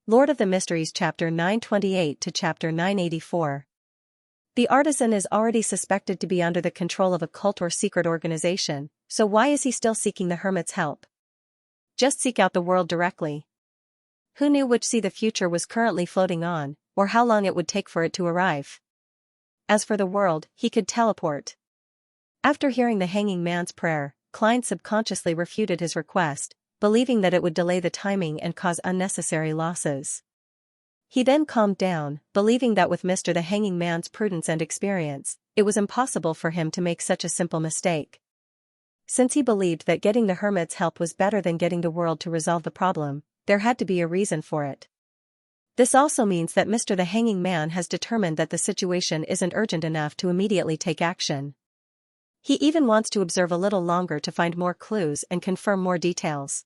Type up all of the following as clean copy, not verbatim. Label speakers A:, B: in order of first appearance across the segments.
A: Lord of the Mysteries chapter 928 to chapter 984. The artisan is already suspected to be under the control of a cult or secret organization, so why is he still seeking the hermit's help? Just seek out the world directly. Who knew which sea the future was currently floating on, or how long it would take for it to arrive? As for the world, he could teleport. After hearing the hanging man's prayer, Klein subconsciously refuted his request, believing that it would delay the timing and cause unnecessary losses. He then calmed down, believing that with Mr. the Hanging Man's prudence and experience, it was impossible for him to make such a simple mistake. Since he believed that getting the hermit's help was better than getting the world to resolve the problem, there had to be a reason for it. This also means that Mr. the Hanging Man has determined that the situation isn't urgent enough to immediately take action. He even wants to observe a little longer to find more clues and confirm more details.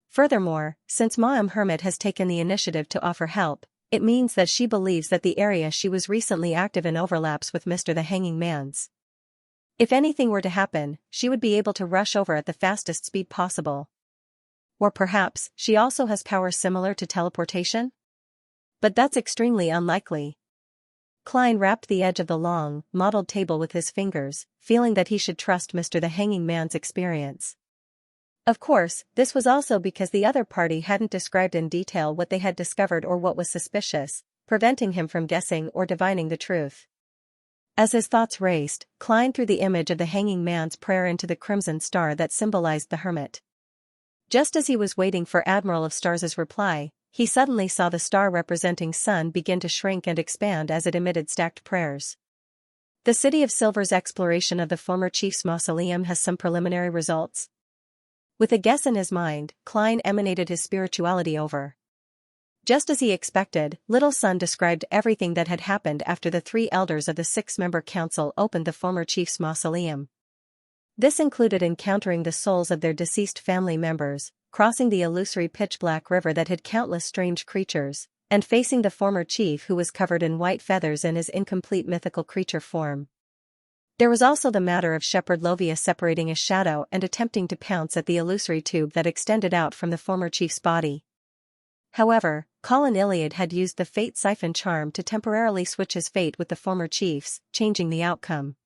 A: Furthermore, since Ma'am Hermit has taken the initiative to offer help, it means that she believes that the area she was recently active in overlaps with Mr. the Hanging Man's. If anything were to happen, she would be able to rush over at the fastest speed possible. Or perhaps, she also has powers similar to teleportation? But that's extremely unlikely. Klein wrapped the edge of the long, mottled table with his fingers, feeling that he should trust Mr. the Hanging Man's experience. Of course, this was also because the other party hadn't described in detail what they had discovered or what was suspicious, preventing him from guessing or divining the truth. As his thoughts raced, Klein threw the image of the Hanging Man's prayer into the crimson star that symbolized the hermit. Just as he was waiting for Admiral of Stars' reply, he suddenly saw the star representing Sun begin to shrink and expand as it emitted stacked prayers. The City of Silver's exploration of the former chief's mausoleum has some preliminary results. With a guess in his mind, Klein emanated his spirituality over. Just as he expected, Little Sun described everything that had happened after the 3 elders of the 6-member council opened the former chief's mausoleum. This included encountering the souls of their deceased family members, crossing the illusory pitch-black river that hid countless strange creatures, and facing the former chief who was covered in white feathers in his incomplete mythical creature form. There was also the matter of Shepherd Lovia separating a shadow and attempting to pounce at the illusory tube that extended out from the former chief's body. However, Colin Iliad had used the Fate Siphon charm to temporarily switch his fate with the former chief's, changing the outcome.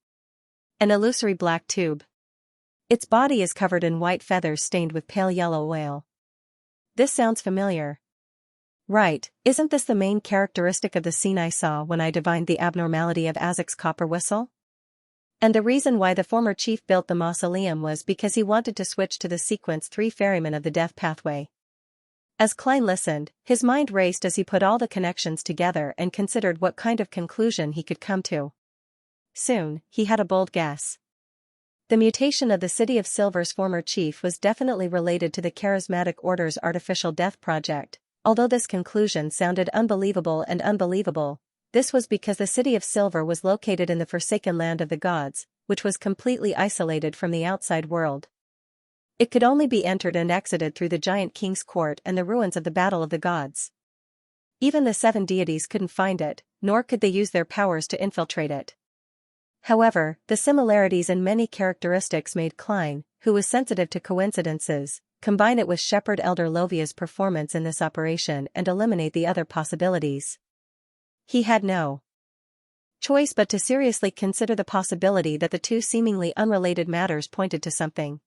A: An illusory black tube. Its body is covered in white feathers stained with pale yellow oil. This sounds familiar. Right, isn't this the main characteristic of the scene I saw when I divined the abnormality of Azek's copper whistle? And the reason why the former chief built the mausoleum was because he wanted to switch to the sequence 3 ferrymen of the death pathway. As Klein listened, his mind raced as he put all the connections together and considered what kind of conclusion he could come to. Soon, he had a bold guess. The mutation of the City of Silver's former chief was definitely related to the Charismatic Order's artificial death project. Although this conclusion sounded unbelievable, this was because the City of Silver was located in the Forsaken Land of the Gods, which was completely isolated from the outside world. It could only be entered and exited through the Giant King's Court and the ruins of the Battle of the Gods. Even the 7 deities couldn't find it, nor could they use their powers to infiltrate it. However, the similarities in many characteristics made Klein, who was sensitive to coincidences, combine it with Shepherd Elder Lovia's performance in this operation and eliminate the other possibilities. He had no choice but to seriously consider the possibility that the 2 seemingly unrelated matters pointed to something.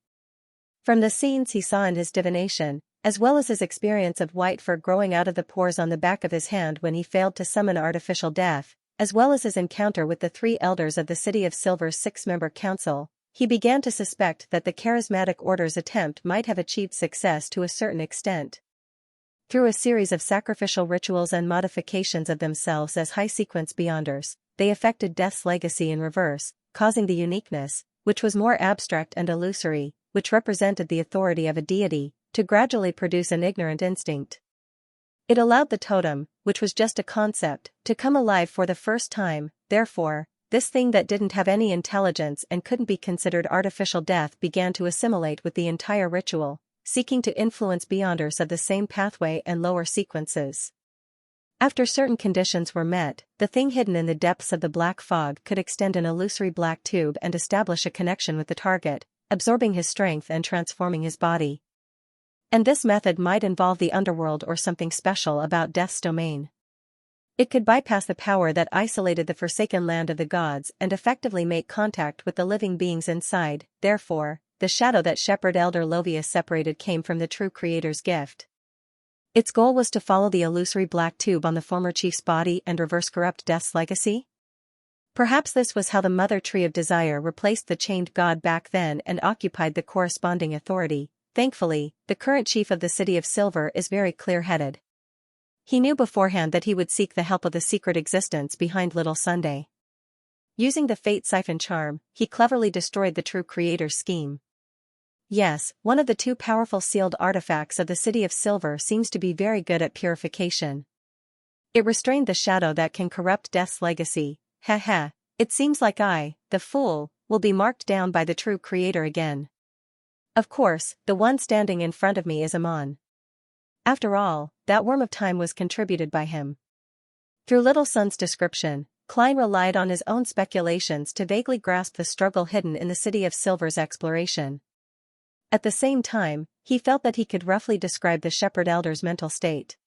A: From the scenes he saw in his divination, as well as his experience of white fur growing out of the pores on the back of his hand when he failed to summon artificial death, as well as his encounter with the 3 elders of the City of Silver's 6-member council, he began to suspect that the Charismatic Order's attempt might have achieved success to a certain extent. Through a series of sacrificial rituals and modifications of themselves as high-sequence Beyonders, they affected Death's legacy in reverse, causing the uniqueness, which was more abstract and illusory, which represented the authority of a deity, to gradually produce an ignorant instinct. It allowed the totem, which was just a concept, to come alive for the first time. Therefore, this thing that didn't have any intelligence and couldn't be considered artificial death began to assimilate with the entire ritual, seeking to influence Beyonders of the same pathway and lower sequences. After certain conditions were met, the thing hidden in the depths of the black fog could extend an illusory black tube and establish a connection with the target, absorbing his strength and transforming his body. And this method might involve the underworld or something special about Death's domain. It could bypass the power that isolated the forsaken land of the gods and effectively make contact with the living beings inside. Therefore, the shadow that Shepherd Elder Lovius separated came from the true Creator's gift. Its goal was to follow the illusory black tube on the former chief's body and reverse corrupt Death's legacy? Perhaps this was how the Mother Tree of Desire replaced the chained god back then and occupied the corresponding authority. Thankfully, the current chief of the City of Silver is very clear-headed. He knew beforehand that he would seek the help of the secret existence behind Little Sunday. Using the Fate Siphon charm, he cleverly destroyed the true Creator's scheme. Yes, one of the two powerful sealed artifacts of the City of Silver seems to be very good at purification. It restrained the shadow that can corrupt Death's legacy. It seems like I, the fool, will be marked down by the true Creator again. Of course, the one standing in front of me is Amon. After all, that worm of time was contributed by him. Through Little Sun's description, Klein relied on his own speculations to vaguely grasp the struggle hidden in the City of Silver's exploration. At the same time, he felt that he could roughly describe the Shepherd Elder's mental state.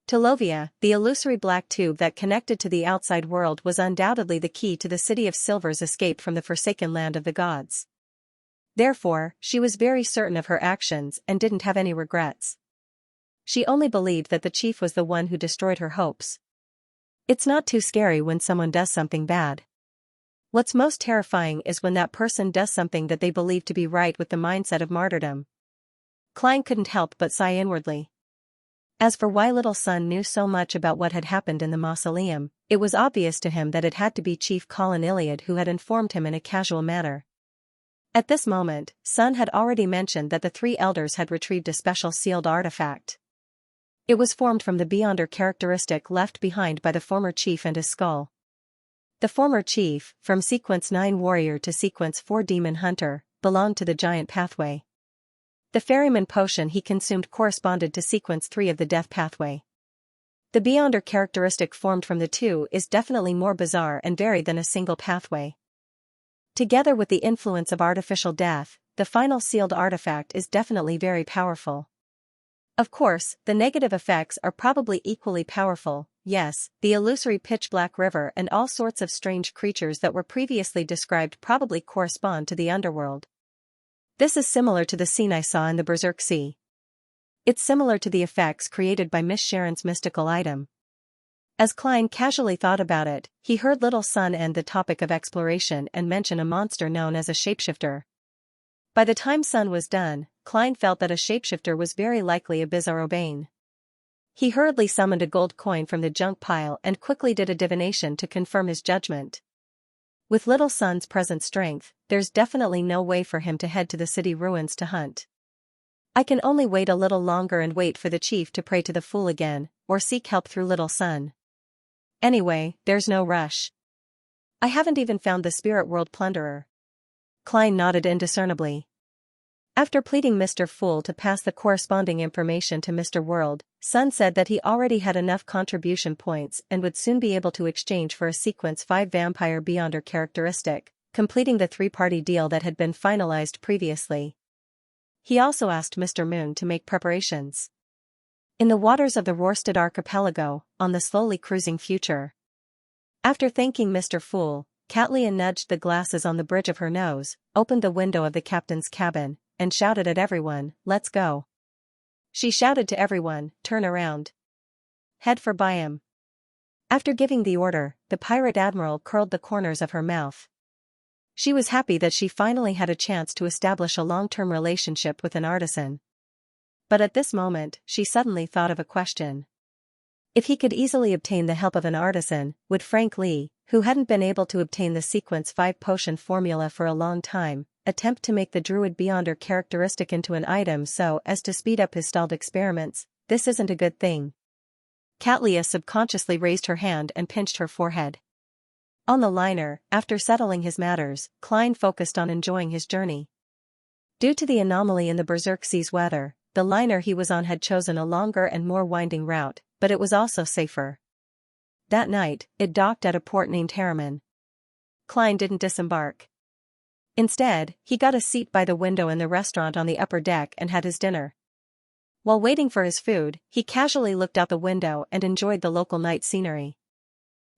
A: To Lovia, the illusory black tube that connected to the outside world was undoubtedly the key to the City of Silver's escape from the forsaken land of the gods. Therefore, she was very certain of her actions and didn't have any regrets. She only believed that the chief was the one who destroyed her hopes. It's not too scary when someone does something bad. What's most terrifying is when that person does something that they believe to be right with the mindset of martyrdom. Klein couldn't help but sigh inwardly. As for why Little Sun knew so much about what had happened in the mausoleum, it was obvious to him that it had to be Chief Colin Iliad who had informed him in a casual manner. At this moment, Sun had already mentioned that the three elders had retrieved a special sealed artifact. It was formed from the Beyonder characteristic left behind by the former chief and his skull. The former chief, from Sequence 9 Warrior to Sequence 4 Demon Hunter, belonged to the Giant Pathway. The Ferryman potion he consumed corresponded to Sequence 3 of the Death Pathway. The Beyonder characteristic formed from the two is definitely more bizarre and varied than a single pathway. Together with the influence of artificial death, the final sealed artifact is definitely very powerful. Of course, the negative effects are probably equally powerful. Yes, the illusory pitch-black river and all sorts of strange creatures that were previously described probably correspond to the underworld. This is similar to the scene I saw in the Berserk Sea. It's similar to the effects created by Miss Sharon's mystical item. As Klein casually thought about it, he heard Little Sun end the topic of exploration and mention a monster known as a shapeshifter. By the time Sun was done, Klein felt that a shapeshifter was very likely a Bizarrobane. He hurriedly summoned a gold coin from the junk pile and quickly did a divination to confirm his judgment. With Little Sun's present strength, there's definitely no way for him to head to the city ruins to hunt. I can only wait a little longer and wait for the chief to pray to the fool again, or seek help through Little Sun. Anyway, there's no rush. I haven't even found the spirit world plunderer. Klein nodded indiscernibly. After pleading Mr. Fool to pass the corresponding information to Mr. World, Sun said that he already had enough contribution points and would soon be able to exchange for a Sequence 5 Vampire Beyonder characteristic, completing the three-party deal that had been finalized previously. He also asked Mr. Moon to make preparations. In the waters of the Rorstad archipelago, on the slowly cruising future. After thanking Mr. Fool, Catlia nudged the glasses on the bridge of her nose, opened the window of the captain's cabin, and shouted at everyone, "Let's go." She shouted to everyone, "Turn around. Head for Byam." After giving the order, the pirate admiral curled the corners of her mouth. She was happy that she finally had a chance to establish a long-term relationship with an artisan. But at this moment, she suddenly thought of a question. If he could easily obtain the help of an artisan, would Frank Lee, who hadn't been able to obtain the Sequence 5 potion formula for a long time, attempt to make the Druid Beyonder characteristic into an item so as to speed up his stalled experiments? This isn't a good thing. Catlia subconsciously raised her hand and pinched her forehead. On the liner, after settling his matters, Klein focused on enjoying his journey. Due to the anomaly in the Berserk Sea's weather, the liner he was on had chosen a longer and more winding route, but it was also safer. That night, it docked at a port named Harriman. Klein didn't disembark. Instead, he got a seat by the window in the restaurant on the upper deck and had his dinner. While waiting for his food, he casually looked out the window and enjoyed the local night scenery.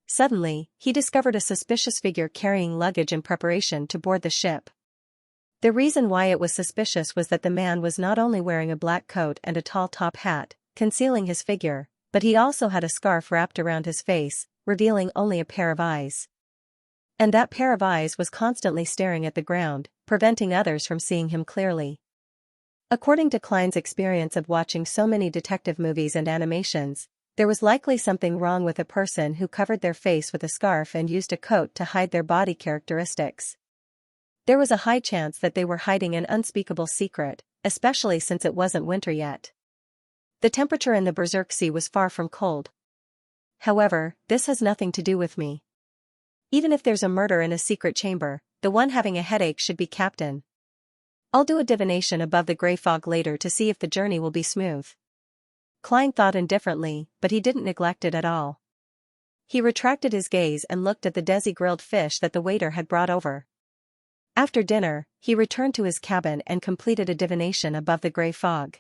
A: Suddenly, he discovered a suspicious figure carrying luggage in preparation to board the ship. The reason why it was suspicious was that the man was not only wearing a black coat and a tall top hat, concealing his figure, but he also had a scarf wrapped around his face, revealing only a pair of eyes. And that pair of eyes was constantly staring at the ground, preventing others from seeing him clearly. According to Klein's experience of watching so many detective movies and animations, there was likely something wrong with a person who covered their face with a scarf and used a coat to hide their body characteristics. There was a high chance that they were hiding an unspeakable secret, especially since it wasn't winter yet. The temperature in the Berserk Sea was far from cold. However, this has nothing to do with me. Even if there's a murder in a secret chamber, the one having a headache should be captain. I'll do a divination above the grey fog later to see if the journey will be smooth. Klein thought indifferently, but he didn't neglect it at all. He retracted his gaze and looked at the desi grilled fish that the waiter had brought over. After dinner, he returned to his cabin and completed a divination above the grey fog.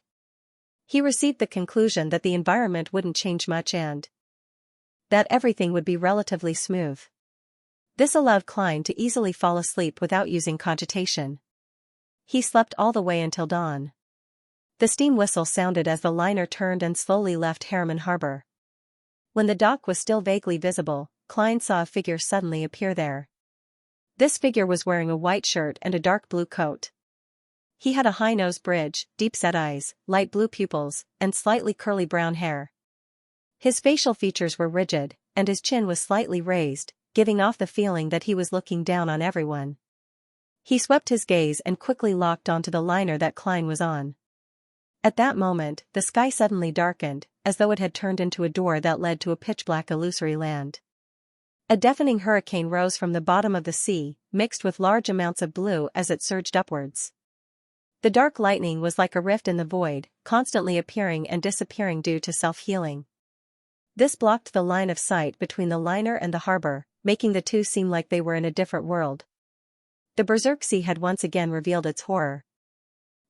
A: He received the conclusion that the environment wouldn't change much and that everything would be relatively smooth. This allowed Klein to easily fall asleep without using cogitation. He slept all the way until dawn. The steam whistle sounded as the liner turned and slowly left Harriman Harbor. When the dock was still vaguely visible, Klein saw a figure suddenly appear there. This figure was wearing a white shirt and a dark blue coat. He had a high nose bridge, deep-set eyes, light blue pupils, and slightly curly brown hair. His facial features were rigid, and his chin was slightly raised, giving off the feeling that he was looking down on everyone. He swept his gaze and quickly locked onto the liner that Klein was on. At that moment, the sky suddenly darkened, as though it had turned into a door that led to a pitch-black illusory land. A deafening hurricane rose from the bottom of the sea, mixed with large amounts of blue as it surged upwards. The dark lightning was like a rift in the void, constantly appearing and disappearing due to self-healing. This blocked the line of sight between the liner and the harbor, making the two seem like they were in a different world. The Berserk Sea had once again revealed its horror.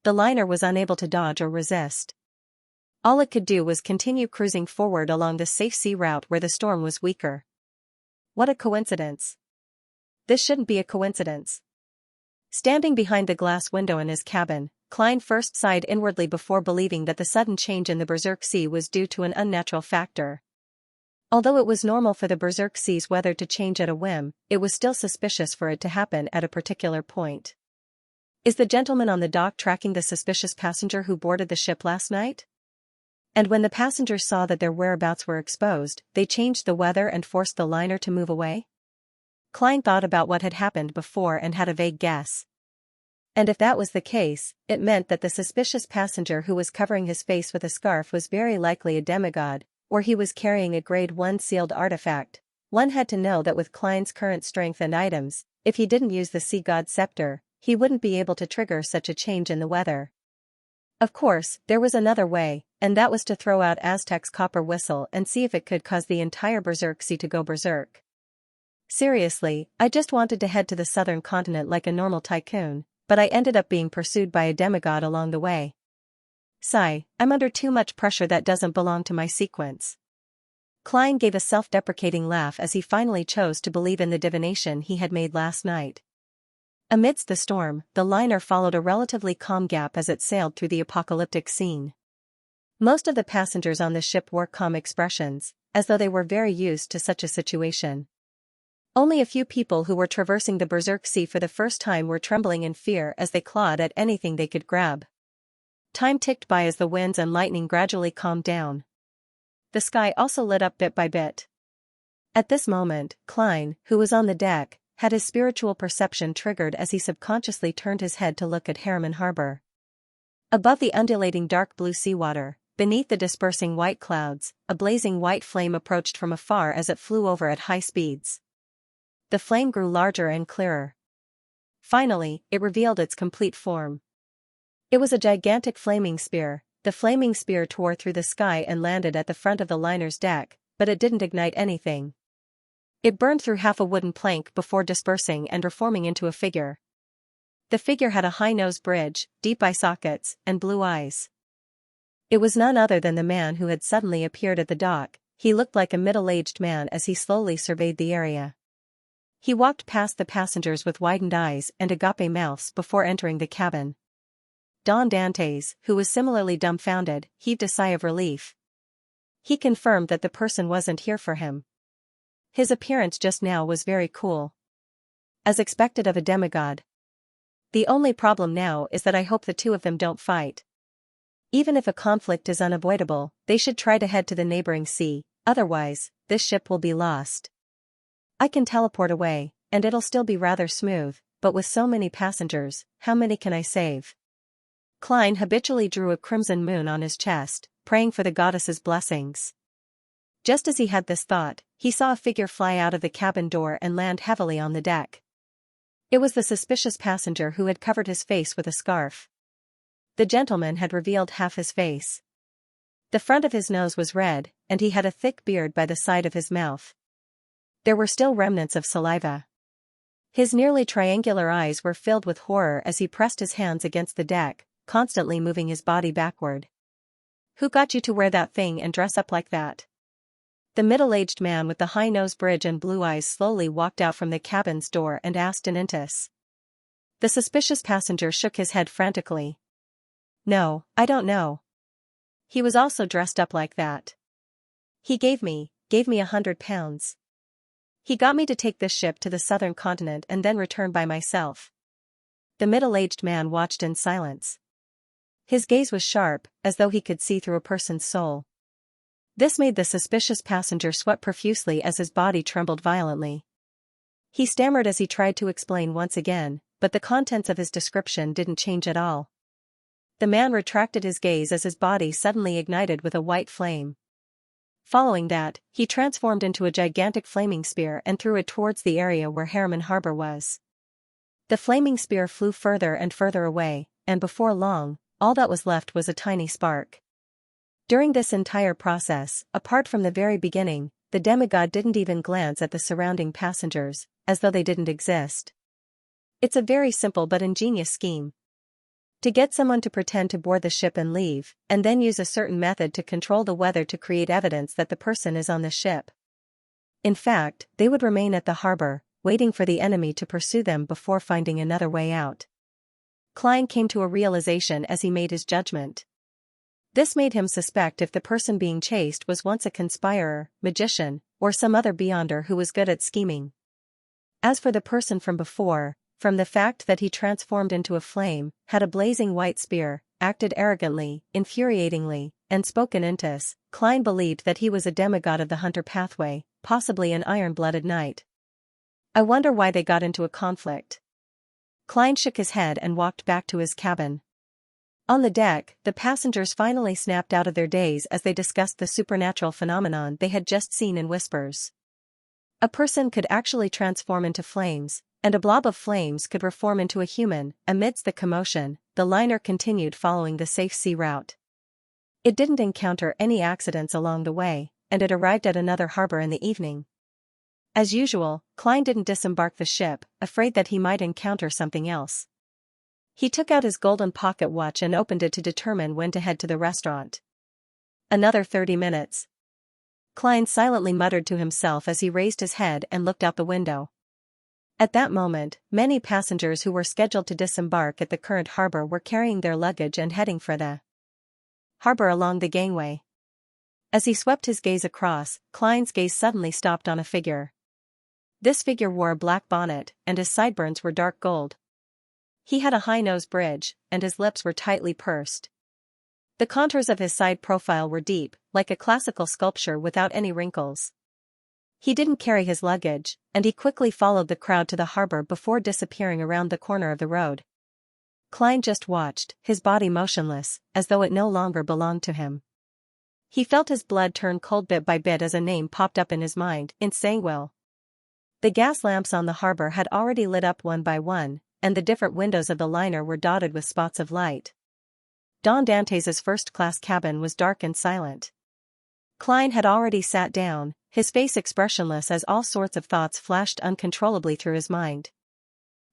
A: The liner was unable to dodge or resist. All it could do was continue cruising forward along the safe sea route where the storm was weaker. What a coincidence. This shouldn't be a coincidence. Standing behind the glass window in his cabin, Klein first sighed inwardly before believing that the sudden change in the Berserk Sea was due to an unnatural factor. Although it was normal for the Berserk Sea's weather to change at a whim, it was still suspicious for it to happen at a particular point. Is the gentleman on the dock tracking the suspicious passenger who boarded the ship last night? And when the passengers saw that their whereabouts were exposed, they changed the weather and forced the liner to move away? Klein thought about what had happened before and had a vague guess. And if that was the case, it meant that the suspicious passenger who was covering his face with a scarf was very likely a demigod, or he was carrying a Grade 1 sealed artifact. One had to know that with Klein's current strength and items, if he didn't use the sea god's scepter, he wouldn't be able to trigger such a change in the weather. Of course, there was another way, and that was to throw out Aztec's copper whistle and see if it could cause the entire Berserk Sea to go berserk. Seriously, I just wanted to head to the southern continent like a normal tycoon, but I ended up being pursued by a demigod along the way. Sigh, I'm under too much pressure that doesn't belong to my sequence. Klein gave a self-deprecating laugh as he finally chose to believe in the divination he had made last night. Amidst the storm, the liner followed a relatively calm gap as it sailed through the apocalyptic scene. Most of the passengers on the ship wore calm expressions, as though they were very used to such a situation. Only a few people who were traversing the Berserk Sea for the first time were trembling in fear as they clawed at anything they could grab. Time ticked by as the winds and lightning gradually calmed down. The sky also lit up bit by bit. At this moment, Klein, who was on the deck, had his spiritual perception triggered as he subconsciously turned his head to look at Harriman Harbor. Above the undulating dark blue seawater, beneath the dispersing white clouds, a blazing white flame approached from afar as it flew over at high speeds. The flame grew larger and clearer. Finally, it revealed its complete form. It was a gigantic flaming spear. The flaming spear tore through the sky and landed at the front of the liner's deck, but it didn't ignite anything. It burned through half a wooden plank before dispersing and reforming into a figure. The figure had a high nose bridge, deep eye sockets, and blue eyes. It was none other than the man who had suddenly appeared at the dock. He looked like a middle-aged man as he slowly surveyed the area. He walked past the passengers with widened eyes and agape mouths before entering the cabin. Don Dantes, who was similarly dumbfounded, heaved a sigh of relief. He confirmed that the person wasn't here for him. His appearance just now was very cool. As expected of a demigod. The only problem now is that I hope the two of them don't fight. Even if a conflict is unavoidable, they should try to head to the neighboring sea, otherwise, this ship will be lost. I can teleport away, and it'll still be rather smooth, but with so many passengers, how many can I save? Klein habitually drew a crimson moon on his chest, praying for the goddess's blessings. Just as he had this thought, he saw a figure fly out of the cabin door and land heavily on the deck. It was the suspicious passenger who had covered his face with a scarf. The gentleman had revealed half his face. The front of his nose was red, and he had a thick beard by the side of his mouth. There were still remnants of saliva. His nearly triangular eyes were filled with horror as he pressed his hands against the deck, constantly moving his body backward. "Who got you to wear that thing and dress up like that?" The middle-aged man with the high nose bridge and blue eyes slowly walked out from the cabin's door and asked in Intis. The suspicious passenger shook his head frantically. "No, I don't know. He was also dressed up like that. He gave me £100. He got me to take this ship to the southern continent and then return by myself." The middle-aged man watched in silence. His gaze was sharp, as though he could see through a person's soul. This made the suspicious passenger sweat profusely as his body trembled violently. He stammered as he tried to explain once again, but the contents of his description didn't change at all. The man retracted his gaze as his body suddenly ignited with a white flame. Following that, he transformed into a gigantic flaming spear and threw it towards the area where Harriman Harbor was. The flaming spear flew further and further away, and before long, all that was left was a tiny spark. During this entire process, apart from the very beginning, the demigod didn't even glance at the surrounding passengers, as though they didn't exist. It's a very simple but ingenious scheme. To get someone to pretend to board the ship and leave, and then use a certain method to control the weather to create evidence that the person is on the ship. In fact, they would remain at the harbor, waiting for the enemy to pursue them before finding another way out. Klein came to a realization as he made his judgment. This made him suspect if the person being chased was once a conspirer, magician, or some other beyonder who was good at scheming. As for the person from before, from the fact that he transformed into a flame, had a blazing white spear, acted arrogantly, infuriatingly, and spoke in Intis, Klein believed that he was a demigod of the hunter pathway, possibly an iron-blooded knight. I wonder why they got into a conflict. Klein shook his head and walked back to his cabin. On the deck, the passengers finally snapped out of their daze as they discussed the supernatural phenomenon they had just seen in whispers. A person could actually transform into flames, and a blob of flames could reform into a human. Amidst the commotion, the liner continued following the safe sea route. It didn't encounter any accidents along the way, and it arrived at another harbor in the evening. As usual, Klein didn't disembark the ship, afraid that he might encounter something else. He took out his golden pocket watch and opened it to determine when to head to the restaurant. Another 30 minutes. Klein silently muttered to himself as he raised his head and looked out the window. At that moment, many passengers who were scheduled to disembark at the current harbor were carrying their luggage and heading for the harbor along the gangway. As he swept his gaze across, Klein's gaze suddenly stopped on a figure. This figure wore a black bonnet, and his sideburns were dark gold. He had a high nose bridge, and his lips were tightly pursed. The contours of his side profile were deep, like a classical sculpture without any wrinkles. He didn't carry his luggage, and he quickly followed the crowd to the harbor before disappearing around the corner of the road. Klein just watched, his body motionless, as though it no longer belonged to him. He felt his blood turn cold bit by bit as a name popped up in his mind, Xianxia. The gas lamps on the harbor had already lit up one by one, and the different windows of the liner were dotted with spots of light. Don Dantes's first-class cabin was dark and silent. Klein had already sat down, his face expressionless as all sorts of thoughts flashed uncontrollably through his mind.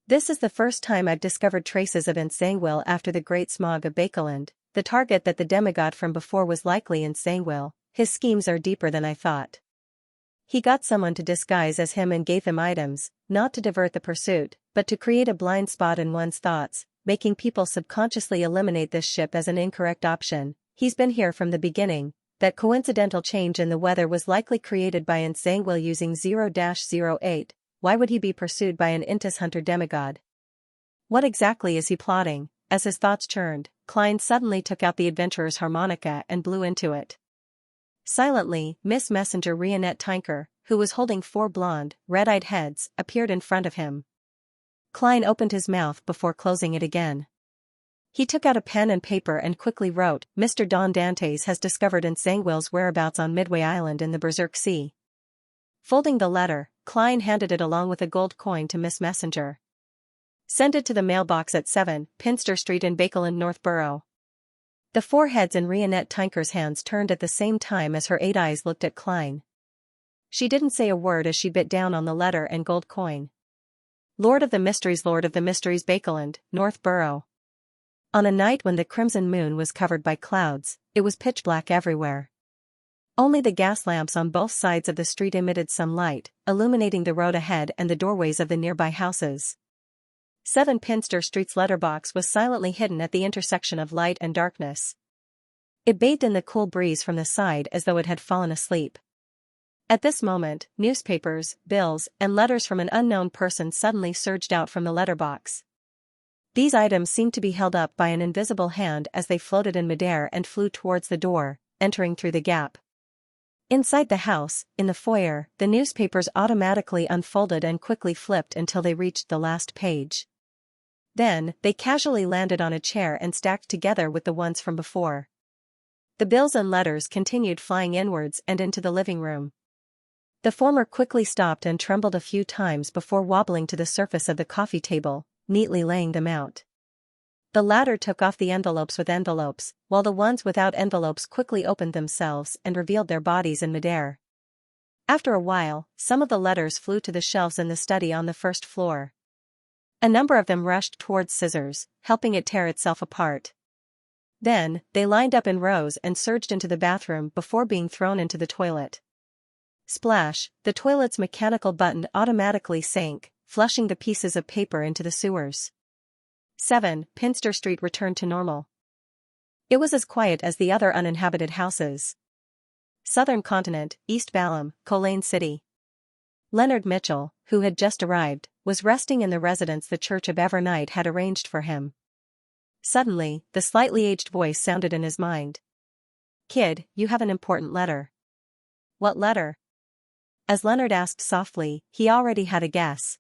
A: This is the first time I've discovered traces of Xianxia after the Great Smog of Bakeland, the target that the demigod from before was likely Xianxia. His schemes are deeper than I thought. He got someone to disguise as him and gave him items, not to divert the pursuit, but to create a blind spot in one's thoughts, making people subconsciously eliminate this ship as an incorrect option. He's been here from the beginning. That coincidental change in the weather was likely created by Xianxia using 0-08. Why would he be pursued by an Intis hunter demigod? What exactly is he plotting? As his thoughts churned, Klein suddenly took out the adventurer's harmonica and blew into it. Silently, Miss Messenger Rionette Tinker, who was holding 4 blonde, red-eyed heads, appeared in front of him. Klein opened his mouth before closing it again. He took out a pen and paper and quickly wrote, "Mr. Don Dantes has discovered Xianxia's whereabouts on Midway Island in the Berserk Sea." Folding the letter, Klein handed it along with a gold coin to Miss Messenger. "Send it to the mailbox at 7, Pinster Street in Bakeland, Northborough." The 4 heads in Rionette Tinker's hands turned at the same time as her 8 eyes looked at Klein. She didn't say a word as she bit down on the letter and gold coin. Lord of the Mysteries, Bakeland, Northborough. On a night when the crimson moon was covered by clouds, it was pitch black everywhere. Only the gas lamps on both sides of the street emitted some light, illuminating the road ahead and the doorways of the nearby houses. 7 Pinster Street's letterbox was silently hidden at the intersection of light and darkness. It bathed in the cool breeze from the side as though it had fallen asleep. At this moment, newspapers, bills, and letters from an unknown person suddenly surged out from the letterbox. These items seemed to be held up by an invisible hand as they floated in midair and flew towards the door, entering through the gap. Inside the house, in the foyer, the newspapers automatically unfolded and quickly flipped until they reached the last page. Then, they casually landed on a chair and stacked together with the ones from before. The bills and letters continued flying inwards and into the living room. The former quickly stopped and trembled a few times before wobbling to the surface of the coffee table, neatly laying them out. The latter took off the envelopes with envelopes, while the ones without envelopes quickly opened themselves and revealed their bodies in midair. After a while, some of the letters flew to the shelves in the study on the first floor. A number of them rushed towards scissors, helping it tear itself apart. Then, they lined up in rows and surged into the bathroom before being thrown into the toilet. Splash, the toilet's mechanical button automatically sank, flushing the pieces of paper into the sewers. 7 Pinster Street returned to normal. It was as quiet as the other uninhabited houses. Southern Continent, East Balham, Colane City. Leonard Mitchell, who had just arrived, was resting in the residence the Church of Evernight had arranged for him. Suddenly, the slightly aged voice sounded in his mind. "Kid, you have an important letter." "What letter?" As Leonard asked softly, he already had a guess.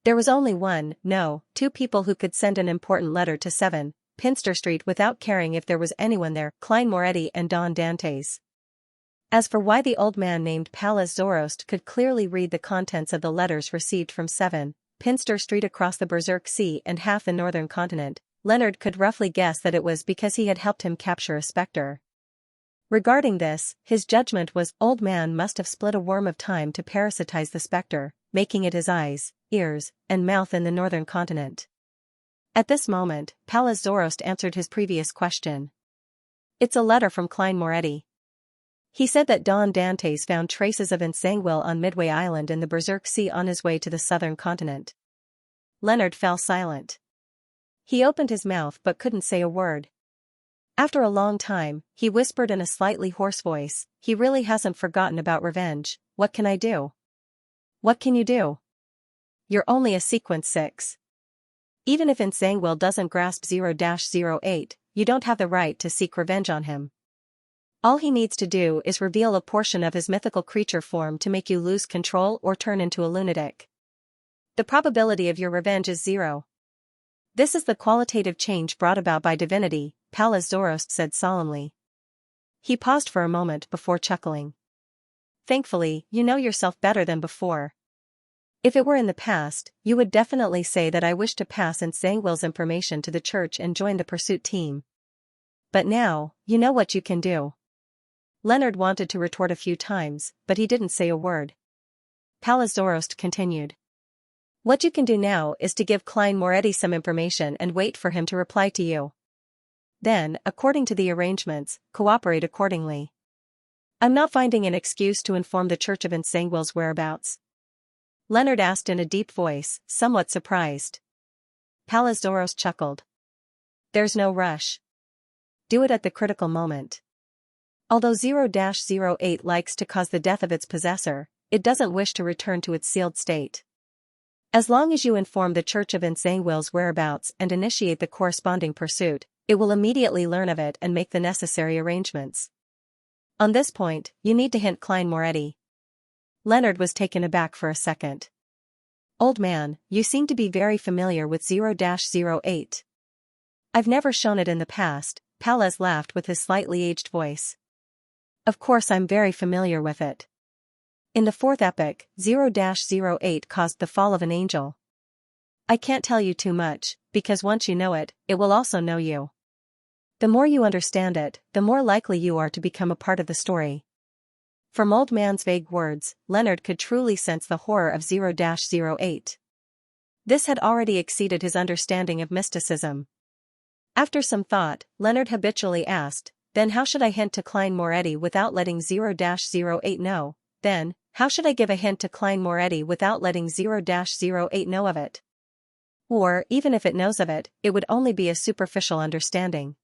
A: There was only one, no, 2 people who could send an important letter to 7 Pinster Street without caring if there was anyone there, Klein Moretti and Don Dantes. As for why the old man named Pallas Zoroast could clearly read the contents of the letters received from 7 Pinster Street across the Berserk Sea and half the northern continent, Leonard could roughly guess that it was because he had helped him capture a specter. Regarding this, his judgment was, old man must have split a worm of time to parasitize the specter, making it his eyes, ears, and mouth in the northern continent. At this moment, Pallas Zoroast answered his previous question. "It's a letter from Klein Moretti. He said that Don Dantes found traces of Xianxia on Midway Island in the Berserk Sea on his way to the southern continent." Leonard fell silent. He opened his mouth but couldn't say a word. After a long time, he whispered in a slightly hoarse voice, "He really hasn't forgotten about revenge. What can I do?" "What can you do? You're only a sequence 6. Even if Xianxia doesn't grasp 0-08, you don't have the right to seek revenge on him. All he needs to do is reveal a portion of his mythical creature form to make you lose control or turn into a lunatic. The probability of your revenge is 0. This is the qualitative change brought about by divinity," Pallas Zoroast said solemnly. He paused for a moment before chuckling. "Thankfully, you know yourself better than before. If it were in the past, you would definitely say that I wish to pass Xianxia's information to the church and join the pursuit team. But now, you know what you can do." Leonard wanted to retort a few times, but he didn't say a word. Pallas Zoroast continued. "What you can do now is to give Klein Moretti some information and wait for him to reply to you. Then, according to the arrangements, cooperate accordingly. I'm not finding an excuse to inform the Church of Xianxia's whereabouts. Leonard asked in a deep voice, somewhat surprised. Palazoros chuckled. There's no rush. Do it at the critical moment. Although 0-08 likes to cause the death of its possessor, it doesn't wish to return to its sealed state. As long as you inform the Church of Xianxia's whereabouts and initiate the corresponding pursuit, it will immediately learn of it and make the necessary arrangements. On this point, you need to hint Klein Moretti. Leonard was taken aback for a second. Old man, you seem to be very familiar with 0-08. I've never shown it in the past, Palaz laughed with his slightly aged voice. Of course I'm very familiar with it. In the fourth epoch, 0-08 caused the fall of an angel. I can't tell you too much, because once you know it, it will also know you. The more you understand it, the more likely you are to become a part of the story. From old man's vague words, Leonard could truly sense the horror of 0-08. This had already exceeded his understanding of mysticism. After some thought, Leonard habitually asked, then how should I hint to Klein Moretti without letting 0-08 know? Then, how should I give a hint to Klein Moretti without letting 0-08 know of it? Or, even if it knows of it, it would only be a superficial understanding.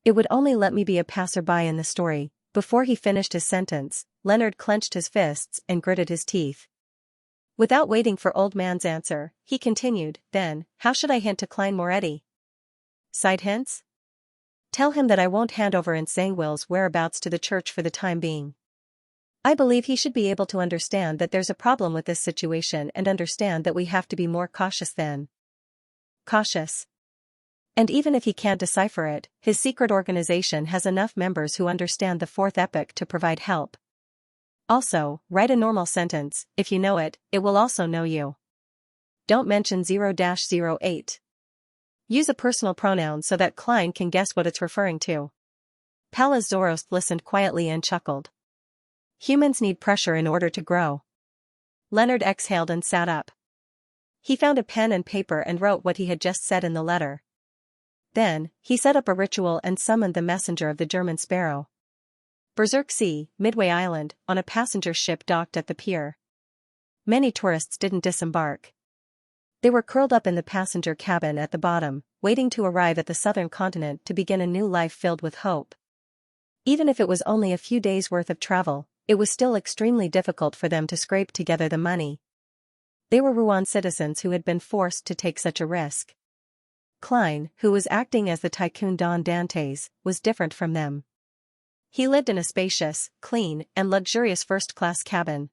A: It would only let me be a passerby in the story. Before he finished his sentence, Leonard clenched his fists and gritted his teeth. Without waiting for old man's answer, he continued, then, how should I hint to Klein Moretti? Side hints? Tell him that I won't hand over Xianxia's whereabouts to the Church for the time being. I believe he should be able to understand that there's a problem with this situation and understand that we have to be more cautious than cautious. And even if he can't decipher it, his secret organization has enough members who understand the fourth epoch to provide help. Also, write a normal sentence. If you know it, it will also know you. Don't mention 0-08. Use a personal pronoun so that Klein can guess what it's referring to. Palazoros listened quietly and chuckled. Humans need pressure in order to grow. Leonard exhaled and sat up. He found a pen and paper and wrote what he had just said in the letter. Then, he set up a ritual and summoned the messenger of the German Sparrow. Berserk Sea, Midway Island, on a passenger ship docked at the pier. Many tourists didn't disembark. They were curled up in the passenger cabin at the bottom, waiting to arrive at the southern continent to begin a new life filled with hope. Even if it was only a few days' worth of travel, it was still extremely difficult for them to scrape together the money. They were Rouen citizens who had been forced to take such a risk. Klein, who was acting as the tycoon Don Dantes, was different from them. He lived in a spacious, clean, and luxurious first-class cabin.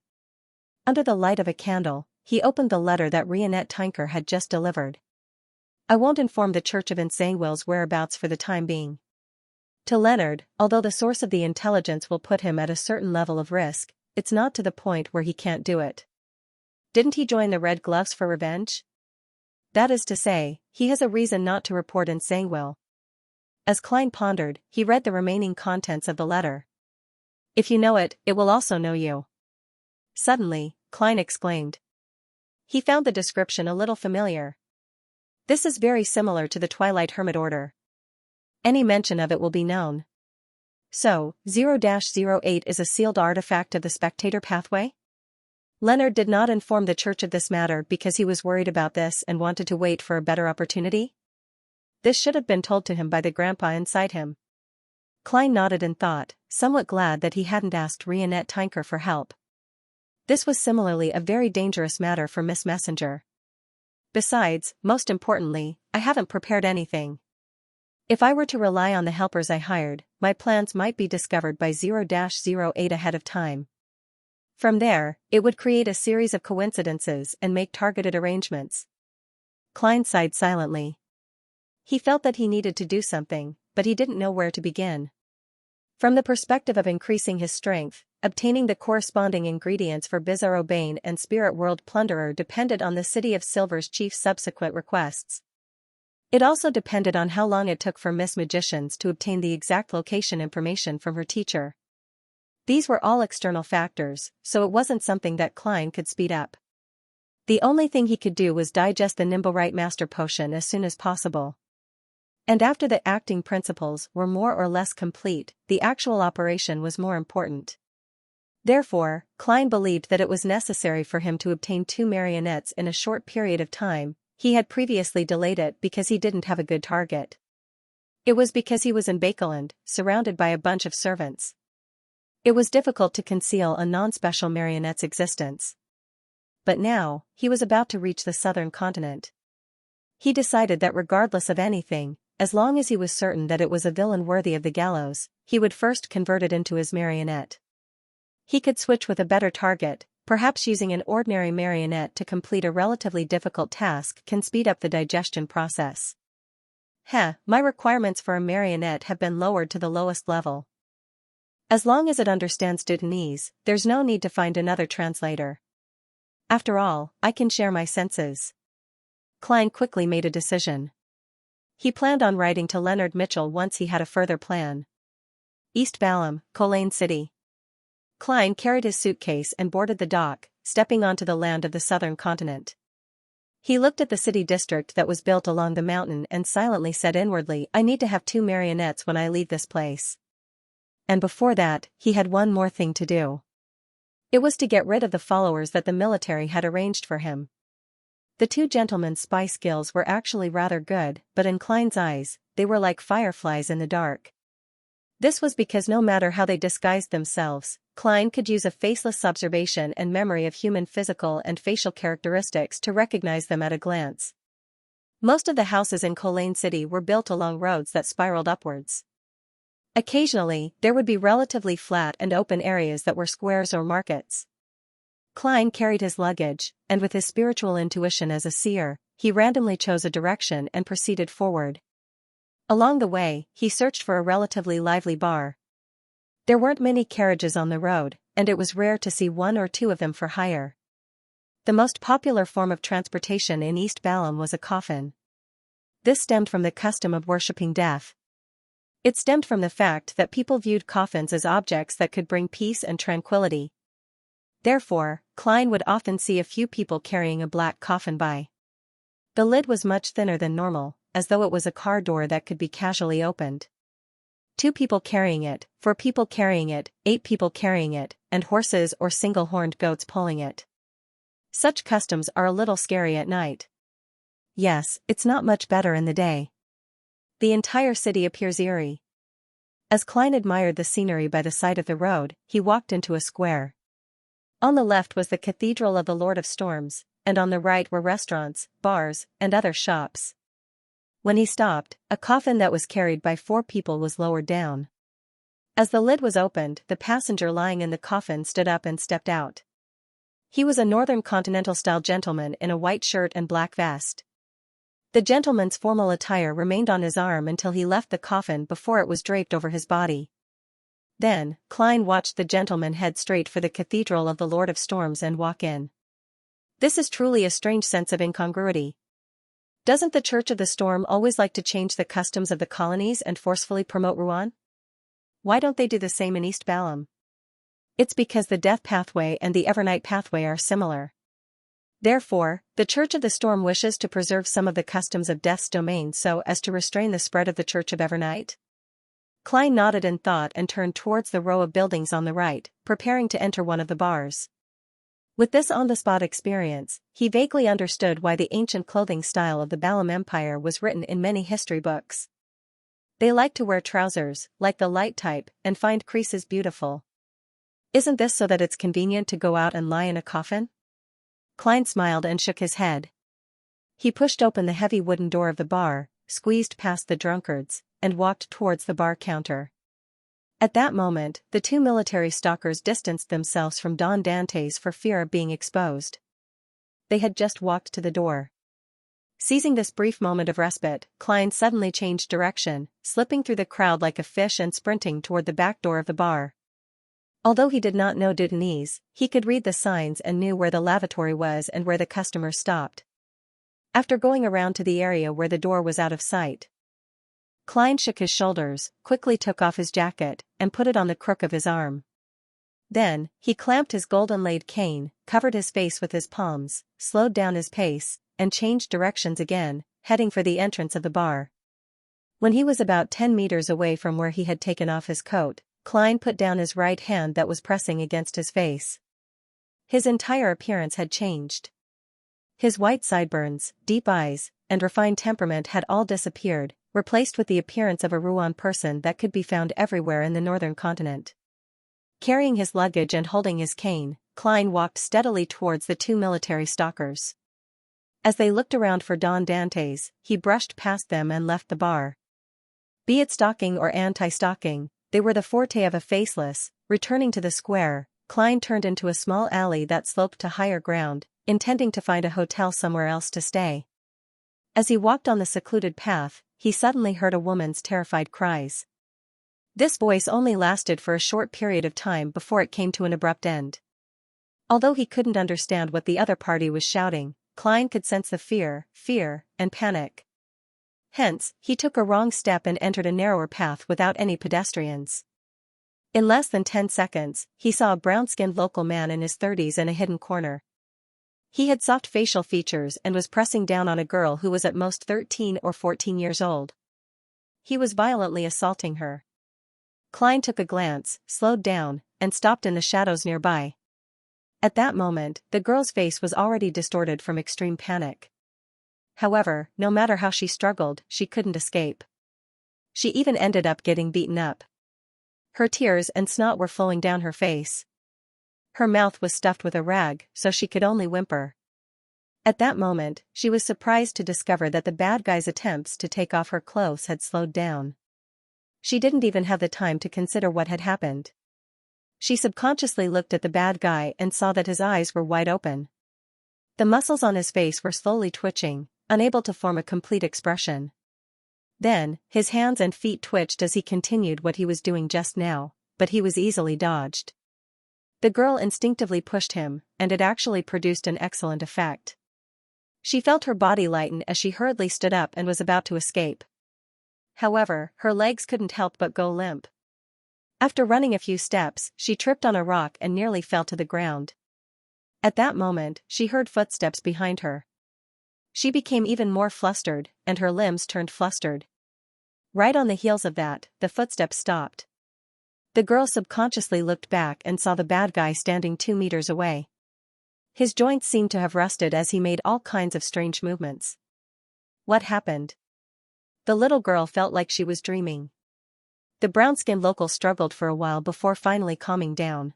A: Under the light of a candle, he opened the letter that Rionette Tinker had just delivered. I won't inform the Church of Xianxia's whereabouts for the time being. To Leonard, although the source of the intelligence will put him at a certain level of risk, it's not to the point where he can't do it. Didn't he join the Red Gloves for revenge? That is to say, he has a reason not to report Xianxia. As Klein pondered, he read the remaining contents of the letter. If you know it, it will also know you. Suddenly, Klein exclaimed. He found the description a little familiar. This is very similar to the Twilight Hermit Order. Any mention of it will be known. So, 0-08 is a sealed artifact of the Spectator Pathway? Leonard did not inform the Church of this matter because he was worried about this and wanted to wait for a better opportunity? This should have been told to him by the grandpa inside him. Klein nodded in thought, somewhat glad that he hadn't asked Rionette Tinker for help. This was similarly a very dangerous matter for Miss Messenger. Besides, most importantly, I haven't prepared anything. If I were to rely on the helpers I hired, my plans might be discovered by 0-08 ahead of time. From there, it would create a series of coincidences and make targeted arrangements. Klein sighed silently. He felt that he needed to do something, but he didn't know where to begin. From the perspective of increasing his strength, obtaining the corresponding ingredients for Bizarro Bane and Spirit World Plunderer depended on the City of Silver's chief's subsequent requests. It also depended on how long it took for Miss Magicians to obtain the exact location information from her teacher. These were all external factors, so it wasn't something that Klein could speed up. The only thing he could do was digest the Nimblewright Master Potion as soon as possible. And after the acting principles were more or less complete, the actual operation was more important. Therefore, Klein believed that it was necessary for him to obtain 2 marionettes in a short period of time. He had previously delayed it because he didn't have a good target. It was because he was in Bakeland, surrounded by a bunch of servants. It was difficult to conceal a non-special marionette's existence. But now, he was about to reach the southern continent. He decided that regardless of anything, as long as he was certain that it was a villain worthy of the gallows, he would first convert it into his marionette. He could switch with a better target, perhaps using an ordinary marionette to complete a relatively difficult task can speed up the digestion process. My requirements for a marionette have been lowered to the lowest level. As long as it understands Dutanese, there's no need to find another translator. After all, I can share my senses. Klein quickly made a decision. He planned on writing to Leonard Mitchell once he had a further plan. East Balham, Colane City. Klein carried his suitcase and boarded the dock, stepping onto the land of the southern continent. He looked at the city district that was built along the mountain and silently said inwardly, I need to have 2 marionettes when I leave this place. And before that, he had one more thing to do. It was to get rid of the followers that the military had arranged for him. The 2 gentlemen's spy skills were actually rather good, but in Klein's eyes, they were like fireflies in the dark. This was because no matter how they disguised themselves, Klein could use a faceless observation and memory of human physical and facial characteristics to recognize them at a glance. Most of the houses in Colane City were built along roads that spiraled upwards. Occasionally, there would be relatively flat and open areas that were squares or markets. Klein carried his luggage, and with his spiritual intuition as a seer, he randomly chose a direction and proceeded forward. Along the way, he searched for a relatively lively bar. There weren't many carriages on the road, and it was rare to see 1 or 2 of them for hire. The most popular form of transportation in East Balham was a coffin. This stemmed from the custom of worshipping death. It stemmed from the fact that people viewed coffins as objects that could bring peace and tranquility. Therefore, Klein would often see a few people carrying a black coffin by. The lid was much thinner than normal, as though it was a car door that could be casually opened. 2 people carrying it, 4 people carrying it, 8 people carrying it, and horses or single-horned goats pulling it. Such customs are a little scary at night. Yes, it's not much better in the day. The entire city appears eerie. As Klein admired the scenery by the side of the road, he walked into a square. On the left was the Cathedral of the Lord of Storms, and on the right were restaurants, bars, and other shops. When he stopped, a coffin that was carried by 4 people was lowered down. As the lid was opened, the passenger lying in the coffin stood up and stepped out. He was a northern continental-style gentleman in a white shirt and black vest. The gentleman's formal attire remained on his arm until he left the coffin before it was draped over his body. Then, Klein watched the gentleman head straight for the Cathedral of the Lord of Storms and walk in. This is truly a strange sense of incongruity. Doesn't the Church of the Storm always like to change the customs of the colonies and forcefully promote Rouen? Why don't they do the same in East Balham? It's because the Death Pathway and the Evernight Pathway are similar. Therefore, the Church of the Storm wishes to preserve some of the customs of Death's domain so as to restrain the spread of the Church of Evernight. Klein nodded in thought and turned towards the row of buildings on the right, preparing to enter one of the bars. With this on-the-spot experience, he vaguely understood why the ancient clothing style of the Balham Empire was written in many history books. They liked to wear trousers, like the light type, and find creases beautiful. Isn't this so that it's convenient to go out and lie in a coffin? Klein smiled and shook his head. He pushed open the heavy wooden door of the bar, squeezed past the drunkards, and walked towards the bar counter. At that moment, the 2 military stalkers distanced themselves from Don Dantes for fear of being exposed. They had just walked to the door. Seizing this brief moment of respite, Klein suddenly changed direction, slipping through the crowd like a fish and sprinting toward the back door of the bar. Although he did not know Dutanese, he could read the signs and knew where the lavatory was and where the customers stopped. After going around to the area where the door was out of sight, Klein shook his shoulders, quickly took off his jacket, and put it on the crook of his arm. Then, he clamped his golden-laid cane, covered his face with his palms, slowed down his pace, and changed directions again, heading for the entrance of the bar. When he was about 10 meters away from where he had taken off his coat, Klein put down his right hand that was pressing against his face. His entire appearance had changed. His white sideburns, deep eyes, and refined temperament had all disappeared, replaced with the appearance of a Rouen person that could be found everywhere in the northern continent. Carrying his luggage and holding his cane, Klein walked steadily towards the two military stalkers. As they looked around for Don Dantes, he brushed past them and left the bar. Be it stalking or anti-stalking, they were the forte of a faceless. Returning to the square, Klein turned into a small alley that sloped to higher ground, intending to find a hotel somewhere else to stay. As he walked on the secluded path, he suddenly heard a woman's terrified cries. This voice only lasted for a short period of time before it came to an abrupt end. Although he couldn't understand what the other party was shouting, Klein could sense the fear, and panic. Hence, he took a wrong step and entered a narrower path without any pedestrians. In less than 10 seconds, he saw a brown-skinned local man in his 30s in a hidden corner. He had soft facial features and was pressing down on a girl who was at most 13 or 14 years old. He was violently assaulting her. Klein took a glance, slowed down, and stopped in the shadows nearby. At that moment, the girl's face was already distorted from extreme panic. However, no matter how she struggled, she couldn't escape. She even ended up getting beaten up. Her tears and snot were flowing down her face. Her mouth was stuffed with a rag, so she could only whimper. At that moment, she was surprised to discover that the bad guy's attempts to take off her clothes had slowed down. She didn't even have the time to consider what had happened. She subconsciously looked at the bad guy and saw that his eyes were wide open. The muscles on his face were slowly twitching, unable to form a complete expression. Then, his hands and feet twitched as he continued what he was doing just now, but he was easily dodged. The girl instinctively pushed him, and it actually produced an excellent effect. She felt her body lighten as she hurriedly stood up and was about to escape. However, her legs couldn't help but go limp. After running a few steps, she tripped on a rock and nearly fell to the ground. At that moment, she heard footsteps behind her. She became even more flustered, and her limbs turned flustered. Right on the heels of that, the footsteps stopped. The girl subconsciously looked back and saw the bad guy standing 2 meters away. His joints seemed to have rusted as he made all kinds of strange movements. What happened? The little girl felt like she was dreaming. The brown-skinned local struggled for a while before finally calming down.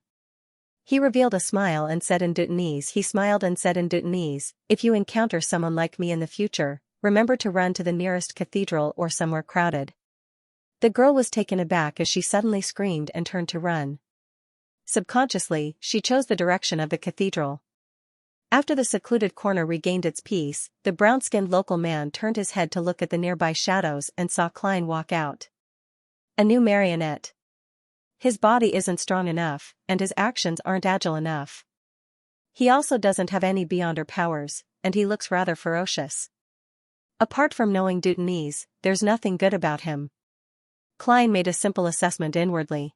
A: He revealed a smile and said in Dutanese. He smiled and said in Dutanese, "If you encounter someone like me in the future, remember to run to the nearest cathedral or somewhere crowded." The girl was taken aback as she suddenly screamed and turned to run. Subconsciously, she chose the direction of the cathedral. After the secluded corner regained its peace, the brown-skinned local man turned his head to look at the nearby shadows and saw Klein walk out. A new marionette. His body isn't strong enough, and his actions aren't agile enough. He also doesn't have any beyonder powers, and he looks rather ferocious. Apart from knowing Dutanese, there's nothing good about him. Klein made a simple assessment inwardly.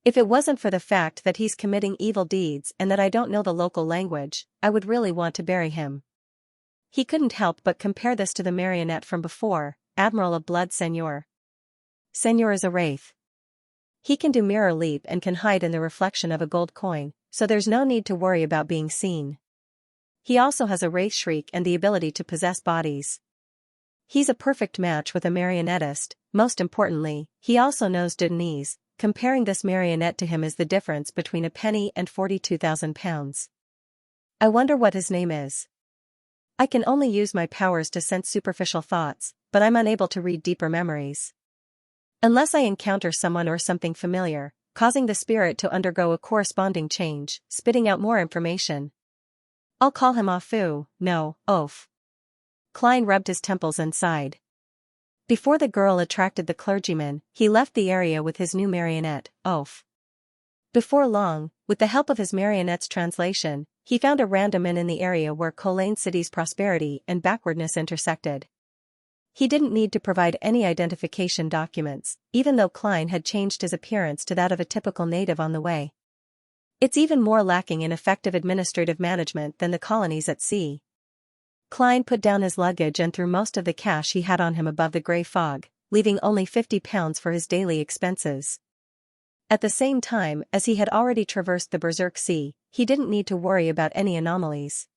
A: If it wasn't for the fact that he's committing evil deeds and that I don't know the local language, I would really want to bury him. He couldn't help but compare this to the marionette from before, Admiral of Blood Seigneur. Seigneur is a wraith. He can do mirror leap and can hide in the reflection of a gold coin, so there's no need to worry about being seen. He also has a wraith shriek and the ability to possess bodies. He's a perfect match with a marionettist. Most importantly, he also knows Dutanese. Comparing this marionette to him is the difference between a penny and 42,000 pounds. I wonder what his name is. I can only use my powers to sense superficial thoughts, but I'm unable to read deeper memories. Unless I encounter someone or something familiar, causing the spirit to undergo a corresponding change, spitting out more information. I'll call him Afu, no, Oaf. Klein rubbed his temples and sighed. Before the girl attracted the clergyman, he left the area with his new marionette, Oaf. Before long, with the help of his marionette's translation, he found a random inn in the area where Cologne City's prosperity and backwardness intersected. He didn't need to provide any identification documents, even though Klein had changed his appearance to that of a typical native on the way. It's even more lacking in effective administrative management than the colonies at sea. Klein put down his luggage and threw most of the cash he had on him above the grey fog, leaving only 50 pounds for his daily expenses. At the same time, as he had already traversed the Berserk Sea, he didn't need to worry about any anomalies.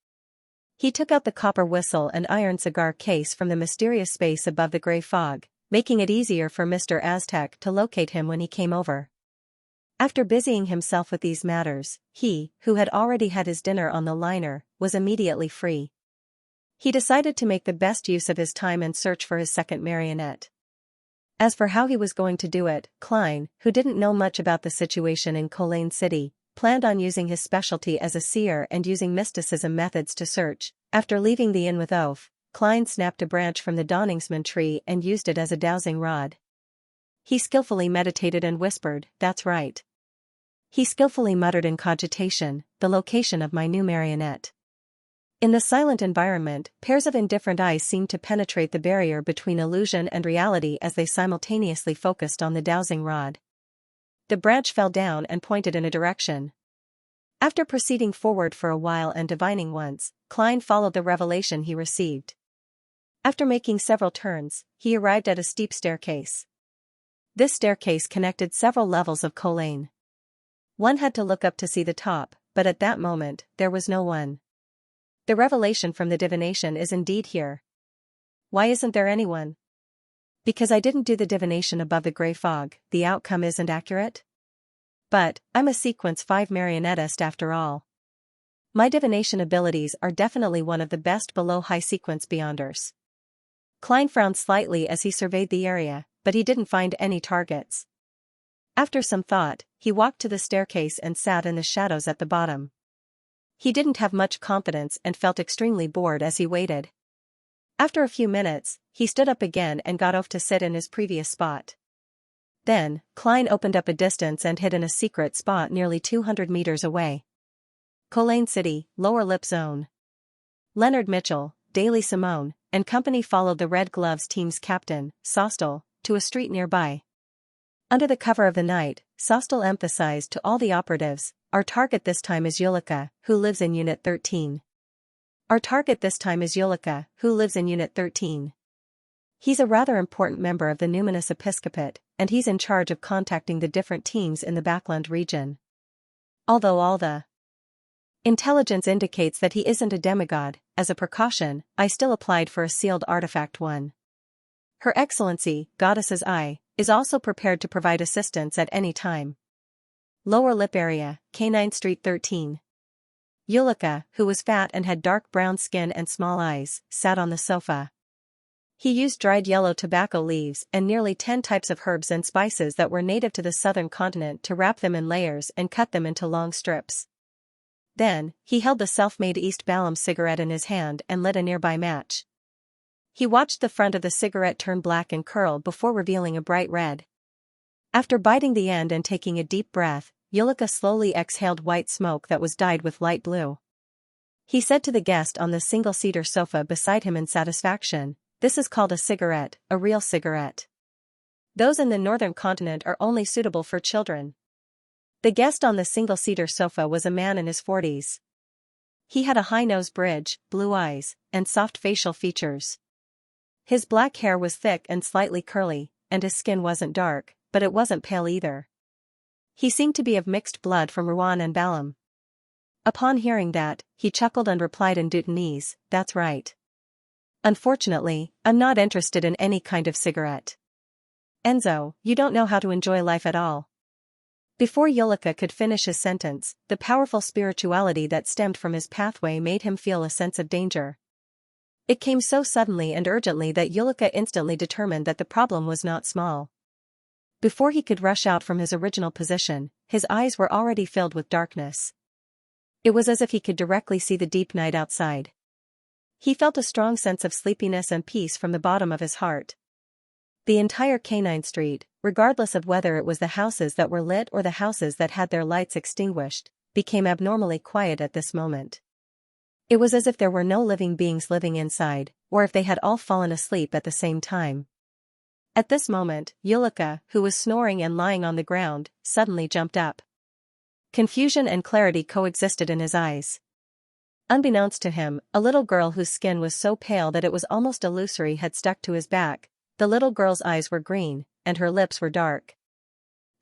A: He took out the copper whistle and iron cigar case from the mysterious space above the gray fog, making it easier for Mr. Aztec to locate him when he came over. After busying himself with these matters, he, who had already had his dinner on the liner, was immediately free. He decided to make the best use of his time and search for his second marionette. As for how he was going to do it, Klein, who didn't know much about the situation in Cultivation City, planned on using his specialty as a seer and using mysticism methods to search. After leaving the inn with Oaf, Klein snapped a branch from the Donningsman tree and used it as a dowsing rod. He skillfully meditated and whispered, "That's right." He skillfully muttered in cogitation, "The location of my new marionette." In the silent environment, pairs of indifferent eyes seemed to penetrate the barrier between illusion and reality as they simultaneously focused on the dowsing rod. The branch fell down and pointed in a direction. After proceeding forward for a while and divining once, Klein followed the revelation he received. After making several turns, he arrived at a steep staircase. This staircase connected several levels of Cultivation. One had to look up to see the top, but at that moment, there was no one. The revelation from the divination is indeed here. Why isn't there anyone? Because I didn't do the divination above the gray fog, the outcome isn't accurate? But, I'm a sequence 5 marionettist after all. My divination abilities are definitely one of the best below high sequence beyonders. Klein frowned slightly as he surveyed the area, but he didn't find any targets. After some thought, he walked to the staircase and sat in the shadows at the bottom. He didn't have much confidence and felt extremely bored as he waited. After a few minutes, he stood up again and got off to sit in his previous spot. Then, Klein opened up a distance and hid in a secret spot nearly 200 meters away. Cultivation City, Lower Lip Zone. Leonard Mitchell, Daly Simone, and company followed the Red Gloves team's captain, Sostel, to a street nearby. Under the cover of the night, Sostel emphasized to all the operatives, "Our target this time is Yulika, who lives in Unit 13. Our target this time is Yulika, who lives in Unit 13. He's a rather important member of the Numinous Episcopate, and he's in charge of contacting the different teams in the Backland region. Although all the intelligence indicates that he isn't a demigod, as a precaution, I still applied for a sealed artifact 1. Her Excellency, Goddess's Eye, is also prepared to provide assistance at any time. Lower Lip Area, K9 Street 13. Yulika, who was fat and had dark brown skin and small eyes, sat on the sofa. He used dried yellow tobacco leaves and nearly 10 types of herbs and spices that were native to the southern continent to wrap them in layers and cut them into long strips. Then, he held the self-made East Balham cigarette in his hand and lit a nearby match. He watched the front of the cigarette turn black and curl before revealing a bright red. After biting the end and taking a deep breath, Yulika slowly exhaled white smoke that was dyed with light blue. He said to the guest on the single-seater sofa beside him in satisfaction, "This is called a cigarette, a real cigarette. Those in the northern continent are only suitable for children." The guest on the single-seater sofa was a man in his 40s. He had a high nose bridge, blue eyes, and soft facial features. His black hair was thick and slightly curly, and his skin wasn't dark, but it wasn't pale either. He seemed to be of mixed blood from Rouen and Balham. Upon hearing that, he chuckled and replied in Dutanese, "That's right. Unfortunately, I'm not interested in any kind of cigarette. Enzo, you don't know how to enjoy life at all." Before Yulika could finish his sentence, the powerful spirituality that stemmed from his pathway made him feel a sense of danger. It came so suddenly and urgently that Yulika instantly determined that the problem was not small. Before he could rush out from his original position, his eyes were already filled with darkness. It was as if he could directly see the deep night outside. He felt a strong sense of sleepiness and peace from the bottom of his heart. The entire K9 Street, regardless of whether it was the houses that were lit or the houses that had their lights extinguished, became abnormally quiet at this moment. It was as if there were no living beings living inside, or if they had all fallen asleep at the same time. At this moment, Yulika, who was snoring and lying on the ground, suddenly jumped up. Confusion and clarity coexisted in his eyes. Unbeknownst to him, a little girl whose skin was so pale that it was almost illusory had stuck to his back, the little girl's eyes were green, and her lips were dark.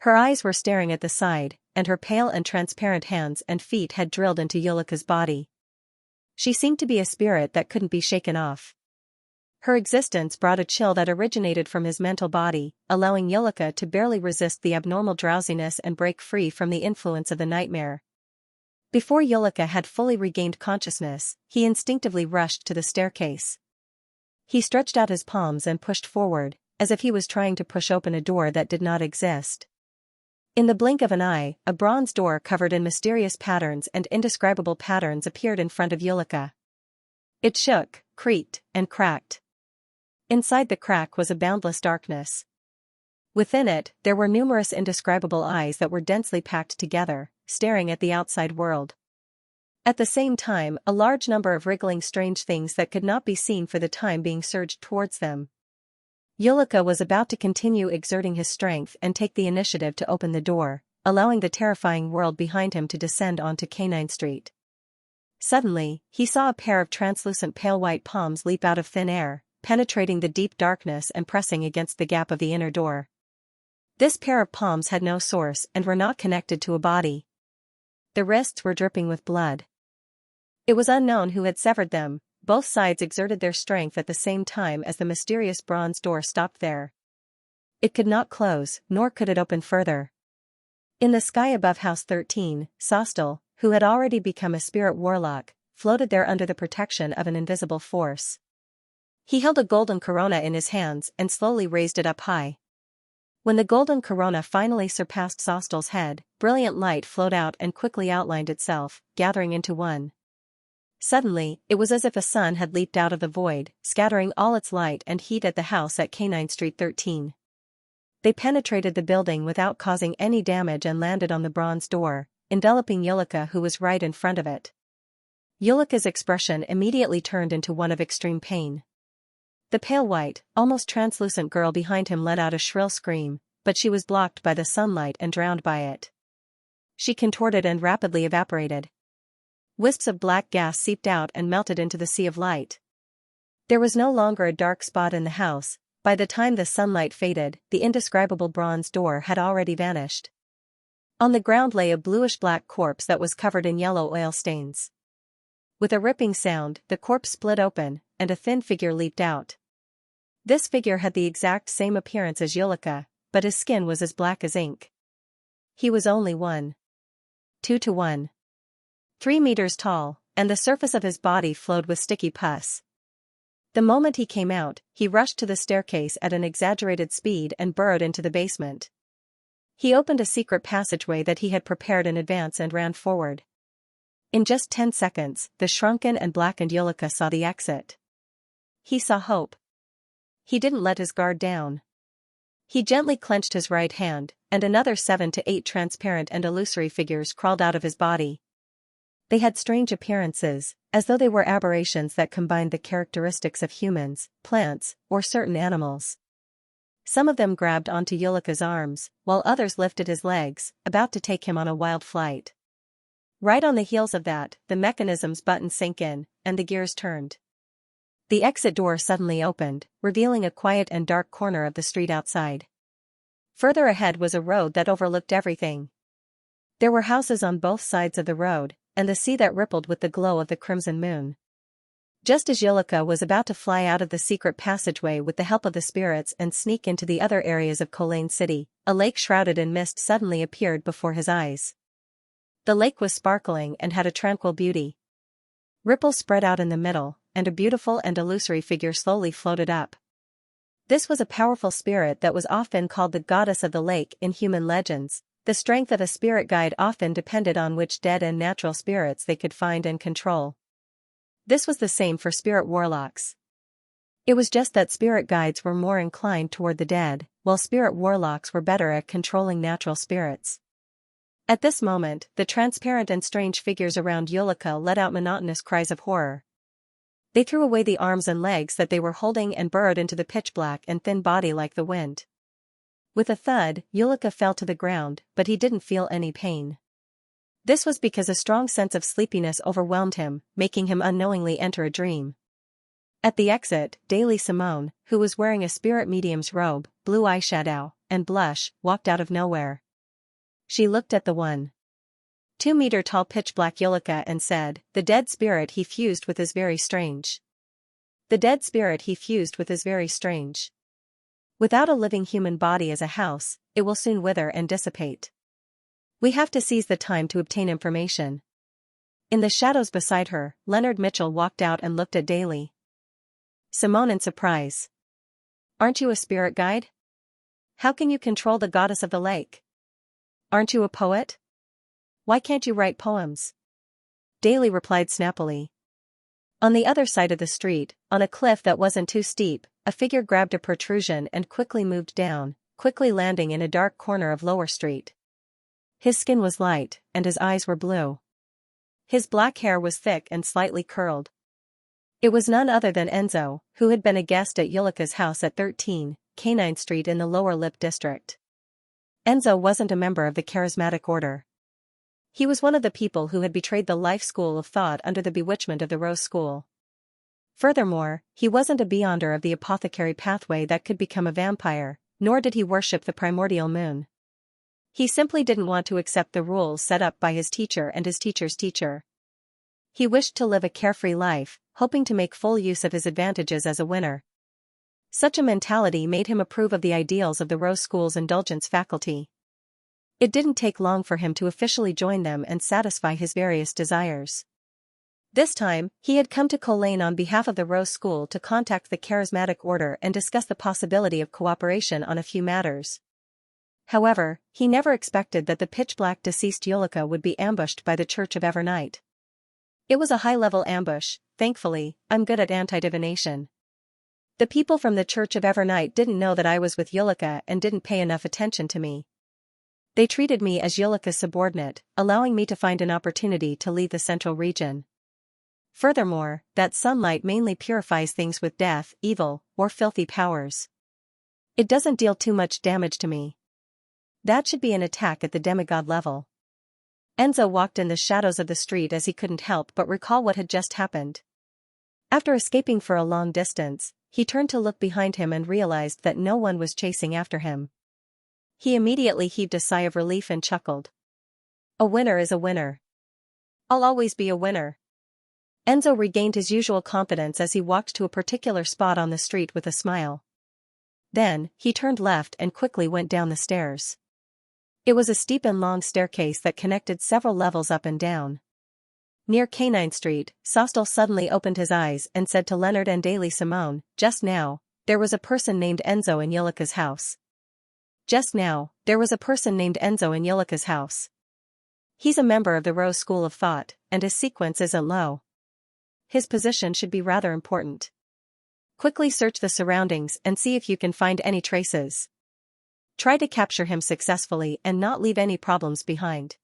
A: Her eyes were staring at the side, and her pale and transparent hands and feet had drilled into Yulika's body. She seemed to be a spirit that couldn't be shaken off. Her existence brought a chill that originated from his mental body, allowing Yulika to barely resist the abnormal drowsiness and break free from the influence of the nightmare. Before Yulika had fully regained consciousness, he instinctively rushed to the staircase. He stretched out his palms and pushed forward, as if he was trying to push open a door that did not exist. In the blink of an eye, a bronze door covered in mysterious patterns and indescribable patterns appeared in front of Yulika. It shook, creaked, and cracked. Inside the crack was a boundless darkness. Within it, there were numerous indescribable eyes that were densely packed together, staring at the outside world. At the same time, a large number of wriggling strange things that could not be seen for the time being surged towards them. Yulika was about to continue exerting his strength and take the initiative to open the door, allowing the terrifying world behind him to descend onto Canine Street. Suddenly, he saw a pair of translucent pale white palms leap out of thin air, penetrating the deep darkness and pressing against the gap of the inner door. This pair of palms had no source and were not connected to a body. The wrists were dripping with blood. It was unknown who had severed them. Both sides exerted their strength at the same time as the mysterious bronze door stopped there. It could not close, nor could it open further. In the sky above House 13, Sostel, who had already become a spirit warlock, floated there under the protection of an invisible force. He held a golden corona in his hands and slowly raised it up high. When the golden corona finally surpassed Sostel's head, brilliant light flowed out and quickly outlined itself, gathering into one. Suddenly, it was as if a sun had leaped out of the void, scattering all its light and heat at the house at Canine Street 13. They penetrated the building without causing any damage and landed on the bronze door, enveloping Yulika, who was right in front of it. Yulika's expression immediately turned into one of extreme pain. The pale white, almost translucent girl behind him let out a shrill scream, but she was blocked by the sunlight and drowned by it. She contorted and rapidly evaporated. Wisps of black gas seeped out and melted into the sea of light. There was no longer a dark spot in the house. By the time the sunlight faded, the indescribable bronze door had already vanished. On the ground lay a bluish-black corpse that was covered in yellow oil stains. With a ripping sound, the corpse split open, and a thin figure leaped out. This figure had the exact same appearance as Yulika, but his skin was as black as ink. He was only 1.2 to 1.3 meters tall, and the surface of his body flowed with sticky pus. The moment he came out, he rushed to the staircase at an exaggerated speed and burrowed into the basement. He opened a secret passageway that he had prepared in advance and ran forward. In just 10 seconds, the shrunken and blackened Yulika saw the exit. He saw hope. He didn't let his guard down. He gently clenched his right hand, and another 7 to 8 transparent and illusory figures crawled out of his body. They had strange appearances, as though they were aberrations that combined the characteristics of humans, plants, or certain animals. Some of them grabbed onto Yulika's arms, while others lifted his legs, about to take him on a wild flight. Right on the heels of that, the mechanism's button sank in, and the gears turned. The exit door suddenly opened, revealing a quiet and dark corner of the street outside. Further ahead was a road that overlooked everything. There were houses on both sides of the road, and the sea that rippled with the glow of the crimson moon. Just as Yulika was about to fly out of the secret passageway with the help of the spirits and sneak into the other areas of Colane City, a lake shrouded in mist suddenly appeared before his eyes. The lake was sparkling and had a tranquil beauty. Ripples spread out in the middle, and a beautiful and illusory figure slowly floated up. This was a powerful spirit that was often called the goddess of the lake in human legends. The strength of a spirit guide often depended on which dead and natural spirits they could find and control. This was the same for spirit warlocks. It was just that spirit guides were more inclined toward the dead, while spirit warlocks were better at controlling natural spirits. At this moment, the transparent and strange figures around Yulika let out monotonous cries of horror. They threw away the arms and legs that they were holding and burrowed into the pitch-black and thin body like the wind. With a thud, Yulika fell to the ground, but he didn't feel any pain. This was because a strong sense of sleepiness overwhelmed him, making him unknowingly enter a dream. At the exit, Daily Simone, who was wearing a spirit medium's robe, blue eyeshadow, and blush, walked out of nowhere. She looked at the 1.2 meter tall pitch-black Yulika and said, "The dead spirit he fused with is very strange. The dead spirit he fused with is very strange. Without a living human body as a house, it will soon wither and dissipate. We have to seize the time to obtain information." In the shadows beside her, Leonard Mitchell walked out and looked at Daily Simone in surprise. "Aren't you a spirit guide? How can you control the goddess of the lake? Aren't you a poet? Why can't you write poems?" Daly replied snappily. On the other side of the street, on a cliff that wasn't too steep, a figure grabbed a protrusion and quickly moved down, quickly landing in a dark corner of Lower Street. His skin was light, and his eyes were blue. His black hair was thick and slightly curled. It was none other than Enzo, who had been a guest at Yulika's house at 13 Canine Street in the Lower Lip District. Enzo wasn't a member of the charismatic order. He was one of the people who had betrayed the life school of thought under the bewitchment of the Rose School. Furthermore, he wasn't a beyonder of the apothecary pathway that could become a vampire, nor did he worship the primordial moon. He simply didn't want to accept the rules set up by his teacher and his teacher's teacher. He wished to live a carefree life, hoping to make full use of his advantages as a winner. Such a mentality made him approve of the ideals of the Rose School's indulgence faculty. It didn't take long for him to officially join them and satisfy his various desires. This time, he had come to Colaine on behalf of the Rose School to contact the charismatic order and discuss the possibility of cooperation on a few matters. However, he never expected that the pitch-black deceased Yulika would be ambushed by the Church of Evernight. It was a high-level ambush. Thankfully, I'm good at anti-divination. The people from the Church of Evernight didn't know that I was with Yulika and didn't pay enough attention to me. They treated me as Yulika's subordinate, allowing me to find an opportunity to leave the central region. Furthermore, that sunlight mainly purifies things with death, evil, or filthy powers. It doesn't deal too much damage to me. That should be an attack at the demigod level. Enzo walked in the shadows of the street as he couldn't help but recall what had just happened. After escaping for a long distance, he turned to look behind him and realized that no one was chasing after him. He immediately heaved a sigh of relief and chuckled. A winner is a winner. I'll always be a winner. Enzo regained his usual confidence as he walked to a particular spot on the street with a smile. Then, he turned left and quickly went down the stairs. It was a steep and long staircase that connected several levels up and down. Near Canine Street, Sostel suddenly opened his eyes and said to Leonard and Daily Simone, "Just now, there was a person named Enzo in Yulika's house. Just now, there was a person named Enzo in Yulika's house. He's a member of the Rose School of Thought, and his sequence isn't low. His position should be rather important. Quickly search the surroundings and see if you can find any traces. Try to capture him successfully and not leave any problems behind."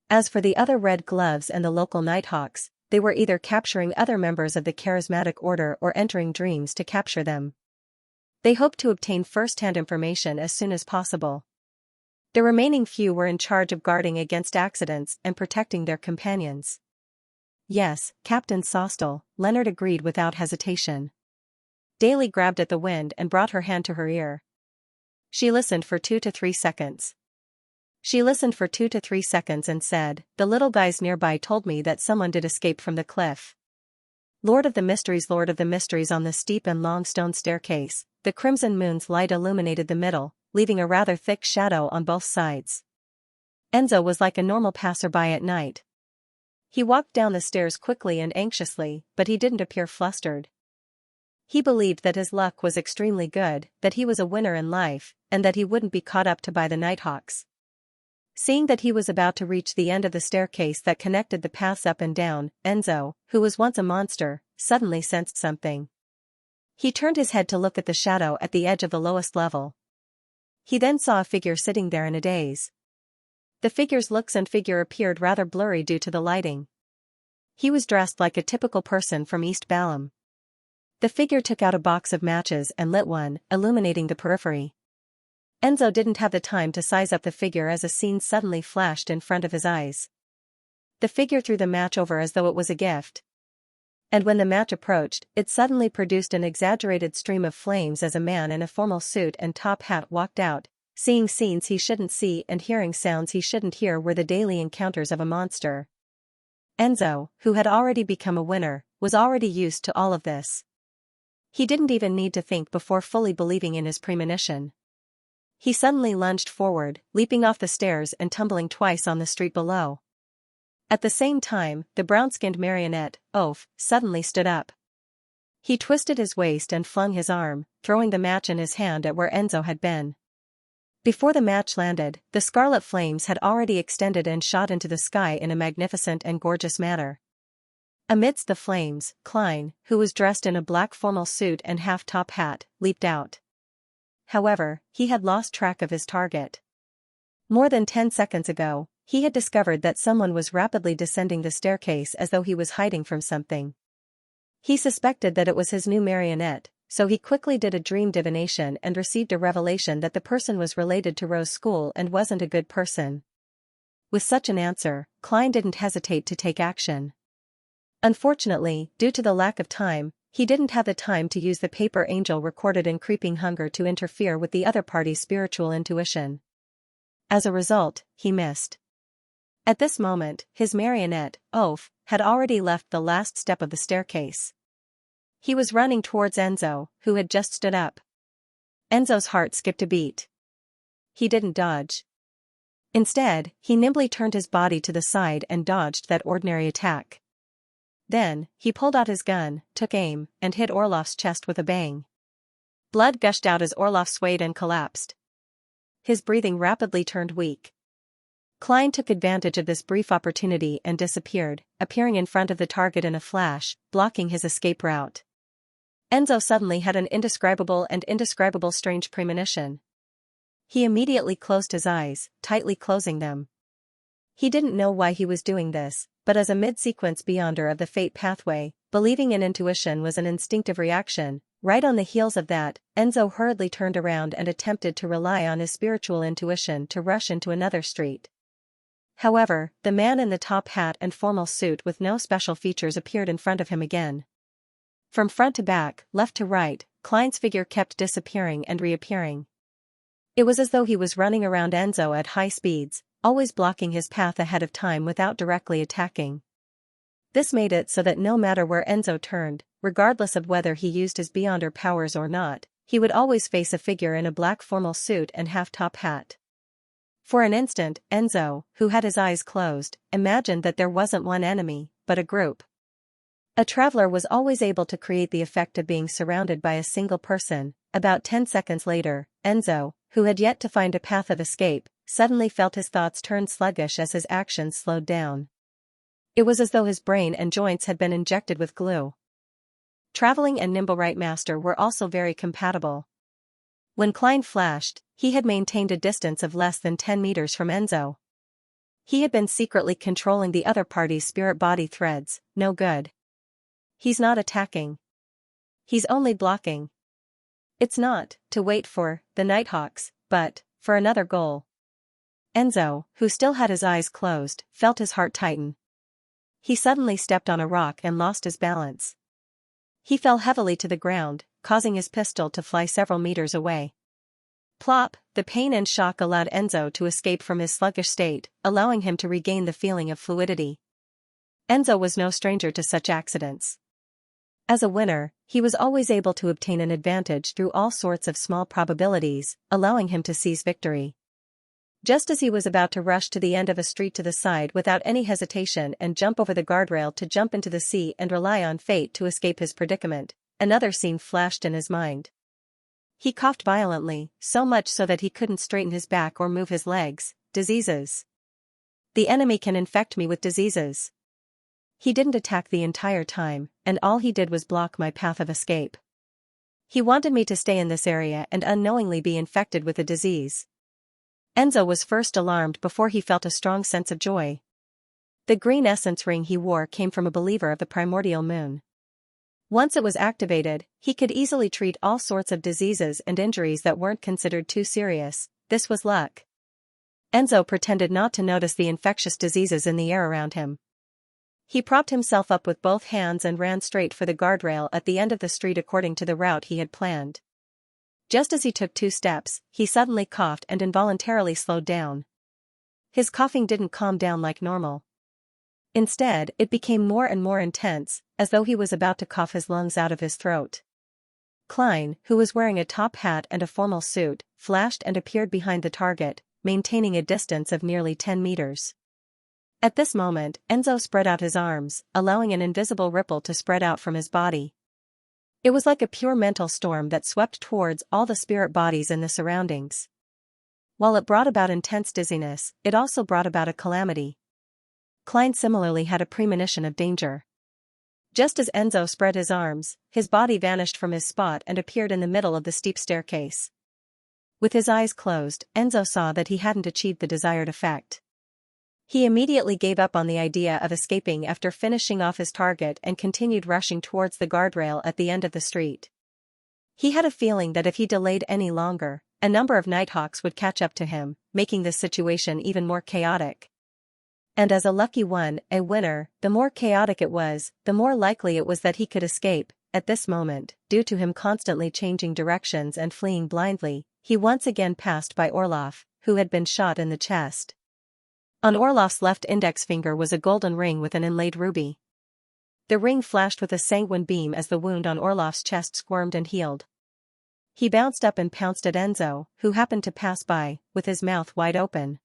A: As for the other Red Gloves and the local Nighthawks, they were either capturing other members of the charismatic order or entering dreams to capture them. They hoped to obtain first-hand information as soon as possible. The remaining few were in charge of guarding against accidents and protecting their companions. "Yes, Captain Sostel," Leonard agreed without hesitation. Daly grabbed at the wind and brought her hand to her ear. She listened for 2 to 3 seconds. She listened for 2 to 3 seconds and said, "The little guys nearby told me that someone did escape from the cliff." Lord of the Mysteries on the steep and long stone staircase, the crimson moon's light illuminated the middle, leaving a rather thick shadow on both sides. Enzo was like a normal passerby at night. He walked down the stairs quickly and anxiously, but he didn't appear flustered. He believed that his luck was extremely good, that he was a winner in life, and that he wouldn't be caught up to by the Nighthawks. Seeing that he was about to reach the end of the staircase that connected the paths up and down, Enzo, who was once a monster, suddenly sensed something. He turned his head to look at the shadow at the edge of the lowest level. He then saw a figure sitting there in a daze. The figure's looks and figure appeared rather blurry due to the lighting. He was dressed like a typical person from East Balham. The figure took out a box of matches and lit one, illuminating the periphery. Enzo didn't have the time to size up the figure as a scene suddenly flashed in front of his eyes. The figure threw the match over as though it was a gift. And when the match approached, it suddenly produced an exaggerated stream of flames as a man in a formal suit and top hat walked out, seeing scenes he shouldn't see and hearing sounds he shouldn't hear were the daily encounters of a monster. Enzo, who had already become a winner, was already used to all of this. He didn't even need to think before fully believing in his premonition. He suddenly lunged forward, leaping off the stairs and tumbling twice on the street below. At the same time, the brown-skinned marionette, Oaf, suddenly stood up. He twisted his waist and flung his arm, throwing the match in his hand at where Enzo had been. Before the match landed, the scarlet flames had already extended and shot into the sky in a magnificent and gorgeous manner. Amidst the flames, Klein, who was dressed in a black formal suit and half-top hat, leaped out. However, he had lost track of his target. More than 10 seconds ago, he had discovered that someone was rapidly descending the staircase as though he was hiding from something. He suspected that it was his new marionette, so he quickly did a dream divination and received a revelation that the person was related to Rose School and wasn't a good person. With such an answer, Klein didn't hesitate to take action. Unfortunately, due to the lack of time, he didn't have the time to use the paper angel recorded in Creeping Hunger to interfere with the other party's spiritual intuition. As a result, he missed. At this moment, his marionette, Oaf, had already left the last step of the staircase. He was running towards Enzo, who had just stood up. Enzo's heart skipped a beat. He didn't dodge. Instead, he nimbly turned his body to the side and dodged that ordinary attack. Then, he pulled out his gun, took aim, and hit Orlov's chest with a bang. Blood gushed out as Orlov swayed and collapsed. His breathing rapidly turned weak. Klein took advantage of this brief opportunity and disappeared, appearing in front of the target in a flash, blocking his escape route. Enzo suddenly had an indescribable strange premonition. He immediately closed his eyes, tightly closing them. He didn't know why he was doing this, but as a mid-sequence beyonder of the fate pathway, believing in intuition was an instinctive reaction. Right on the heels of that, Enzo hurriedly turned around and attempted to rely on his spiritual intuition to rush into another street. However, the man in the top hat and formal suit with no special features appeared in front of him again. From front to back, left to right, Klein's figure kept disappearing and reappearing. It was as though he was running around Enzo at high speeds, always blocking his path ahead of time without directly attacking. This made it so that no matter where Enzo turned, regardless of whether he used his beyonder powers or not, he would always face a figure in a black formal suit and half-top hat. For an instant, Enzo, who had his eyes closed, imagined that there wasn't one enemy, but a group. A traveler was always able to create the effect of being surrounded by a single person. About 10 seconds later, Enzo, who had yet to find a path of escape, suddenly felt his thoughts turn sluggish as his actions slowed down. It was as though his brain and joints had been injected with glue. Traveling and Nimble Right Master were also very compatible. When Klein flashed, he had maintained a distance of less than 10 meters from Enzo. He had been secretly controlling the other party's spirit body threads. No good. He's not attacking. He's only blocking. It's not to wait for the Nighthawks, but for another goal. Enzo, who still had his eyes closed, felt his heart tighten. He suddenly stepped on a rock and lost his balance. He fell heavily to the ground, causing his pistol to fly several meters away. Plop! The pain and shock allowed Enzo to escape from his sluggish state, allowing him to regain the feeling of fluidity. Enzo was no stranger to such accidents. As a winner, he was always able to obtain an advantage through all sorts of small probabilities, allowing him to seize victory. Just as he was about to rush to the end of a street to the side without any hesitation and jump over the guardrail to jump into the sea and rely on fate to escape his predicament, another scene flashed in his mind. He coughed violently, so much so that he couldn't straighten his back or move his legs. Diseases. The enemy can infect me with diseases. He didn't attack the entire time, and all he did was block my path of escape. He wanted me to stay in this area and unknowingly be infected with a disease. Enzo was first alarmed before he felt a strong sense of joy. The green essence ring he wore came from a believer of the primordial moon. Once it was activated, he could easily treat all sorts of diseases and injuries that weren't considered too serious. This was luck. Enzo pretended not to notice the infectious diseases in the air around him. He propped himself up with both hands and ran straight for the guardrail at the end of the street according to the route he had planned. Just as he took 2 steps, he suddenly coughed and involuntarily slowed down. His coughing didn't calm down like normal. Instead, it became more and more intense, as though he was about to cough his lungs out of his throat. Klein, who was wearing a top hat and a formal suit, flashed and appeared behind the target, maintaining a distance of nearly 10 meters. At this moment, Enzo spread out his arms, allowing an invisible ripple to spread out from his body. It was like a pure mental storm that swept towards all the spirit bodies in the surroundings. While it brought about intense dizziness, it also brought about a calamity. Klein similarly had a premonition of danger. Just as Enzo spread his arms, his body vanished from his spot and appeared in the middle of the steep staircase. With his eyes closed, Enzo saw that he hadn't achieved the desired effect. He immediately gave up on the idea of escaping after finishing off his target and continued rushing towards the guardrail at the end of the street. He had a feeling that if he delayed any longer, a number of Nighthawks would catch up to him, making this situation even more chaotic. And as a lucky one, a winner, the more chaotic it was, the more likely it was that he could escape. At this moment, due to him constantly changing directions and fleeing blindly, he once again passed by Orlov, who had been shot in the chest. On Orlov's left index finger was a golden ring with an inlaid ruby. The ring flashed with a sanguine beam as the wound on Orlov's chest squirmed and healed. He bounced up and pounced at Enzo, who happened to pass by, with his mouth wide open.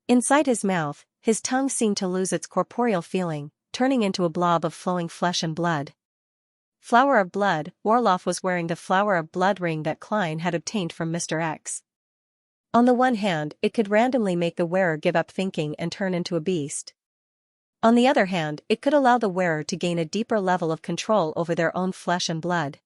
A: Inside his mouth, his tongue seemed to lose its corporeal feeling, turning into a blob of flowing flesh and blood. Flower of Blood, Orlov was wearing the Flower of Blood ring that Klein had obtained from Mr. X. On the one hand, it could randomly make the wearer give up thinking and turn into a beast. On the other hand, it could allow the wearer to gain a deeper level of control over their own flesh and blood.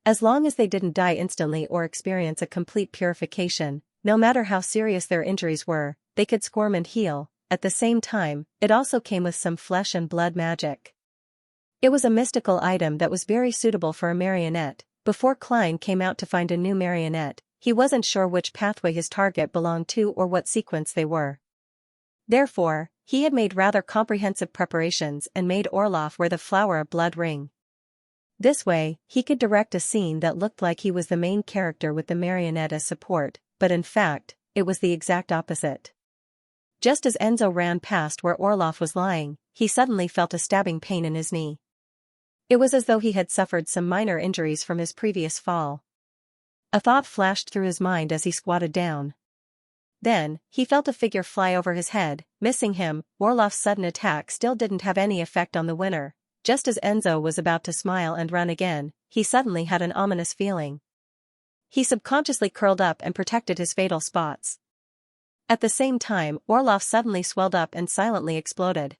A: As long as they didn't die instantly or experience a complete purification, no matter how serious their injuries were, they could squirm and heal. At the same time, it also came with some flesh and blood magic. It was a mystical item that was very suitable for a marionette. Before Klein came out to find a new marionette, he wasn't sure which pathway his target belonged to or what sequence they were. Therefore, he had made rather comprehensive preparations and made Orlov wear the Flower of Blood ring. This way, he could direct a scene that looked like he was the main character with the marionette as support, but in fact, it was the exact opposite. Just as Enzo ran past where Orlov was lying, he suddenly felt a stabbing pain in his knee. It was as though he had suffered some minor injuries from his previous fall. A thought flashed through his mind as he squatted down. Then, he felt a figure fly over his head, missing him. Orlov's sudden attack still didn't have any effect on the winner. Just as Enzo was about to smile and run again, he suddenly had an ominous feeling. He subconsciously curled up and protected his fatal spots. At the same time, Orlov suddenly swelled up and silently exploded.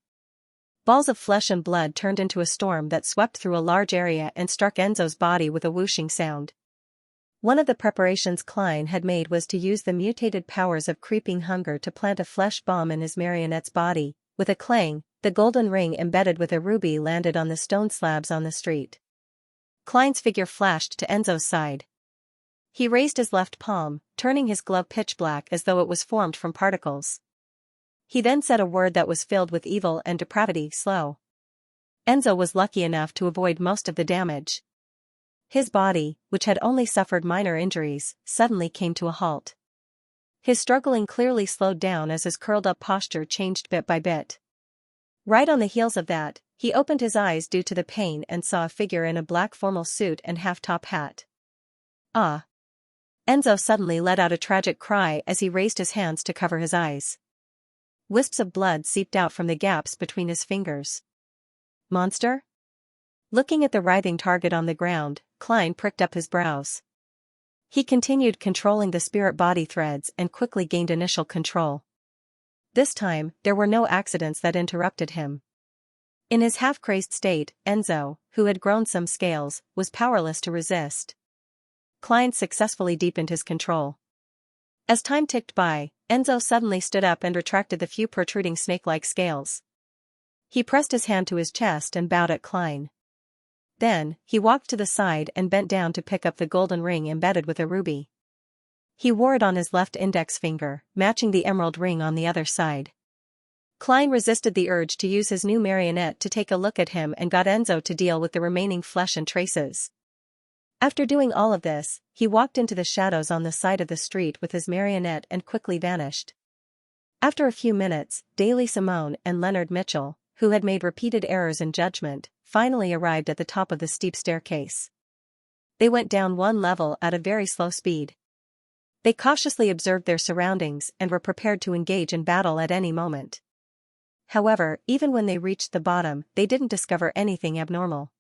A: Balls of flesh and blood turned into a storm that swept through a large area and struck Enzo's body with a whooshing sound. One of the preparations Klein had made was to use the mutated powers of creeping hunger to plant a flesh bomb in his marionette's body. With a clang, the golden ring embedded with a ruby landed on the stone slabs on the street. Klein's figure flashed to Enzo's side. He raised his left palm, turning his glove pitch black as though it was formed from particles. He then said a word that was filled with evil and depravity: slow. Enzo was lucky enough to avoid most of the damage. His body, which had only suffered minor injuries, suddenly came to a halt. His struggling clearly slowed down as his curled-up posture changed bit by bit. Right on the heels of that, he opened his eyes due to the pain and saw a figure in a black formal suit and half-top hat. Ah! Enzo suddenly let out a tragic cry as he raised his hands to cover his eyes. Wisps of blood seeped out from the gaps between his fingers. Monster? Looking at the writhing target on the ground, Klein pricked up his brows. He continued controlling the spirit body threads and quickly gained initial control. This time, there were no accidents that interrupted him. In his half-crazed state, Enzo, who had grown some scales, was powerless to resist. Klein successfully deepened his control. As time ticked by, Enzo suddenly stood up and retracted the few protruding snake-like scales. He pressed his hand to his chest and bowed at Klein. Then, he walked to the side and bent down to pick up the golden ring embedded with a ruby. He wore it on his left index finger, matching the emerald ring on the other side. Klein resisted the urge to use his new marionette to take a look at him and got Enzo to deal with the remaining flesh and traces. After doing all of this, he walked into the shadows on the side of the street with his marionette and quickly vanished. After a few minutes, Daly Simone and Leonard Mitchell, who had made repeated errors in judgment, finally arrived at the top of the steep staircase. They went down one level at a very slow speed. They cautiously observed their surroundings and were prepared to engage in battle at any moment. However, even when they reached the bottom, they didn't discover anything abnormal.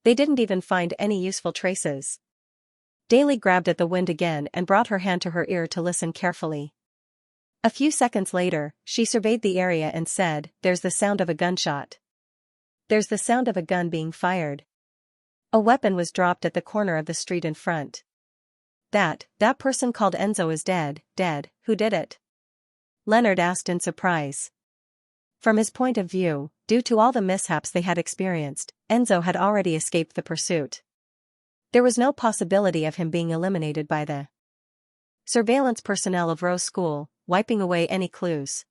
A: They didn't even find any useful traces. Daly grabbed at the wind again and brought her hand to her ear to listen carefully. A few seconds later, she surveyed the area and said, "There's the sound of a gunshot. There's the sound of a gun being fired. A weapon was dropped at the corner of the street in front. That person called Enzo is dead. Dead? Who did it?" Leonard asked in surprise. From his point of view, due to all the mishaps they had experienced, Enzo had already escaped the pursuit. There was no possibility of him being eliminated by the surveillance personnel of Rose School, wiping away any clues.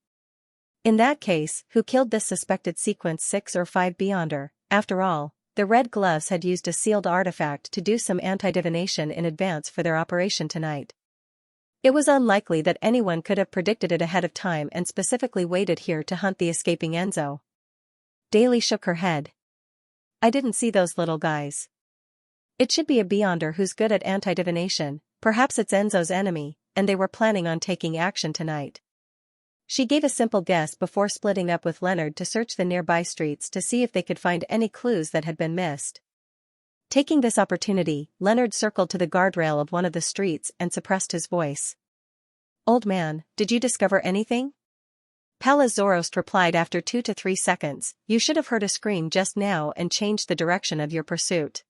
A: In that case, who killed this suspected Sequence 6 or 5 Beyonder? After all, the Red Gloves had used a sealed artifact to do some anti-divination in advance for their operation tonight. It was unlikely that anyone could have predicted it ahead of time and specifically waited here to hunt the escaping Enzo. Daly shook her head. "I didn't see those little guys. It should be a Beyonder who's good at anti-divination, perhaps it's Enzo's enemy, and they were planning on taking action tonight." She gave a simple guess before splitting up with Leonard to search the nearby streets to see if they could find any clues that had been missed. Taking this opportunity, Leonard circled to the guardrail of one of the streets and suppressed his voice. "Old man, did you discover anything?" Palazzoros replied after 2 to 3 seconds, "You should have heard a scream just now and changed the direction of your pursuit.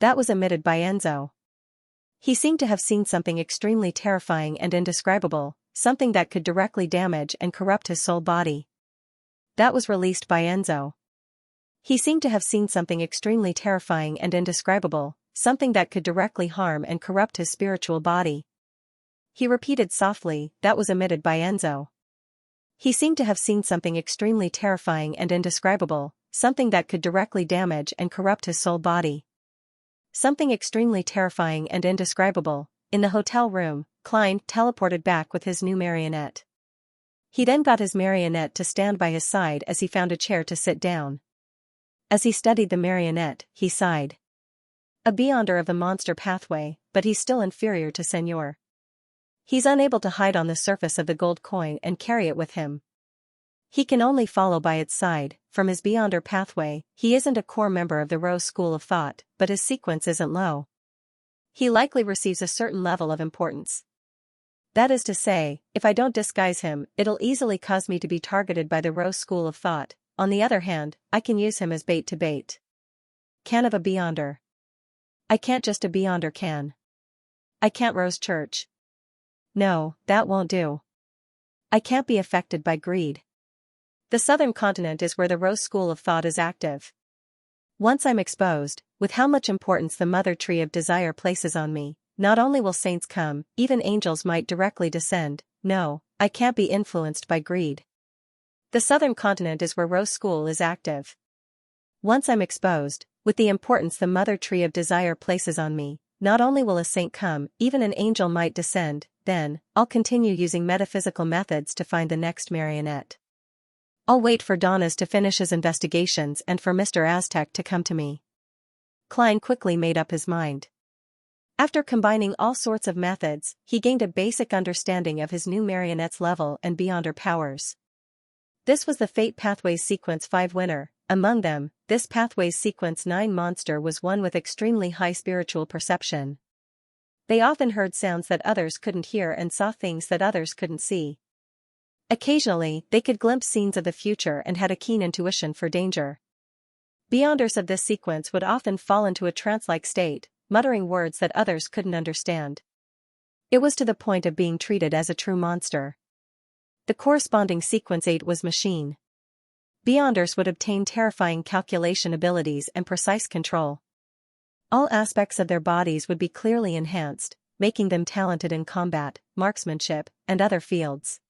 A: That was emitted by Enzo. He seemed to have seen something extremely terrifying and indescribable, something that could directly damage and corrupt his soul body. That was released by Enzo. He seemed to have seen something extremely terrifying and indescribable, something that could directly harm and corrupt his spiritual body." He repeated softly, "That was emitted by Enzo. He seemed to have seen something extremely terrifying and indescribable, something that could directly damage and corrupt his soul body." Something extremely terrifying and indescribable. In the hotel room, Klein teleported back with his new marionette. He then got his marionette to stand by his side as he found a chair to sit down. As he studied the marionette, he sighed. A Beyonder of the monster pathway, but he's still inferior to Senor. He's unable to hide on the surface of the gold coin and carry it with him. He can only follow by its side. From his Beyonder pathway, he isn't a core member of the Rose School of Thought, but his sequence isn't low. He likely receives a certain level of importance. That is to say, if I don't disguise him, it'll easily cause me to be targeted by the Rose School of Thought. On the other hand, I can use him as bait to bait. Can of a Beyonder. I can't just a Beyonder can. I can't Rose Church. No, that won't do. I can't be affected by greed. The southern continent is where the Rose School of Thought is active. Once I'm exposed, with how much importance the Mother Tree of Desire places on me, not only will saints come, even angels might directly descend. No, I can't be influenced by greed. The southern continent is where Rose School is active. Once I'm exposed, with the importance the Mother Tree of Desire places on me, not only will a saint come, even an angel might descend. Then, I'll continue using metaphysical methods to find the next marionette. I'll wait for Donnas to finish his investigations and for Mr. Aztec to come to me." Klein quickly made up his mind. After combining all sorts of methods, he gained a basic understanding of his new marionette's level and Beyonder powers. This was the Fate Pathways Sequence 5 winner. Among them, this Pathways Sequence 9 monster was one with extremely high spiritual perception. They often heard sounds that others couldn't hear and saw things that others couldn't see. Occasionally, they could glimpse scenes of the future and had a keen intuition for danger. Beyonders of this sequence would often fall into a trance-like state, muttering words that others couldn't understand. It was to the point of being treated as a true monster. The corresponding sequence 8 was machine. Beyonders would obtain terrifying calculation abilities and precise control. All aspects of their bodies would be clearly enhanced, making them talented in combat, marksmanship, and other fields.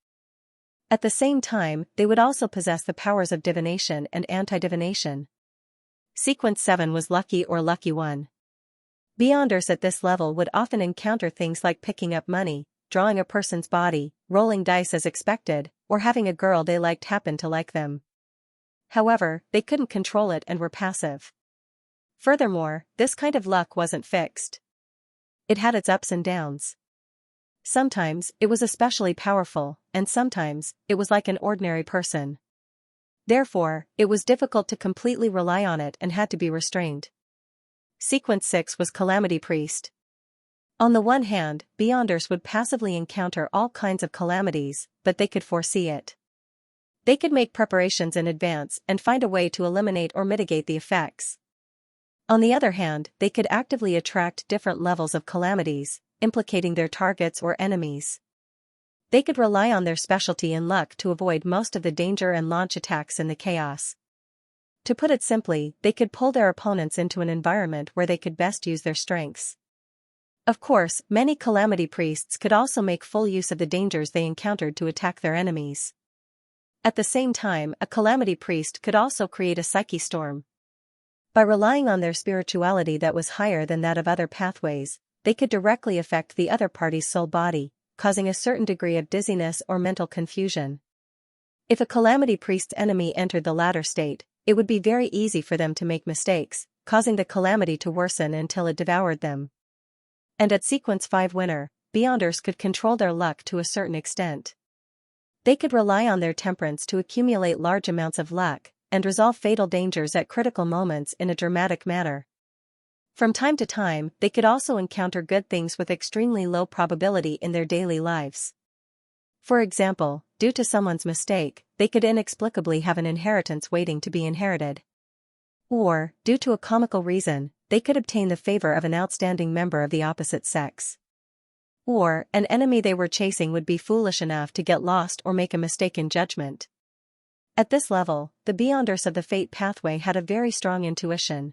A: At the same time, they would also possess the powers of divination and anti-divination. Sequence 7 was lucky or lucky 1. Beyonders at this level would often encounter things like picking up money, drawing a person's body, rolling dice as expected, or having a girl they liked happen to like them. However, they couldn't control it and were passive. Furthermore, this kind of luck wasn't fixed. It had its ups and downs. Sometimes, it was especially powerful, and sometimes, it was like an ordinary person. Therefore, it was difficult to completely rely on it and had to be restrained. Sequence 6 was Calamity Priest. On the one hand, Beyonders would passively encounter all kinds of calamities, but they could foresee it. They could make preparations in advance and find a way to eliminate or mitigate the effects. On the other hand, they could actively attract different levels of calamities, implicating their targets or enemies. They could rely on their specialty and luck to avoid most of the danger and launch attacks in the chaos. To put it simply, they could pull their opponents into an environment where they could best use their strengths. Of course, many calamity priests could also make full use of the dangers they encountered to attack their enemies. At the same time, a calamity priest could also create a psyche storm. By relying on their spirituality that was higher than that of other pathways, they could directly affect the other party's soul body, causing a certain degree of dizziness or mental confusion. If a calamity priest's enemy entered the latter state, it would be very easy for them to make mistakes, causing the calamity to worsen until it devoured them. And at Sequence 5 winner, Beyonders could control their luck to a certain extent. They could rely on their temperance to accumulate large amounts of luck, and resolve fatal dangers at critical moments in a dramatic manner. From time to time, they could also encounter good things with extremely low probability in their daily lives. For example, due to someone's mistake, they could inexplicably have an inheritance waiting to be inherited. Or, due to a comical reason, they could obtain the favor of an outstanding member of the opposite sex. Or, an enemy they were chasing would be foolish enough to get lost or make a mistake in judgment. At this level, the Beyonders of the Fate pathway had a very strong intuition.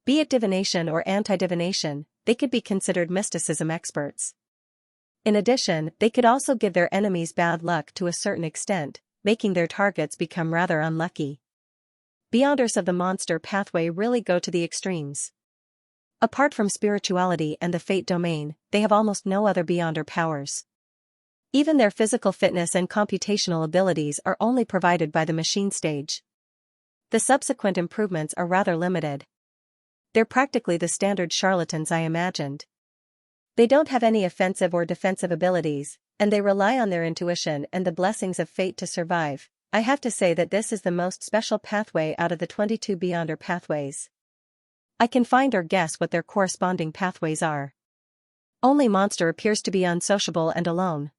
A: Be it divination or anti-divination, they could be considered mysticism experts. In addition, they could also give their enemies bad luck to a certain extent, making their targets become rather unlucky. Beyonders of the monster pathway really go to the extremes. Apart from spirituality and the fate domain, they have almost no other Beyonder powers. Even their physical fitness and computational abilities are only provided by the machine stage. The subsequent improvements are rather limited. They're practically the standard charlatans I imagined. They don't have any offensive or defensive abilities, and they rely on their intuition and the blessings of fate to survive. I have to say that this is the most special pathway out of the 22 Beyonder pathways. I can find or guess what their corresponding pathways are. Only Monster appears to be unsociable and alone.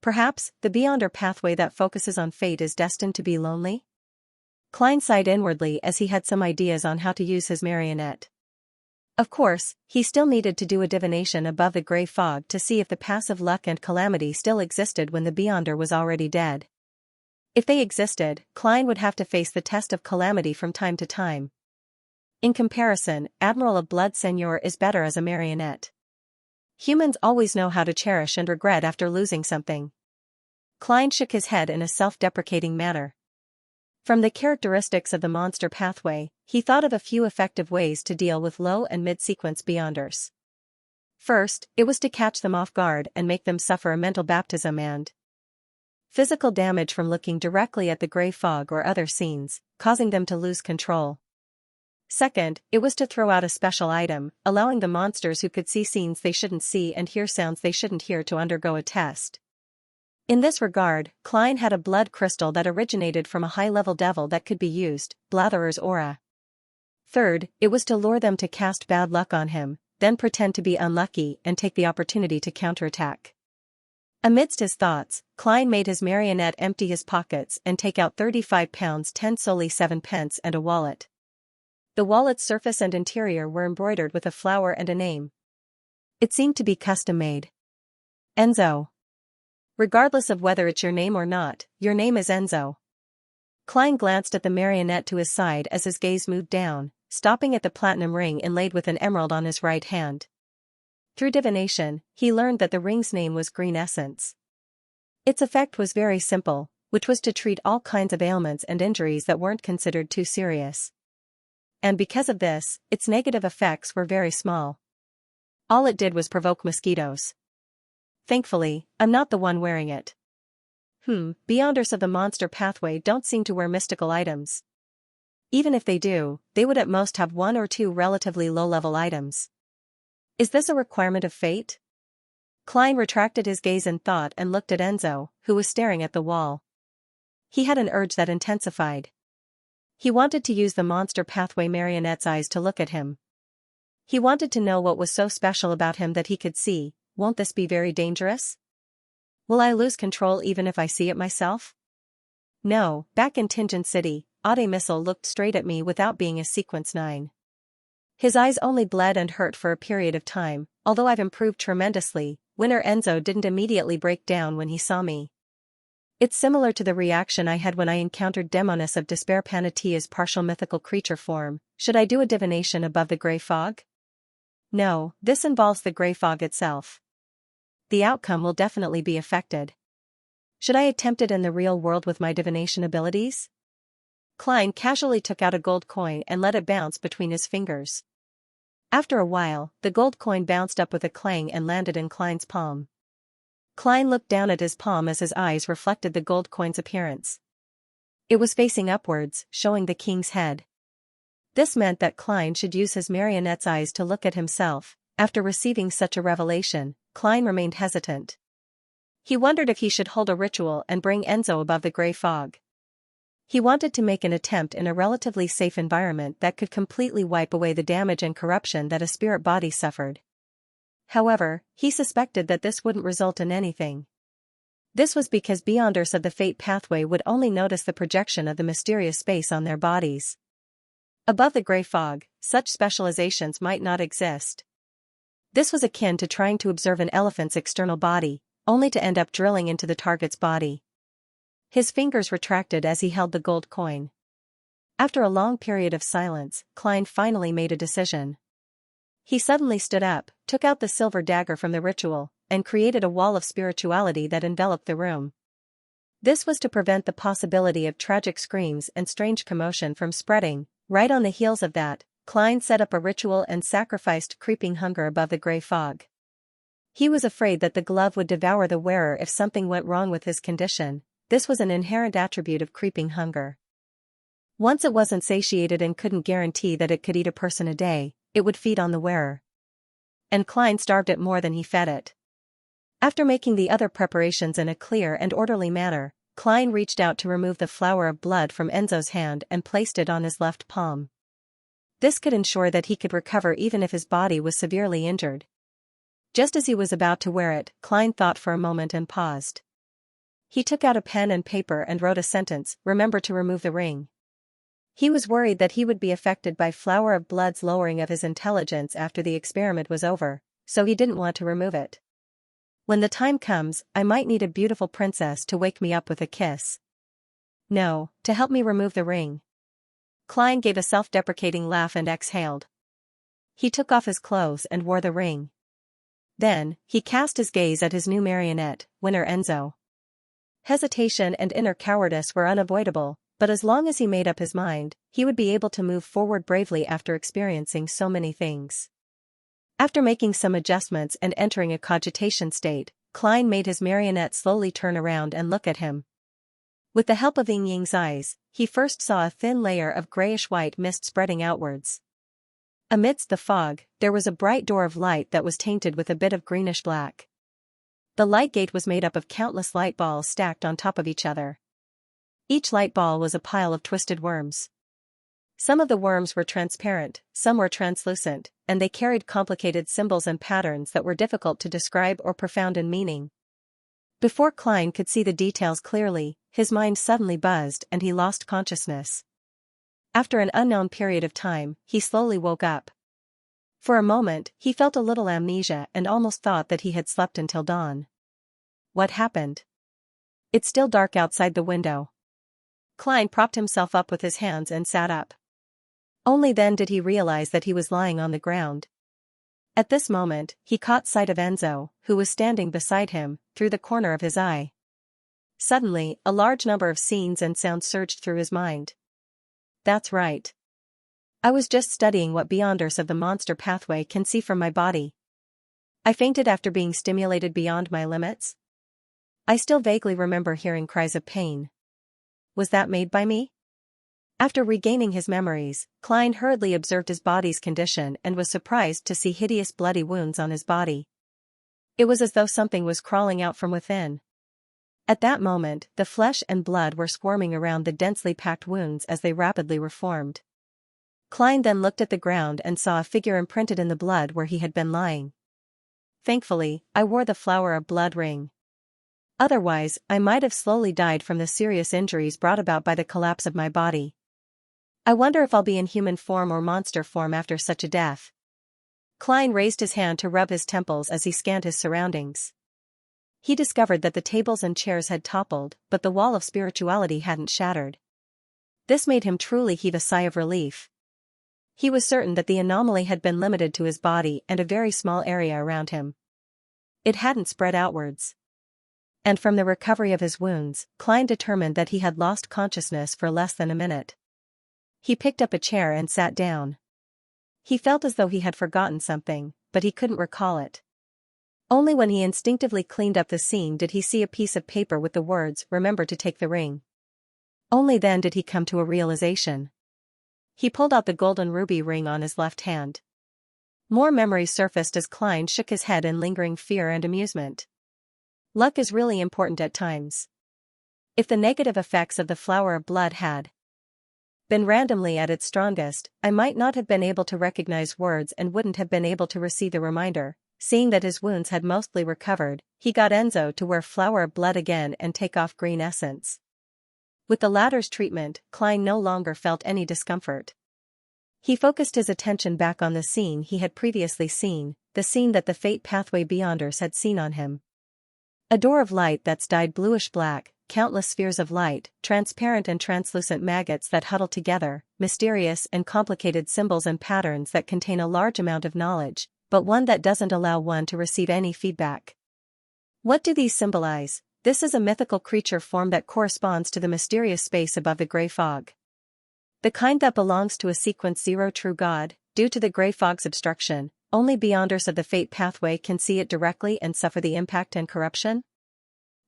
A: Perhaps, the Beyonder pathway that focuses on fate is destined to be lonely? Klein sighed inwardly as he had some ideas on how to use his marionette. Of course, he still needed to do a divination above the gray fog to see if the passive luck and calamity still existed when the Beyonder was already dead. If they existed, Klein would have to face the test of calamity from time to time. In comparison, Admiral of Blood Seigneur is better as a marionette. Humans always know how to cherish and regret after losing something. Klein shook his head in a self-deprecating manner. From the characteristics of the monster pathway, he thought of a few effective ways to deal with low and mid-sequence Beyonders. First, it was to catch them off guard and make them suffer a mental baptism and physical damage from looking directly at the gray fog or other scenes, causing them to lose control. Second, it was to throw out a special item, allowing the monsters who could see scenes they shouldn't see and hear sounds they shouldn't hear to undergo a test. In this regard, Klein had a blood crystal that originated from a high-level devil that could be used, Blatherer's aura. Third, it was to lure them to cast bad luck on him, then pretend to be unlucky and take the opportunity to counterattack. Amidst his thoughts, Klein made his marionette empty his pockets and take out £35 10 solely 7 pence and a wallet. The wallet's surface and interior were embroidered with a flower and a name. It seemed to be custom-made. Enzo. Regardless of whether it's your name or not, your name is Enzo. Klein glanced at the marionette to his side as his gaze moved down, stopping at the platinum ring inlaid with an emerald on his right hand. Through divination, he learned that the ring's name was Green Essence. Its effect was very simple, which was to treat all kinds of ailments and injuries that weren't considered too serious. And because of this, its negative effects were very small. All it did was provoke mosquitoes. Thankfully, I'm not the one wearing it. Beyonders of the monster pathway don't seem to wear mystical items. Even if they do, they would at most have one or two relatively low-level items. Is this a requirement of fate? Klein retracted his gaze in thought and looked at Enzo, who was staring at the wall. He had an urge that intensified. He wanted to use the monster pathway marionette's eyes to look at him. He wanted to know what was so special about him that he could see. Won't this be very dangerous? Will I lose control even if I see it myself? No, back in Tingen City, Ade Missile looked straight at me without being a sequence 9. His eyes only bled and hurt for a period of time, although I've improved tremendously. Winner Enzo didn't immediately break down when he saw me. It's similar to the reaction I had when I encountered Demoness of Despair Panatia's partial mythical creature form. Should I do a divination above the grey fog? No, this involves the grey fog itself. The outcome will definitely be affected. Should I attempt it in the real world with my divination abilities? Klein casually took out a gold coin and let it bounce between his fingers. After a while, the gold coin bounced up with a clang and landed in Klein's palm. Klein looked down at his palm as his eyes reflected the gold coin's appearance. It was facing upwards, showing the king's head. This meant that Klein should use his marionette's eyes to look at himself. After receiving such a revelation, Klein remained hesitant. He wondered if he should hold a ritual and bring Enzo above the grey fog. He wanted to make an attempt in a relatively safe environment that could completely wipe away the damage and corruption that a spirit body suffered. However, he suspected that this wouldn't result in anything. This was because Beyonders of the Fate pathway would only notice the projection of the mysterious space on their bodies. Above the grey fog, such specializations might not exist. This was akin to trying to observe an elephant's external body, only to end up drilling into the target's body. His fingers retracted as he held the gold coin. After a long period of silence, Klein finally made a decision. He suddenly stood up, took out the silver dagger from the ritual, and created a wall of spirituality that enveloped the room. This was to prevent the possibility of tragic screams and strange commotion from spreading. Right on the heels of that, Klein set up a ritual and sacrificed creeping hunger above the grey fog. He was afraid that the glove would devour the wearer if something went wrong with his condition. This was an inherent attribute of creeping hunger. Once it wasn't satiated and couldn't guarantee that it could eat a person a day, it would feed on the wearer. And Klein starved it more than he fed it. After making the other preparations in a clear and orderly manner, Klein reached out to remove the flower of blood from Enzo's hand and placed it on his left palm. This could ensure that he could recover even if his body was severely injured. Just as he was about to wear it, Klein thought for a moment and paused. He took out a pen and paper and wrote a sentence, "Remember to remove the ring." He was worried that he would be affected by Flower of Blood's lowering of his intelligence after the experiment was over, so he didn't want to remove it. When the time comes, I might need a beautiful princess to wake me up with a kiss. No, to help me remove the ring. Klein gave a self-deprecating laugh and exhaled. He took off his clothes and wore the ring. Then, he cast his gaze at his new marionette, Winner Enzo. Hesitation and inner cowardice were unavoidable, but as long as he made up his mind, he would be able to move forward bravely after experiencing so many things. After making some adjustments and entering a cogitation state, Klein made his marionette slowly turn around and look at him. With the help of Ying Ying's eyes, he first saw a thin layer of grayish-white mist spreading outwards. Amidst the fog, there was a bright door of light that was tainted with a bit of greenish-black. The light gate was made up of countless light balls stacked on top of each other. Each light ball was a pile of twisted worms. Some of the worms were transparent, some were translucent, and they carried complicated symbols and patterns that were difficult to describe or profound in meaning. Before Klein could see the details clearly, his mind suddenly buzzed and he lost consciousness. After an unknown period of time, he slowly woke up. For a moment, he felt a little amnesia and almost thought that he had slept until dawn. What happened? It's still dark outside the window. Klein propped himself up with his hands and sat up. Only then did he realize that he was lying on the ground. At this moment, he caught sight of Enzo, who was standing beside him, through the corner of his eye. Suddenly, a large number of scenes and sounds surged through his mind. That's right. I was just studying what Beyonders of the monster pathway can see from my body. I fainted after being stimulated beyond my limits. I still vaguely remember hearing cries of pain. Was that made by me? After regaining his memories, Klein hurriedly observed his body's condition and was surprised to see hideous bloody wounds on his body. It was as though something was crawling out from within. At that moment, the flesh and blood were squirming around the densely packed wounds as they rapidly reformed. Klein then looked at the ground and saw a figure imprinted in the blood where he had been lying. Thankfully, I wore the flower of blood ring. Otherwise, I might have slowly died from the serious injuries brought about by the collapse of my body. I wonder if I'll be in human form or monster form after such a death. Klein raised his hand to rub his temples as he scanned his surroundings. He discovered that the tables and chairs had toppled, but the wall of spirituality hadn't shattered. This made him truly heave a sigh of relief. He was certain that the anomaly had been limited to his body and a very small area around him. It hadn't spread outwards. And from the recovery of his wounds, Klein determined that he had lost consciousness for less than a minute. He picked up a chair and sat down. He felt as though he had forgotten something, but he couldn't recall it. Only when he instinctively cleaned up the scene did he see a piece of paper with the words, "Remember to take the ring." Only then did he come to a realization. He pulled out the golden ruby ring on his left hand. More memories surfaced as Klein shook his head in lingering fear and amusement. Luck is really important at times. If the negative effects of the flower of blood had been randomly at its strongest, I might not have been able to recognize words and wouldn't have been able to receive the reminder. Seeing that his wounds had mostly recovered, he got Enzo to wear flower of blood again and take off green essence. With the latter's treatment, Klein no longer felt any discomfort. He focused his attention back on the scene he had previously seen, the scene that the Fate Pathway Beyonders had seen on him. A door of light that's dyed bluish-black, countless spheres of light, transparent and translucent maggots that huddle together, mysterious and complicated symbols and patterns that contain a large amount of knowledge, but one that doesn't allow one to receive any feedback. What do these symbolize? This is a mythical creature form that corresponds to the mysterious space above the gray fog. The kind that belongs to a sequence 0 true God. Due to the gray fog's obstruction, only Beyonders of the Fate Pathway can see it directly and suffer the impact and corruption.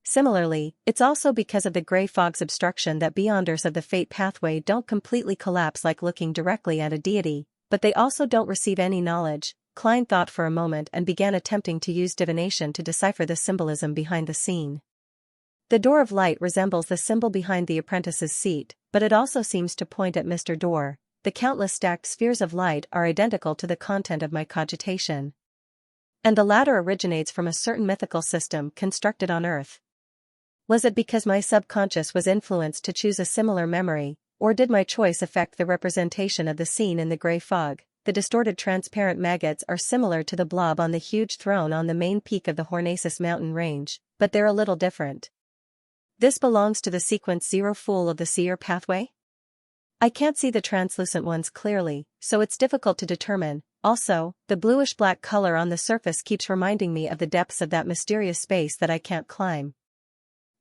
A: Similarly, it's also because of the gray fog's obstruction that Beyonders of the Fate Pathway don't completely collapse like looking directly at a deity, but they also don't receive any knowledge. Klein thought for a moment and began attempting to use divination to decipher the symbolism behind the scene. The door of light resembles the symbol behind the apprentice's seat, but it also seems to point at Mr. Door. The countless stacked spheres of light are identical to the content of my cogitation. And the latter originates from a certain mythical system constructed on Earth. Was it because my subconscious was influenced to choose a similar memory, or did my choice affect the representation of the scene in the gray fog? The distorted transparent maggots are similar to the blob on the huge throne on the main peak of the Hornacis mountain range, but they're a little different. This belongs to the sequence 0 Fool of the Seer pathway? I can't see the translucent ones clearly, so it's difficult to determine. Also, the bluish-black color on the surface keeps reminding me of the depths of that mysterious space that I can't climb.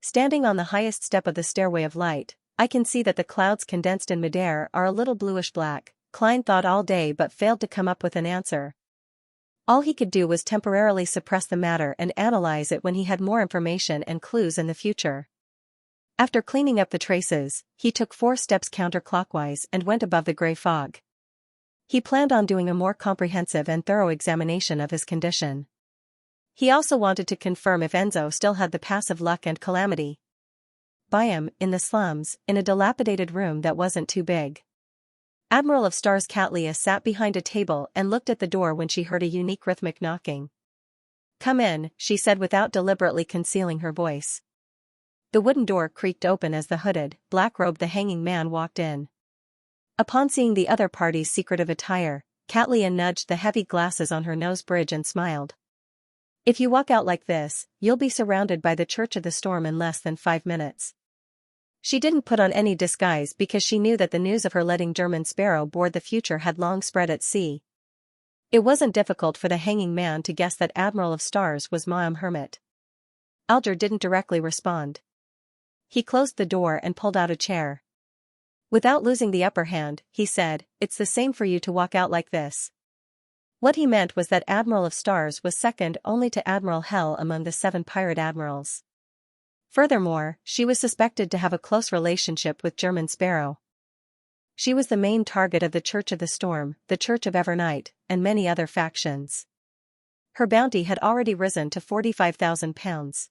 A: Standing on the highest step of the stairway of light, I can see that the clouds condensed in midair are a little bluish-black. Klein thought all day but failed to come up with an answer. All he could do was temporarily suppress the matter and analyze it when he had more information and clues in the future. After cleaning up the traces, he took 4 steps counterclockwise and went above the gray fog. He planned on doing a more comprehensive and thorough examination of his condition. He also wanted to confirm if Enzo still had the passive luck and calamity. Byam, in the slums, in a dilapidated room that wasn't too big. Admiral of Stars Katlia sat behind a table and looked at the door when she heard a unique rhythmic knocking. "Come in," she said without deliberately concealing her voice. The wooden door creaked open as the hooded, black-robed the hanging man walked in. Upon seeing the other party's secretive attire, Katlia nudged the heavy glasses on her nose bridge and smiled. "If you walk out like this, you'll be surrounded by the Church of the Storm in less than 5 minutes." She didn't put on any disguise because she knew that the news of her letting German Sparrow board the future had long spread at sea. It wasn't difficult for the hanging man to guess that Admiral of Stars was Ma'am Hermit. Alger didn't directly respond. He closed the door and pulled out a chair. Without losing the upper hand, he said, "It's the same for you to walk out like this." What he meant was that Admiral of Stars was second only to Admiral Hell among the 7 pirate admirals. Furthermore, she was suspected to have a close relationship with German Sparrow. She was the main target of the Church of the Storm, the Church of Evernight, and many other factions. Her bounty had already risen to £45,000.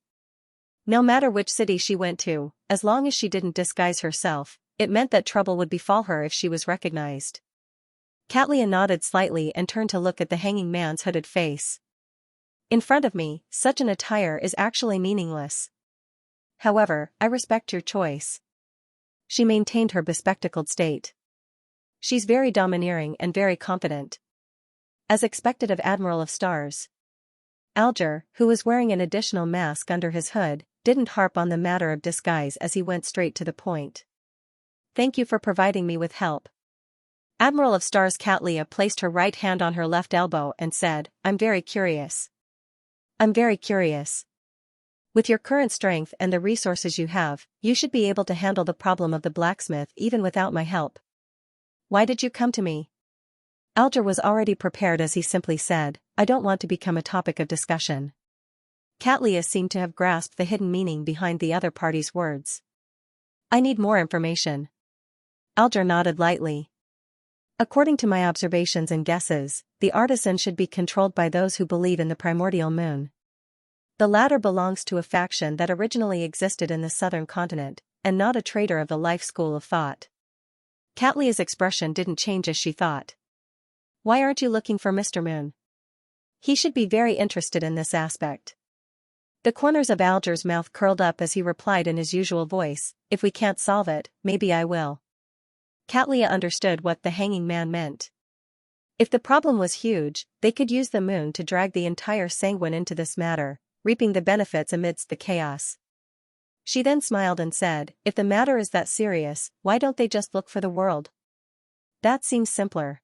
A: No matter which city she went to, as long as she didn't disguise herself, it meant that trouble would befall her if she was recognized. Katlia nodded slightly and turned to look at the hanging man's hooded face. "In front of me, such an attire is actually meaningless. However, I respect your choice." She maintained her bespectacled state. "She's very domineering and very confident." As expected of Admiral of Stars. Alger, who was wearing an additional mask under his hood, didn't harp on the matter of disguise as he went straight to the point. "Thank you for providing me with help." Admiral of Stars Katlia placed her right hand on her left elbow and said, "I'm very curious." "I'm very curious. With your current strength and the resources you have, you should be able to handle the problem of the blacksmith even without my help. Why did you come to me?" Alger was already prepared as he simply said, "I don't want to become a topic of discussion." Katlia seemed to have grasped the hidden meaning behind the other party's words. "I need more information." Alger nodded lightly. "According to my observations and guesses, the artisan should be controlled by those who believe in the primordial moon. The latter belongs to a faction that originally existed in the southern continent, and not a traitor of the life school of thought." Katlia's expression didn't change as she thought. "Why aren't you looking for Mr. Moon? He should be very interested in this aspect." The corners of Alger's mouth curled up as he replied in his usual voice, "If we can't solve it, maybe I will." Katlia understood what the hanging man meant. If the problem was huge, they could use the moon to drag the entire Sanguine into this matter, reaping the benefits amidst the chaos. She then smiled and said, "If the matter is that serious, why don't they just look for the world? That seems simpler."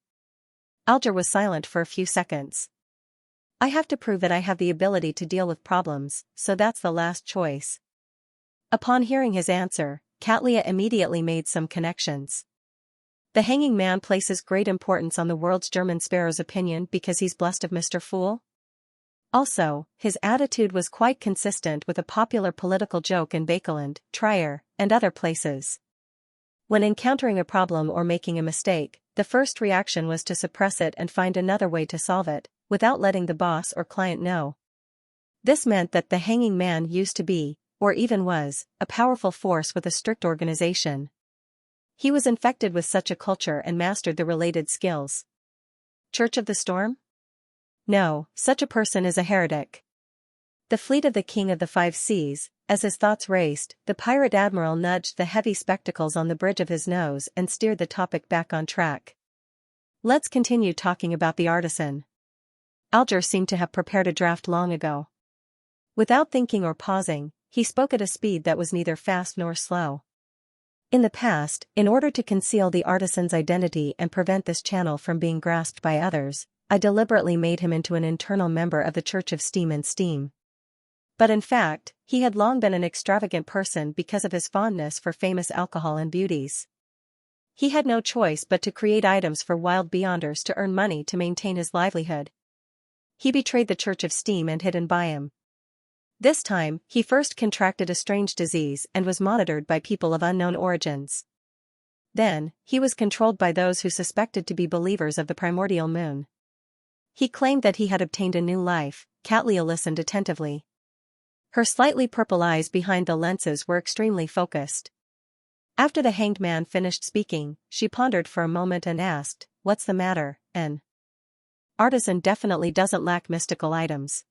A: Alger was silent for a few seconds. "I have to prove that I have the ability to deal with problems, so that's the last choice." Upon hearing his answer, Katlia immediately made some connections. The hanging man places great importance on the world's German Sparrow's opinion because he's blessed of Mr. Fool? Also, his attitude was quite consistent with a popular political joke in Bakeland, Trier, and other places. When encountering a problem or making a mistake, the first reaction was to suppress it and find another way to solve it, without letting the boss or client know. This meant that the hanging man used to be, or even was, a powerful force with a strict organization. He was infected with such a culture and mastered the related skills. Church of the Storm? No, such a person is a heretic. The fleet of the King of the Five Seas. As his thoughts raced, the pirate admiral nudged the heavy spectacles on the bridge of his nose and steered the topic back on track. "Let's continue talking about the artisan." Alger seemed to have prepared a draft long ago. Without thinking or pausing, he spoke at a speed that was neither fast nor slow. "In the past, in order to conceal the artisan's identity and prevent this channel from being grasped by others, I deliberately made him into an internal member of the Church of Steam and Steam. But in fact, he had long been an extravagant person because of his fondness for famous alcohol and beauties. He had no choice but to create items for wild beyonders to earn money to maintain his livelihood. He betrayed the Church of Steam and hid in Byam. This time, he first contracted a strange disease and was monitored by people of unknown origins. Then, he was controlled by those who suspected to be believers of the primordial moon. He claimed that he had obtained a new life." Katlia listened attentively. Her slightly purple eyes behind the lenses were extremely focused. After the hanged man finished speaking, she pondered for a moment and asked, "What's the matter, N?" Artisan definitely doesn't lack mystical items.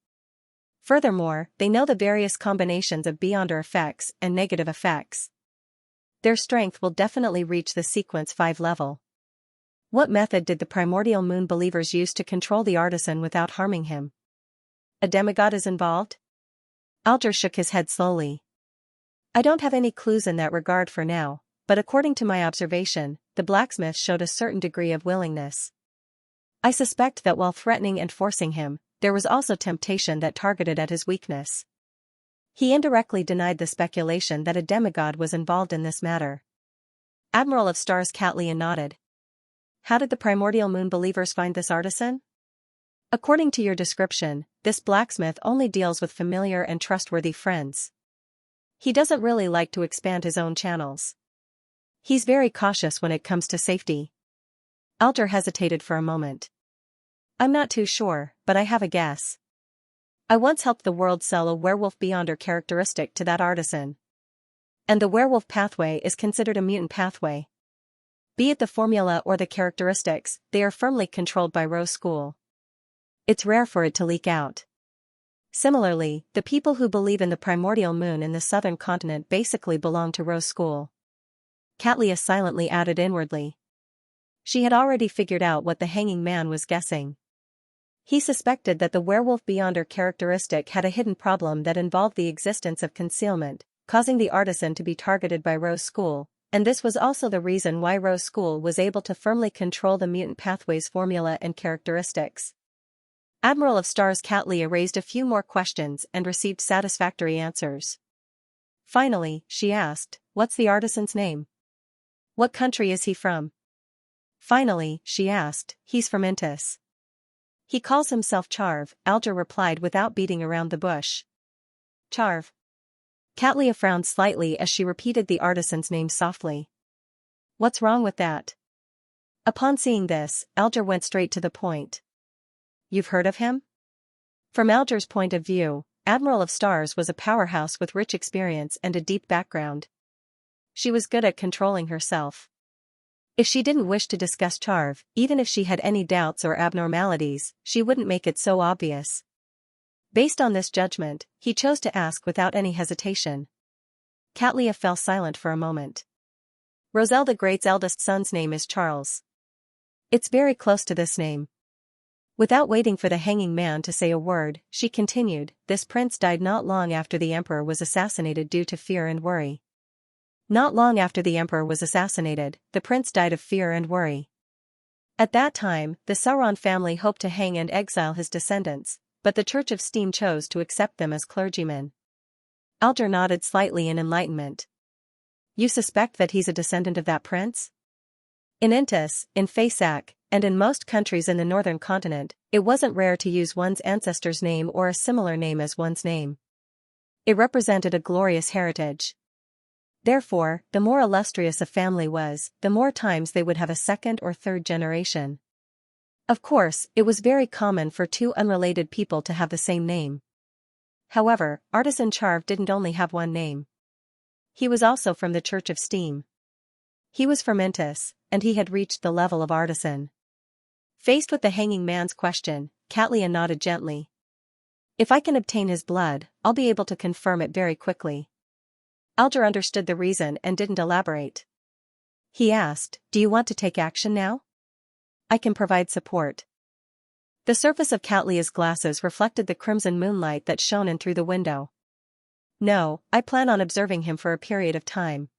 A: Furthermore, they know the various combinations of beyonder effects and negative effects. Their strength will definitely reach the sequence 5 level. What method did the primordial moon believers use to control the artisan without harming him? A demigod is involved? Alger shook his head slowly. "I don't have any clues in that regard for now, but according to my observation, the blacksmith showed a certain degree of willingness. I suspect that while threatening and forcing him, there was also temptation that targeted at his weakness." He indirectly denied the speculation that a demigod was involved in this matter. Admiral of Stars Xianxia nodded. How did the primordial moon believers find this artisan? According to your description, this blacksmith only deals with familiar and trustworthy friends. He doesn't really like to expand his own channels. He's very cautious when it comes to safety. Alger hesitated for a moment. I'm not too sure, but I have a guess. I once helped the world sell a werewolf beyonder characteristic to that artisan. And the werewolf pathway is considered a mutant pathway. Be it the formula or the characteristics, they are firmly controlled by Rose School. It's rare for it to leak out. Similarly, the people who believe in the primordial moon in the southern continent basically belong to Rose School. Xianxia silently added inwardly. She had already figured out what the hanging man was guessing. He suspected that the werewolf beyonder characteristic had a hidden problem that involved the existence of concealment, causing the artisan to be targeted by Rose School, and this was also the reason why Rose School was able to firmly control the mutant pathway's formula and characteristics. Admiral of Stars Xianxia raised a few more questions and received satisfactory answers. Finally, she asked, what's the artisan's name? What country is he from? Finally, she asked, he's from Intis. He calls himself Charv, Alger replied without beating around the bush. Charv. Xianxia frowned slightly as she repeated the artisan's name softly. What's wrong with that? Upon seeing this, Alger went straight to the point. You've heard of him? From Alger's point of view, Admiral of Stars was a powerhouse with rich experience and a deep background. She was good at controlling herself. If she didn't wish to discuss Charv, even if she had any doubts or abnormalities, she wouldn't make it so obvious. Based on this judgment, he chose to ask without any hesitation. Xianxia fell silent for a moment. Roselle the Great's eldest son's name is Charles. It's very close to this name. Without waiting for the hanging man to say a word, she continued, this prince died not long after the emperor was assassinated due to fear and worry. Not long after the emperor was assassinated, the prince died of fear and worry. At that time, the Sauron family hoped to hang and exile his descendants, but the Church of Steam chose to accept them as clergymen. Alger nodded slightly in enlightenment. You suspect that he's a descendant of that prince? In Intis, in Faesac, and in most countries in the northern continent, it wasn't rare to use one's ancestor's name or a similar name as one's name. It represented a glorious heritage. Therefore, the more illustrious a family was, the more times they would have a second or third generation. Of course, it was very common for two unrelated people to have the same name. However, Artisan Charv didn't only have one name. He was also from the Church of Steam. He was from Intis, and he had reached the level of artisan. Faced with the hanging man's question, Xianxia nodded gently. If I can obtain his blood, I'll be able to confirm it very quickly. Alger understood the reason and didn't elaborate. He asked, do you want to take action now? I can provide support. The surface of Xianxia's glasses reflected the crimson moonlight that shone in through the window. No, I plan on observing him for a period of time.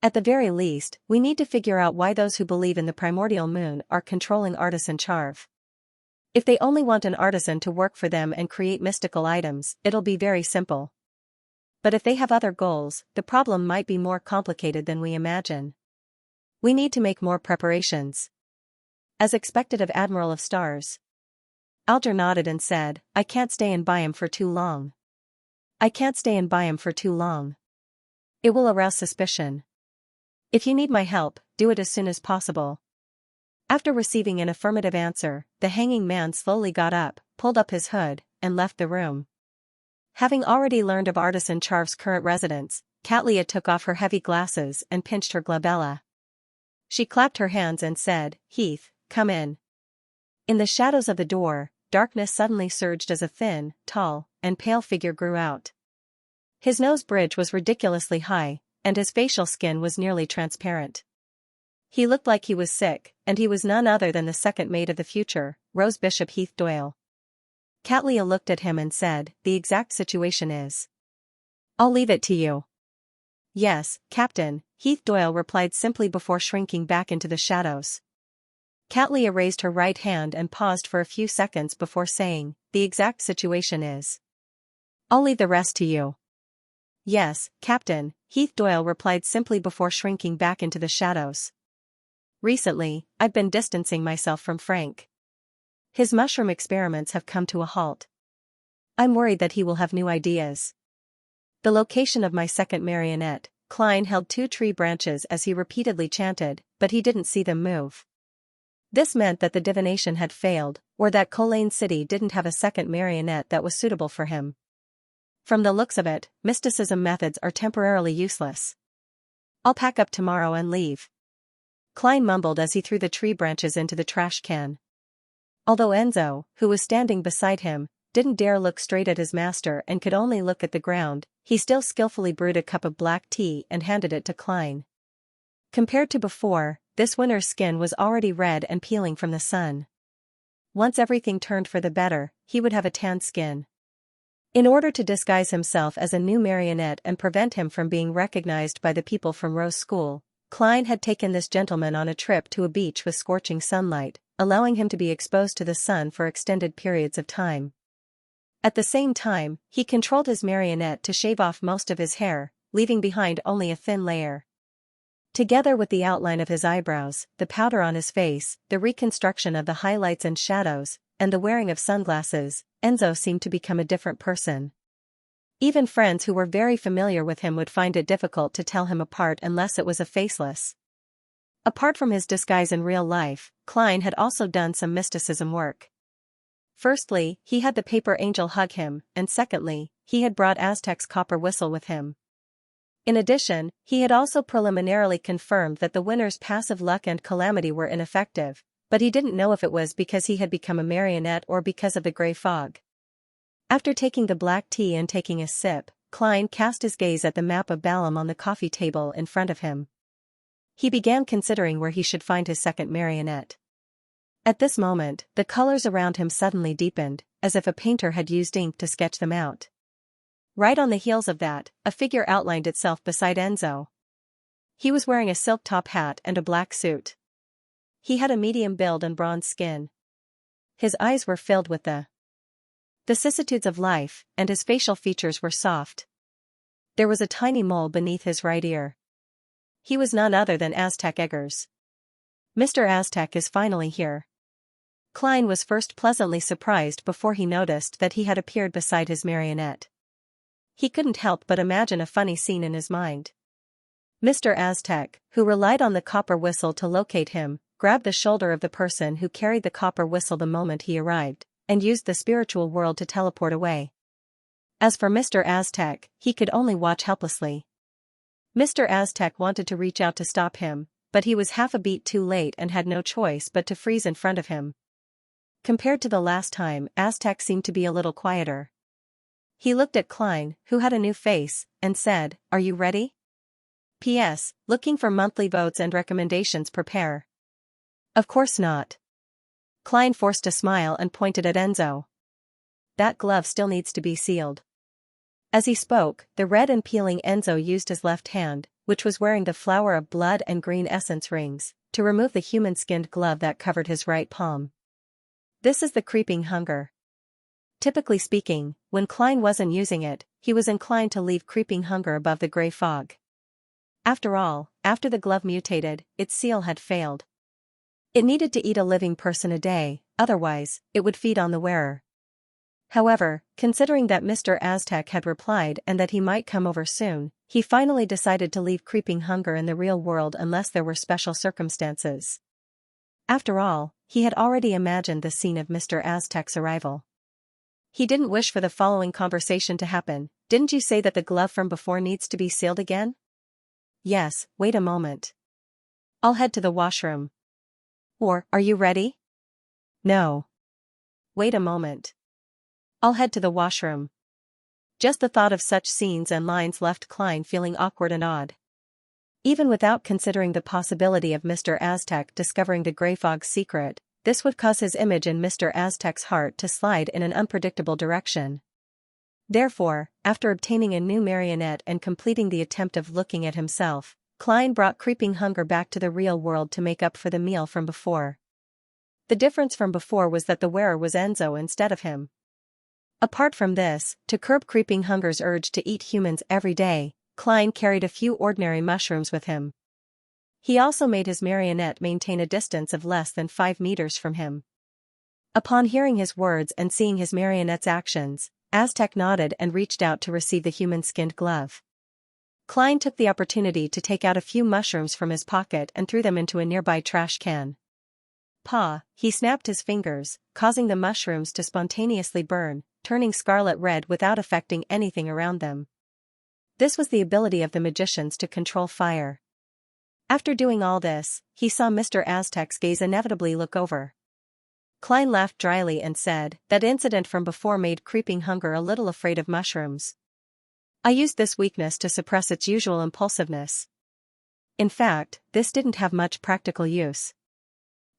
A: At the very least, we need to figure out why those who believe in the primordial moon are controlling Artisan Charv. If they only want an artisan to work for them and create mystical items, it'll be very simple. But if they have other goals, the problem might be more complicated than we imagine. We need to make more preparations. As expected of Admiral of Stars. Alger nodded and said, I can't stay in Byam for too long. I can't stay in Byam for too long. It will arouse suspicion. If you need my help, do it as soon as possible. After receiving an affirmative answer, the hanging man slowly got up, pulled up his hood, and left the room. Having already learned of Artisan Charv's current residence, Xianxia took off her heavy glasses and pinched her glabella. She clapped her hands and said, Heath, come in. In the shadows of the door, darkness suddenly surged as a thin, tall, and pale figure grew out. His nose bridge was ridiculously high, and his facial skin was nearly transparent. He looked like he was sick, and he was none other than the second mate of the future, Rose Bishop Heath Doyle. Xianxia looked at him and said, the exact situation is. I'll leave it to you. Yes, Captain, Heath Doyle replied simply before shrinking back into the shadows. Xianxia raised her right hand and paused for a few seconds before saying, the exact situation is. I'll leave the rest to you. Yes, Captain, Heath Doyle replied simply before shrinking back into the shadows. Recently, I've been distancing myself from Frank. His mushroom experiments have come to a halt. I'm worried that he will have new ideas. The location of my second marionette. Klein held 2 tree branches as he repeatedly chanted, but he didn't see them move. This meant that the divination had failed, or that Colane City didn't have a second marionette that was suitable for him. From the looks of it, mysticism methods are temporarily useless. I'll pack up tomorrow and leave. Klein mumbled as he threw the tree branches into the trash can. Although Enzo, who was standing beside him, didn't dare look straight at his master and could only look at the ground, he still skillfully brewed a cup of black tea and handed it to Klein. Compared to before, this winter's skin was already red and peeling from the sun. Once everything turned for the better, he would have a tanned skin. In order to disguise himself as a new marionette and prevent him from being recognized by the people from Rose School, Klein had taken this gentleman on a trip to a beach with scorching sunlight, allowing him to be exposed to the sun for extended periods of time. At the same time, he controlled his marionette to shave off most of his hair, leaving behind only a thin layer. Together with the outline of his eyebrows, the powder on his face, the reconstruction of the highlights and shadows, and the wearing of sunglasses, Enzo seemed to become a different person. Even friends who were very familiar with him would find it difficult to tell him apart unless it was a faceless. Apart from his disguise in real life, Klein had also done some mysticism work. Firstly, he had the paper angel hug him, and secondly, he had brought Aztec's copper whistle with him. In addition, he had also preliminarily confirmed that the winner's passive luck and calamity were ineffective, but he didn't know if it was because he had become a marionette or because of the gray fog. After taking the black tea and taking a sip, Klein cast his gaze at the map of Balam on the coffee table in front of him. He began considering where he should find his second marionette. At this moment, the colors around him suddenly deepened, as if a painter had used ink to sketch them out. Right on the heels of that, a figure outlined itself beside Enzo. He was wearing a silk top hat and a black suit. He had a medium build and bronze skin. His eyes were filled with the vicissitudes of life, and his facial features were soft. There was a tiny mole beneath his right ear. He was none other than Aztec Eggers. Mr. Aztec is finally here. Klein was first pleasantly surprised before he noticed that he had appeared beside his marionette. He couldn't help but imagine a funny scene in his mind. Mr. Aztec, who relied on the copper whistle to locate him, grabbed the shoulder of the person who carried the copper whistle the moment he arrived, and used the spiritual world to teleport away. As for Mr. Aztec, he could only watch helplessly. Mr. Aztec wanted to reach out to stop him, but he was half a beat too late and had no choice but to freeze in front of him. Compared to the last time, Aztec seemed to be a little quieter. He looked at Klein, who had a new face, and said, "Are you ready? P.S. Looking for monthly votes and recommendations. Prepare." "Of course not." Klein forced a smile and pointed at Enzo. "That glove still needs to be sealed." As he spoke, the red and peeling Enzo used his left hand, which was wearing the flower of blood and green essence rings, to remove the human-skinned glove that covered his right palm. This is the creeping hunger. Typically speaking, when Klein wasn't using it, he was inclined to leave creeping hunger above the gray fog. After all, after the glove mutated, its seal had failed. It needed to eat a living person a day, otherwise, it would feed on the wearer. However, considering that Mr. Aztec had replied and that he might come over soon, he finally decided to leave creeping hunger in the real world unless there were special circumstances. After all, he had already imagined the scene of Mr. Aztec's arrival. He didn't wish for the following conversation to happen. "Didn't you say that the glove from before needs to be sealed again?" "Yes, wait a moment. I'll head to the washroom." Or, "Are you ready?" "No." "Wait a moment. I'll head to the washroom." Just the thought of such scenes and lines left Klein feeling awkward and odd. Even without considering the possibility of Mr. Aztec discovering the gray fog's secret, this would cause his image in Mr. Aztec's heart to slide in an unpredictable direction. Therefore, after obtaining a new marionette and completing the attempt of looking at himself, Klein brought creeping hunger back to the real world to make up for the meal from before. The difference from before was that the wearer was Enzo instead of him. Apart from this, to curb creeping hunger's urge to eat humans every day, Klein carried a few ordinary mushrooms with him. He also made his marionette maintain a distance of less than 5 meters from him. Upon hearing his words and seeing his marionette's actions, Aztec nodded and reached out to receive the human-skinned glove. Klein took the opportunity to take out a few mushrooms from his pocket and threw them into a nearby trash can. He snapped his fingers, causing the mushrooms to spontaneously burn, turning scarlet red without affecting anything around them. This was the ability of the magicians to control fire. After doing all this, he saw Mr. Aztec's gaze inevitably look over. Klein laughed dryly and said, "That incident from before made creeping hunger a little afraid of mushrooms. I used this weakness to suppress its usual impulsiveness. In fact, this didn't have much practical use.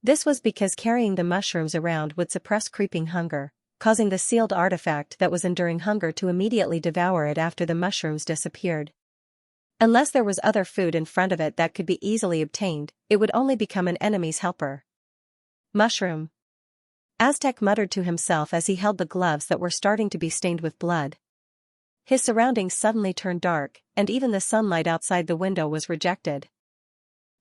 A: This was because carrying the mushrooms around would suppress creeping hunger, causing the sealed artifact that was enduring hunger to immediately devour it after the mushrooms disappeared. Unless there was other food in front of it that could be easily obtained, it would only become an enemy's helper." Mushroom. Aztec muttered to himself as he held the gloves that were starting to be stained with blood. His surroundings suddenly turned dark, and even the sunlight outside the window was rejected.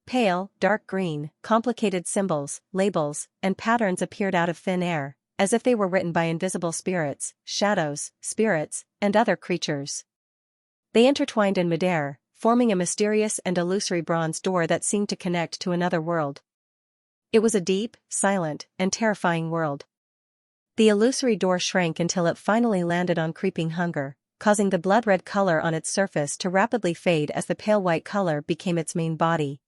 A: Pale, dark green, complicated symbols, labels, and patterns appeared out of thin air, as if they were written by invisible spirits, shadows, spirits, and other creatures. They intertwined in midair, forming a mysterious and illusory bronze door that seemed to connect to another world. It was a deep, silent, and terrifying world. The illusory door shrank until it finally landed on creeping hunger, causing the blood-red color on its surface to rapidly fade as the pale white color became its main body.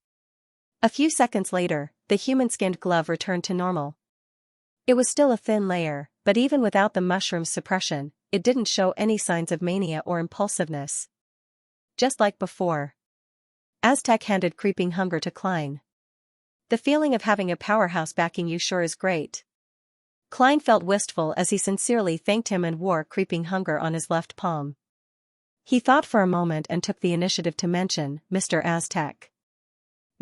A: A few seconds later, the human-skinned glove returned to normal. It was still a thin layer, but even without the mushroom's suppression, it didn't show any signs of mania or impulsiveness. Just like before. Aztec handed creeping hunger to Klein. "The feeling of having a powerhouse backing you sure is great." Klein felt wistful as he sincerely thanked him and wore creeping hunger on his left palm. He thought for a moment and took the initiative to mention, "Mr. Aztec.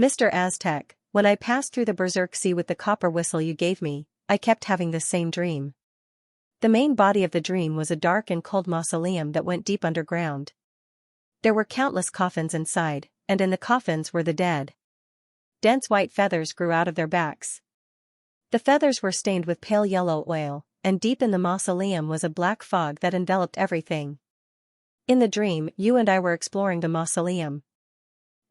A: Mr. Aztec, when I passed through the Berserk Sea with the copper whistle you gave me, I kept having the same dream." The main body of the dream was a dark and cold mausoleum that went deep underground. There were countless coffins inside, and in the coffins were the dead. Dense white feathers grew out of their backs. The feathers were stained with pale yellow oil, and deep in the mausoleum was a black fog that enveloped everything. In the dream, you and I were exploring the mausoleum.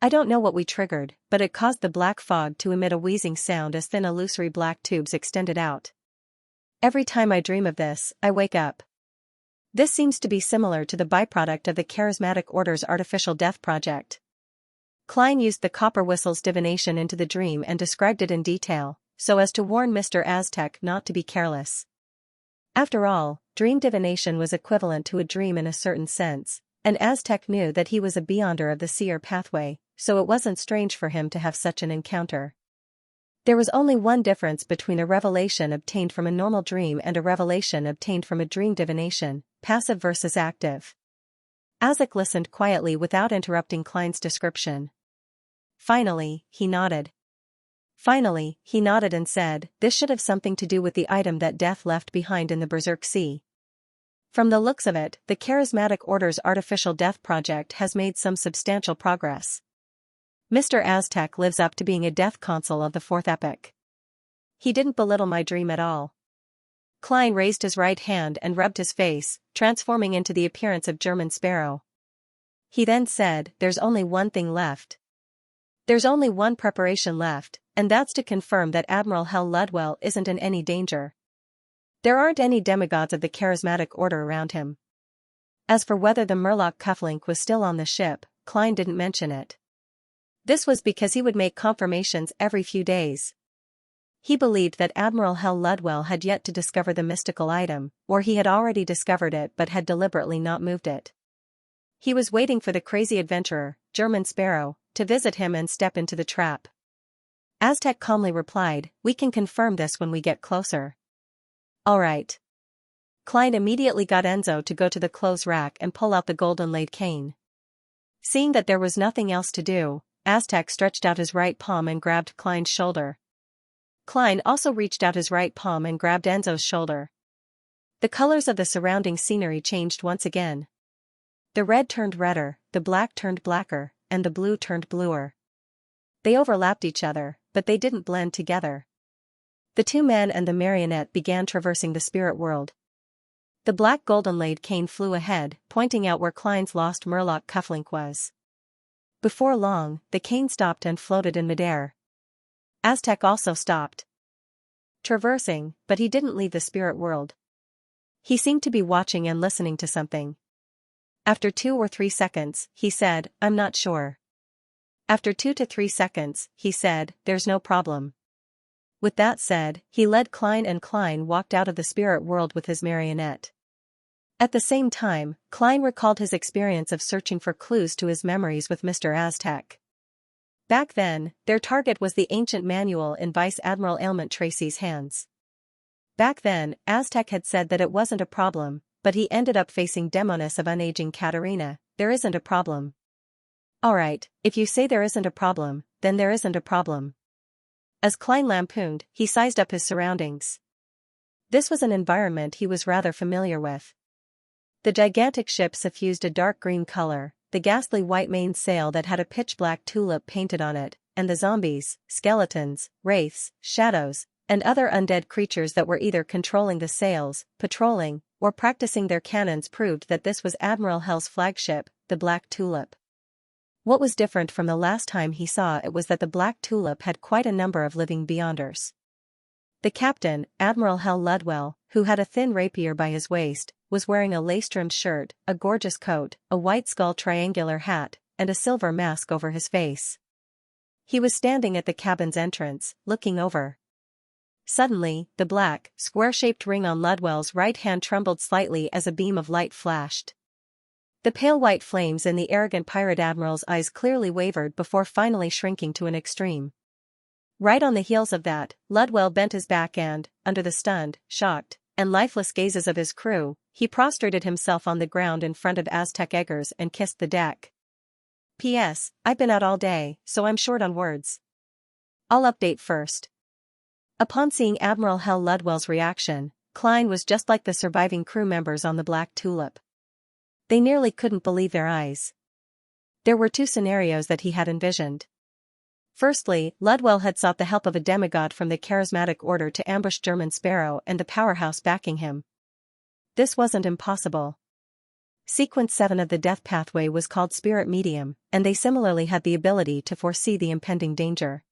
A: I don't know what we triggered, but it caused the black fog to emit a wheezing sound as thin illusory black tubes extended out. Every time I dream of this, I wake up. This seems to be similar to the byproduct of the Charismatic Order's artificial death project. Klein used the copper whistle's divination into the dream and described it in detail, so as to warn Mr. Aztec not to be careless. After all, dream divination was equivalent to a dream in a certain sense, and Aztec knew that he was a beyonder of the seer pathway, so it wasn't strange for him to have such an encounter. There was only one difference between a revelation obtained from a normal dream and a revelation obtained from a dream divination: passive versus active. Aztec listened quietly without interrupting Klein's description. Finally, he nodded and said, "This should have something to do with the item that Death left behind in the Berserk Sea. From the looks of it, the Charismatic Order's artificial death project has made some substantial progress. Mr. Aztec lives up to being a death consul of the fourth epoch. He didn't belittle my dream at all." Klein raised his right hand and rubbed his face, transforming into the appearance of German Sparrow. He then said, "There's only one thing left. There's only one preparation left, and that's to confirm that Admiral Hell Ludwell isn't in any danger. There aren't any demigods of the Charismatic Order around him." As for whether the Murloc cufflink was still on the ship, Klein didn't mention it. This was because he would make confirmations every few days. He believed that Admiral Hell Ludwell had yet to discover the mystical item, or he had already discovered it but had deliberately not moved it. He was waiting for the crazy adventurer, German Sparrow, to visit him and step into the trap. Aztec calmly replied, "We can confirm this when we get closer." "All right." Klein immediately got Enzo to go to the clothes rack and pull out the golden-laid cane. Seeing that there was nothing else to do, Aztec stretched out his right palm and grabbed Klein's shoulder. Klein also reached out his right palm and grabbed Enzo's shoulder. The colors of the surrounding scenery changed once again. The red turned redder, the black turned blacker, and the blue turned bluer. They overlapped each other, but they didn't blend together. The two men and the marionette began traversing the spirit world. The black golden-laid cane flew ahead, pointing out where Klein's lost murloc cufflink was. Before long, the cane stopped and floated in midair. Aztec also stopped traversing, but he didn't leave the spirit world. He seemed to be watching and listening to something. After 2 or 3 seconds, he said, "I'm not sure." After 2 to 3 seconds, he said, "There's no problem." With that said, he led Klein and Klein walked out of the spirit world with his marionette. At the same time, Klein recalled his experience of searching for clues to his memories with Mr. Aztec. Back then, their target was the ancient manual in Vice Admiral Ailment Tracy's hands. Back then, Aztec had said that it wasn't a problem, but he ended up facing Demoness of unaging Katerina. There isn't a problem. Alright, if you say there isn't a problem, then there isn't a problem. As Klein lampooned, he sized up his surroundings. This was an environment he was rather familiar with. The gigantic ship suffused a dark green color, the ghastly white mainsail that had a pitch-black tulip painted on it, and the zombies, skeletons, wraiths, shadows, and other undead creatures that were either controlling the sails, patrolling, or practicing their cannons proved that this was Admiral Hell's flagship, the Black Tulip. What was different from the last time he saw it was that the Black Tulip had quite a number of living beyonders. The captain, Admiral Hell Ludwell, who had a thin rapier by his waist, was wearing a lace-trimmed shirt, a gorgeous coat, a white skull triangular hat, and a silver mask over his face. He was standing at the cabin's entrance, looking over. Suddenly, the black, square-shaped ring on Ludwell's right hand trembled slightly as a beam of light flashed. The pale white flames in the arrogant pirate admiral's eyes clearly wavered before finally shrinking to an extreme. Right on the heels of that, Ludwell bent his back and, under the stunned, shocked, and lifeless gazes of his crew, he prostrated himself on the ground in front of Aztec Eggers and kissed the deck. P.S. I've been out all day, so I'm short on words. I'll update first. Upon seeing Admiral Hell Ludwell's reaction, Klein was just like the surviving crew members on the Black Tulip. They nearly couldn't believe their eyes. There were 2 scenarios that he had envisioned. Firstly, Ludwell had sought the help of a demigod from the charismatic order to ambush German Sparrow and the powerhouse backing him. This wasn't impossible. Sequence 7 of the Death Pathway was called Spirit Medium, and they similarly had the ability to foresee the impending danger.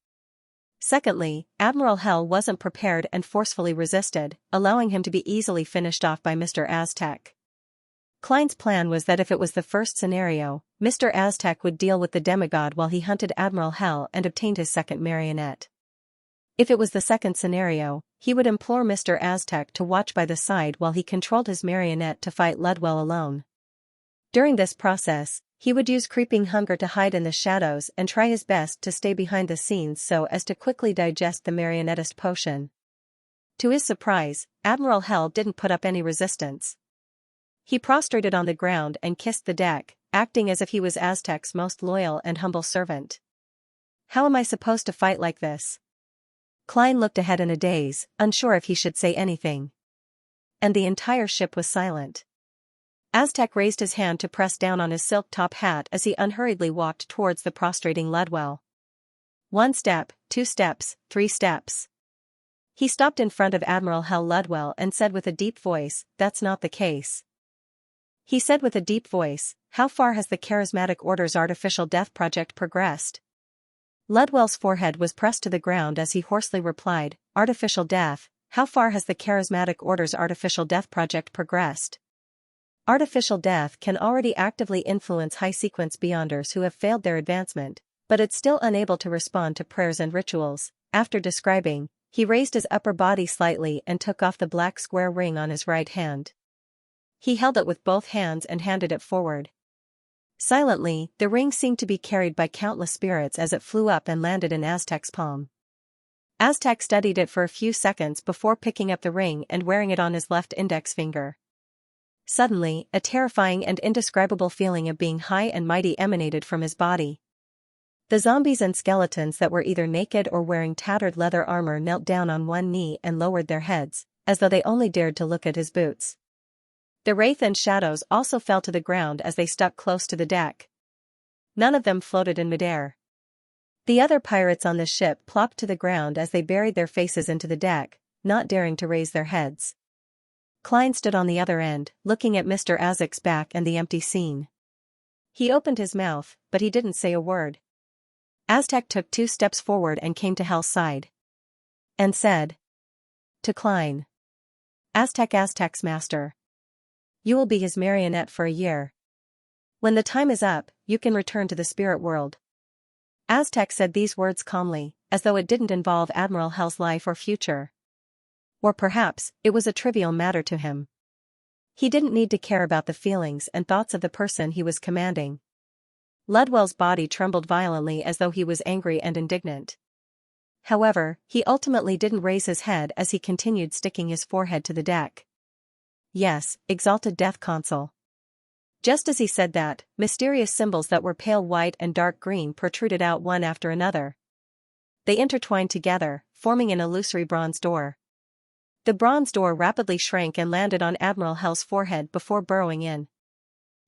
A: Secondly, Admiral Hell wasn't prepared and forcefully resisted, allowing him to be easily finished off by Mr. Aztec. Klein's plan was that if it was the first scenario, Mr. Aztec would deal with the demigod while he hunted Admiral Hell and obtained his second marionette. If it was the second scenario, he would implore Mr. Aztec to watch by the side while he controlled his marionette to fight Ludwell alone. During this process, he would use creeping hunger to hide in the shadows and try his best to stay behind the scenes so as to quickly digest the marionettist potion. To his surprise, Admiral Hell didn't put up any resistance. He prostrated on the ground and kissed the deck, acting as if he was Aztec's most loyal and humble servant. How am I supposed to fight like this? Klein looked ahead in a daze, unsure if he should say anything. And the entire ship was silent. Aztec raised his hand to press down on his silk top hat as he unhurriedly walked towards the prostrating Ludwell. 1 step, 2 steps, 3 steps. He stopped in front of Admiral Hell Ludwell and said with a deep voice, "That's not the case." He said with a deep voice, "How far has the Charismatic Order's artificial death project progressed?" Ludwell's forehead was pressed to the ground as he hoarsely replied, "Artificial death, how far has the Charismatic Order's artificial death project progressed?" Artificial death can already actively influence high-sequence beyonders who have failed their advancement, but it's still unable to respond to prayers and rituals. After describing, he raised his upper body slightly and took off the black square ring on his right hand. He held it with both hands and handed it forward. Silently, the ring seemed to be carried by countless spirits as it flew up and landed in Aztec's palm. Aztec studied it for a few seconds before picking up the ring and wearing it on his left index finger. Suddenly, a terrifying and indescribable feeling of being high and mighty emanated from his body. The zombies and skeletons that were either naked or wearing tattered leather armor knelt down on one knee and lowered their heads, as though they only dared to look at his boots. The wraith and shadows also fell to the ground as they stuck close to the deck. None of them floated in midair. The other pirates on the ship plopped to the ground as they buried their faces into the deck, not daring to raise their heads. Klein stood on the other end, looking at Mr. Azek's back and the empty scene. He opened his mouth, but he didn't say a word. Aztec took 2 steps forward and came to Hal's side. And said to Klein, Aztec's master. You will be his marionette for a year. When the time is up, you can return to the spirit world. Aztec said these words calmly, as though it didn't involve Admiral Hell's life or future. Or perhaps, it was a trivial matter to him. He didn't need to care about the feelings and thoughts of the person he was commanding. Ludwell's body trembled violently as though he was angry and indignant. However, he ultimately didn't raise his head as he continued sticking his forehead to the deck. Yes, exalted death consul. Just as he said that, mysterious symbols that were pale white and dark green protruded out one after another. They intertwined together, forming an illusory bronze door. The bronze door rapidly shrank and landed on Admiral Hell's forehead before burrowing in.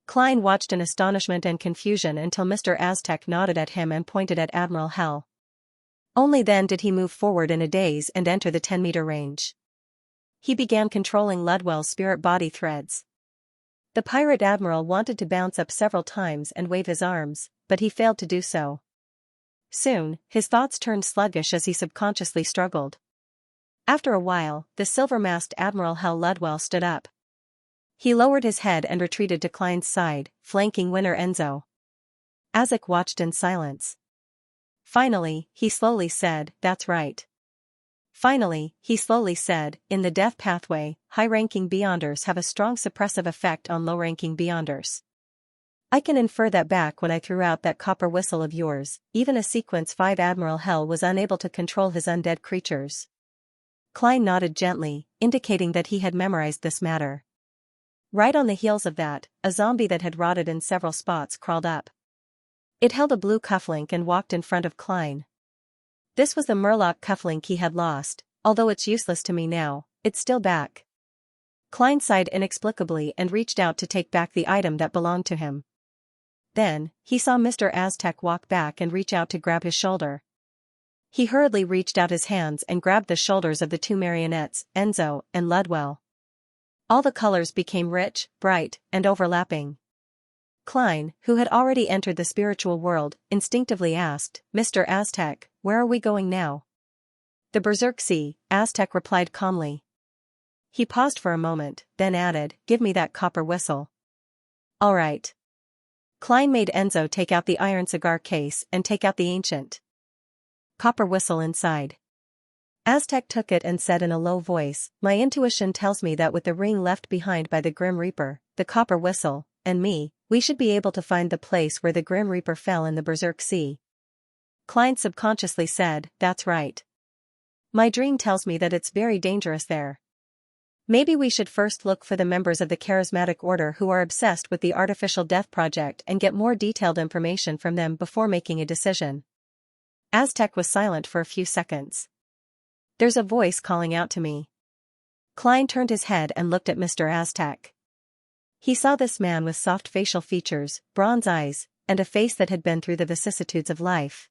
A: Klein watched in astonishment and confusion until Mr. Aztec nodded at him and pointed at Admiral Hell. Only then did he move forward in a daze and enter the 10-meter range. He began controlling Ludwell's spirit body threads. The pirate admiral wanted to bounce up several times and wave his arms, but he failed to do so. Soon, his thoughts turned sluggish as he subconsciously struggled. After a while, the silver-masked Admiral Hell Ludwell stood up. He lowered his head and retreated to Klein's side, flanking Winner Enzo. Azek watched in silence. Finally, he slowly said, "That's right." Finally, he slowly said, "In the death pathway, high-ranking Beyonders have a strong suppressive effect on low-ranking Beyonders. I can infer that back when I threw out that copper whistle of yours, even a Sequence 5 Admiral Hell was unable to control his undead creatures." Klein nodded gently, indicating that he had memorized this matter. Right on the heels of that, a zombie that had rotted in several spots crawled up. It held a blue cufflink and walked in front of Klein. This was the Murloc cufflink he had lost, although it's useless to me now, it's still back. Klein sighed inexplicably and reached out to take back the item that belonged to him. Then, he saw Mr. Aztec walk back and reach out to grab his shoulder. He hurriedly reached out his hands and grabbed the shoulders of the 2 marionettes, Enzo and Ludwell. All the colors became rich, bright, and overlapping. Klein, who had already entered the spiritual world, instinctively asked, "Mr. Aztec, where are we going now?" "The Berserk Sea," Aztec replied calmly. He paused for a moment, then added, "Give me that copper whistle." "All right." Klein made Enzo take out the iron cigar case and take out the ancient copper whistle inside. Aztec took it and said in a low voice, "My intuition tells me that with the ring left behind by the Grim Reaper, the copper whistle, and me, we should be able to find the place where the Grim Reaper fell in the Berserk Sea." Klein subconsciously said, "That's right. My dream tells me that it's very dangerous there. Maybe we should first look for the members of the charismatic order who are obsessed with the artificial death project and get more detailed information from them before making a decision." Aztec was silent for a few seconds. "There's a voice calling out to me." Klein turned his head and looked at Mr. Aztec. He saw this man with soft facial features, bronze eyes, and a face that had been through the vicissitudes of life.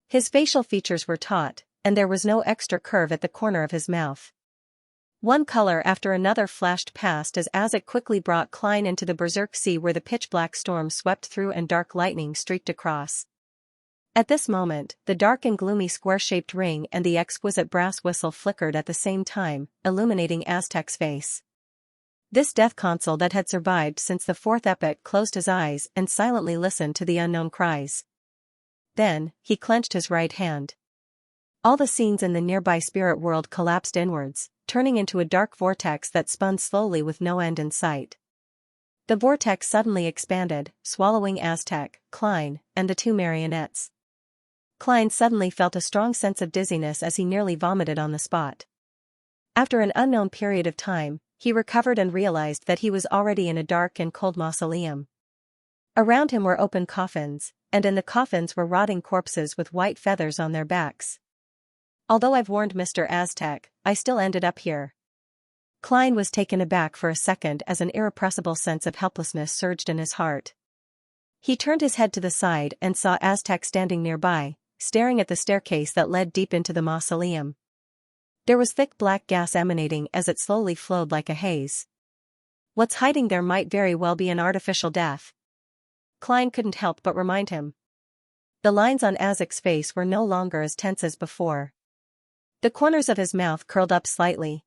A: His facial features were taut, and there was no extra curve at the corner of his mouth. One color after another flashed past as Azek quickly brought Klein into the Berserk Sea where the pitch-black storm swept through and dark lightning streaked across. At this moment, the dark and gloomy square-shaped ring and the exquisite brass whistle flickered at the same time, illuminating Aztec's face. This death consul that had survived since the 4th epoch closed his eyes and silently listened to the unknown cries. Then, he clenched his right hand. All the scenes in the nearby spirit world collapsed inwards, turning into a dark vortex that spun slowly with no end in sight. The vortex suddenly expanded, swallowing Aztec, Klein, and the 2 marionettes. Klein suddenly felt a strong sense of dizziness as he nearly vomited on the spot. After an unknown period of time, he recovered and realized that he was already in a dark and cold mausoleum. Around him were open coffins, and in the coffins were rotting corpses with white feathers on their backs. "Although I've warned Mr. Aztec, I still ended up here. Klein was taken aback for a second as an irrepressible sense of helplessness surged in his heart. He turned his head to the side and saw Aztec standing nearby, staring at the staircase that led deep into the mausoleum. There was thick black gas emanating as it slowly flowed like a haze. What's hiding there might very well be an artificial death. Klein couldn't help but remind him. The lines on Aztec's face were no longer as tense as before. The corners of his mouth curled up slightly.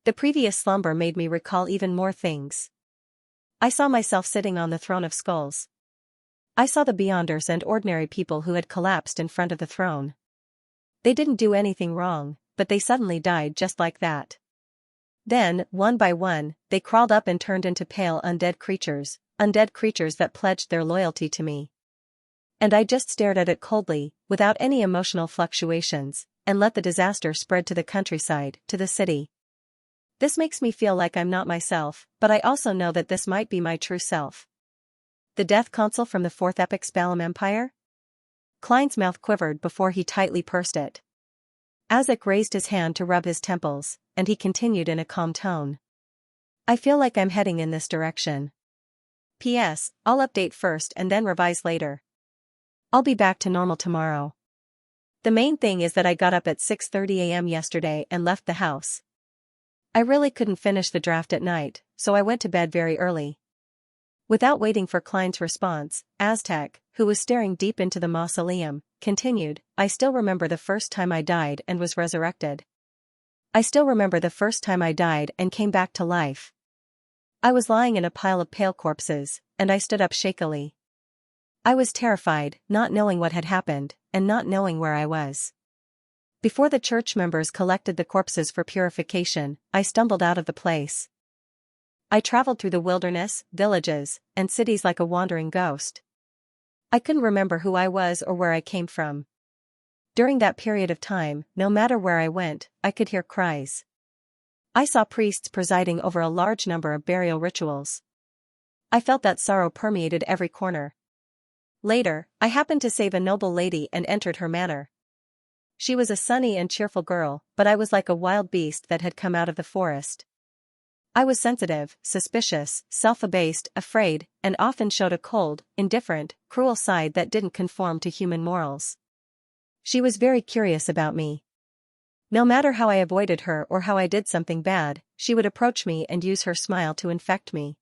A: The previous slumber made me recall even more things. I saw myself sitting on the throne of skulls. I saw the Beyonders and ordinary people who had collapsed in front of the throne. They didn't do anything wrong, but they suddenly died just like that. Then, one by one, they crawled up and turned into pale undead creatures that pledged their loyalty to me. And I just stared at it coldly, without any emotional fluctuations, and let the disaster spread to the countryside, to the city. This makes me feel like I'm not myself, but I also know that this might be my true self. The death console from the Fourth Epic Spalum Empire? Klein's mouth quivered before he tightly pursed it. Azek raised his hand to rub his temples, and he continued in a calm tone. I feel like I'm heading in this direction. P.S. I'll update first and then revise later. I'll be back to normal tomorrow. The main thing is that I got up at 6:30 a.m. yesterday and left the house. I really couldn't finish the draft at night, so I went to bed very early. Without waiting for Klein's response, Aztec, who was staring deep into the mausoleum, continued, I still remember the first time I died and was resurrected. I still remember the first time I died and came back to life. I was lying in a pile of pale corpses, and I stood up shakily. I was terrified, not knowing what had happened, and not knowing where I was. Before the church members collected the corpses for purification, I stumbled out of the place. I traveled through the wilderness, villages, and cities like a wandering ghost. I couldn't remember who I was or where I came from. During that period of time, no matter where I went, I could hear cries. I saw priests presiding over a large number of burial rituals. I felt that sorrow permeated every corner. Later, I happened to save a noble lady and entered her manor. She was a sunny and cheerful girl, but I was like a wild beast that had come out of the forest. I was sensitive, suspicious, self-abased, afraid, and often showed a cold, indifferent, cruel side that didn't conform to human morals. She was very curious about me. No matter how I avoided her or how I did something bad, she would approach me and use her smile to infect me.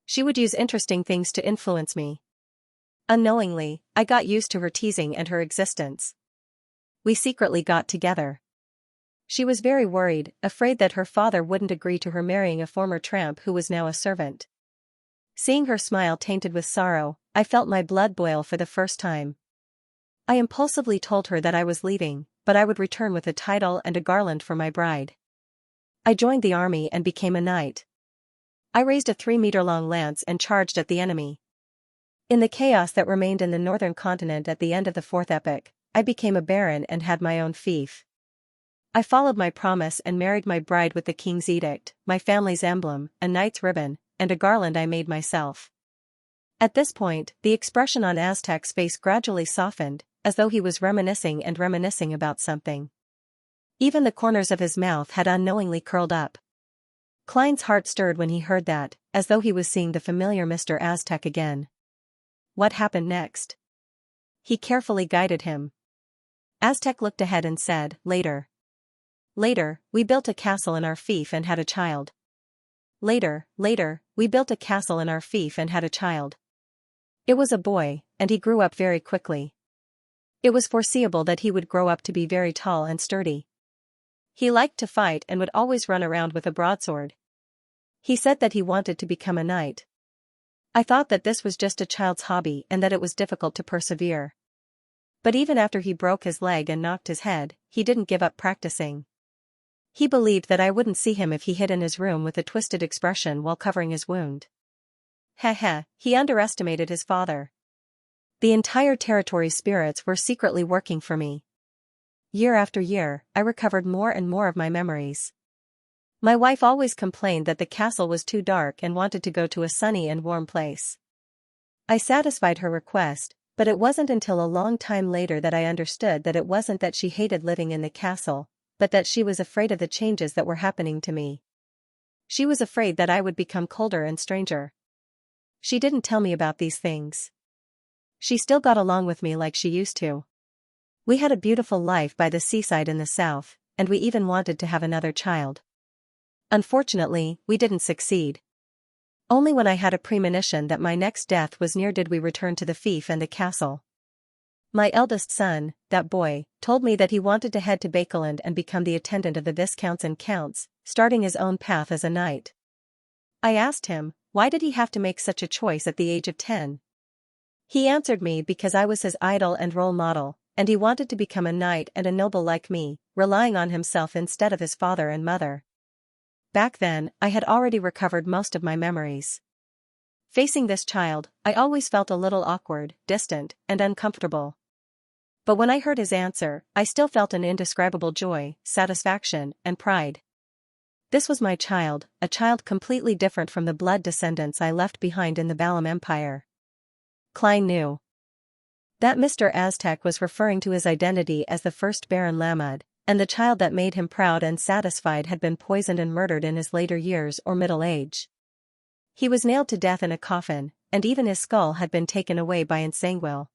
A: She would use interesting things to influence me. Unknowingly, I got used to her teasing and her existence. We secretly got together. She was very worried, afraid that her father wouldn't agree to her marrying a former tramp who was now a servant. Seeing her smile tainted with sorrow, I felt my blood boil for the first time. I impulsively told her that I was leaving, but I would return with a title and a garland for my bride. I joined the army and became a knight. I raised a 3-meter-long lance and charged at the enemy. In the chaos that remained in the northern continent at the end of the Fourth Epic, I became a baron and had my own fief. I followed my promise and married my bride with the king's edict, my family's emblem, a knight's ribbon, and a garland I made myself. At this point, the expression on Aztec's face gradually softened, as though he was reminiscing about something. Even the corners of his mouth had unknowingly curled up. Klein's heart stirred when he heard that, as though he was seeing the familiar Mr. Aztec again. What happened next? He carefully guided him. Aztec looked ahead and said, Later. Later, we built a castle in our fief and had a child. Later, we built a castle in our fief and had a child. It was a boy, and he grew up very quickly. It was foreseeable that he would grow up to be very tall and sturdy. He liked to fight and would always run around with a broadsword. He said that he wanted to become a knight. I thought that this was just a child's hobby and that it was difficult to persevere. But even after he broke his leg and knocked his head, he didn't give up practicing. He believed that I wouldn't see him if he hid in his room with a twisted expression while covering his wound. He underestimated his father. The entire territory's spirits were secretly working for me. Year after year, I recovered more and more of my memories. My wife always complained that the castle was too dark and wanted to go to a sunny and warm place. I satisfied her request, but it wasn't until a long time later that I understood that it wasn't that she hated living in the castle, but that she was afraid of the changes that were happening to me. She was afraid that I would become colder and stranger. She didn't tell me about these things. She still got along with me like she used to. We had a beautiful life by the seaside in the south, and we even wanted to have another child. Unfortunately, we didn't succeed. Only when I had a premonition that my next death was near did we return to the fief and the castle. My eldest son, that boy, told me that he wanted to head to Bakeland and become the attendant of the viscounts and counts, starting his own path as a knight. I asked him, why did he have to make such a choice at the age of 10? He answered me because I was his idol and role model, and he wanted to become a knight and a noble like me, relying on himself instead of his father and mother. Back then, I had already recovered most of my memories. Facing this child, I always felt a little awkward, distant, and uncomfortable. But when I heard his answer, I still felt an indescribable joy, satisfaction, and pride. This was my child, a child completely different from the blood descendants I left behind in the Balam Empire. Klein knew that Mr. Aztec was referring to his identity as the first Baron Lamud, and the child that made him proud and satisfied had been poisoned and murdered in his later years or middle age. He was nailed to death in a coffin, and even his skull had been taken away by Ensanguil.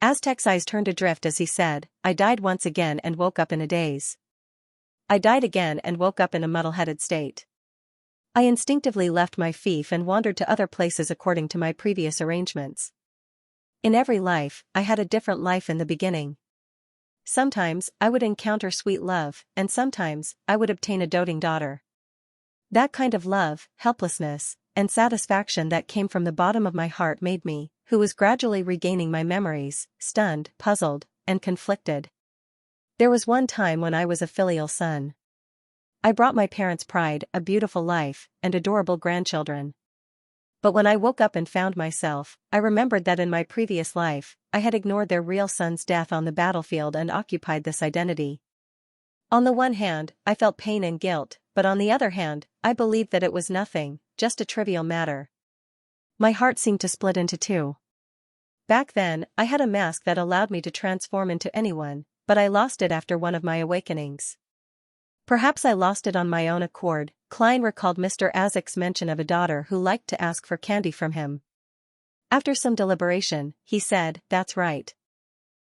A: Aztec's eyes turned adrift as he said, I died once again and woke up in a daze. I died again and woke up in a muddle-headed state. I instinctively left my fief and wandered to other places according to my previous arrangements. In every life, I had a different life in the beginning. Sometimes, I would encounter sweet love, and sometimes, I would obtain a doting daughter. That kind of love, helplessness, and satisfaction that came from the bottom of my heart made me, who was gradually regaining my memories, stunned, puzzled, and conflicted. There was one time when I was a filial son. I brought my parents pride, a beautiful life, and adorable grandchildren. But when I woke up and found myself, I remembered that in my previous life, I had ignored their real son's death on the battlefield and occupied this identity. On the one hand, I felt pain and guilt, but on the other hand, I believed that it was nothing, just a trivial matter. My heart seemed to split into two. Back then, I had a mask that allowed me to transform into anyone, but I lost it after one of my awakenings. Perhaps I lost it on my own accord. Klein recalled Mr. Azek's mention of a daughter who liked to ask for candy from him. After some deliberation, he said, that's right.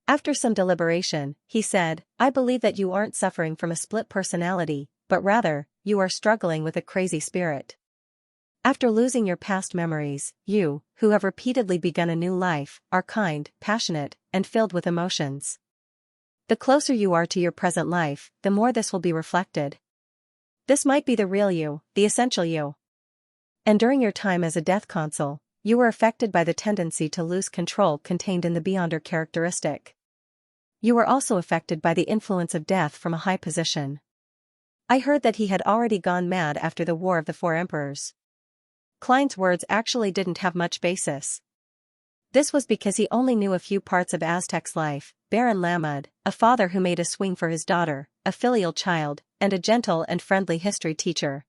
A: After some deliberation, he said, I believe that you aren't suffering from a split personality, but rather, you are struggling with a crazy spirit. After losing your past memories, you, who have repeatedly begun a new life, are kind, passionate, and filled with emotions. The closer you are to your present life, the more this will be reflected. This might be the real you, the essential you. And during your time as a death consul, you were affected by the tendency to lose control contained in the Beyonder characteristic. You were also affected by the influence of death from a high position. I heard that he had already gone mad after the War of the Four Emperors. Klein's words actually didn't have much basis. This was because he only knew a few parts of Aztec's life: Baron Lamud, a father who made a swing for his daughter, a filial child, and a gentle and friendly history teacher.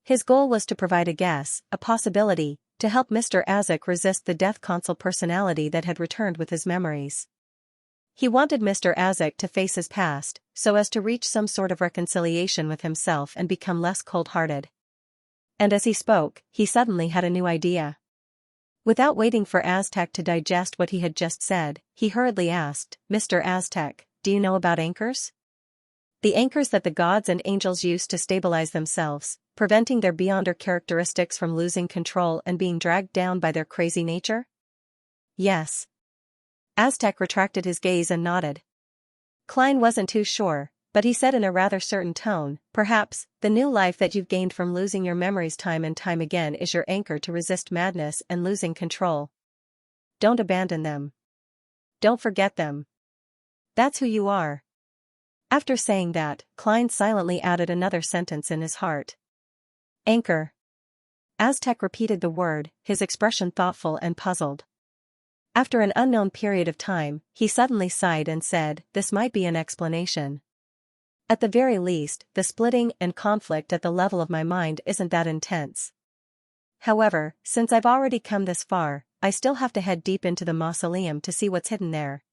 A: His goal was to provide a guess, a possibility, to help Mr. Azek resist the death consul personality that had returned with his memories. He wanted Mr. Azek to face his past, so as to reach some sort of reconciliation with himself and become less cold-hearted. And as he spoke, he suddenly had a new idea. Without waiting for Aztec to digest what he had just said, he hurriedly asked, Mr. Aztec, do you know about anchors? The anchors that the gods and angels use to stabilize themselves, preventing their Beyonder characteristics from losing control and being dragged down by their crazy nature? Yes. Aztec retracted his gaze and nodded. Klein wasn't too sure, but he said in a rather certain tone, perhaps, the new life that you've gained from losing your memories time and time again is your anchor to resist madness and losing control. Don't abandon them. Don't forget them. That's who you are. After saying that, Klein silently added another sentence in his heart. Anchor. Aztec repeated the word, his expression thoughtful and puzzled. After an unknown period of time, he suddenly sighed and said, this might be an explanation. At the very least, the splitting and conflict at the level of my mind isn't that intense. However, since I've already come this far, I still have to head deep into the mausoleum to see what's hidden there.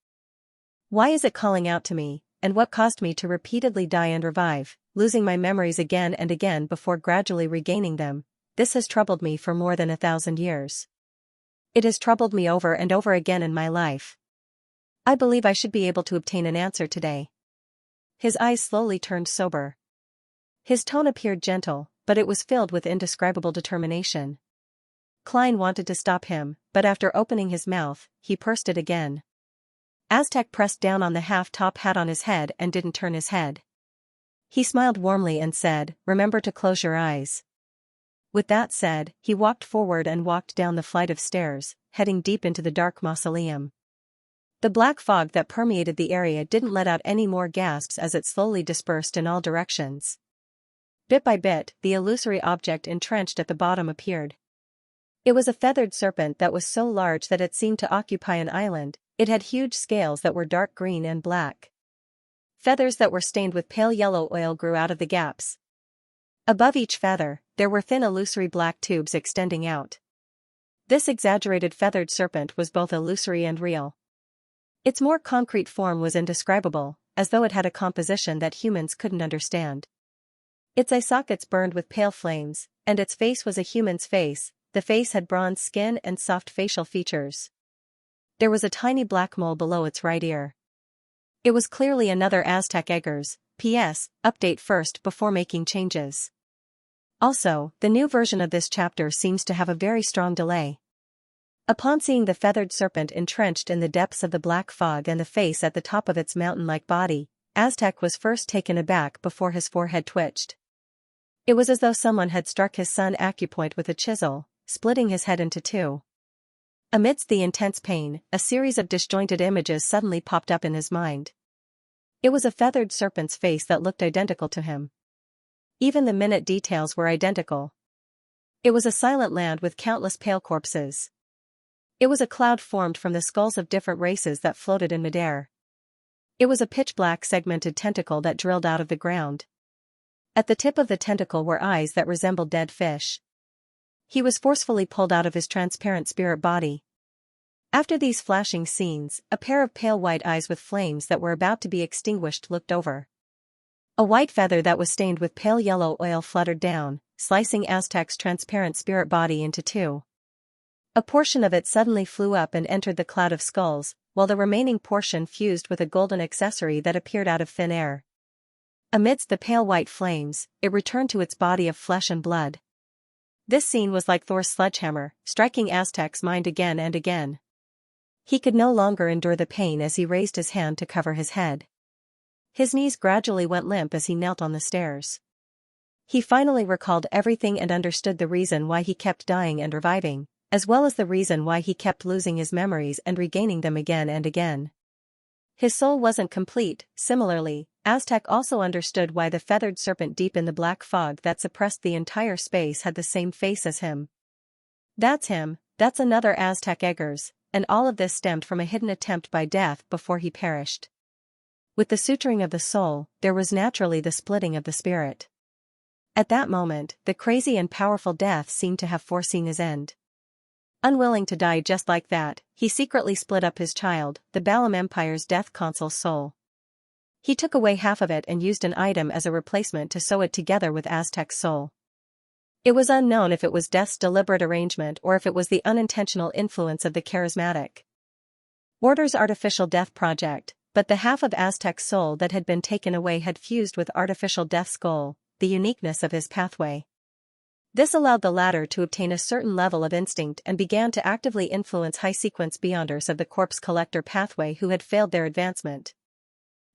A: Why is it calling out to me? and what caused me to repeatedly die and revive, losing my memories again and again before gradually regaining them. This has troubled me for more than 1,000 years. It has troubled me over and over again in my life. I believe I should be able to obtain an answer today. His eyes slowly turned sober. His tone appeared gentle, but it was filled with indescribable determination. Klein wanted to stop him, but after opening his mouth, he pursed it again. Aztec pressed down on the half-top hat on his head and didn't turn his head. He smiled warmly and said, "Remember to close your eyes." With that said, he walked forward and walked down the flight of stairs, heading deep into the dark mausoleum. The black fog that permeated the area didn't let out any more gasps as it slowly dispersed in all directions. Bit by bit, the illusory object entrenched at the bottom appeared. It was a feathered serpent that was so large that it seemed to occupy an island. It had huge scales that were dark green and black. Feathers that were stained with pale yellow oil grew out of the gaps. Above each feather, there were thin illusory black tubes extending out. This exaggerated feathered serpent was both illusory and real. Its more concrete form was indescribable, as though it had a composition that humans couldn't understand. Its eye sockets burned with pale flames, and its face was a human's face. The face had bronze skin and soft facial features. There was a tiny black mole below its right ear. It was clearly another Aztec eggers. P.S. Update first before making changes. Also, the new version of this chapter seems to have a very strong delay. Upon seeing the feathered serpent entrenched in the depths of the black fog and the face at the top of its mountain-like body, Aztec was first taken aback before his forehead twitched. It was as though someone had struck his sun acupoint with a chisel, splitting his head into two. Amidst the intense pain, a series of disjointed images suddenly popped up in his mind. It was a feathered serpent's face that looked identical to him. Even the minute details were identical. It was a silent land with countless pale corpses. It was a cloud formed from the skulls of different races that floated in midair. It was a pitch-black segmented tentacle that drilled out of the ground. At the tip of the tentacle were eyes that resembled dead fish. He was forcefully pulled out of his transparent spirit body. After these flashing scenes, a pair of pale white eyes with flames that were about to be extinguished looked over. A white feather that was stained with pale yellow oil fluttered down, slicing Aztec's transparent spirit body into two. A portion of it suddenly flew up and entered the cloud of skulls, while the remaining portion fused with a golden accessory that appeared out of thin air. Amidst the pale white flames, it returned to its body of flesh and blood. This scene was like Thor's sledgehammer, striking Aztec's mind again and again. He could no longer endure the pain as he raised his hand to cover his head. His knees gradually went limp as he knelt on the stairs. He finally recalled everything and understood the reason why he kept dying and reviving, as well as the reason why he kept losing his memories and regaining them again and again. His soul wasn't complete. Similarly, Aztec also understood why the feathered serpent deep in the black fog that suppressed the entire space had the same face as him. That's him, that's another Aztec eggers, and all of this stemmed from a hidden attempt by death before he perished. With the suturing of the soul, there was naturally the splitting of the spirit. At that moment, the crazy and powerful death seemed to have foreseen his end. Unwilling to die just like that, he secretly split up his child, the Balam Empire's death consul's soul. He took away half of it and used an item as a replacement to sew it together with Aztec's soul. It was unknown if it was Death's deliberate arrangement or if it was the unintentional influence of the charismatic Order's artificial death project, but the half of Aztec's soul that had been taken away had fused with artificial Death's skull, the uniqueness of his pathway. This allowed the latter to obtain a certain level of instinct and began to actively influence high-sequence beyonders of the corpse collector pathway who had failed their advancement.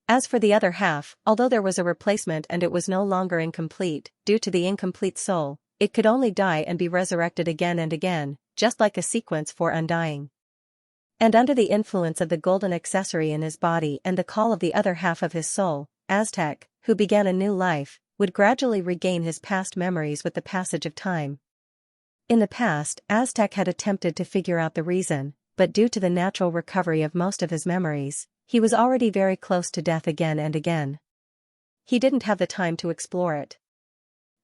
A: As for the other half, although there was a replacement and it was no longer incomplete, due to the incomplete soul, it could only die and be resurrected again and again, just like a sequence for undying. And under the influence of the golden accessory in his body and the call of the other half of his soul, Aztec, who began a new life, would gradually regain his past memories with the passage of time. In the past, Aztec had attempted to figure out the reason, but due to the natural recovery of most of his memories, he was already very close to death again and again. He didn't have the time to explore it.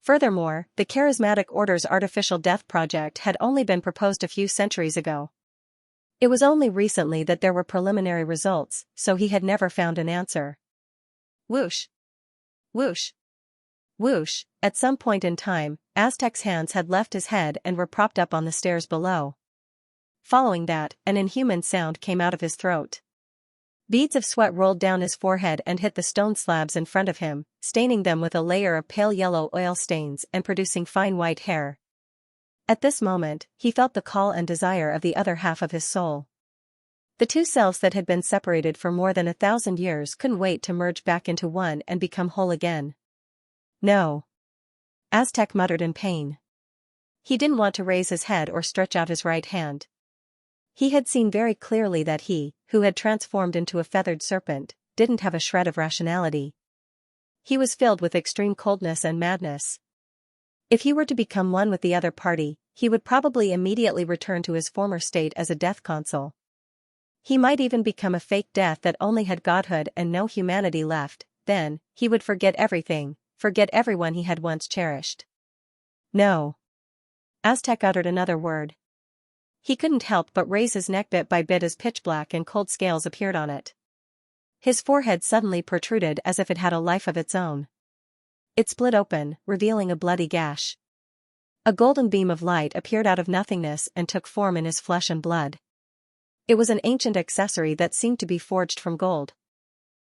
A: Furthermore, the Charismatic Order's artificial death project had only been proposed a few centuries ago. It was only recently that there were preliminary results, so he had never found an answer. Whoosh! Whoosh! Whoosh! At some point in time, Aztec's hands had left his head and were propped up on the stairs below. Following that, an inhuman sound came out of his throat. Beads of sweat rolled down his forehead and hit the stone slabs in front of him, staining them with a layer of pale yellow oil stains and producing fine white hair. At this moment, he felt the call and desire of the other half of his soul. The two selves that had been separated for more than 1,000 years couldn't wait to merge back into one and become whole again. No. Aztec muttered in pain. He didn't want to raise his head or stretch out his right hand. He had seen very clearly that he, who had transformed into a feathered serpent, didn't have a shred of rationality. He was filled with extreme coldness and madness. If he were to become one with the other party, he would probably immediately return to his former state as a death console. He might even become a fake death that only had godhood and no humanity left. Then, he would forget everything, forget everyone he had once cherished. No. Aztec uttered another word. He couldn't help but raise his neck bit by bit as pitch black and cold scales appeared on it. His forehead suddenly protruded as if it had a life of its own. It split open, revealing a bloody gash. A golden beam of light appeared out of nothingness and took form in his flesh and blood. It was an ancient accessory that seemed to be forged from gold.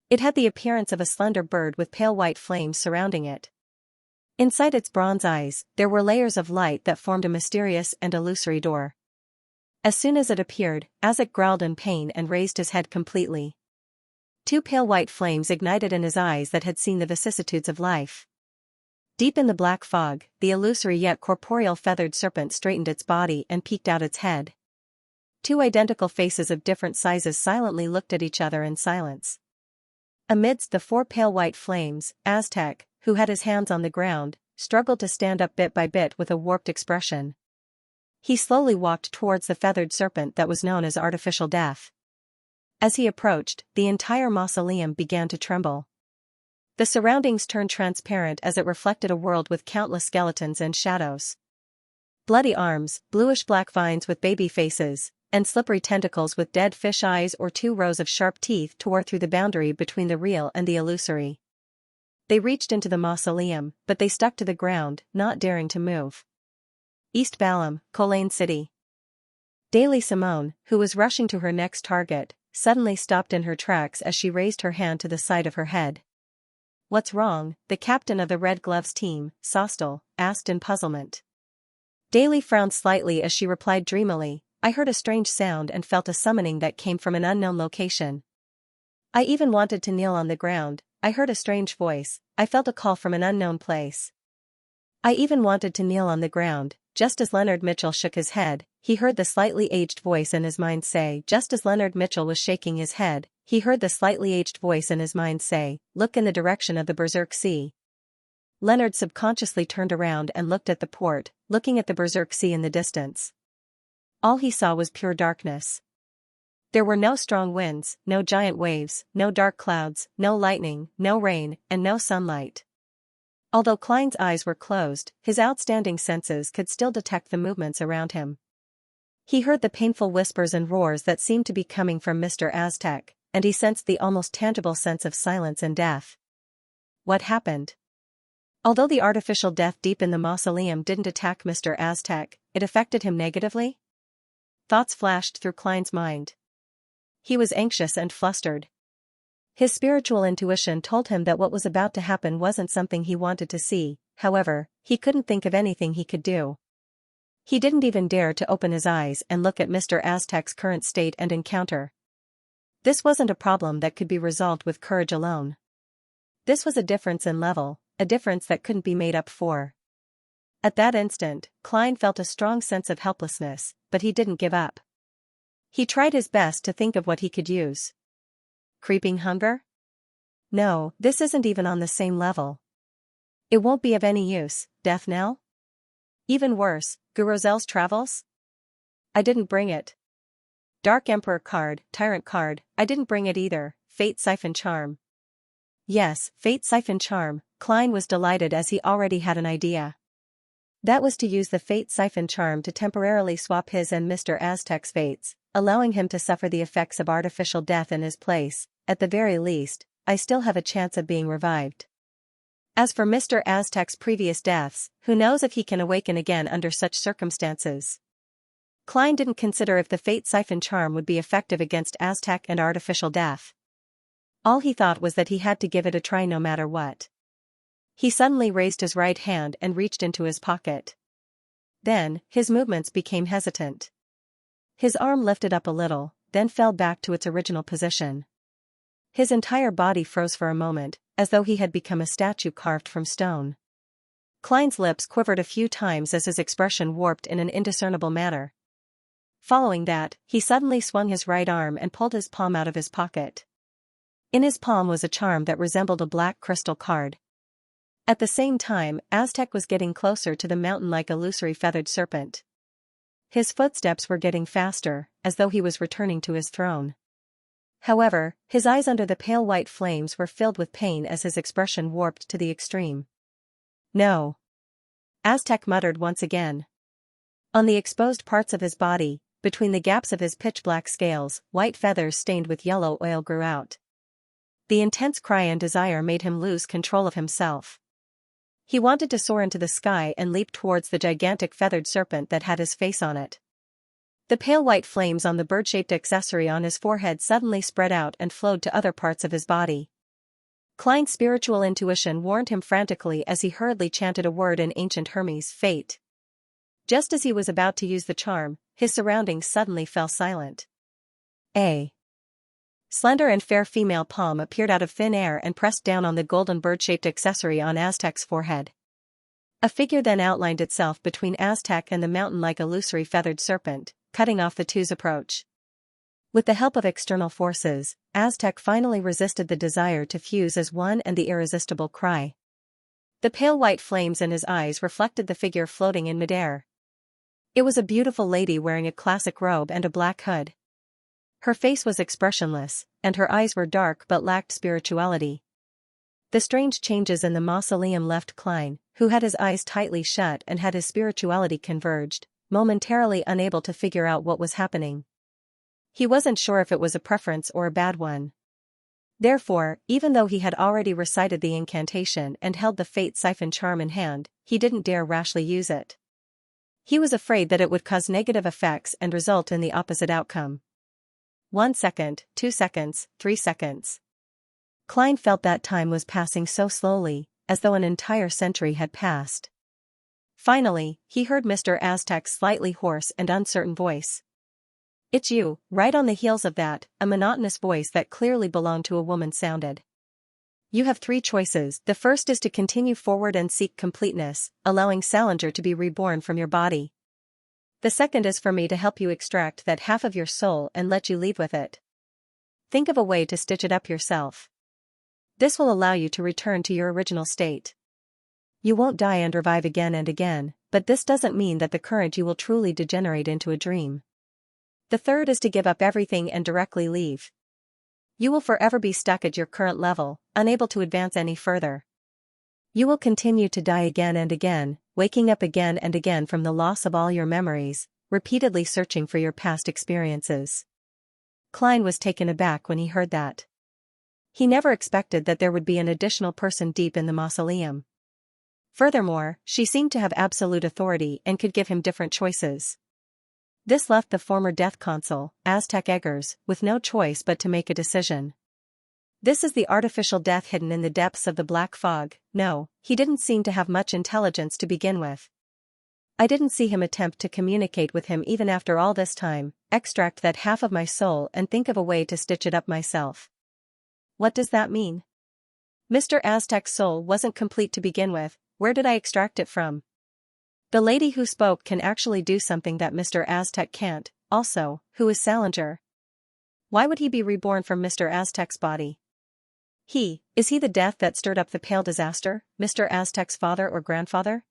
A: It had the appearance of a slender bird with pale white flames surrounding it. Inside its bronze eyes, there were layers of light that formed a mysterious and illusory door. As soon as it appeared, Aztec growled in pain and raised his head completely. Two pale white flames ignited in his eyes that had seen the vicissitudes of life. Deep in the black fog, the illusory yet corporeal feathered serpent straightened its body and peeked out its head. Two identical faces of different sizes silently looked at each other in silence. Amidst the four pale white flames, Aztec, who had his hands on the ground, struggled to stand up bit by bit with a warped expression. He slowly walked towards the feathered serpent that was known as artificial death. As he approached, the entire mausoleum began to tremble. The surroundings turned transparent as it reflected a world with countless skeletons and shadows. Bloody arms, bluish-black vines with baby faces, and slippery tentacles with dead fish eyes or two rows of sharp teeth tore through the boundary between the real and the illusory. They reached into the mausoleum, but they stuck to the ground, not daring to move. East Balam, Colane City. Daily Simone, who was rushing to her next target, suddenly stopped in her tracks as she raised her hand to the side of her head. "What's wrong?" the captain of the Red Gloves team, Sostel, asked in puzzlement. Daly frowned slightly as she replied dreamily, "I heard a strange sound and felt a summoning that came from an unknown location. I even wanted to kneel on the ground. I heard a strange voice. I felt a call from an unknown place. I even wanted to kneel on the ground." Just as Leonard Mitchell shook his head, he heard the slightly aged voice in his mind say, just as Leonard Mitchell was shaking his head, he heard the slightly aged voice in his mind say, "Look in the direction of the Berserk Sea." Leonard subconsciously turned around and looked at the port, looking at the Berserk Sea in the distance. All he saw was pure darkness. There were no strong winds, no giant waves, no dark clouds, no lightning, no rain, and no sunlight. Although Klein's eyes were closed, his outstanding senses could still detect the movements around him. He heard the painful whispers and roars that seemed to be coming from Mr. Aztec, and he sensed the almost tangible sense of silence and death. What happened? Although the artificial death deep in the mausoleum didn't attack Mr. Aztec, it affected him negatively? Thoughts flashed through Klein's mind. He was anxious and flustered. His spiritual intuition told him that what was about to happen wasn't something he wanted to see. However, he couldn't think of anything he could do. He didn't even dare to open his eyes and look at Mr. Aztec's current state and encounter. This wasn't a problem that could be resolved with courage alone. This was a difference in level, a difference that couldn't be made up for. At that instant, Klein felt a strong sense of helplessness, but he didn't give up. He tried his best to think of what he could use. Creeping hunger? No, this isn't even on the same level. It won't be of any use. Death knell? Even worse, Gurozel's travels? I didn't bring it. Dark Emperor card, Tyrant card, I didn't bring it either. Fate Siphon Charm. Yes, Fate Siphon Charm. Klein was delighted as he already had an idea. That was to use the Fate Siphon Charm to temporarily swap his and Mr. Aztec's fates, allowing him to suffer the effects of artificial death in his place. At the very least, I still have a chance of being revived. As for Mr. Aztec's previous deaths, who knows if he can awaken again under such circumstances? Klein didn't consider if the Fate Siphon charm would be effective against Aztec and artificial death. All he thought was that he had to give it a try no matter what. He suddenly raised his right hand and reached into his pocket. Then, his movements became hesitant. His arm lifted up a little, then fell back to its original position. His entire body froze for a moment, as though he had become a statue carved from stone. Klein's lips quivered a few times as his expression warped in an indiscernible manner. Following that, he suddenly swung his right arm and pulled his palm out of his pocket. In his palm was a charm that resembled a black crystal card. At the same time, Aztec was getting closer to the mountain like illusory feathered serpent. His footsteps were getting faster, as though he was returning to his throne. However, his eyes under the pale white flames were filled with pain as his expression warped to the extreme. No. Aztec muttered once again. On the exposed parts of his body, between the gaps of his pitch-black scales, white feathers stained with yellow oil grew out. The intense cry and desire made him lose control of himself. He wanted to soar into the sky and leap towards the gigantic feathered serpent that had his face on it. The pale white flames on the bird-shaped accessory on his forehead suddenly spread out and flowed to other parts of his body. Klein's spiritual intuition warned him frantically as he hurriedly chanted a word in ancient Hermes, fate. Just as he was about to use the charm, his surroundings suddenly fell silent. A slender and fair female palm appeared out of thin air and pressed down on the golden bird-shaped accessory on Aztec's forehead. A figure then outlined itself between Aztec and the mountain-like illusory feathered serpent, cutting off the two's approach. With the help of external forces, Aztec finally resisted the desire to fuse as one and the irresistible cry. The pale white flames in his eyes reflected the figure floating in midair. It was a beautiful lady wearing a classic robe and a black hood. Her face was expressionless, and her eyes were dark but lacked spirituality. The strange changes in the mausoleum left Klein, who had his eyes tightly shut and had his spirituality converged, momentarily unable to figure out what was happening. He wasn't sure if it was a preference or a bad one. Therefore, even though he had already recited the incantation and held the Fate Siphon charm in hand, he didn't dare rashly use it. He was afraid that it would cause negative effects and result in the opposite outcome. 1 second, 2 seconds, 3 seconds. Klein felt that time was passing so slowly, as though an entire century had passed. Finally, he heard Mr. Aztec's slightly hoarse and uncertain voice. "It's you." Right on the heels of that, a monotonous voice that clearly belonged to a woman sounded. "You have 3 choices. The first is to continue forward and seek completeness, allowing Xianxia to be reborn from your body. The second is for me to help you extract that half of your soul and let you leave with it. Think of a way to stitch it up yourself. This will allow you to return to your original state. You won't die and revive again and again, but this doesn't mean that the current you will truly degenerate into a dream. The third is to give up everything and directly leave. You will forever be stuck at your current level, unable to advance any further. You will continue to die again and again, waking up again and again from the loss of all your memories, repeatedly searching for your past experiences." Klein was taken aback when he heard that. He never expected that there would be an additional person deep in the mausoleum. Furthermore, she seemed to have absolute authority and could give him different choices. This left the former death consul, Aztec Eggers, with no choice but to make a decision. This is the artificial death hidden in the depths of the black fog. No, he didn't seem to have much intelligence to begin with. I didn't see him attempt to communicate with him even after all this time. Extract that half of my soul and think of a way to stitch it up myself. What does that mean? Mr. Aztec's soul wasn't complete to begin with. Where did I extract it from? The lady who spoke can actually do something that Mr. Aztec can't. Also, who is Xianxia? Why would he be reborn from Mr. Aztec's body? Is he the death that stirred up the pale disaster, Mr. Aztec's father or grandfather?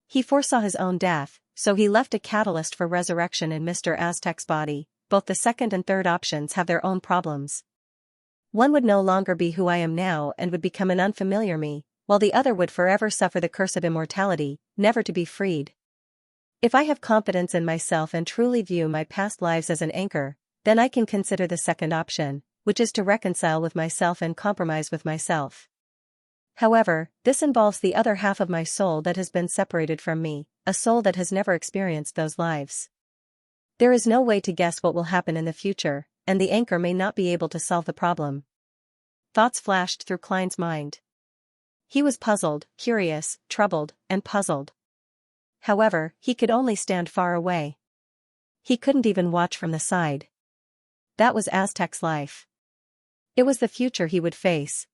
A: He foresaw his own death, so he left a catalyst for resurrection in Mr. Aztec's body. Both the second and third options have their own problems. One would no longer be who I am now and would become an unfamiliar me, while the other would forever suffer the curse of immortality, never to be freed. If I have confidence in myself and truly view my past lives as an anchor, then I can consider the second option, which is to reconcile with myself and compromise with myself. However, this involves the other half of my soul that has been separated from me, a soul that has never experienced those lives. There is no way to guess what will happen in the future, and the anchor may not be able to solve the problem. Thoughts flashed through Klein's mind. He was puzzled, curious, troubled, and puzzled. However, he could only stand far away. He couldn't even watch from the side. That was Aztec's life. It was the future he would face.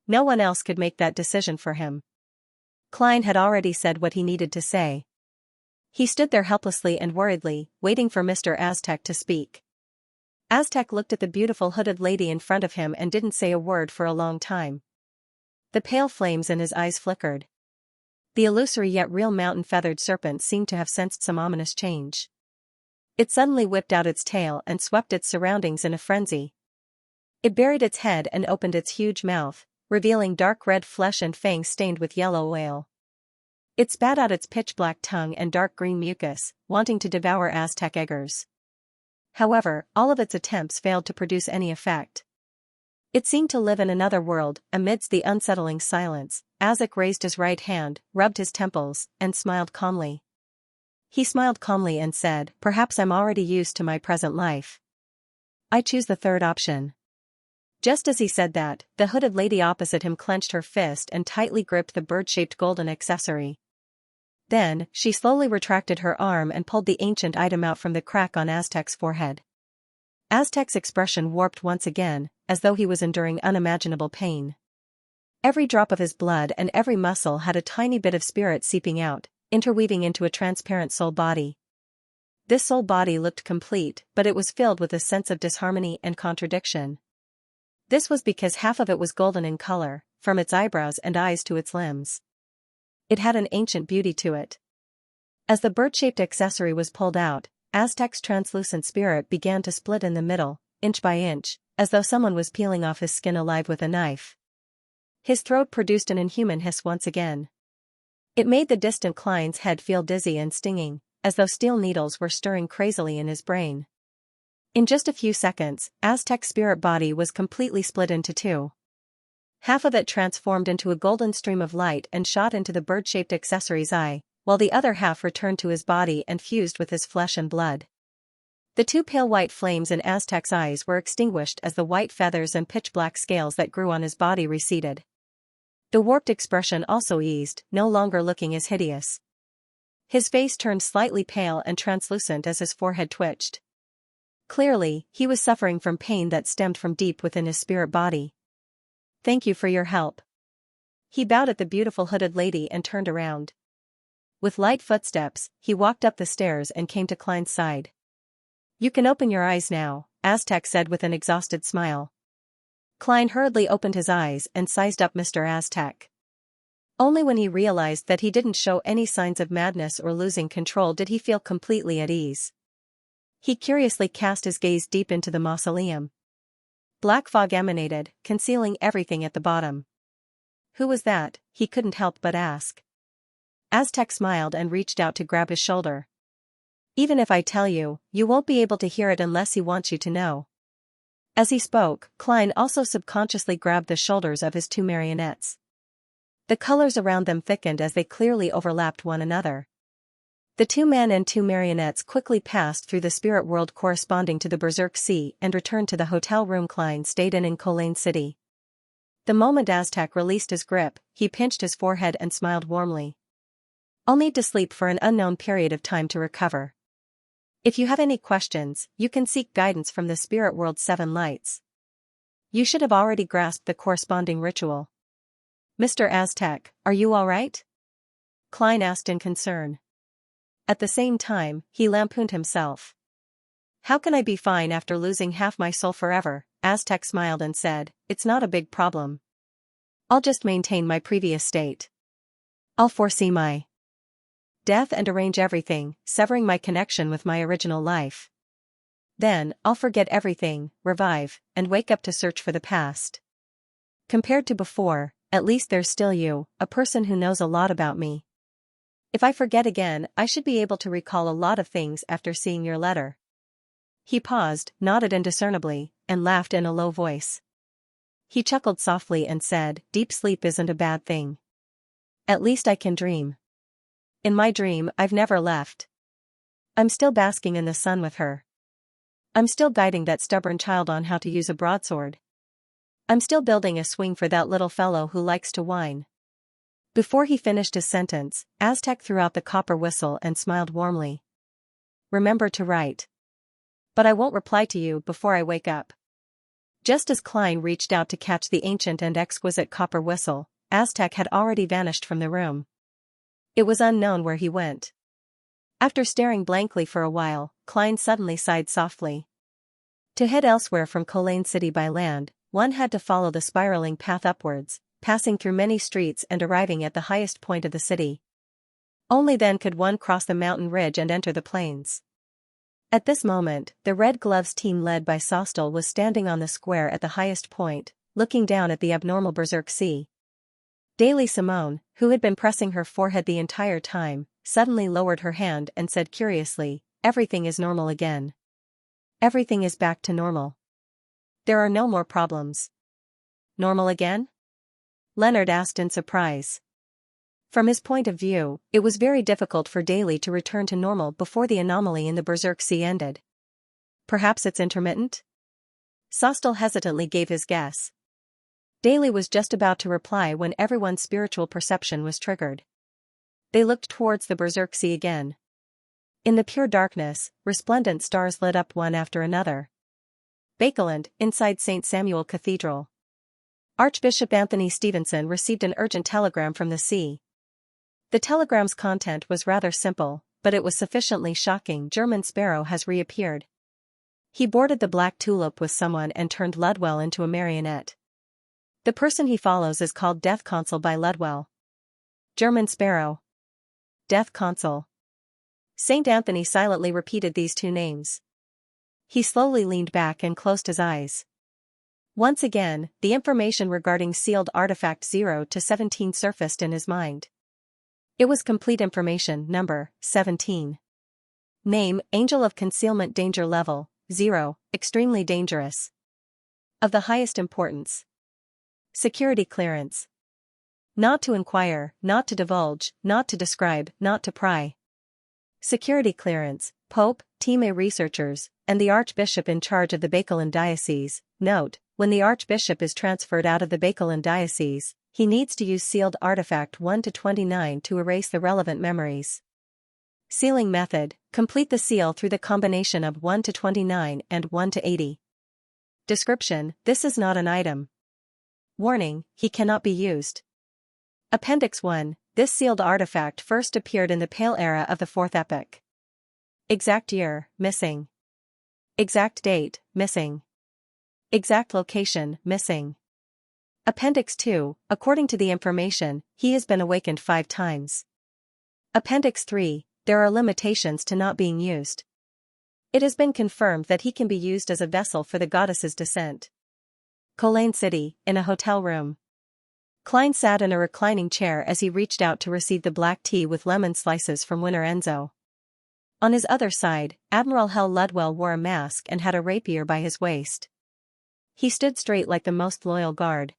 A: No one else could make that decision for him. Klein had already said what he needed to say. He stood there helplessly and worriedly, waiting for Mr. Aztec to speak. Aztec looked at the beautiful hooded lady in front of him and didn't say a word for a long time. The pale flames in his eyes flickered. The illusory yet real mountain-feathered serpent seemed to have sensed some ominous change. It suddenly whipped out its tail and swept its surroundings in a frenzy. It buried its head and opened its huge mouth, revealing dark red flesh and fangs stained with yellow oil. It spat out its pitch-black tongue and dark green mucus, wanting to devour Aztec eggers. However, all of its attempts failed to produce any effect. It seemed to live in another world. Amidst the unsettling silence, Aztec raised his right hand, rubbed his temples, and smiled calmly. He smiled calmly and said, "Perhaps I'm already used to my present life. I choose the third option." Just as he said that, the hooded lady opposite him clenched her fist and tightly gripped the bird-shaped golden accessory. Then, she slowly retracted her arm and pulled the ancient item out from the crack on Aztec's forehead. Aztec's expression warped once again, as though he was enduring unimaginable pain. Every drop of his blood and every muscle had a tiny bit of spirit seeping out, interweaving into a transparent soul body. This soul body looked complete, but it was filled with a sense of disharmony and contradiction. This was because half of it was golden in color, from its eyebrows and eyes to its limbs. It had an ancient beauty to it. As the bird-shaped accessory was pulled out, Aztec's translucent spirit began to split in the middle, inch by inch, as though someone was peeling off his skin alive with a knife. His throat produced an inhuman hiss once again. It made the distant Klein's head feel dizzy and stinging, as though steel needles were stirring crazily in his brain. In just a few seconds, Aztec's spirit body was completely split into two. Half of it transformed into a golden stream of light and shot into the bird-shaped accessory's eye, while the other half returned to his body and fused with his flesh and blood. The two pale white flames in Aztec's eyes were extinguished as the white feathers and pitch-black scales that grew on his body receded. The warped expression also eased, no longer looking as hideous. His face turned slightly pale and translucent as his forehead twitched. Clearly, he was suffering from pain that stemmed from deep within his spirit body. "Thank you for your help." He bowed at the beautiful hooded lady and turned around. With light footsteps, he walked up the stairs and came to Klein's side. "You can open your eyes now," Aztec said with an exhausted smile. Klein hurriedly opened his eyes and sized up Mr. Aztec. Only when he realized that he didn't show any signs of madness or losing control did he feel completely at ease. He curiously cast his gaze deep into the mausoleum. Black fog emanated, concealing everything at the bottom. "Who was that?" he couldn't help but ask. Aztec smiled and reached out to grab his shoulder. "Even if I tell you, you won't be able to hear it unless he wants you to know." As he spoke, Klein also subconsciously grabbed the shoulders of his two marionettes. The colors around them thickened as they clearly overlapped one another. The two men and two marionettes quickly passed through the spirit world corresponding to the Berserk Sea and returned to the hotel room Klein stayed in Colane City. The moment Aztec released his grip, he pinched his forehead and smiled warmly. "I'll need to sleep for an unknown period of time to recover. If you have any questions, you can seek guidance from the spirit world's 7 lights. You should have already grasped the corresponding ritual." "Mr. Aztec, are you all right?" Klein asked in concern. At the same time, he lampooned himself. "How can I be fine after losing half my soul forever?" Aztec smiled and said, "It's not a big problem. I'll just maintain my previous state. I'll foresee my death and arrange everything, severing my connection with my original life. Then, I'll forget everything, revive, and wake up to search for the past. Compared to before, at least there's still you, a person who knows a lot about me. If I forget again, I should be able to recall a lot of things after seeing your letter." He paused, nodded indiscernibly, and laughed in a low voice. He chuckled softly and said, "Deep sleep isn't a bad thing. At least I can dream. In my dream, I've never left. I'm still basking in the sun with her. I'm still guiding that stubborn child on how to use a broadsword. I'm still building a swing for that little fellow who likes to whine." Before he finished his sentence, Aztec threw out the copper whistle and smiled warmly. "Remember to write. But I won't reply to you before I wake up." Just as Klein reached out to catch the ancient and exquisite copper whistle, Aztec had already vanished from the room. It was unknown where he went. After staring blankly for a while, Klein suddenly sighed softly. To head elsewhere from Cultivation City by land, one had to follow the spiraling path upwards, passing through many streets and arriving at the highest point of the city. Only then could one cross the mountain ridge and enter the plains. At this moment, the Red Gloves team led by Sostel was standing on the square at the highest point, looking down at the abnormal Berserk Sea. Daily Simone, who had been pressing her forehead the entire time, suddenly lowered her hand and said curiously, "Everything is normal again. Everything is back to normal. There are no more problems." "Normal again?" Leonard asked in surprise. From his point of view, it was very difficult for Daly to return to normal before the anomaly in the Berserk Sea ended. "Perhaps it's intermittent?" Sostel hesitantly gave his guess. Daly was just about to reply when everyone's spiritual perception was triggered. They looked towards the Berserk Sea again. In the pure darkness, resplendent stars lit up one after another. Bakeland, inside St. Samuel Cathedral. Archbishop Anthony Stevenson received an urgent telegram from the sea. The telegram's content was rather simple, but it was sufficiently shocking. "German Sparrow has reappeared. He boarded the Black Tulip with someone and turned Ludwell into a marionette. The person he follows is called Death Consul by Ludwell." German Sparrow. Death Consul. St. Anthony silently repeated these two names. He slowly leaned back and closed his eyes. Once again, the information regarding sealed artifact 0 to 17 surfaced in his mind. It was complete information. Number, 17. Name, Angel of Concealment. Danger level, 0, extremely dangerous. Of the highest importance. Security clearance. Not to inquire, not to divulge, not to describe, not to pry. Security clearance, Pope, Team A researchers, and the Archbishop in charge of the Bakeland Diocese. Note, when the Archbishop is transferred out of the Bakeland Diocese, he needs to use sealed artifact 1 to 29 to erase the relevant memories. Sealing method, complete the seal through the combination of 1 to 29 and 1 to 80. Description, this is not an item. Warning, he cannot be used. Appendix 1, this sealed artifact first appeared in the Pale Era of the 4th Epoch. Exact year, missing. Exact date, missing. Exact location, missing. Appendix 2, according to the information, he has been awakened 5 times. Appendix 3, there are limitations to not being used. It has been confirmed that he can be used as a vessel for the goddess's descent. Cultivation City, in a hotel room. Klein sat in a reclining chair as he reached out to receive the black tea with lemon slices from Winner Enzo. On his other side, Admiral Hell Ludwell wore a mask and had a rapier by his waist. He stood straight like the most loyal guard.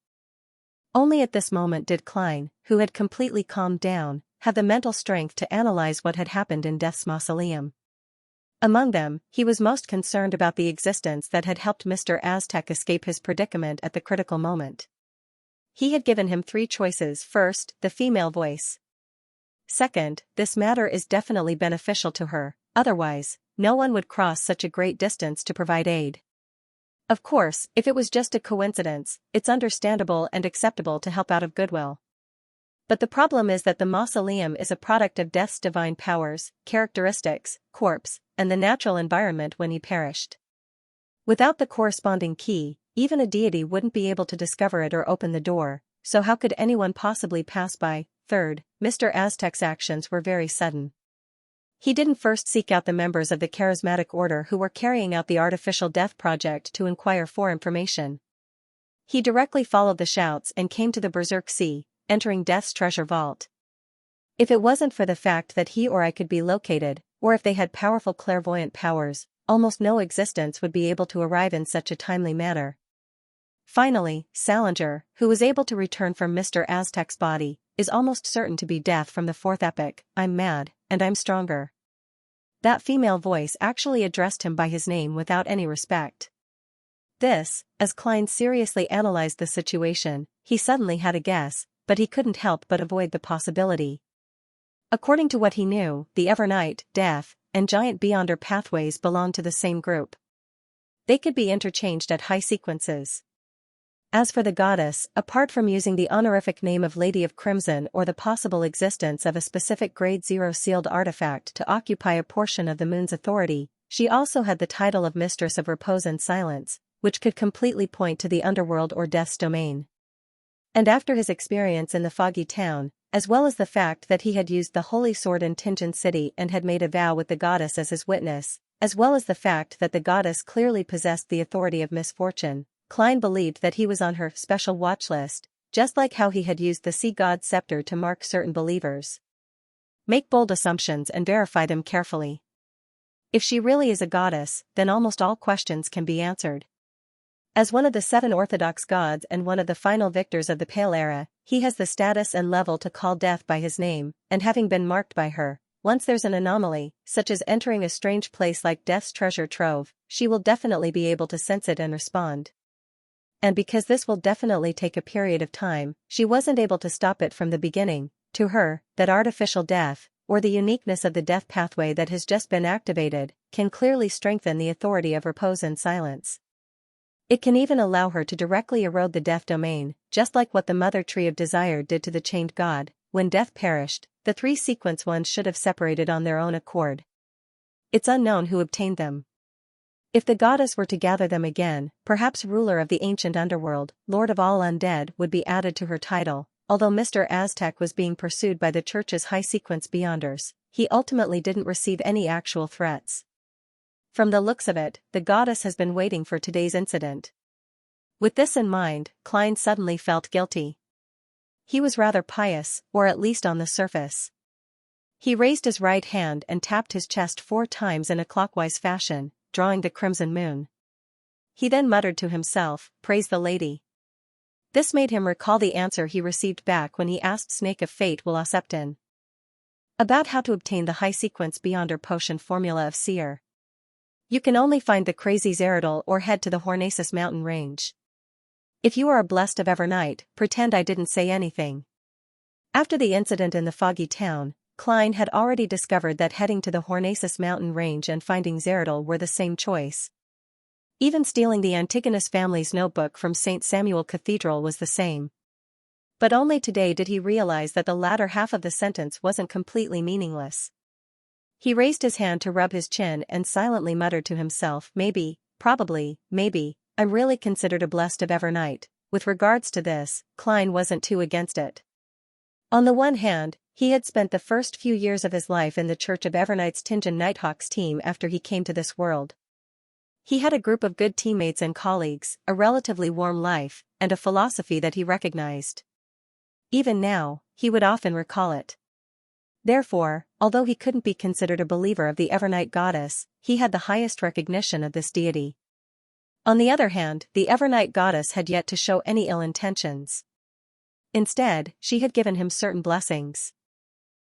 A: Only at this moment did Klein, who had completely calmed down, have the mental strength to analyze what had happened in Death's mausoleum. Among them, he was most concerned about the existence that had helped Mr. Aztec escape his predicament at the critical moment. He had given him 3 choices. First, the female voice. Second, this matter is definitely beneficial to her, otherwise, no one would cross such a great distance to provide aid. Of course, if it was just a coincidence, it's understandable and acceptable to help out of goodwill. But the problem is that the mausoleum is a product of Death's divine powers, characteristics, corpse, and the natural environment when he perished. Without the corresponding key, even a deity wouldn't be able to discover it or open the door, so how could anyone possibly pass by? Third, Mr. Aztec's actions were very sudden. He didn't first seek out the members of the charismatic order who were carrying out the artificial death project to inquire for information. He directly followed the shouts and came to the Berserk Sea, entering Death's treasure vault. If it wasn't for the fact that he or I could be located, or if they had powerful clairvoyant powers, almost no existence would be able to arrive in such a timely manner. Finally, Xianxia, who was able to return from Mr. Aztec's body, is almost certain to be death from the fourth epoch. I'm mad, and I'm stronger. That female voice actually addressed him by his name without any respect. This, as Klein seriously analyzed the situation, he suddenly had a guess, but he couldn't help but avoid the possibility. According to what he knew, the Evernight, Death, and Giant Beyonder pathways belonged to the same group. They could be interchanged at high sequences. As for the goddess, apart from using the honorific name of Lady of Crimson or the possible existence of a specific Grade 0 sealed artifact to occupy a portion of the moon's authority, she also had the title of Mistress of Repose and Silence, which could completely point to the underworld or Death's domain. And after his experience in the Foggy Town, as well as the fact that he had used the Holy Sword in Tinjin City and had made a vow with the goddess as his witness, as well as the fact that the goddess clearly possessed the authority of misfortune, Klein believed that he was on her special watch list, just like how he had used the sea god's scepter to mark certain believers. Make bold assumptions and verify them carefully. If she really is a goddess, then almost all questions can be answered. As one of the 7 orthodox gods and one of the final victors of the Pale Era, he has the status and level to call death by his name, and having been marked by her, once there's an anomaly, such as entering a strange place like Death's treasure trove, she will definitely be able to sense it and respond. And because this will definitely take a period of time, she wasn't able to stop it from the beginning. To her, that artificial death, or the uniqueness of the death pathway that has just been activated, can clearly strengthen the authority of repose and silence. It can even allow her to directly erode the death domain, just like what the Mother Tree of Desire did to the chained god. When death perished, the 3 sequence ones should have separated on their own accord. It's unknown who obtained them. If the goddess were to gather them again, perhaps ruler of the ancient underworld, lord of all undead would be added to her title. Although Mr. Aztec was being pursued by the church's high-sequence Beyonders, he ultimately didn't receive any actual threats. From the looks of it, the goddess has been waiting for today's incident. With this in mind, Klein suddenly felt guilty. He was rather pious, or at least on the surface. He raised his right hand and tapped his chest 4 times in a clockwise fashion, drawing the crimson moon. He then muttered to himself, "Praise the lady." This made him recall the answer he received back when he asked Snake of Fate Will Septon about how to obtain the high-sequence Beyonder potion formula of Seer. You can only find the crazy Zeradol or head to the Hornaces mountain range. If you are a blessed of Evernight, pretend I didn't say anything. After the incident in the Foggy Town, Klein had already discovered that heading to the Hornaces mountain range and finding Zeradol were the same choice. Even stealing the Antigonus family's notebook from St. Samuel Cathedral was the same. But only today did he realize that the latter half of the sentence wasn't completely meaningless. He raised his hand to rub his chin and silently muttered to himself, maybe, probably, maybe, I'm really considered a blessed of Evernight. With regards to this, Klein wasn't too against it. On the one hand, he had spent the first few years of his life in the Church of Evernight's Tinjin Nighthawks team after he came to this world. He had a group of good teammates and colleagues, a relatively warm life, and a philosophy that he recognized. Even now, he would often recall it. Therefore, although he couldn't be considered a believer of the Evernight goddess, he had the highest recognition of this deity. On the other hand, the Evernight goddess had yet to show any ill intentions. Instead, she had given him certain blessings.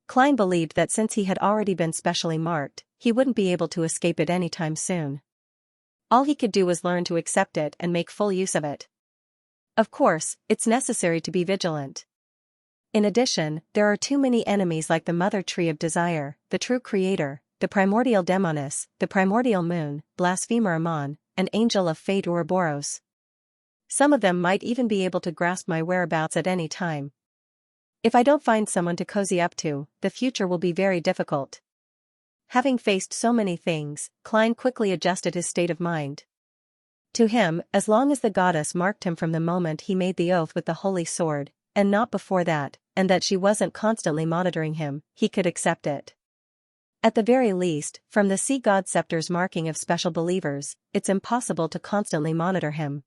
A: Klein believed that since he had already been specially marked, he wouldn't be able to escape it anytime soon. All he could do was learn to accept it and make full use of it. Of course, it's necessary to be vigilant. In addition, there are too many enemies like the Mother Tree of Desire, the True Creator, the Primordial Demoness, the Primordial Moon, Blasphemer Amon, and Angel of Fate Ouroboros. Some of them might even be able to grasp my whereabouts at any time. If I don't find someone to cozy up to, the future will be very difficult. Having faced so many things, Klein quickly adjusted his state of mind. To him, as long as the goddess marked him from the moment he made the oath with the holy sword, and not before that, and that she wasn't constantly monitoring him, he could accept it. At the very least, from the sea god scepter's marking of special believers, it's impossible to constantly monitor him.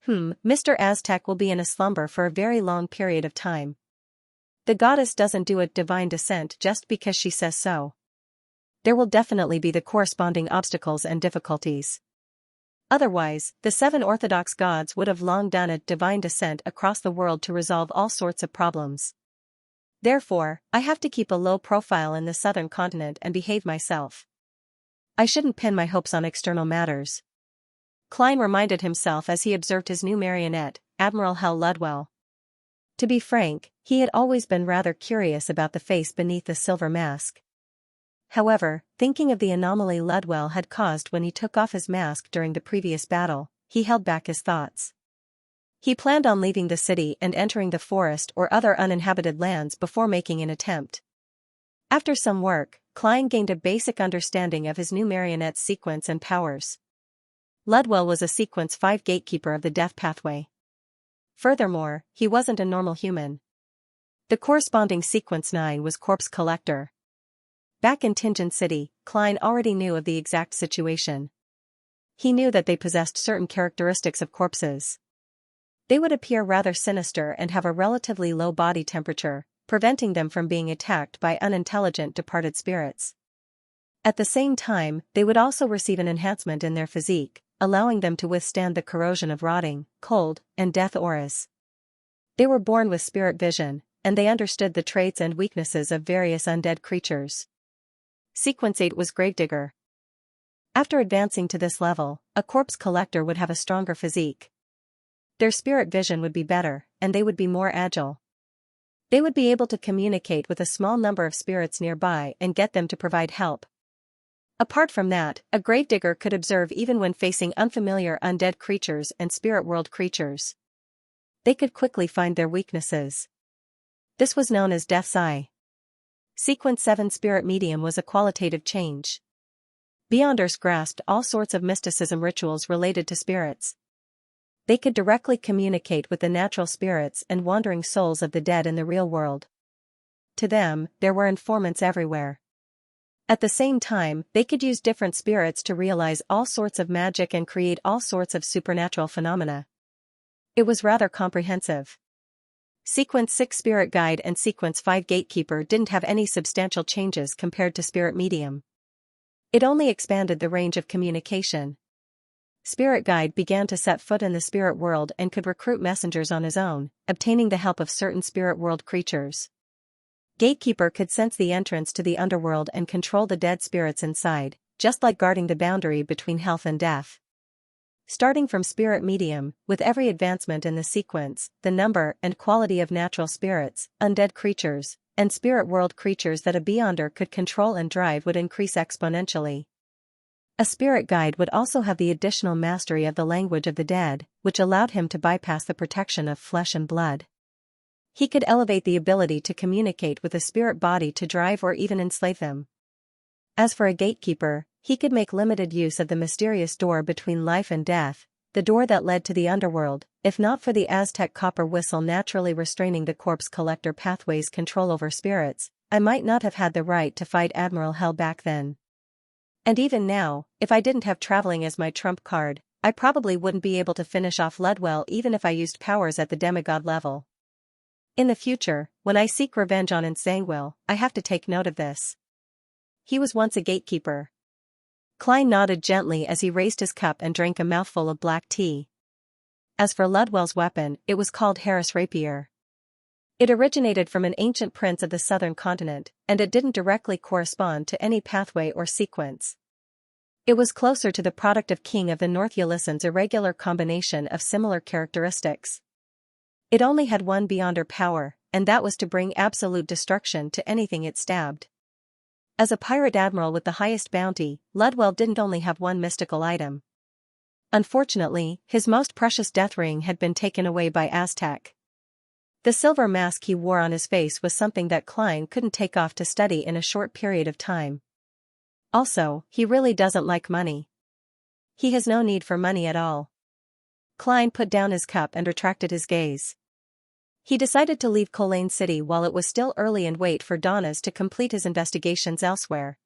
A: Mr. Aztec will be in a slumber for a very long period of time. The goddess doesn't do a divine descent just because she says so. there will definitely be the corresponding obstacles and difficulties. Otherwise, the 7 Orthodox gods would have long done a divine descent across the world to resolve all sorts of problems. Therefore, I have to keep a low profile in the southern continent and behave myself. I shouldn't pin my hopes on external matters. Klein reminded himself as he observed his new marionette, Admiral Hal Ludwell. To be frank, he had always been rather curious about the face beneath the silver mask. However, thinking of the anomaly Ludwell had caused when he took off his mask during the previous battle, he held back his thoughts. He planned on leaving the city and entering the forest or other uninhabited lands before making an attempt. After some work, Klein gained a basic understanding of his new marionette's sequence and powers. Ludwell was a Sequence 5 gatekeeper of the death pathway. Furthermore, he wasn't a normal human. The corresponding Sequence 9 was Corpse Collector. Back in Tingen City, Klein already knew of the exact situation. He knew that they possessed certain characteristics of corpses. They would appear rather sinister and have a relatively low body temperature, preventing them from being attacked by unintelligent departed spirits. At the same time, they would also receive an enhancement in their physique, allowing them to withstand the corrosion of rotting, cold, and death auras. They were born with spirit vision, and they understood the traits and weaknesses of various undead creatures. Sequence 8 was Gravedigger. After advancing to this level, a corpse collector would have a stronger physique. Their spirit vision would be better, and they would be more agile. They would be able to communicate with a small number of spirits nearby and get them to provide help. Apart from that, a gravedigger could observe even when facing unfamiliar undead creatures and spirit world creatures. They could quickly find their weaknesses. This was known as Death's Eye. Sequence 7 Spirit Medium was a qualitative change. Beyonders grasped all sorts of mysticism rituals related to spirits. They could directly communicate with the natural spirits and wandering souls of the dead in the real world. To them, there were informants everywhere. At the same time, they could use different spirits to realize all sorts of magic and create all sorts of supernatural phenomena. It was rather comprehensive. Sequence 6 Spirit Guide and Sequence 5 Gatekeeper didn't have any substantial changes compared to Spirit Medium. It only expanded the range of communication. Spirit Guide began to set foot in the spirit world and could recruit messengers on his own, obtaining the help of certain spirit world creatures. Gatekeeper could sense the entrance to the underworld and control the dead spirits inside, just like guarding the boundary between health and death. Starting from Spirit Medium, with every advancement in the sequence, the number and quality of natural spirits, undead creatures, and spirit world creatures that a Beyonder could control and drive would increase exponentially. A spirit guide would also have the additional mastery of the language of the dead, which allowed him to bypass the protection of flesh and blood. He could elevate the ability to communicate with a spirit body to drive or even enslave them. As for a gatekeeper, he could make limited use of the mysterious door between life and death, the door that led to the underworld. If not for the Aztec copper whistle naturally restraining the corpse collector pathway's control over spirits, I might not have had the right to fight Admiral Hell back then. And even now, if I didn't have traveling as my trump card, I probably wouldn't be able to finish off Ludwell even if I used powers at the demigod level. In the future, when I seek revenge on Xianxia, I have to take note of this. He was once a gatekeeper. Klein nodded gently as he raised his cup and drank a mouthful of black tea. As for Ludwell's weapon, it was called Harris Rapier. It originated from an ancient prince of the southern continent, and it didn't directly correspond to any pathway or sequence. It was closer to the product of King of the North Ulysson's irregular combination of similar characteristics. It only had one Beyonder power, and that was to bring absolute destruction to anything it stabbed. As a pirate admiral with the highest bounty, Ludwell didn't only have one mystical item. Unfortunately, his most precious death ring had been taken away by Aztec. The silver mask he wore on his face was something that Klein couldn't take off to study in a short period of time. Also, he really doesn't like money. He has no need for money at all. Klein put down his cup and retracted his gaze. He decided to leave Colane City while it was still early and wait for Donnas to complete his investigations elsewhere.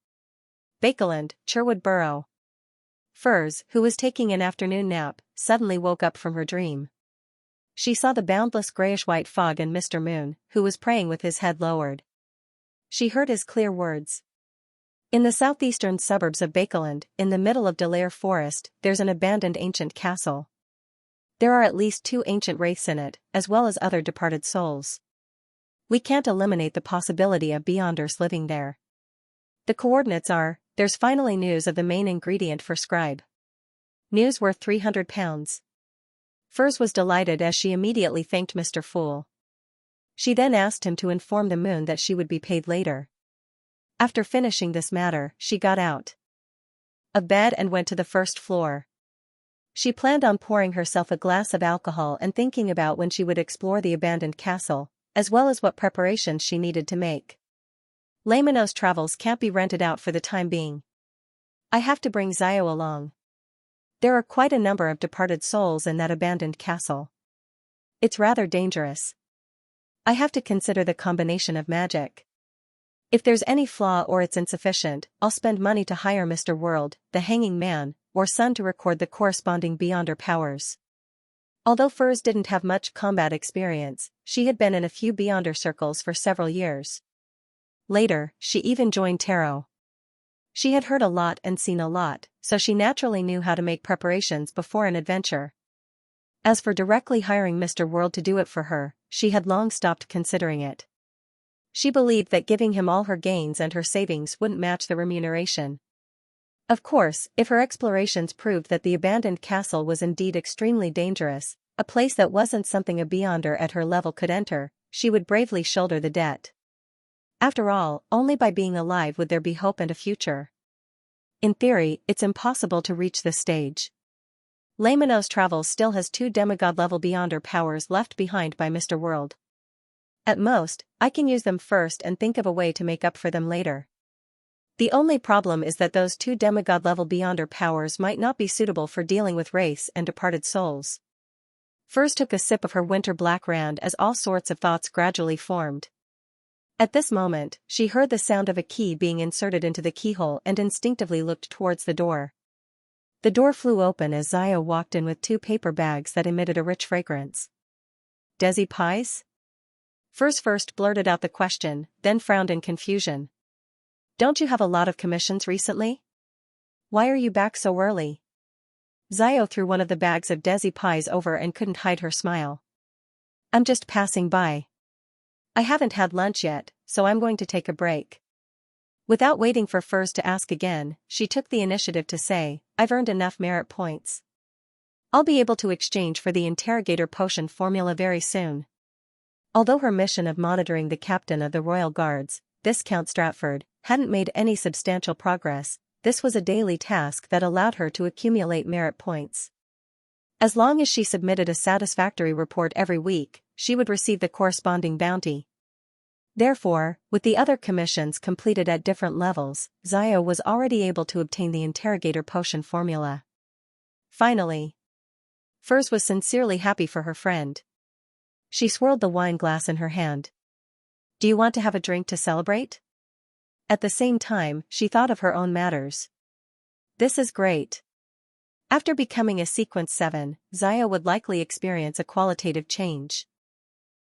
A: Bakeland, Sherwood Borough. Furs, who was taking an afternoon nap, suddenly woke up from her dream. She saw the boundless grayish-white fog and Mr. Moon, who was praying with his head lowered. She heard his clear words. In the southeastern suburbs of Bakeland, in the middle of Delaire Forest, there's an abandoned ancient castle. There are at least 2 ancient wraiths in it, as well as other departed souls. We can't eliminate the possibility of Beyonders living there. The coordinates are, there's finally news of the main ingredient for Scribe. News worth £300. Furs was delighted as she immediately thanked Mr. Fool. She then asked him to inform the moon that she would be paid later. After finishing this matter, she got out of bed and went to the first floor. She planned on pouring herself a glass of alcohol and thinking about when she would explore the abandoned castle, as well as what preparations she needed to make. Laymanos Travels can't be rented out for the time being. I have to bring Xiao along. There are quite a number of departed souls in that abandoned castle. It's rather dangerous. I have to consider the combination of magic. If there's any flaw or it's insufficient, I'll spend money to hire Mr. World, the Hanging Man, or Sun to record the corresponding Beyonder powers. Although Furs didn't have much combat experience, she had been in a few Beyonder circles for several years. Later, she even joined Tarot. She had heard a lot and seen a lot, so she naturally knew how to make preparations before an adventure. As for directly hiring Mr. World to do it for her, she had long stopped considering it. She believed that giving him all her gains and her savings wouldn't match the remuneration. Of course, if her explorations proved that the abandoned castle was indeed extremely dangerous, a place that wasn't something a Beyonder at her level could enter, she would bravely shoulder the debt. After all, only by being alive would there be hope and a future. In theory, it's impossible to reach this stage. Laymanos Travels still has 2 demigod-level Beyonder powers left behind by Mr. World. At most, I can use them first and think of a way to make up for them later. The only problem is that those 2 demigod-level Beyonder powers might not be suitable for dealing with wraiths and departed souls. Furs took a sip of her winter black rand as all sorts of thoughts gradually formed. At this moment, she heard the sound of a key being inserted into the keyhole and instinctively looked towards the door. The door flew open as Xiao walked in with 2 paper bags that emitted a rich fragrance. Desi pies? Furs first blurted out the question, then frowned in confusion. Don't you have a lot of commissions recently? Why are you back so early? Xiao threw one of the bags of Desi pies over and couldn't hide her smile. I'm just passing by. I haven't had lunch yet, so I'm going to take a break. Without waiting for Furs to ask again, she took the initiative to say, I've earned enough merit points. I'll be able to exchange for the interrogator potion formula very soon. Although her mission of monitoring the captain of the Royal Guards, Viscount Stratford, hadn't made any substantial progress, this was a daily task that allowed her to accumulate merit points. As long as she submitted a satisfactory report every week, she would receive the corresponding bounty. Therefore, with the other commissions completed at different levels, Xiao was already able to obtain the interrogator potion formula. Finally, Furs was sincerely happy for her friend. She swirled the wine glass in her hand. Do you want to have a drink to celebrate? At the same time, she thought of her own matters. This is great. After becoming a Sequence 7, Xiao would likely experience a qualitative change.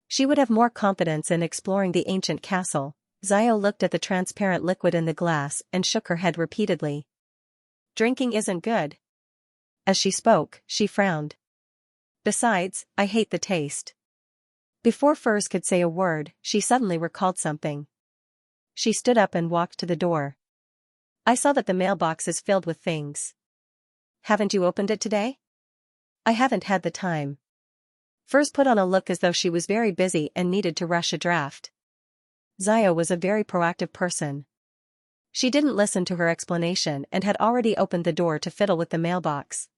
A: She would have more confidence in exploring the ancient castle. Xiao looked at the transparent liquid in the glass and shook her head repeatedly. Drinking isn't good. As she spoke, she frowned. Besides, I hate the taste. Before Furs could say a word, she suddenly recalled something. She stood up and walked to the door. I saw that the mailbox is filled with things. Haven't you opened it today? I haven't had the time. Furs put on a look as though she was very busy and needed to rush a draft. Xiao was a very proactive person. She didn't listen to her explanation and had already opened the door to fiddle with the mailbox.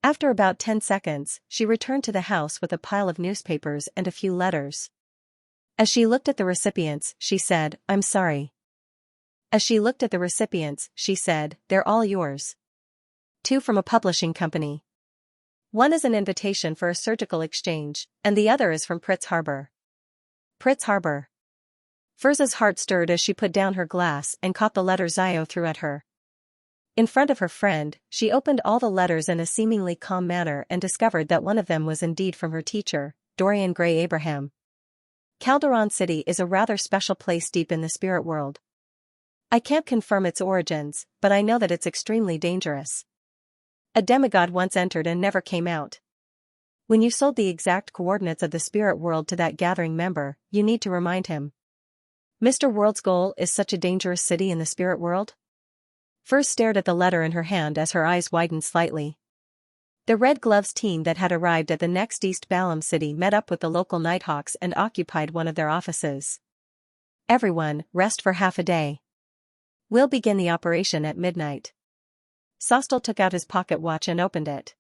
A: After about 10 seconds, she returned to the house with a pile of newspapers and a few letters. As she looked at the recipients, she said, I'm sorry. As she looked at the recipients, she said, they're all yours. 2 from a publishing company. 1 is an invitation for a surgical exchange, and the other is from Pritz Harbor. Pritz Harbor. Furs's heart stirred as she put down her glass and caught the letter Xiao threw at her. In front of her friend, she opened all the letters in a seemingly calm manner and discovered that one of them was indeed from her teacher, Dorian Gray Abraham. Calderon City is a rather special place deep in the spirit world. I can't confirm its origins, but I know that it's extremely dangerous. A demigod once entered and never came out. When you sold the exact coordinates of the spirit world to that gathering member, you need to remind him. Mr. World's goal is such a dangerous city in the spirit world? First stared at the letter in her hand as her eyes widened slightly. The Red Gloves team that had arrived at the next East Balam city met up with the local Nighthawks and occupied one of their offices. Everyone, rest for half a day. We'll begin the operation at midnight. Sostel took out his pocket watch and opened it.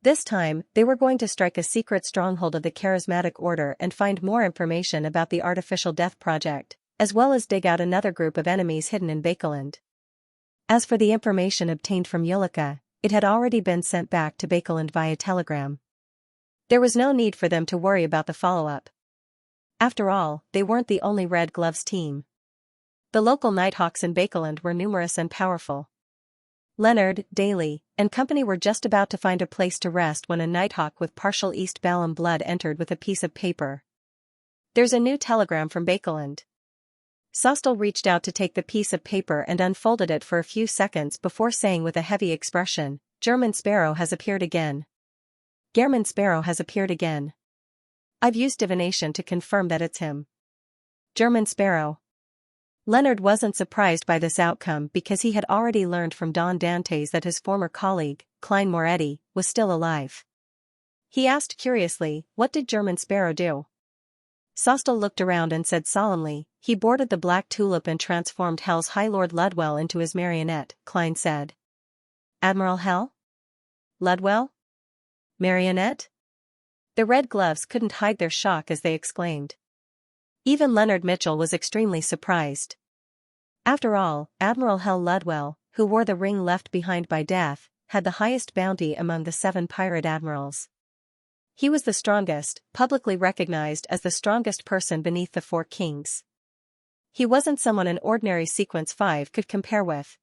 A: This time, they were going to strike a secret stronghold of the Charismatic Order and find more information about the Artificial Death Project, as well as dig out another group of enemies hidden in Bakeland. As for the information obtained from Yulika, it had already been sent back to Bakeland via telegram. There was no need for them to worry about the follow-up. After all, they weren't the only Red Gloves team. The local Nighthawks in Bakeland were numerous and powerful. Leonard, Daly, and company were just about to find a place to rest when a Nighthawk with partial East Balam blood entered with a piece of paper. There's a new telegram from Bakeland. Sostel reached out to take the piece of paper and unfolded it for a few seconds before saying with a heavy expression, German Sparrow has appeared again. German Sparrow has appeared again. I've used divination to confirm that it's him. German Sparrow. Leonard wasn't surprised by this outcome because he had already learned from Don Dantes that his former colleague, Klein Moretti, was still alive. He asked curiously, what did German Sparrow do? Sostel looked around and said solemnly, he boarded the Black Tulip and transformed Hell's High Lord Ludwell into his marionette, Klein said. Admiral Hell? Ludwell? Marionette? The Red Gloves couldn't hide their shock as they exclaimed. Even Leonard Mitchell was extremely surprised. After all, Admiral Hell Ludwell, who wore the ring left behind by death, had the highest bounty among the 7 pirate admirals. He was the strongest, publicly recognized as the strongest person beneath the 4 kings. He wasn't someone an ordinary Sequence 5 could compare with.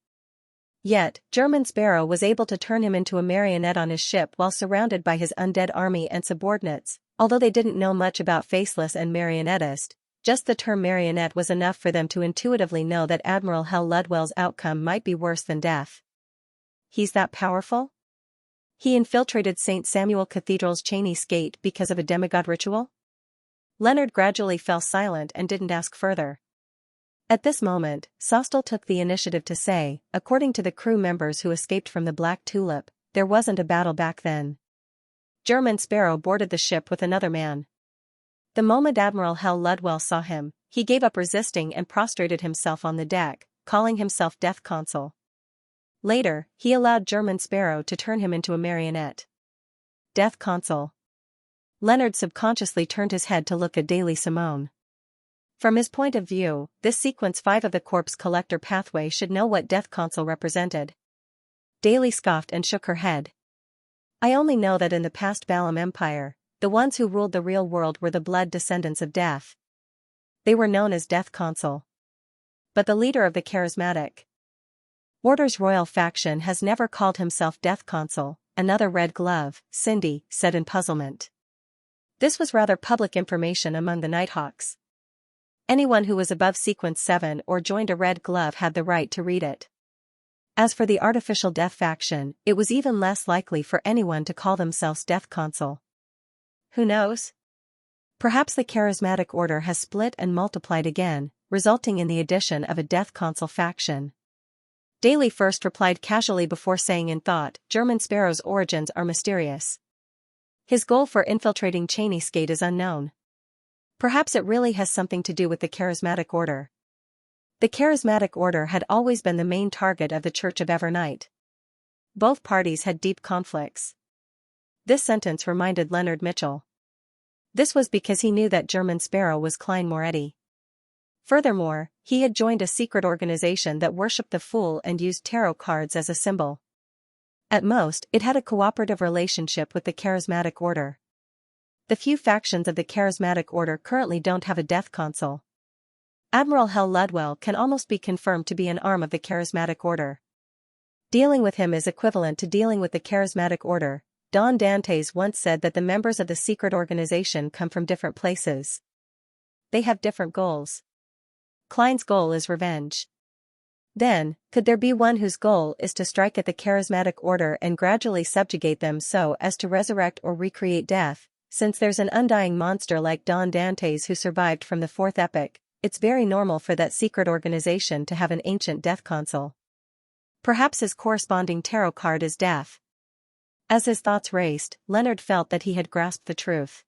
A: Yet, German Sparrow was able to turn him into a marionette on his ship while surrounded by his undead army and subordinates, although they didn't know much about Faceless and Marionettist. Just the term marionette was enough for them to intuitively know that Admiral Hell Ludwell's outcome might be worse than death. He's that powerful? He infiltrated St. Samuel Cathedral's Cheney Gate because of a demigod ritual? Leonard gradually fell silent and didn't ask further. At this moment, Sostel took the initiative to say, according to the crew members who escaped from the Black Tulip, there wasn't a battle back then. German Sparrow boarded the ship with another man. The moment Admiral Hell Ludwell saw him, he gave up resisting and prostrated himself on the deck, calling himself Death Consul. Later, he allowed German Sparrow to turn him into a marionette. Death Consul. Leonard subconsciously turned his head to look at Daly Simone. From his point of view, this Sequence 5 of the Corpse Collector pathway should know what Death Consul represented. Daly scoffed and shook her head. I only know that in the past Balam Empire, the ones who ruled the real world were the blood descendants of death. They were known as Death Consul. But the leader of the Charismatic Order's royal faction has never called himself Death Consul, another Red Glove, Cindy, said in puzzlement. This was rather public information among the Nighthawks. Anyone who was above Sequence 7 or joined a Red Glove had the right to read it. As for the Artificial Death faction, it was even less likely for anyone to call themselves Death Consul. Who knows? Perhaps the Charismatic Order has split and multiplied again, resulting in the addition of a Death Consul faction. Daly first replied casually before saying in thought, German Sparrow's origins are mysterious. His goal for infiltrating Cheney Gate is unknown. Perhaps it really has something to do with the Charismatic Order. The Charismatic Order had always been the main target of the Church of Evernight. Both parties had deep conflicts. This sentence reminded Leonard Mitchell. This was because he knew that German Sparrow was Klein Moretti. Furthermore, he had joined a secret organization that worshipped the Fool and used tarot cards as a symbol. At most, it had a cooperative relationship with the Charismatic Order. The few factions of the Charismatic Order currently don't have a Death Consul. Admiral Hell Ludwell can almost be confirmed to be an arm of the Charismatic Order. Dealing with him is equivalent to dealing with the Charismatic Order. Don Dantes once said that the members of the secret organization come from different places. They have different goals. Klein's goal is revenge. Then, could there be one whose goal is to strike at the charismatic order and gradually subjugate them so as to resurrect or recreate death? Since there's an undying monster like Don Dantes who survived from the fourth epoch, it's very normal for that secret organization to have an ancient death console. Perhaps his corresponding tarot card is death. As his thoughts raced, Leonard felt that he had grasped the truth.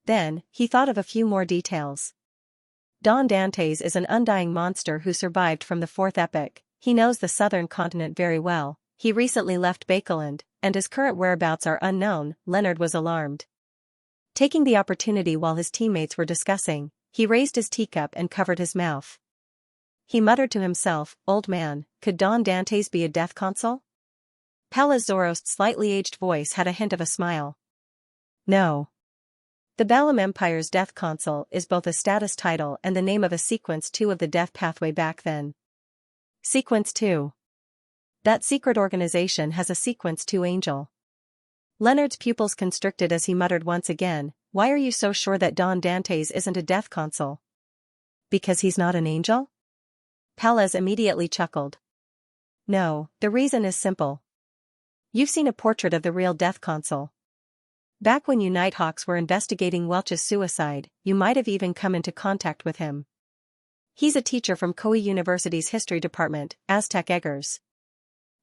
A: Then, he thought of a few more details. Don Dantes is an undying monster who survived from the fourth epoch. He knows the southern continent very well. He recently left Bakeland, and his current whereabouts are unknown. Leonard was alarmed. Taking the opportunity while his teammates were discussing, he raised his teacup and covered his mouth. He muttered to himself, "Old man, could Don Dantes be a death console?" Palazorost's slightly aged voice had a hint of a smile. No. The Balam Empire's death console is both a status title and the name of a sequence 2 of the death pathway back then. Sequence 2. That secret organization has a sequence 2 angel. Leonard's pupils constricted as he muttered once again, "Why are you so sure that Don Dantes isn't a death console?" "Because he's not an angel?" Palaz immediately chuckled. "No, the reason is simple. You've seen a portrait of the real death console. Back when you Nighthawks were investigating Welch's suicide, you might have even come into contact with him. He's a teacher from Koei University's history department, Aztec Eggers."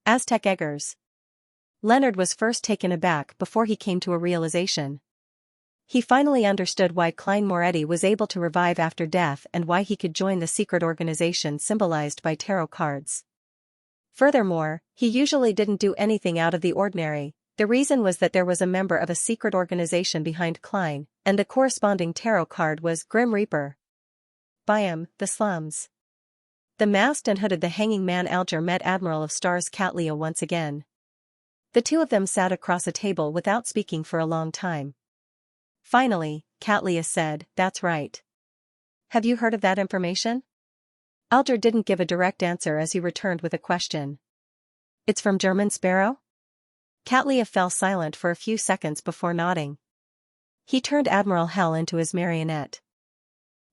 A: Aztec Eggers. Leonard was first taken aback before he came to a realization. He finally understood why Klein Moretti was able to revive after death and why he could join the secret organization symbolized by tarot cards. Furthermore, he usually didn't do anything out of the ordinary. The reason was that there was a member of a secret organization behind Klein, and the corresponding tarot card was Grim Reaper. Biam, the slums. The masked and hooded the hanging man Alger met Admiral of Stars Katlia once again. The two of them sat across a table without speaking for a long time. Finally, Katlia said, "That's right. Have you heard of that information?" Alger didn't give a direct answer as he returned with a question. "It's from German Sparrow?" Katlia fell silent for a few seconds before nodding. He turned Admiral Hell into his marionette.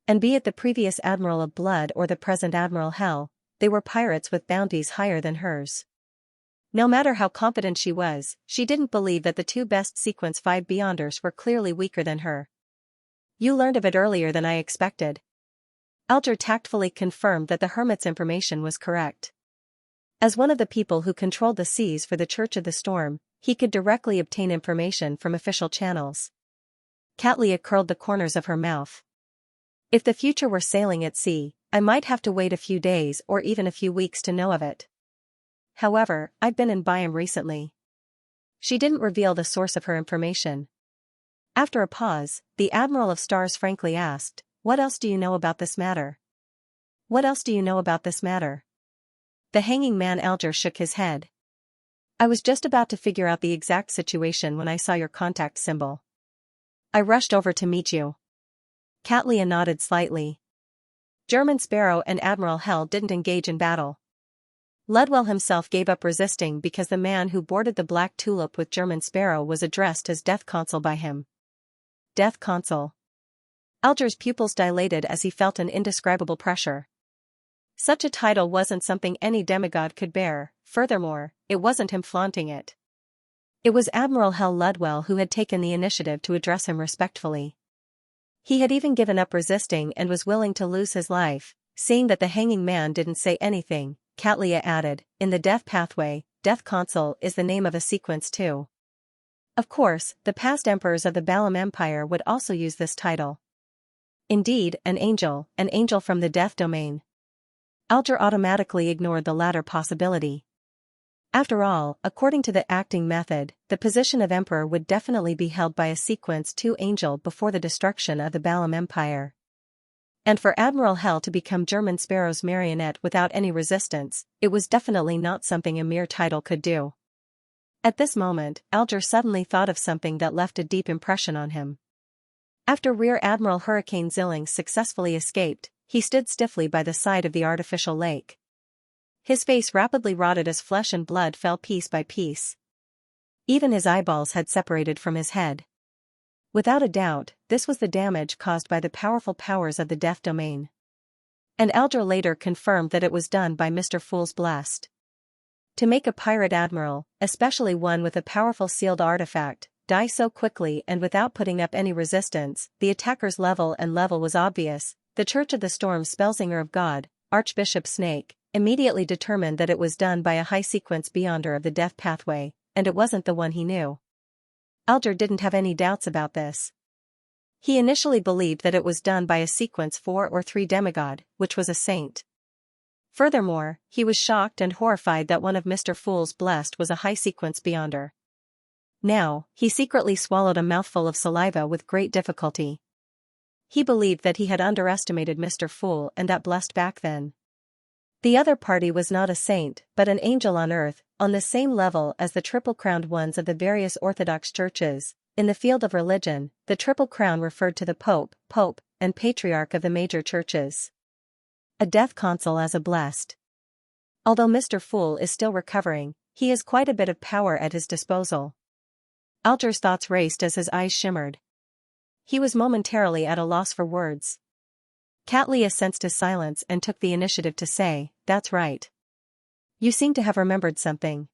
A: And be it the previous Admiral of Blood or the present Admiral Hell, they were pirates with bounties higher than hers. No matter how confident she was, she didn't believe that the two best Sequence 5 Beyonders were clearly weaker than her. "You learned of it earlier than I expected." Alger tactfully confirmed that the Hermit's information was correct. As one of the people who controlled the seas for the Church of the Storm, he could directly obtain information from official channels. Katlia curled the corners of her mouth. "If the future were sailing at sea, I might have to wait a few days or even a few weeks to know of it. However, I've been in Biam recently." She didn't reveal the source of her information. After a pause, the Admiral of Stars frankly asked, "What else do you know about this matter?" "What else do you know about this matter?" The hanging man Alger shook his head. "I was just about to figure out the exact situation when I saw your contact symbol. I rushed over to meet you." Katlia nodded slightly. German Sparrow and Admiral Hell didn't engage in battle. Ludwell himself gave up resisting because the man who boarded the Black Tulip with German Sparrow was addressed as Death Consul by him. Death Consul. Alger's pupils dilated as he felt an indescribable pressure. Such a title wasn't something any demigod could bear. Furthermore, it wasn't him flaunting it. It was Admiral Hell Ludwell who had taken the initiative to address him respectfully. He had even given up resisting and was willing to lose his life. Seeing that the hanging man didn't say anything, Katlia added, "In the death pathway, Death Consul is the name of a sequence too. Of course, the past emperors of the Balam Empire would also use this title." Indeed, an angel from the death domain. Alger automatically ignored the latter possibility. After all, according to the acting method, the position of emperor would definitely be held by a sequence 2 angel before the destruction of the Balam Empire. And for Admiral Hell to become German Sparrow's marionette without any resistance, it was definitely not something a mere title could do. At this moment, Alger suddenly thought of something that left a deep impression on him. After Rear Admiral Hurricane Zilling successfully escaped, he stood stiffly by the side of the artificial lake. His face rapidly rotted as flesh and blood fell piece by piece. Even his eyeballs had separated from his head. Without a doubt, this was the damage caused by the powerful powers of the death domain. And Alger later confirmed that it was done by Mr. Fool's Blessed. To make a pirate admiral, especially one with a powerful sealed artifact, die so quickly and without putting up any resistance, the attacker's level was obvious. The Church of the Storm Spellsinger of God, Archbishop Snake, immediately determined that it was done by a high-sequence beyonder of the death pathway, and it wasn't the one he knew. Alger didn't have any doubts about this. He initially believed that it was done by a sequence 4 or 3 demigod, which was a saint. Furthermore, he was shocked and horrified that one of Mr. Fool's Blessed was a high-sequence beyonder. Now, he secretly swallowed a mouthful of saliva with great difficulty. He believed that he had underestimated Mr. Fool and that Blessed back then. The other party was not a saint, but an angel on earth, on the same level as the triple-crowned ones of the various Orthodox churches. In the field of religion, the Triple Crown referred to the Pope, and Patriarch of the major churches. A death consul as a blessed. Although Mr. Fool is still recovering, he has quite a bit of power at his disposal. Alger's thoughts raced as his eyes shimmered. He was momentarily at a loss for words. Catlia sensed his silence and took the initiative to say, "That's right. You seem to have remembered something."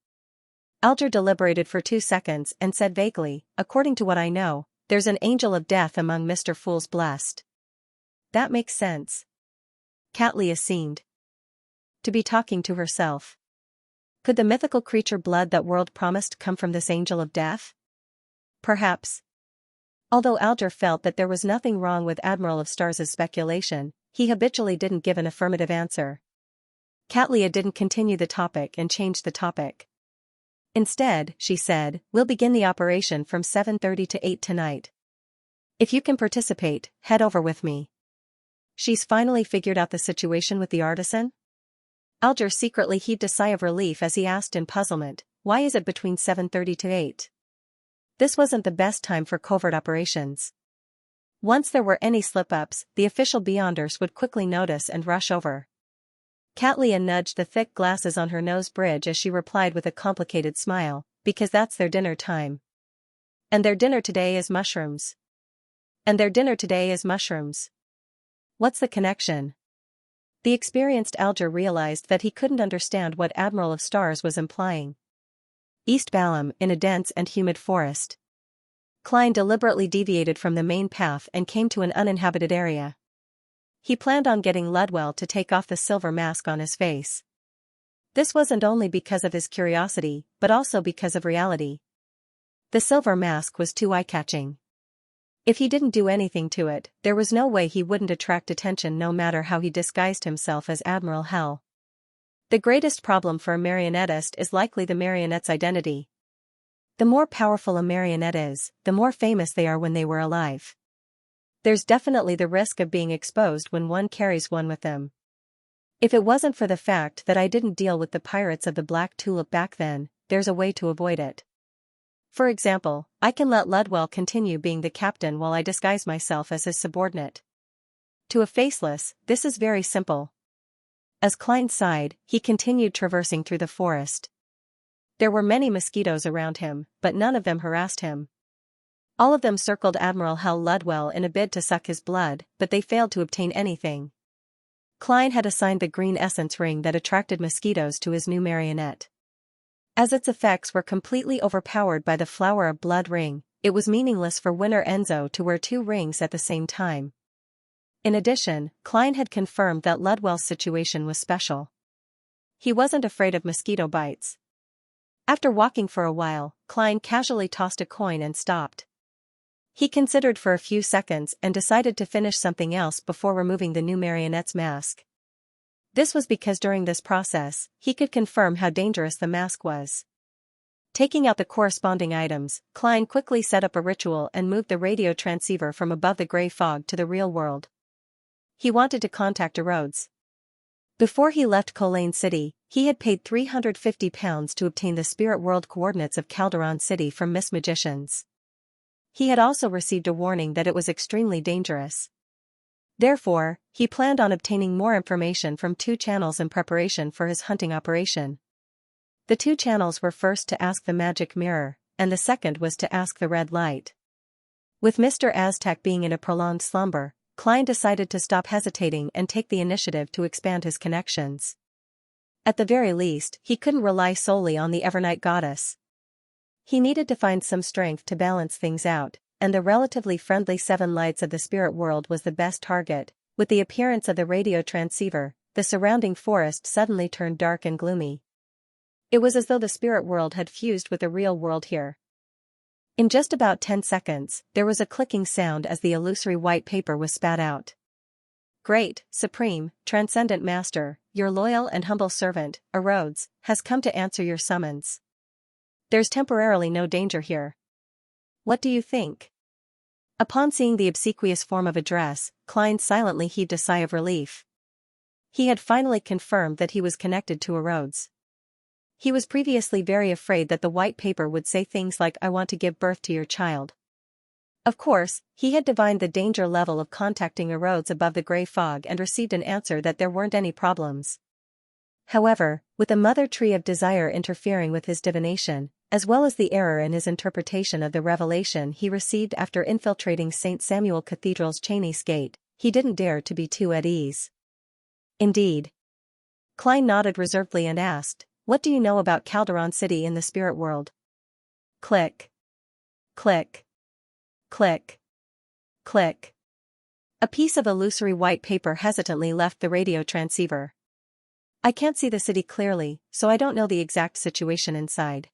A: Alger deliberated for 2 seconds and said vaguely, "According to what I know, there's an angel of death among Mr. Fool's Blessed." "That makes sense." Catlia seemed to be talking to herself. Could the mythical creature blood that world promised come from this angel of death? Perhaps. Although Alger felt that there was nothing wrong with Admiral of Stars' speculation, he habitually didn't give an affirmative answer. Catlia didn't continue the topic and changed the topic. Instead, she said, "We'll begin the operation from 7:30 to 8 tonight. If you can participate, head over with me." She's finally figured out the situation with the artisan? Alger secretly heaved a sigh of relief as he asked in puzzlement, "Why is it between 7:30 to 8? This wasn't the best time for covert operations. Once there were any slip-ups, the official beyonders would quickly notice and rush over." Catlia nudged the thick glasses on her nose bridge as she replied with a complicated smile, "Because that's their dinner time. And their dinner today is mushrooms. And their dinner today is mushrooms." What's the connection? The experienced Alger realized that he couldn't understand what Admiral of Stars was implying. East Balam, in a dense and humid forest. Klein deliberately deviated from the main path and came to an uninhabited area. He planned on getting Ludwell to take off the silver mask on his face. This wasn't only because of his curiosity, but also because of reality. The silver mask was too eye-catching. If he didn't do anything to it, there was no way he wouldn't attract attention no matter how he disguised himself as Admiral Hell. The greatest problem for a marionettist is likely the marionette's identity. The more powerful a marionette is, the more famous they are when they were alive. There's definitely the risk of being exposed when one carries one with them. If it wasn't for the fact that I didn't deal with the pirates of the Black Tulip back then, there's a way to avoid it. For example, I can let Ludwell continue being the captain while I disguise myself as his subordinate. To a faceless, this is very simple. As Klein sighed, he continued traversing through the forest. There were many mosquitoes around him, but none of them harassed him. All of them circled Admiral Hell Ludwell in a bid to suck his blood, but they failed to obtain anything. Klein had assigned the green essence ring that attracted mosquitoes to his new marionette. As its effects were completely overpowered by the Flower of Blood ring, it was meaningless for Winner Enzo to wear 2 rings at the same time. In addition, Klein had confirmed that Ludwell's situation was special. He wasn't afraid of mosquito bites. After walking for a while, Klein casually tossed a coin and stopped. He considered for a few seconds and decided to finish something else before removing the new marionette's mask. This was because during this process, he could confirm how dangerous the mask was. Taking out the corresponding items, Klein quickly set up a ritual and moved the radio transceiver from above the gray fog to the real world. He wanted to contact Rhodes. Before he left Colane City, he had paid £350 to obtain the spirit world coordinates of Calderon City from Miss Magicians. He had also received a warning that it was extremely dangerous. Therefore, he planned on obtaining more information from 2 channels in preparation for his hunting operation. The 2 channels were first to ask the magic mirror, and the second was to ask the red light. With Mr. Aztec being in a prolonged slumber, Klein decided to stop hesitating and take the initiative to expand his connections. At the very least, he couldn't rely solely on the Evernight goddess. He needed to find some strength to balance things out, and the relatively friendly Seven Lights of the spirit world was the best target. With the appearance of the radio transceiver, the surrounding forest suddenly turned dark and gloomy. It was as though the spirit world had fused with the real world here. In just about 10 seconds, there was a clicking sound as the illusory white paper was spat out. Great, Supreme, Transcendent Master, your loyal and humble servant, Erodes, has come to answer your summons. There's temporarily no danger here. What do you think? Upon seeing the obsequious form of address, Klein silently heaved a sigh of relief. He had finally confirmed that he was connected to Erodes. He was previously very afraid that the white paper would say things like "I want to give birth to your child." Of course, he had divined the danger level of contacting Erodes above the gray fog and received an answer that there weren't any problems. However, with the mother tree of desire interfering with his divination, as well as the error in his interpretation of the revelation he received after infiltrating St. Samuel Cathedral's Cheney's Gate, he didn't dare to be too at ease. Indeed. Klein nodded reservedly and asked, "What do you know about Calderon City in the spirit world?" Click. Click. Click. Click. A piece of illusory white paper hesitantly left the radio transceiver. "I can't see the city clearly, so I don't know the exact situation inside.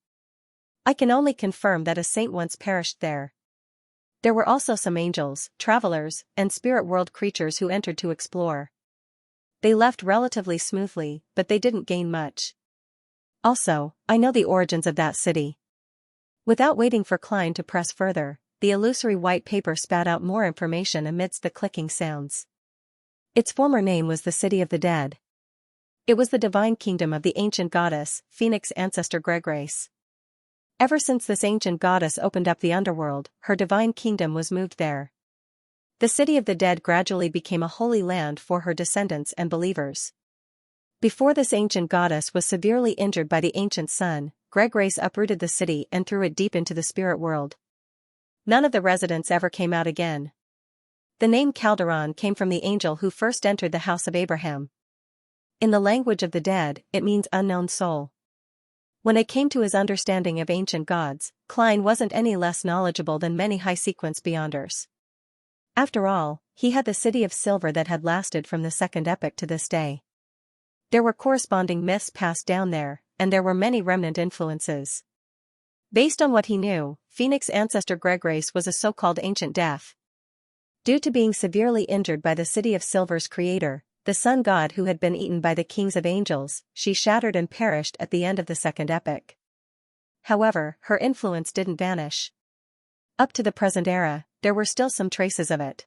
A: I can only confirm that a saint once perished there. There were also some angels, travelers, and spirit world creatures who entered to explore. They left relatively smoothly, but they didn't gain much. Also, I know the origins of that city." Without waiting for Klein to press further, the illusory white paper spat out more information amidst the clicking sounds. Its former name was the City of the Dead. It was the divine kingdom of the ancient goddess, Phoenix ancestor Gregrace. Ever since this ancient goddess opened up the underworld, her divine kingdom was moved there. The City of the Dead gradually became a holy land for her descendants and believers. Before this ancient goddess was severely injured by the ancient sun, Gregrace uprooted the city and threw it deep into the spirit world. None of the residents ever came out again. The name Calderon came from the angel who first entered the house of Abraham. In the language of the dead, it means unknown soul. When it came to his understanding of ancient gods, Klein wasn't any less knowledgeable than many high-sequence beyonders. After all, he had the City of Silver that had lasted from the Second Epoch to this day. There were corresponding myths passed down there, and there were many remnant influences. Based on what he knew, Phoenix ancestor Gregrace was a so-called ancient death. Due to being severely injured by the City of Silver's creator, the sun god who had been eaten by the kings of angels, she shattered and perished at the end of the Second Epoch. However, her influence didn't vanish. Up to the present era, there were still some traces of it.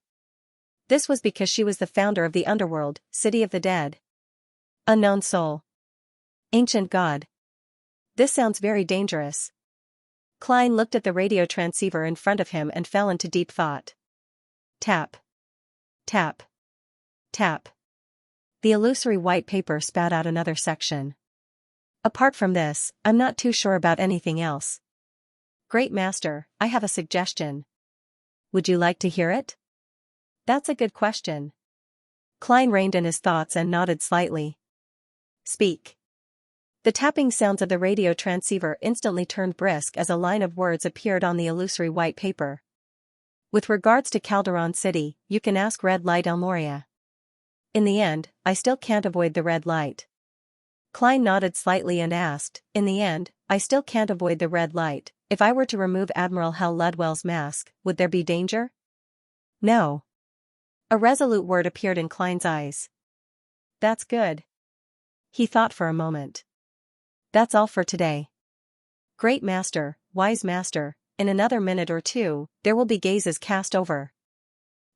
A: This was because she was the founder of the underworld, City of the Dead. Unknown soul. Ancient god. This sounds very dangerous. Klein looked at the radio transceiver in front of him and fell into deep thought. Tap. Tap. Tap. The illusory white paper spat out another section. "Apart from this, I'm not too sure about anything else. Great Master, I have a suggestion. Would you like to hear it?" "That's a good question." Klein reined in his thoughts and nodded slightly. "Speak." The tapping sounds of the radio transceiver instantly turned brisk as a line of words appeared on the illusory white paper. "With regards to Calderon City, you can ask Red Light El Moria. In the end, I still can't avoid the red light." Klein nodded slightly and asked, "In the end, I still can't avoid the red light. If I were to remove Admiral Hal Ludwell's mask, would there be danger?" "No." A resolute word appeared in Klein's eyes. "That's good." He thought for a moment. "That's all for today. Great Master, wise Master, in another minute or two, there will be gazes cast over.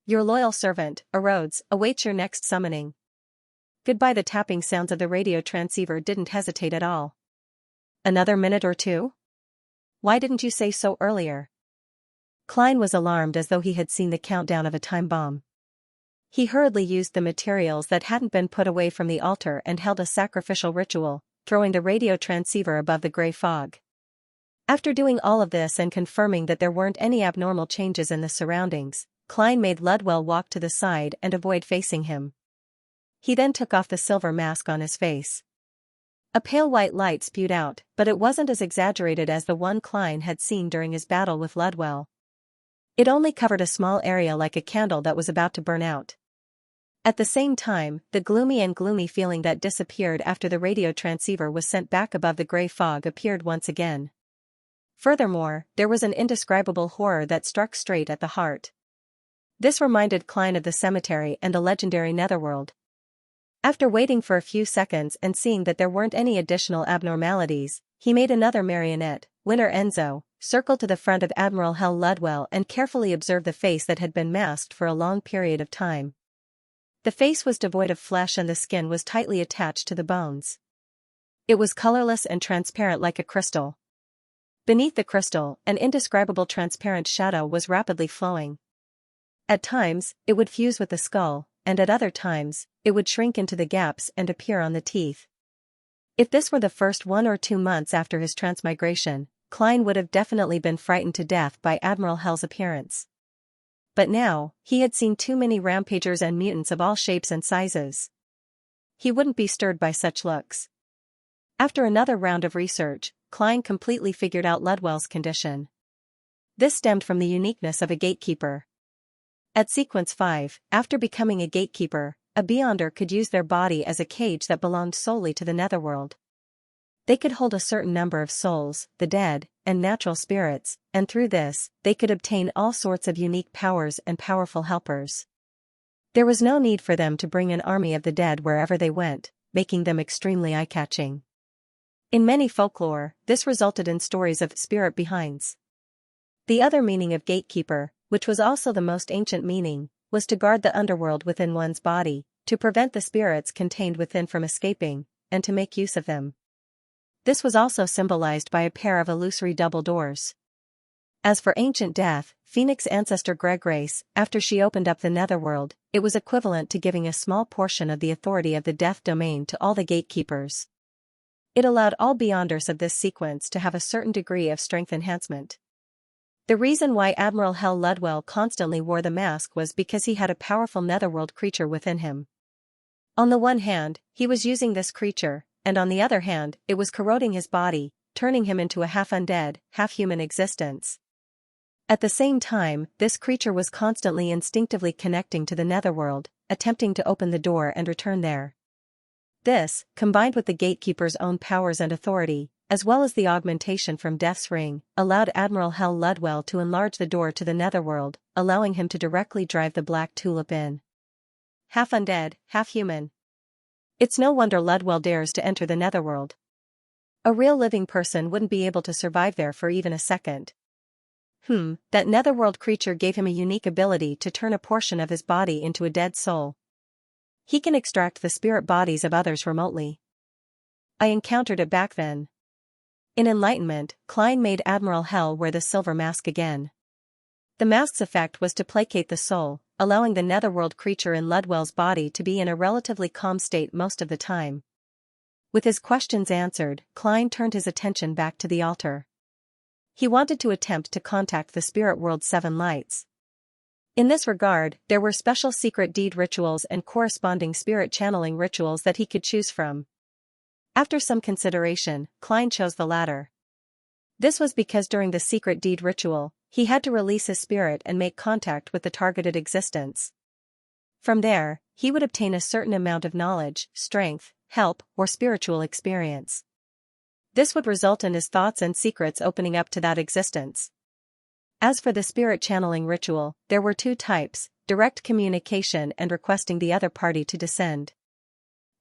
A: Your loyal servant, Erodes, awaits your next summoning. Goodbye." The tapping sounds of the radio transceiver didn't hesitate at all. "Another minute or two? Why didn't you say so earlier?" Klein was alarmed as though he had seen the countdown of a time bomb. He hurriedly used the materials that hadn't been put away from the altar and held a sacrificial ritual, throwing the radio transceiver above the gray fog. After doing all of this and confirming that there weren't any abnormal changes in the surroundings, Klein made Ludwell walk to the side and avoid facing him. He then took off the silver mask on his face. A pale white light spewed out, but it wasn't as exaggerated as the one Klein had seen during his battle with Ludwell. It only covered a small area like a candle that was about to burn out. At the same time, the gloomy feeling that disappeared after the radio transceiver was sent back above the gray fog appeared once again. Furthermore, there was an indescribable horror that struck straight at the heart. This reminded Klein of the cemetery and the legendary Netherworld. After waiting for a few seconds and seeing that there weren't any additional abnormalities, he made another marionette, Winner Enzo, circle to the front of Admiral Hell Ludwell and carefully observe the face that had been masked for a long period of time. The face was devoid of flesh and the skin was tightly attached to the bones. It was colorless and transparent like a crystal. Beneath the crystal, an indescribable transparent shadow was rapidly flowing. At times, it would fuse with the skull, and at other times, it would shrink into the gaps and appear on the teeth. If this were the first 1 or 2 months after his transmigration, Klein would have definitely been frightened to death by Admiral Hell's appearance. But now, he had seen too many rampagers and mutants of all shapes and sizes. He wouldn't be stirred by such looks. After another round of research, Klein completely figured out Ludwell's condition. This stemmed from the uniqueness of a gatekeeper. At Sequence 5, after becoming a gatekeeper, a Beyonder could use their body as a cage that belonged solely to the Netherworld. They could hold a certain number of souls, the dead, and natural spirits, and through this, they could obtain all sorts of unique powers and powerful helpers. There was no need for them to bring an army of the dead wherever they went, making them extremely eye-catching. In many folklore, this resulted in stories of spirit behinds. The other meaning of gatekeeper, which was also the most ancient meaning, was to guard the underworld within one's body, to prevent the spirits contained within from escaping, and to make use of them. This was also symbolized by a pair of illusory double doors. As for ancient death, Phoenix ancestor Gregrace, after she opened up the Netherworld, it was equivalent to giving a small portion of the authority of the death domain to all the gatekeepers. It allowed all Beyonders of this sequence to have a certain degree of strength enhancement. The reason why Admiral Hell Ludwell constantly wore the mask was because he had a powerful Netherworld creature within him. On the one hand, he was using this creature, and on the other hand, it was corroding his body, turning him into a half-undead, half-human existence. At the same time, this creature was constantly instinctively connecting to the Netherworld, attempting to open the door and return there. This, combined with the gatekeeper's own powers and authority, as well as the augmentation from Death's Ring, allowed Admiral Hell Ludwell to enlarge the door to the Netherworld, allowing him to directly drive the Black Tulip in. Half undead, half human. It's no wonder Ludwell dares to enter the Netherworld. A real living person wouldn't be able to survive there for even a second. That Netherworld creature gave him a unique ability to turn a portion of his body into a dead soul. He can extract the spirit bodies of others remotely. I encountered it back then. In Enlightenment, Klein made Admiral Hell wear the silver mask again. The mask's effect was to placate the soul, allowing the Netherworld creature in Ludwell's body to be in a relatively calm state most of the time. With his questions answered, Klein turned his attention back to the altar. He wanted to attempt to contact the spirit world's 7 lights. In this regard, there were special secret deed rituals and corresponding spirit channeling rituals that he could choose from. After some consideration, Klein chose the latter. This was because during the secret deed ritual, he had to release his spirit and make contact with the targeted existence. From there, he would obtain a certain amount of knowledge, strength, help, or spiritual experience. This would result in his thoughts and secrets opening up to that existence. As for the spirit channeling ritual, there were 2 types, direct communication and requesting the other party to descend.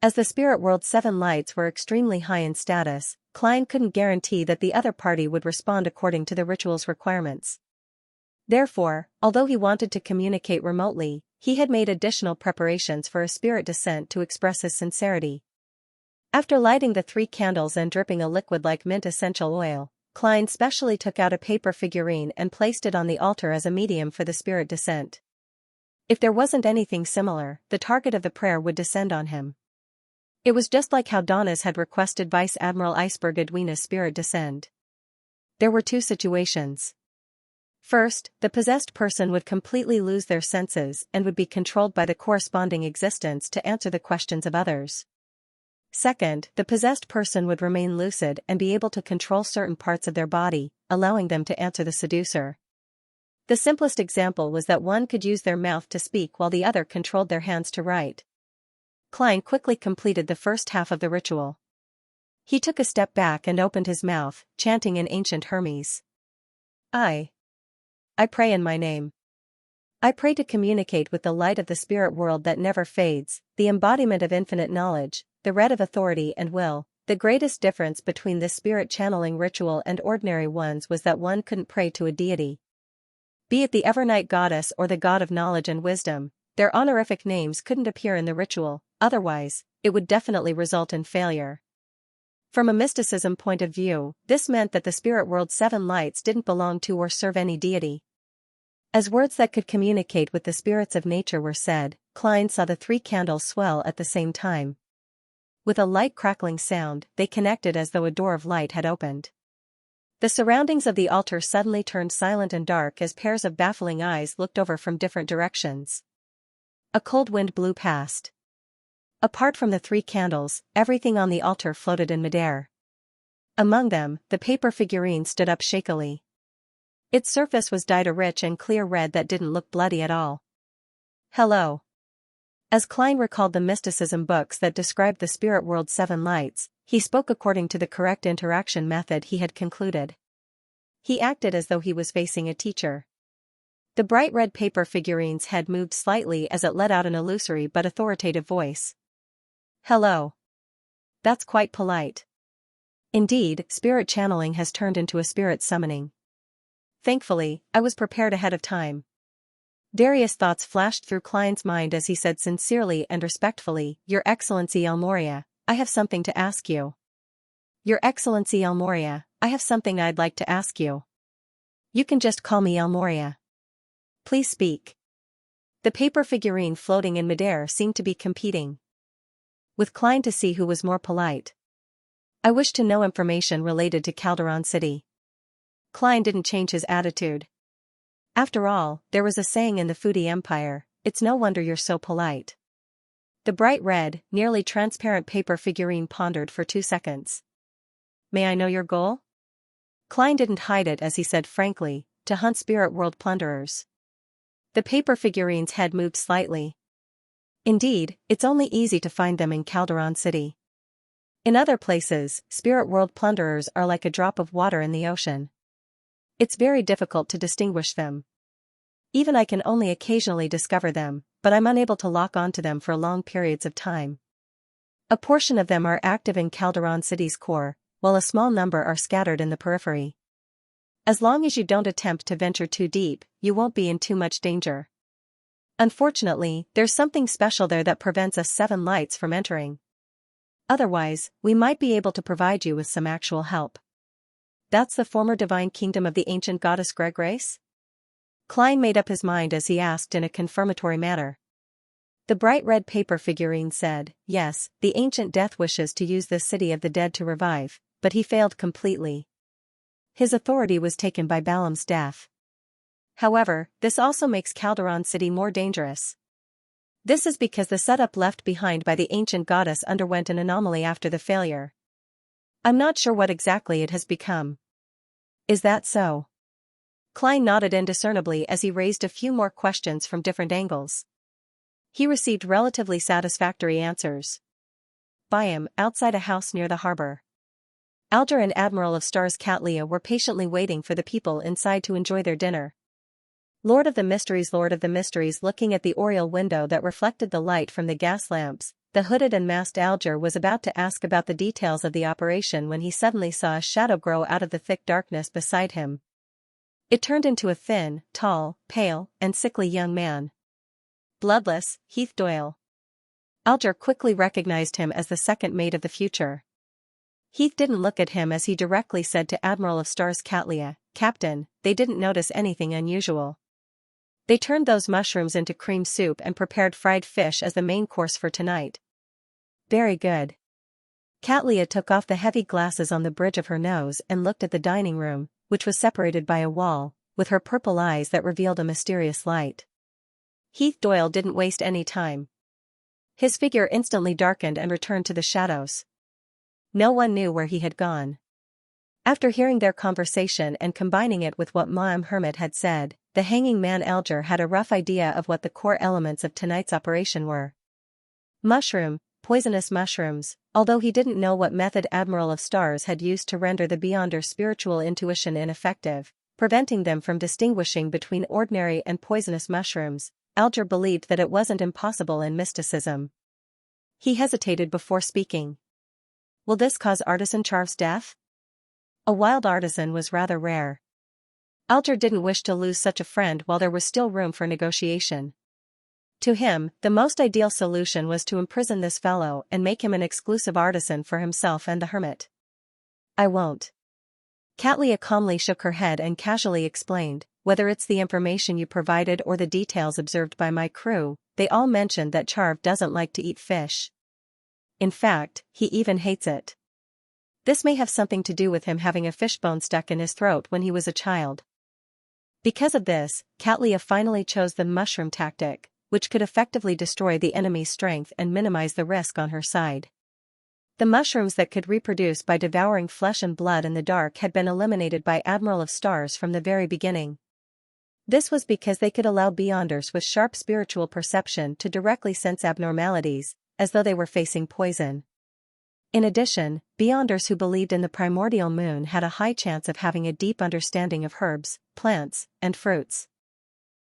A: As the spirit world's 7 lights were extremely high in status, Klein couldn't guarantee that the other party would respond according to the ritual's requirements. Therefore, although he wanted to communicate remotely, he had made additional preparations for a spirit descent to express his sincerity. After lighting the 3 candles and dripping a liquid like mint essential oil, Klein specially took out a paper figurine and placed it on the altar as a medium for the spirit descent. If there wasn't anything similar, the target of the prayer would descend on him. It was just like how Donnas had requested Vice Admiral Iceberg Edwina's spirit descend. There were 2 situations. First, the possessed person would completely lose their senses and would be controlled by the corresponding existence to answer the questions of others. Second, the possessed person would remain lucid and be able to control certain parts of their body, allowing them to answer the seducer. The simplest example was that one could use their mouth to speak while the other controlled their hands to write. Klein quickly completed the first half of the ritual. He took a step back and opened his mouth, chanting in ancient Hermes. I pray in my name. I pray to communicate with the light of the spirit world that never fades, the embodiment of infinite knowledge, the red of authority and will. The greatest difference between this spirit channeling ritual and ordinary ones was that one couldn't pray to a deity. Be it the Evernight goddess or the god of knowledge and wisdom, their honorific names couldn't appear in the ritual, otherwise, it would definitely result in failure. From a mysticism point of view, this meant that the spirit world's 7 lights didn't belong to or serve any deity. As words that could communicate with the spirits of nature were said, Klein saw the 3 candles swell at the same time. With a light crackling sound, they connected as though a door of light had opened. The surroundings of the altar suddenly turned silent and dark as pairs of baffling eyes looked over from different directions. A cold wind blew past. Apart from the 3 candles, everything on the altar floated in midair. Among them, the paper figurine stood up shakily. Its surface was dyed a rich and clear red that didn't look bloody at all. Hello. As Klein recalled the mysticism books that described the spirit world's 7 lights, he spoke according to the correct interaction method he had concluded. He acted as though he was facing a teacher. The bright red paper figurine's head moved slightly as it let out an illusory but authoritative voice. Hello. That's quite polite. Indeed, spirit channeling has turned into a spirit summoning. Thankfully, I was prepared ahead of time. Various thoughts flashed through Klein's mind as he said sincerely and respectfully, Your Excellency Elmoria, I have something to ask you. Your Excellency Elmoria, I have something I'd like to ask you. You can just call me Elmoria. Please speak. The paper figurine floating in midair seemed to be competing with Klein to see who was more polite. I wish to know information related to Calderon City. Klein didn't change his attitude. After all, there was a saying in the Foodie Empire, it's no wonder you're so polite. The bright red, nearly transparent paper figurine pondered for 2 seconds. May I know your goal? Klein didn't hide it as he said frankly, to hunt spirit world plunderers. The paper figurine's head moved slightly. Indeed, it's only easy to find them in Calderon City. In other places, spirit world plunderers are like a drop of water in the ocean. It's very difficult to distinguish them. Even I can only occasionally discover them, but I'm unable to lock onto them for long periods of time. A portion of them are active in Calderon City's core, while a small number are scattered in the periphery. As long as you don't attempt to venture too deep, you won't be in too much danger. Unfortunately, there's something special there that prevents us 7 lights from entering. Otherwise, we might be able to provide you with some actual help. That's the former divine kingdom of the ancient goddess Greg race? Klein made up his mind as he asked in a confirmatory manner. The bright red paper figurine said, yes, the ancient death wishes to use this city of the dead to revive, but he failed completely. His authority was taken by Balaam's death. However, this also makes Calderon City more dangerous. This is because the setup left behind by the ancient goddess underwent an anomaly after the failure. I'm not sure what exactly it has become. Is that so? Klein nodded indiscernibly as he raised a few more questions from different angles. He received relatively satisfactory answers. Byam, outside a house near the harbor. Alger and Admiral of Stars Catlia were patiently waiting for the people inside to enjoy their dinner. Lord of the Mysteries looking at the oriel window that reflected the light from the gas lamps, the hooded and masked Alger was about to ask about the details of the operation when he suddenly saw a shadow grow out of the thick darkness beside him. It turned into a thin, tall, pale, and sickly young man. Bloodless, Heath Doyle. Alger quickly recognized him as the second mate of the future. Heath didn't look at him as he directly said to Admiral of Stars Catlia, Captain, they didn't notice anything unusual. They turned those mushrooms into cream soup and prepared fried fish as the main course for tonight. Very good. Catlia took off the heavy glasses on the bridge of her nose and looked at the dining room, which was separated by a wall, with her purple eyes that revealed a mysterious light. Heath Doyle didn't waste any time. His figure instantly darkened and returned to the shadows. No one knew where he had gone. After hearing their conversation and combining it with what Ma'am Hermit had said, the hanging man Alger had a rough idea of what the core elements of tonight's operation were. Poisonous mushrooms, although he didn't know what method Admiral of Stars had used to render the Beyonder's spiritual intuition ineffective, preventing them from distinguishing between ordinary and poisonous mushrooms. Alger believed that it wasn't impossible in mysticism. He hesitated before speaking. Will this cause Artisan Charv's death? A wild artisan was rather rare. Alger didn't wish to lose such a friend while there was still room for negotiation. To him, the most ideal solution was to imprison this fellow and make him an exclusive artisan for himself and the hermit. I won't. Catlia calmly shook her head and casually explained, whether it's the information you provided or the details observed by my crew, they all mentioned that Charv doesn't like to eat fish. In fact, he even hates it. This may have something to do with him having a fishbone stuck in his throat when he was a child. Because of this, Catlia finally chose the mushroom tactic, which could effectively destroy the enemy's strength and minimize the risk on her side. The mushrooms that could reproduce by devouring flesh and blood in the dark had been eliminated by Admiral of Stars from the very beginning. This was because they could allow Beyonders with sharp spiritual perception to directly sense abnormalities, as though they were facing poison. In addition, Beyonders who believed in the primordial moon had a high chance of having a deep understanding of herbs, plants, and fruits.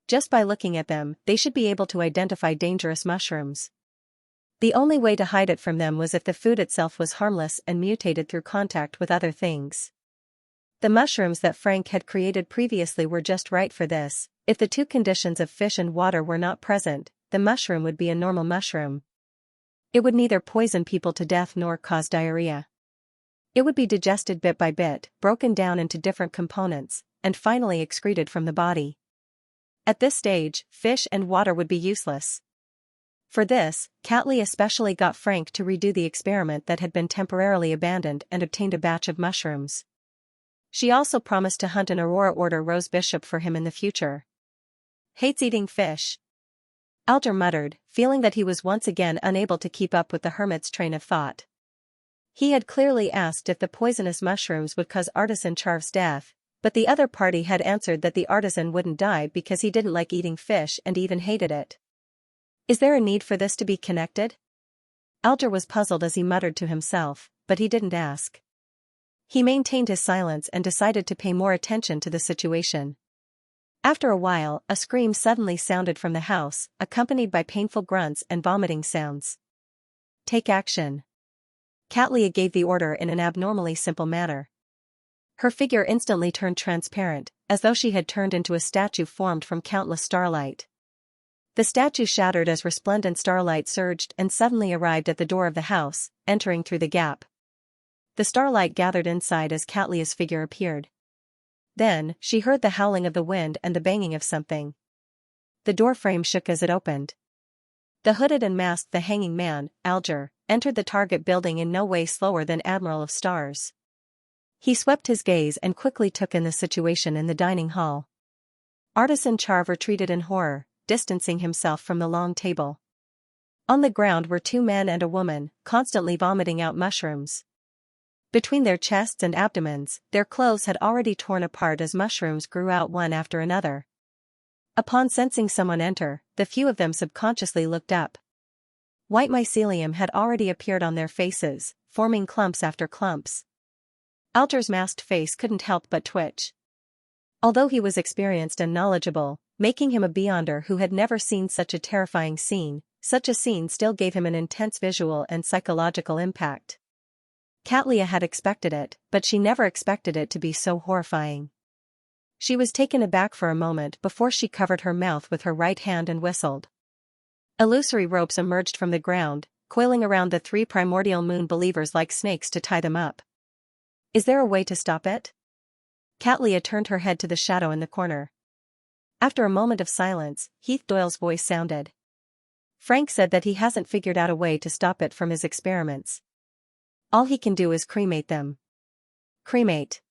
A: Just by looking at them, they should be able to identify dangerous mushrooms. The only way to hide it from them was if the food itself was harmless and mutated through contact with other things. The mushrooms that Frank had created previously were just right for this. If the two conditions of fish and water were not present, the mushroom would be a normal mushroom. It would neither poison people to death nor cause diarrhea. It would be digested bit by bit, broken down into different components, and finally excreted from the body. At this stage, fish and water would be useless. For this, Catlia especially got Frank to redo the experiment that had been temporarily abandoned and obtained a batch of mushrooms. She also promised to hunt an Aurora Order Rose Bishop for him in the future. Hates eating fish. Alger muttered, feeling that he was once again unable to keep up with the hermit's train of thought. He had clearly asked if the poisonous mushrooms would cause Artisan Charv's death, but the other party had answered that the artisan wouldn't die because he didn't like eating fish and even hated it. Is there a need for this to be connected? Alger was puzzled as he muttered to himself, but he didn't ask. He maintained his silence and decided to pay more attention to the situation. After a while, a scream suddenly sounded from the house, accompanied by painful grunts and vomiting sounds. Take action. Catlia gave the order in an abnormally simple manner. Her figure instantly turned transparent, as though she had turned into a statue formed from countless starlight. The statue shattered as resplendent starlight surged and suddenly arrived at the door of the house, entering through the gap. The starlight gathered inside as Catlia's figure appeared. Then, she heard the howling of the wind and the banging of something. The door frame shook as it opened. The hooded and masked the hanging man, Alger, entered the target building in no way slower than Admiral of Stars. He swept his gaze and quickly took in the situation in the dining hall. Artisan Charv retreated in horror, distancing himself from the long table. On the ground were two men and a woman, constantly vomiting out mushrooms. Between their chests and abdomens, their clothes had already torn apart as mushrooms grew out one after another. Upon sensing someone enter, the few of them subconsciously looked up. White mycelium had already appeared on their faces, forming clumps after clumps. Alger's masked face couldn't help but twitch. Although he was experienced and knowledgeable, making him a Beyonder who had never seen such a terrifying scene, such a scene still gave him an intense visual and psychological impact. Catlia had expected it, but she never expected it to be so horrifying. She was taken aback for a moment before she covered her mouth with her right hand and whistled. Illusory ropes emerged from the ground, coiling around the three primordial moon believers like snakes to tie them up. Is there a way to stop it? Catlia turned her head to the shadow in the corner. After a moment of silence, Heath Doyle's voice sounded. Frank said that he hasn't figured out a way to stop it from his experiments. All he can do is cremate them. Cremate.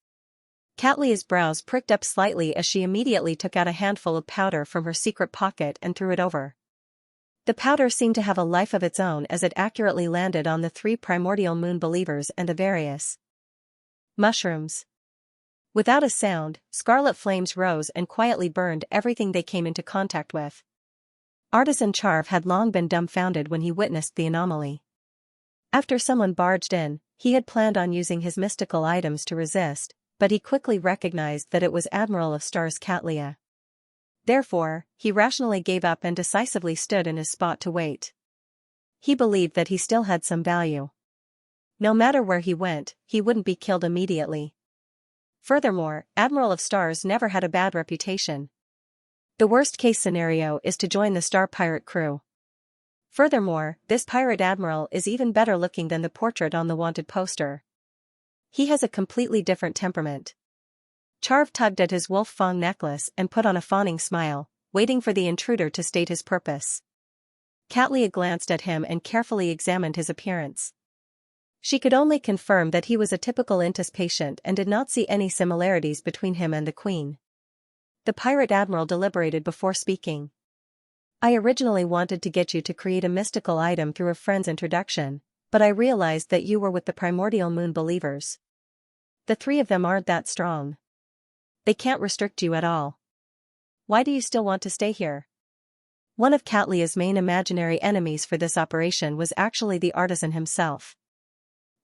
A: Catlia's brows pricked up slightly as she immediately took out a handful of powder from her secret pocket and threw it over. The powder seemed to have a life of its own as it accurately landed on the 3 primordial moon believers and the various mushrooms. Without a sound, scarlet flames rose and quietly burned everything they came into contact with. Artisan Charv had long been dumbfounded when he witnessed the anomaly. After someone barged in, he had planned on using his mystical items to resist, but he quickly recognized that it was Admiral of Stars Catlia. Therefore, he rationally gave up and decisively stood in his spot to wait. He believed that he still had some value. No matter where he went, he wouldn't be killed immediately. Furthermore, Admiral of Stars never had a bad reputation. The worst-case scenario is to join the Star Pirate crew. Furthermore, this pirate admiral is even better looking than the portrait on the wanted poster. He has a completely different temperament. Charv tugged at his wolf fang necklace and put on a fawning smile, waiting for the intruder to state his purpose. Catlia glanced at him and carefully examined his appearance. She could only confirm that he was a typical Intis patient and did not see any similarities between him and the queen. The pirate admiral deliberated before speaking. I originally wanted to get you to create a mystical item through a friend's introduction, but I realized that you were with the primordial moon believers. The 3 of them aren't that strong. They can't restrict you at all. Why do you still want to stay here? One of Catlia's main imaginary enemies for this operation was actually the artisan himself.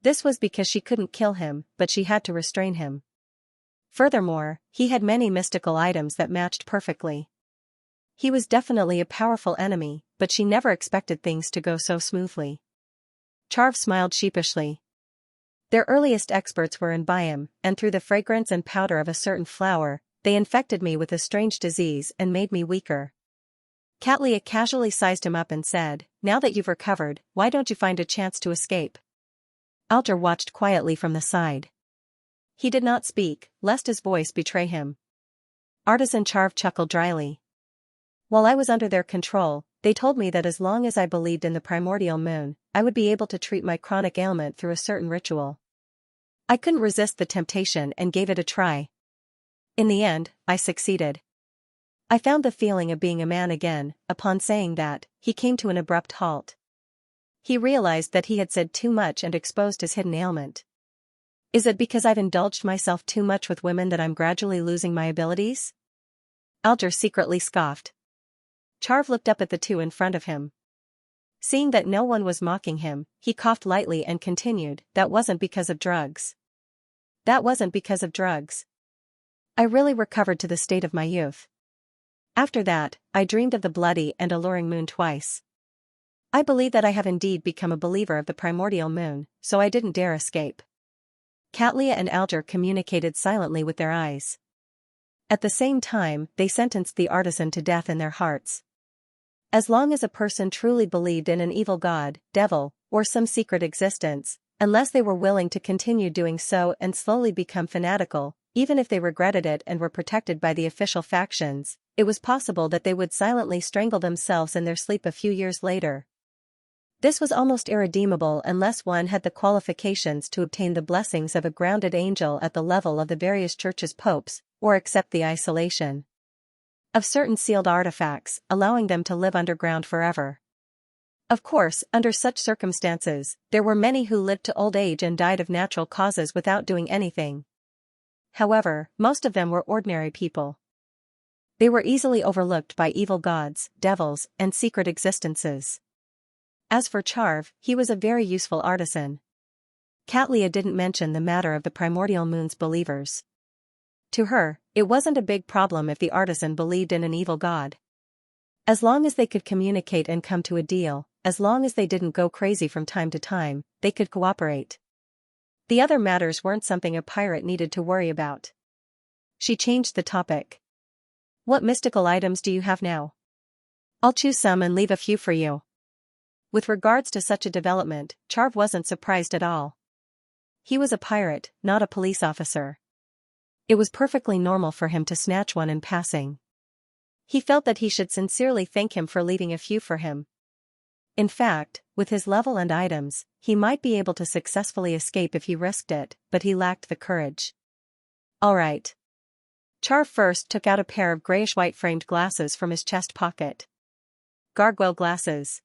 A: This was because she couldn't kill him, but she had to restrain him. Furthermore, he had many mystical items that matched perfectly. He was definitely a powerful enemy, but she never expected things to go so smoothly. Charv smiled sheepishly. Their earliest experts were in Biome, and through the fragrance and powder of a certain flower, they infected me with a strange disease and made me weaker. Catlia casually sized him up and said, now that you've recovered, why don't you find a chance to escape? Alger watched quietly from the side. He did not speak, lest his voice betray him. Artisan Charv chuckled dryly. While I was under their control, they told me that as long as I believed in the primordial moon, I would be able to treat my chronic ailment through a certain ritual. I couldn't resist the temptation and gave it a try. In the end, I succeeded. I found the feeling of being a man again. Upon saying that, he came to an abrupt halt. He realized that he had said too much and exposed his hidden ailment. Is it because I've indulged myself too much with women that I'm gradually losing my abilities? Alger secretly scoffed. Charv looked up at the 2 in front of him. Seeing that no one was mocking him, he coughed lightly and continued, that wasn't because of drugs. That wasn't because of drugs. I really recovered to the state of my youth. After that, I dreamed of the bloody and alluring moon twice. I believe that I have indeed become a believer of the primordial moon, so I didn't dare escape. Catlia and Alger communicated silently with their eyes. At the same time, they sentenced the artisan to death in their hearts. As long as a person truly believed in an evil god, devil, or some secret existence, unless they were willing to continue doing so and slowly become fanatical, even if they regretted it and were protected by the official factions, it was possible that they would silently strangle themselves in their sleep a few years later. This was almost irredeemable unless one had the qualifications to obtain the blessings of a grounded angel at the level of the various churches' popes, or accept the isolation of certain sealed artifacts, allowing them to live underground forever. Of course, under such circumstances, there were many who lived to old age and died of natural causes without doing anything. However, most of them were ordinary people. They were easily overlooked by evil gods, devils, and secret existences. As for Charv, he was a very useful artisan. Catlia didn't mention the matter of the primordial moon's believers. To her, it wasn't a big problem if the artisan believed in an evil god. As long as they could communicate and come to a deal, as long as they didn't go crazy from time to time, they could cooperate. The other matters weren't something a pirate needed to worry about. She changed the topic. What mystical items do you have now? I'll choose some and leave a few for you. With regards to such a development, Charv wasn't surprised at all. He was a pirate, not a police officer. It was perfectly normal for him to snatch one in passing. He felt that he should sincerely thank him for leaving a few for him. In fact, with his level and items, he might be able to successfully escape if he risked it, but he lacked the courage. Alright. Char first took out a pair of grayish-white framed glasses from his chest pocket. Gargoyle glasses.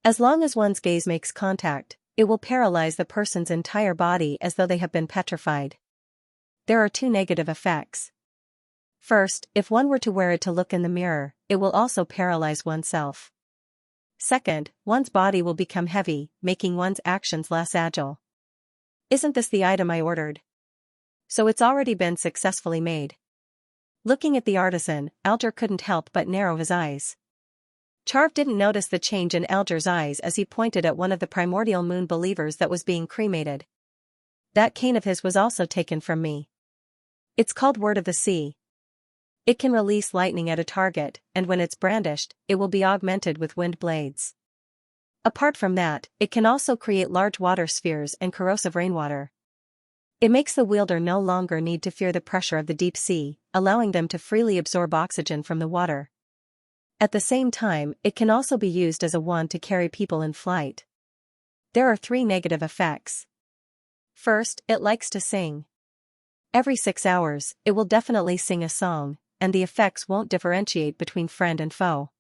A: As long as one's gaze makes contact, it will paralyze the person's entire body as though they have been petrified. There are two negative effects. First, if one were to wear it to look in the mirror, it will also paralyze oneself. Second, one's body will become heavy, making one's actions less agile. Isn't this the item I ordered? So it's already been successfully made. Looking at the artisan, Alger couldn't help but narrow his eyes. Charv didn't notice the change in Alger's eyes as he pointed at one of the primordial moon believers that was being cremated. That cane of his was also taken from me. It's called Word of the Sea. It can release lightning at a target, and when it's brandished, it will be augmented with wind blades. Apart from that, it can also create large water spheres and corrosive rainwater. It makes the wielder no longer need to fear the pressure of the deep sea, allowing them to freely absorb oxygen from the water. At the same time, it can also be used as a wand to carry people in flight. There are three negative effects. First, it likes to sing. Every 6 hours, it will definitely sing a song, and the effects won't differentiate between friend and foe.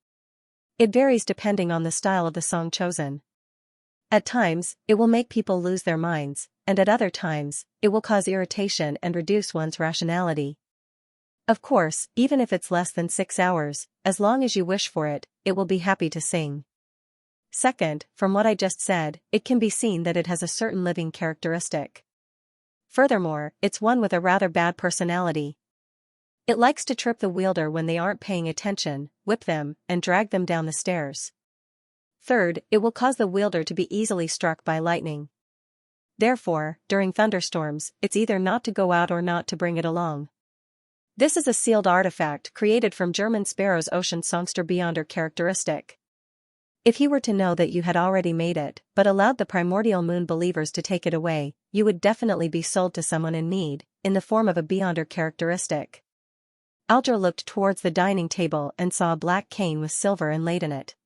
A: It varies depending on the style of the song chosen. At times, it will make people lose their minds, and at other times, it will cause irritation and reduce one's rationality. Of course, even if it's less than 6 hours, as long as you wish for it, it will be happy to sing. Second, from what I just said, it can be seen that it has a certain living characteristic. Furthermore, it's one with a rather bad personality. It likes to trip the wielder when they aren't paying attention, whip them, and drag them down the stairs. Third, it will cause the wielder to be easily struck by lightning. Therefore, during thunderstorms, it's either not to go out or not to bring it along. This is a sealed artifact created from German Sparrow's ocean songster Beyonder characteristic. If he were to know that you had already made it, but allowed the primordial moon believers to take it away, you would definitely be sold to someone in need, in the form of a Beyonder characteristic. Alger looked towards the dining table and saw a black cane with silver inlaid in it.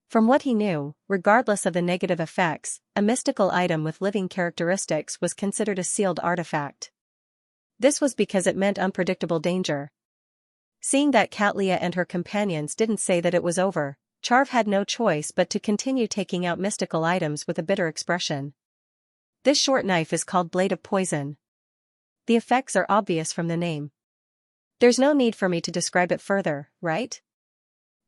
A: From what he knew, regardless of the negative effects, a mystical item with living characteristics was considered a sealed artifact. This was because it meant unpredictable danger. Seeing that Catlia and her companions didn't say that it was over, Charv had no choice but to continue taking out mystical items with a bitter expression. This short knife is called Blade of Poison. The effects are obvious from the name. There's no need for me to describe it further, right?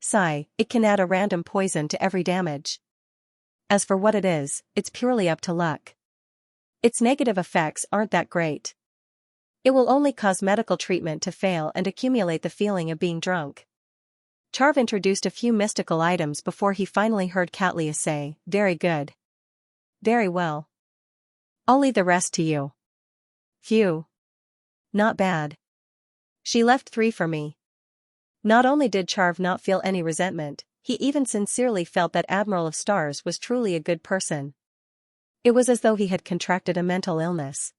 A: Sigh, it can add a random poison to every damage. As for what it is, it's purely up to luck. Its negative effects aren't that great. It will only cause medical treatment to fail and accumulate the feeling of being drunk. Charv introduced a few mystical items before he finally heard Catlia say, "Very good. Very well. I'll leave the rest to you." Phew. Not bad. She left 3 for me. Not only did Charv not feel any resentment, he even sincerely felt that Admiral of Stars was truly a good person. It was as though he had contracted a mental illness.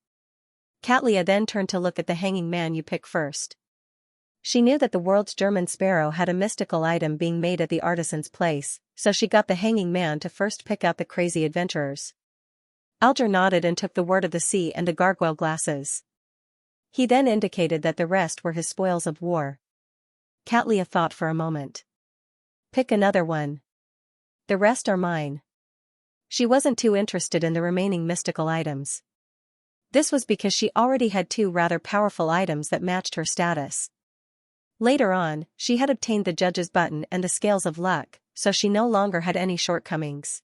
A: Catlia then turned to look at the hanging man. "You pick first." She knew that the world's German Sparrow had a mystical item being made at the artisan's place, so she got the hanging man to first pick out the crazy adventurers. Alger nodded and took the Word of the Sea and the gargoyle glasses. He then indicated that the rest were his spoils of war. Catlia thought for a moment. "Pick another one. The rest are mine." She wasn't too interested in the remaining mystical items. This was because she already had 2 rather powerful items that matched her status. Later on, she had obtained the Judge's Button and the Scales of Luck, so she no longer had any shortcomings.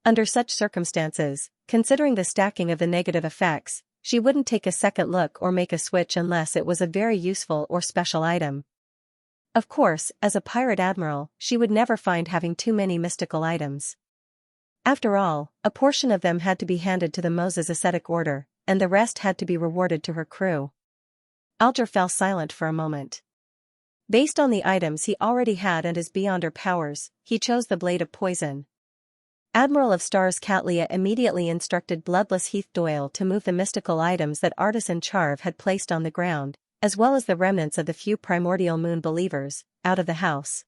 A: Under such circumstances, considering the stacking of the negative effects, she wouldn't take a second look or make a switch unless it was a very useful or special item. Of course, as a pirate admiral, she would never find having too many mystical items. After all, a portion of them had to be handed to the Moses ascetic order, and the rest had to be rewarded to her crew. Alger fell silent for a moment. Based on the items he already had and his Beyonder powers, he chose the Blade of Poison. Admiral of Stars Catlia immediately instructed Bloodless Heath Doyle to move the mystical items that Artisan Charv had placed on the ground, as well as the remnants of the few primordial moon believers, out of the house.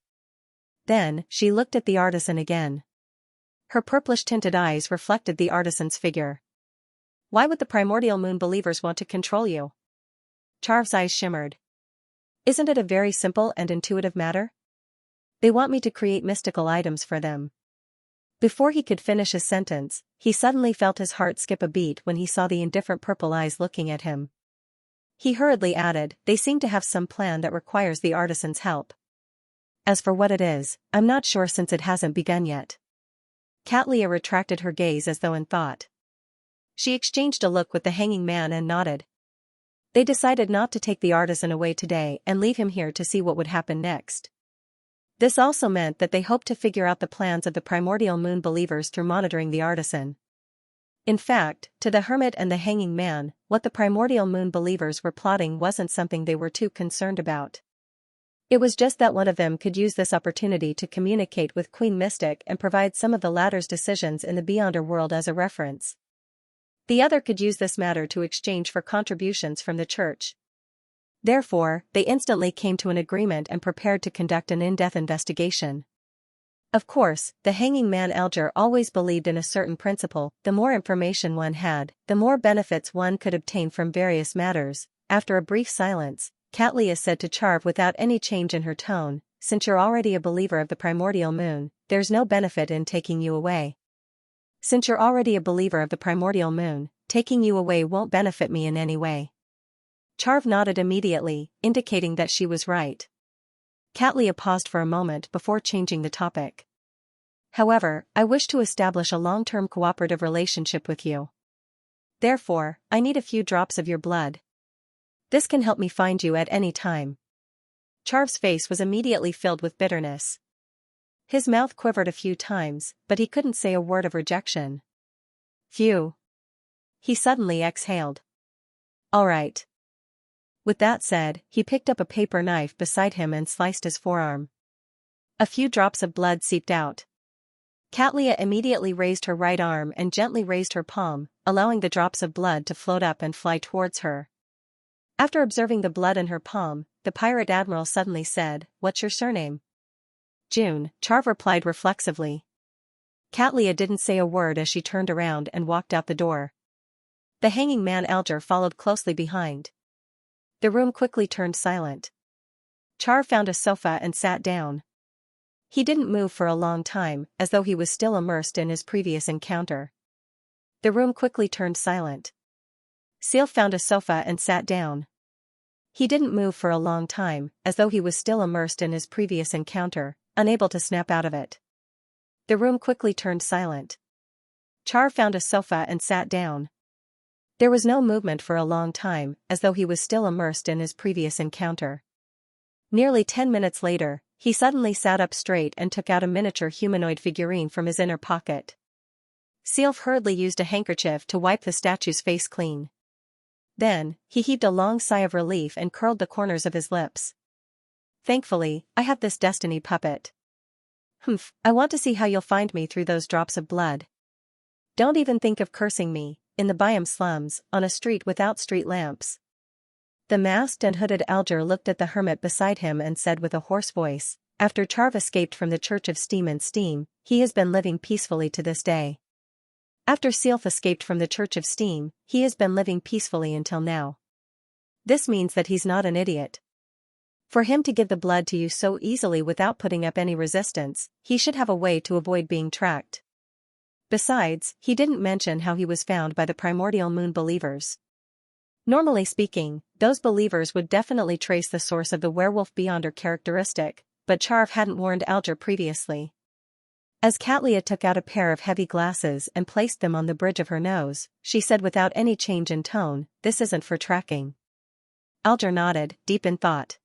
A: Then, she looked at the artisan again. Her purplish-tinted eyes reflected the artisan's figure. "Why would the primordial moon believers want to control you?" Charv's eyes shimmered. Isn't it a very simple and intuitive matter? They want me to create mystical items for them. Before he could finish his sentence, he suddenly felt his heart skip a beat when he saw the indifferent purple eyes looking at him. He hurriedly added, they seem to have some plan that requires the artisan's help. As for what it is, I'm not sure since it hasn't begun yet. Xianxia retracted her gaze as though in thought. She exchanged a look with the hanging man and nodded. They decided not to take the artisan away today and leave him here to see what would happen next. This also meant that they hoped to figure out the plans of the primordial moon believers through monitoring the artisan. In fact, to the hermit and the hanging man, what the primordial moon believers were plotting wasn't something they were too concerned about. It was just that one of them could use this opportunity to communicate with Queen Mystic and provide some of the latter's decisions in the Beyonder world as a reference. The other could use this matter to exchange for contributions from the church. Therefore, they instantly came to an agreement and prepared to conduct an in-depth investigation. Of course, the hanging man Alger always believed in a certain principle: the more information one had, the more benefits one could obtain from various matters. After a brief silence, Xianxia said to Charv without any change in her tone, since you're already a believer of the primordial moon, there's no benefit in taking you away. Since you're already a believer of the primordial moon, taking you away won't benefit me in any way. Charv nodded immediately, indicating that she was right. Xianxia paused for a moment before changing the topic. However, I wish to establish a long-term cooperative relationship with you. Therefore, I need a few drops of your blood. This can help me find you at any time. Charv's face was immediately filled with bitterness. His mouth quivered a few times, but he couldn't say a word of rejection. Phew. He suddenly exhaled. All right. With that said, he picked up a paper knife beside him and sliced his forearm. A few drops of blood seeped out. Xianxia immediately raised her right arm and gently raised her palm, allowing the drops of blood to float up and fly towards her. After observing the blood in her palm, the pirate admiral suddenly said, "What's your surname?" June, Charv replied reflexively. Xianxia didn't say a word as she turned around and walked out the door. The hanging man Alger followed closely behind. The room quickly turned silent. Charv found a sofa and sat down. He didn't move for a long time, as though he was still immersed in his previous encounter. The room quickly turned silent. Seal found a sofa and sat down. He didn't move for a long time, as though he was still immersed in his previous encounter, unable to snap out of it. The room quickly turned silent. Charv found a sofa and sat down. There was no movement for a long time, as though he was still immersed in his previous encounter. Nearly 10 minutes later, he suddenly sat up straight and took out a miniature humanoid figurine from his inner pocket. Seal hurriedly used a handkerchief to wipe the statue's face clean. Then, he heaved a long sigh of relief and curled the corners of his lips. Thankfully, I have this destiny puppet. I want to see how you'll find me through those drops of blood. Don't even think of cursing me, in the Byam slums, on a street without street lamps. The masked and hooded Alger looked at the hermit beside him and said with a hoarse voice, after Charv escaped from the Church of Steam and Steam, he has been living peacefully to this day. After Sealf escaped from the Church of Steam, he has been living peacefully until now. This means that he's not an idiot. For him to give the blood to you so easily without putting up any resistance, he should have a way to avoid being tracked. Besides, he didn't mention how he was found by the primordial moon believers. Normally speaking, those believers would definitely trace the source of the werewolf Beyonder characteristic, but Charv hadn't warned Alger previously. As Xianxia took out a pair of heavy glasses and placed them on the bridge of her nose, she said without any change in tone, "This isn't for tracking." Alger nodded, deep in thought.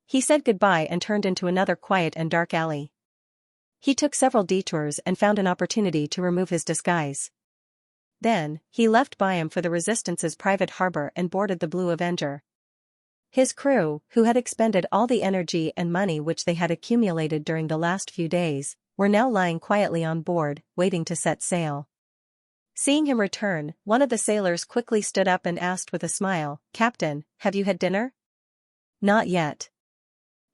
A: He said goodbye and turned into another quiet and dark alley. He took several detours and found an opportunity to remove his disguise. Then, he left Byam for the Resistance's private harbor and boarded the Blue Avenger. His crew, who had expended all the energy and money which they had accumulated during the last few days, were now lying quietly on board, waiting to set sail. Seeing him return, one of the sailors quickly stood up and asked with a smile, "Captain, have you had dinner?" "Not yet."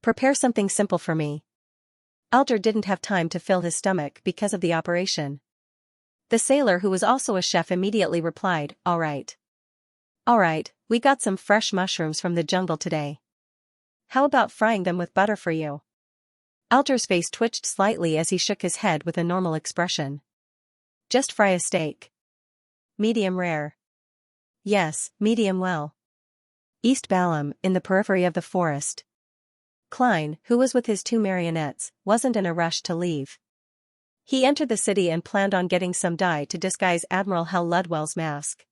A: "Prepare something simple for me." Alger didn't have time to fill his stomach because of the operation. The sailor who was also a chef immediately replied, "All right. All right, We got some fresh mushrooms from the jungle today. How about frying them with butter for you? Alter's face twitched slightly as he shook his head with a normal expression. Just fry a steak. Medium rare. Yes, medium well. East Balam, in the periphery of the forest. Klein, who was with his 2 marionettes, wasn't in a rush to leave. He entered the city and planned on getting some dye to disguise Admiral Hal Ludwell's mask.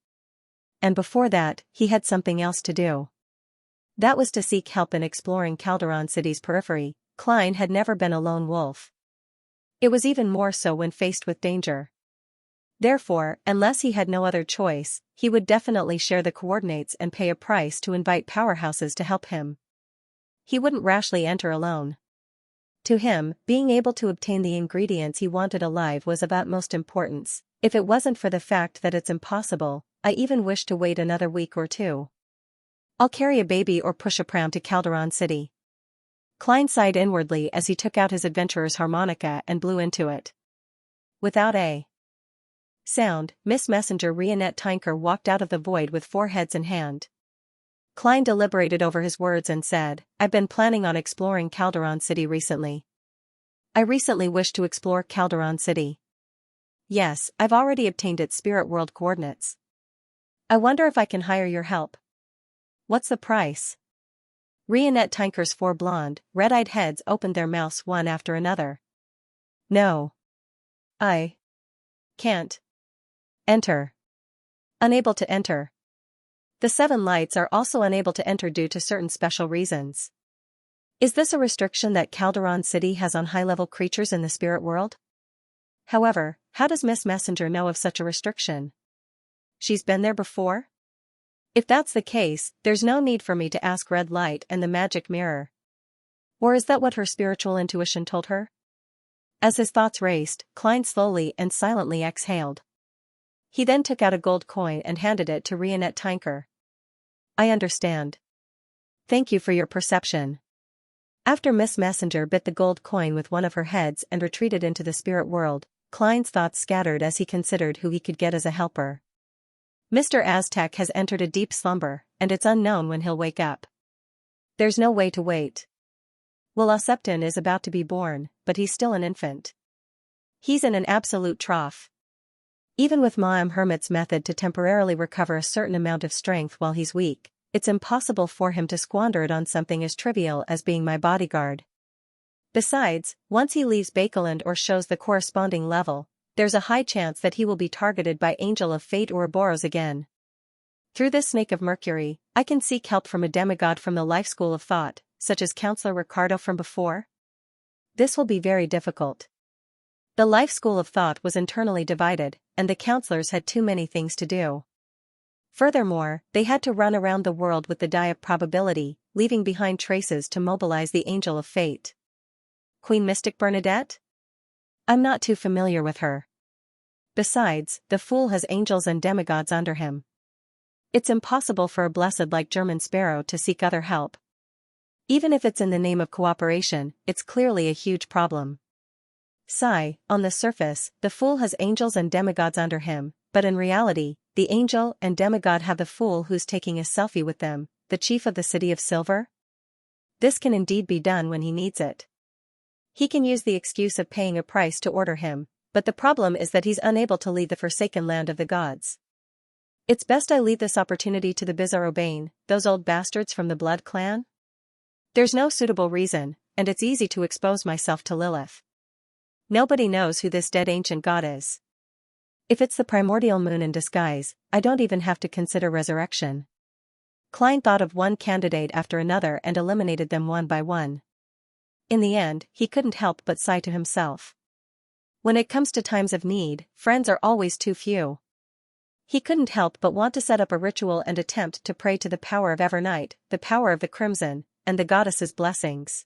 A: And before that, he had something else to do. That was to seek help in exploring Calderon City's periphery. Klein had never been a lone wolf. It was even more so when faced with danger. Therefore, unless he had no other choice, he would definitely share the coordinates and pay a price to invite powerhouses to help him. He wouldn't rashly enter alone. To him, being able to obtain the ingredients he wanted alive was of utmost importance. If it wasn't for the fact that it's impossible, I even wish to wait another week or 2. I'll carry a baby or push a pram to Calderon City. Klein sighed inwardly as he took out his adventurer's harmonica and blew into it. Without a sound, Miss Messenger Rionette Tinker walked out of the void with 4 heads in hand. Klein deliberated over his words and said, I've been planning on exploring Calderon City recently. I recently wished to explore Calderon City. Yes, I've already obtained its spirit world coordinates. I wonder if I can hire your help. What's the price? Rionette Tinker's 4 blonde, red-eyed heads opened their mouths one after another. No. I can't enter. Unable to enter. The 7 lights are also unable to enter due to certain special reasons. Is this a restriction that Calderon City has on high-level creatures in the spirit world? However, how does Miss Messenger know of such a restriction? She's been there before? If that's the case, there's no need for me to ask Red Light and the magic mirror. Or is that what her spiritual intuition told her? As his thoughts raced, Klein slowly and silently exhaled. He then took out a gold coin and handed it to Rionette Tinker. I understand. Thank you for your perception. After Miss Messenger bit the gold coin with one of her heads and retreated into the spirit world, Klein's thoughts scattered as he considered who he could get as a helper. Mr. Aztec has entered a deep slumber, and it's unknown when he'll wake up. There's no way to wait. Well, Septon is about to be born, but he's still an infant. He's in an absolute trough. Even with Ma'am Hermit's method to temporarily recover a certain amount of strength while he's weak, it's impossible for him to squander it on something as trivial as being my bodyguard. Besides, once he leaves Bakeland or shows the corresponding level, there's a high chance that he will be targeted by Angel of Fate Ouroboros again. Through this snake of Mercury, I can seek help from a demigod from the life school of thought, such as Counselor Ricardo from before. This will be very difficult. The life school of thought was internally divided, and the counselors had too many things to do. Furthermore, they had to run around the world with the die of probability, leaving behind traces to mobilize the Angel of Fate. Queen Mystic Bernadette? I'm not too familiar with her. Besides, the fool has angels and demigods under him. It's impossible for a blessed like German Sparrow to seek other help. Even if it's in the name of cooperation, it's clearly a huge problem. Sigh, on the surface, the fool has angels and demigods under him, but in reality, the angel and demigod have the fool who's taking a selfie with them, the chief of the City of Silver. This can indeed be done when he needs it. He can use the excuse of paying a price to order him, but the problem is that he's unable to leave the forsaken land of the gods. It's best I leave this opportunity to the Bizarro-Bane, those old bastards from the Blood Clan? There's no suitable reason, and it's easy to expose myself to Lilith. Nobody knows who this dead ancient god is. If it's the primordial moon in disguise, I don't even have to consider resurrection. Klein thought of one candidate after another and eliminated them one by one. In the end, he couldn't help but sigh to himself. When it comes to times of need, friends are always too few. He couldn't help but want to set up a ritual and attempt to pray to the power of Evernight, the power of the Crimson, and the goddess's blessings.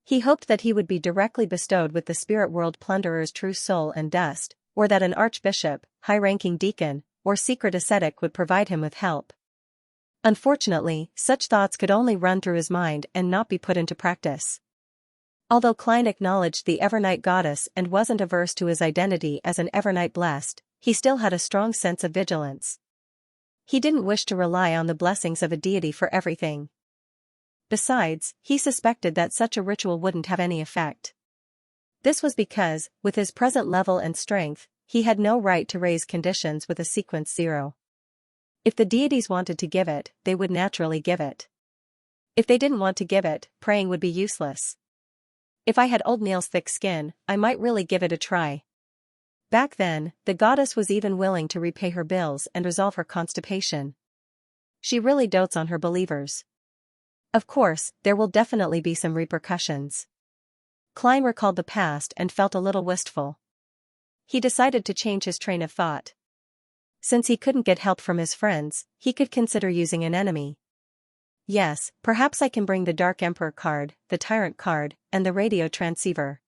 A: He hoped that he would be directly bestowed with the spirit world plunderer's true soul and dust, or that an archbishop, high-ranking deacon, or secret ascetic would provide him with help. Unfortunately, such thoughts could only run through his mind and not be put into practice. Although Klein acknowledged the Evernight goddess and wasn't averse to his identity as an Evernight blessed, he still had a strong sense of vigilance. He didn't wish to rely on the blessings of a deity for everything. Besides, he suspected that such a ritual wouldn't have any effect. This was because, with his present level and strength, he had no right to raise conditions with a sequence 0. If the deities wanted to give it, they would naturally give it. If they didn't want to give it, praying would be useless. If I had old Neil's thick skin, I might really give it a try. Back then, the goddess was even willing to repay her bills and resolve her constipation. She really dotes on her believers. Of course, there will definitely be some repercussions. Klein recalled the past and felt a little wistful. He decided to change his train of thought. Since he couldn't get help from his friends, he could consider using an enemy. Yes, perhaps I can bring the Dark Emperor card, the Tyrant card, and the radio transceiver.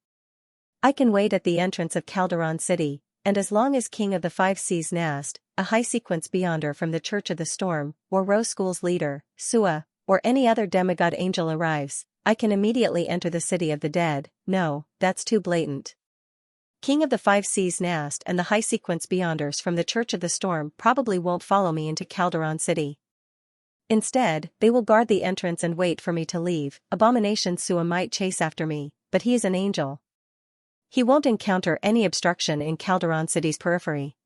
A: I can wait at the entrance of Calderon City, and as long as King of the Five Seas Nast, a high-sequence beyonder from the Church of the Storm, or Rose School's leader, Sua, or any other demigod angel arrives, I can immediately enter the city of the dead. No, that's too blatant. King of the Five Seas Nast and the high-sequence beyonders from the Church of the Storm probably won't follow me into Calderon City. Instead, they will guard the entrance and wait for me to leave. Abomination Sua might chase after me, but he is an angel. He won't encounter any obstruction in Calderon City's periphery.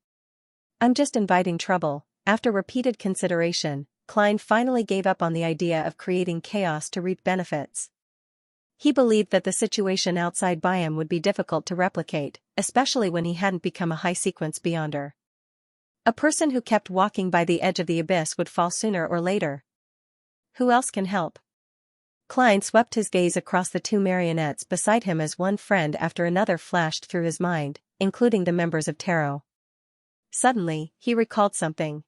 A: I'm just inviting trouble. After repeated consideration, Klein finally gave up on the idea of creating chaos to reap benefits. He believed that the situation outside Byam would be difficult to replicate, especially when he hadn't become a high-sequence beyonder. A person who kept walking by the edge of the abyss would fall sooner or later. Who else can help? Klein swept his gaze across the two marionettes beside him as one friend after another flashed through his mind, including the members of Tarot. Suddenly, he recalled something.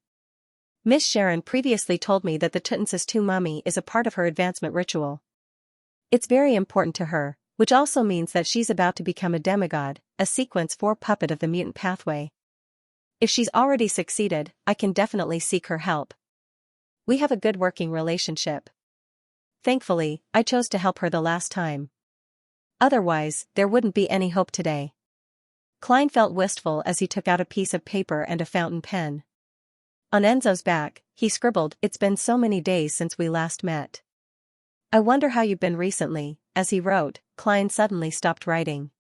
A: Miss Sharon previously told me that the Tuttensis II mummy is a part of her advancement ritual. It's very important to her, which also means that she's about to become a demigod, a sequence 4 puppet of the mutant pathway. If she's already succeeded, I can definitely seek her help. We have a good working relationship. Thankfully, I chose to help her the last time. Otherwise, there wouldn't be any hope today. Klein felt wistful as he took out a piece of paper and a fountain pen. On Enzo's back, he scribbled, "It's been so many days since we last met. I wonder how you've been recently." As he wrote, Klein suddenly stopped writing.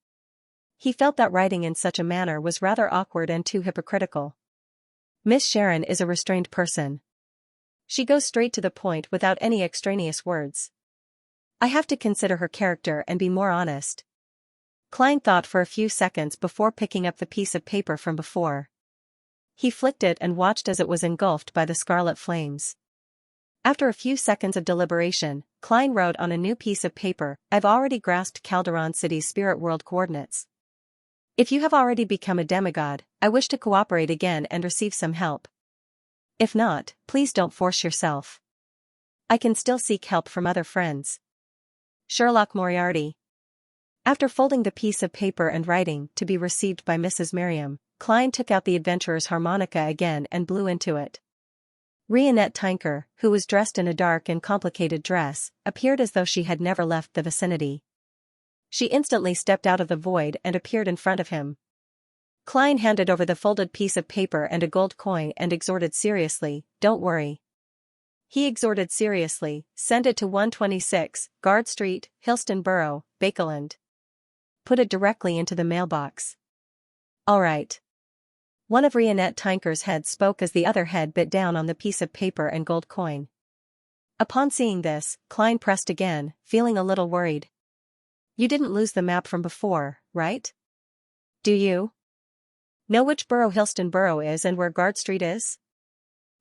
A: He felt that writing in such a manner was rather awkward and too hypocritical. Miss Sharon is a restrained person. She goes straight to the point without any extraneous words. I have to consider her character and be more honest. Klein thought for a few seconds before picking up the piece of paper from before. He flicked it and watched as it was engulfed by the scarlet flames. After a few seconds of deliberation, Klein wrote on a new piece of paper, "I've already grasped Calderon City's spirit world coordinates. If you have already become a demigod, I wish to cooperate again and receive some help. If not, please don't force yourself. I can still seek help from other friends. Sherlock Moriarty." After folding the piece of paper and writing, "To be received by Mrs. Merriam," Klein took out the adventurer's harmonica again and blew into it. Rionette Tinker, who was dressed in a dark and complicated dress, appeared as though she had never left the vicinity. She instantly stepped out of the void and appeared in front of him. Klein handed over the folded piece of paper and a gold coin and exhorted seriously, "Don't worry." He exhorted seriously, "Send it to 126, Guard Street, Hillston Borough, Bakeland. Put it directly into the mailbox." "All right." One of Rionette Tinker's heads spoke as the other head bit down on the piece of paper and gold coin. Upon seeing this, Klein pressed again, feeling a little worried. "You didn't lose the map from before, right? Do you know which borough Hillston Borough is and where Guard Street is?"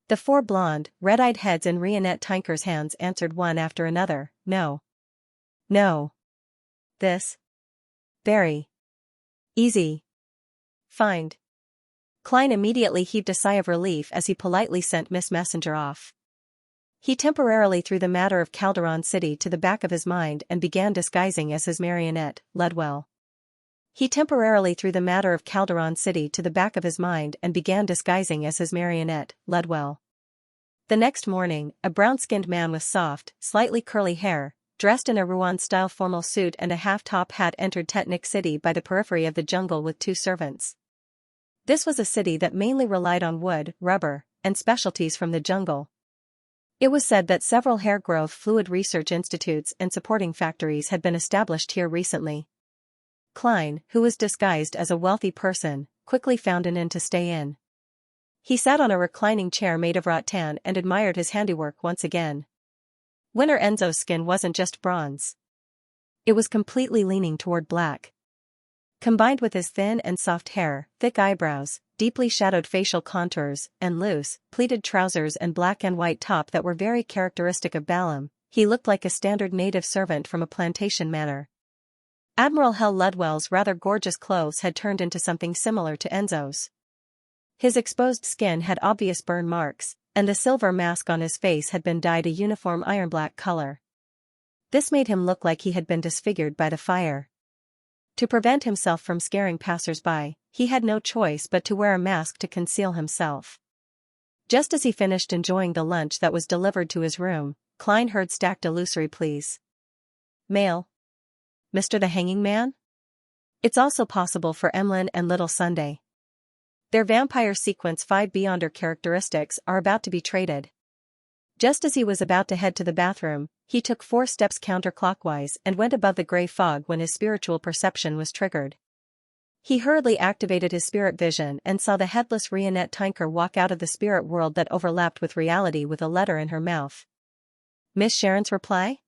A: The 4 blonde, red-eyed heads in Rionette Tinker's hands answered one after another, "No. No. This. Very. Easy. Find." Klein immediately heaved a sigh of relief as he politely sent Miss Messenger off. He temporarily threw the matter of Calderon City to the back of his mind and began disguising as his marionette, Ledwell. He temporarily threw the matter of Calderon City to the back of his mind and began disguising as his marionette, Ledwell. The next morning, a brown-skinned man with soft, slightly curly hair, dressed in a Rouen-style formal suit and a half-top hat entered Tetnik City by the periphery of the jungle with 2 servants. This was a city that mainly relied on wood, rubber, and specialties from the jungle. It was said that several hair growth fluid research institutes and supporting factories had been established here recently. Klein, who was disguised as a wealthy person, quickly found an inn to stay in. He sat on a reclining chair made of rattan and admired his handiwork once again. Winter Enzo's skin wasn't just bronze. It was completely leaning toward black. Combined with his thin and soft hair, thick eyebrows, deeply shadowed facial contours, and loose, pleated trousers and black and white top that were very characteristic of Balam, he looked like a standard native servant from a plantation manor. Admiral Hell Ludwell's rather gorgeous clothes had turned into something similar to Enzo's. His exposed skin had obvious burn marks, and the silver mask on his face had been dyed a uniform iron-black color. This made him look like he had been disfigured by the fire. To prevent himself from scaring passers-by, he had no choice but to wear a mask to conceal himself. Just as he finished enjoying the lunch that was delivered to his room, Klein heard stacked illusory pleas. Mail. Mr. the Hanging Man? It's also possible for Emlyn and Little Sunday. Their vampire sequence 5 Beyonder characteristics are about to be traded. Just as he was about to head to the bathroom, he took 4 steps counterclockwise and went above the gray fog when his spiritual perception was triggered. He hurriedly activated his spirit vision and saw the headless Rionette Tinker walk out of the spirit world that overlapped with reality with a letter in her mouth. Miss Sharon's reply?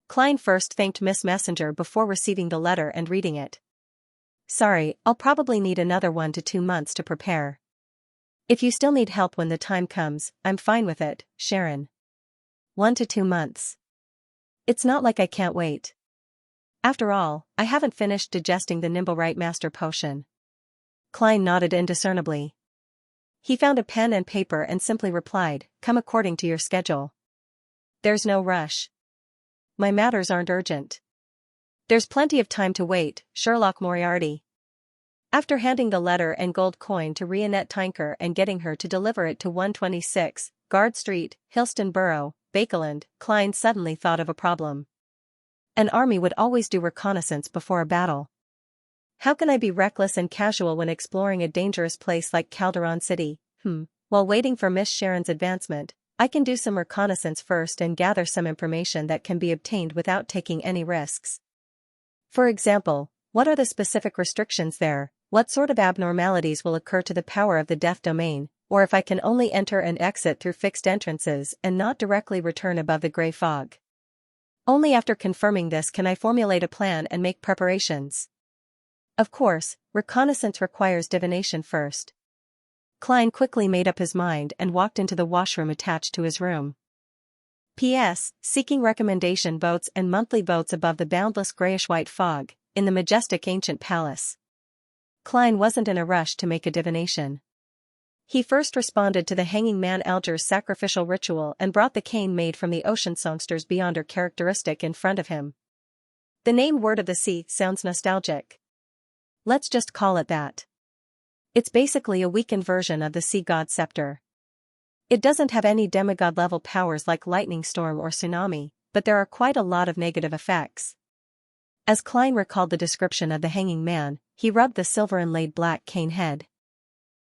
A: Klein first thanked Miss Messenger before receiving the letter and reading it. Sorry, I'll probably need another 1 to 2 months to prepare. If you still need help when the time comes, I'm fine with it, Sharon. 1 to 2 months. It's not like I can't wait. After all, I haven't finished digesting the Nimblewright Master Potion. Klein nodded indiscernibly. He found a pen and paper and simply replied, Come according to your schedule. There's no rush. My matters aren't urgent. There's plenty of time to wait, Sherlock Moriarty. After handing the letter and gold coin to Rionette Tinker and getting her to deliver it to 126, Guard Street, Hillston Borough, Bakeland, Klein suddenly thought of a problem. An army would always do reconnaissance before a battle. How can I be reckless and casual when exploring a dangerous place like Calderon City? While waiting for Miss Sharon's advancement, I can do some reconnaissance first and gather some information that can be obtained without taking any risks. For example, what are the specific restrictions there? What sort of abnormalities will occur to the power of the death domain, or if I can only enter and exit through fixed entrances and not directly return above the gray fog? Only after confirming this can I formulate a plan and make preparations. Of course, reconnaissance requires divination first. Klein quickly made up his mind and walked into the washroom attached to his room. P.S. Seeking recommendation votes and monthly votes above the boundless grayish-white fog, in the majestic ancient palace. Klein wasn't in a rush to make a divination. He first responded to the Hanging Man Alger's sacrificial ritual and brought the cane made from the ocean songster's Beyonder characteristic in front of him. The name Word of the Sea sounds nostalgic. Let's just call it that. It's basically a weakened version of the sea god scepter. It doesn't have any demigod-level powers like lightning storm or tsunami, but there are quite a lot of negative effects. As Klein recalled the description of the Hanging Man, he rubbed the silver-inlaid black cane head.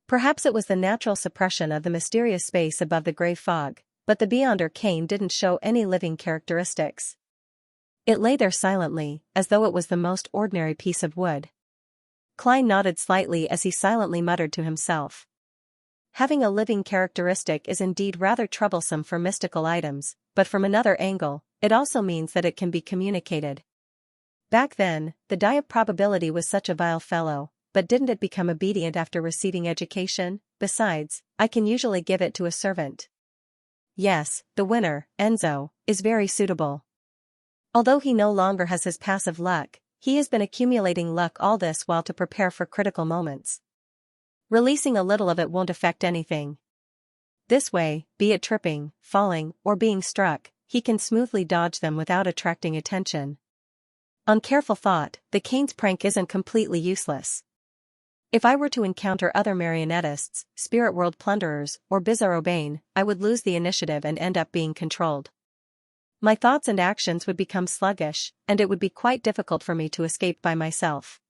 A: Perhaps it was the natural suppression of the mysterious space above the gray fog, but the Beyonder cane didn't show any living characteristics. It lay there silently, as though it was the most ordinary piece of wood. Klein nodded slightly as he silently muttered to himself. Having a living characteristic is indeed rather troublesome for mystical items, but from another angle, it also means that it can be communicated. Back then, the die of probability was such a vile fellow, but didn't it become obedient after receiving education? Besides, I can usually give it to a servant. Yes, the winner, Enzo, is very suitable. Although he no longer has his passive luck, he has been accumulating luck all this while to prepare for critical moments. Releasing a little of it won't affect anything. This way, be it tripping, falling, or being struck, he can smoothly dodge them without attracting attention. On careful thought, the cane's prank isn't completely useless. If I were to encounter other marionettists, spirit world plunderers, or Bizarro-Bane, I would lose the initiative and end up being controlled. My thoughts and actions would become sluggish, and it would be quite difficult for me to escape by myself.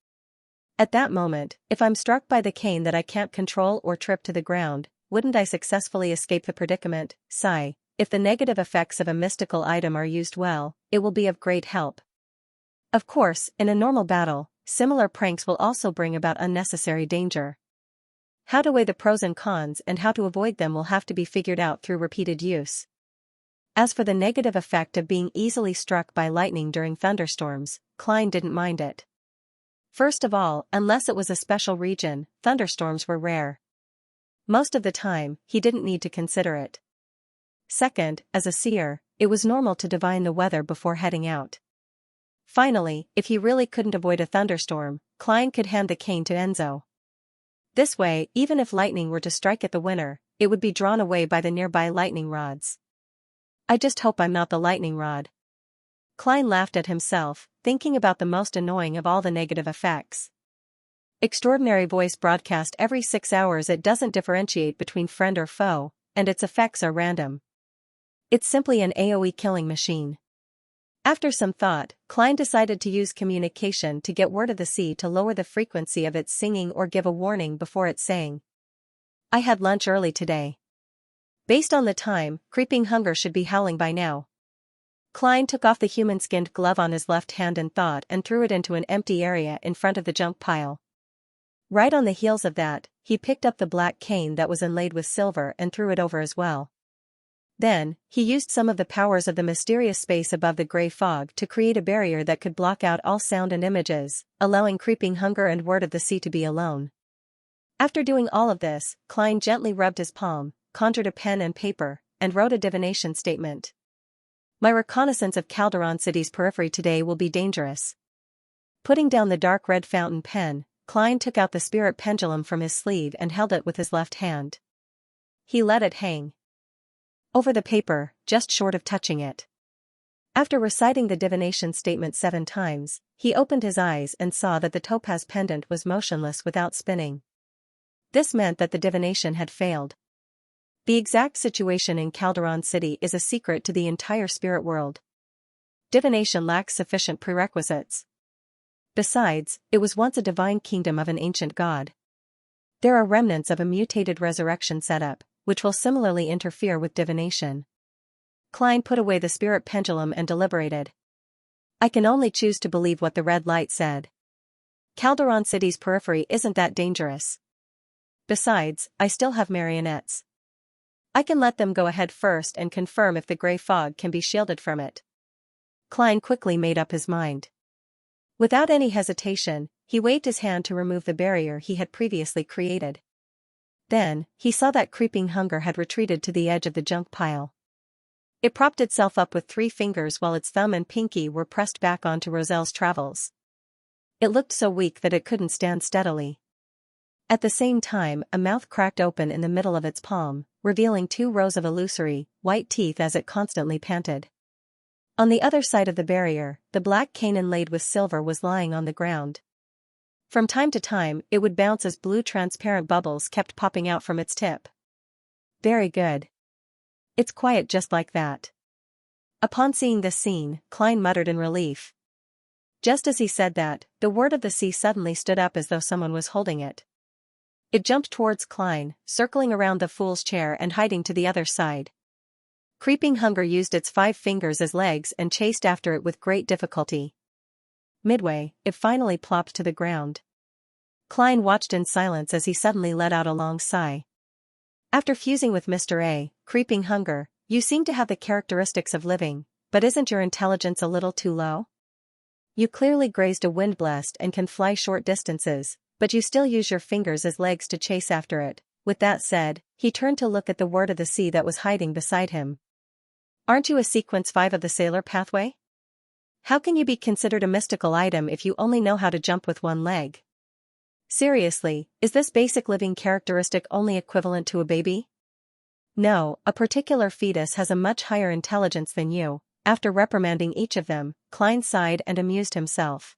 A: At that moment, if I'm struck by the cane that I can't control or trip to the ground, wouldn't I successfully escape the predicament? Sigh. If the negative effects of a mystical item are used well, it will be of great help. Of course, in a normal battle, similar pranks will also bring about unnecessary danger. How to weigh the pros and cons and how to avoid them will have to be figured out through repeated use. As for the negative effect of being easily struck by lightning during thunderstorms, Klein didn't mind it. First of all, unless it was a special region, thunderstorms were rare. Most of the time, he didn't need to consider it. Second, as a seer, it was normal to divine the weather before heading out. Finally, if he really couldn't avoid a thunderstorm, Klein could hand the cane to Enzo. This way, even if lightning were to strike at the winner, it would be drawn away by the nearby lightning rods. I just hope I'm not the lightning rod. Klein laughed at himself, thinking about the most annoying of all the negative effects. Extraordinary voice broadcast every 6 hours. It doesn't differentiate between friend or foe, and its effects are random. It's simply an AoE killing machine. After some thought, Klein decided to use communication to get word of the sea to lower the frequency of its singing or give a warning before it sang. I had lunch early today. Based on the time, creeping hunger should be howling by now. Klein took off the human-skinned glove on his left hand and thought and threw it into an empty area in front of the junk pile. Right on the heels of that, he picked up the black cane that was inlaid with silver and threw it over as well. Then, he used some of the powers of the mysterious space above the gray fog to create a barrier that could block out all sound and images, allowing creeping hunger and word of the sea to be alone. After doing all of this, Klein gently rubbed his palm, conjured a pen and paper, and wrote a divination statement. My reconnaissance of Calderon City's periphery today will be dangerous. Putting down the dark red fountain pen, Klein took out the spirit pendulum from his sleeve and held it with his left hand. He let it hang over the paper, just short of touching it. After reciting the divination statement 7 times, he opened his eyes and saw that the topaz pendant was motionless without spinning. This meant that the divination had failed. The exact situation in Calderon City is a secret to the entire spirit world. Divination lacks sufficient prerequisites. Besides, it was once a divine kingdom of an ancient god. There are remnants of a mutated resurrection setup, which will similarly interfere with divination. Klein put away the spirit pendulum and deliberated. I can only choose to believe what the red light said. Calderon City's periphery isn't that dangerous. Besides, I still have marionettes. I can let them go ahead first and confirm if the gray fog can be shielded from it. Klein quickly made up his mind. Without any hesitation, he waved his hand to remove the barrier he had previously created. Then, he saw that creeping hunger had retreated to the edge of the junk pile. It propped itself up with 3 fingers while its thumb and pinky were pressed back onto Roselle's travels. It looked so weak that it couldn't stand steadily. At the same time, a mouth cracked open in the middle of its palm, revealing 2 rows of illusory, white teeth as it constantly panted. On the other side of the barrier, the black cane inlaid with silver was lying on the ground. From time to time, it would bounce as blue transparent bubbles kept popping out from its tip. Very good. It's quiet just like that. Upon seeing this scene, Klein muttered in relief. Just as he said that, the word of the sea suddenly stood up as though someone was holding it. It jumped towards Klein, circling around the fool's chair and hiding to the other side. Creeping hunger used its 5 fingers as legs and chased after it with great difficulty. Midway, it finally plopped to the ground. Klein watched in silence as he suddenly let out a long sigh. After fusing with Mr. A, creeping hunger, you seem to have the characteristics of living, but isn't your intelligence a little too low? You clearly grazed a wind blast and can fly short distances, but you still use your fingers as legs to chase after it. With that said, he turned to look at the word of the sea that was hiding beside him. Aren't you a sequence 5 of the sailor pathway? How can you be considered a mystical item if you only know how to jump with 1 leg? Seriously, is this basic living characteristic only equivalent to a baby? No, a particular fetus has a much higher intelligence than you. After reprimanding each of them, Klein sighed and amused himself.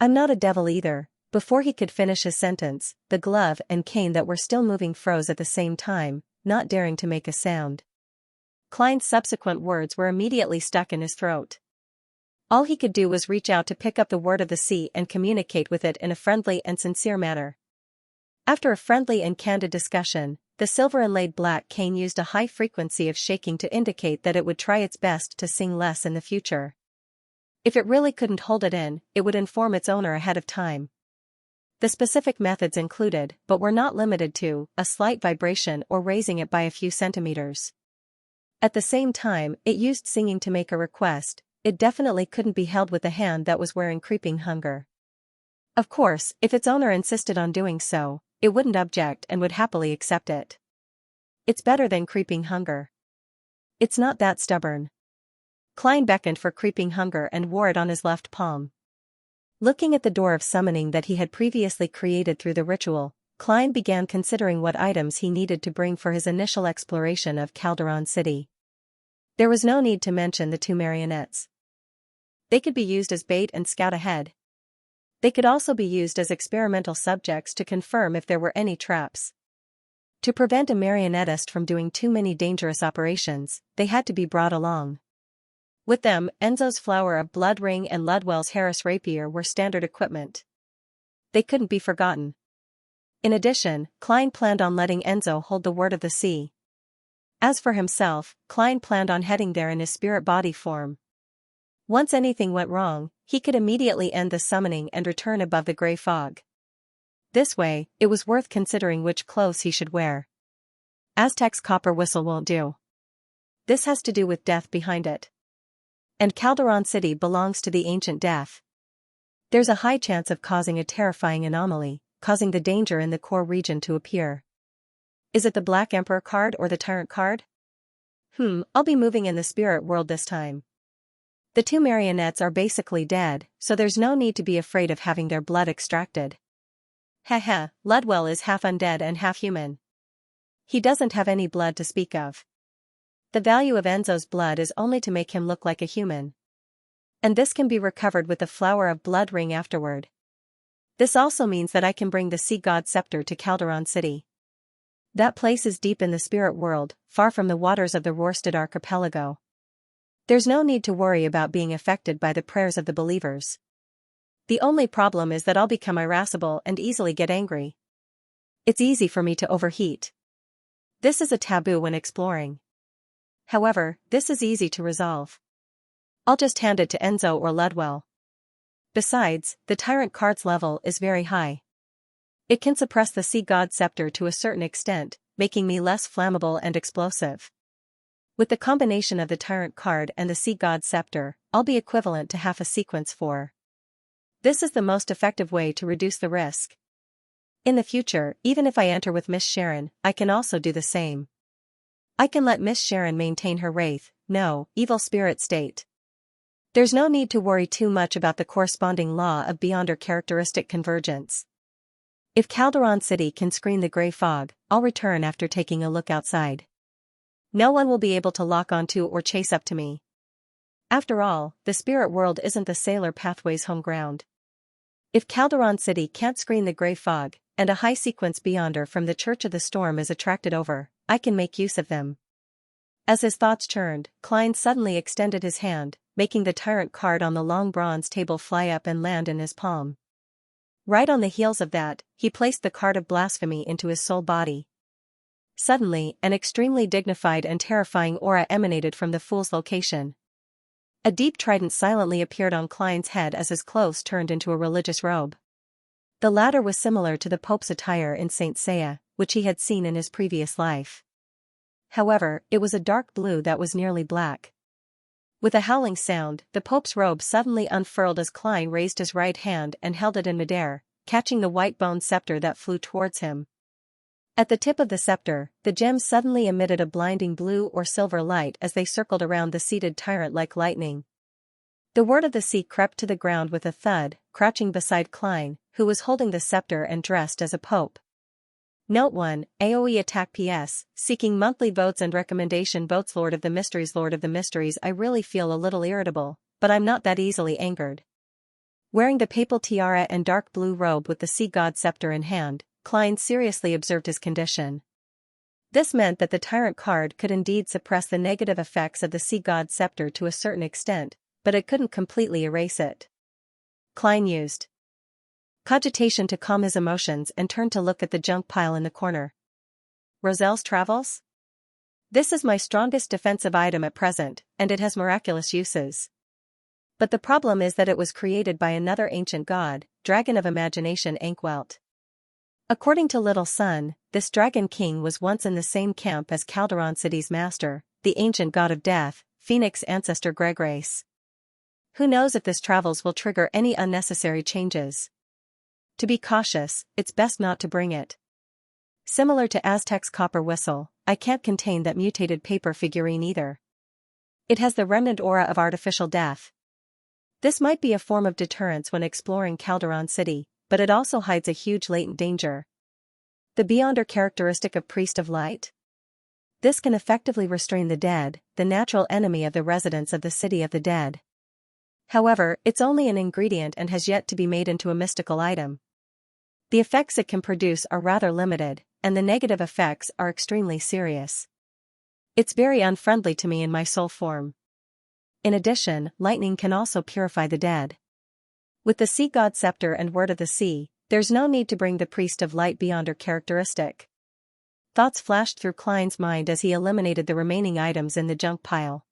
A: I'm not a devil either. Before he could finish his sentence, the glove and cane that were still moving froze at the same time, not daring to make a sound. Klein's subsequent words were immediately stuck in his throat. All he could do was reach out to pick up the word of the sea and communicate with it in a friendly and sincere manner. After a friendly and candid discussion, the silver-inlaid black cane used a high frequency of shaking to indicate that it would try its best to sing less in the future. If it really couldn't hold it in, it would inform its owner ahead of time. The specific methods included, but were not limited to, a slight vibration or raising it by a few centimeters. At the same time, it used singing to make a request. It definitely couldn't be held with a hand that was wearing creeping hunger. Of course, if its owner insisted on doing so, it wouldn't object and would happily accept it. It's better than creeping hunger. It's not that stubborn. Klein beckoned for creeping hunger and wore it on his left palm. Looking at the door of summoning that he had previously created through the ritual, Klein began considering what items he needed to bring for his initial exploration of Calderon City. There was no need to mention the two marionettes. They could be used as bait and scout ahead. They could also be used as experimental subjects to confirm if there were any traps. To prevent a marionettist from doing too many dangerous operations, they had to be brought along. With them, Enzo's flower of blood ring and Ludwell's Harris rapier were standard equipment. They couldn't be forgotten. In addition, Klein planned on letting Enzo hold the word of the sea. As for himself, Klein planned on heading there in his spirit body form. Once anything went wrong, he could immediately end the summoning and return above the gray fog. This way, it was worth considering which clothes he should wear. Aztec's copper whistle won't do. This has to do with death behind it. And Calderon City belongs to the ancient death. There's a high chance of causing a terrifying anomaly, causing the danger in the core region to appear. Is it the Black Emperor card or the Tyrant card? I'll be moving in the spirit world this time. The two marionettes are basically dead, so there's no need to be afraid of having their blood extracted. Haha, Ludwell is half undead and half human. He doesn't have any blood to speak of. The value of Enzo's blood is only to make him look like a human. And this can be recovered with the flower of blood ring afterward. This also means that I can bring the sea god scepter to Calderon City. That place is deep in the spirit world, far from the waters of the Rorstad archipelago. There's no need to worry about being affected by the prayers of the believers. The only problem is that I'll become irascible and easily get angry. It's easy for me to overheat. This is a taboo when exploring. However, this is easy to resolve. I'll just hand it to Enzo or Ludwell. Besides, the Tyrant card's level is very high. It can suppress the sea god scepter to a certain extent, making me less flammable and explosive. With the combination of the Tyrant card and the sea god scepter, I'll be equivalent to half a sequence 4. This is the most effective way to reduce the risk. In the future, even if I enter with Miss Sharon, I can also do the same. I can let Miss Sharon maintain her wraith, no, evil spirit state. There's no need to worry too much about the corresponding law of beyonder characteristic convergence. If Calderon City can screen the gray fog, I'll return after taking a look outside. No one will be able to lock onto or chase up to me. After all, the spirit world isn't the Sailor Pathway's home ground. If Calderon City can't screen the gray fog, and a high-sequence beyonder from the Church of the Storm is attracted over, I can make use of them. As his thoughts turned, Klein suddenly extended his hand, making the Tyrant card on the long bronze table fly up and land in his palm. Right on the heels of that, he placed the card of blasphemy into his soul body. Suddenly, an extremely dignified and terrifying aura emanated from the fool's location. A deep trident silently appeared on Klein's head as his clothes turned into a religious robe. The latter was similar to the Pope's attire in Xianxia, which he had seen in his previous life. However, it was a dark blue that was nearly black. With a howling sound, the Pope's robe suddenly unfurled as Klein raised his right hand and held it in midair, catching the white bone scepter that flew towards him. At the tip of the scepter, the gems suddenly emitted a blinding blue or silver light as they circled around the seated tyrant like lightning. The word of the sea crept to the ground with a thud, crouching beside Klein, who was holding the scepter and dressed as a pope. Note 1, AOE Attack PS, seeking monthly votes and recommendation votes. Lord of the Mysteries. I really feel a little irritable, but I'm not that easily angered. Wearing the papal tiara and dark blue robe with the sea god scepter in hand, Klein seriously observed his condition. This meant that the Tyrant card could indeed suppress the negative effects of the sea god scepter to a certain extent, but it couldn't completely erase it. Klein used cogitation to calm his emotions and turned to look at the junk pile in the corner. Rozelle's travels? This is my strongest defensive item at present, and it has miraculous uses. But the problem is that it was created by another ancient god, Dragon of Imagination Ankwelt. According to Little Sun, this Dragon King was once in the same camp as Calderon City's master, the ancient god of death, Phoenix ancestor Gregrace. Who knows if this travels will trigger any unnecessary changes. To be cautious, it's best not to bring it. Similar to Aztec's copper whistle, I can't contain that mutated paper figurine either. It has the remnant aura of artificial death. This might be a form of deterrence when exploring Calderon City, but it also hides a huge latent danger. The Beyonder characteristic of Priest of Light. This can effectively restrain the dead, the natural enemy of the residents of the City of the Dead. However, it's only an ingredient and has yet to be made into a mystical item. The effects it can produce are rather limited, and the negative effects are extremely serious. It's very unfriendly to me in my soul form. In addition, lightning can also purify the dead. With the Sea God Scepter and Word of the Sea, there's no need to bring the Priest of Light Beyonder characteristic. Thoughts flashed through Klein's mind as he eliminated the remaining items in the junk pile.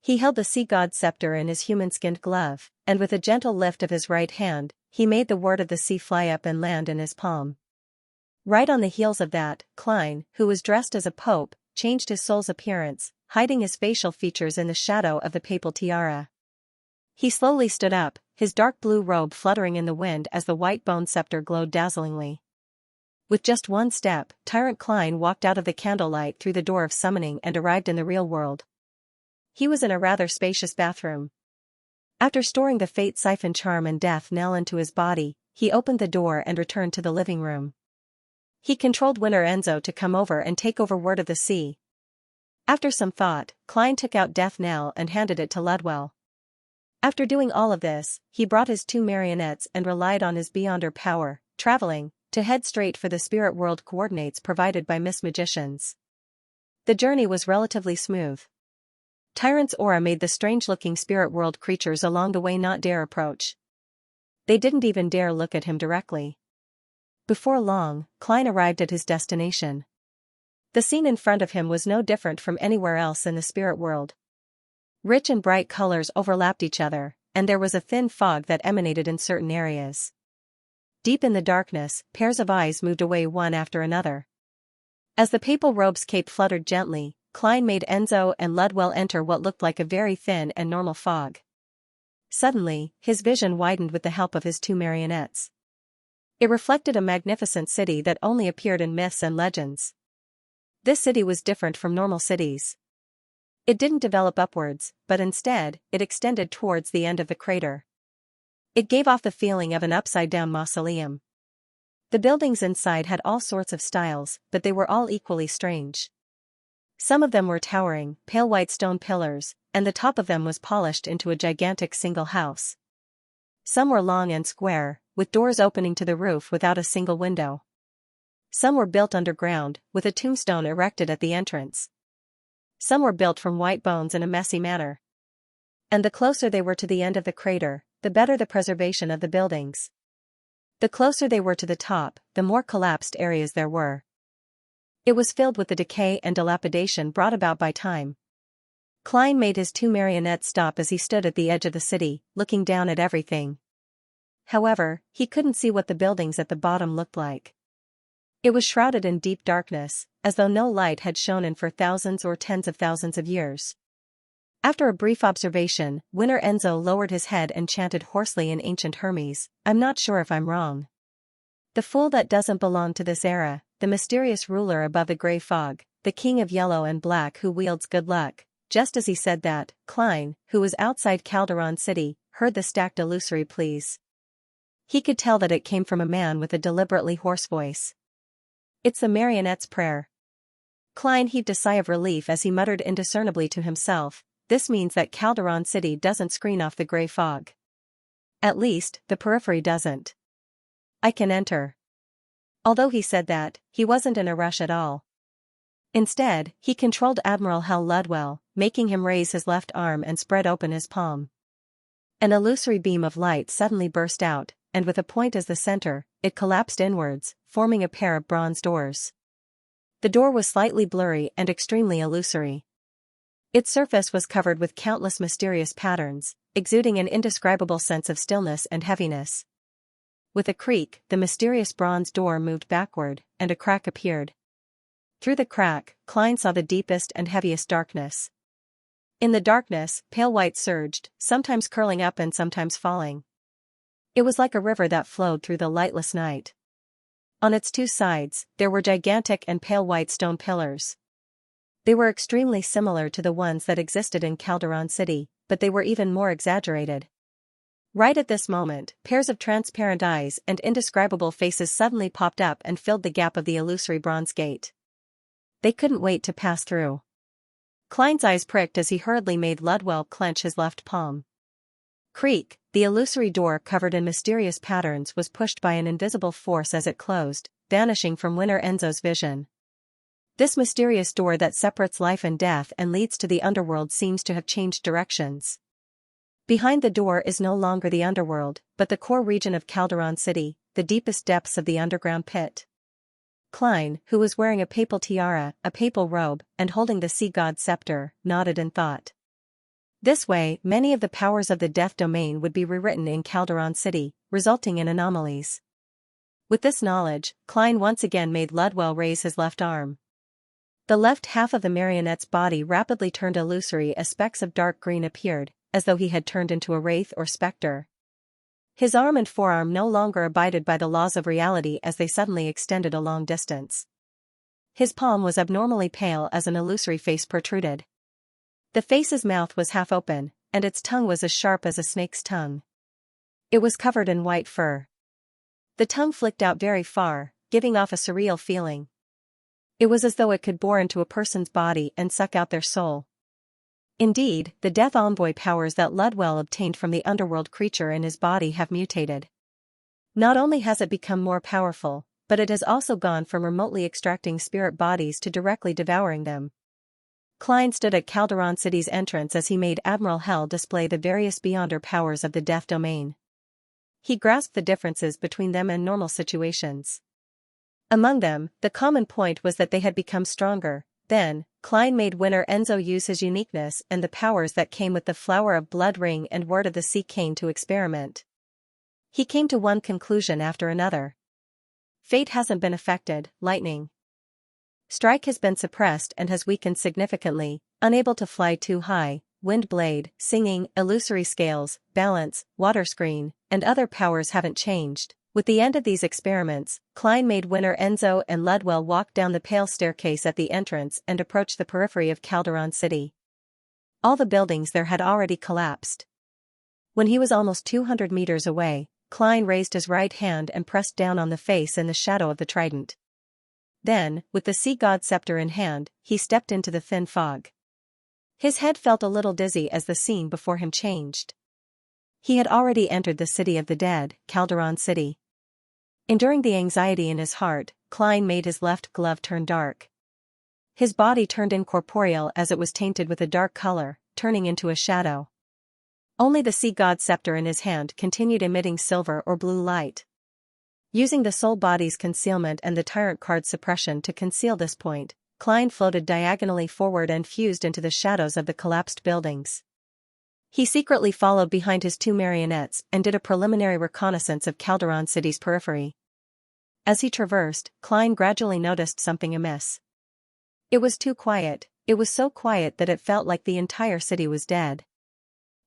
A: He held the Sea God's scepter in his human-skinned glove, and with a gentle lift of his right hand, he made the Word of the Sea fly up and land in his palm. Right on the heels of that, Klein, who was dressed as a pope, changed his soul's appearance, hiding his facial features in the shadow of the papal tiara. He slowly stood up, his dark blue robe fluttering in the wind as the white bone scepter glowed dazzlingly. With just one step, Tyrant Klein walked out of the candlelight through the door of summoning and arrived in the real world. He was in a rather spacious bathroom. After storing the Fate Siphon charm and death knell into his body, he opened the door and returned to the living room. He controlled Winter Enzo to come over and take over Word of the Sea. After some thought, Klein took out Death Knell and handed it to Ludwell. After doing all of this, he brought his two marionettes and relied on his Beyonder power, traveling, to head straight for the spirit world coordinates provided by Miss Magicians. The journey was relatively smooth. Tyrant's aura made the strange-looking spirit world creatures along the way not dare approach. They didn't even dare look at him directly. Before long, Klein arrived at his destination. The scene in front of him was no different from anywhere else in the spirit world. Rich and bright colors overlapped each other, and there was a thin fog that emanated in certain areas. Deep in the darkness, pairs of eyes moved away one after another. As the papal robe's cape fluttered gently, Klein made Enzo and Ludwell enter what looked like a very thin and normal fog. Suddenly, his vision widened with the help of his two marionettes. It reflected a magnificent city that only appeared in myths and legends. This city was different from normal cities. It didn't develop upwards, but instead, it extended towards the end of the crater. It gave off the feeling of an upside-down mausoleum. The buildings inside had all sorts of styles, but they were all equally strange. Some of them were towering, pale white stone pillars, and the top of them was polished into a gigantic single house. Some were long and square, with doors opening to the roof without a single window. Some were built underground, with a tombstone erected at the entrance. Some were built from white bones in a messy manner. And the closer they were to the end of the crater, the better the preservation of the buildings. The closer they were to the top, the more collapsed areas there were. It was filled with the decay and dilapidation brought about by time. Klein made his two marionettes stop as he stood at the edge of the city, looking down at everything. However, he couldn't see what the buildings at the bottom looked like. It was shrouded in deep darkness, as though no light had shone in for thousands or tens of thousands of years. After a brief observation, Winter Enzo lowered his head and chanted hoarsely in ancient Hermes, "I'm not sure if I'm wrong. The fool that doesn't belong to this era, the mysterious ruler above the gray fog, the king of yellow and black who wields good luck." Just as he said that, Klein, who was outside Calderon City, heard the stacked illusory pleas. He could tell that it came from a man with a deliberately hoarse voice. It's the marionette's prayer. Klein heaved a sigh of relief as he muttered indiscernibly to himself, "This means that Calderon City doesn't screen off the gray fog. At least, the periphery doesn't. I can enter." Although he said that, he wasn't in a rush at all. Instead, he controlled Admiral Hal Ludwell, making him raise his left arm and spread open his palm. An illusory beam of light suddenly burst out, and with a point as the center, it collapsed inwards, forming a pair of bronze doors. The door was slightly blurry and extremely illusory. Its surface was covered with countless mysterious patterns, exuding an indescribable sense of stillness and heaviness. With a creak, the mysterious bronze door moved backward, and a crack appeared. Through the crack, Klein saw the deepest and heaviest darkness. In the darkness, pale white surged, sometimes curling up and sometimes falling. It was like a river that flowed through the lightless night. On its two sides, there were gigantic and pale white stone pillars. They were extremely similar to the ones that existed in Calderon City, but they were even more exaggerated. Right at this moment, pairs of transparent eyes and indescribable faces suddenly popped up and filled the gap of the illusory bronze gate. They couldn't wait to pass through. Klein's eyes pricked as he hurriedly made Ludwell clench his left palm. Creak, the illusory door covered in mysterious patterns was pushed by an invisible force as it closed, vanishing from Winner Enzo's vision. This mysterious door that separates life and death and leads to the underworld seems to have changed directions. Behind the door is no longer the underworld, but the core region of Calderon City, the deepest depths of the underground pit. Klein, who was wearing a papal tiara, a papal robe, and holding the sea god scepter, nodded in thought. This way, many of the powers of the death domain would be rewritten in Calderon City, resulting in anomalies. With this knowledge, Klein once again made Ludwell raise his left arm. The left half of the marionette's body rapidly turned illusory as specks of dark green appeared, as though he had turned into a wraith or specter. His arm and forearm no longer abided by the laws of reality as they suddenly extended a long distance. His palm was abnormally pale as an illusory face protruded. The face's mouth was half open, and its tongue was as sharp as a snake's tongue. It was covered in white fur. The tongue flicked out very far, giving off a surreal feeling. It was as though it could bore into a person's body and suck out their soul. Indeed, the Death Envoy powers that Ludwell obtained from the underworld creature in his body have mutated. Not only has it become more powerful, but it has also gone from remotely extracting spirit bodies to directly devouring them. Klein stood at Calderon City's entrance as he made Admiral Hell display the various Beyonder powers of the Death Domain. He grasped the differences between them and normal situations. Among them, the common point was that they had become stronger. Then, Klein made Winner Enzo use his uniqueness and the powers that came with the Flower of Blood ring and Word of the Sea Cane to experiment. He came to one conclusion after another. Fate hasn't been affected, lightning strike has been suppressed and has weakened significantly, unable to fly too high, wind blade, singing, illusory scales, balance, water screen, and other powers haven't changed. With the end of these experiments, Klein made Winner Enzo and Ludwell walk down the pale staircase at the entrance and approach the periphery of Calderon City. All the buildings there had already collapsed. When he was almost 200 meters away, Klein raised his right hand and pressed down on the face in the shadow of the trident. Then, with the sea god scepter in hand, he stepped into the thin fog. His head felt a little dizzy as the scene before him changed. He had already entered the city of the dead, Calderon City. Enduring the anxiety in his heart, Klein made his left glove turn dark. His body turned incorporeal as it was tainted with a dark color, turning into a shadow. Only the sea god scepter in his hand continued emitting silver or blue light. Using the soul body's concealment and the tyrant card's suppression to conceal this point, Klein floated diagonally forward and fused into the shadows of the collapsed buildings. He secretly followed behind his two marionettes and did a preliminary reconnaissance of Calderon City's periphery. As he traversed, Klein gradually noticed something amiss. It was too quiet. It was so quiet that it felt like the entire city was dead.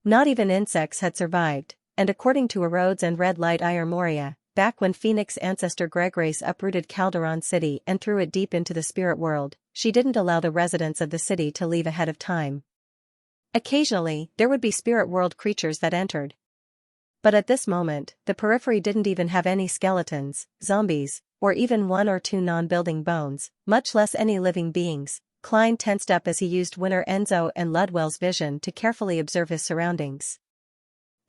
A: Not even insects had survived, and according to Erodes and Red Light Ire Moria, back when Phoenix ancestor Greggrace uprooted Calderon City and threw it deep into the spirit world, she didn't allow the residents of the city to leave ahead of time. Occasionally, there would be spirit world creatures that entered. But at this moment, the periphery didn't even have any skeletons, zombies, or even one or two non-building bones, much less any living beings. Klein tensed up as he used Winner Enzo and Ludwell's vision to carefully observe his surroundings.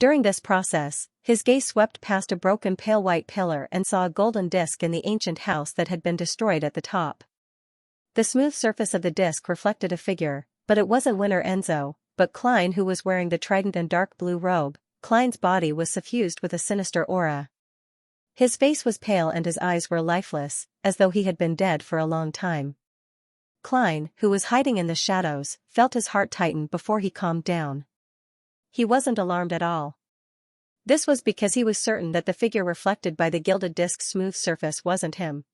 A: During this process, his gaze swept past a broken pale white pillar and saw a golden disc in the ancient house that had been destroyed at the top. The smooth surface of the disc reflected a figure, but it wasn't Winner Enzo, but Klein, who was wearing the trident and dark blue robe. Klein's body was suffused with a sinister aura. His face was pale and his eyes were lifeless, as though he had been dead for a long time. Klein, who was hiding in the shadows, felt his heart tighten before he calmed down. He wasn't alarmed at all. This was because he was certain that the figure reflected by the gilded disk's smooth surface wasn't him.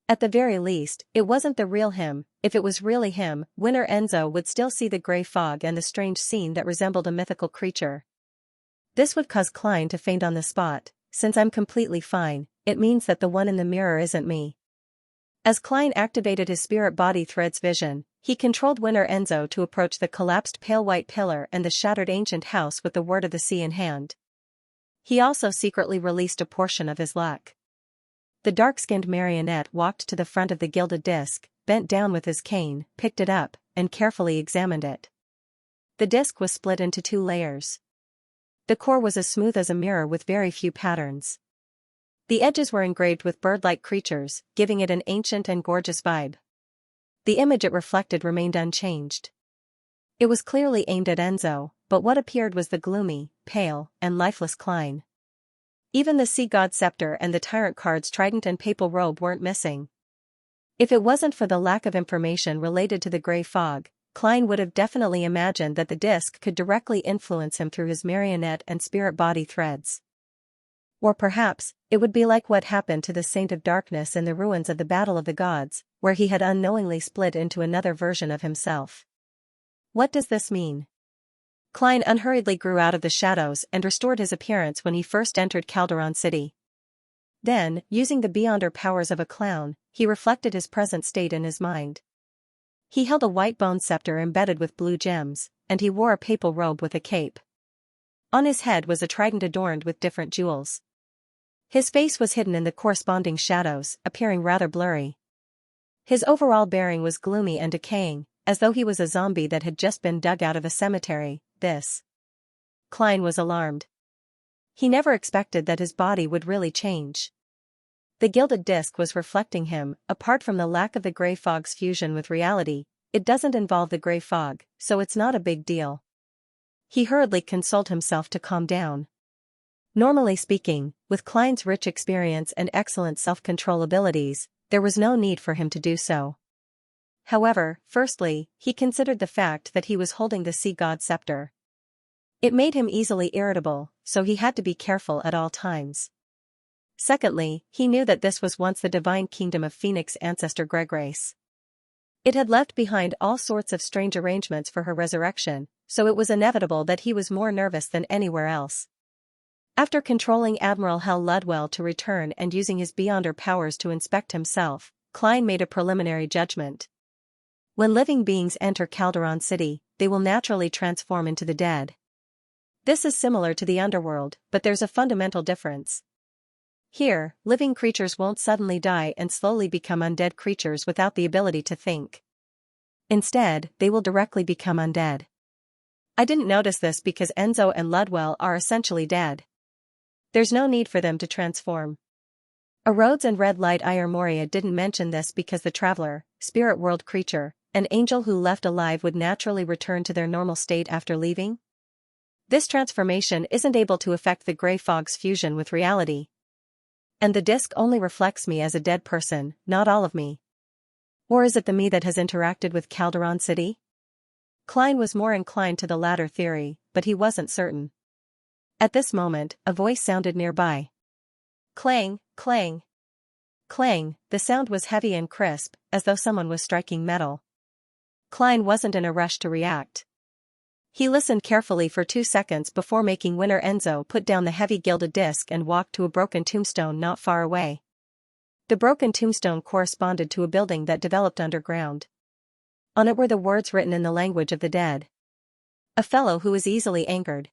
A: At the very least, it wasn't the real him. If it was really him, Winner Enzo would still see the gray fog and the strange scene that resembled a mythical creature. This would cause Klein to faint on the spot. Since I'm completely fine, it means that the one in the mirror isn't me. As Klein activated his spirit body thread's vision, he controlled Winner Enzo to approach the collapsed pale white pillar and the shattered ancient house with the word of the sea in hand. He also secretly released a portion of his luck. The dark-skinned marionette walked to the front of the gilded disc, bent down with his cane, picked it up, and carefully examined it. The disc was split into 2 layers. The core was as smooth as a mirror with very few patterns. The edges were engraved with bird-like creatures, giving it an ancient and gorgeous vibe. The image it reflected remained unchanged. It was clearly aimed at Enzo, but what appeared was the gloomy, pale, and lifeless Klein. Even the sea god scepter and the tyrant card's trident and papal robe weren't missing. If it wasn't for the lack of information related to the gray fog, Klein would have definitely imagined that the disc could directly influence him through his marionette and spirit body threads. Or perhaps, it would be like what happened to the Saint of Darkness in the ruins of the Battle of the Gods, where he had unknowingly split into another version of himself. What does this mean? Klein unhurriedly grew out of the shadows and restored his appearance when he first entered Calderon City. Then, using the beyonder powers of a clown, he reflected his present state in his mind. He held a white bone scepter embedded with blue gems, and he wore a papal robe with a cape. On his head was a trident adorned with different jewels. His face was hidden in the corresponding shadows, appearing rather blurry. His overall bearing was gloomy and decaying, as though he was a zombie that had just been dug out of a cemetery. Klein was alarmed. He never expected that his body would really change. The gilded disc was reflecting him. Apart from the lack of the gray fog's fusion with reality, it doesn't involve the gray fog, so it's not a big deal. He hurriedly consoled himself to calm down. Normally speaking, with Klein's rich experience and excellent self-control abilities, there was no need for him to do so. However, firstly, he considered the fact that he was holding the sea god scepter. It made him easily irritable, so he had to be careful at all times. Secondly, he knew that this was once the divine kingdom of Phoenix ancestor Gregrace. It had left behind all sorts of strange arrangements for her resurrection, so it was inevitable that he was more nervous than anywhere else. After controlling Admiral Hel Ludwell to return and using his beyonder powers to inspect himself, Klein made a preliminary judgment. When living beings enter Calderon City, they will naturally transform into the dead. This is similar to the underworld, but there's a fundamental difference. Here, living creatures won't suddenly die and slowly become undead creatures without the ability to think. Instead, they will directly become undead. I didn't notice this because Enzo and Ludwell are essentially dead. There's no need for them to transform. A Rhodes and Red Light Ire Moria didn't mention this because the traveler, spirit world creature, an angel who left alive would naturally return to their normal state after leaving. This transformation isn't able to affect the gray fog's fusion with reality. And the disc only reflects me as a dead person, not all of me. Or is it the me that has interacted with Calderon City? Klein was more inclined to the latter theory, but he wasn't certain. At this moment, a voice sounded nearby. Clang, clang. Clang, the sound was heavy and crisp, as though someone was striking metal. Klein wasn't in a rush to react. He listened carefully for 2 seconds before making Winner Enzo put down the heavy gilded disc and walk to a broken tombstone not far away. The broken tombstone corresponded to a building that developed underground. On it were the words written in the language of the dead. A fellow who was easily angered.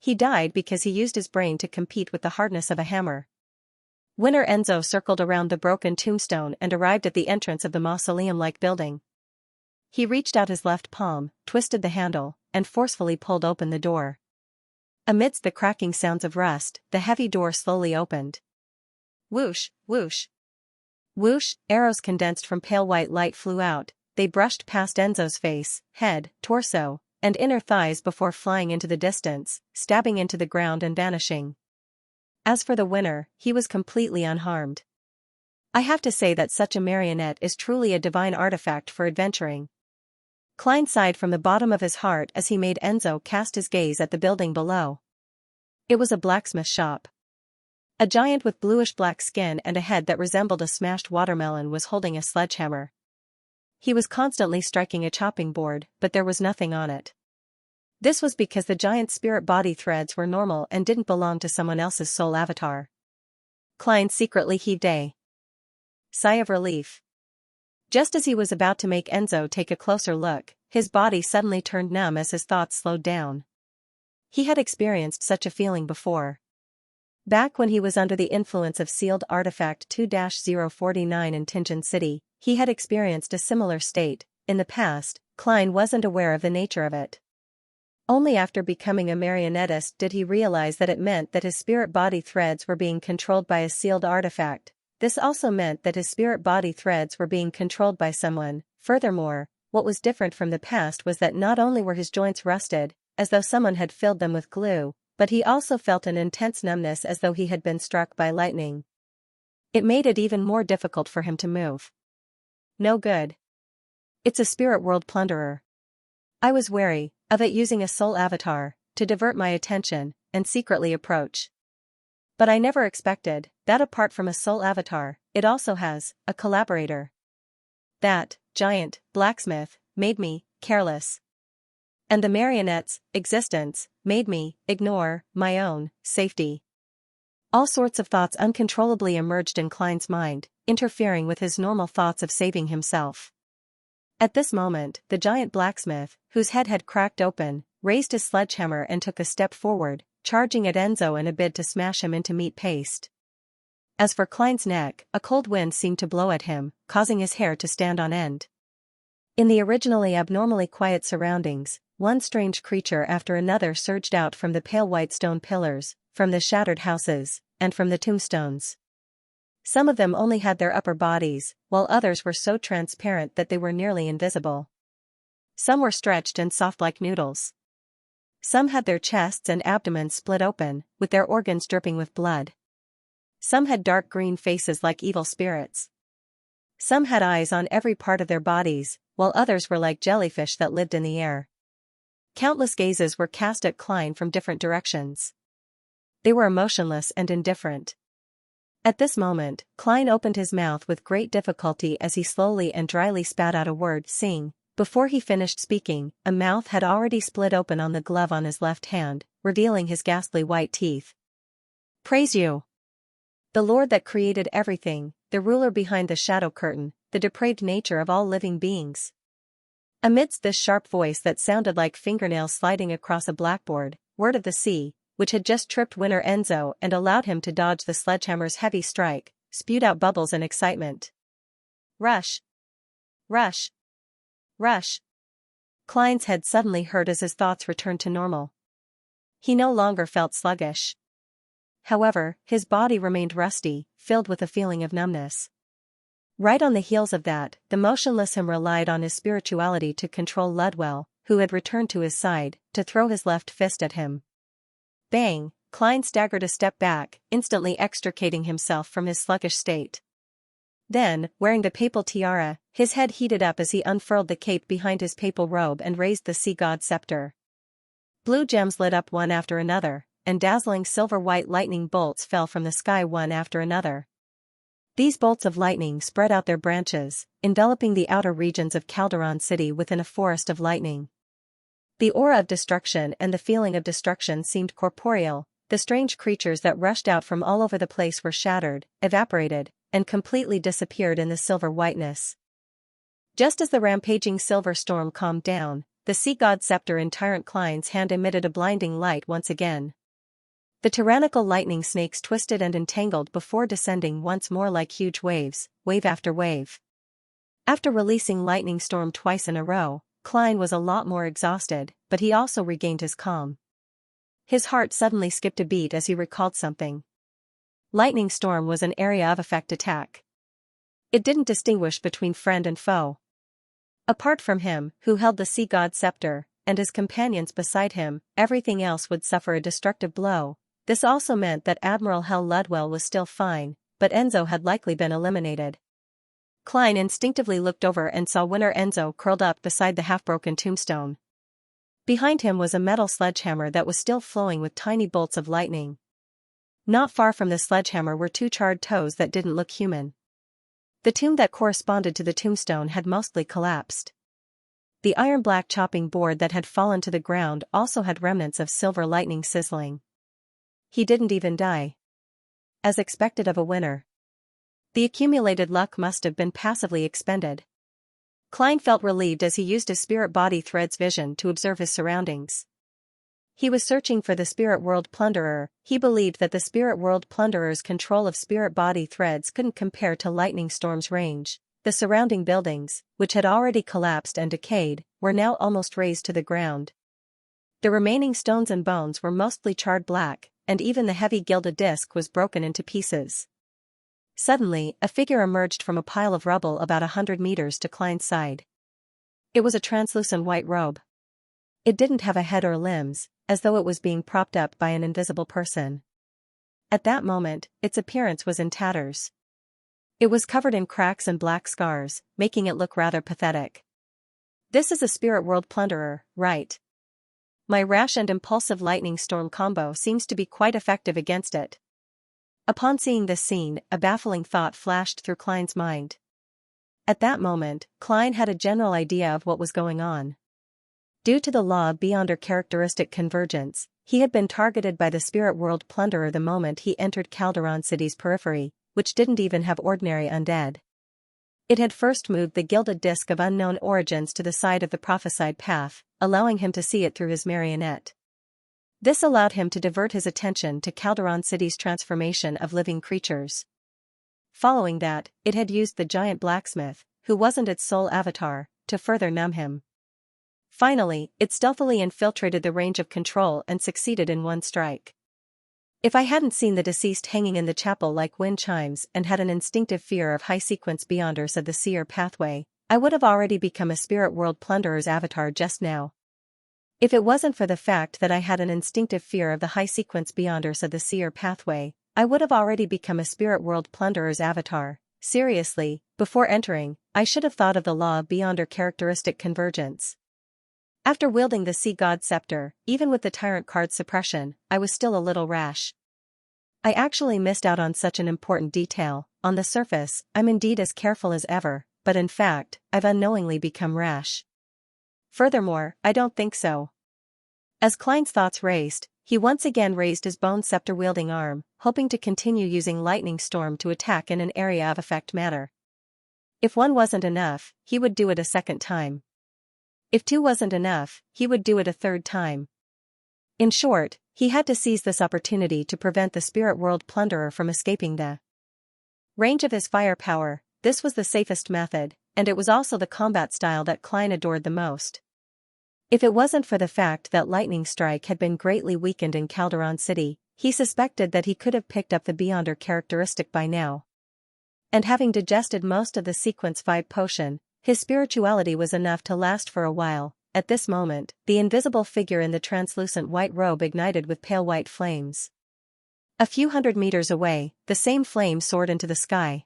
A: He died because he used his brain to compete with the hardness of a hammer. Winner Enzo circled around the broken tombstone and arrived at the entrance of the mausoleum-like building. He reached out his left palm, twisted the handle, and forcefully pulled open the door. Amidst the cracking sounds of rust, the heavy door slowly opened. Whoosh, whoosh. Whoosh, arrows condensed from pale white light flew out. They brushed past Enzo's face, head, torso, and inner thighs before flying into the distance, stabbing into the ground and vanishing. As for the winner, he was completely unharmed. I have to say that such a marionette is truly a divine artifact for adventuring. Klein sighed from the bottom of his heart as he made Enzo cast his gaze at the building below. It was a blacksmith shop. A giant with bluish-black skin and a head that resembled a smashed watermelon was holding a sledgehammer. He was constantly striking a chopping board, but there was nothing on it. This was because the giant's spirit body threads were normal and didn't belong to someone else's soul avatar. Klein secretly heaved a sigh of relief. Just as he was about to make Enzo take a closer look, his body suddenly turned numb as his thoughts slowed down. He had experienced such a feeling before. Back when he was under the influence of sealed artifact 2-049 in Tingen City, he had experienced a similar state. In the past, Klein wasn't aware of the nature of it. Only after becoming a marionettist did he realize that it meant that his spirit body threads were being controlled by a sealed artifact. This also meant that his spirit body threads were being controlled by someone. Furthermore, what was different from the past was that not only were his joints rusted, as though someone had filled them with glue, but he also felt an intense numbness as though he had been struck by lightning. It made it even more difficult for him to move. No good. It's a spirit world plunderer. I was wary of it using a soul avatar to divert my attention and secretly approach. But I never expected that apart from a soul avatar, it also has a collaborator. That giant blacksmith made me careless. And the marionette's existence made me ignore my own safety. All sorts of thoughts uncontrollably emerged in Klein's mind, interfering with his normal thoughts of saving himself. At this moment, the giant blacksmith, whose head had cracked open, raised his sledgehammer and took a step forward, charging at Enzo in a bid to smash him into meat paste. As for Klein's neck, a cold wind seemed to blow at him, causing his hair to stand on end. In the originally abnormally quiet surroundings, one strange creature after another surged out from the pale white stone pillars, from the shattered houses, and from the tombstones. Some of them only had their upper bodies, while others were so transparent that they were nearly invisible. Some were stretched and soft like noodles. Some had their chests and abdomens split open, with their organs dripping with blood. Some had dark green faces like evil spirits. Some had eyes on every part of their bodies, while others were like jellyfish that lived in the air. Countless gazes were cast at Klein from different directions. They were emotionless and indifferent. At this moment, Klein opened his mouth with great difficulty as he slowly and dryly spat out a word, "Sing." Before he finished speaking, a mouth had already split open on the glove on his left hand, revealing his ghastly white teeth. "Praise you, the Lord that created everything, the ruler behind the shadow curtain, the depraved nature of all living beings." Amidst this sharp voice that sounded like fingernails sliding across a blackboard, Word of the Sea, which had just tripped Winner Enzo and allowed him to dodge the sledgehammer's heavy strike, spewed out bubbles in excitement. Rush! Rush! Rush! Klein's head suddenly hurt as his thoughts returned to normal. He no longer felt sluggish. However, his body remained rusty, filled with a feeling of numbness. Right on the heels of that, the motionless him relied on his spirituality to control Ludwell, who had returned to his side, to throw his left fist at him. Bang! Klein staggered a step back, instantly extricating himself from his sluggish state. Then, wearing the papal tiara, his head heated up as he unfurled the cape behind his papal robe and raised the sea god scepter. Blue gems lit up one after another, and dazzling silver-white lightning bolts fell from the sky one after another. These bolts of lightning spread out their branches, enveloping the outer regions of Calderon City within a forest of lightning. The aura of destruction and the feeling of destruction seemed corporeal. The strange creatures that rushed out from all over the place were shattered, evaporated, and completely disappeared in the silver whiteness. Just as the rampaging silver storm calmed down, the sea god scepter in Tyrant Klein's hand emitted a blinding light once again. The tyrannical lightning snakes twisted and entangled before descending once more like huge waves, wave after wave. After releasing lightning storm twice in a row, Klein was a lot more exhausted, but he also regained his calm. His heart suddenly skipped a beat as he recalled something. Lightning storm was an area of effect attack. It didn't distinguish between friend and foe. Apart from him, who held the sea god scepter, and his companions beside him, everything else would suffer a destructive blow. This also meant that Admiral Hell Ludwell was still fine, but Enzo had likely been eliminated. Klein instinctively looked over and saw Winner Enzo curled up beside the half-broken tombstone. Behind him was a metal sledgehammer that was still flowing with tiny bolts of lightning. Not far from the sledgehammer were two charred toes that didn't look human. The tomb that corresponded to the tombstone had mostly collapsed. The iron-black chopping board that had fallen to the ground also had remnants of silver lightning sizzling. He didn't even die. As expected of a winner. The accumulated luck must have been passively expended. Klein felt relieved as he used his spirit body thread's vision to observe his surroundings. He was searching for the Spirit World Plunderer. He believed that the Spirit World Plunderer's control of spirit body threads couldn't compare to Lightning Storm's range. The surrounding buildings, which had already collapsed and decayed, were now almost razed to the ground. The remaining stones and bones were mostly charred black, and even the heavy gilded disc was broken into pieces. Suddenly, a figure emerged from a pile of rubble about 100 meters to Klein's side. It was a translucent white robe. It didn't have a head or limbs, as though it was being propped up by an invisible person. At that moment, its appearance was in tatters. It was covered in cracks and black scars, making it look rather pathetic. This is a Spirit World Plunderer, right? My rash and impulsive lightning storm combo seems to be quite effective against it. Upon seeing this scene, a baffling thought flashed through Klein's mind. At that moment, Klein had a general idea of what was going on. Due to the law of Beyonder characteristic convergence, he had been targeted by the Spirit World Plunderer the moment he entered Calderon City's periphery, which didn't even have ordinary undead. It had first moved the gilded disc of unknown origins to the side of the prophesied path, allowing him to see it through his marionette. This allowed him to divert his attention to Calderon City's transformation of living creatures. Following that, it had used the giant blacksmith, who wasn't its sole avatar, to further numb him. Finally, it stealthily infiltrated the range of control and succeeded in one strike. If I hadn't seen the deceased hanging in the chapel like wind chimes and had an instinctive fear of high-sequence Beyonders of the Seer pathway, I would have already become a Spirit World Plunderer's avatar just now. If it wasn't for the fact that I had an instinctive fear of the high-sequence Beyonders of the Seer pathway, I would have already become a Spirit World Plunderer's avatar. Seriously, before entering, I should have thought of the law of Beyonder characteristic convergence. After wielding the Sea God Scepter, even with the Tyrant card suppression, I was still a little rash. I actually missed out on such an important detail. On the surface, I'm indeed as careful as ever, but in fact, I've unknowingly become rash. Furthermore, I don't think so. As Klein's thoughts raced, he once again raised his bone scepter-wielding arm, hoping to continue using Lightning Storm to attack in an area of effect manner. If one wasn't enough, he would do it a second time. If two wasn't enough, he would do it a third time. In short, he had to seize this opportunity to prevent the Spirit World Plunderer from escaping the range of his firepower. This was the safest method, and it was also the combat style that Klein adored the most. If it wasn't for the fact that Lightning Strike had been greatly weakened in Calderon City, he suspected that he could have picked up the Beyonder characteristic by now. And having digested most of the Sequence 5 potion, his spirituality was enough to last for a while. At this moment, the invisible figure in the translucent white robe ignited with pale white flames. A few hundred meters away, the same flame soared into the sky.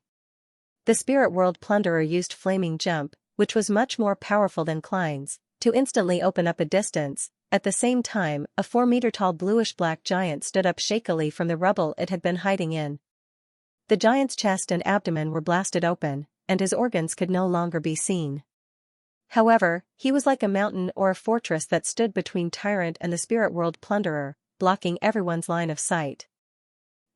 A: The Spirit World Plunderer used Flaming Jump, which was much more powerful than Klein's, to instantly open up a distance. At the same time, a 4-meter-tall bluish-black giant stood up shakily from the rubble it had been hiding in. The giant's chest and abdomen were blasted open, and his organs could no longer be seen. However, he was like a mountain or a fortress that stood between Tyrant and the Spirit World Plunderer, blocking everyone's line of sight.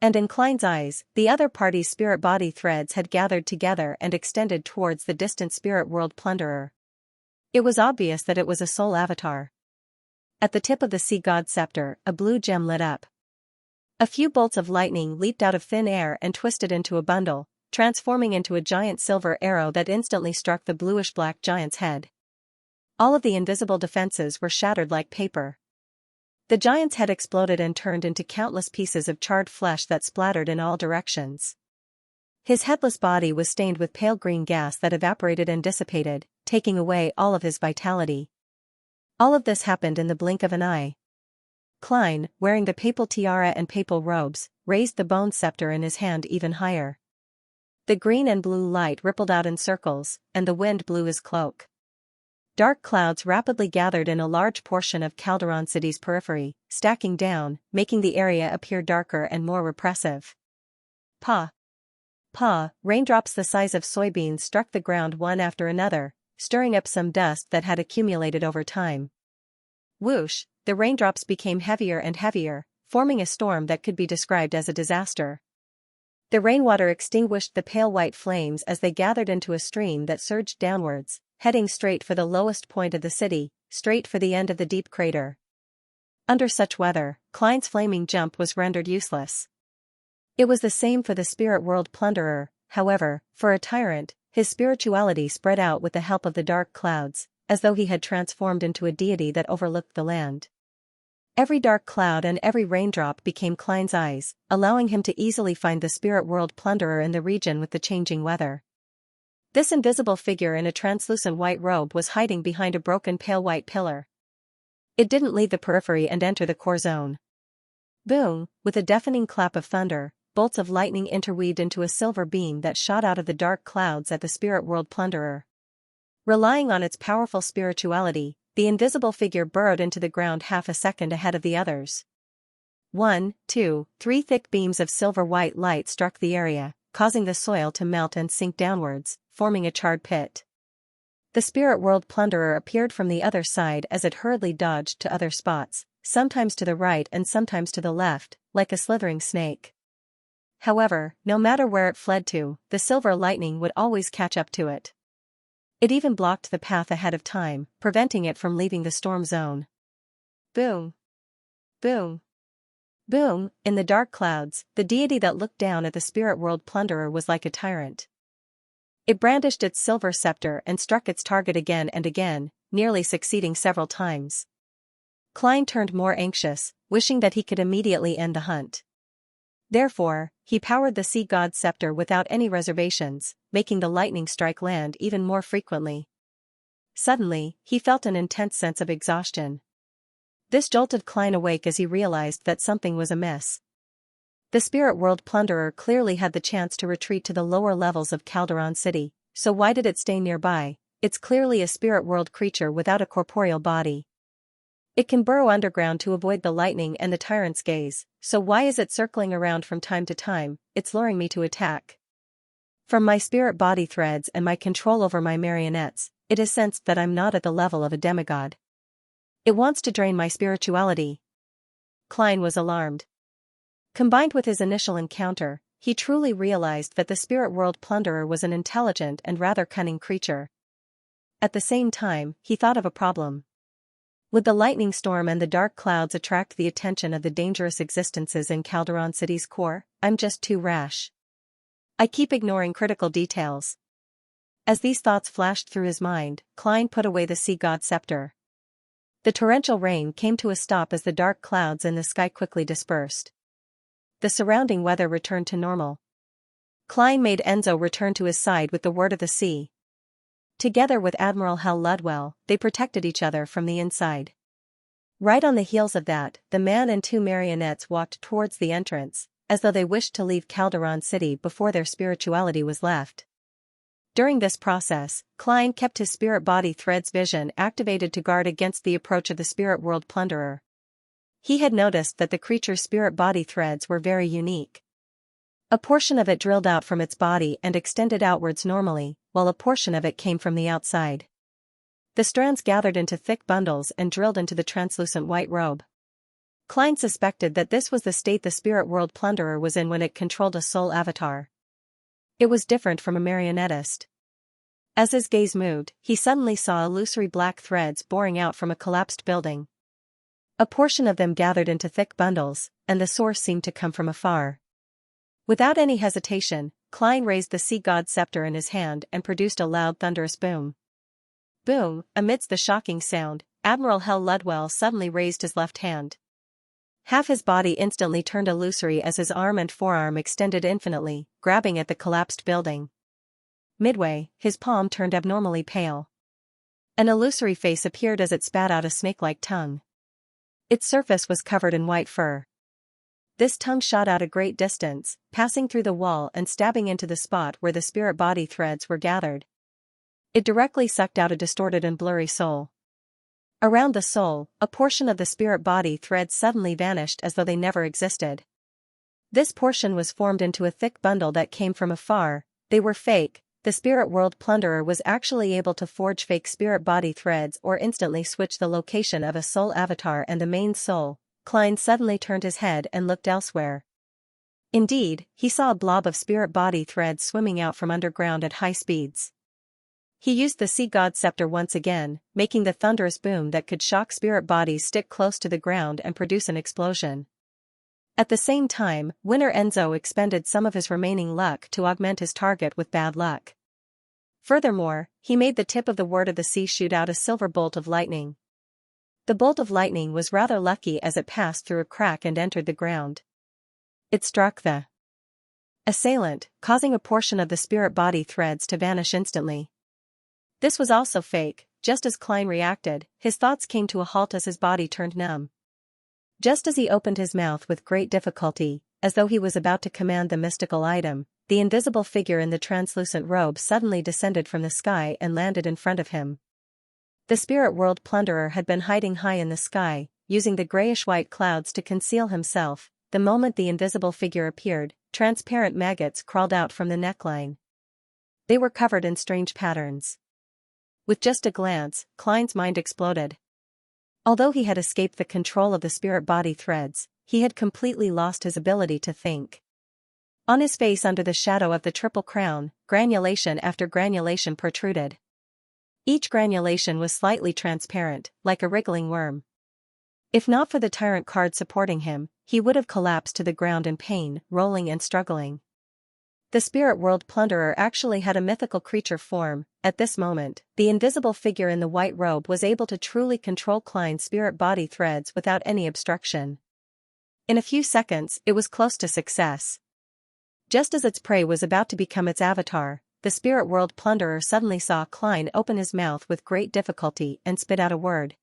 A: And in Klein's eyes, the other party's spirit body threads had gathered together and extended towards the distant Spirit World Plunderer. It was obvious that it was a soul avatar. At the tip of the Sea God Scepter, a blue gem lit up. A few bolts of lightning leaped out of thin air and twisted into a bundle, transforming into a giant silver arrow that instantly struck the bluish-black giant's head. All of the invisible defenses were shattered like paper. The giant's head exploded and turned into countless pieces of charred flesh that splattered in all directions. His headless body was stained with pale green gas that evaporated and dissipated, taking away all of his vitality. All of this happened in the blink of an eye. Klein, wearing the papal tiara and papal robes, raised the bone scepter in his hand even higher. The green and blue light rippled out in circles, and the wind blew his cloak. Dark clouds rapidly gathered in a large portion of Calderon City's periphery, stacking down, making the area appear darker and more repressive. Pa! Pa! Raindrops the size of soybeans struck the ground one after another, stirring up some dust that had accumulated over time. Whoosh! The raindrops became heavier and heavier, forming a storm that could be described as a disaster. The rainwater extinguished the pale white flames as they gathered into a stream that surged downwards, heading straight for the lowest point of the city, straight for the end of the deep crater. Under such weather, Klein's flaming jump was rendered useless. It was the same for the spirit world plunderer, however, for a tyrant, his spirituality spread out with the help of the dark clouds, as though he had transformed into a deity that overlooked the land. Every dark cloud and every raindrop became Klein's eyes, allowing him to easily find the spirit world plunderer in the region with the changing weather. This invisible figure in a translucent white robe was hiding behind a broken pale white pillar. It didn't leave the periphery and enter the core zone. Boom! With a deafening clap of thunder, bolts of lightning interweaved into a silver beam that shot out of the dark clouds at the spirit world plunderer. Relying on its powerful spirituality, the invisible figure burrowed into the ground half a second ahead of the others. 1, 2, 3 thick beams of silver-white light struck the area, causing the soil to melt and sink downwards, forming a charred pit. The spirit world plunderer appeared from the other side as it hurriedly dodged to other spots, sometimes to the right and sometimes to the left, like a slithering snake. However, no matter where it fled to, the silver lightning would always catch up to it. It even blocked the path ahead of time, preventing it from leaving the storm zone. Boom! Boom! Boom! In the dark clouds, the deity that looked down at the spirit world plunderer was like a tyrant. It brandished its silver scepter and struck its target again and again, nearly succeeding several times. Klein turned more anxious, wishing that he could immediately end the hunt. Therefore, he powered the sea god's scepter without any reservations, making the lightning strike land even more frequently. Suddenly, he felt an intense sense of exhaustion. This jolted Klein awake as he realized that something was amiss. The spirit world plunderer clearly had the chance to retreat to the lower levels of Calderon City, so why did it stay nearby? It's clearly a spirit world creature without a corporeal body. It can burrow underground to avoid the lightning and the tyrant's gaze, so why is it circling around from time to time? It's luring me to attack. From my spirit body threads and my control over my marionettes, it is sensed that I'm not at the level of a demigod. It wants to drain my spirituality. Klein was alarmed. Combined with his initial encounter, he truly realized that the spirit world plunderer was an intelligent and rather cunning creature. At the same time, he thought of a problem. Would the lightning storm and the dark clouds attract the attention of the dangerous existences in Calderon City's core? I'm just too rash. I keep ignoring critical details. As these thoughts flashed through his mind, Klein put away the sea god's scepter. The torrential rain came to a stop as the dark clouds in the sky quickly dispersed. The surrounding weather returned to normal. Klein made Enzo return to his side with the word of the sea. Together with Admiral Hal Ludwell, they protected each other from the inside. Right on the heels of that, the man and two marionettes walked towards the entrance, as though they wished to leave Calderon City before their spirituality was left. During this process, Klein kept his spirit body threads vision activated to guard against the approach of the spirit world plunderer. He had noticed that the creature's spirit body threads were very unique. A portion of it drilled out from its body and extended outwards normally, while a portion of it came from the outside. The strands gathered into thick bundles and drilled into the translucent white robe. Klein suspected that this was the state the spirit world plunderer was in when it controlled a soul avatar. It was different from a marionettist. As his gaze moved, he suddenly saw illusory black threads boring out from a collapsed building. A portion of them gathered into thick bundles, and the source seemed to come from afar. Without any hesitation, Klein raised the sea god's scepter in his hand and produced a loud thunderous boom. Boom! Amidst the shocking sound, Admiral Hal Ludwell suddenly raised his left hand. Half his body instantly turned illusory as his arm and forearm extended infinitely, grabbing at the collapsed building. Midway, his palm turned abnormally pale. An illusory face appeared as it spat out a snake-like tongue. Its surface was covered in white fur. This tongue shot out a great distance, passing through the wall and stabbing into the spot where the spirit body threads were gathered. It directly sucked out a distorted and blurry soul. Around the soul, a portion of the spirit body threads suddenly vanished as though they never existed. This portion was formed into a thick bundle that came from afar. They were fake. The spirit world plunderer was actually able to forge fake spirit body threads or instantly switch the location of a soul avatar and the main soul. Klein suddenly turned his head and looked elsewhere. Indeed, he saw a blob of spirit body threads swimming out from underground at high speeds. He used the sea god scepter once again, making the thunderous boom that could shock spirit bodies stick close to the ground and produce an explosion. At the same time, Winner Enzo expended some of his remaining luck to augment his target with bad luck. Furthermore, he made the tip of the word of the sea shoot out a silver bolt of lightning. The bolt of lightning was rather lucky as it passed through a crack and entered the ground. It struck the assailant, causing a portion of the spirit body threads to vanish instantly. This was also fake. Just as Klein reacted, his thoughts came to a halt as his body turned numb. Just as he opened his mouth with great difficulty, as though he was about to command the mystical item, the invisible figure in the translucent robe suddenly descended from the sky and landed in front of him. The spirit world plunderer had been hiding high in the sky, using the grayish-white clouds to conceal himself. The moment the invisible figure appeared, transparent maggots crawled out from the neckline. They were covered in strange patterns. With just a glance, Klein's mind exploded. Although he had escaped the control of the spirit body threads, he had completely lost his ability to think. On his face under the shadow of the triple crown, granulation after granulation protruded. Each granulation was slightly transparent, like a wriggling worm. If not for the tyrant card supporting him, he would have collapsed to the ground in pain, rolling and struggling. The spirit world plunderer actually had a mythical creature form. At this moment, the invisible figure in the white robe was able to truly control Klein's spirit body threads without any obstruction. In a few seconds, it was close to success. Just as its prey was about to become its avatar, the spirit world plunderer suddenly saw Klein open his mouth with great difficulty and spit out a word.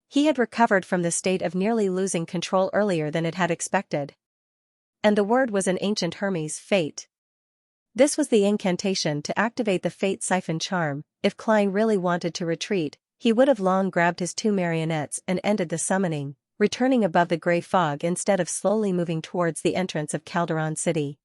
A: He had recovered from the state of nearly losing control earlier than it had expected. And the word was in ancient Hermes' fate. This was the incantation to activate the fate siphon charm. If Klein really wanted to retreat, he would have long grabbed his two marionettes and ended the summoning, returning above the gray fog instead of slowly moving towards the entrance of Calderon City.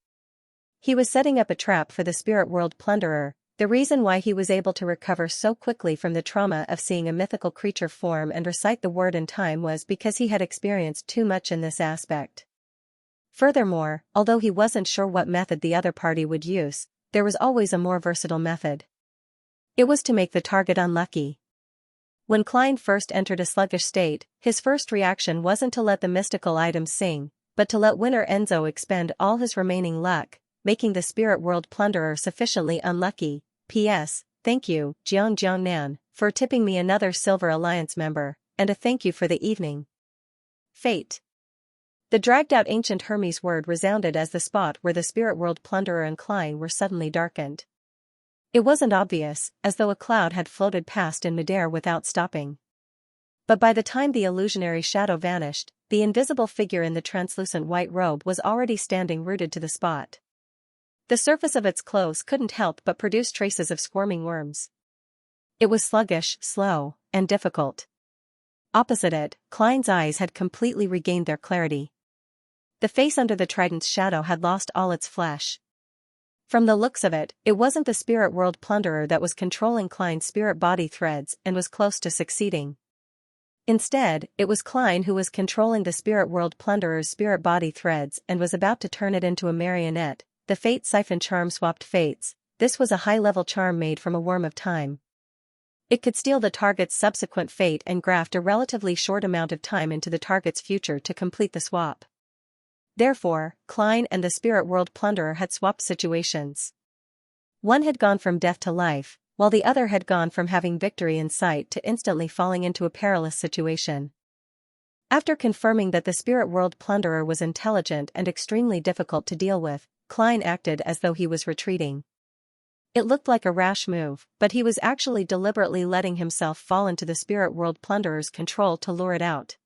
A: He was setting up a trap for the spirit world plunderer. The reason why he was able to recover so quickly from the trauma of seeing a mythical creature form and recite the word in time was because he had experienced too much in this aspect. Furthermore, although he wasn't sure what method the other party would use, there was always a more versatile method. It was to make the target unlucky. When Klein first entered a sluggish state, his first reaction wasn't to let the mystical item sing, but to let Winner Enzo expend all his remaining luck, making the spirit world plunderer sufficiently unlucky. P.S. Thank you, Jiang Nan, for tipping me another Silver Alliance member, and a thank you for the evening. Fate. The dragged-out ancient Hermes word resounded as the spot where the spirit world plunderer and Klein were suddenly darkened. It wasn't obvious, as though a cloud had floated past in midair without stopping. But by the time the illusionary shadow vanished, the invisible figure in the translucent white robe was already standing rooted to the spot. The surface of its clothes couldn't help but produce traces of squirming worms. It was sluggish, slow, and difficult. Opposite it, Klein's eyes had completely regained their clarity. The face under the trident's shadow had lost all its flesh. From the looks of it, it wasn't the spirit world plunderer that was controlling Klein's spirit body threads and was close to succeeding. Instead, it was Klein who was controlling the spirit world plunderer's spirit body threads and was about to turn it into a marionette. The fate siphon charm swapped fates. This was a high-level charm made from a worm of time. It could steal the target's subsequent fate and graft a relatively short amount of time into the target's future to complete the swap. Therefore, Klein and the spirit world plunderer had swapped situations. One had gone from death to life, while the other had gone from having victory in sight to instantly falling into a perilous situation. After confirming that the spirit world plunderer was intelligent and extremely difficult to deal with, Klein acted as though he was retreating. It looked like a rash move, but he was actually deliberately letting himself fall into the spirit world plunderer's control to lure it out.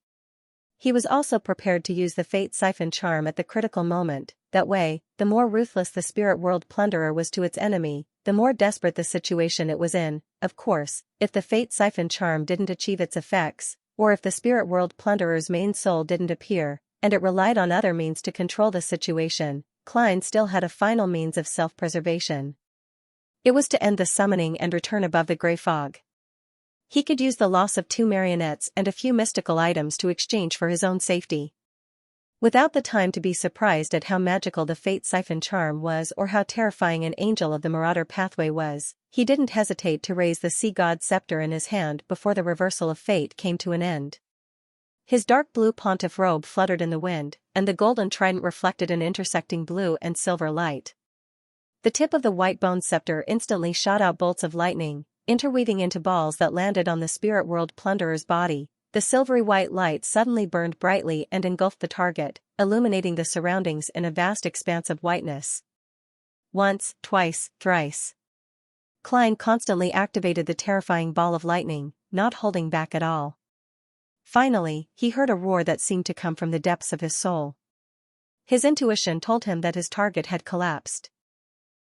A: He was also prepared to use the fate siphon charm at the critical moment. That way, the more ruthless the spirit world plunderer was to its enemy, the more desperate the situation it was in. Of course, if the fate siphon charm didn't achieve its effects, or if the spirit world plunderer's main soul didn't appear, and it relied on other means to control the situation, Klein still had a final means of self-preservation. It was to end the summoning and return above the gray fog. He could use the loss of 2 marionettes and a few mystical items to exchange for his own safety. Without the time to be surprised at how magical the fate siphon charm was or how terrifying an angel of the marauder pathway was, he didn't hesitate to raise the sea god's scepter in his hand before the reversal of fate came to an end. His dark blue pontiff robe fluttered in the wind, and the golden trident reflected an intersecting blue and silver light. The tip of the white-boned scepter instantly shot out bolts of lightning, interweaving into balls that landed on the spirit world plunderer's body. The silvery white light suddenly burned brightly and engulfed the target, illuminating the surroundings in a vast expanse of whiteness. Once, twice, thrice. Klein constantly activated the terrifying ball of lightning, not holding back at all. Finally, he heard a roar that seemed to come from the depths of his soul. His intuition told him that his target had collapsed.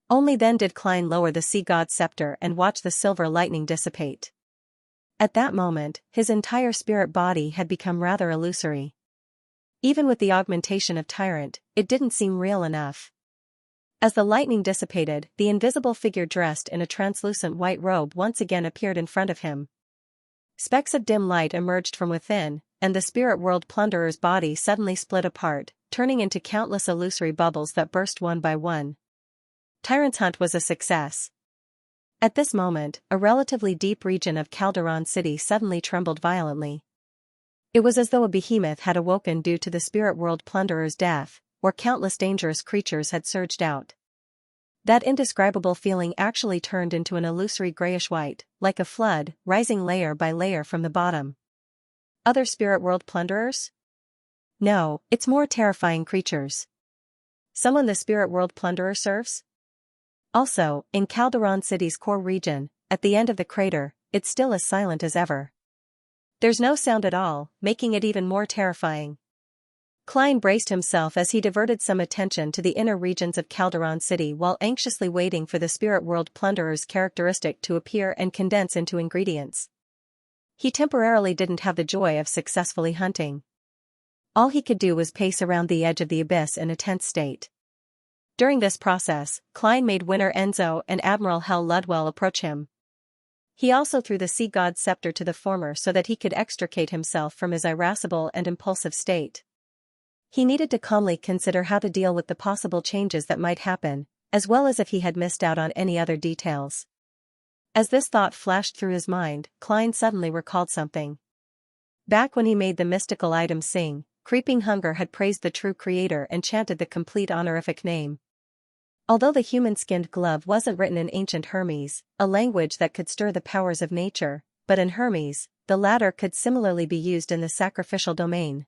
A: Only then did Klein lower the sea god's scepter and watch the silver lightning dissipate. At that moment, his entire spirit body had become rather illusory. Even with the augmentation of Tyrant, it didn't seem real enough. As the lightning dissipated, the invisible figure dressed in a translucent white robe once again appeared in front of him. Specks of dim light emerged from within, and the spirit world plunderer's body suddenly split apart, turning into countless illusory bubbles that burst one by one. Tyrant's hunt was a success. At this moment, a relatively deep region of Calderon City suddenly trembled violently. It was as though a behemoth had awoken due to the spirit world plunderer's death, or countless dangerous creatures had surged out. That indescribable feeling actually turned into an illusory grayish-white, like a flood, rising layer by layer from the bottom. Other spirit world plunderers? No, it's more terrifying creatures. Someone the spirit world plunderer serves? Also, in Calderon City's core region, at the end of the crater, it's still as silent as ever. There's no sound at all, making it even more terrifying. Klein braced himself as he diverted some attention to the inner regions of Calderon City while anxiously waiting for the spirit world plunderer's characteristic to appear and condense into ingredients. He temporarily didn't have the joy of successfully hunting. All he could do was pace around the edge of the abyss in a tense state. During this process, Klein made Winner Enzo and Admiral Hel Ludwell approach him. He also threw the sea god's scepter to the former so that he could extricate himself from his irascible and impulsive state. He needed to calmly consider how to deal with the possible changes that might happen, as well as if he had missed out on any other details. As this thought flashed through his mind, Klein suddenly recalled something. Back when he made the mystical item sing, Creeping Hunger had praised the true creator and chanted the complete honorific name. Although the human-skinned glove wasn't written in ancient Hermes, a language that could stir the powers of nature, but in Hermes, the latter could similarly be used in the sacrificial domain.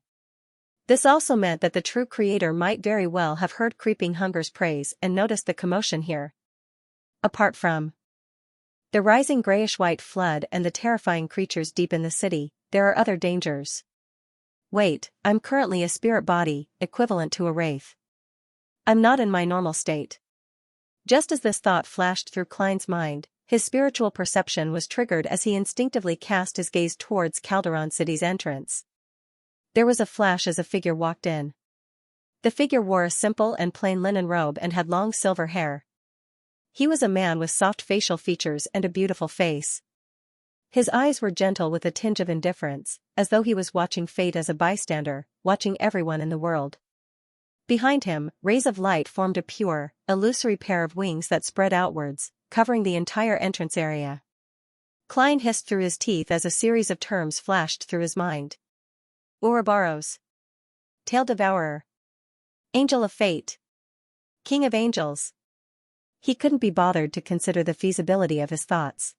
A: This also meant that the true creator might very well have heard Creeping Hunger's praise and noticed the commotion here. Apart from the rising grayish-white flood and the terrifying creatures deep in the city, there are other dangers. Wait, I'm currently a spirit body, equivalent to a wraith. I'm not in my normal state. Just as this thought flashed through Klein's mind, his spiritual perception was triggered as he instinctively cast his gaze towards Calderon City's entrance. There was a flash as a figure walked in. The figure wore a simple and plain linen robe and had long silver hair. He was a man with soft facial features and a beautiful face. His eyes were gentle with a tinge of indifference, as though he was watching fate as a bystander, watching everyone in the world. Behind him, rays of light formed a pure, illusory pair of wings that spread outwards, covering the entire entrance area. Klein hissed through his teeth as a series of terms flashed through his mind. Ouroboros. Tail Devourer. Angel of Fate. King of Angels. He couldn't be bothered to consider the feasibility of his thoughts.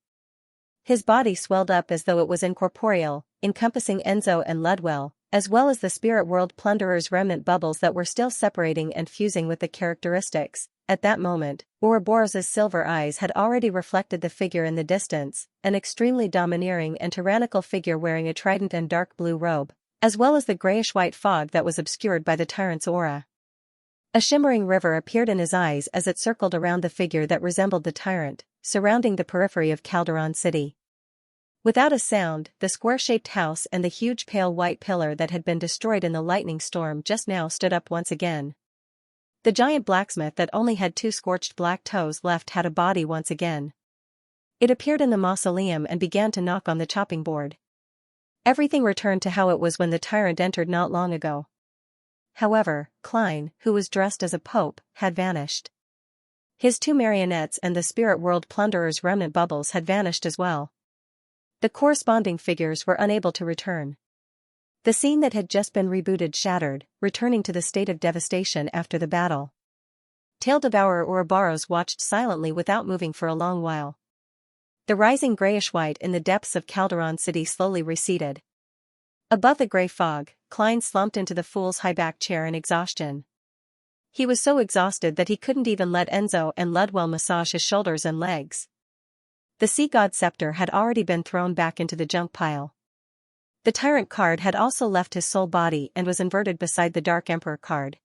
A: His body swelled up as though it was incorporeal, encompassing Enzo and Ludwell, as well as the spirit world plunderer's remnant bubbles that were still separating and fusing with the characteristics. At that moment, Ouroboros's silver eyes had already reflected the figure in the distance, an extremely domineering and tyrannical figure wearing a trident and dark blue robe. as well as the grayish-white fog that was obscured by the tyrant's aura. A shimmering river appeared in his eyes as it circled around the figure that resembled the tyrant, surrounding the periphery of Calderon City. Without a sound, the square-shaped house and the huge pale white pillar that had been destroyed in the lightning storm just now stood up once again. The giant blacksmith that only had 2 scorched black toes left had a body once again. It appeared in the mausoleum and began to knock on the chopping board. Everything returned to how it was when the tyrant entered not long ago. However, Klein, who was dressed as a pope, had vanished. His 2 marionettes and the spirit world plunderer's remnant bubbles had vanished as well. The corresponding figures were unable to return. The scene that had just been rebooted shattered, returning to the state of devastation after the battle. Tail Devourer Ouroboros watched silently without moving for a long while. The rising grayish-white in the depths of Calderon City slowly receded. Above the gray fog, Klein slumped into the fool's high-back chair in exhaustion. He was so exhausted that he couldn't even let Enzo and Ludwell massage his shoulders and legs. The Sea God Scepter had already been thrown back into the junk pile. The Tyrant card had also left his soul body and was inverted beside the Dark Emperor card.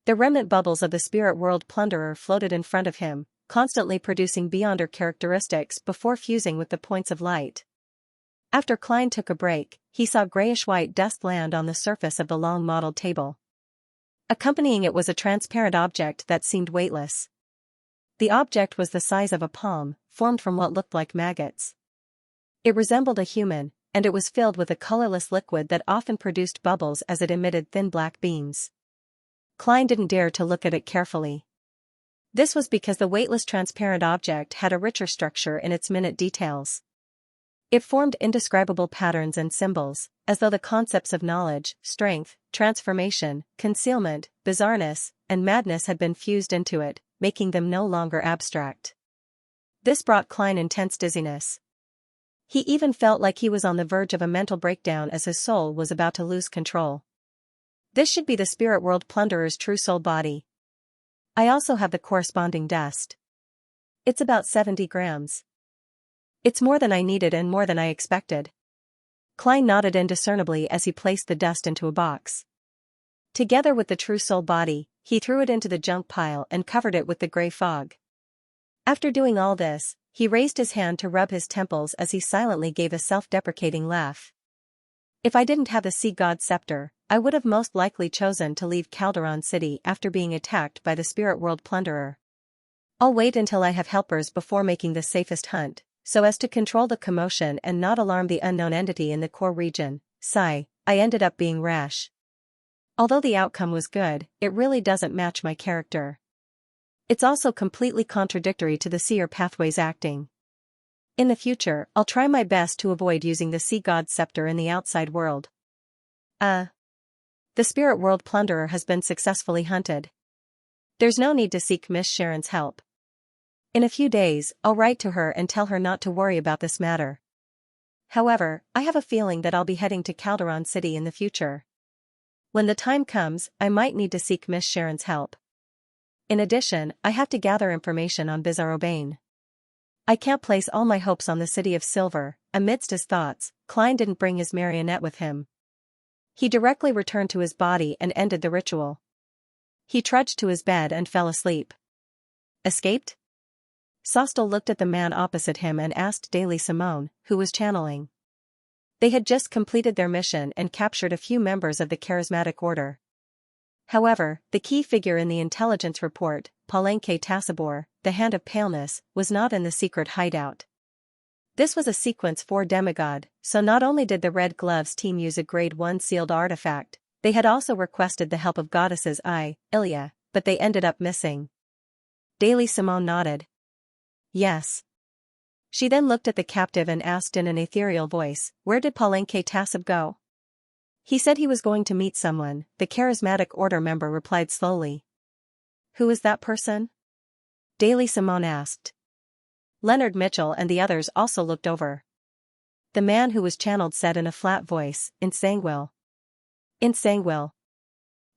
A: The remnant bubbles of the Spirit World Plunderer floated in front of him, constantly producing Beyonder characteristics before fusing with the points of light. After Klein took a break, he saw grayish-white dust land on the surface of the long modeled table. Accompanying it was a transparent object that seemed weightless. The object was the size of a palm, formed from what looked like maggots. It resembled a human, and it was filled with a colorless liquid that often produced bubbles as it emitted thin black beams. Klein didn't dare to look at it carefully. This was because the weightless transparent object had a richer structure in its minute details. It formed indescribable patterns and symbols, as though the concepts of knowledge, strength, transformation, concealment, bizarreness, and madness had been fused into it, making them no longer abstract. This brought Klein intense dizziness. He even felt like he was on the verge of a mental breakdown as his soul was about to lose control. This should be the Spirit World Plunderer's true soul body. I also have the corresponding dust. It's about 70 grams. It's more than I needed and more than I expected. Klein nodded indiscernibly as he placed the dust into a box. Together with the true soul body, he threw it into the junk pile and covered it with the gray fog. After doing all this, he raised his hand to rub his temples as he silently gave a self-deprecating laugh. If I didn't have the Sea God Scepter, I would have most likely chosen to leave Calderon City after being attacked by the Spirit World Plunderer. I'll wait until I have helpers before making the safest hunt, so as to control the commotion and not alarm the unknown entity in the core region. Sigh, I ended up being rash. Although the outcome was good, it really doesn't match my character. It's also completely contradictory to the Seer Pathway's acting. In the future, I'll try my best to avoid using the Sea God Scepter in the outside world. The Spirit World Plunderer has been successfully hunted. There's no need to seek Miss Sharon's help. In a few days, I'll write to her and tell her not to worry about this matter. However, I have a feeling that I'll be heading to Calderon City in the future. When the time comes, I might need to seek Miss Sharon's help. In addition, I have to gather information on Bizarrobain. I can't place all my hopes on the City of Silver. Amidst his thoughts, Klein didn't bring his marionette with him. He directly returned to his body and ended the ritual. He trudged to his bed and fell asleep. Escaped? Sostel looked at the man opposite him and asked Daily Simone, who was channeling. They had just completed their mission and captured a few members of the Charismatic Order. However, the key figure in the intelligence report, Palenque Tassabor, the Hand of Paleness, was not in the secret hideout. This was a Sequence 4 demigod, so not only did the Red Gloves team use a Grade 1 sealed artifact, they had also requested the help of Goddess's Eye, Ilia, but they ended up missing. Daily Simone nodded. Yes. She then looked at the captive and asked in an ethereal voice, "Where did Palenque Tassab go?" "He said he was going to meet someone," the Charismatic Order member replied slowly. "Who is that person?" Daily Simone asked. Leonard Mitchell and the others also looked over. The man who was channeled said in a flat voice, "Insanguil." Insanguil.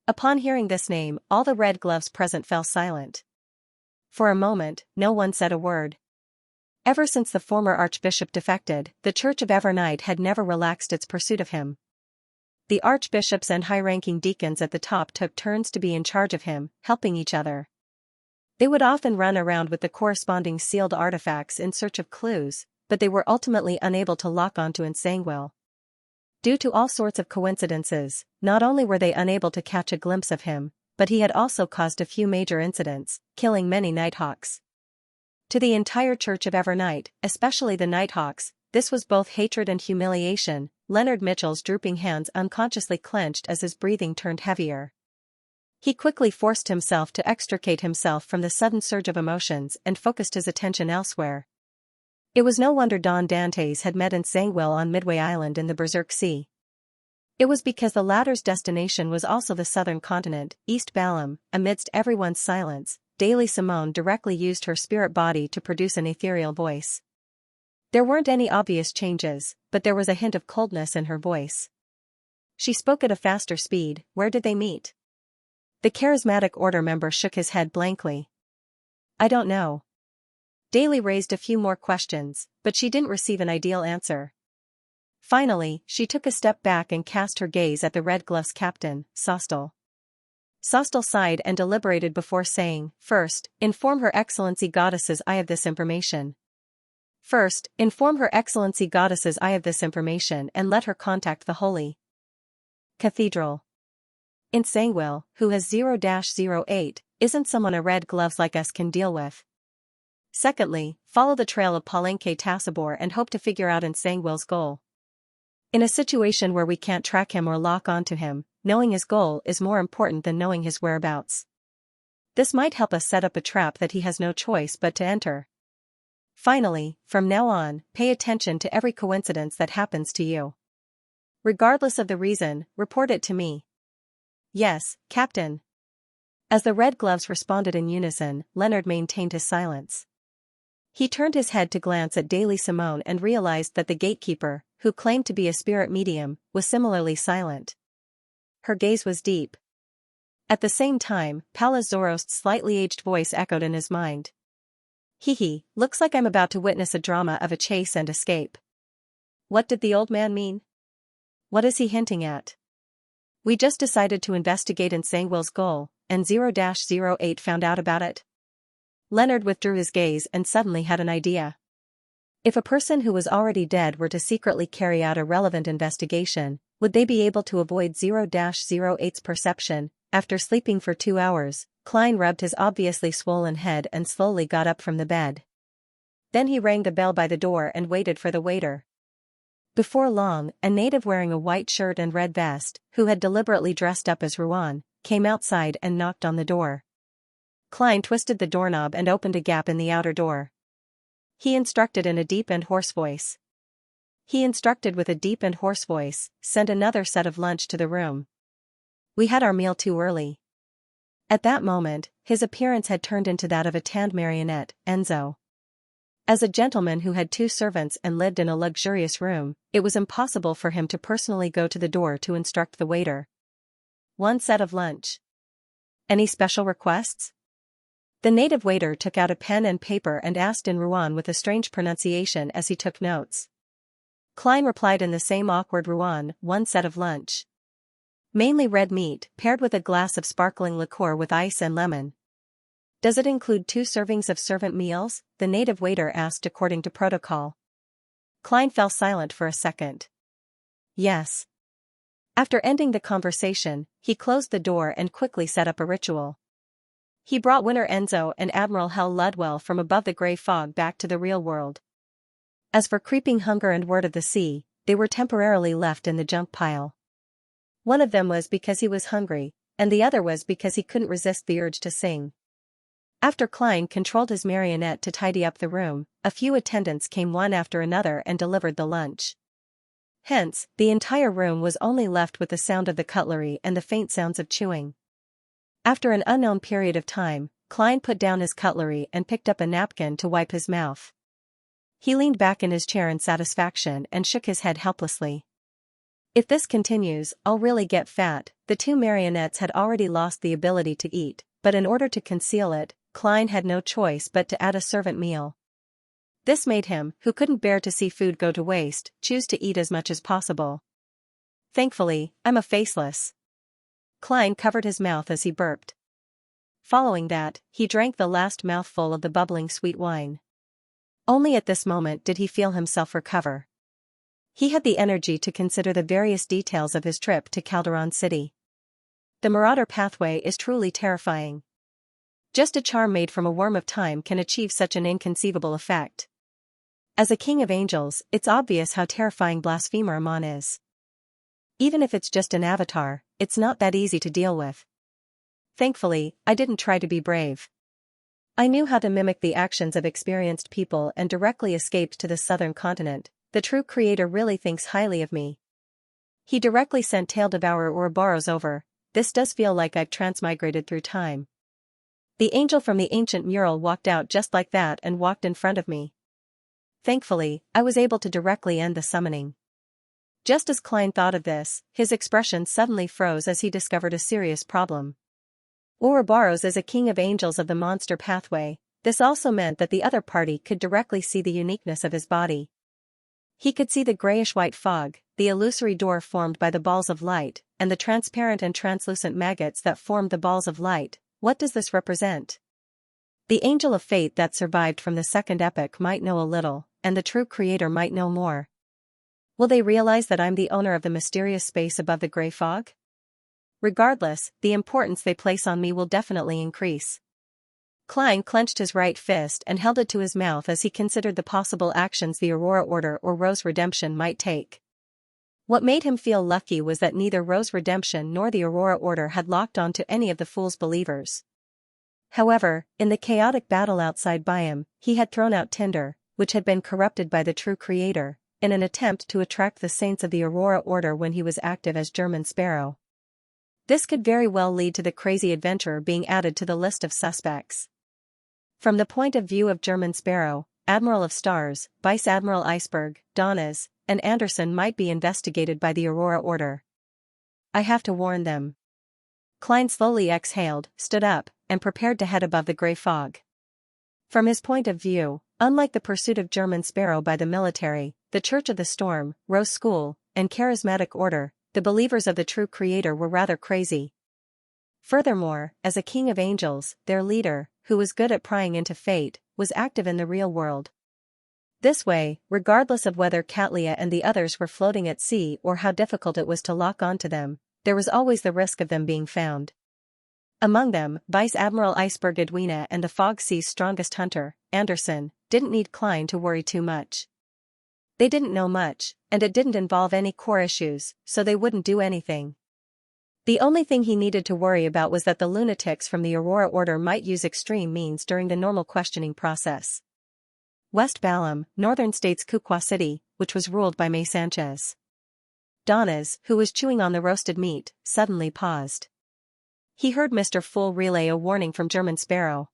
A: Upon hearing this name, all the Red Gloves present fell silent. For a moment, no one said a word. Ever since the former archbishop defected, the Church of Evernight had never relaxed its pursuit of him. The archbishops and high-ranking deacons at the top took turns to be in charge of him, helping each other. They would often run around with the corresponding sealed artifacts in search of clues, but they were ultimately unable to lock onto Xianxia. Due to all sorts of coincidences, not only were they unable to catch a glimpse of him, but he had also caused a few major incidents, killing many Nighthawks. To the entire Church of Evernight, especially the Nighthawks, this was both hatred and humiliation. Leonard Mitchell's drooping hands unconsciously clenched as his breathing turned heavier. He quickly forced himself to extricate himself from the sudden surge of emotions and focused his attention elsewhere. It was no wonder Don Dantes had met Xianxia on Midway Island in the Berserk Sea. It was because the latter's destination was also the southern continent, East Balam. Amidst everyone's silence, Daily Simone directly used her spirit body to produce an ethereal voice. There weren't any obvious changes, but there was a hint of coldness in her voice. She spoke at a faster speed. Where did they meet? The charismatic order member shook his head blankly. I don't know. Daly raised a few more questions, but she didn't receive an ideal answer. Finally, she took a step back and cast her gaze at the Red Gloves captain, Sostel. Sostel sighed and deliberated before saying, "First, inform Her Excellency Goddesses I have this information. First, inform Her Excellency Goddesses I have this information and let her contact the Holy Cathedral. Xianxia, who has 0-08, isn't someone a Red Gloves like us can deal with. Secondly, follow the trail of Palenque Tassabor and hope to figure out Xianxia's goal. In a situation where we can't track him or lock onto him, knowing his goal is more important than knowing his whereabouts. This might help us set up a trap that he has no choice but to enter. Finally, from now on, pay attention to every coincidence that happens to you. Regardless of the reason, report it to me." "Yes, Captain." As the Red Gloves responded in unison, Leonard maintained his silence. He turned his head to glance at Daily Simone and realized that the gatekeeper, who claimed to be a spirit medium, was similarly silent. Her gaze was deep. At the same time, Pallas Zorost's slightly aged voice echoed in his mind. "Hee, looks like I'm about to witness a drama of a chase and escape." What did the old man mean? What is he hinting at? We just decided to investigate Xianxia's goal, and 0-08 found out about it. Leonard withdrew his gaze and suddenly had an idea. If a person who was already dead were to secretly carry out a relevant investigation, would they be able to avoid 0-08's perception? After sleeping for 2 hours, Klein rubbed his obviously swollen head and slowly got up from the bed. Then he rang the bell by the door and waited for the waiter. Before long, a native wearing a white shirt and red vest, who had deliberately dressed up as Ruan, came outside and knocked on the door. Klein twisted the doorknob and opened a gap in the outer door. He instructed in a deep and hoarse voice. "Send another set of lunch to the room. We had our meal too early." At that moment, his appearance had turned into that of a tanned marionette, Enzo. As a gentleman who had 2 servants and lived in a luxurious room, it was impossible for him to personally go to the door to instruct the waiter. "1 set of lunch. Any special requests?" The native waiter took out a pen and paper and asked in Ruan with a strange pronunciation as he took notes. Klein replied in the same awkward Ruan, 1 set of lunch. Mainly red meat, paired with a glass of sparkling liqueur with ice and lemon. "Does it include 2 servings of servant meals?" the native waiter asked according to protocol. Klein fell silent for a second. "Yes." After ending the conversation, he closed the door and quickly set up a ritual. He brought Winner Enzo and Admiral Hell Ludwell from above the grey fog back to the real world. As for Creeping Hunger and Word of the Sea, they were temporarily left in the junk pile. One of them was because he was hungry, and the other was because he couldn't resist the urge to sing. After Klein controlled his marionette to tidy up the room, a few attendants came one after another and delivered the lunch. Hence, the entire room was only left with the sound of the cutlery and the faint sounds of chewing. After an unknown period of time, Klein put down his cutlery and picked up a napkin to wipe his mouth. He leaned back in his chair in satisfaction and shook his head helplessly. If this continues, I'll really get fat. The 2 marionettes had already lost the ability to eat, but in order to conceal it, Klein had no choice but to add a servant meal. This made him, who couldn't bear to see food go to waste, choose to eat as much as possible. Thankfully, I'm a faceless. Klein covered his mouth as he burped. Following that, he drank the last mouthful of the bubbling sweet wine. Only at this moment did he feel himself recover. He had the energy to consider the various details of his trip to Calderon City. The Marauder pathway is truly terrifying. Just a charm made from a worm of time can achieve such an inconceivable effect. As a king of angels, it's obvious how terrifying Blasphemer Amon is. Even if it's just an avatar, it's not that easy to deal with. Thankfully, I didn't try to be brave. I knew how to mimic the actions of experienced people and directly escaped to the southern continent. The true creator really thinks highly of me. He directly sent Tail Devourer Ouroboros over. This does feel like I've transmigrated through time. The angel from the ancient mural walked out just like that and walked in front of me. Thankfully, I was able to directly end the summoning. Just as Klein thought of this, his expression suddenly froze as he discovered a serious problem. Ouroboros is a king of angels of the monster pathway. This also meant that the other party could directly see the uniqueness of his body. He could see the grayish-white fog, the illusory door formed by the balls of light, and the transparent and translucent maggots that formed the balls of light. What does this represent? The angel of fate that survived from the second epoch might know a little, and the true creator might know more. Will they realize that I'm the owner of the mysterious space above the gray fog? Regardless, the importance they place on me will definitely increase. Klein clenched his right fist and held it to his mouth as he considered the possible actions the Aurora Order or Rose Redemption might take. What made him feel lucky was that neither Rose Redemption nor the Aurora Order had locked on to any of the Fool's believers. However, in the chaotic battle outside Byam, he had thrown out Tinder, which had been corrupted by the true creator, in an attempt to attract the saints of the Aurora Order when he was active as German Sparrow. This could very well lead to the crazy adventurer being added to the list of suspects. From the point of view of German Sparrow, Admiral of Stars, Vice Admiral Iceberg, Donnas, and Anderson might be investigated by the Aurora Order. I have to warn them. Klein slowly exhaled, stood up, and prepared to head above the gray fog. From his point of view, unlike the pursuit of German Sparrow by the military, the Church of the Storm, Rose School, and Charismatic Order, the believers of the true creator were rather crazy. Furthermore, as a king of angels, their leader, who was good at prying into fate, was active in the real world. This way, regardless of whether Katlia and the others were floating at sea or how difficult it was to lock onto them, there was always the risk of them being found. Among them, Vice Admiral Iceberg Edwina and the Fog Sea's strongest hunter, Anderson, didn't need Klein to worry too much. They didn't know much, and it didn't involve any core issues, so they wouldn't do anything. The only thing he needed to worry about was that the lunatics from the Aurora Order might use extreme means during the normal questioning process. West Balam, Northern States Kukwa City, which was ruled by May Sanchez. Donnas, who was chewing on the roasted meat, suddenly paused. He heard Mr. Fool relay a warning from German Sparrow.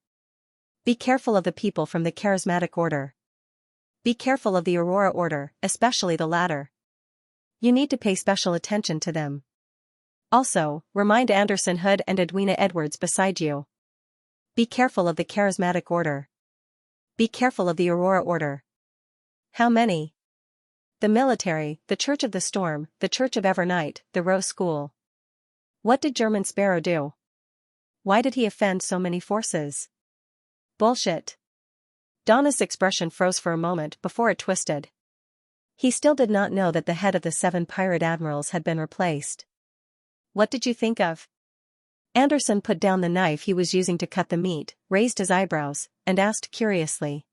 A: Be careful of the people from the Charismatic Order. Be careful of the Aurora Order, especially the latter. You need to pay special attention to them. Also, remind Anderson Hood and Edwina Edwards beside you. Be careful of the Charismatic Order. Be careful of the Aurora Order. How many? The military, the Church of the Storm, the Church of Evernight, the Rose School. What did German Sparrow do? Why did he offend so many forces? Bullshit. Donna's expression froze for a moment before it twisted. He still did not know that the head of the 7 pirate admirals had been replaced. What did you think of? Anderson put down the knife he was using to cut the meat, raised his eyebrows, and asked curiously.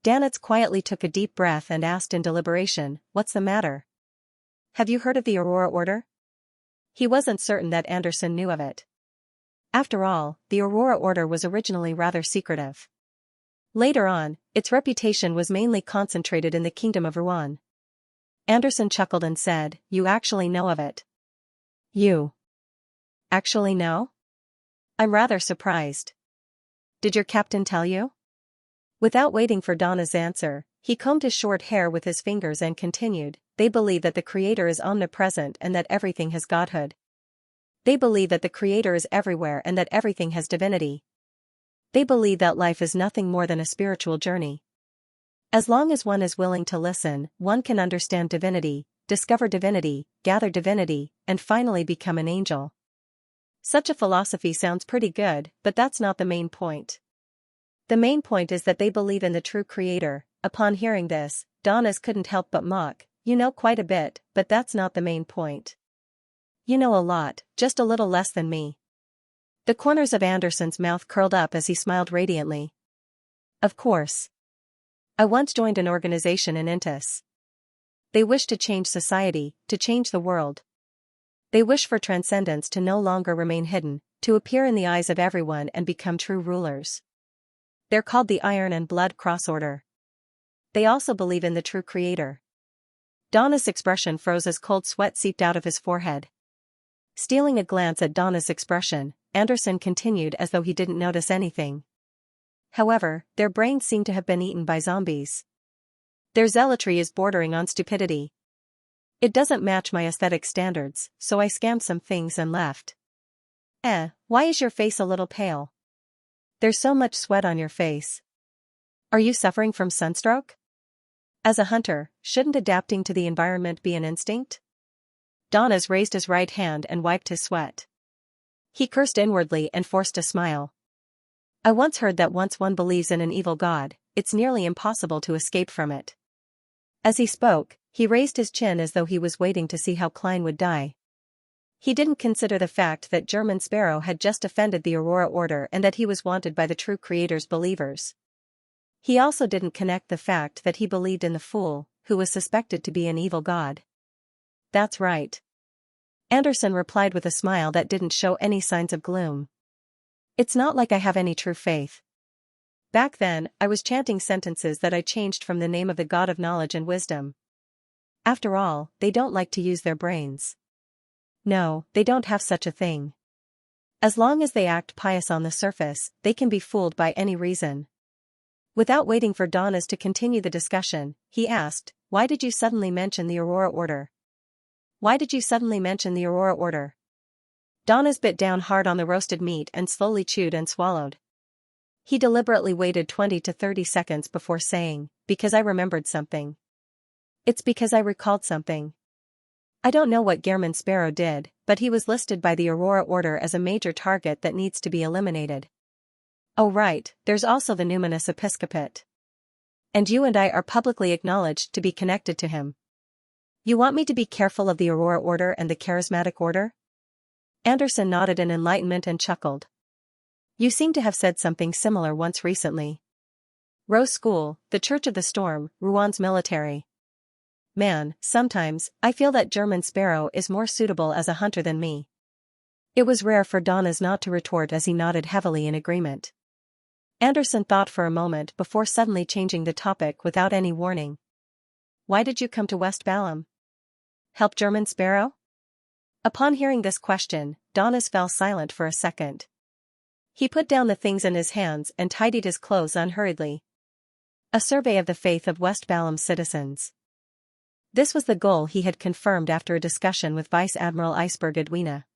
A: Danitz quietly took a deep breath and asked in deliberation, "What's the matter? Have you heard of the Aurora Order?" He wasn't certain that Anderson knew of it. After all, the Aurora Order was originally rather secretive. Later on, its reputation was mainly concentrated in the Kingdom of Rouen. Anderson chuckled and said, "You actually know of it." You actually know? I'm rather surprised. Did your captain tell you? Without waiting for Donna's answer, he combed his short hair with his fingers and continued, They believe that the Creator is omnipresent and that everything has godhood. They believe that the Creator is everywhere and that everything has divinity. They believe that life is nothing more than a spiritual journey. As long as one is willing to listen, one can understand divinity, discover divinity, gather divinity, and finally become an angel. Such a philosophy sounds pretty good, but that's not the main point. The main point is that they believe in the true creator. Upon hearing this, Donis couldn't help but mock. You know quite a bit, but that's not the main point. You know a lot, just a little less than me. The corners of Anderson's mouth curled up as he smiled radiantly. Of course. I once joined an organization in Intis. They wish to change society, to change the world. They wish for transcendence to no longer remain hidden, to appear in the eyes of everyone and become true rulers. They're called the Iron and Blood Cross Order. They also believe in the true creator. Donna's expression froze as cold sweat seeped out of his forehead. Stealing a glance at Donna's expression, Anderson continued as though he didn't notice anything. However, their brains seemed to have been eaten by zombies. Their zealotry is bordering on stupidity. It doesn't match my aesthetic standards, so I scanned some things and left. Why is your face a little pale? There's so much sweat on your face. Are you suffering from sunstroke? As a hunter, shouldn't adapting to the environment be an instinct? Donis raised his right hand and wiped his sweat. He cursed inwardly and forced a smile. I once heard that once one believes in an evil god, it's nearly impossible to escape from it. As he spoke, he raised his chin as though he was waiting to see how Klein would die. He didn't consider the fact that German Sparrow had just offended the Aurora Order and that he was wanted by the true creator's believers. He also didn't connect the fact that he believed in the fool, who was suspected to be an evil god. That's right. Anderson replied with a smile that didn't show any signs of gloom. It's not like I have any true faith. Back then, I was chanting sentences that I changed from the name of the God of knowledge and wisdom. After all, they don't like to use their brains. No, they don't have such a thing. As long as they act pious on the surface, they can be fooled by any reason. Without waiting for Donis to continue the discussion, he asked, "Why did you suddenly mention the Aurora Order? Why did you suddenly mention the Aurora Order?" Donis bit down hard on the roasted meat and slowly chewed and swallowed. He deliberately waited 20 to 30 seconds before saying, "Because I remembered something. It's because I recalled something. I don't know what German Sparrow did, but he was listed by the Aurora Order as a major target that needs to be eliminated. Oh right, there's also the Numinous Episcopate. And you and I are publicly acknowledged to be connected to him. You want me to be careful of the Aurora Order and the Charismatic Order?" Anderson nodded in enlightenment and chuckled. "You seem to have said something similar once recently. Rose School, the Church of the Storm, Rouen military. Man, sometimes, I feel that German Sparrow is more suitable as a hunter than me." It was rare for Donis not to retort as he nodded heavily in agreement. Anderson thought for a moment before suddenly changing the topic without any warning. "Why did you come to West Balham? Help German Sparrow?" Upon hearing this question, Donis fell silent for a second. He put down the things in his hands and tidied his clothes unhurriedly. A survey of the faith of West Balham's citizens. This was the goal he had confirmed after a discussion with Vice Admiral Iceberg Edwina.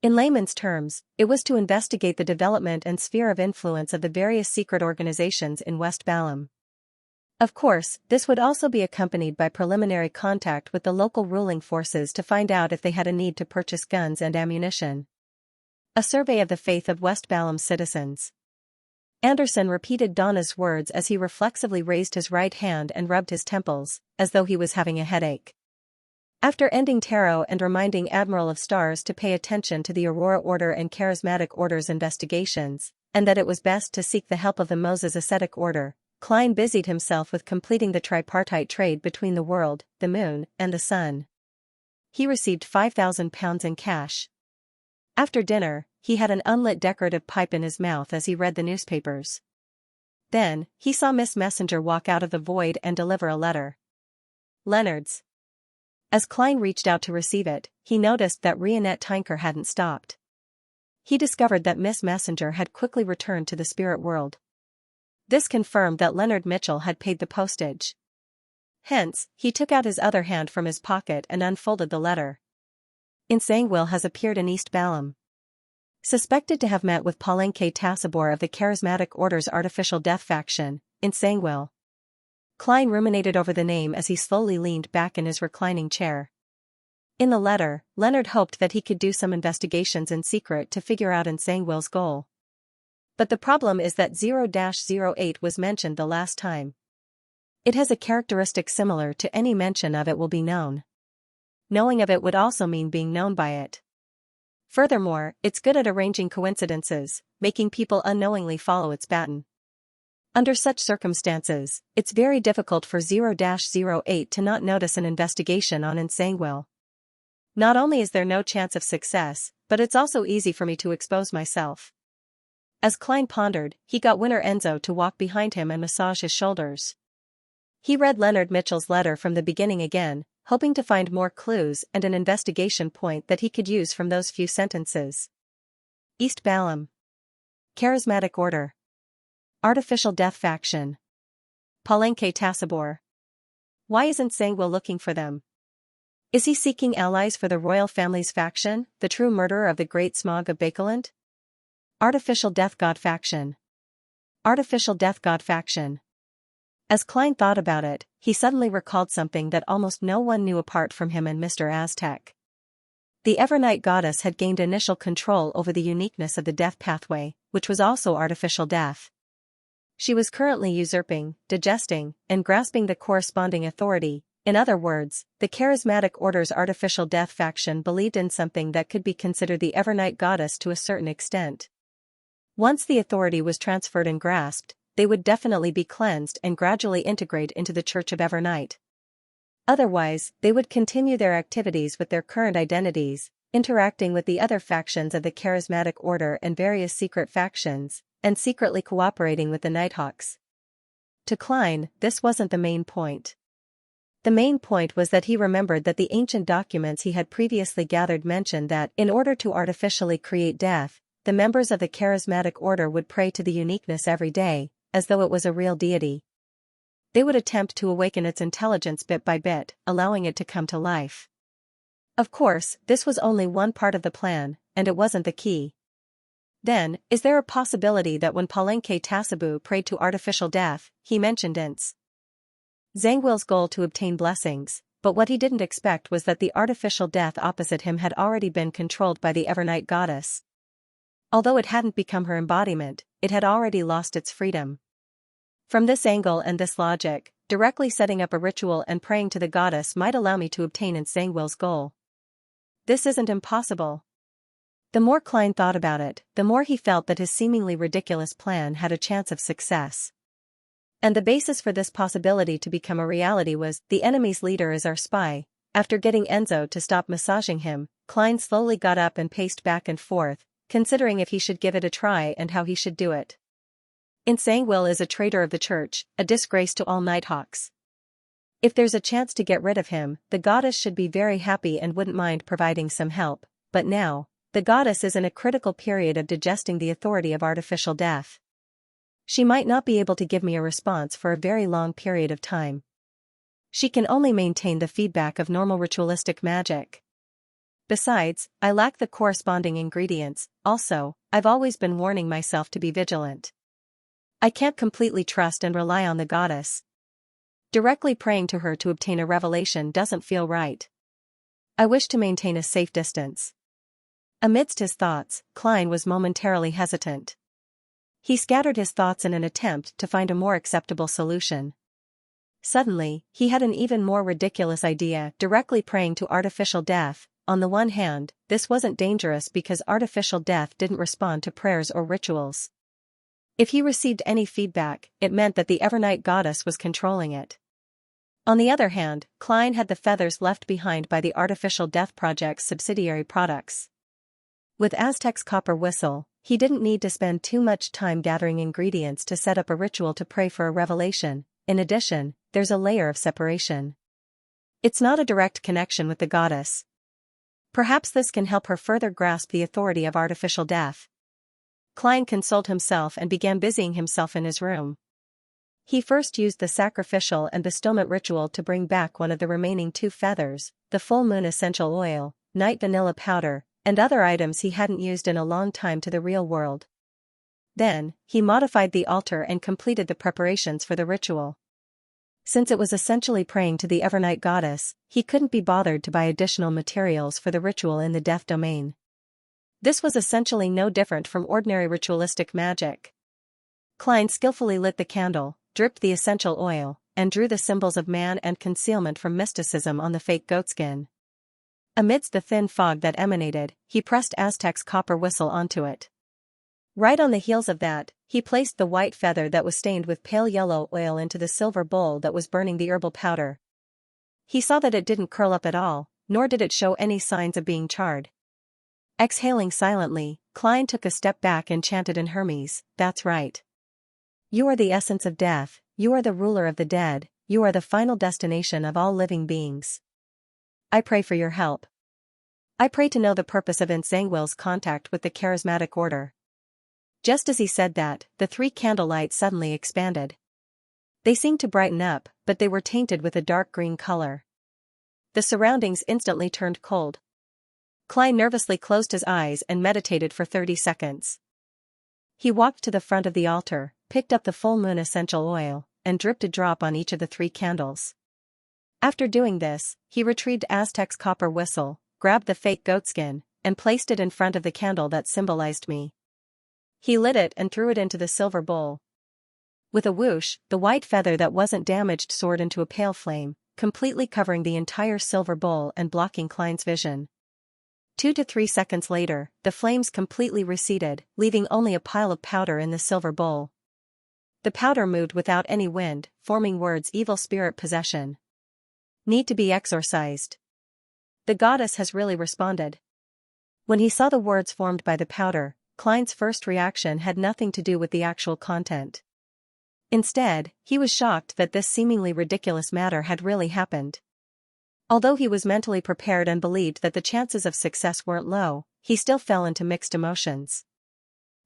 A: In layman's terms, it was to investigate the development and sphere of influence of the various secret organizations in West Balham. Of course, this would also be accompanied by preliminary contact with the local ruling forces to find out if they had a need to purchase guns and ammunition. A survey of the faith of West Balham's citizens. Anderson repeated Donna's words as he reflexively raised his right hand and rubbed his temples, as though he was having a headache. After ending tarot and reminding Admiral of Stars to pay attention to the Aurora Order and Charismatic Order's investigations, and that it was best to seek the help of the Moses Ascetic Order, Klein busied himself with completing the tripartite trade between the world, the moon, and the sun. He received £5,000 in cash. After dinner, he had an unlit decorative pipe in his mouth as he read the newspapers. Then, he saw Miss Messenger walk out of the void and deliver a letter. Leonard's. As Klein reached out to receive it, he noticed that Rionette Tinker hadn't stopped. He discovered that Miss Messenger had quickly returned to the spirit world. This confirmed that Leonard Mitchell had paid the postage. Hence, he took out his other hand from his pocket and unfolded the letter. Xianxia has appeared in East Balham. Suspected to have met with Pauline K. Tassabor of the Charismatic Order's Artificial Death faction, Xianxia. Klein ruminated over the name as he slowly leaned back in his reclining chair. In the letter, Leonard hoped that he could do some investigations in secret to figure out Nsangwil's goal. But the problem is that 0-08 was mentioned the last time. It has a characteristic similar to any mention of it will be known. Knowing of it would also mean being known by it. Furthermore, it's good at arranging coincidences, making people unknowingly follow its pattern. Under such circumstances, it's very difficult for 0-08 to not notice an investigation on Nsangwil. Not only is there no chance of success, but it's also easy for me to expose myself. As Klein pondered, he got Winner Enzo to walk behind him and massage his shoulders. He read Leonard Mitchell's letter from the beginning again, hoping to find more clues and an investigation point that he could use from those few sentences. East Balam. Charismatic Order. Artificial Death Faction. Palenque Tasabor. Why isn't Nsangwil looking for them? Is he seeking allies for the royal family's faction, the true murderer of the great Smog of Bakeland? Artificial Death God Faction. Artificial Death God Faction. As Klein thought about it, he suddenly recalled something that almost no one knew apart from him and Mr. Aztec. The Evernight goddess had gained initial control over the uniqueness of the death pathway, which was also artificial death. She was currently usurping, digesting, and grasping the corresponding authority. In other words, the Charismatic Order's artificial death faction believed in something that could be considered the Evernight goddess to a certain extent. Once the authority was transferred and grasped, they would definitely be cleansed and gradually integrate into the Church of Evernight. Otherwise, they would continue their activities with their current identities, interacting with the other factions of the Charismatic Order and various secret factions, and secretly cooperating with the Nighthawks. To Klein, this wasn't the main point. The main point was that he remembered that the ancient documents he had previously gathered mentioned that, in order to artificially create death, the members of the Charismatic Order would pray to the uniqueness every day, as though it was a real deity. They would attempt to awaken its intelligence bit by bit, allowing it to come to life. Of course, this was only one part of the plan, and it wasn't the key. Then, is there a possibility that when Palenque Tasabu prayed to artificial death, he mentioned Nsangwil's goal to obtain blessings, but what he didn't expect was that the artificial death opposite him had already been controlled by the Evernight goddess. Although it hadn't become her embodiment, it had already lost its freedom. From this angle and this logic, directly setting up a ritual and praying to the goddess might allow me to obtain Nsangwil's goal. This isn't impossible. The more Klein thought about it, the more he felt that his seemingly ridiculous plan had a chance of success. And the basis for this possibility to become a reality was, the enemy's leader is our spy. After getting Enzo to stop massaging him, Klein slowly got up and paced back and forth, considering if he should give it a try and how he should do it. Nsangwil is a traitor of the church, a disgrace to all Nighthawks. If there's a chance to get rid of him, the goddess should be very happy and wouldn't mind providing some help, but now, the goddess is in a critical period of digesting the authority of artificial death. She might not be able to give me a response for a very long period of time. She can only maintain the feedback of normal ritualistic magic. Besides, I lack the corresponding ingredients. Also, I've always been warning myself to be vigilant. I can't completely trust and rely on the goddess. Directly praying to her to obtain a revelation doesn't feel right. I wish to maintain a safe distance. Amidst his thoughts, Klein was momentarily hesitant. He scattered his thoughts in an attempt to find a more acceptable solution. Suddenly, he had an even more ridiculous idea: directly praying to artificial death. On the one hand, this wasn't dangerous because artificial death didn't respond to prayers or rituals. If he received any feedback, it meant that the Evernight goddess was controlling it. On the other hand, Klein had the feathers left behind by the Artificial Death Project's subsidiary products. With Aztec's copper whistle, he didn't need to spend too much time gathering ingredients to set up a ritual to pray for a revelation. In addition, there's a layer of separation. It's not a direct connection with the goddess. Perhaps this can help her further grasp the authority of artificial death. Klein consoled himself and began busying himself in his room. He first used the sacrificial and bestowment ritual to bring back one of the remaining 2 feathers, the full moon essential oil, night vanilla powder, and other items he hadn't used in a long time to the real world. Then, he modified the altar and completed the preparations for the ritual. Since it was essentially praying to the Evernight goddess, he couldn't be bothered to buy additional materials for the ritual in the death domain. This was essentially no different from ordinary ritualistic magic. Klein skillfully lit the candle, dripped the essential oil, and drew the symbols of man and concealment from mysticism on the fake goatskin. Amidst the thin fog that emanated, he pressed Aztec's copper whistle onto it. Right on the heels of that, he placed the white feather that was stained with pale yellow oil into the silver bowl that was burning the herbal powder. He saw that it didn't curl up at all, nor did it show any signs of being charred. Exhaling silently, Klein took a step back and chanted in Hermes, "That's right. You are the essence of death, you are the ruler of the dead, you are the final destination of all living beings. I pray for your help. I pray to know the purpose of Xianxia's contact with the charismatic order." Just as he said that, the 3 candlelights suddenly expanded. They seemed to brighten up, but they were tainted with a dark green color. The surroundings instantly turned cold. Klein nervously closed his eyes and meditated for 30 seconds. He walked to the front of the altar, picked up the full moon essential oil, and dripped a drop on each of the 3 candles. After doing this, he retrieved Aztec's copper whistle, grabbed the fake goatskin, and placed it in front of the candle that symbolized me. He lit it and threw it into the silver bowl. With a whoosh, the white feather that wasn't damaged soared into a pale flame, completely covering the entire silver bowl and blocking Klein's vision. 2 to 3 seconds later, the flames completely receded, leaving only a pile of powder in the silver bowl. The powder moved without any wind, forming words evil spirit possession. Need to be exorcised. The goddess has really responded. When he saw the words formed by the powder, Klein's first reaction had nothing to do with the actual content. Instead, he was shocked that this seemingly ridiculous matter had really happened. Although he was mentally prepared and believed that the chances of success weren't low, he still fell into mixed emotions.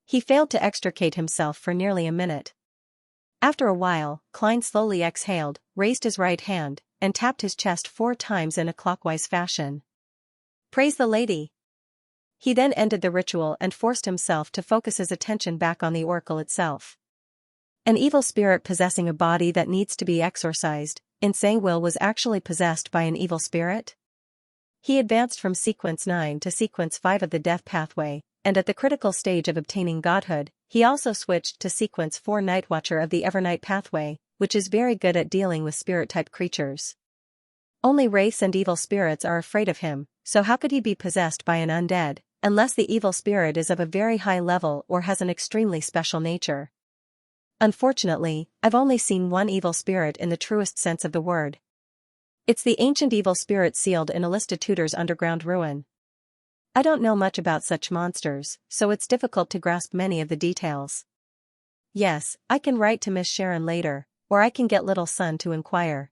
A: He failed to extricate himself for nearly a minute. After a while, Klein slowly exhaled, raised his right hand, and tapped his chest 4 times in a clockwise fashion. Praise the lady! He then ended the ritual and forced himself to focus his attention back on the oracle itself. An evil spirit possessing a body that needs to be exorcised, Xianxia was actually possessed by an evil spirit? He advanced from sequence 9 to sequence 5 of the death pathway, and at the critical stage of obtaining godhood, he also switched to sequence 4 Nightwatcher of the Evernight pathway, which is very good at dealing with spirit-type creatures. Only wraiths and evil spirits are afraid of him, so how could he be possessed by an undead, unless the evil spirit is of a very high level or has an extremely special nature? Unfortunately, I've only seen one evil spirit in the truest sense of the word. It's the ancient evil spirit sealed in Alista Tudor's underground ruin. I don't know much about such monsters, so it's difficult to grasp many of the details. Yes, I can write to Miss Sharon later, or I can get little son to inquire.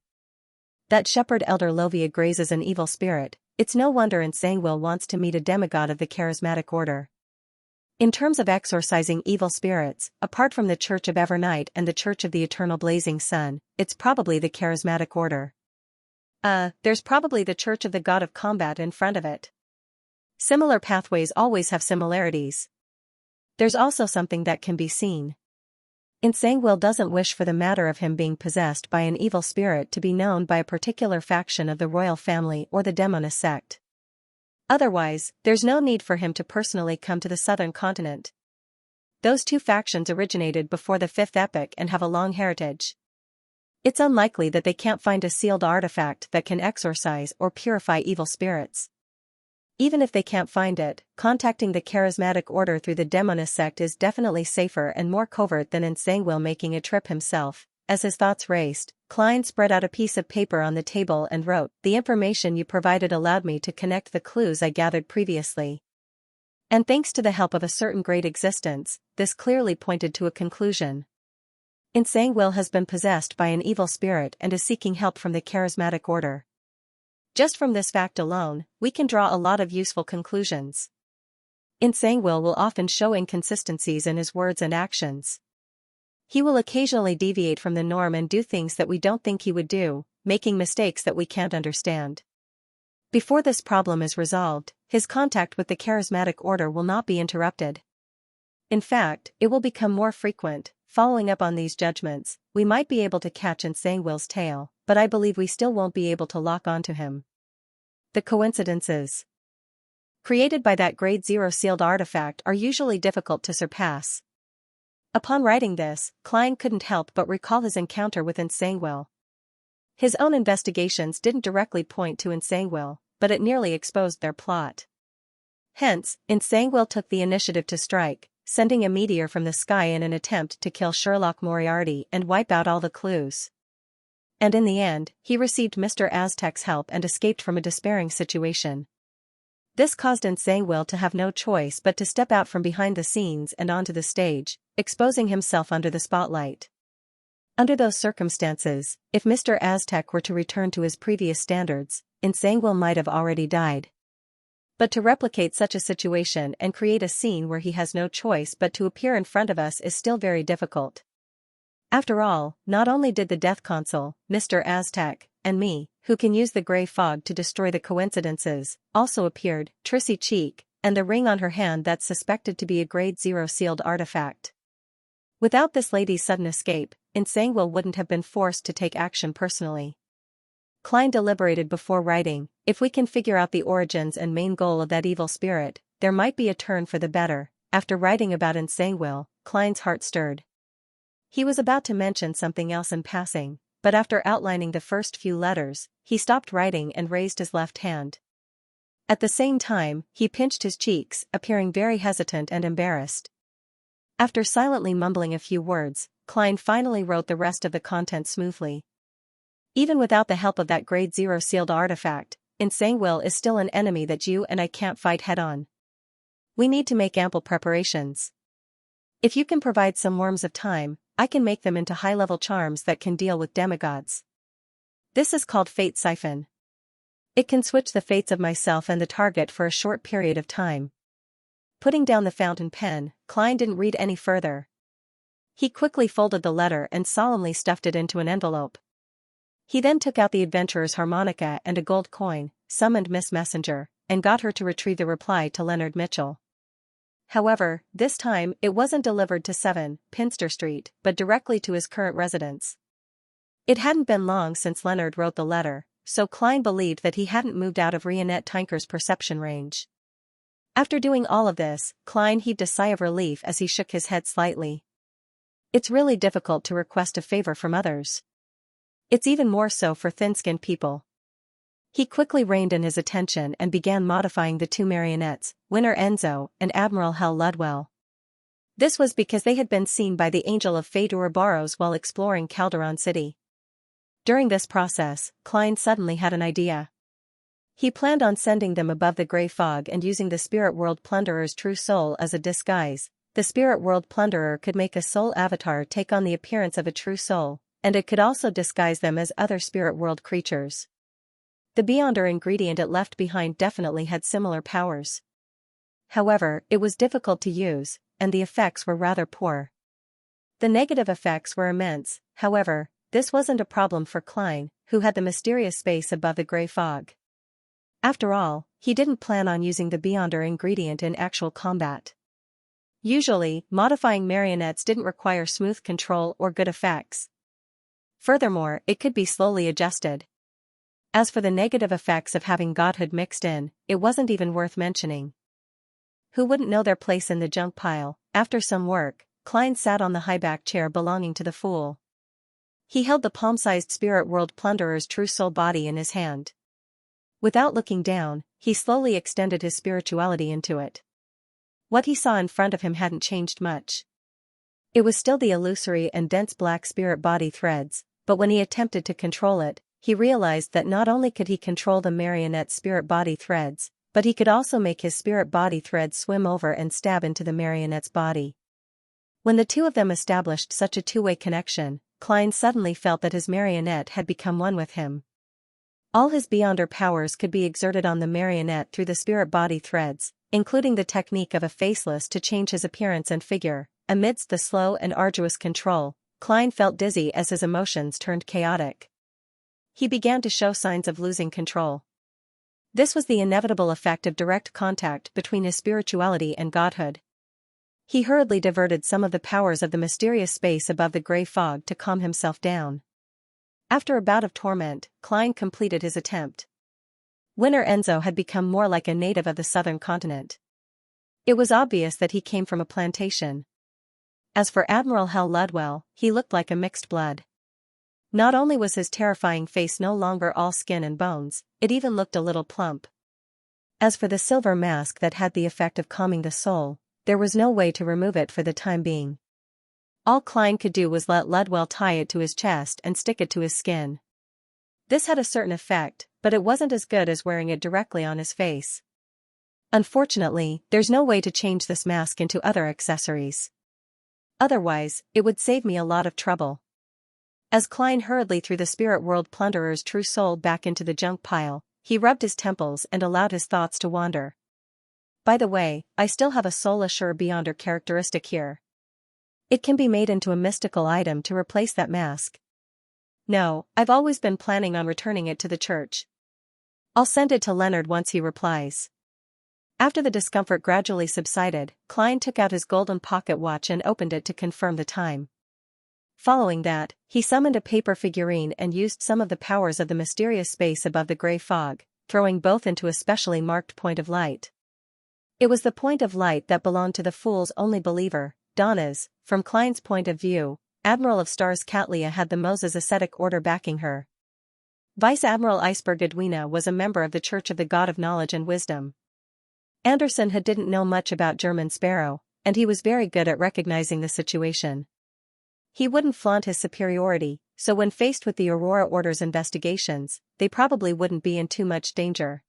A: That shepherd elder Lovia grazes an evil spirit. It's no wonder Xianxia wants to meet a demigod of the charismatic order. In terms of exorcising evil spirits, apart from the Church of Evernight and the Church of the Eternal Blazing Sun, it's probably the charismatic order. There's probably the Church of the God of Combat in front of it. Similar pathways always have similarities. There's also something that can be seen. Xianxia doesn't wish for the matter of him being possessed by an evil spirit to be known by a particular faction of the royal family or the demonist sect. Otherwise, there's no need for him to personally come to the southern continent. Those 2 factions originated before the 5th epoch and have a long heritage. It's unlikely that they can't find a sealed artifact that can exorcise or purify evil spirits. Even if they can't find it, contacting the charismatic order through the demonist sect is definitely safer and more covert than Xianxia making a trip himself. As his thoughts raced, Klein spread out a piece of paper on the table and wrote, "The information you provided allowed me to connect the clues I gathered previously. And thanks to the help of a certain great existence, this clearly pointed to a conclusion. Xianxia has been possessed by an evil spirit and is seeking help from the charismatic order. Just from this fact alone, we can draw a lot of useful conclusions. Xianxia will often show inconsistencies in his words and actions. He will occasionally deviate from the norm and do things that we don't think he would do, making mistakes that we can't understand. Before this problem is resolved, his contact with the charismatic order will not be interrupted. In fact, it will become more frequent, following up on these judgments, we might be able to catch Xianxia's tail, but I believe we still won't be able to lock onto him. The coincidences created by that grade 0 sealed artifact are usually difficult to surpass. Upon writing this, Klein couldn't help but recall his encounter with Xianxia. His own investigations didn't directly point to Xianxia, but it nearly exposed their plot. Hence, Xianxia took the initiative to strike, sending a meteor from the sky in an attempt to kill Sherlock Moriarty and wipe out all the clues. And in the end, he received Mr. Aztec's help and escaped from a despairing situation. This caused Xianxia to have no choice but to step out from behind the scenes and onto the stage, exposing himself under the spotlight. Under those circumstances, if Mr. Aztec were to return to his previous standards, Xianxia might have already died. But to replicate such a situation and create a scene where he has no choice but to appear in front of us is still very difficult. After all, not only did the Death Consul, Mr. Aztec, and me, who can use the grey fog to destroy the coincidences, also appeared, Trissy Cheek, and the ring on her hand that's suspected to be a grade 0 sealed artifact. Without this lady's sudden escape, Xianxia wouldn't have been forced to take action personally. Klein deliberated before writing, if we can figure out the origins and main goal of that evil spirit, there might be a turn for the better. After writing about Xianxia, Klein's heart stirred. He was about to mention something else in passing, but after outlining the first few letters, he stopped writing and raised his left hand. At the same time, he pinched his cheeks, appearing very hesitant and embarrassed. After silently mumbling a few words, Klein finally wrote the rest of the content smoothly. Even without the help of that grade 0 sealed artifact, Xianxia is still an enemy that you and I can't fight head-on. We need to make ample preparations. If you can provide some worms of time, I can make them into high-level charms that can deal with demigods. This is called Fate Siphon. It can switch the fates of myself and the target for a short period of time. Putting down the fountain pen, Klein didn't read any further. He quickly folded the letter and solemnly stuffed it into an envelope. He then took out the adventurer's harmonica and a gold coin, summoned Miss Messenger, and got her to retrieve the reply to Leonard Mitchell. However, this time it wasn't delivered to 7 Pinster Street, but directly to his current residence. It hadn't been long since Leonard wrote the letter, so Klein believed that he hadn't moved out of Rionette Tinker's perception range. After doing all of this, Klein heaved a sigh of relief as he shook his head slightly. It's really difficult to request a favor from others. It's even more so for thin-skinned people. He quickly reined in his attention and began modifying the 2 marionettes, Winner Enzo and Admiral Hell Ludwell. This was because they had been seen by the Angel of Fate Ouroboros while exploring Calderon City. During this process, Klein suddenly had an idea. He planned on sending them above the grey fog and using the Spirit World Plunderer's true soul as a disguise. The Spirit World Plunderer could make a soul avatar take on the appearance of a true soul, and it could also disguise them as other Spirit World creatures. The Beyonder ingredient it left behind definitely had similar powers. However, it was difficult to use, and the effects were rather poor. The negative effects were immense, however, this wasn't a problem for Klein, who had the mysterious space above the grey fog. After all, he didn't plan on using the Beyonder ingredient in actual combat. Usually, modifying marionettes didn't require smooth control or good effects. Furthermore, it could be slowly adjusted. As for the negative effects of having godhood mixed in, it wasn't even worth mentioning. Who wouldn't know their place in the junk pile? After some work, Klein sat on the high-back chair belonging to the Fool. He held the palm-sized Spirit World Plunderer's true soul body in his hand. Without looking down, he slowly extended his spirituality into it. What he saw in front of him hadn't changed much. It was still the illusory and dense black spirit body threads, but when he attempted to control it, he realized that not only could he control the marionette's spirit body threads, but he could also make his spirit body threads swim over and stab into the marionette's body. When the two of them established such a two-way connection, Klein suddenly felt that his marionette had become one with him. All his Beyonder powers could be exerted on the marionette through the spirit body threads, including the technique of a faceless to change his appearance and figure. Amidst the slow and arduous control, Klein felt dizzy as his emotions turned chaotic. He began to show signs of losing control. This was the inevitable effect of direct contact between his spirituality and godhood. He hurriedly diverted some of the powers of the mysterious space above the gray fog to calm himself down. After a bout of torment, Klein completed his attempt. Winner Enzo had become more like a native of the southern continent. It was obvious that he came from a plantation. As for Admiral Hal Ludwell, he looked like a mixed blood. Not only was his terrifying face no longer all skin and bones, it even looked a little plump. As for the silver mask that had the effect of calming the soul, there was no way to remove it for the time being. All Klein could do was let Ludwell tie it to his chest and stick it to his skin. This had a certain effect, but it wasn't as good as wearing it directly on his face. Unfortunately, there's no way to change this mask into other accessories. Otherwise, it would save me a lot of trouble. As Klein hurriedly threw the spirit world plunderer's true soul back into the junk pile, he rubbed his temples and allowed his thoughts to wander. By the way, I still have a soul assure beyonder characteristic here. It can be made into a mystical item to replace that mask. No, I've always been planning on returning it to the church. I'll send it to Leonard once he replies. After the discomfort gradually subsided, Klein took out his golden pocket watch and opened it to confirm the time. Following that, he summoned a paper figurine and used some of the powers of the mysterious space above the gray fog, throwing both into a specially marked point of light. It was the point of light that belonged to the fool's only believer, Donna's. From Klein's point of view, Admiral of Stars Katlia had the Moses ascetic order backing her. Vice Admiral Iceberg Edwina was a member of the Church of the God of Knowledge and Wisdom. Anderson didn't know much about German Sparrow, and he was very good at recognizing the situation. He wouldn't flaunt his superiority, so when faced with the Aurora Order's investigations, they probably wouldn't be in too much danger.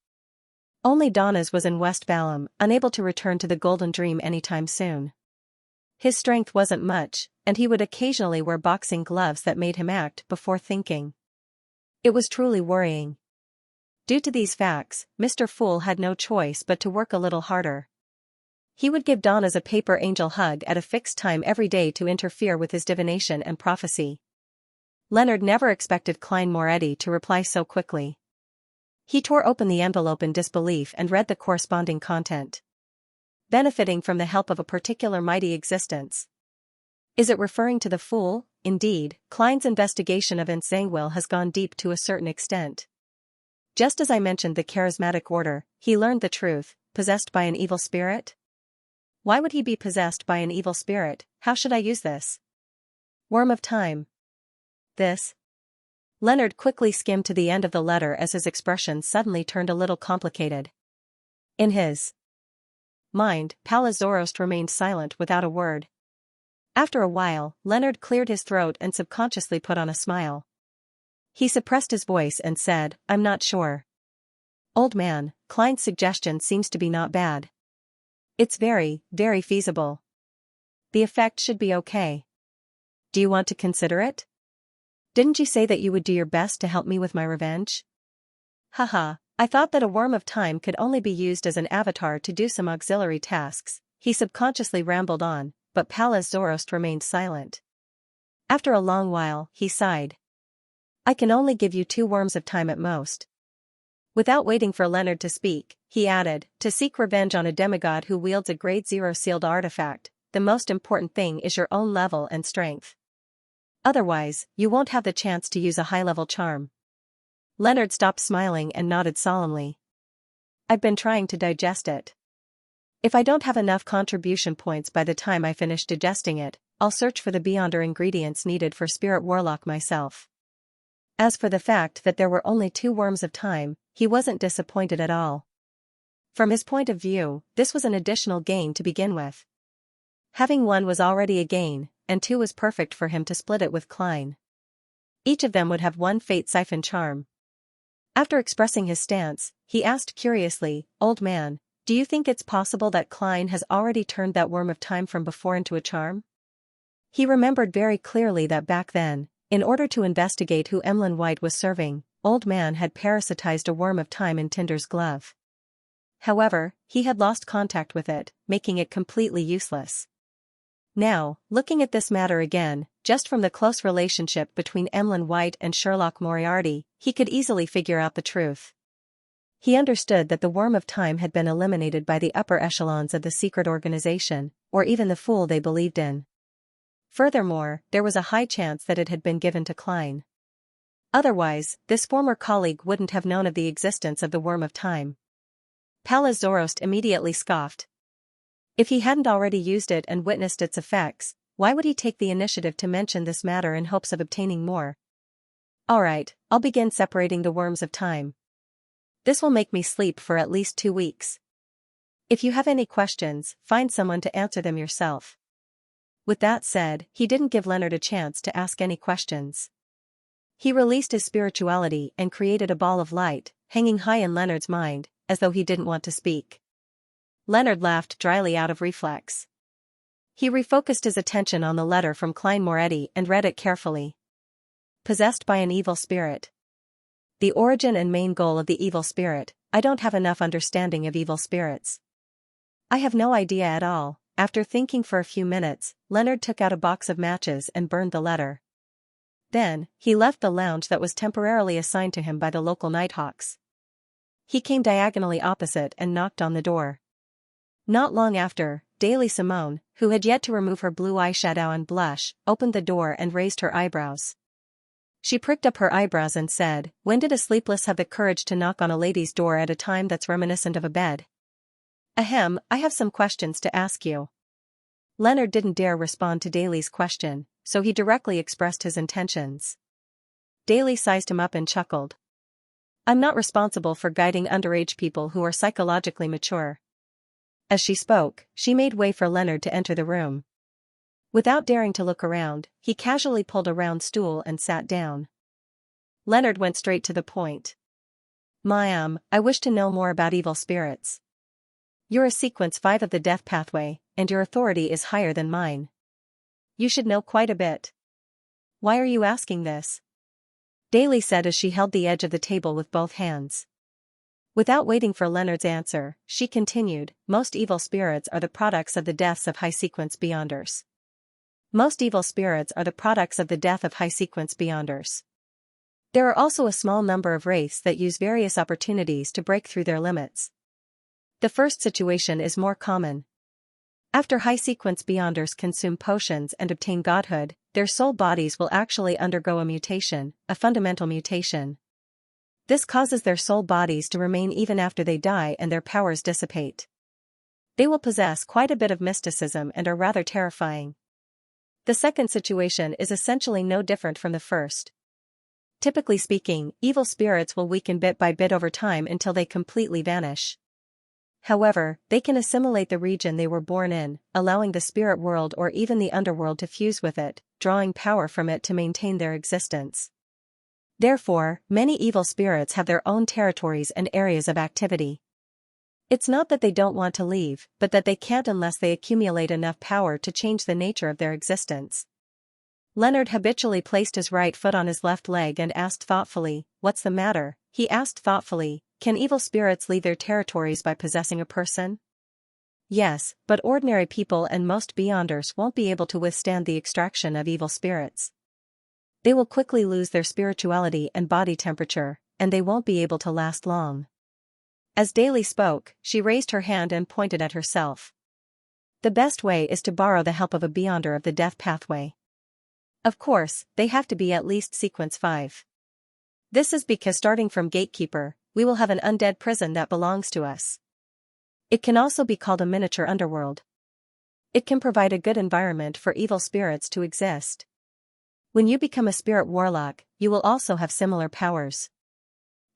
A: Only Donna's was in West Balam, unable to return to the Golden Dream anytime soon. His strength wasn't much, and he would occasionally wear boxing gloves that made him act before thinking. It was truly worrying. Due to these facts, Mr. Fool had no choice but to work a little harder. He would give Donna's a paper angel hug at a fixed time every day to interfere with his divination and prophecy. Leonard never expected Klein Moretti to reply so quickly. He tore open the envelope in disbelief and read the corresponding content. Benefiting from the help of a particular mighty existence. Is it referring to the Fool? Indeed, Klein's investigation of Nsangwil has gone deep to a certain extent. Just as I mentioned the charismatic order, he learned the truth, possessed by an evil spirit? Why would he be possessed by an evil spirit? How should I use this? Worm of Time. This? Leonard quickly skimmed to the end of the letter as his expression suddenly turned a little complicated. In his mind, Pallas Zoroast remained silent without a word. After a while, Leonard cleared his throat and subconsciously put on a smile. He suppressed his voice and said, I'm not sure. Old man, Klein's suggestion seems to be not bad. It's very, very feasible. The effect should be okay. Do you want to consider it? Didn't you say that you would do your best to help me with my revenge? Haha, I thought that a worm of time could only be used as an avatar to do some auxiliary tasks. He subconsciously rambled on, but Pallas Zoroast remained silent. After a long while, he sighed. I can only give you 2 worms of time at most. Without waiting for Leonard to speak, he added, to seek revenge on a demigod who wields a grade 0 sealed artifact, the most important thing is your own level and strength. Otherwise, you won't have the chance to use a high-level charm. Leonard stopped smiling and nodded solemnly. I've been trying to digest it. If I don't have enough contribution points by the time I finish digesting it, I'll search for the beyonder ingredients needed for Spirit Warlock myself. As for the fact that there were only 2 worms of time, he wasn't disappointed at all. From his point of view, this was an additional gain to begin with. Having 1 was already a gain, and 2 was perfect for him to split it with Klein. Each of them would have 1 Fate Siphon charm. After expressing his stance, he asked curiously, Old man, do you think it's possible that Klein has already turned that worm of time from before into a charm? He remembered very clearly that back then, in order to investigate who Emlyn White was serving, Old Man had parasitized a worm of time in Tinder's glove. However, he had lost contact with it, making it completely useless. Now, looking at this matter again, just from the close relationship between Emlyn White and Sherlock Moriarty, he could easily figure out the truth. He understood that the worm of time had been eliminated by the upper echelons of the secret organization, or even the fool they believed in. Furthermore, there was a high chance that it had been given to Klein. Otherwise, this former colleague wouldn't have known of the existence of the worm of time. Pallas Zoroast immediately scoffed. If he hadn't already used it and witnessed its effects, why would he take the initiative to mention this matter in hopes of obtaining more? Alright, I'll begin separating the worms of time. This will make me sleep for at least 2 weeks. If you have any questions, find someone to answer them yourself. With that said, he didn't give Leonard a chance to ask any questions. He released his spirituality and created a ball of light, hanging high in Leonard's mind, as though he didn't want to speak. Leonard laughed dryly out of reflex. He refocused his attention on the letter from Klein Moretti and read it carefully. Possessed by an evil spirit. The origin and main goal of the evil spirit. I don't have enough understanding of evil spirits. I have no idea at all. After thinking for a few minutes, Leonard took out a box of matches and burned the letter. Then, he left the lounge that was temporarily assigned to him by the local Nighthawks. He came diagonally opposite and knocked on the door. Not long after, Daily Simone, who had yet to remove her blue eyeshadow and blush, opened the door and raised her eyebrows. She pricked up her eyebrows and said, "When did a sleepless have the courage to knock on a lady's door at a time that's reminiscent of a bed?" Ahem, I have some questions to ask you. Leonard didn't dare respond to Daly's question, so he directly expressed his intentions. Daly sized him up and chuckled. I'm not responsible for guiding underage people who are psychologically mature. As she spoke, she made way for Leonard to enter the room. Without daring to look around, he casually pulled a round stool and sat down. Leonard went straight to the point. I wish to know more about evil spirits. You're a sequence 5 of the death pathway, and your authority is higher than mine. You should know quite a bit. Why are you asking this? Daly said as she held the edge of the table with both hands. Without waiting for Leonard's answer, she continued, most evil spirits are the products of the deaths of high-sequence beyonders. Most evil spirits are the products of the death of high-sequence beyonders. There are also a small number of wraiths that use various opportunities to break through their limits. The first situation is more common. After high-sequence beyonders consume potions and obtain godhood, their soul bodies will actually undergo a mutation, a fundamental mutation. This causes their soul bodies to remain even after they die and their powers dissipate. They will possess quite a bit of mysticism and are rather terrifying. The second situation is essentially no different from the first. Typically speaking, evil spirits will weaken bit by bit over time until they completely vanish. However, they can assimilate the region they were born in, allowing the spirit world or even the underworld to fuse with it, drawing power from it to maintain their existence. Therefore, many evil spirits have their own territories and areas of activity. It's not that they don't want to leave, but that they can't unless they accumulate enough power to change the nature of their existence. Leonard habitually placed his right foot on his left leg and asked thoughtfully, "What's the matter?" He asked thoughtfully, "Can evil spirits leave their territories by possessing a person?" Yes, but ordinary people and most beyonders won't be able to withstand the extraction of evil spirits. They will quickly lose their spirituality and body temperature, and they won't be able to last long. As Daly spoke, she raised her hand and pointed at herself. The best way is to borrow the help of a beyonder of the death pathway. Of course, they have to be at least sequence 5. This is because starting from Gatekeeper, we will have an undead prison that belongs to us. It can also be called a miniature underworld. It can provide a good environment for evil spirits to exist. When you become a spirit warlock, you will also have similar powers.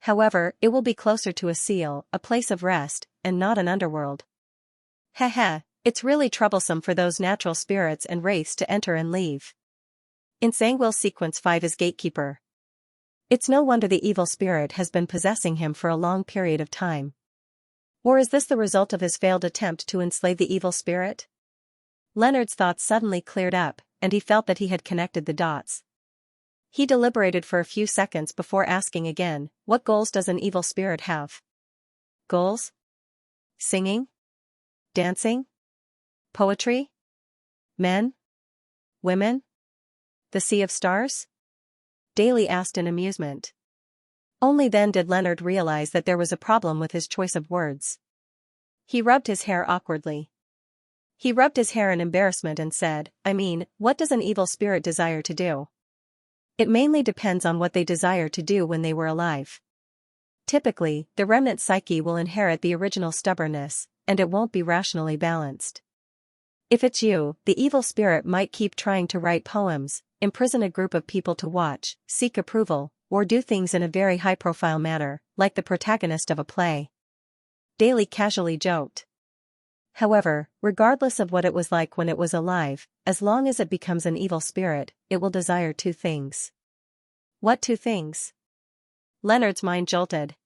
A: However, it will be closer to a seal, a place of rest, and not an underworld. Haha, it's really troublesome for those natural spirits and wraiths to enter and leave. In Sangwil sequence 5 is Gatekeeper. It's no wonder the evil spirit has been possessing him for a long period of time. Or is this the result of his failed attempt to enslave the evil spirit? Leonard's thoughts suddenly cleared up, and he felt that he had connected the dots. He deliberated for a few seconds before asking again, what goals does an evil spirit have? Goals? Singing? Dancing? Poetry? Men? Women? The sea of stars? Daly asked in amusement. Only then did Leonard realize that there was a problem with his choice of words. He rubbed his hair awkwardly. He rubbed his hair in embarrassment and said, I mean, what does an evil spirit desire to do? It mainly depends on what they desire to do when they were alive. Typically, the remnant psyche will inherit the original stubbornness, and it won't be rationally balanced. If it's you, the evil spirit might keep trying to write poems, imprison a group of people to watch, seek approval, or do things in a very high-profile manner, like the protagonist of a play. Daly casually joked. However, regardless of what it was like when it was alive, as long as it becomes an evil spirit, it will desire two things. What two things? Leonard's mind jolted.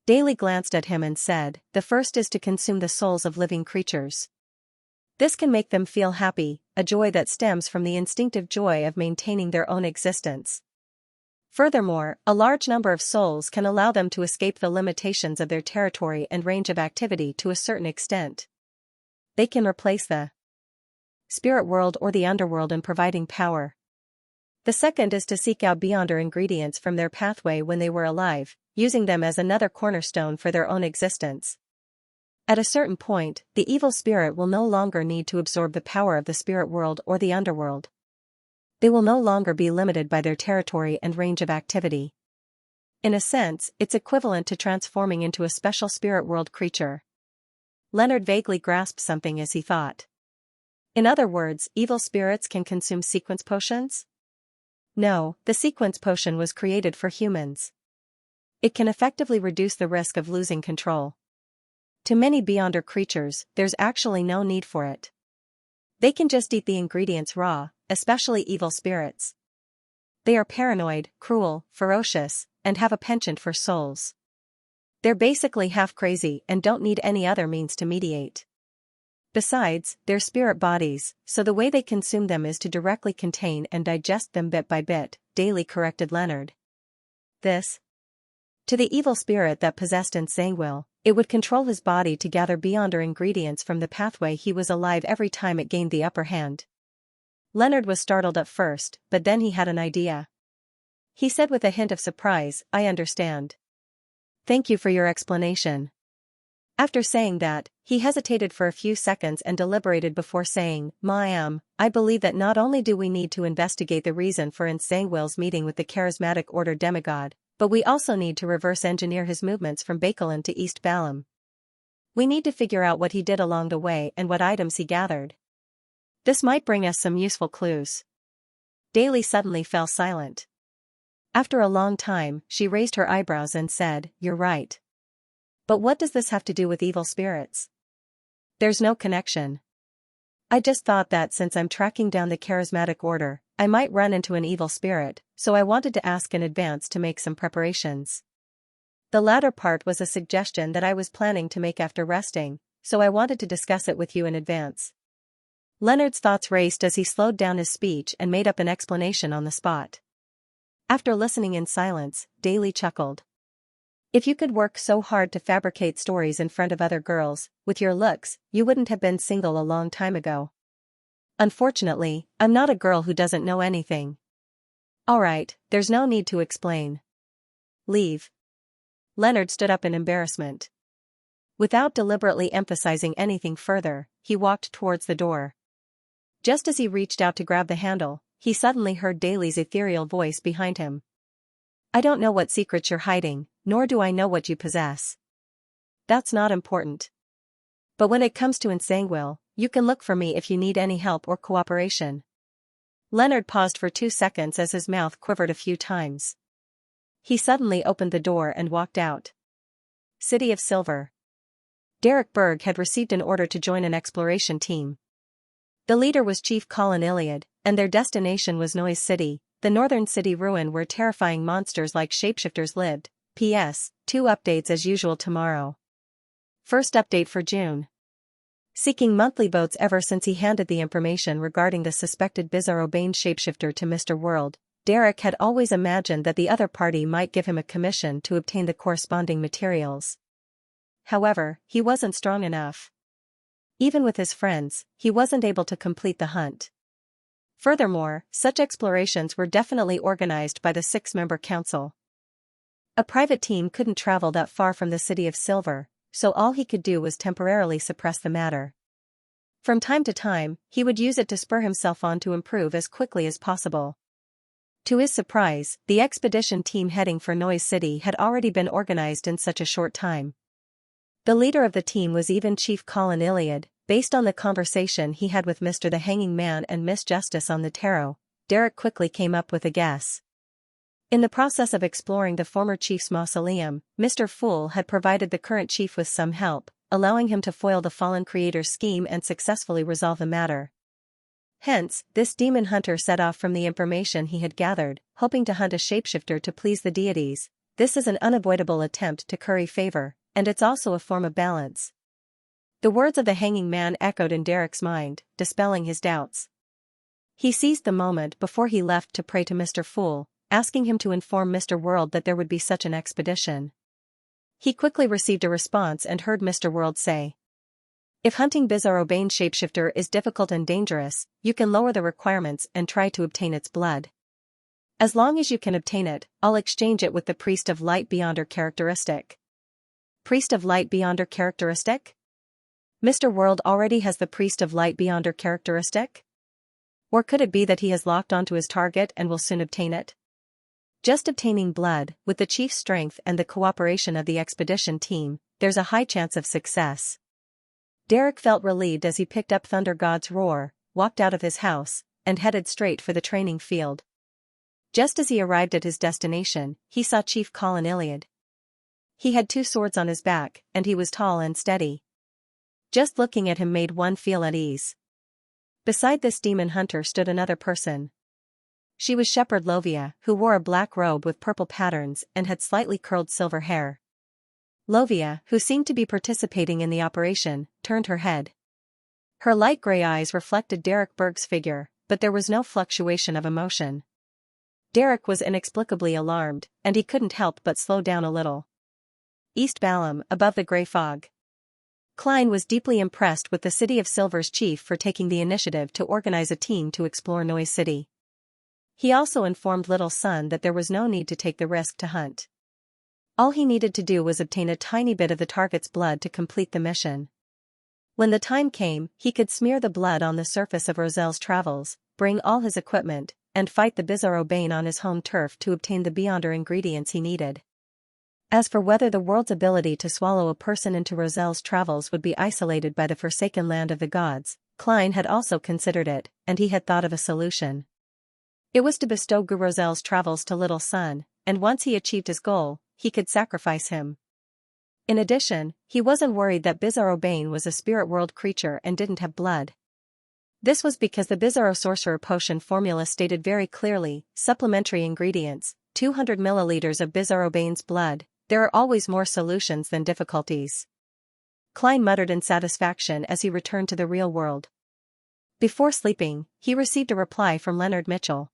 A: Daly glanced at him and said, the first is to consume the souls of living creatures. This can make them feel happy, a joy that stems from the instinctive joy of maintaining their own existence. Furthermore, a large number of souls can allow them to escape the limitations of their territory and range of activity to a certain extent. They can replace the spirit world or the underworld in providing power. The second is to seek out beyonder ingredients from their pathway when they were alive, using them as another cornerstone for their own existence. At a certain point, the evil spirit will no longer need to absorb the power of the spirit world or the underworld. They will no longer be limited by their territory and range of activity. In a sense, it's equivalent to transforming into a special spirit world creature. Leonard vaguely grasped something as he thought. In other words, evil spirits can consume sequence potions? No, the sequence potion was created for humans. It can effectively reduce the risk of losing control. To many beyonder creatures, there's actually no need for it. They can just eat the ingredients raw, especially evil spirits. They are paranoid, cruel, ferocious, and have a penchant for souls. They're basically half crazy and don't need any other means to mediate. Besides, they're spirit bodies, so the way they consume them is to directly contain and digest them bit by bit, Daly corrected Leonard. To the evil spirit that possessed Xianxia, it would control his body to gather beyonder ingredients from the pathway he was alive every time it gained the upper hand. Leonard was startled at first, but then he had an idea. He said with a hint of surprise, I understand. Thank you for your explanation. After saying that, he hesitated for a few seconds and deliberated before saying, I believe that not only do we need to investigate the reason for Xianxia's meeting with the charismatic order demigod, but we also need to reverse engineer his movements from Bakelin to East Balam. We need to figure out what he did along the way and what items he gathered. This might bring us some useful clues. Daly suddenly fell silent. After a long time, she raised her eyebrows and said, You're right. But what does this have to do with evil spirits? There's no connection. I just thought that since I'm tracking down the charismatic order, I might run into an evil spirit, so I wanted to ask in advance to make some preparations. The latter part was a suggestion that I was planning to make after resting, so I wanted to discuss it with you in advance. Leonard's thoughts raced as he slowed down his speech and made up an explanation on the spot. After listening in silence, Daly chuckled. If you could work so hard to fabricate stories in front of other girls, with your looks, you wouldn't have been single a long time ago. Unfortunately, I'm not a girl who doesn't know anything. Alright, there's no need to explain. Leave. Leonard stood up in embarrassment. Without deliberately emphasizing anything further, he walked towards the door. Just as he reached out to grab the handle, he suddenly heard Daly's ethereal voice behind him. I don't know what secrets you're hiding, nor do I know what you possess. That's not important. But when it comes to Xianxia, you can look for me if you need any help or cooperation. Leonard paused for 2 seconds as his mouth quivered a few times. He suddenly opened the door and walked out. City of Silver. Derek Berg had received an order to join an exploration team. The leader was Chief Colin Iliad, and their destination was Noise City, the northern city ruin where terrifying monsters like shapeshifters lived. P.S. 2 updates as usual tomorrow. First update for June. Seeking monthly votes ever since he handed the information regarding the suspected Bizarro-Bane shapeshifter to Mr. World, Derek had always imagined that the other party might give him a commission to obtain the corresponding materials. However, he wasn't strong enough. Even with his friends, he wasn't able to complete the hunt. Furthermore, such explorations were definitely organized by the 6-member council. A private team couldn't travel that far from the City of Silver, so all he could do was temporarily suppress the matter. From time to time, he would use it to spur himself on to improve as quickly as possible. To his surprise, the expedition team heading for Noise City had already been organized in such a short time. The leader of the team was even Chief Colin Iliad. Based on the conversation he had with Mr. the Hanging Man and Miss Justice on the tarot, Derek quickly came up with a guess. In the process of exploring the former chief's mausoleum, Mr. Fool had provided the current chief with some help, allowing him to foil the fallen creator's scheme and successfully resolve the matter. Hence, this demon hunter set off from the information he had gathered, hoping to hunt a shapeshifter to please the deities. This is an unavoidable attempt to curry favor, and it's also a form of balance. The words of the Hanging Man echoed in Derek's mind, dispelling his doubts. He seized the moment before he left to pray to Mr. Fool, asking him to inform Mr. World that there would be such an expedition. He quickly received a response and heard Mr. World say, "If hunting Bizarro Bane shapeshifter is difficult and dangerous, you can lower the requirements and try to obtain its blood. As long as you can obtain it, I'll exchange it with the Priest of Light Beyonder characteristic." Priest of Light Beyonder characteristic? Mr. World already has the Priest of Light Beyonder characteristic? Or could it be that he has locked onto his target and will soon obtain it? Just obtaining blood, with the chief's strength and the cooperation of the expedition team, there's a high chance of success. Derek felt relieved as he picked up Thunder God's roar, walked out of his house, and headed straight for the training field. Just as he arrived at his destination, he saw Chief Colin Iliad. He had 2 swords on his back, and he was tall and steady. Just looking at him made one feel at ease. Beside this demon hunter stood another person. She was Shepherd Lovia, who wore a black robe with purple patterns and had slightly curled silver hair. Lovia, who seemed to be participating in the operation, turned her head. Her light gray eyes reflected Derek Berg's figure, but there was no fluctuation of emotion. Derek was inexplicably alarmed, and he couldn't help but slow down a little. East Balam, above the gray fog. Klein was deeply impressed with the City of Silver's chief for taking the initiative to organize a team to explore Noise City. He also informed Little Sun that there was no need to take the risk to hunt. All he needed to do was obtain a tiny bit of the target's blood to complete the mission. When the time came, he could smear the blood on the surface of Roselle's travels, bring all his equipment, and fight the Bizarro Bane on his home turf to obtain the Beyonder ingredients he needed. As for whether the world's ability to swallow a person into Roselle's travels would be isolated by the forsaken land of the gods, Klein had also considered it, and he had thought of a solution. It was to bestow Roselle's travels to Little Sun, and once he achieved his goal, he could sacrifice him. In addition, he wasn't worried that Bizarro Bane was a spirit world creature and didn't have blood. This was because the Bizarro Sorcerer Potion formula stated very clearly, supplementary ingredients, 200 milliliters of Bizarro Bane's blood. There are always more solutions than difficulties. Klein muttered in satisfaction as he returned to the real world. Before sleeping, he received a reply from Leonard Mitchell.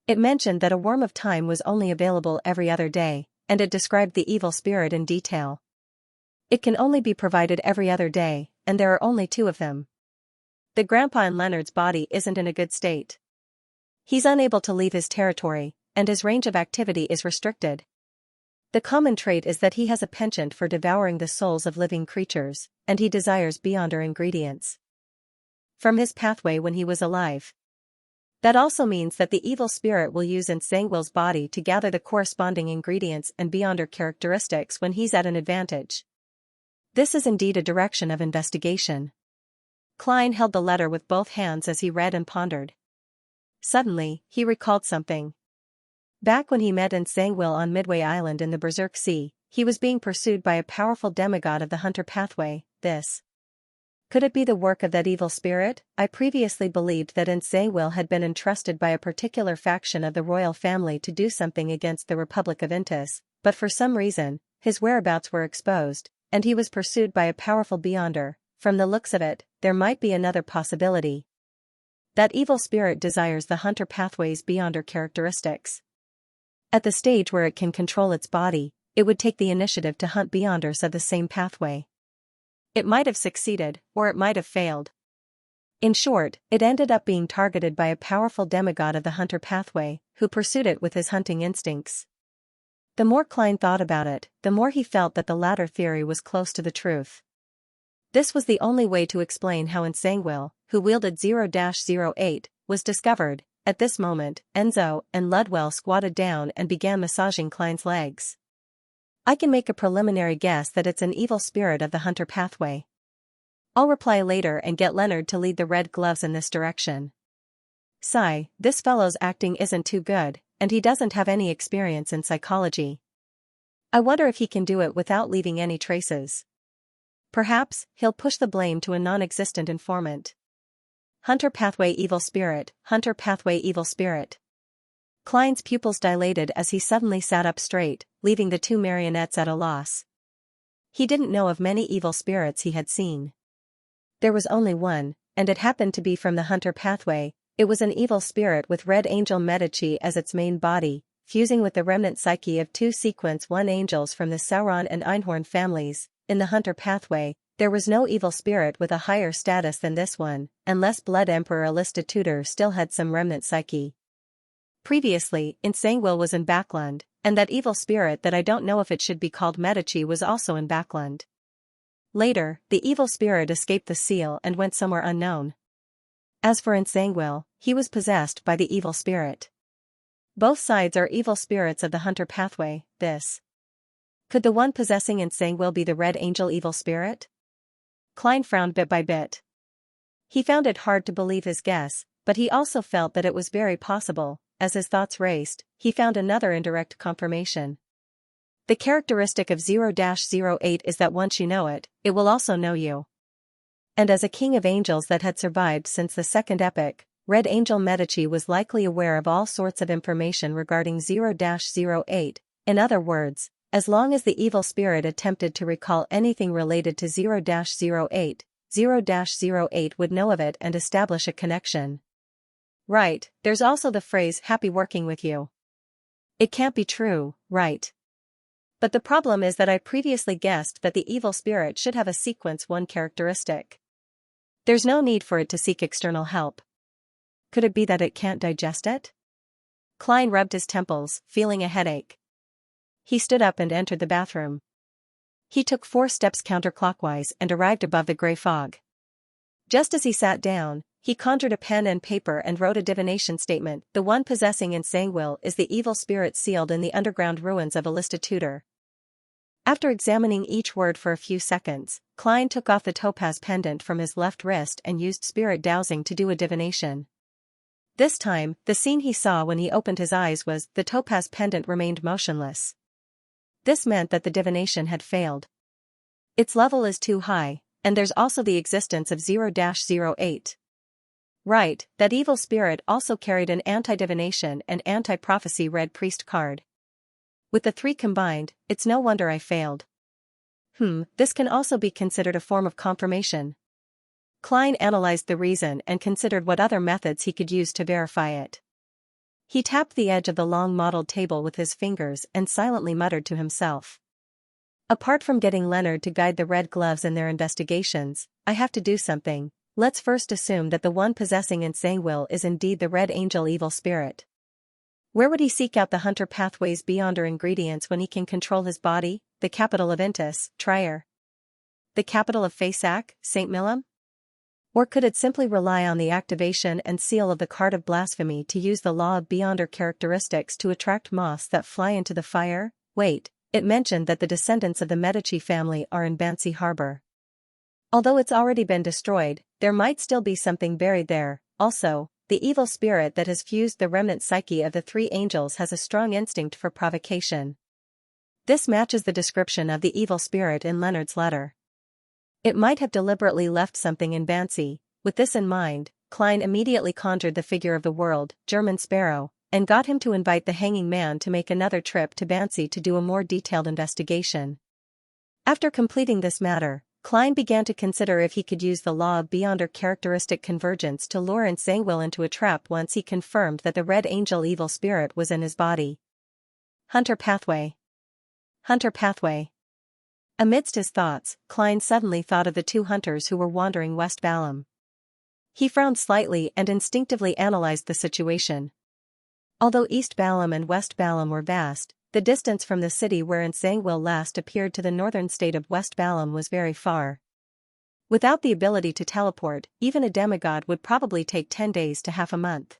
A: It mentioned that a worm of time was only available every other day, and it described the evil spirit in detail. It can only be provided every other day, and there are only 2 of them. The grandpa in Leonard's body isn't in a good state. He's unable to leave his territory, and his range of activity is restricted. The common trait is that he has a penchant for devouring the souls of living creatures, and he desires Beyonder ingredients from his pathway when he was alive. That also means that the evil spirit will use Xianxia's body to gather the corresponding ingredients and Beyonder characteristics when he's at an advantage. This is indeed a direction of investigation. Klein held the letter with both hands as he read and pondered. Suddenly, he recalled something. Back when he met Xianxia on Midway Island in the Berserk Sea, he was being pursued by a powerful demigod of the hunter pathway. Could it be the work of that evil spirit? I previously believed that Xianxia had been entrusted by a particular faction of the royal family to do something against the Republic of Intis, but for some reason, his whereabouts were exposed, and he was pursued by a powerful Beyonder. From the looks of it, there might be another possibility. That evil spirit desires the hunter pathway's Beyonder characteristics. At the stage where it can control its body, it would take the initiative to hunt Beyonders of the same pathway. It might have succeeded, or it might have failed. In short, it ended up being targeted by a powerful demigod of the hunter pathway, who pursued it with his hunting instincts. The more Klein thought about it, the more he felt that the latter theory was close to the truth. This was the only way to explain how Xianxia, who wielded 0-08, was discovered. At this moment, Enzo and Ludwell squatted down and began massaging Klein's legs. I can make a preliminary guess that it's an evil spirit of the hunter pathway. I'll reply later and get Leonard to lead the red gloves in this direction. Sigh, this fellow's acting isn't too good, and he doesn't have any experience in psychology. I wonder if he can do it without leaving any traces. Perhaps he'll push the blame to a non-existent informant. Hunter pathway evil spirit, hunter pathway evil spirit. Klein's pupils dilated as he suddenly sat up straight, leaving the two marionettes at a loss. He didn't know of many evil spirits he had seen. There was only one, and it happened to be from the hunter pathway. It was an evil spirit with Red Angel Medici as its main body, fusing with the remnant psyche of two Sequence 1 angels from the Sauron and Einhorn families. In the hunter pathway, there was no evil spirit with a higher status than this one, unless Blood Emperor Alista Tudor still had some remnant psyche. Previously, Xianxia was in Backlund, and that evil spirit that I don't know if it should be called Medici was also in Backlund. Later, the evil spirit escaped the seal and went somewhere unknown. As for Xianxia, he was possessed by the evil spirit. Both sides are evil spirits of the hunter pathway. Could the one possessing Xianxia be the Red Angel evil spirit? Klein frowned bit by bit. He found it hard to believe his guess, but he also felt that it was very possible. As his thoughts raced, he found another indirect confirmation. The characteristic of 0-08 is that once you know it, it will also know you. And as a king of angels that had survived since the second epoch, Red Angel Medici was likely aware of all sorts of information regarding 0-08. In other words, as long as the evil spirit attempted to recall anything related to 0-08, 0-08 would know of it and establish a connection. Right, there's also the phrase happy working with you. It can't be true, right? But the problem is that I previously guessed that the evil spirit should have a Sequence 1 characteristic. There's no need for it to seek external help. Could it be that it can't digest it? Klein rubbed his temples, feeling a headache. He stood up and entered the bathroom. He took 4 steps counterclockwise and arrived above the gray fog. Just as he sat down, he conjured a pen and paper and wrote a divination statement. The one possessing Xianxia is the evil spirit sealed in the underground ruins of Alista Tudor. After examining each word for a few seconds, Klein took off the topaz pendant from his left wrist and used spirit dowsing to do a divination. This time, the scene he saw when he opened his eyes was the topaz pendant remained motionless. This meant that the divination had failed. Its level is too high, and there's also the existence of 0-08. Right, that evil spirit also carried an anti-divination and anti-prophecy red priest card. With the three combined, it's no wonder I failed. This can also be considered a form of confirmation. Klein analyzed the reason and considered what other methods he could use to verify it. He tapped the edge of the long mottled table with his fingers and silently muttered to himself. Apart from getting Leonard to guide the red gloves in their investigations, I have to do something. Let's first assume that the one possessing Xianxia is indeed the Red Angel evil spirit. Where would he seek out the hunter pathways beyond or ingredients when he can control his body? The capital of Intis, Trier. The capital of Faysac, St. Milam? Or could it simply rely on the activation and seal of the card of blasphemy to use the law of beyonder characteristics to attract moths that fly into the fire? Wait, it mentioned that the descendants of the Medici family are in Bansi Harbor. Although it's already been destroyed, there might still be something buried there. Also, the evil spirit that has fused the remnant psyche of the three angels has a strong instinct for provocation. This matches the description of the evil spirit in Leonard's letter. It might have deliberately left something in Bansi. With this in mind, Klein immediately conjured the figure of the world, German Sparrow, and got him to invite the hanging man to make another trip to Bansi to do a more detailed investigation. After completing this matter, Klein began to consider if he could use the law of beyonder characteristic convergence to lure Xianxia into a trap once he confirmed that the Red Angel evil spirit was in his body. Hunter Pathway. Hunter Pathway. Amidst his thoughts, Klein suddenly thought of the two hunters who were wandering West Balam. He frowned slightly and instinctively analyzed the situation. Although East Balam and West Balam were vast, The distance from the city wherein Zhangwil last appeared to the northern state of West Balam was very far. Without the ability to teleport, even a demigod would probably take 10 days to half a month.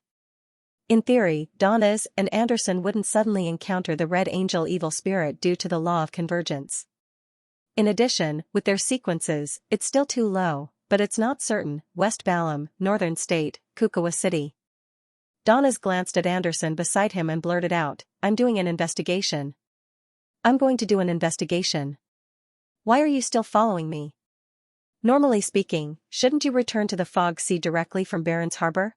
A: In theory, Donnez and Anderson wouldn't suddenly encounter the Red Angel evil spirit due to the law of convergence. In addition, with their sequences, it's still too low, but it's not certain. West Balam, Northern State, Kukawa City. Donnez glanced at Anderson beside him and blurted out, "I'm doing an investigation." "I'm going to do an investigation. Why are you still following me? Normally speaking, shouldn't you return to the Fog Sea directly from Barron's Harbor?"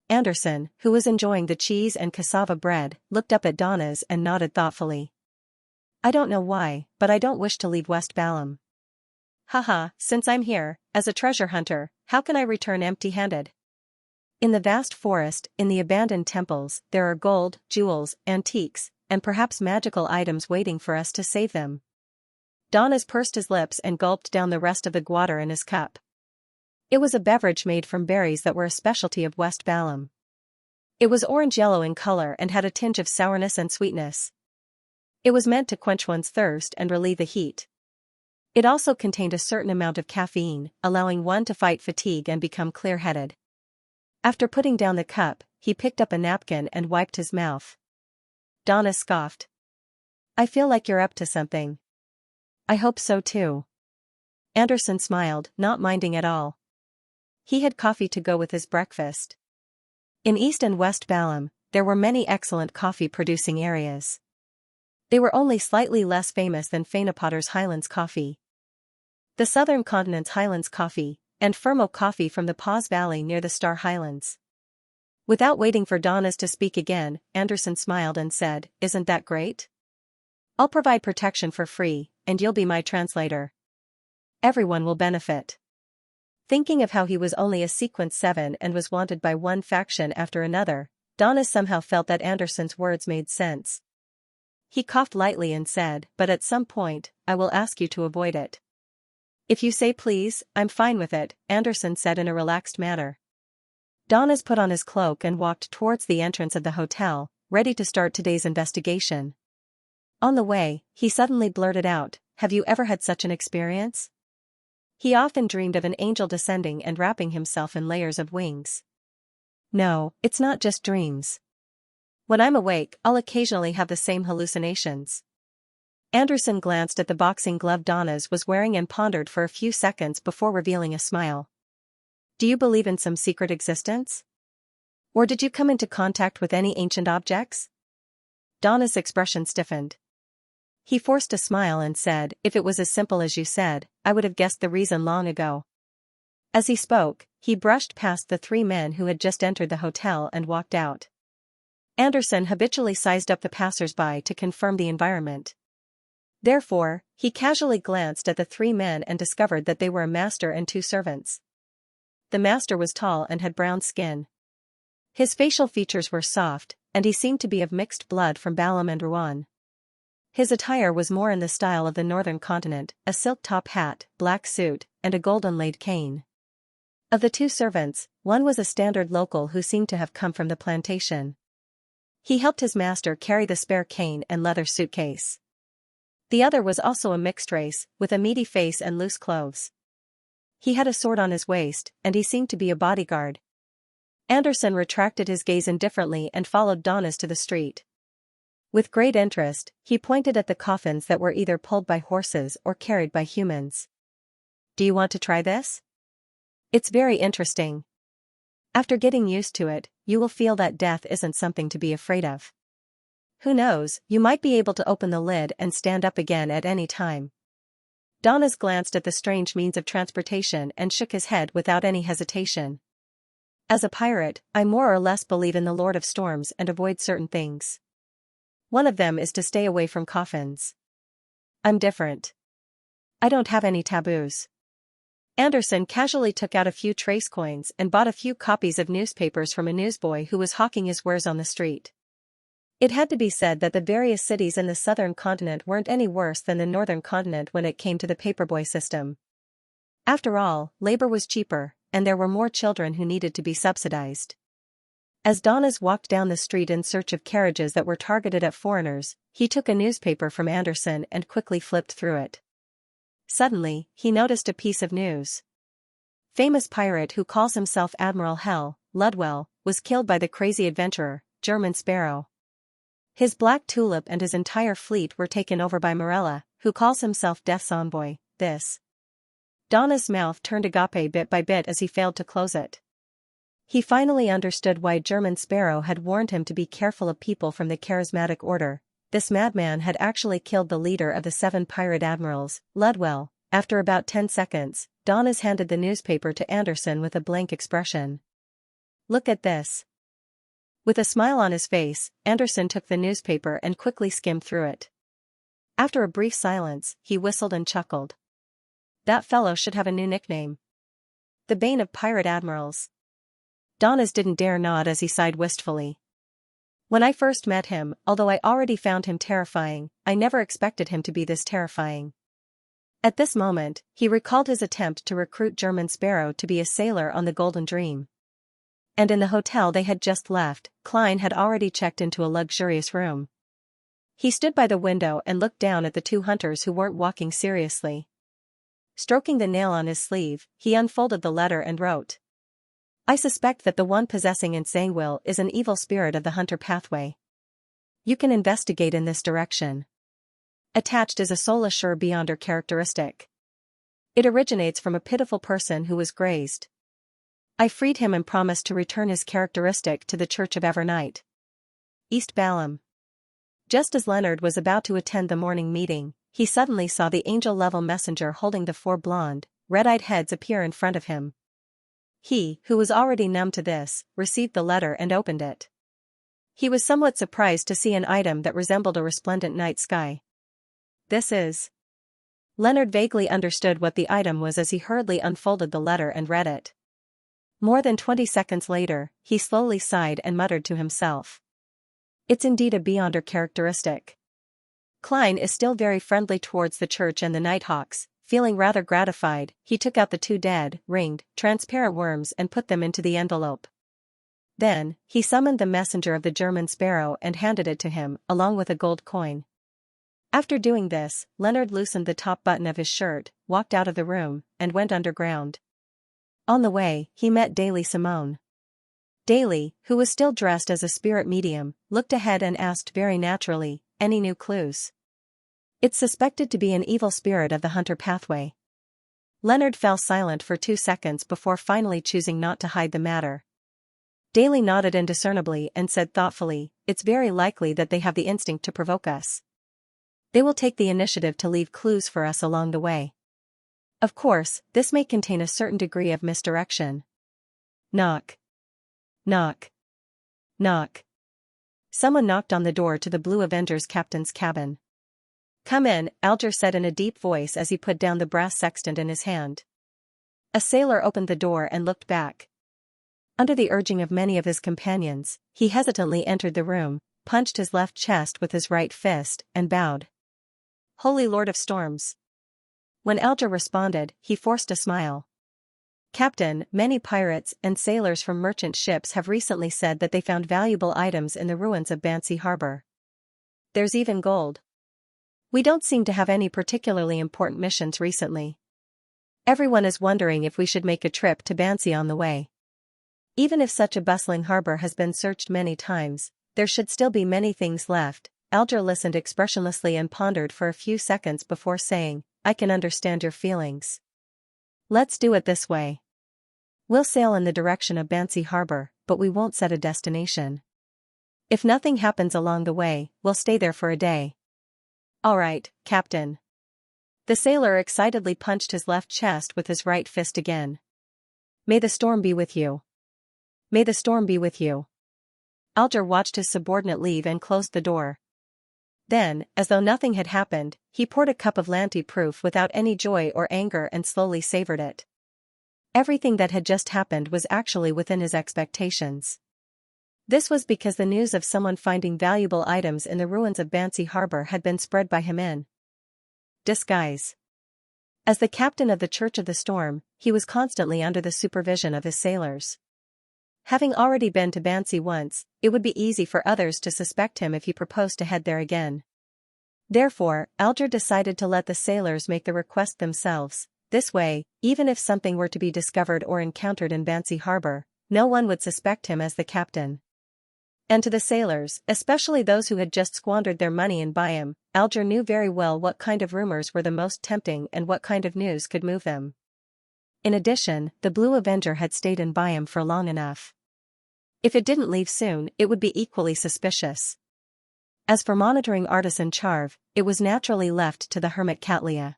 A: Anderson, who was enjoying the cheese and cassava bread, looked up at Donnez and nodded thoughtfully. "I don't know why, but I don't wish to leave West Balam. Haha, since I'm here, as a treasure hunter, how can I return empty-handed? In the vast forest, in the abandoned temples, there are gold, jewels, antiques, and perhaps magical items waiting for us to save them." Donnez pursed his lips and gulped down the rest of the guater in his cup. It was a beverage made from berries that were a specialty of West Balam. It was orange-yellow in color and had a tinge of sourness and sweetness. It was meant to quench one's thirst and relieve the heat. It also contained a certain amount of caffeine, allowing one to fight fatigue and become clear-headed. After putting down the cup, he picked up a napkin and wiped his mouth. Donnez scoffed. "I feel like you're up to something." "I hope so too." Anderson smiled, not minding at all. He had coffee to go with his breakfast. In East and West Balam, there were many excellent coffee-producing areas. They were only slightly less famous than Fainapotter's Highlands coffee. The southern continent's Highlands coffee, and Fermo coffee from the Paws Valley near the Star Highlands. Without waiting for Donnez to speak again, Anderson smiled and said, "Isn't that great? I'll provide protection for free, and you'll be my translator. Everyone will benefit." Thinking of how he was only a Sequence 7 and was wanted by one faction after another, Donnez somehow felt that Anderson's words made sense. He coughed lightly and said, "But at some point, I will ask you to avoid it." "If you say please, I'm fine with it," Anderson said in a relaxed manner. Donnez put on his cloak and walked towards the entrance of the hotel, ready to start today's investigation. On the way, he suddenly blurted out, "Have you ever had such an experience?" He often dreamed of an angel descending and wrapping himself in layers of wings. "No, it's not just dreams. When I'm awake, I'll occasionally have the same hallucinations." Anderson glanced at the boxing glove Donnez was wearing and pondered for a few seconds before revealing a smile. "Do you believe in some secret existence? Or did you come into contact with any ancient objects?" Donnez's expression stiffened. He forced a smile and said, "If it was as simple as you said, I would have guessed the reason long ago." As he spoke, he brushed past the three men who had just entered the hotel and walked out. Anderson habitually sized up the passers-by to confirm the environment. Therefore, he casually glanced at the three men and discovered that they were a master and two servants. The master was tall and had brown skin. His facial features were soft, and he seemed to be of mixed blood from Balam and Rouen. His attire was more in the style of the northern continent, a silk top hat, black suit, and a gold-inlaid cane. Of the two servants, one was a standard local who seemed to have come from the plantation. He helped his master carry the spare cane and leather suitcase. The other was also a mixed race, with a meaty face and loose clothes. He had a sword on his waist, and he seemed to be a bodyguard. Anderson retracted his gaze indifferently and followed Donnez to the street. With great interest, he pointed at the coffins that were either pulled by horses or carried by humans. "Do you want to try this? It's very interesting. After getting used to it, you will feel that death isn't something to be afraid of. Who knows, you might be able to open the lid and stand up again at any time." Donnez glanced at the strange means of transportation and shook his head without any hesitation. "As a pirate, I more or less believe in the Lord of Storms and avoid certain things. One of them is to stay away from coffins. I'm different. I don't have any taboos." Anderson casually took out a few trace coins and bought a few copies of newspapers from a newsboy who was hawking his wares on the street. It had to be said that the various cities in the southern continent weren't any worse than the northern continent when it came to the paperboy system. After all, labor was cheaper, and there were more children who needed to be subsidized. As Donnez walked down the street in search of carriages that were targeted at foreigners, he took a newspaper from Anderson and quickly flipped through it. Suddenly, he noticed a piece of news. Famous pirate who calls himself Admiral Hell, Ludwell, was killed by the crazy adventurer, German Sparrow. His Black Tulip and his entire fleet were taken over by Morella, who calls himself Death's envoy. This. Donna's mouth turned agape bit by bit as he failed to close it. He finally understood why German Sparrow had warned him to be careful of people from the charismatic order. This madman had actually killed the leader of the 7 pirate admirals, Ludwell. After about 10 seconds, Donnez handed the newspaper to Anderson with a blank expression. "Look at this." With a smile on his face, Anderson took the newspaper and quickly skimmed through it. After a brief silence, he whistled and chuckled. That fellow should have a new nickname. The Bane of Pirate Admirals. Donnez didn't dare nod as he sighed wistfully. When I first met him, although I already found him terrifying, I never expected him to be this terrifying. At this moment, he recalled his attempt to recruit German Sparrow to be a sailor on the Golden Dream. And in the hotel they had just left, Klein had already checked into a luxurious room. He stood by the window and looked down at the 2 hunters who weren't walking seriously. Stroking the nail on his sleeve, he unfolded the letter and wrote. I suspect that the one possessing insane will is an evil spirit of the hunter pathway. You can investigate in this direction. Attached is a soul assure beyonder characteristic. It originates from a pitiful person who was grazed. I freed him and promised to return his characteristic to the Church of Evernight. East Balham. Just as Leonard was about to attend the morning meeting, he suddenly saw the angel-level messenger holding the 4 blonde, red-eyed heads appear in front of him. He, who was already numb to this, received the letter and opened it. He was somewhat surprised to see an item that resembled a resplendent night sky. This is. Leonard vaguely understood what the item was as he hurriedly unfolded the letter and read it. More than 20 seconds later, he slowly sighed and muttered to himself. It's indeed a beyonder characteristic. Klein is still very friendly towards the church and the Nighthawks. Feeling rather gratified, he took out the 2 dead, ringed, transparent worms and put them into the envelope. Then, he summoned the messenger of the German Sparrow and handed it to him, along with a gold coin. After doing this, Leonard loosened the top button of his shirt, walked out of the room, and went underground. On the way, he met Daly Simone. Daly, who was still dressed as a spirit medium, looked ahead and asked very naturally, any new clues? It's suspected to be an evil spirit of the hunter pathway. Leonard fell silent for 2 seconds before finally choosing not to hide the matter. Daly nodded indiscernibly and said thoughtfully, it's very likely that they have the instinct to provoke us. They will take the initiative to leave clues for us along the way. Of course, this may contain a certain degree of misdirection. Knock. Knock. Knock. Someone knocked on the door to the Blue Avenger's captain's cabin. Come in, Alger said in a deep voice as he put down the brass sextant in his hand. A sailor opened the door and looked back. Under the urging of many of his companions, he hesitantly entered the room, punched his left chest with his right fist, and bowed. Holy Lord of Storms. When Alger responded, he forced a smile. Captain, many pirates and sailors from merchant ships have recently said that they found valuable items in the ruins of Bansi Harbor. There's even gold. We don't seem to have any particularly important missions recently. Everyone is wondering if we should make a trip to Bansi on the way. Even if such a bustling harbor has been searched many times, there should still be many things left. Alger listened expressionlessly and pondered for a few seconds before saying, I can understand your feelings. Let's do it this way. We'll sail in the direction of Bansi Harbor, but we won't set a destination. If nothing happens along the way, we'll stay there for a day. All right, Captain. The sailor excitedly punched his left chest with his right fist again. May the storm be with you. May the storm be with you. Alger watched his subordinate leave and closed the door. Then, as though nothing had happened, he poured a cup of Lanty proof without any joy or anger and slowly savored it. Everything that had just happened was actually within his expectations. This was because the news of someone finding valuable items in the ruins of Bansi Harbor had been spread by him in disguise. As the captain of the Church of the Storm, he was constantly under the supervision of his sailors. Having already been to Bansi once, it would be easy for others to suspect him if he proposed to head there again. Therefore, Alger decided to let the sailors make the request themselves. This way, even if something were to be discovered or encountered in Bansi harbor, no one would suspect him as the captain. And to the sailors, especially those who had just squandered their money in Byam, Alger knew very well what kind of rumors were the most tempting and what kind of news could move them. In addition, the Blue Avenger had stayed in Byam for long enough. If it didn't leave soon, it would be equally suspicious. As for monitoring Artisan Charv, it was naturally left to the hermit Catlia.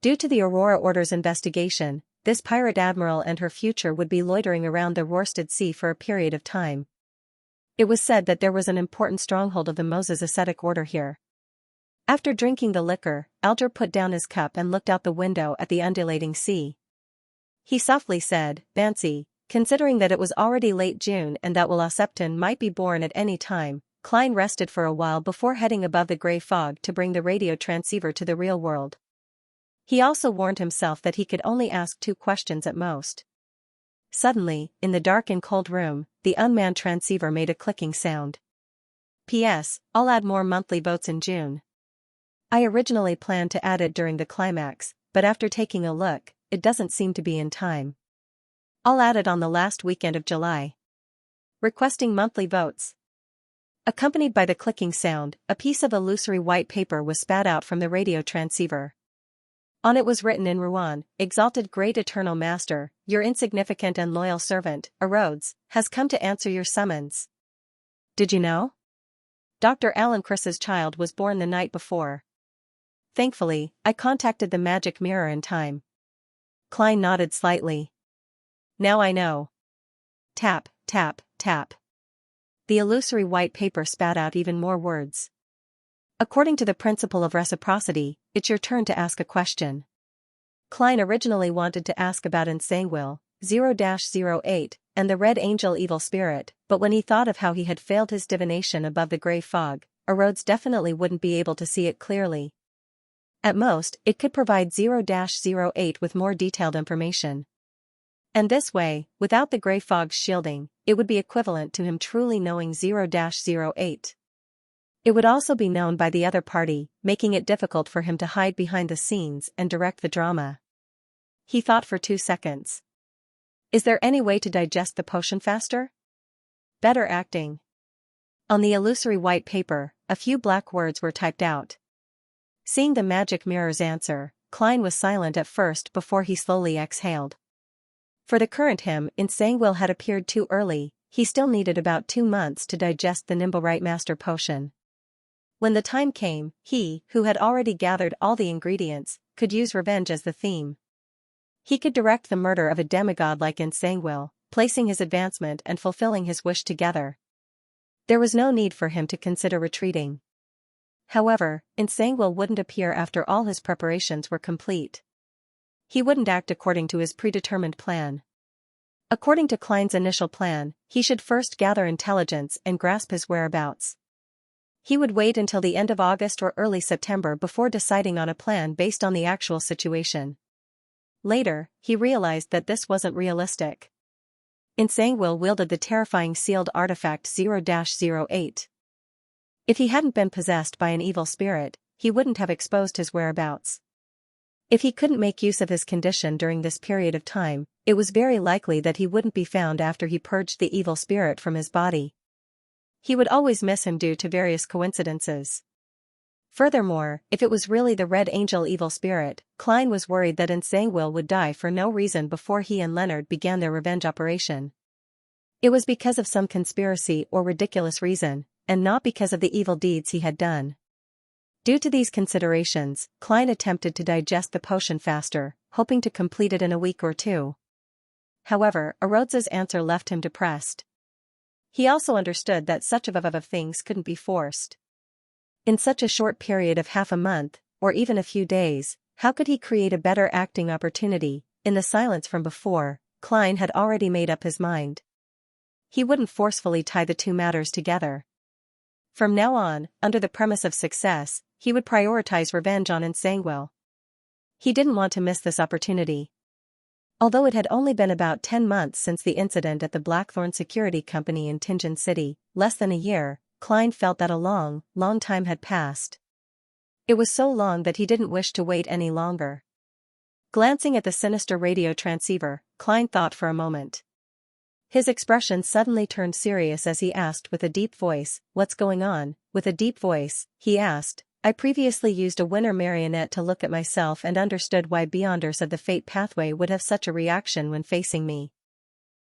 A: Due to the Aurora Order's investigation, this pirate admiral and her future would be loitering around the Rorstad Sea for a period of time. It was said that there was an important stronghold of the Moses ascetic order here. After drinking the liquor, Alger put down his cup and looked out the window at the undulating sea. He softly said, "Bansi, considering that it was already late June and that Wolasepton might be born at any time." Klein rested for a while before heading above the gray fog to bring the radio transceiver to the real world. He also warned himself that he could only ask 2 questions at most. Suddenly, in the dark and cold room, the unmanned transceiver made a clicking sound. P.S. I'll add more monthly votes in June. I originally planned to add it during the climax, but after taking a look, it doesn't seem to be in time. I'll add it on the last weekend of July. Requesting monthly votes. Accompanied by the clicking sound, a piece of illusory white paper was spat out from the radio transceiver. On it was written in Rouen, "Exalted Great Eternal Master, your insignificant and loyal servant, Rhodes, has come to answer your summons. Did you know? Dr. Alan Chris's child was born the night before. Thankfully, I contacted the magic mirror in time." Klein nodded slightly. "Now I know." Tap, tap, tap. The illusory white paper spat out even more words. "According to the principle of reciprocity, it's your turn to ask a question." Klein originally wanted to ask about Ensanguil, 0-08, and the Red Angel Evil Spirit, but when he thought of how he had failed his divination above the gray fog, Rhodes definitely wouldn't be able to see it clearly. At most, it could provide 0-08 with more detailed information. And this way, without the gray fog's shielding, it would be equivalent to him truly knowing 0-08. It would also be known by the other party, making it difficult for him to hide behind the scenes and direct the drama. He thought for 2 seconds. Is there any way to digest the potion faster? Better acting. On the illusory white paper, a few black words were typed out. Seeing the magic mirror's answer, Klein was silent at first before he slowly exhaled. For the current him, Ensanguil had appeared too early, he still needed about 2 months to digest the Nimblewright Master potion. When the time came, he, who had already gathered all the ingredients, could use revenge as the theme. He could direct the murder of a demigod like Ensanguil, placing his advancement and fulfilling his wish together. There was no need for him to consider retreating. However, Ensanguil wouldn't appear after all his preparations were complete. He wouldn't act according to his predetermined plan. According to Klein's initial plan, he should first gather intelligence and grasp his whereabouts. He would wait until the end of August or early September before deciding on a plan based on the actual situation. Later, he realized that this wasn't realistic. Ensanguil wielded the terrifying sealed artifact 0-08. If he hadn't been possessed by an evil spirit, he wouldn't have exposed his whereabouts. If he couldn't make use of his condition during this period of time, it was very likely that he wouldn't be found after he purged the evil spirit from his body. He would always miss him due to various coincidences. Furthermore, if it was really the Red Angel Evil Spirit, Klein was worried that Ensanguil would die for no reason before he and Leonard began their revenge operation. It was because of some conspiracy or ridiculous reason, and not because of the evil deeds he had done. Due to these considerations, Klein attempted to digest the potion faster, hoping to complete it in a week or 2. However, Rhodes's answer left him depressed. He also understood that such of things couldn't be forced. In such a short period of half a month, or even a few days, how could he create a better acting opportunity? In the silence from before, Klein had already made up his mind. He wouldn't forcefully tie the 2 matters together. From now on, under the premise of success, he would prioritize revenge on Ensanguil. He didn't want to miss this opportunity. Although it had only been about 10 months since the incident at the Blackthorn Security Company in Tianjin City, less than a year, Klein felt that a long, long time had passed. It was so long that he didn't wish to wait any longer. Glancing at the sinister radio transceiver, Klein thought for a moment. His expression suddenly turned serious as he asked with a deep voice, "What's going on?" With a deep voice, he asked, "I previously used a winner marionette to look at myself and understood why Beyonders of the Fate pathway would have such a reaction when facing me.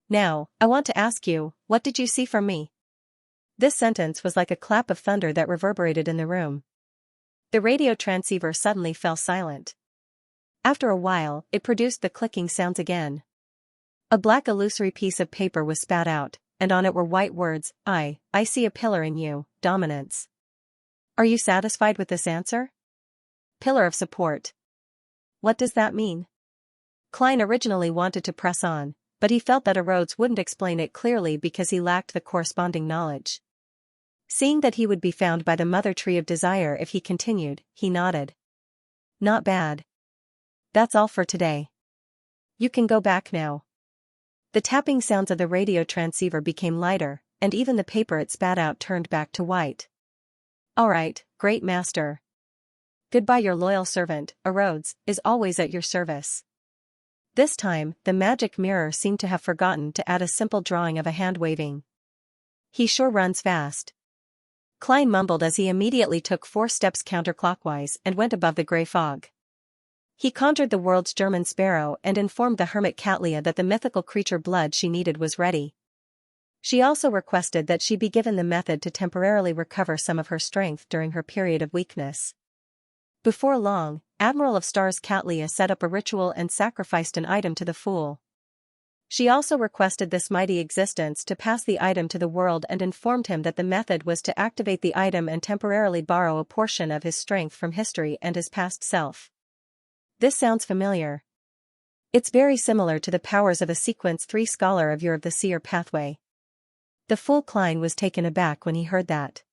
A: Now, I want to ask you, what did you see from me?" This sentence was like a clap of thunder that reverberated in the room. The radio transceiver suddenly fell silent. After a while, it produced the clicking sounds again. A black illusory piece of paper was spat out, and on it were white words, I see a pillar in you, dominance. Are you satisfied with this answer? Pillar of support. What does that mean? Klein originally wanted to press on, but he felt that Rhodes wouldn't explain it clearly because he lacked the corresponding knowledge. Seeing that he would be found by the mother tree of desire if he continued, he nodded. Not bad. That's all for today. You can go back now. The tapping sounds of the radio transceiver became lighter, and even the paper it spat out turned back to white. All right, great master. Goodbye. Your loyal servant, Rhodes, is always at your service. This time, the magic mirror seemed to have forgotten to add a simple drawing of a hand waving. He sure runs fast. Klein mumbled as he immediately took 4 steps counterclockwise and went above the gray fog. He conjured the world's German sparrow and informed the hermit Xianxia that the mythical creature blood she needed was ready. She also requested that she be given the method to temporarily recover some of her strength during her period of weakness. Before long, Admiral of Stars Xianxia set up a ritual and sacrificed an item to the fool. She also requested this mighty existence to pass the item to the world and informed him that the method was to activate the item and temporarily borrow a portion of his strength from history and his past self. This sounds familiar. It's very similar to the powers of a Sequence 3 scholar of Year of the Seer pathway. The fool Klein was taken aback when he heard that.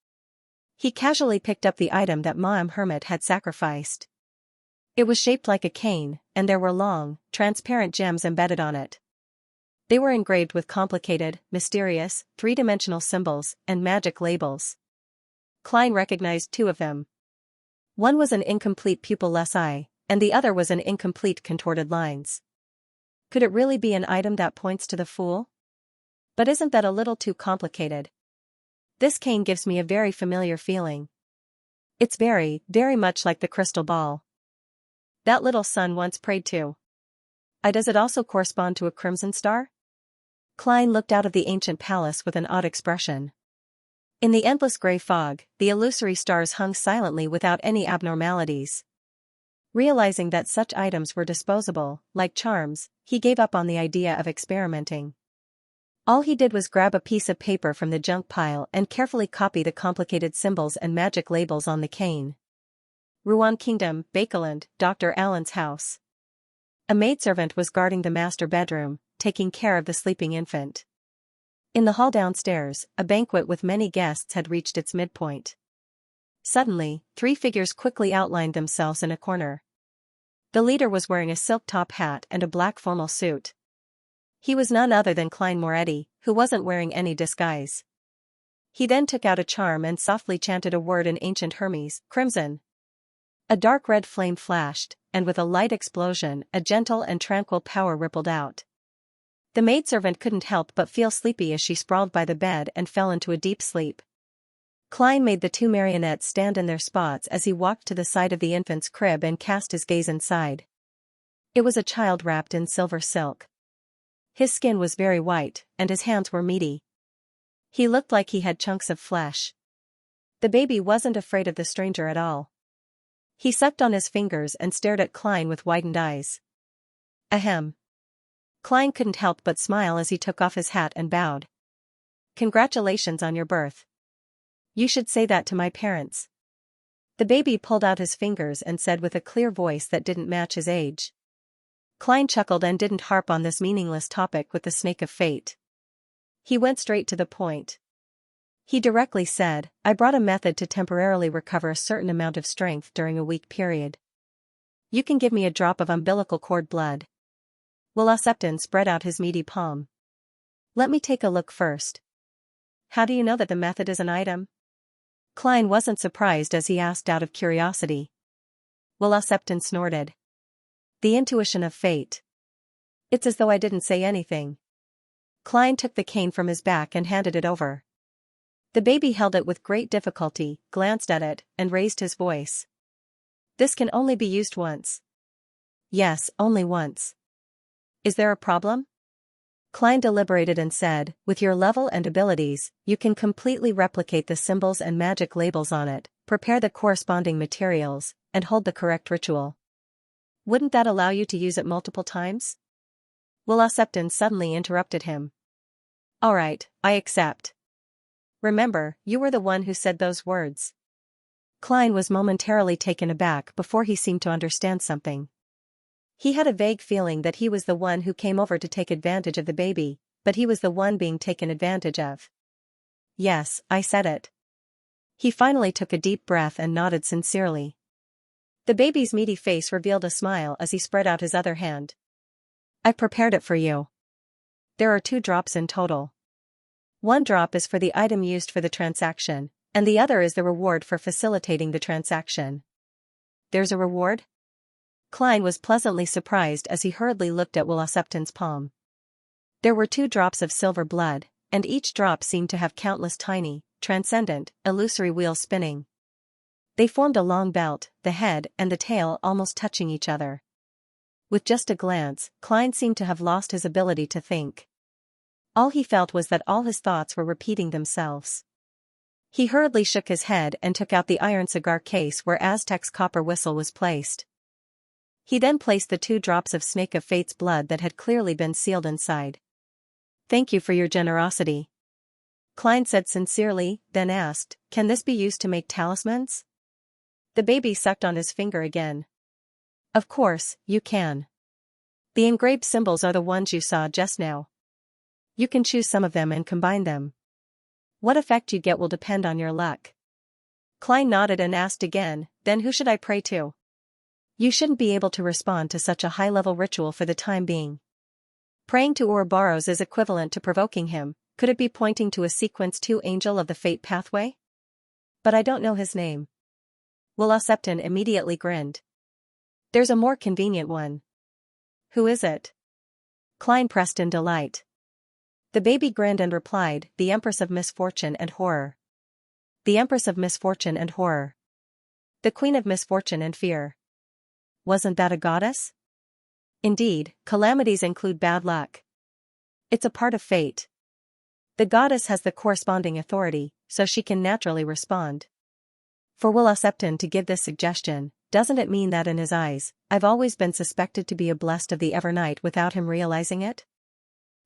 A: He casually picked up the item that Ma'am Hermit had sacrificed. It was shaped like a cane, and there were long, transparent gems embedded on it. They were engraved with complicated, mysterious, 3-dimensional symbols and magic labels. Klein recognized 2 of them. One was an incomplete pupil-less eye, and the other was an incomplete contorted lines. Could it really be an item that points to the fool? But isn't that a little too complicated? This cane gives me a very familiar feeling. It's very, very much like the crystal ball that little son once prayed to. Does it also correspond to a crimson star? Klein looked out of the ancient palace with an odd expression. In the endless gray fog, the illusory stars hung silently without any abnormalities. Realizing that such items were disposable, like charms, he gave up on the idea of experimenting. All he did was grab a piece of paper from the junk pile and carefully copy the complicated symbols and magic labels on the cane. Ruan Kingdom, Bakeland, Dr. Allen's house. A maidservant was guarding the master bedroom, taking care of the sleeping infant. In the hall downstairs, a banquet with many guests had reached its midpoint. Suddenly, 3 figures quickly outlined themselves in a corner. The leader was wearing a silk top hat and a black formal suit. He was none other than Klein Moretti, who wasn't wearing any disguise. He then took out a charm and softly chanted a word in ancient Hermes, crimson. A dark red flame flashed, and with a light explosion, a gentle and tranquil power rippled out. The maidservant couldn't help but feel sleepy as she sprawled by the bed and fell into a deep sleep. Klein made the 2 marionettes stand in their spots as he walked to the side of the infant's crib and cast his gaze inside. It was a child wrapped in silver silk. His skin was very white, and his hands were meaty. He looked like he had chunks of flesh. The baby wasn't afraid of the stranger at all. He sucked on his fingers and stared at Klein with widened eyes. Ahem. Klein couldn't help but smile as he took off his hat and bowed. Congratulations on your birth. You should say that to my parents. The baby pulled out his fingers and said with a clear voice that didn't match his age. Klein chuckled and didn't harp on this meaningless topic with the snake of fate. He went straight to the point. He directly said, I brought a method to temporarily recover a certain amount of strength during a weak period. You can give me a drop of umbilical cord blood. Will Septon spread out his meaty palm. Let me take a look first. How do you know that the method is an item? Klein wasn't surprised as he asked out of curiosity. Will Septon snorted. The intuition of fate. It's as though I didn't say anything. Klein took the cane from his back and handed it over. The baby held it with great difficulty, glanced at it, and raised his voice. This can only be used once. Yes, only once. Is there a problem? Klein deliberated and said, with your level and abilities, you can completely replicate the symbols and magic labels on it, prepare the corresponding materials, and hold the correct ritual. Wouldn't that allow you to use it multiple times? Will Septon suddenly interrupted him. All right, I accept. Remember, you were the one who said those words. Klein was momentarily taken aback before he seemed to understand something. He had a vague feeling that he was the one who came over to take advantage of the baby, but he was the one being taken advantage of. Yes, I said it. He finally took a deep breath and nodded sincerely. The baby's meaty face revealed a smile as he spread out his other hand. I prepared it for you. There are 2 drops in total. 1 drop is for the item used for the transaction, and the other is the reward for facilitating the transaction. There's a reward? Klein was pleasantly surprised as he hurriedly looked at Will Septon's palm. There were 2 drops of silver blood, and each drop seemed to have countless tiny, transcendent, illusory wheels spinning. They formed a long belt, the head and the tail almost touching each other. With just a glance, Klein seemed to have lost his ability to think. All he felt was that all his thoughts were repeating themselves. He hurriedly shook his head and took out the iron cigar case where Aztec's copper whistle was placed. He then placed the 2 drops of Snake of Fate's blood that had clearly been sealed inside. Thank you for your generosity. Klein said sincerely, then asked, can this be used to make talismans? The baby sucked on his finger again. Of course, you can. The engraved symbols are the ones you saw just now. You can choose some of them and combine them. What effect you get will depend on your luck. Klein nodded and asked again, then who should I pray to? You shouldn't be able to respond to such a high-level ritual for the time being. Praying to Ouroboros is equivalent to provoking him. Could it be pointing to a sequence 2 angel of the fate pathway? But I don't know his name. Will Septon immediately grinned. There's a more convenient one. Who is it? Klein pressed in delight. The baby grinned and replied, the Empress of Misfortune and Horror. The Empress of Misfortune and Horror. The Queen of Misfortune and Fear. Wasn't that a goddess? Indeed, calamities include bad luck. It's a part of fate. The goddess has the corresponding authority, so she can naturally respond. For Will Septon to give this suggestion, doesn't it mean that in his eyes, I've always been suspected to be a blessed of the Evernight without him realizing it?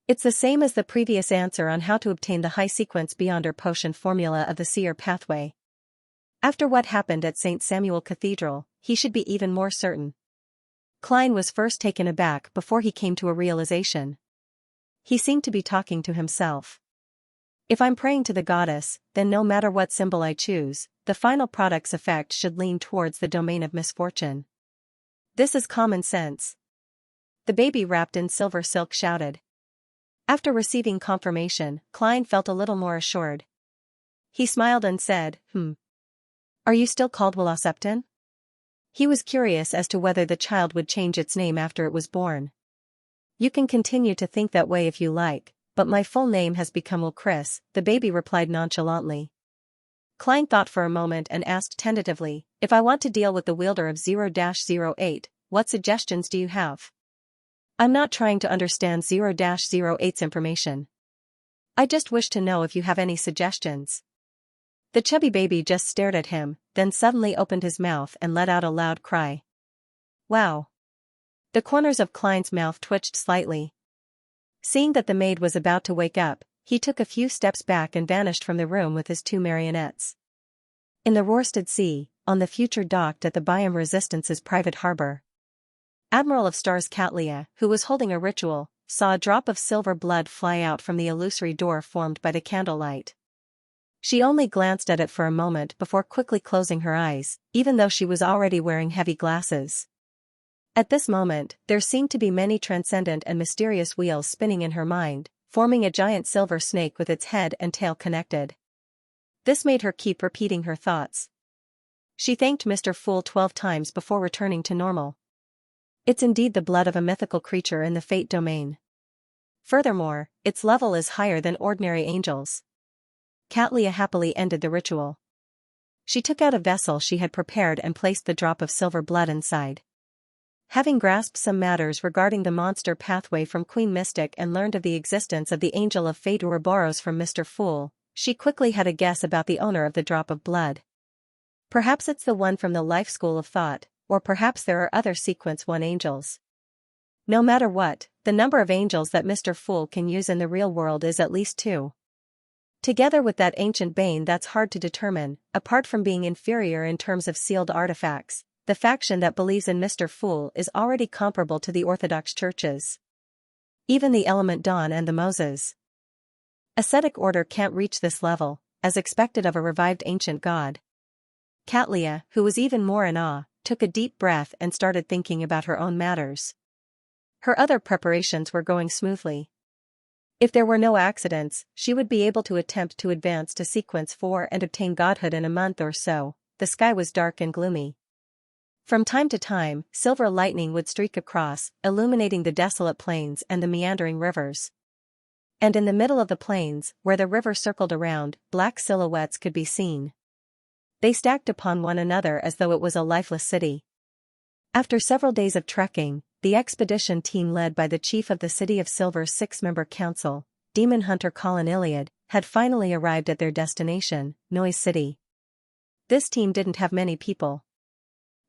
A: It's the same as the previous answer on how to obtain the high sequence Beyonder potion formula of the seer pathway. After what happened at St. Samuel Cathedral, he should be even more certain. Klein was first taken aback before he came to a realization. He seemed to be talking to himself. If I'm praying to the goddess, then no matter what symbol I choose, the final product's effect should lean towards the domain of misfortune. This is common sense. The baby wrapped in silver silk shouted. After receiving confirmation, Klein felt a little more assured. He smiled and said, Are you still called Will Septon? He was curious as to whether the child would change its name after it was born. You can continue to think that way if you like, but my full name has become Will Chris, the baby replied nonchalantly. Klein thought for a moment and asked tentatively, if I want to deal with the wielder of 0-08, what suggestions do you have? I'm not trying to understand 0-08's information. I just wish to know if you have any suggestions. The chubby baby just stared at him, then suddenly opened his mouth and let out a loud cry. Wow! The corners of Klein's mouth twitched slightly. Seeing that the maid was about to wake up, he took a few steps back and vanished from the room with his 2 marionettes. In the Rorstad Sea, on the future docked at the Biam Resistance's private harbor, Admiral of Stars Catlia, who was holding a ritual, saw a drop of silver blood fly out from the illusory door formed by the candlelight. She only glanced at it for a moment before quickly closing her eyes, even though she was already wearing heavy glasses. At this moment, there seemed to be many transcendent and mysterious wheels spinning in her mind, forming a giant silver snake with its head and tail connected. This made her keep repeating her thoughts. She thanked Mr. Fool 12 times before returning to normal. It's indeed the blood of a mythical creature in the fate domain. Furthermore, its level is higher than ordinary angels. Xianxia happily ended the ritual. She took out a vessel she had prepared and placed the drop of silver blood inside. Having grasped some matters regarding the monster pathway from Queen Mystic and learned of the existence of the Angel of Fate Ouroboros from Mr. Fool, she quickly had a guess about the owner of the drop of blood. Perhaps it's the one from the Life School of Thought, or perhaps there are other Sequence 1 angels. No matter what, the number of angels that Mr. Fool can use in the real world is at least 2. Together with that ancient bane that's hard to determine, apart from being inferior in terms of sealed artifacts, the faction that believes in Mr. Fool is already comparable to the Orthodox churches. Even the Element Dawn and the Moses Ascetic order can't reach this level, as expected of a revived ancient god. Xianxia, who was even more in awe, took a deep breath and started thinking about her own matters. Her other preparations were going smoothly. If there were no accidents, she would be able to attempt to advance to Sequence 4 and obtain godhood in a month or so. The sky was dark and gloomy. From time to time, silver lightning would streak across, illuminating the desolate plains and the meandering rivers. And in the middle of the plains, where the river circled around, black silhouettes could be seen. They stacked upon one another as though it was a lifeless city. After several days of trekking, the expedition team led by the chief of the City of Silver's 6-member council, demon hunter Colin Iliad, had finally arrived at their destination, Noise City. This team didn't have many people.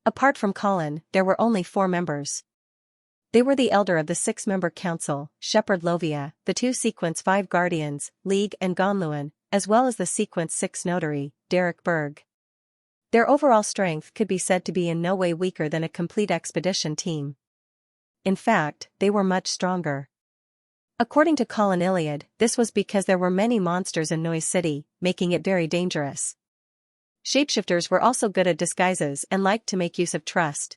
A: Apart from Colin, there were only 4 members. They were the elder of the 6-member council, Shepherd Lovia, the 2 Sequence 5 guardians, Lieg and Gonluan, as well as the Sequence 6 notary, Derek Berg. Their overall strength could be said to be in no way weaker than a complete expedition team. In fact, they were much stronger. According to Colin Iliad, this was because there were many monsters in Noise City, making it very dangerous. Shapeshifters were also good at disguises and liked to make use of trust.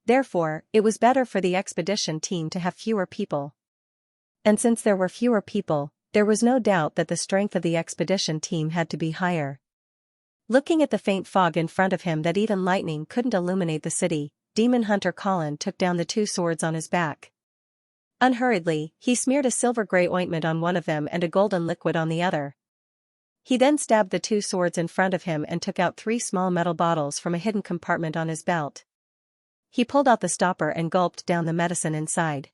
A: Therefore, it was better for the expedition team to have fewer people. And since there were fewer people, there was no doubt that the strength of the expedition team had to be higher. Looking at the faint fog in front of him that even lightning couldn't illuminate the city, demon hunter Colin took down the 2 swords on his back. Unhurriedly, he smeared a silver-gray ointment on one of them and a golden liquid on the other. He then stabbed the 2 swords in front of him and took out 3 small metal bottles from a hidden compartment on his belt. He pulled out the stopper and gulped down the medicine inside.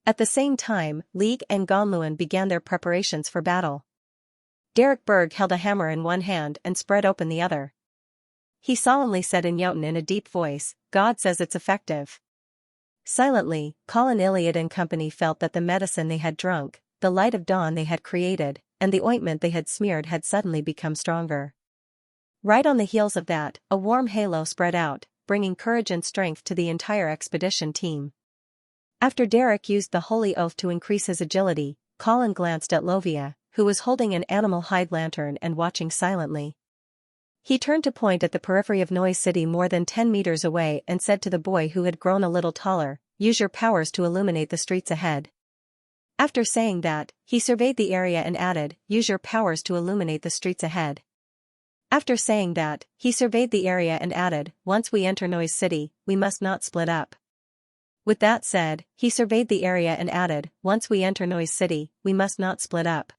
A: At the same time, Lieg and Gonluan began their preparations for battle. Derek Berg held a hammer in one hand and spread open the other. He solemnly said in Jotun in a deep voice, "God says it's effective." Silently, Colin Iliad and company felt that the medicine they had drunk, the light of dawn they had created, and the ointment they had smeared had suddenly become stronger. Right on the heels of that, a warm halo spread out, bringing courage and strength to the entire expedition team. After Derek used the holy oath to increase his agility, Colin glanced at Lovia, who was holding an animal hide lantern and watching silently. He turned to point at the periphery of Noise City more than 10 meters away and said to the boy who had grown a little taller, "Use your powers to illuminate the streets ahead." After saying that, he surveyed the area and added, "Use your powers to illuminate the streets ahead." After saying that, he surveyed the area and added, "Once we enter Noise City, we must not split up." With that said, he surveyed the area and added, "Once we enter Noise City, we must not split up.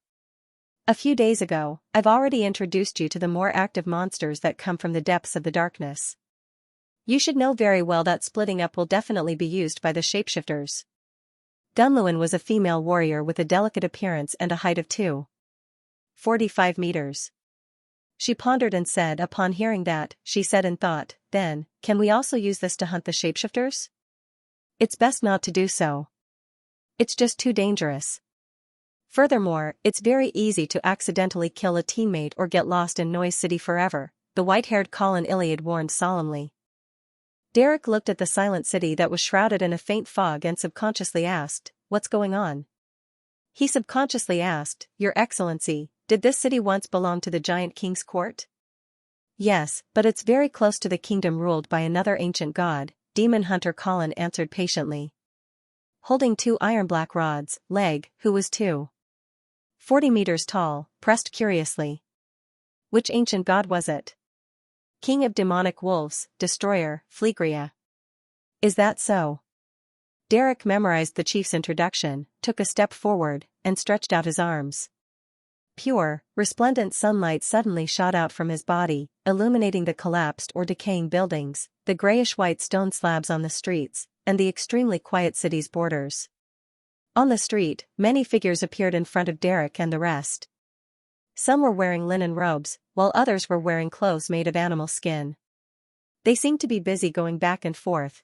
A: A few days ago, I've already introduced you to the more active monsters that come from the depths of the darkness. You should know very well that splitting up will definitely be used by the shapeshifters." Gunluan was a female warrior with a delicate appearance and a height of 2.45 meters. She pondered and said upon hearing that, she said in thought, "Then, can we also use this to hunt the shapeshifters? It's best not to do so. It's just too dangerous. Furthermore, it's very easy to accidentally kill a teammate or get lost in Noise City forever," the white-haired Colin Iliad warned solemnly. Derek looked at the silent city that was shrouded in a faint fog and subconsciously asked, "What's going on?" He subconsciously asked, "Your Excellency, did this city once belong to the giant king's court?" "Yes, but it's very close to the kingdom ruled by another ancient god, Demon Hunter Colin answered patiently. Holding 2 iron black rods, Leg, who was 240 meters tall, pressed curiously. Which ancient god was it? King of demonic wolves, destroyer, Fleegria. Is that so? Derek memorized the chief's introduction, took a step forward, and stretched out his arms. Pure, resplendent sunlight suddenly shot out from his body, illuminating the collapsed or decaying buildings, the grayish-white stone slabs on the streets, and the extremely quiet city's borders. On the street, many figures appeared in front of Derek and the rest. Some were wearing linen robes, while others were wearing clothes made of animal skin. They seemed to be busy going back and forth.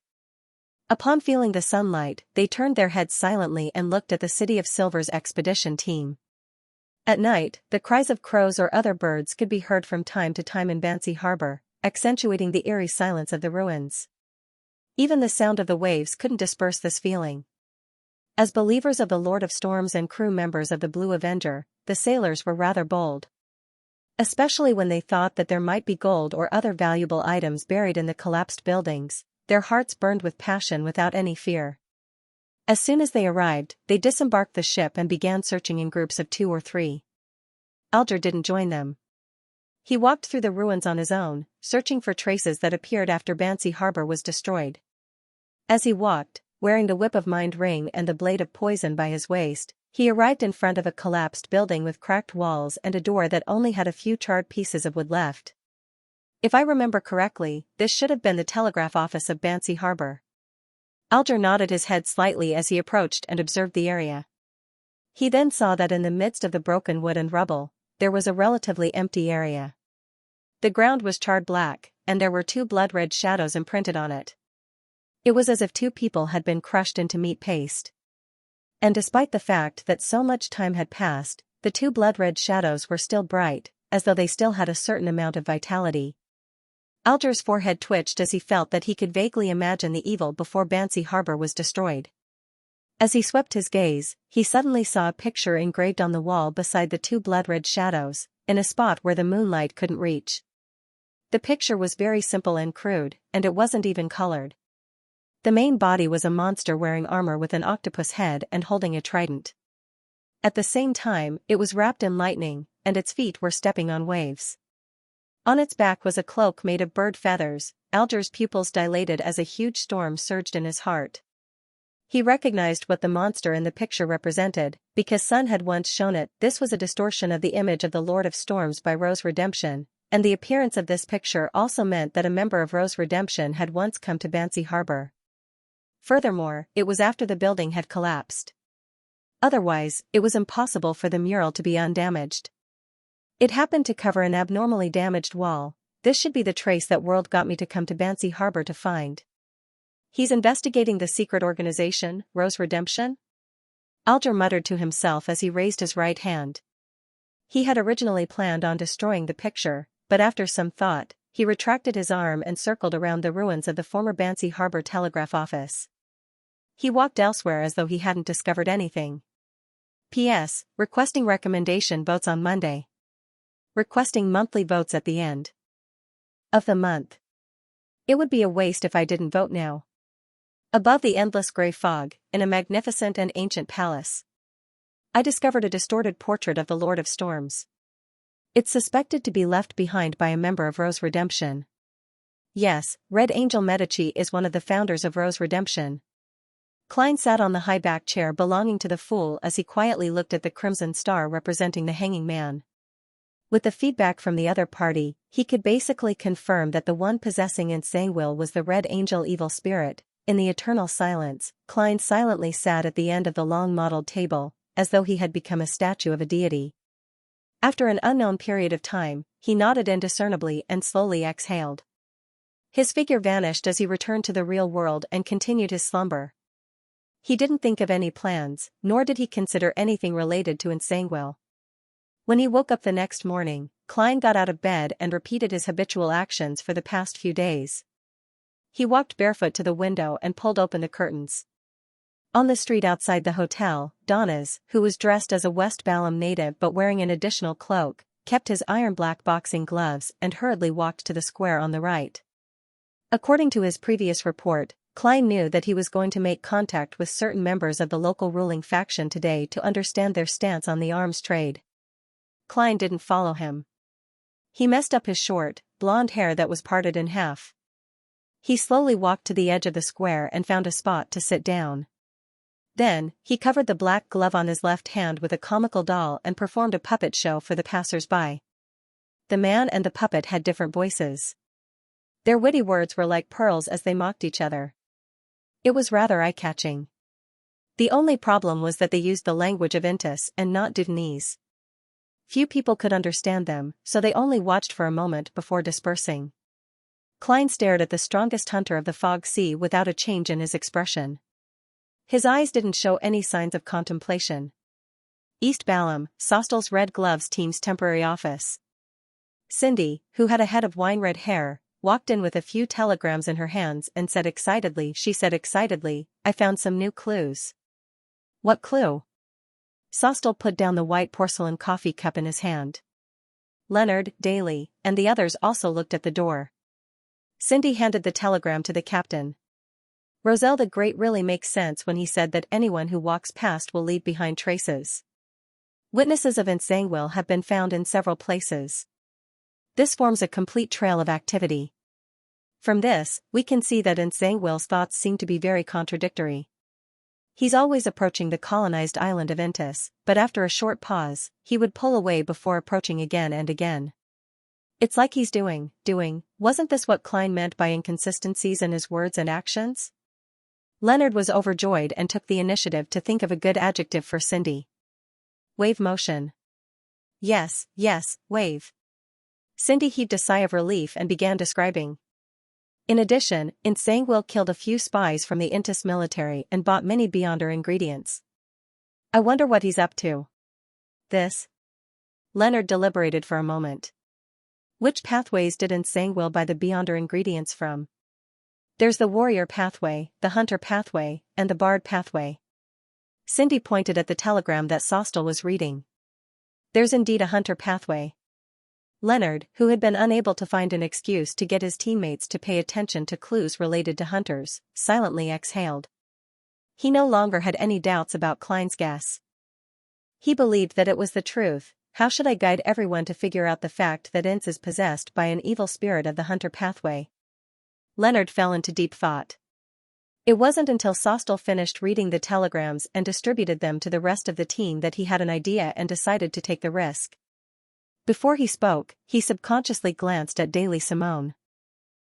A: Upon feeling the sunlight, they turned their heads silently and looked at the City of Silver's expedition team. At night, the cries of crows or other birds could be heard from time to time in Bansi Harbor, accentuating the eerie silence of the ruins. Even the sound of the waves couldn't disperse this feeling. As believers of the Lord of Storms and crew members of the Blue Avenger, the sailors were rather bold. Especially when they thought that there might be gold or other valuable items buried in the collapsed buildings, their hearts burned with passion without any fear. As soon as they arrived, they disembarked the ship and began searching in groups of 2 or 3. Alger didn't join them. He walked through the ruins on his own, searching for traces that appeared after Bansi Harbor was destroyed. As he walked, wearing the Whip of Mind ring and the blade of poison by his waist, he arrived in front of a collapsed building with cracked walls and a door that only had a few charred pieces of wood left. If I remember correctly, this should have been the telegraph office of Bansi Harbor. Alger nodded his head slightly as he approached and observed the area. He then saw that in the midst of the broken wood and rubble, there was a relatively empty area. The ground was charred black, and there were 2 blood-red shadows imprinted on it. It was as if 2 people had been crushed into meat paste. And despite the fact that so much time had passed, the 2 blood-red shadows were still bright, as though they still had a certain amount of vitality. Alger's forehead twitched as he felt that he could vaguely imagine the evil before Bansi Harbor was destroyed. As he swept his gaze, he suddenly saw a picture engraved on the wall beside the 2 blood-red shadows, in a spot where the moonlight couldn't reach. The picture was very simple and crude, and it wasn't even colored. The main body was a monster wearing armor with an octopus head and holding a trident. At the same time, it was wrapped in lightning, and its feet were stepping on waves. On its back was a cloak made of bird feathers. Alger's pupils dilated as a huge storm surged in his heart. He recognized what the monster in the picture represented, because Sun had once shown it. This was a distortion of the image of the Lord of Storms by Rose Redemption, and the appearance of this picture also meant that a member of Rose Redemption had once come to Bansi Harbor. Furthermore, it was after the building had collapsed. Otherwise, it was impossible for the mural to be undamaged. It happened to cover an abnormally damaged wall. This should be the trace that World got me to come to Bansi Harbor to find. He's investigating the secret organization, Rose Redemption? Alger muttered to himself as he raised his right hand. He had originally planned on destroying the picture, but after some thought, he retracted his arm and circled around the ruins of the former Bansi Harbor telegraph office. He walked elsewhere as though he hadn't discovered anything. P.S. Requesting recommendation votes on Monday. Requesting monthly votes at the end of the month. It would be a waste if I didn't vote now. Above the endless gray fog, in a magnificent and ancient palace, I discovered a distorted portrait of the Lord of Storms. It's suspected to be left behind by a member of Rose Redemption. Yes, Red Angel Medici is one of the founders of Rose Redemption. Klein sat on the high-backed chair belonging to the Fool as he quietly looked at the crimson star representing the hanging man. With the feedback from the other party, he could basically confirm that the one possessing Xianxia was the Red Angel evil spirit. In the eternal silence, Klein silently sat at the end of the long mottled table, as though he had become a statue of a deity. After an unknown period of time, he nodded indiscernibly and slowly exhaled. His figure vanished as he returned to the real world and continued his slumber. He didn't think of any plans, nor did he consider anything related to Xianxia. When he woke up the next morning, Klein got out of bed and repeated his habitual actions for the past few days. He walked barefoot to the window and pulled open the curtains. On the street outside the hotel, Donnas, who was dressed as a West Balham native but wearing an additional cloak, kept his iron-black boxing gloves and hurriedly walked to the square on the right. According to his previous report, Klein knew that he was going to make contact with certain members of the local ruling faction today to understand their stance on the arms trade. Klein didn't follow him. He messed up his short, blonde hair that was parted in half. He slowly walked to the edge of the square and found a spot to sit down. Then, he covered the black glove on his left hand with a comical doll and performed a puppet show for the passers-by. The man and the puppet had different voices. Their witty words were like pearls as they mocked each other. It was rather eye-catching. The only problem was that they used the language of Intis and not Dudenese. Few people could understand them, so they only watched for a moment before dispersing. Klein stared at the strongest hunter of the Fog Sea without a change in his expression. His eyes didn't show any signs of contemplation. East Balam, Sostel's Red Gloves team's temporary office. Cindy, who had a head of wine-red hair, walked in with a few telegrams in her hands and said excitedly, "I found some new clues." "What clue?" Sostel put down the white porcelain coffee cup in his hand. Leonard, Daly, and the others also looked at the door. Cindy handed the telegram to the captain. "Roselle the Great really makes sense when he said that anyone who walks past will leave behind traces. Witnesses of Nsangwil have been found in several places. This forms a complete trail of activity. From this, we can see that Nsangwil's thoughts seem to be very contradictory. He's always approaching the colonized island of Intis, but after a short pause, he would pull away before approaching again and again. It's like he's doing, wasn't this what Klein meant by inconsistencies in his words and actions?" Leonard was overjoyed and took the initiative to think of a good adjective for Cindy. "Wave motion." Yes, wave." Cindy heaved a sigh of relief and began describing. In addition, Nsangwil killed a few spies from the Intis military and bought many Beyonder ingredients. "I wonder what he's up to." "This?" Leonard deliberated for a moment. "Which pathways did Nsangwil buy the Beyonder ingredients from?" "There's the warrior pathway, the hunter pathway, and the bard pathway." Cindy pointed at the telegram that Sostel was reading. "There's indeed a hunter pathway." Leonard, who had been unable to find an excuse to get his teammates to pay attention to clues related to hunters, silently exhaled. He no longer had any doubts about Klein's guess. He believed that it was the truth. How should I guide everyone to figure out the fact that Ince is possessed by an evil spirit of the hunter pathway? Leonard fell into deep thought. It wasn't until Sostel finished reading the telegrams and distributed them to the rest of the team that he had an idea and decided to take the risk. Before he spoke, he subconsciously glanced at Daly Simone.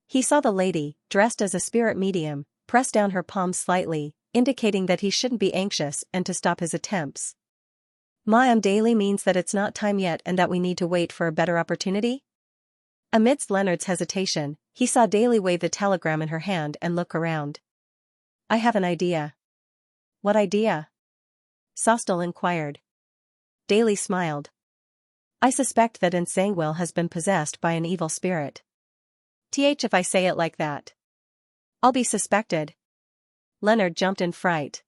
A: He saw the lady, dressed as a spirit medium, press down her palms slightly, indicating that he shouldn't be anxious and to stop his attempts. "Ma'am Daly means that it's not time yet and that we need to wait for a better opportunity?" Amidst Leonard's hesitation, he saw Daly wave the telegram in her hand and look around. "I have an idea." "What idea?" Sostel inquired. Daly smiled. "I suspect that Nsangwil has been possessed by an evil spirit." If I say it like that, I'll be suspected." Leonard jumped in fright.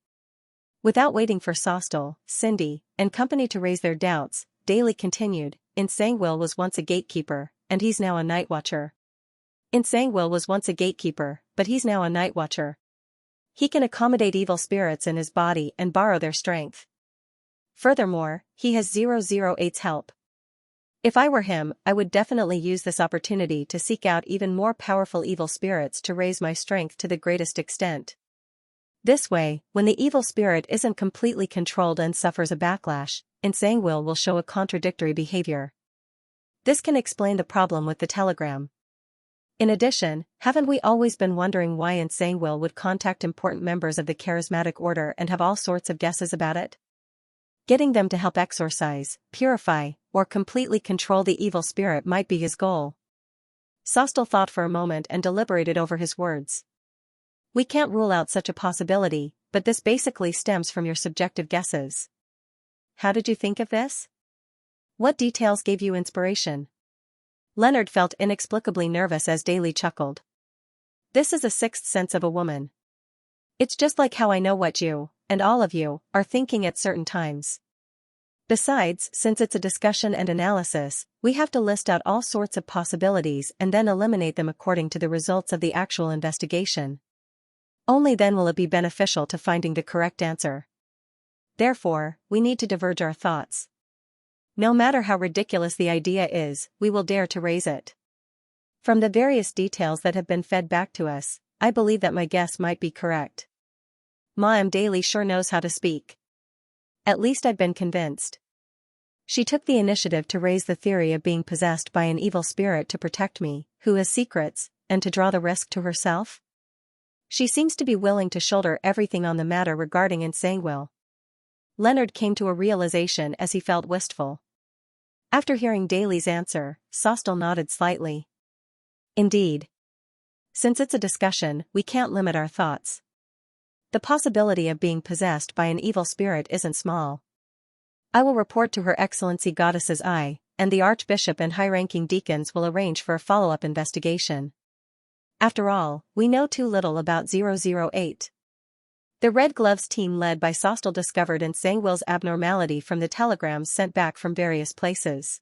A: Without waiting for Sostel, Cindy, and company to raise their doubts, Daly continued, "Nsangwil was once a gatekeeper, and he's now a night watcher. Nsangwil was once a gatekeeper, but he's now a night watcher. He can accommodate evil spirits in his body and borrow their strength. Furthermore, he has 008's help. If I were him, I would definitely use this opportunity to seek out even more powerful evil spirits to raise my strength to the greatest extent. This way, when the evil spirit isn't completely controlled and suffers a backlash, Nsangwil will show a contradictory behavior. This can explain the problem with the telegram. In addition, haven't we always been wondering why Nsangwil would contact important members of the charismatic order and have all sorts of guesses about it? Getting them to help exorcise, purify, or completely control the evil spirit might be his goal." Sostel thought for a moment and deliberated over his words. "We can't rule out such a possibility, but this basically stems from your subjective guesses. How did you think of this? What details gave you inspiration?" Leonard felt inexplicably nervous as Daly chuckled. "This is a sixth sense of a woman. It's just like how I know what you, and all of you, are thinking at certain times. Besides, since it's a discussion and analysis, we have to list out all sorts of possibilities and then eliminate them according to the results of the actual investigation. Only then will it be beneficial to finding the correct answer. Therefore, we need to diverge our thoughts. No matter how ridiculous the idea is, we will dare to raise it. From the various details that have been fed back to us, I believe that my guess might be correct. Ma'am Daly sure knows how to speak. At least I've been convinced. She took the initiative to raise the theory of being possessed by an evil spirit to protect me, who has secrets, and to draw the risk to herself. She seems to be willing to shoulder everything on the matter regarding Xianxia. Leonard came to a realization as he felt wistful. After hearing Daly's answer, Sostel nodded slightly. Indeed. Since it's a discussion, we can't limit our thoughts. The possibility of being possessed by an evil spirit isn't small. I will report to Her Excellency Goddess's Eye, and the Archbishop and high-ranking deacons will arrange for a follow-up investigation. After all, we know too little about 008. The Red Gloves team led by Sostel discovered Xianxia's abnormality from the telegrams sent back from various places.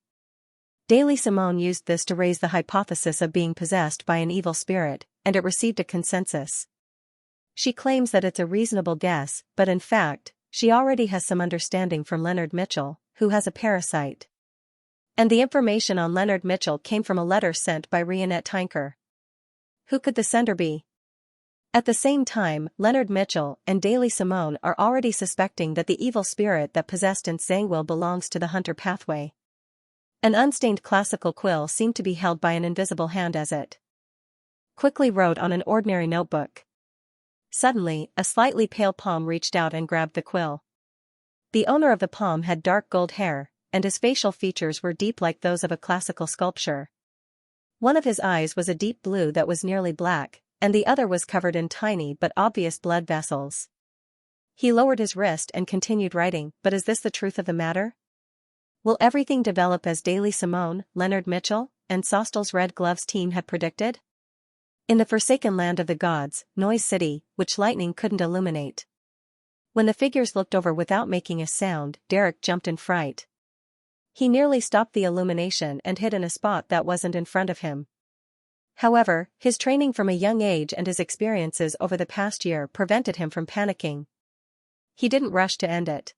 A: Daly Simone used this to raise the hypothesis of being possessed by an evil spirit, and it received a consensus. She claims that it's a reasonable guess, but in fact, she already has some understanding from Leonard Mitchell, who has a parasite. And the information on Leonard Mitchell came from a letter sent by Rionette Tinker. Who could the sender be? At the same time, Leonard Mitchell and Daly Simone are already suspecting that the evil spirit that possessed Xianxia belongs to the Hunter pathway. An unstained classical quill seemed to be held by an invisible hand as it quickly wrote on an ordinary notebook. Suddenly, a slightly pale palm reached out and grabbed the quill. The owner of the palm had dark gold hair, and his facial features were deep like those of a classical sculpture. One of his eyes was a deep blue that was nearly black, and the other was covered in tiny but obvious blood vessels. He lowered his wrist and continued writing, but is this the truth of the matter? Will everything develop as Daly Simone, Leonard Mitchell, and Sostel's Red Gloves team had predicted? In the forsaken land of the gods, Noise City, which lightning couldn't illuminate. When the figures looked over without making a sound, Derek jumped in fright. He nearly stopped the illumination and hid in a spot that wasn't in front of him. However, his training from a young age and his experiences over the past year prevented him from panicking. He didn't rush to end it.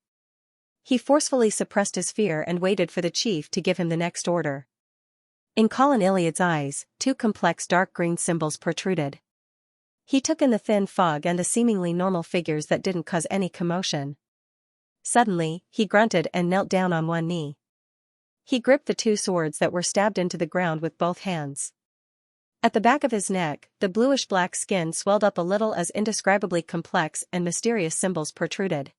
A: He forcefully suppressed his fear and waited for the chief to give him the next order. In Colin Iliad's eyes, two complex dark green symbols protruded. He took in the thin fog and the seemingly normal figures that didn't cause any commotion. Suddenly, he grunted and knelt down on one knee. He gripped the two swords that were stabbed into the ground with both hands. At the back of his neck, the bluish-black skin swelled up a little as indescribably complex and mysterious symbols protruded.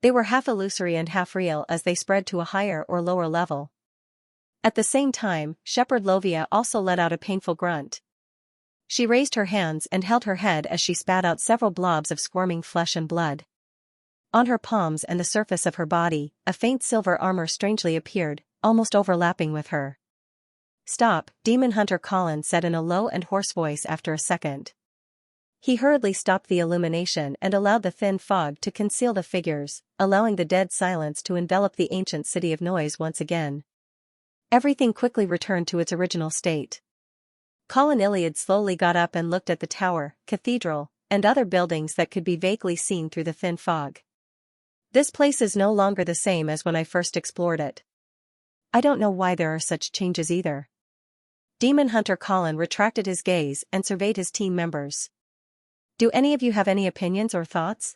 A: They were half illusory and half real as they spread to a higher or lower level. At the same time, Shepherd Lovia also let out a painful grunt. She raised her hands and held her head as she spat out several blobs of squirming flesh and blood. On her palms and the surface of her body, a faint silver armor strangely appeared, almost overlapping with her. "Stop," Demon Hunter Colin said in a low and hoarse voice after a second. He hurriedly stopped the illumination and allowed the thin fog to conceal the figures, allowing the dead silence to envelop the ancient city of noise once again. Everything quickly returned to its original state. Colin Iliad slowly got up and looked at the tower, cathedral, and other buildings that could be vaguely seen through the thin fog. This place is no longer the same as when I first explored it. I don't know why there are such changes either. Demon Hunter Colin retracted his gaze and surveyed his team members. Do any of you have any opinions or thoughts?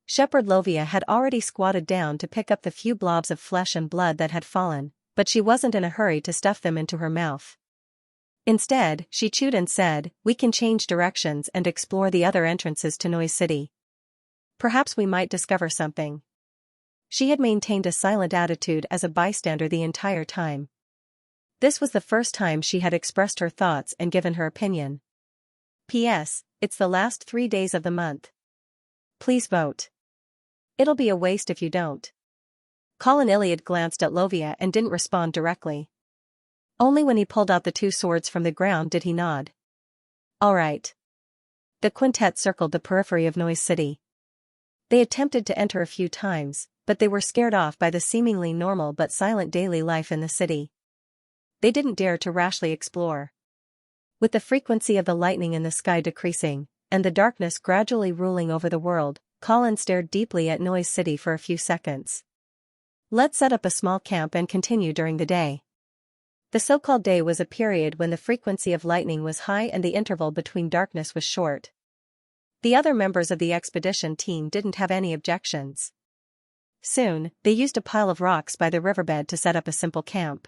A: Shepherd Lovia had already squatted down to pick up the few blobs of flesh and blood that had fallen, but she wasn't in a hurry to stuff them into her mouth. Instead, she chewed and said, "We can change directions and explore the other entrances to Noise City. Perhaps we might discover something." She had maintained a silent attitude as a bystander the entire time. This was the first time she had expressed her thoughts and given her opinion. P.S. It's the last 3 days of the month. Please vote. It'll be a waste if you don't. Colin Iliad glanced at Lovia and didn't respond directly. Only when he pulled out the two swords from the ground did he nod. All right. The quintet circled the periphery of Noise City. They attempted to enter a few times, but they were scared off by the seemingly normal but silent daily life in the city. They didn't dare to rashly explore. With the frequency of the lightning in the sky decreasing, and the darkness gradually ruling over the world, Colin stared deeply at Noise City for a few seconds. Let's set up a small camp and continue during the day. The so-called day was a period when the frequency of lightning was high and the interval between darkness was short. The other members of the expedition team didn't have any objections. Soon, they used a pile of rocks by the riverbed to set up a simple camp.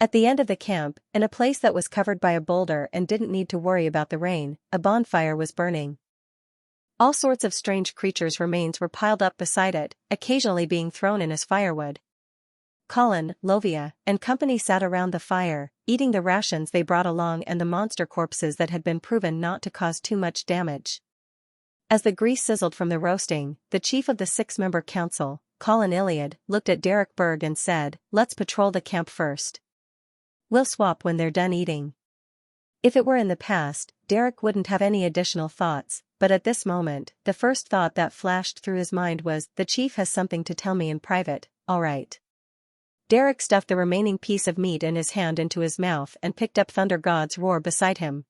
A: At the end of the camp, in a place that was covered by a boulder and didn't need to worry about the rain, a bonfire was burning. All sorts of strange creatures' remains were piled up beside it, occasionally being thrown in as firewood. Colin, Lovia, and company sat around the fire, eating the rations they brought along and the monster corpses that had been proven not to cause too much damage. As the grease sizzled from the roasting, the chief of the 6-member council, Colin Iliad, looked at Derek Berg and said, "Let's patrol the camp first. We'll swap when they're done eating." If it were in the past, Derek wouldn't have any additional thoughts, but at this moment, the first thought that flashed through his mind was, the chief has something to tell me in private, all right. Derek stuffed the remaining piece of meat in his hand into his mouth and picked up Thunder God's roar beside him.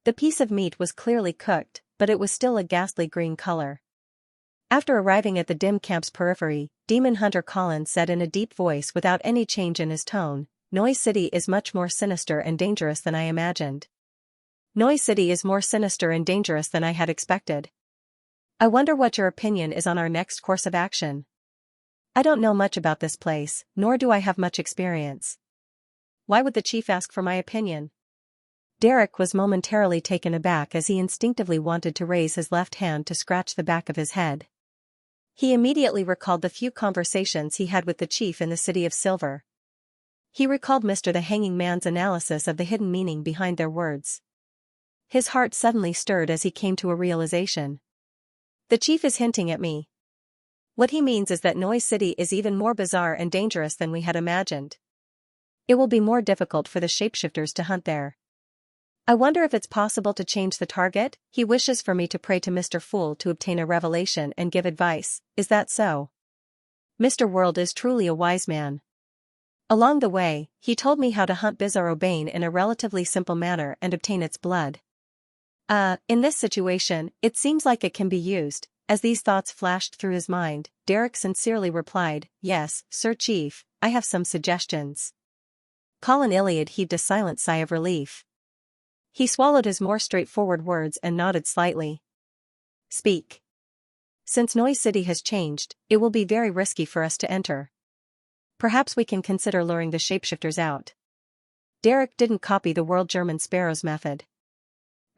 A: The piece of meat was clearly cooked, but it was still a ghastly green color. After arriving at the dim camp's periphery, Demon Hunter Colin said in a deep voice without any change in his tone, "Noise City is much more sinister and dangerous than I imagined. Noise City is more sinister and dangerous than I had expected. I wonder what your opinion is on our next course of action. I don't know much about this place, nor do I have much experience." Why would the chief ask for my opinion? Derek was momentarily taken aback as he instinctively wanted to raise his left hand to scratch the back of his head. He immediately recalled the few conversations he had with the chief in the City of Silver. He recalled Mr. the Hanging Man's analysis of the hidden meaning behind their words. His heart suddenly stirred as he came to a realization. The chief is hinting at me. What he means is that Noise City is even more bizarre and dangerous than we had imagined. It will be more difficult for the shapeshifters to hunt there. I wonder if it's possible to change the target. He wishes for me to pray to Mr. Fool to obtain a revelation and give advice. Is that so? Mr. World is truly a wise man. Along the way, he told me how to hunt Bizarro Bane in a relatively simple manner and obtain its blood. In this situation, it seems like it can be used. As these thoughts flashed through his mind, Derek sincerely replied, "Yes, Sir Chief, I have some suggestions." Colin Iliad heaved a silent sigh of relief. He swallowed his more straightforward words and nodded slightly. "Speak." "Since Noise City has changed, it will be very risky for us to enter. Perhaps we can consider luring the shapeshifters out." Derek didn't copy the World German Sparrow's method.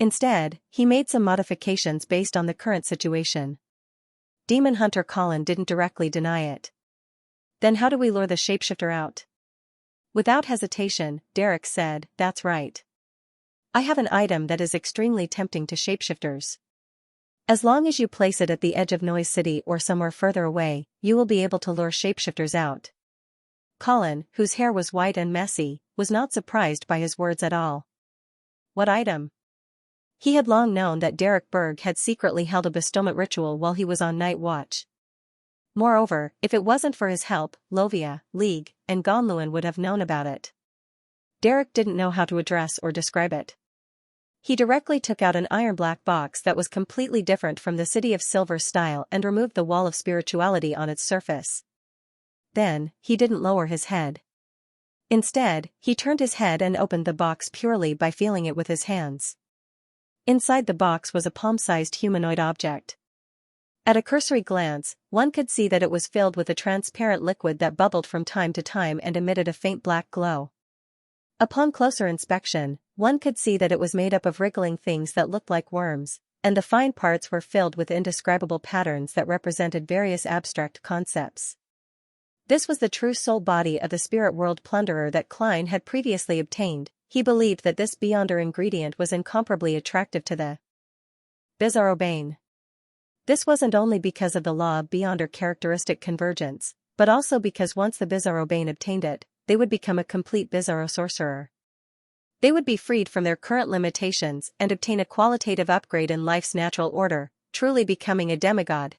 A: Instead, he made some modifications based on the current situation. Demon Hunter Colin didn't directly deny it. "Then how do we lure the shapeshifter out?" Without hesitation, Derek said, "That's right. I have an item that is extremely tempting to shapeshifters. As long as you place it at the edge of Noise City or somewhere further away, you will be able to lure shapeshifters out." Colin, whose hair was white and messy, was not surprised by his words at all. What item? He had long known that Derek Berg had secretly held a bestowment ritual while he was on night watch. Moreover, if it wasn't for his help, Lovia, League, and Gonluan would have known about it. Derek didn't know how to address or describe it. He directly took out an iron-black box that was completely different from the City of Silver's style and removed the wall of spirituality on its surface. Then, he didn't lower his head. Instead, he turned his head and opened the box purely by feeling it with his hands. Inside the box was a palm-sized humanoid object. At a cursory glance, one could see that it was filled with a transparent liquid that bubbled from time to time and emitted a faint black glow. Upon closer inspection, one could see that it was made up of wriggling things that looked like worms, and the fine parts were filled with indescribable patterns that represented various abstract concepts. This was the true soul body of the spirit world plunderer that Klein had previously obtained. He believed that this Beyonder ingredient was incomparably attractive to the Bizarro Bane. This wasn't only because of the law of Beyonder characteristic convergence, but also because once the Bizarro Bane obtained it, they would become a complete Bizarro sorcerer. They would be freed from their current limitations and obtain a qualitative upgrade in life's natural order, truly becoming a demigod.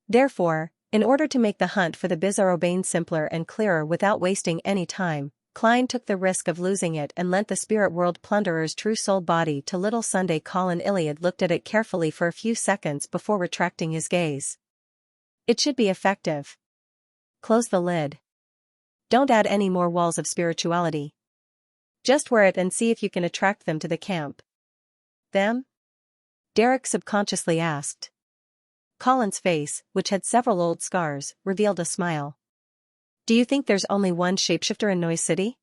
A: Therefore, In order to make the hunt for the Bizarro Bane simpler and clearer without wasting any time, Klein took the risk of losing it and lent the spirit world plunderer's true soul body to little Sunday. Colin Iliad looked at it carefully for a few seconds before retracting his gaze. It should be effective. Close the lid. Don't add any more walls of spirituality. Just wear it and see if you can attract them to the camp. Them? Derek subconsciously asked. Colin's face, which had several old scars, revealed a smile. Do you think there's only one shapeshifter in Noise City?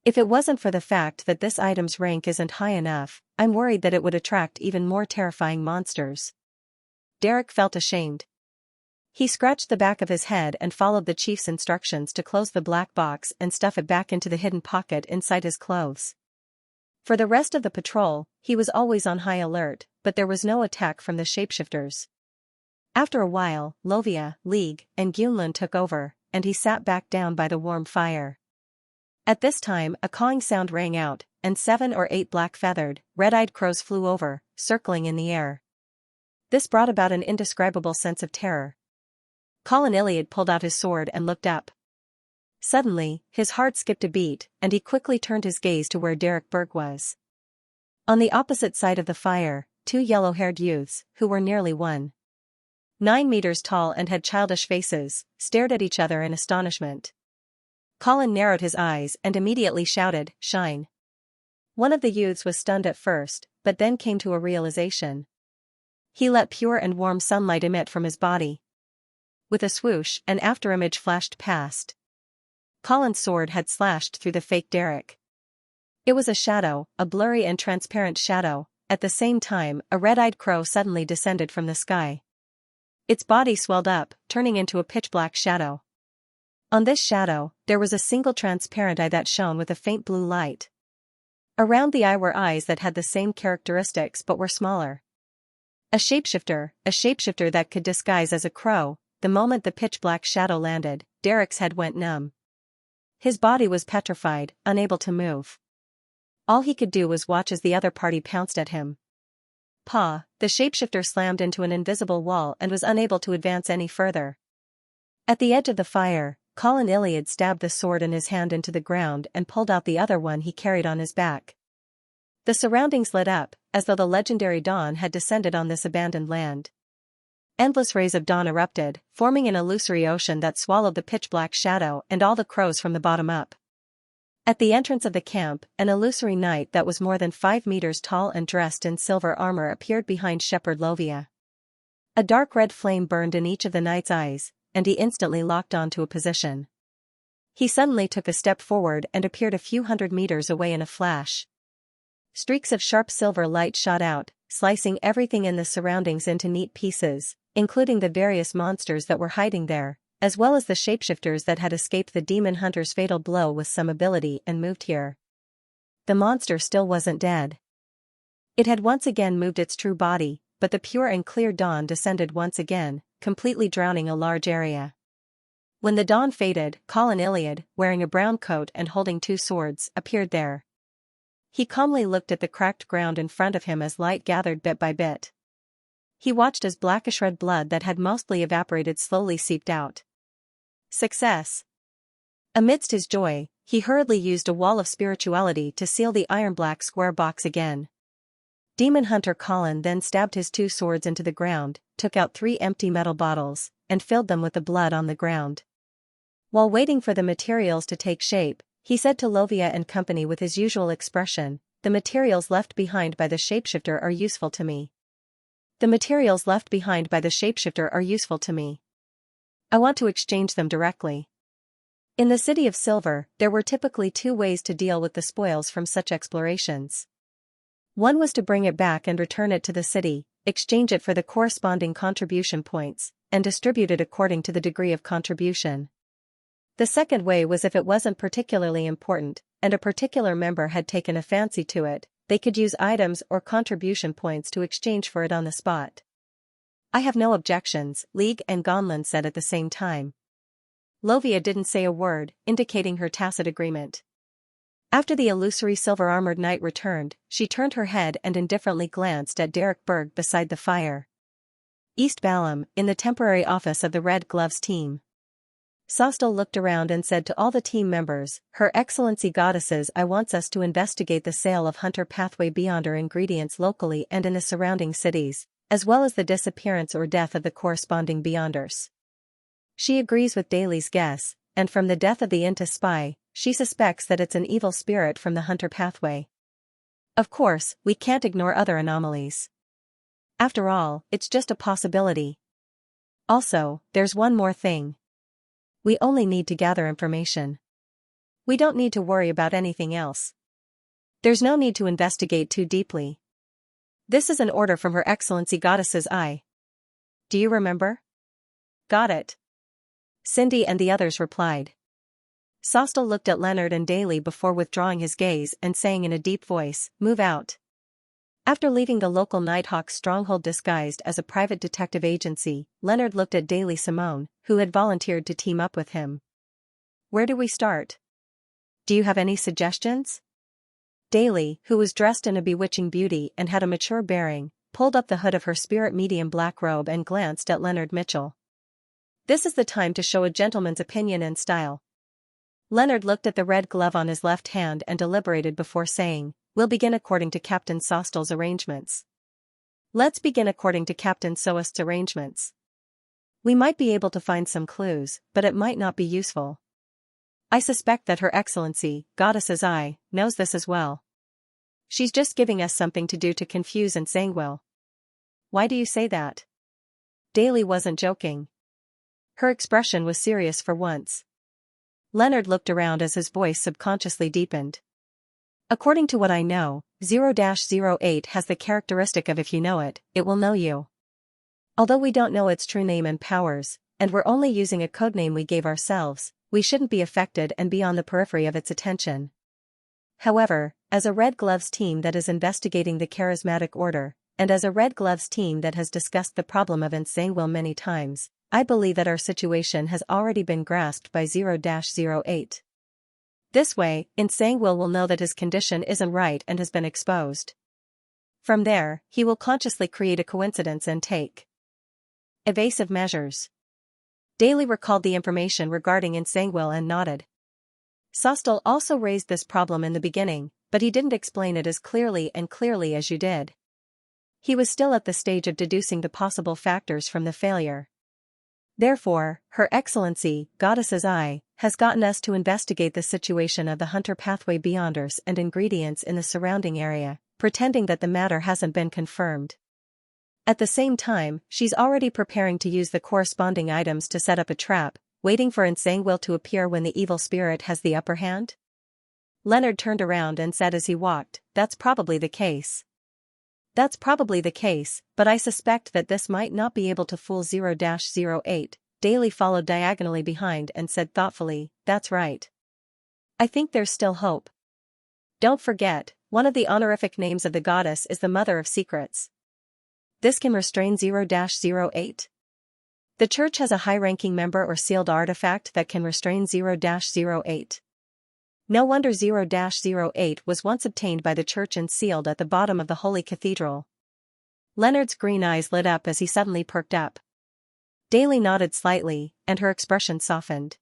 A: If it wasn't for the fact that this item's rank isn't high enough, I'm worried that it would attract even more terrifying monsters. Derek felt ashamed. He scratched the back of his head and followed the chief's instructions to close the black box and stuff it back into the hidden pocket inside his clothes. For the rest of the patrol, he was always on high alert, but there was no attack from the shapeshifters. After a while, Lovia, League, and Gunlun took over, and he sat back down by the warm fire. At this time a cawing sound rang out, and 7 or 8 black-feathered, red-eyed crows flew over, circling in the air. This brought about an indescribable sense of terror. Colin Iliad pulled out his sword and looked up. Suddenly, his heart skipped a beat, and he quickly turned his gaze to where Derek Berg was. On the opposite side of the fire, 2 yellow-haired youths, who were nearly 1.9 meters tall and had childish faces, stared at each other in astonishment. Colin narrowed his eyes and immediately shouted, "Shine!" One of the youths was stunned at first, but then came to a realization. He let pure and warm sunlight emit from his body. With a swoosh, an afterimage flashed past. Colin's sword had slashed through the fake Derek. It was a shadow, a blurry and transparent shadow. At the same time, a red-eyed crow suddenly descended from the sky. Its body swelled up, turning into a pitch-black shadow. On this shadow, there was a single transparent eye that shone with a faint blue light. Around the eye were eyes that had the same characteristics but were smaller. A shapeshifter that could disguise as a crow. The moment the pitch-black shadow landed, Derek's head went numb. His body was petrified, unable to move. All he could do was watch as the other party pounced at him. The shapeshifter slammed into an invisible wall and was unable to advance any further. At the edge of the fire, Colin Iliad stabbed the sword in his hand into the ground and pulled out the other one he carried on his back. The surroundings lit up, as though the legendary dawn had descended on this abandoned land. Endless rays of dawn erupted, forming an illusory ocean that swallowed the pitch-black shadow and all the crows from the bottom up. At the entrance of the camp, an illusory knight that was more than 5 meters tall and dressed in silver armor appeared behind Shepherd Lovia. A dark red flame burned in each of the knight's eyes, and he instantly locked onto a position. He suddenly took a step forward and appeared a few hundred meters away in a flash. Streaks of sharp silver light shot out, slicing everything in the surroundings into neat pieces, including the various monsters that were hiding there, as well as the shapeshifters that had escaped the demon hunter's fatal blow with some ability and moved here. The monster still wasn't dead. It had once again moved its true body, but the pure and clear dawn descended once again, completely drowning a large area. When the dawn faded, Colin Iliad, wearing a brown coat and holding 2 swords, appeared there. He calmly looked at the cracked ground in front of him as light gathered bit by bit. He watched as blackish red blood that had mostly evaporated slowly seeped out. Success! Amidst his joy, he hurriedly used a wall of spirituality to seal the iron-black square box again. Demon Hunter Colin then stabbed his 2 swords into the ground, took out 3 empty metal bottles, and filled them with the blood on the ground. While waiting for the materials to take shape, he said to Lovia and company with his usual expression, "The materials left behind by the shapeshifter are useful to me. The materials left behind by the shapeshifter are useful to me. I want to exchange them directly." In the City of Silver, there were typically 2 ways to deal with the spoils from such explorations. One was to bring it back and return it to the city, exchange it for the corresponding contribution points, and distribute it according to the degree of contribution. The second way was if it wasn't particularly important, and a particular member had taken a fancy to it, they could use items or contribution points to exchange for it on the spot. "I have no objections," League and Gonlin said at the same time. Lovia didn't say a word, indicating her tacit agreement. After the illusory silver-armored knight returned, she turned her head and indifferently glanced at Derek Berg beside the fire. East Balam, in the temporary office of the Red Gloves team. Sostal looked around and said to all the team members, Her Excellency Goddesses, I wants us to investigate the sale of Hunter Pathway Beyonder ingredients locally and in the surrounding cities, as well as the disappearance or death of the corresponding Beyonders. She agrees with Daly's guess, and from the death of the Inta spy, she suspects that it's an evil spirit from the Hunter Pathway. Of course, we can't ignore other anomalies. After all, it's just a possibility. Also, there's one more thing. We only need to gather information. We don't need to worry about anything else. There's no need to investigate too deeply. This is an order from Her Excellency Goddesses I. Do you remember? Got it. Cindy and the others replied. Sostal looked at Leonard and Daly before withdrawing his gaze and saying in a deep voice, Move out. After leaving the local Nighthawk stronghold disguised as a private detective agency, Leonard looked at Daly Simone, who had volunteered to team up with him. Where do we start? Do you have any suggestions? Daly, who was dressed in a bewitching beauty and had a mature bearing, pulled up the hood of her spirit medium black robe and glanced at Leonard Mitchell. This is the time to show a gentleman's opinion and style. Leonard looked at the red glove on his left hand and deliberated before saying, We'll begin according to Captain Sostal's arrangements. Let's begin according to Captain Soast's arrangements. We might be able to find some clues, but it might not be useful. I suspect that Her Excellency, Goddesses I, knows this as well. She's just giving us something to do to confuse and sanguine. Why do you say that? Daly wasn't joking. Her expression was serious for once. Leonard looked around as his voice subconsciously deepened. According to what I know, 0-08 has the characteristic of if you know it, it will know you. Although we don't know its true name and powers, and we're only using a codename we gave ourselves, we shouldn't be affected and be on the periphery of its attention. However, as a Red Gloves team that is investigating the charismatic order, and as a Red Gloves team that has discussed the problem of ensanguine many times, I believe that our situation has already been grasped by 0-08. This way, ensanguine will know that his condition isn't right and has been exposed. From there, he will consciously create a coincidence and take evasive measures. Daly recalled the information regarding ensanguine and nodded. Sostal also raised this problem in the beginning, but he didn't explain it as clearly as you did. He was still at the stage of deducing the possible factors from the failure. Therefore, Her Excellency, Goddesses I, has gotten us to investigate the situation of the Hunter Pathway Beyonders and ingredients in the surrounding area, pretending that the matter hasn't been confirmed. At the same time, she's already preparing to use the corresponding items to set up a trap, waiting for ensanguine to appear when the evil spirit has the upper hand. Leonard turned around and said as he walked, That's probably the case. That's probably the case, but I suspect that this might not be able to fool 0-08. Daly followed diagonally behind and said thoughtfully, That's right. I think there's still hope. Don't forget, one of the honorific names of the goddess is the Mother of Secrets. This can restrain 0-08. The church has a high-ranking member or sealed artifact that can restrain 0-08. No wonder 0-08 was once obtained by the church and sealed at the bottom of the Holy Cathedral. Leonard's green eyes lit up as he suddenly perked up. Daly nodded slightly, and her expression softened.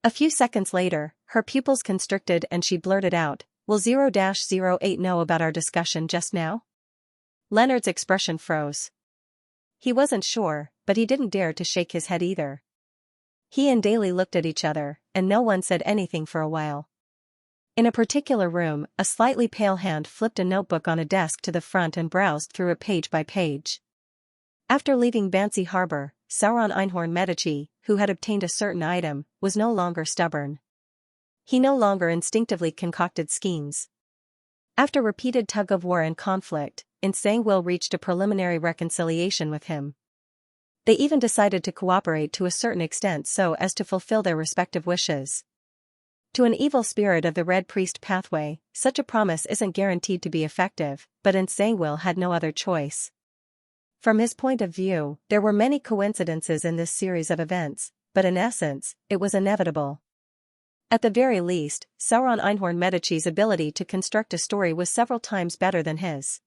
A: A few seconds later, her pupils constricted and she blurted out, Will 0-08 know about our discussion just now? Leonard's expression froze. He wasn't sure, but he didn't dare to shake his head either. He and Daly looked at each other, and no one said anything for a while. In a particular room, a slightly pale hand flipped a notebook on a desk to the front and browsed through it page by page. After leaving Bansi Harbor, Sauron Einhorn Medici, who had obtained a certain item, was no longer stubborn. He no longer instinctively concocted schemes. After repeated tug-of-war and conflict, ensanguine reached a preliminary reconciliation with him. They even decided to cooperate to a certain extent so as to fulfill their respective wishes. To an evil spirit of the Red Priest pathway, such a promise isn't guaranteed to be effective, but ensanguine had no other choice. From his point of view, there were many coincidences in this series of events, but in essence, it was inevitable. At the very least, Sauron Einhorn Medici's ability to construct a story was several times better than his.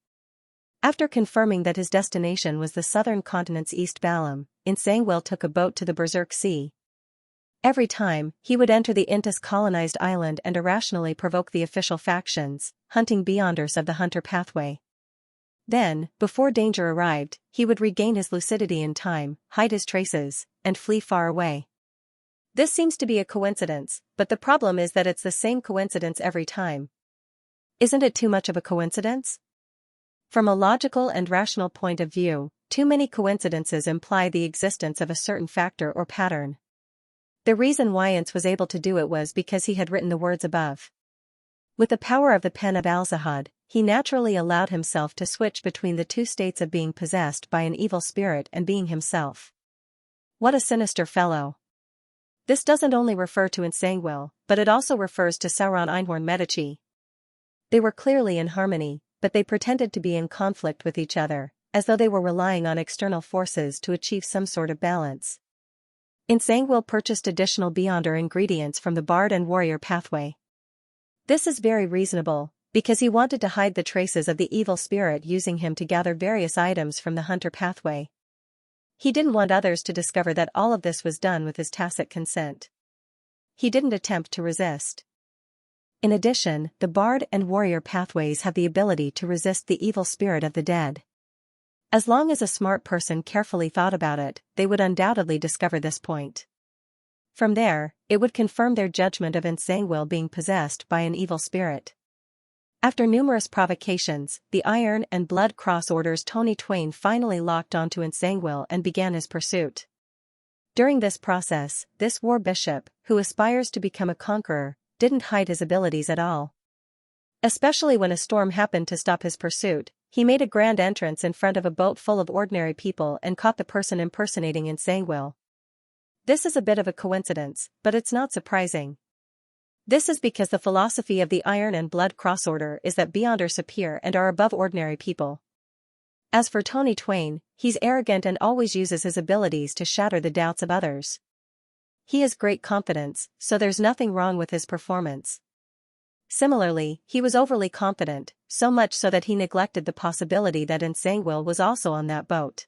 A: After confirming that his destination was the southern continent's East Balam, Xianxia took a boat to the Berserk Sea. Every time, he would enter the Intis colonized island and irrationally provoke the official factions, hunting beyonders of the Hunter pathway. Then, before danger arrived, he would regain his lucidity in time, hide his traces, and flee far away. This seems to be a coincidence, but the problem is that it's the same coincidence every time. Isn't it too much of a coincidence? From a logical and rational point of view, too many coincidences imply the existence of a certain factor or pattern. The reason Xianxia was able to do it was because he had written the words above. With the power of the pen of Al-Zahad, he naturally allowed himself to switch between the two states of being possessed by an evil spirit and being himself. What a sinister fellow. This doesn't only refer to Xianxia, but it also refers to Sauron Einhorn Medici. They were clearly in harmony, but they pretended to be in conflict with each other, as though they were relying on external forces to achieve some sort of balance. Xianxia purchased additional Beyonder ingredients from the Bard and Warrior pathway. This is very reasonable, because he wanted to hide the traces of the evil spirit using him to gather various items from the Hunter pathway. He didn't want others to discover that all of this was done with his tacit consent. He didn't attempt to resist. In addition, the Bard and Warrior pathways have the ability to resist the evil spirit of the dead. As long as a smart person carefully thought about it, they would undoubtedly discover this point. From there, it would confirm their judgment of Xianxia being possessed by an evil spirit. After numerous provocations, the Iron and Blood Cross Order's Tony Twain finally locked onto Xianxia and began his pursuit. During this process, this war bishop, who aspires to become a conqueror, didn't hide his abilities at all. Especially when a storm happened to stop his pursuit, he made a grand entrance in front of a boat full of ordinary people and caught the person impersonating Xianxia. This is a bit of a coincidence, but it's not surprising. This is because the philosophy of the Iron and Blood Cross Order is that Beyonders appear and are above ordinary people. As for Tony Twain, he's arrogant and always uses his abilities to shatter the doubts of others. He has great confidence, so there's nothing wrong with his performance. Similarly, he was overly confident, so much so that he neglected the possibility that Xianxia was also on that boat.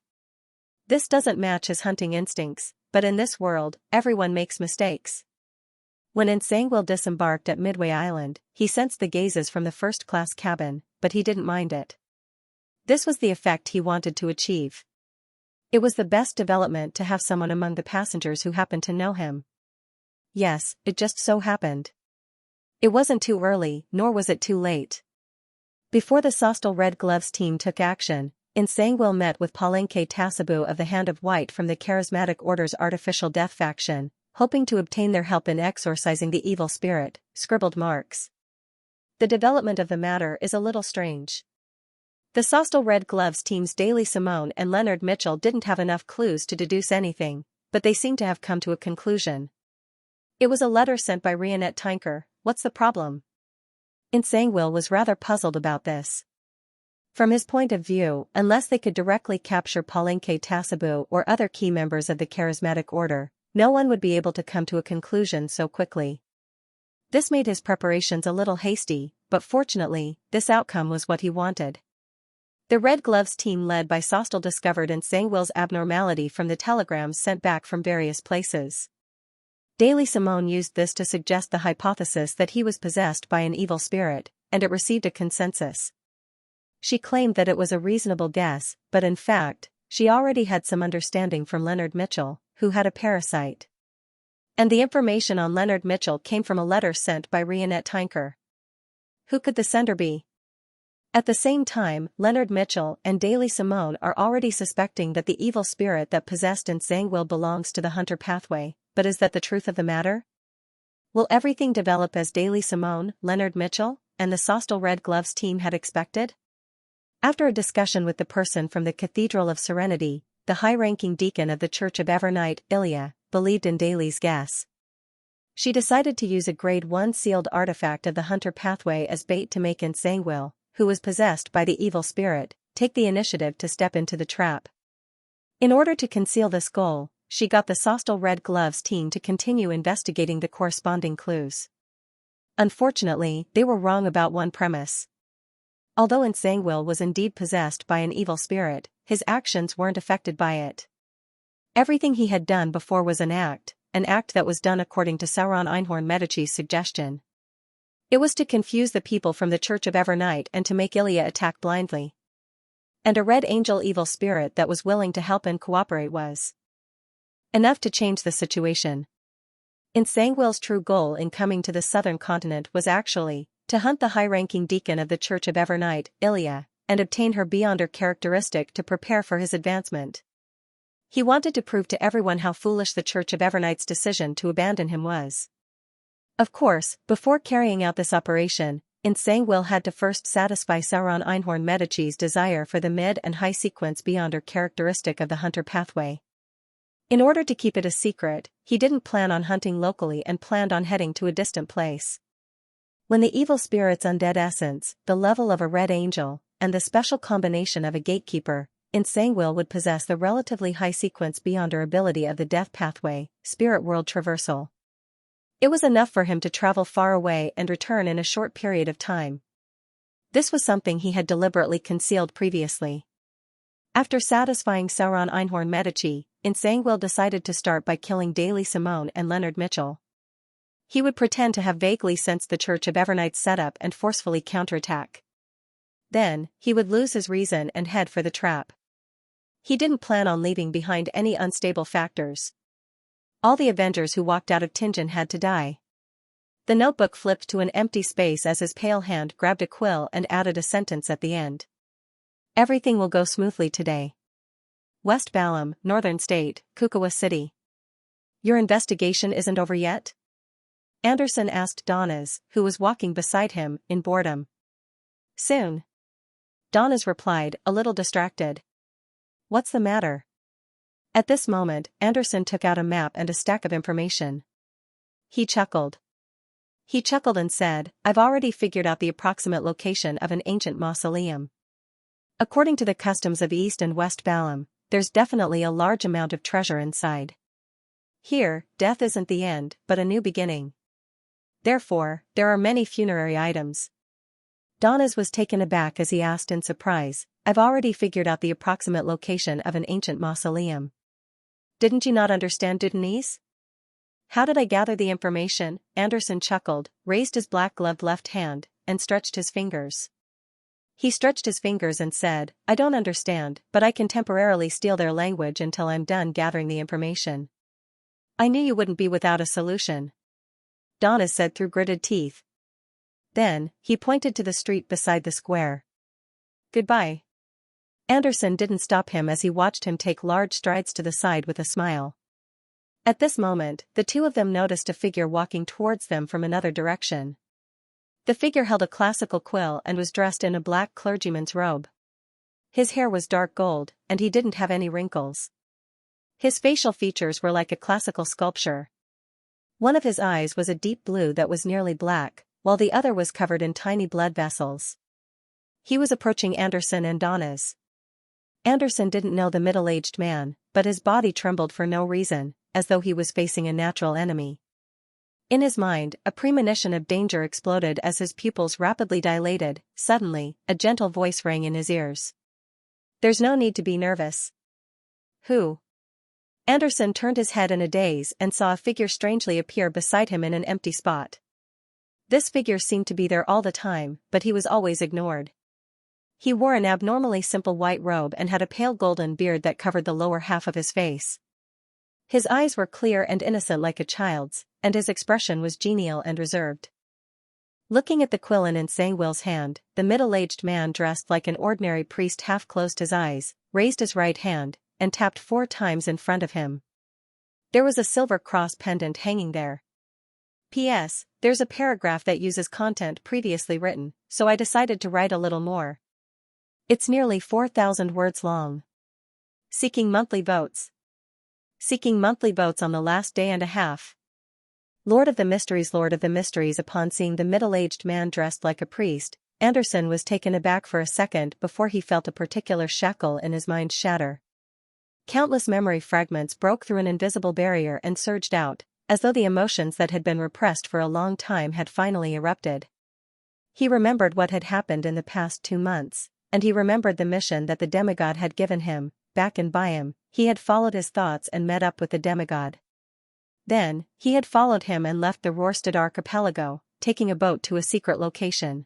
A: This doesn't match his hunting instincts, but in this world, everyone makes mistakes. When Xianxia disembarked at Midway Island, he sensed the gazes from the first-class cabin, but he didn't mind it. This was the effect he wanted to achieve. It was the best development to have someone among the passengers who happened to know him. Yes, it just so happened. It wasn't too early, nor was it too late. Before the Sostal Red Gloves team took action, Xianxia met with Palenque Tasabu of the Hand of White from the Charismatic Order's Artificial Death faction, hoping to obtain their help in exorcising the evil spirit, scribbled marks. The development of the matter is a little strange. The Sostal Red Gloves team's Daily Simone and Leonard Mitchell didn't have enough clues to deduce anything, but they seem to have come to a conclusion. It was a letter sent by Rionette Tinker. What's the problem? Xianxia was rather puzzled about this. From his point of view, unless they could directly capture Palenque Tasabu or other key members of the Charismatic Order, no one would be able to come to a conclusion so quickly. This made his preparations a little hasty, but fortunately, this outcome was what he wanted. The Red Gloves team led by Sostal discovered Xianxia's abnormality from the telegrams sent back from various places. Daily Simone used this to suggest the hypothesis that he was possessed by an evil spirit, and it received a consensus. She claimed that it was a reasonable guess, but in fact, she already had some understanding from Leonard Mitchell, who had a parasite. And the information on Leonard Mitchell came from a letter sent by Rionette Tinker. Who could the sender be? At the same time, Leonard Mitchell and Daily Simone are already suspecting that the evil spirit that possessed Xianxia belongs to the Hunter pathway, but is that the truth of the matter? Will everything develop as Daily Simone, Leonard Mitchell, and the Sostal Red Gloves team had expected? After a discussion with the person from the Cathedral of Serenity, the high-ranking deacon of the Church of Evernight, Ilya, believed in Daly's guess. She decided to use a Grade 1 sealed artifact of the Hunter pathway as bait to make Xianxia, who was possessed by the evil spirit, take the initiative to step into the trap. In order to conceal this goal, she got the Sostal Red Gloves team to continue investigating the corresponding clues. Unfortunately, they were wrong about one premise. Although Xianxia was indeed possessed by an evil spirit, his actions weren't affected by it. Everything he had done before was an act that was done according to Sauron Einhorn Medici's suggestion. It was to confuse the people from the Church of Evernight and to make Ilya attack blindly. And a red angel evil spirit that was willing to help and cooperate was enough to change the situation. Xianxia's true goal in coming to the southern continent was actually to hunt the high-ranking deacon of the Church of Evernight, Ilya, and obtain her Beyonder characteristic to prepare for his advancement. He wanted to prove to everyone how foolish the Church of Evernight's decision to abandon him was. Of course, before carrying out this operation, Xianxia had to first satisfy Sauron Einhorn Medici's desire for the mid and high sequence Beyonder characteristic of the hunter pathway. In order to keep it a secret, he didn't plan on hunting locally and planned on heading to a distant place. When the evil spirit's undead essence, the level of a red angel, and the special combination of a gatekeeper, Xianxia would possess the relatively high sequence Beyonder ability of the death pathway, spirit world traversal. It was enough for him to travel far away and return in a short period of time. This was something he had deliberately concealed previously. After satisfying Sauron Einhorn Medici, Xianxia decided to start by killing Daly Simone and Leonard Mitchell. He would pretend to have vaguely sensed the Church of Evernight's setup and forcefully counterattack. Then, he would lose his reason and head for the trap. He didn't plan on leaving behind any unstable factors. All the Avengers who walked out of Tingen had to die. The notebook flipped to an empty space as his pale hand grabbed a quill and added a sentence at the end. Everything will go smoothly today. West Balam, Northern State, Kukawa City. Your investigation isn't over yet? Anderson asked Donnas, who was walking beside him, in boredom. Soon. Donnas replied, a little distracted. What's the matter? At this moment, Anderson took out a map and a stack of information. He chuckled. And said, I've already figured out the approximate location of an ancient mausoleum. According to the customs of East and West Balam, there's definitely a large amount of treasure inside. Here, death isn't the end, but a new beginning. Therefore, there are many funerary items. Donnas was taken aback as he asked in surprise, I've already figured out the approximate location of an ancient mausoleum. Didn't you not understand Dudenese? How did I gather the information? Anderson chuckled, raised his black-gloved left hand, and stretched his fingers. He stretched his fingers and said, I don't understand, but I can temporarily steal their language until I'm done gathering the information. I knew you wouldn't be without a solution. Donnas said through gritted teeth. Then, he pointed to the street beside the square. Goodbye. Anderson didn't stop him as he watched him take large strides to the side with a smile. At this moment, the two of them noticed a figure walking towards them from another direction. The figure held a classical quill and was dressed in a black clergyman's robe. His hair was dark gold, and he didn't have any wrinkles. His facial features were like a classical sculpture. One of his eyes was a deep blue that was nearly black, while the other was covered in tiny blood vessels. He was approaching Anderson and Donnas. Anderson didn't know the middle-aged man, but his body trembled for no reason, as though he was facing a natural enemy. In his mind, a premonition of danger exploded as his pupils rapidly dilated. Suddenly, a gentle voice rang in his ears. There's no need to be nervous. Who? Anderson turned his head in a daze and saw a figure strangely appear beside him in an empty spot. This figure seemed to be there all the time, but he was always ignored. He wore an abnormally simple white robe and had a pale golden beard that covered the lower half of his face. His eyes were clear and innocent like a child's, and his expression was genial and reserved. Looking at the quill in Xianxia's hand, the middle-aged man dressed like an ordinary priest half closed his eyes, raised his right hand, and tapped 4 times in front of him. There was a silver cross pendant hanging there. P.S. There's a paragraph that uses content previously written, so I decided to write a little more. It's nearly 4,000 words long. Seeking monthly votes. Seeking monthly votes on the last day and a half. Lord of the Mysteries. Upon seeing the middle-aged man dressed like a priest, Anderson was taken aback for a second before he felt a particular shackle in his mind shatter. Countless memory fragments broke through an invisible barrier and surged out, as though the emotions that had been repressed for a long time had finally erupted. He remembered what had happened in the past 2 months, and he remembered the mission that the demigod had given him. Back in Byam, he had followed his thoughts and met up with the demigod. Then, he had followed him and left the Rorstad archipelago, taking a boat to a secret location.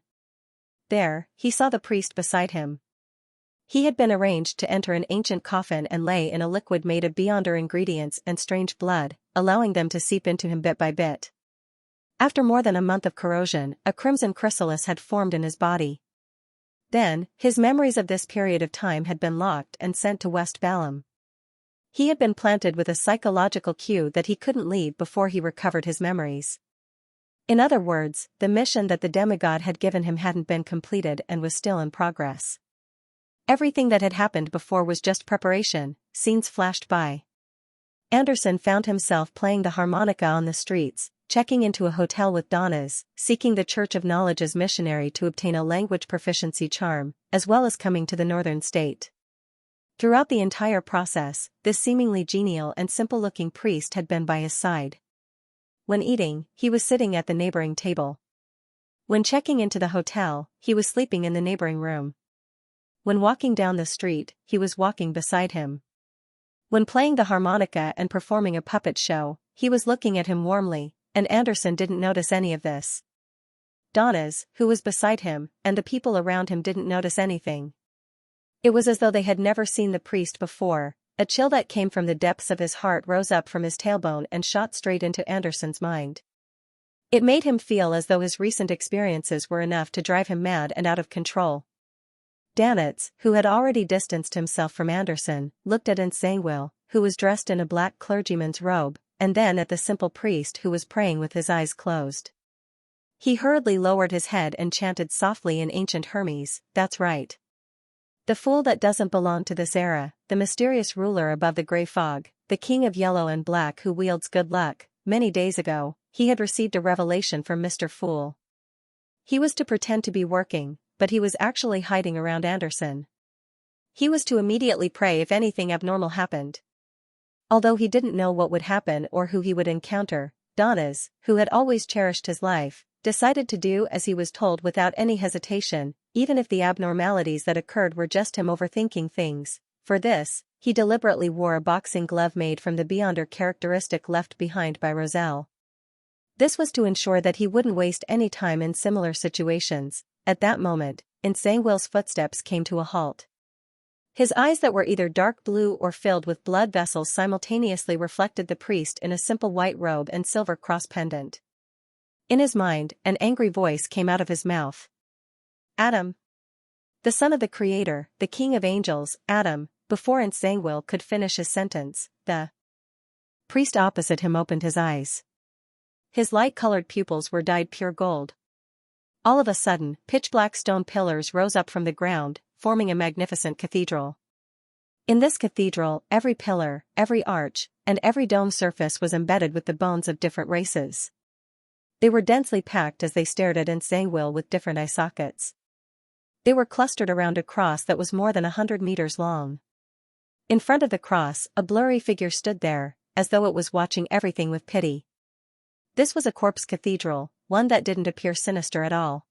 A: There, he saw the priest beside him. He had been arranged to enter an ancient coffin and lay in a liquid made of beyonder ingredients and strange blood, allowing them to seep into him bit by bit. After more than a month of corrosion, a crimson chrysalis had formed in his body. Then, his memories of this period of time had been locked and sent to West Balam. He had been planted with a psychological cue that he couldn't leave before he recovered his memories. In other words, the mission that the demigod had given him hadn't been completed and was still in progress. Everything that had happened before was just preparation. Scenes flashed by. Anderson found himself playing the harmonica on the streets, checking into a hotel with Donnas, seeking the Church of Knowledge as missionary to obtain a language proficiency charm, as well as coming to the northern state. Throughout the entire process, this seemingly genial and simple-looking priest had been by his side. When eating, he was sitting at the neighboring table. When checking into the hotel, he was sleeping in the neighboring room. When walking down the street, he was walking beside him. When playing the harmonica and performing a puppet show, he was looking at him warmly, and Anderson didn't notice any of this. Donnas, who was beside him, and the people around him didn't notice anything. It was as though they had never seen the priest before. A chill that came from the depths of his heart rose up from his tailbone and shot straight into Anderson's mind. It made him feel as though his recent experiences were enough to drive him mad and out of control. Danitz, who had already distanced himself from Anderson, looked at Nsangwil, who was dressed in a black clergyman's robe, and then at the simple priest who was praying with his eyes closed. He hurriedly lowered his head and chanted softly in ancient Hermes, "That's right. The fool that doesn't belong to this era, the mysterious ruler above the grey fog, the king of yellow and black who wields good luck. Many days ago, he had received a revelation from Mr. Fool. He was to pretend to be working, but he was actually hiding around Anderson. He was to immediately pray if anything abnormal happened. Although he didn't know what would happen or who he would encounter, Donnas, who had always cherished his life, decided to do as he was told without any hesitation, even if the abnormalities that occurred were just him overthinking things. For this, he deliberately wore a boxing glove made from the beyonder characteristic left behind by Roselle. This was to ensure that he wouldn't waste any time in similar situations. At that moment, Nsangwil's footsteps came to a halt. His eyes that were either dark blue or filled with blood vessels simultaneously reflected the priest in a simple white robe and silver cross pendant. In his mind, an angry voice came out of his mouth. Adam. The son of the Creator, the King of Angels, Adam. Before Nsangwil could finish his sentence, the priest opposite him opened his eyes. His light-colored pupils were dyed pure gold. All of a sudden, pitch-black stone pillars rose up from the ground, forming a magnificent cathedral. In this cathedral, every pillar, every arch, and every dome surface was embedded with the bones of different races. They were densely packed as they stared at Nsangwil with different eye sockets. They were clustered around a cross that was more than 100 meters long. In front of the cross, a blurry figure stood there, as though it was watching everything with pity. This was a corpse cathedral, one that didn't appear sinister at all.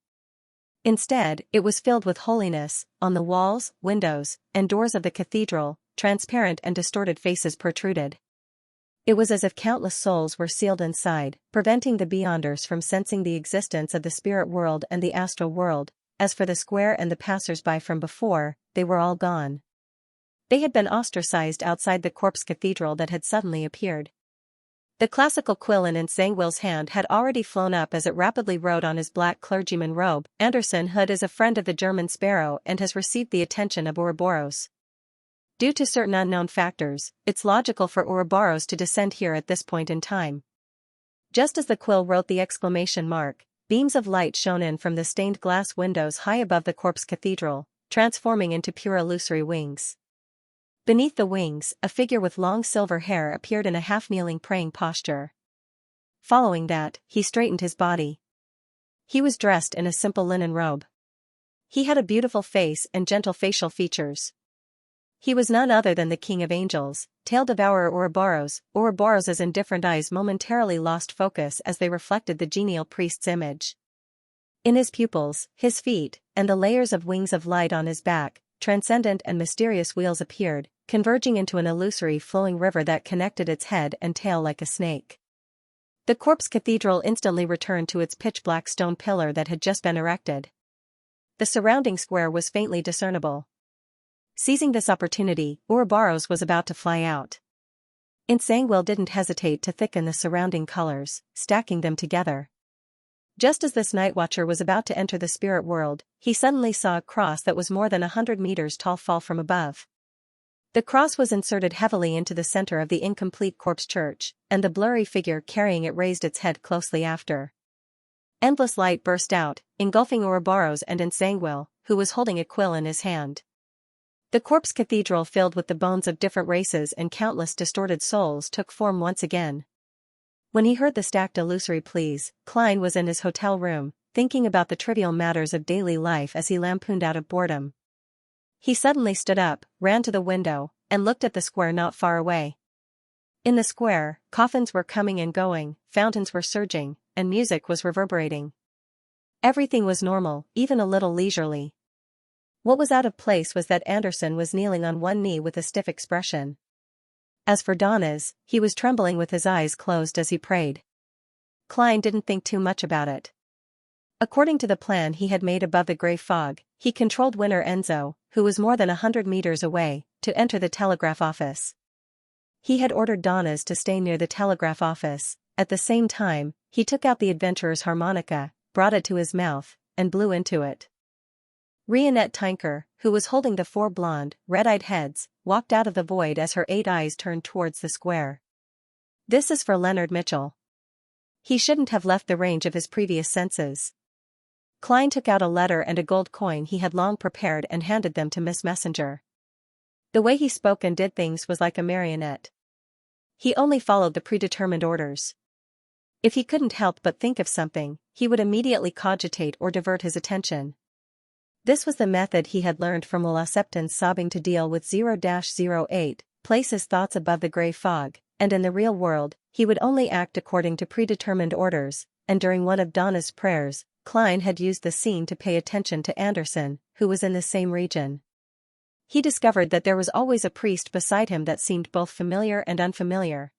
A: Instead, it was filled with holiness. On the walls, windows, and doors of the cathedral, transparent and distorted faces protruded. It was as if countless souls were sealed inside, preventing the beyonders from sensing the existence of the spirit world and the astral world. As for the square and the passers-by from before, they were all gone. They had been ostracized outside the corpse cathedral that had suddenly appeared. The classical quill in Nsangwil's hand had already flown up as it rapidly wrote on his black clergyman robe, Anderson Hood is a friend of the German sparrow and has received the attention of Ouroboros. Due to certain unknown factors, it's logical for Ouroboros to descend here at this point in time. Just as the quill wrote the exclamation mark, beams of light shone in from the stained glass windows high above the corpse cathedral, transforming into pure illusory wings. Beneath the wings, a figure with long silver hair appeared in a half-kneeling praying posture. Following that, he straightened his body. He was dressed in a simple linen robe. He had a beautiful face and gentle facial features. He was none other than the King of Angels, tail devourer Ouroboros. Ouroboros's indifferent eyes momentarily lost focus as they reflected the genial priest's image. In his pupils, his feet, and the layers of wings of light on his back, transcendent and mysterious wheels appeared, converging into an illusory flowing river that connected its head and tail like a snake. The corpse cathedral instantly returned to its pitch-black stone pillar that had just been erected. The surrounding square was faintly discernible. Seizing this opportunity, Ouroboros was about to fly out. Xianxia didn't hesitate to thicken the surrounding colors, stacking them together. Just as this night watcher was about to enter the spirit world, he suddenly saw a cross that was more than 100 meters tall fall from above. The cross was inserted heavily into the center of the incomplete corpse church, and the blurry figure carrying it raised its head closely after. Endless light burst out, engulfing Ouroboros and Xianxia, who was holding a quill in his hand. The corpse cathedral filled with the bones of different races and countless distorted souls took form once again. When he heard the stacked illusory pleas, Klein was in his hotel room, thinking about the trivial matters of daily life as he lampooned out of boredom. He suddenly stood up, ran to the window, and looked at the square not far away. In the square, coffins were coming and going, fountains were surging, and music was reverberating. Everything was normal, even a little leisurely. What was out of place was that Anderson was kneeling on one knee with a stiff expression. As for Donnes, he was trembling with his eyes closed as he prayed. Klein didn't think too much about it. According to the plan he had made above the gray fog, he controlled Winner Enzo, who was more than 100 meters away, to enter the telegraph office. He had ordered Donnes to stay near the telegraph office. At the same time, he took out the adventurer's harmonica, brought it to his mouth, and blew into it. Rionette Tinker, who was holding the 4 blonde, red-eyed heads, walked out of the void as her 8 eyes turned towards the square. This is for Leonard Mitchell. He shouldn't have left the range of his previous senses. Klein took out a letter and a gold coin he had long prepared and handed them to Miss Messenger. The way he spoke and did things was like a marionette. He only followed the predetermined orders. If he couldn't help but think of something, he would immediately cogitate or divert his attention. This was the method he had learned from Will Septon's sobbing to deal with 0-08, place his thoughts above the gray fog, and in the real world, he would only act according to predetermined orders, and during one of Donna's prayers, Klein had used the scene to pay attention to Anderson, who was in the same region. He discovered that there was always a priest beside him that seemed both familiar and unfamiliar.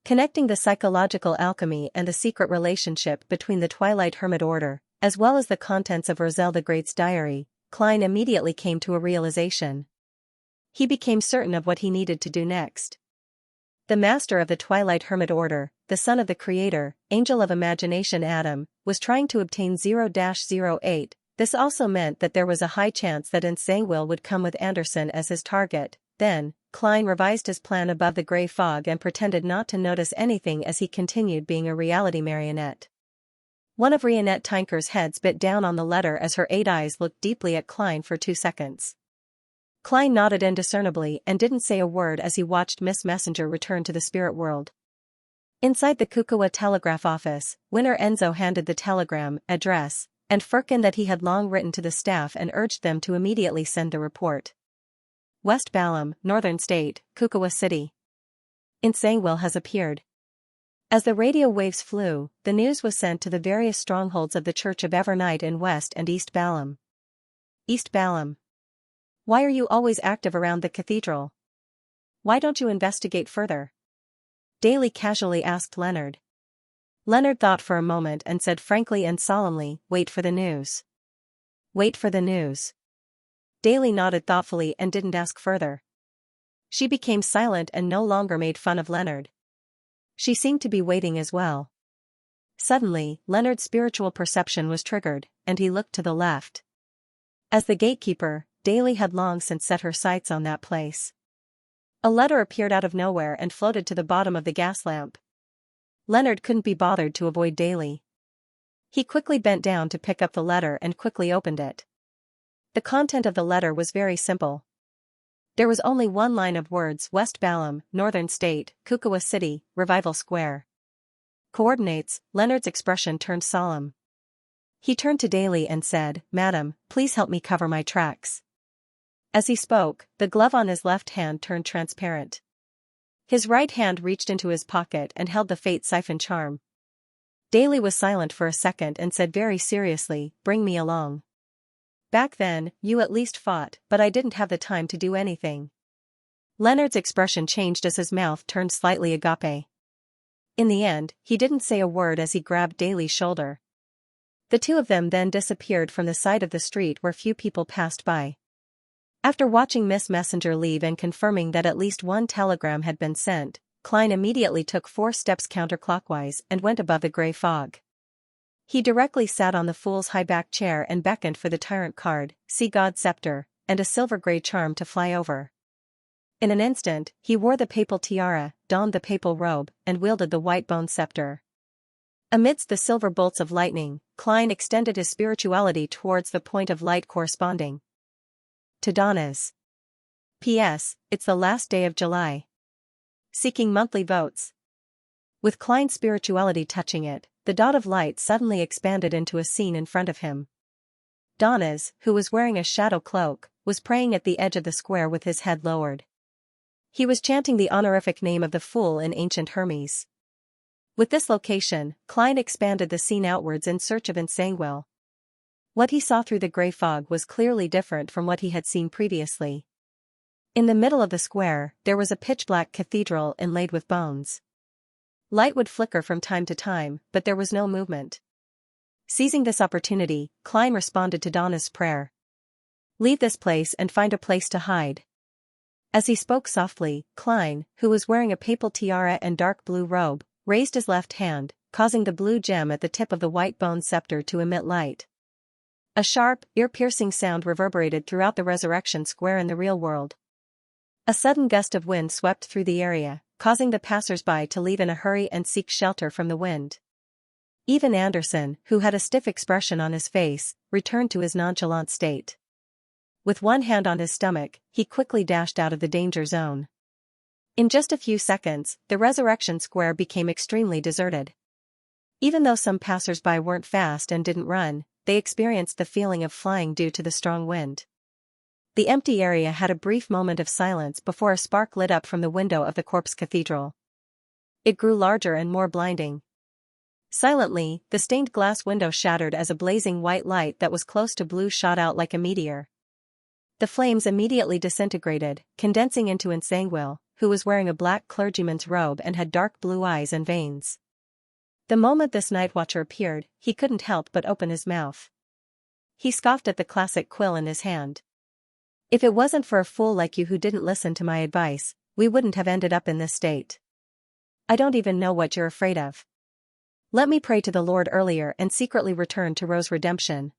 A: Connecting the psychological alchemy and the secret relationship between the Twilight Hermit Order, as well as the contents of Roselle the Great's diary, Klein immediately came to a realization. He became certain of what he needed to do next. The master of the Twilight Hermit Order, the son of the creator, angel of imagination Adam, was trying to obtain 0-08. This also meant that there was a high chance that Xianxia would come with Anderson as his target. Then, Klein revised his plan above the gray fog and pretended not to notice anything as he continued being a reality marionette. One of Rionette Tinker's heads bit down on the letter as her 8 eyes looked deeply at Klein for 2 seconds. Klein nodded indiscernibly and didn't say a word as he watched Miss Messenger return to the spirit world. Inside the Kukua telegraph office, Winner Enzo handed the telegram, address, and firkin that he had long written to the staff and urged them to immediately send the report. West Balam, Northern State, Kukua City. Xianxia has appeared. As the radio waves flew, the news was sent to the various strongholds of the Church of Evernight in West and East Balam. East Balam. Why are you always active around the cathedral? Why don't you investigate further? Daly casually asked Leonard. Leonard thought for a moment and said frankly and solemnly, "Wait for the news." Wait for the news. Daly nodded thoughtfully and didn't ask further. She became silent and no longer made fun of Leonard. She seemed to be waiting as well. Suddenly, Leonard's spiritual perception was triggered, and he looked to the left. As the gatekeeper, Daly had long since set her sights on that place. A letter appeared out of nowhere and floated to the bottom of the gas lamp. Leonard couldn't be bothered to avoid Daly. He quickly bent down to pick up the letter and quickly opened it. The content of the letter was very simple. There was only one line of words: West Balam, Northern State, Kukua City, Revival Square. Coordinates. Leonard's expression turned solemn. He turned to Daly and said, "Madam, please help me cover my tracks." As he spoke, the glove on his left hand turned transparent. His right hand reached into his pocket and held the fate siphon charm. Daly was silent for a second and said very seriously, "Bring me along. Back then, you at least fought, but I didn't have the time to do anything." Leonard's expression changed as his mouth turned slightly agape. In the end, he didn't say a word as he grabbed Daly's shoulder. The two of them then disappeared from the side of the street where few people passed by. After watching Miss Messenger leave and confirming that at least one telegram had been sent, Klein immediately took 4 steps counterclockwise and went above the gray fog. He directly sat on the fool's high-back chair and beckoned for the tyrant card, See God's scepter, and a silver-gray charm to fly over. In an instant, he wore the papal tiara, donned the papal robe, and wielded the white-bone scepter. Amidst the silver bolts of lightning, Klein extended his spirituality towards the point of light corresponding to Donna's. P.S. It's the last day of July. Seeking monthly votes. With Klein's spirituality touching it, the dot of light suddenly expanded into a scene in front of him. Donna's, who was wearing a shadow cloak, was praying at the edge of the square with his head lowered. He was chanting the honorific name of the fool in ancient Hermes. With this location, Klein expanded the scene outwards in search of Xianxia. What he saw through the gray fog was clearly different from what he had seen previously. In the middle of the square, there was a pitch-black cathedral inlaid with bones. Light would flicker from time to time, but there was no movement. Seizing this opportunity, Klein responded to Donna's prayer. "Leave this place and find a place to hide." As he spoke softly, Klein, who was wearing a papal tiara and dark blue robe, raised his left hand, causing the blue gem at the tip of the white-bone scepter to emit light. A sharp, ear-piercing sound reverberated throughout the resurrection square in the real world. A sudden gust of wind swept through the area, causing the passers-by to leave in a hurry and seek shelter from the wind. Even Anderson, who had a stiff expression on his face, returned to his nonchalant state. With one hand on his stomach, he quickly dashed out of the danger zone. In just a few seconds, the resurrection square became extremely deserted. Even though some passers-by weren't fast and didn't run, they experienced the feeling of flying due to the strong wind. The empty area had a brief moment of silence before a spark lit up from the window of the corpse cathedral. It grew larger and more blinding. Silently, the stained glass window shattered as a blazing white light that was close to blue shot out like a meteor. The flames immediately disintegrated, condensing into Xianxia, who was wearing a black clergyman's robe and had dark blue eyes and veins. The moment this night watcher appeared, he couldn't help but open his mouth. He scoffed at the classic quill in his hand. "If it wasn't for a fool like you who didn't listen to my advice, we wouldn't have ended up in this state. I don't even know what you're afraid of. Let me pray to the Lord earlier and secretly return to Rose Redemption.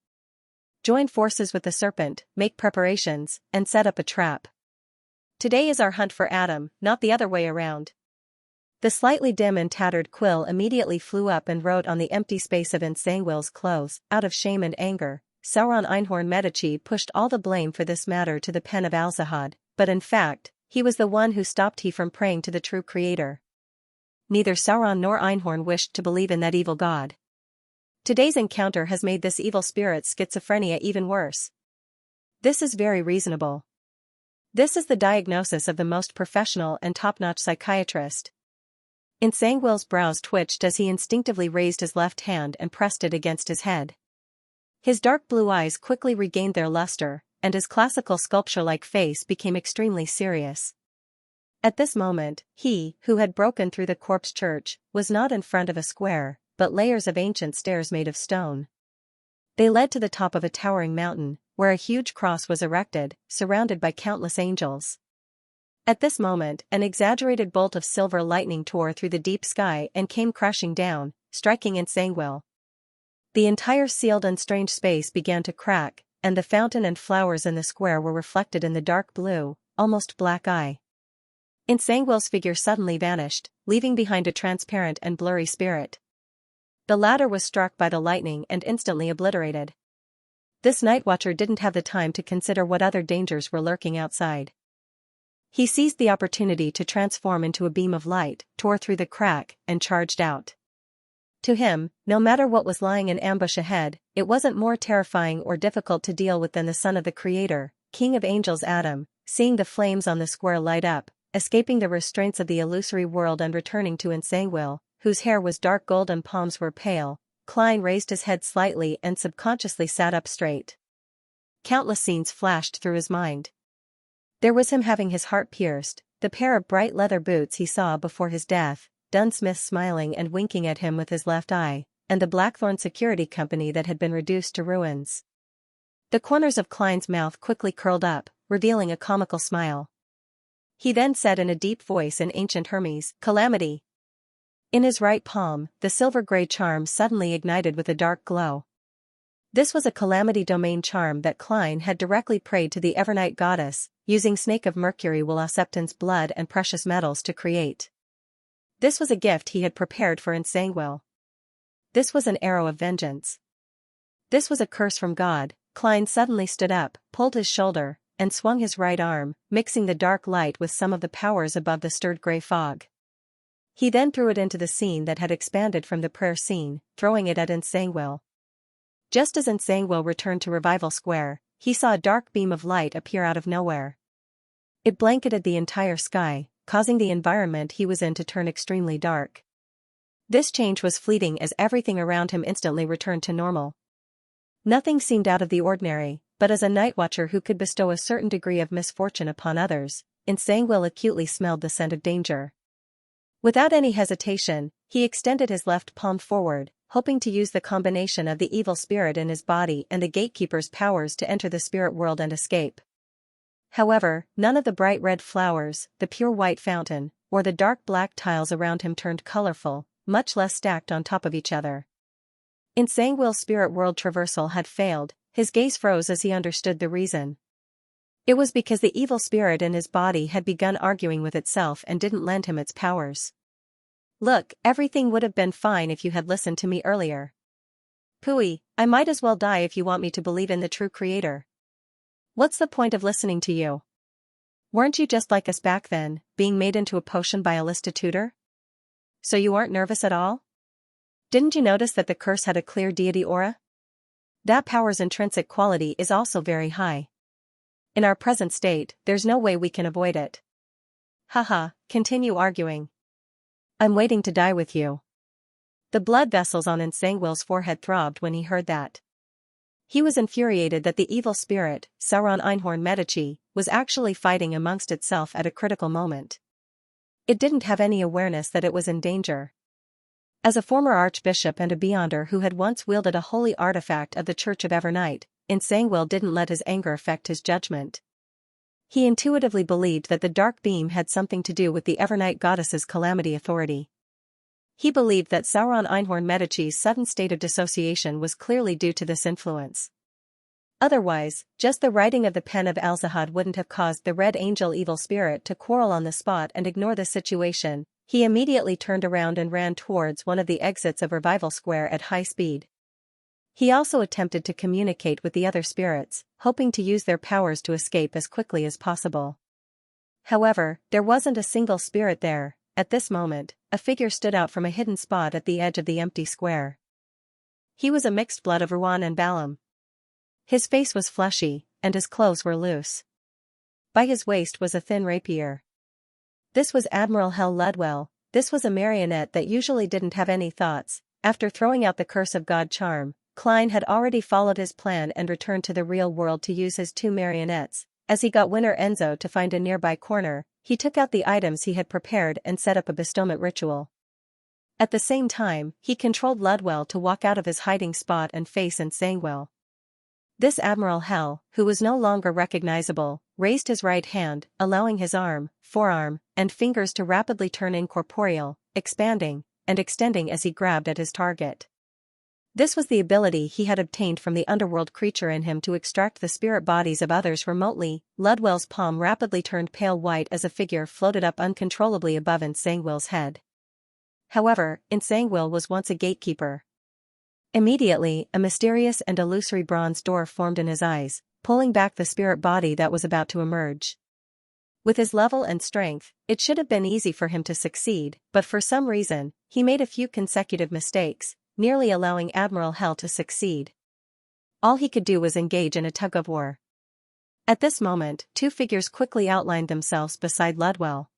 A: Join forces with the serpent, make preparations, and set up a trap. Today is our hunt for Adam, not the other way around." The slightly dim and tattered quill immediately flew up and wrote on the empty space of Xianxia's clothes, "Out of shame and anger, Sauron Einhorn Medici pushed all the blame for this matter to the pen of Alzahad, but in fact, he was the one who stopped he from praying to the true creator. Neither Sauron nor Einhorn wished to believe in that evil god. Today's encounter has made this evil spirit's schizophrenia even worse. This is very reasonable. This is the diagnosis of the most professional and top-notch psychiatrist." Xianxia's brows twitched as he instinctively raised his left hand and pressed it against his head. His dark blue eyes quickly regained their luster, and his classical sculpture-like face became extremely serious. At this moment, he, who had broken through the corpse church, was not in front of a square, but layers of ancient stairs made of stone. They led to the top of a towering mountain, where a huge cross was erected, surrounded by countless angels. At this moment, an exaggerated bolt of silver lightning tore through the deep sky and came crashing down, striking Xianxia. The entire sealed and strange space began to crack, and the fountain and flowers in the square were reflected in the dark blue, almost black eye. Xianxia's figure suddenly vanished, leaving behind a transparent and blurry spirit. The latter was struck by the lightning and instantly obliterated. This night watcher didn't have the time to consider what other dangers were lurking outside. He seized the opportunity to transform into a beam of light, tore through the crack, and charged out. To him, no matter what was lying in ambush ahead, it wasn't more terrifying or difficult to deal with than the son of the Creator, King of Angels Adam, seeing the flames on the square light up, escaping the restraints of the illusory world and returning to Xianxia, whose hair was dark gold and palms were pale, Klein raised his head slightly and subconsciously sat up straight. Countless scenes flashed through his mind. There was him having his heart pierced, the pair of bright leather boots he saw before his death, Dunsmith smiling and winking at him with his left eye, and the Blackthorn Security Company that had been reduced to ruins. The corners of Klein's mouth quickly curled up, revealing a comical smile. He then said in a deep voice in ancient Hermes, "Calamity." In his right palm, the silver-gray charm suddenly ignited with a dark glow. This was a Calamity domain charm that Klein had directly prayed to the Evernight goddess, using Snake of Mercury Will-Septon's blood and precious metals to create. This was a gift he had prepared for Xianxia. This was an arrow of vengeance. This was a curse from God. Klein suddenly stood up, pulled his shoulder, and swung his right arm, mixing the dark light with some of the powers above the stirred gray fog. He then threw it into the scene that had expanded from the prayer scene, throwing it at Xianxia. Just as Xianxia returned to Revival Square, he saw a dark beam of light appear out of nowhere. It blanketed the entire sky, causing the environment he was in to turn extremely dark. This change was fleeting as everything around him instantly returned to normal. Nothing seemed out of the ordinary, but as a night watcher who could bestow a certain degree of misfortune upon others, Xianxia acutely smelled the scent of danger. Without any hesitation, he extended his left palm forward, hoping to use the combination of the evil spirit in his body and the gatekeeper's powers to enter the spirit world and escape. However, none of the bright red flowers, the pure white fountain, or the dark black tiles around him turned colorful, much less stacked on top of each other. Xianxia's spirit world traversal had failed. His gaze froze as he understood the reason. It was because the evil spirit in his body had begun arguing with itself and didn't lend him its powers. "Look, everything would have been fine if you had listened to me earlier. Pooey, I might as well die if you want me to believe in the true creator. What's the point of listening to you? Weren't you just like us back then, being made into a potion by a Lista tutor? So you aren't nervous at all? Didn't you notice that the curse had a clear deity aura? That power's intrinsic quality is also very high. In our present state, there's no way we can avoid it. Haha, continue arguing. I'm waiting to die with you." The blood vessels on Xianxia's forehead throbbed when he heard that. He was infuriated that the evil spirit, Sauron Einhorn Medici, was actually fighting amongst itself at a critical moment. It didn't have any awareness that it was in danger. As a former archbishop and a beyonder who had once wielded a holy artifact of the Church of Evernight, Xianxia didn't let his anger affect his judgment. He intuitively believed that the dark beam had something to do with the Evernight goddess's calamity authority. He believed that Sauron Einhorn Medici's sudden state of dissociation was clearly due to this influence. Otherwise, just the writing of the pen of Alzahad wouldn't have caused the Red Angel evil spirit to quarrel on the spot and ignore the situation. He immediately turned around and ran towards one of the exits of Revival Square at high speed. He also attempted to communicate with the other spirits, hoping to use their powers to escape as quickly as possible. However, there wasn't a single spirit there. At this moment, a figure stood out from a hidden spot at the edge of the empty square. He was a mixed blood of Ruan and Balam. His face was fleshy, and his clothes were loose. By his waist was a thin rapier. This was Admiral Hel Ludwell. This was a marionette that usually didn't have any thoughts. After throwing out the Curse of God charm, Klein had already followed his plan and returned to the real world to use his two marionettes. As he got Winner Enzo to find a nearby corner, he took out the items he had prepared and set up a bestowment ritual. At the same time, he controlled Ludwell to walk out of his hiding spot and face Xianxia. This Admiral Hel, who was no longer recognizable, raised his right hand, allowing his arm, forearm, and fingers to rapidly turn incorporeal, expanding and extending as he grabbed at his target. This was the ability he had obtained from the underworld creature in him to extract the spirit bodies of others remotely. Ludwell's palm rapidly turned pale white as a figure floated up uncontrollably above Xianxia's head. However, Xianxia was once a gatekeeper. Immediately, a mysterious and illusory bronze door formed in his eyes, pulling back the spirit body that was about to emerge. With his level and strength, it should have been easy for him to succeed, but for some reason, he made a few consecutive mistakes, nearly allowing Admiral Hel to succeed. All he could do was engage in a tug-of-war. At this moment, two figures quickly outlined themselves beside Ludwell.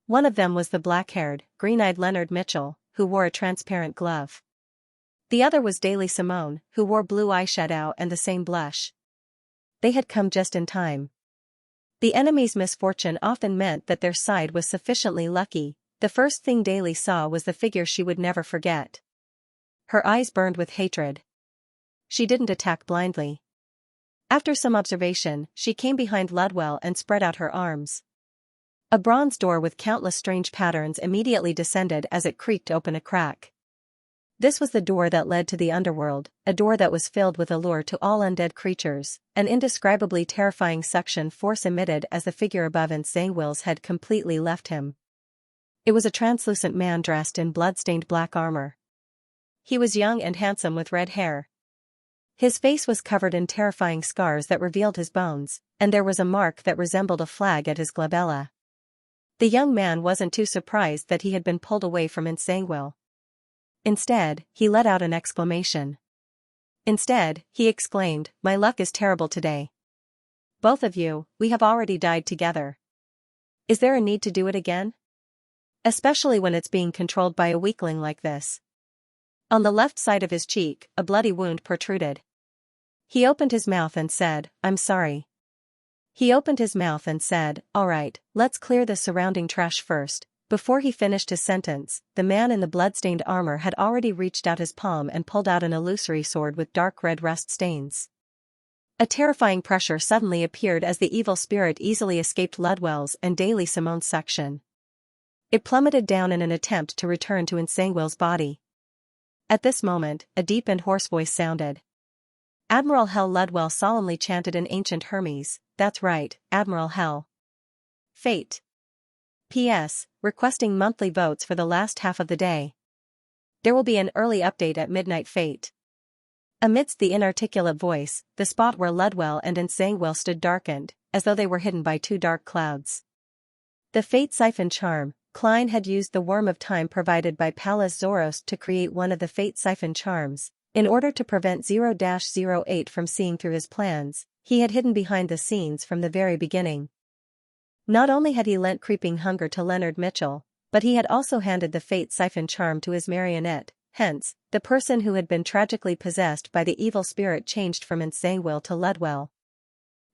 A: One of them was the black-haired, green-eyed Leonard Mitchell, who wore a transparent glove. The other was Daily Simone, who wore blue eyeshadow and the same blush. They had come just in time. The enemy's misfortune often meant that their side was sufficiently lucky. The first thing Daily saw was the figure she would never forget. Her eyes burned with hatred. She didn't attack blindly. After some observation, she came behind Ludwell and spread out her arms. A bronze door with countless strange patterns immediately descended as it creaked open a crack. This was the door that led to the underworld, a door that was filled with allure to all undead creatures, an indescribably terrifying suction force emitted as the figure above Xianxia's head completely left him. It was a translucent man dressed in blood-stained black armor. He was young and handsome with red hair. His face was covered in terrifying scars that revealed his bones, and there was a mark that resembled a flag at his glabella. The young man wasn't too surprised that he had been pulled away from Xianxia. Instead, he let out an exclamation. Instead, he exclaimed, "My luck is terrible today. Both of you, we have already died together. Is there a need to do it again? Especially when it's being controlled by a weakling like this." On the left side of his cheek, a bloody wound protruded. He opened his mouth and said, "I'm sorry." He opened his mouth and said, "All right, let's clear the surrounding trash first." Before he finished his sentence, the man in the blood-stained armor had already reached out his palm and pulled out an illusory sword with dark red rust stains. A terrifying pressure suddenly appeared as the evil spirit easily escaped Ludwell's and Daily Simone's section. It plummeted down in an attempt to return to Xianxia's body. At this moment, a deep and hoarse voice sounded. Admiral Hell. Ludwell solemnly chanted in ancient Hermes, "That's right, Admiral Hell. Fate. P.S. Requesting monthly votes for the last half of the day. There will be an early update at midnight. Fate." Amidst the inarticulate voice, the spot where Ludwell and Xianxia stood darkened, as though they were hidden by two dark clouds. The Fate Siphon Charm. Klein had used the Worm of Time provided by Pallas Zoros to create one of the Fate Siphon Charms. In order to prevent 0-08 from seeing through his plans, he had hidden behind the scenes from the very beginning. Not only had he lent creeping hunger to Leonard Mitchell, but he had also handed the Fate Siphon Charm to his marionette. Hence, the person who had been tragically possessed by the evil spirit changed from Xianxia to Ludwell.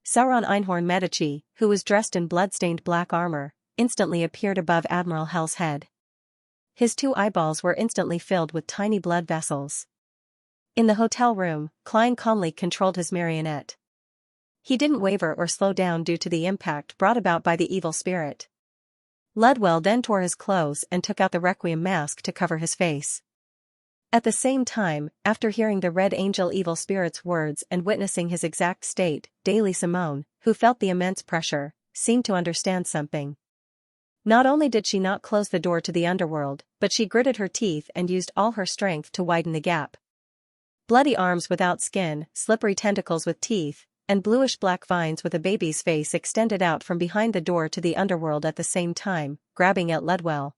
A: Sauron Einhorn Medici, who was dressed in blood-stained black armor, instantly appeared above Admiral Hell's head. His two eyeballs were instantly filled with tiny blood vessels. In the hotel room, Klein calmly controlled his marionette. He didn't waver or slow down due to the impact brought about by the evil spirit. Ludwell then tore his clothes and took out the Requiem mask to cover his face. At the same time, after hearing the Red Angel evil spirit's words and witnessing his exact state, Daily Simone, who felt the immense pressure, seemed to understand something. Not only did she not close the door to the underworld, but she gritted her teeth and used all her strength to widen the gap. Bloody arms without skin, slippery tentacles with teeth, and bluish-black vines with a baby's face extended out from behind the door to the underworld at the same time, grabbing at Ludwell.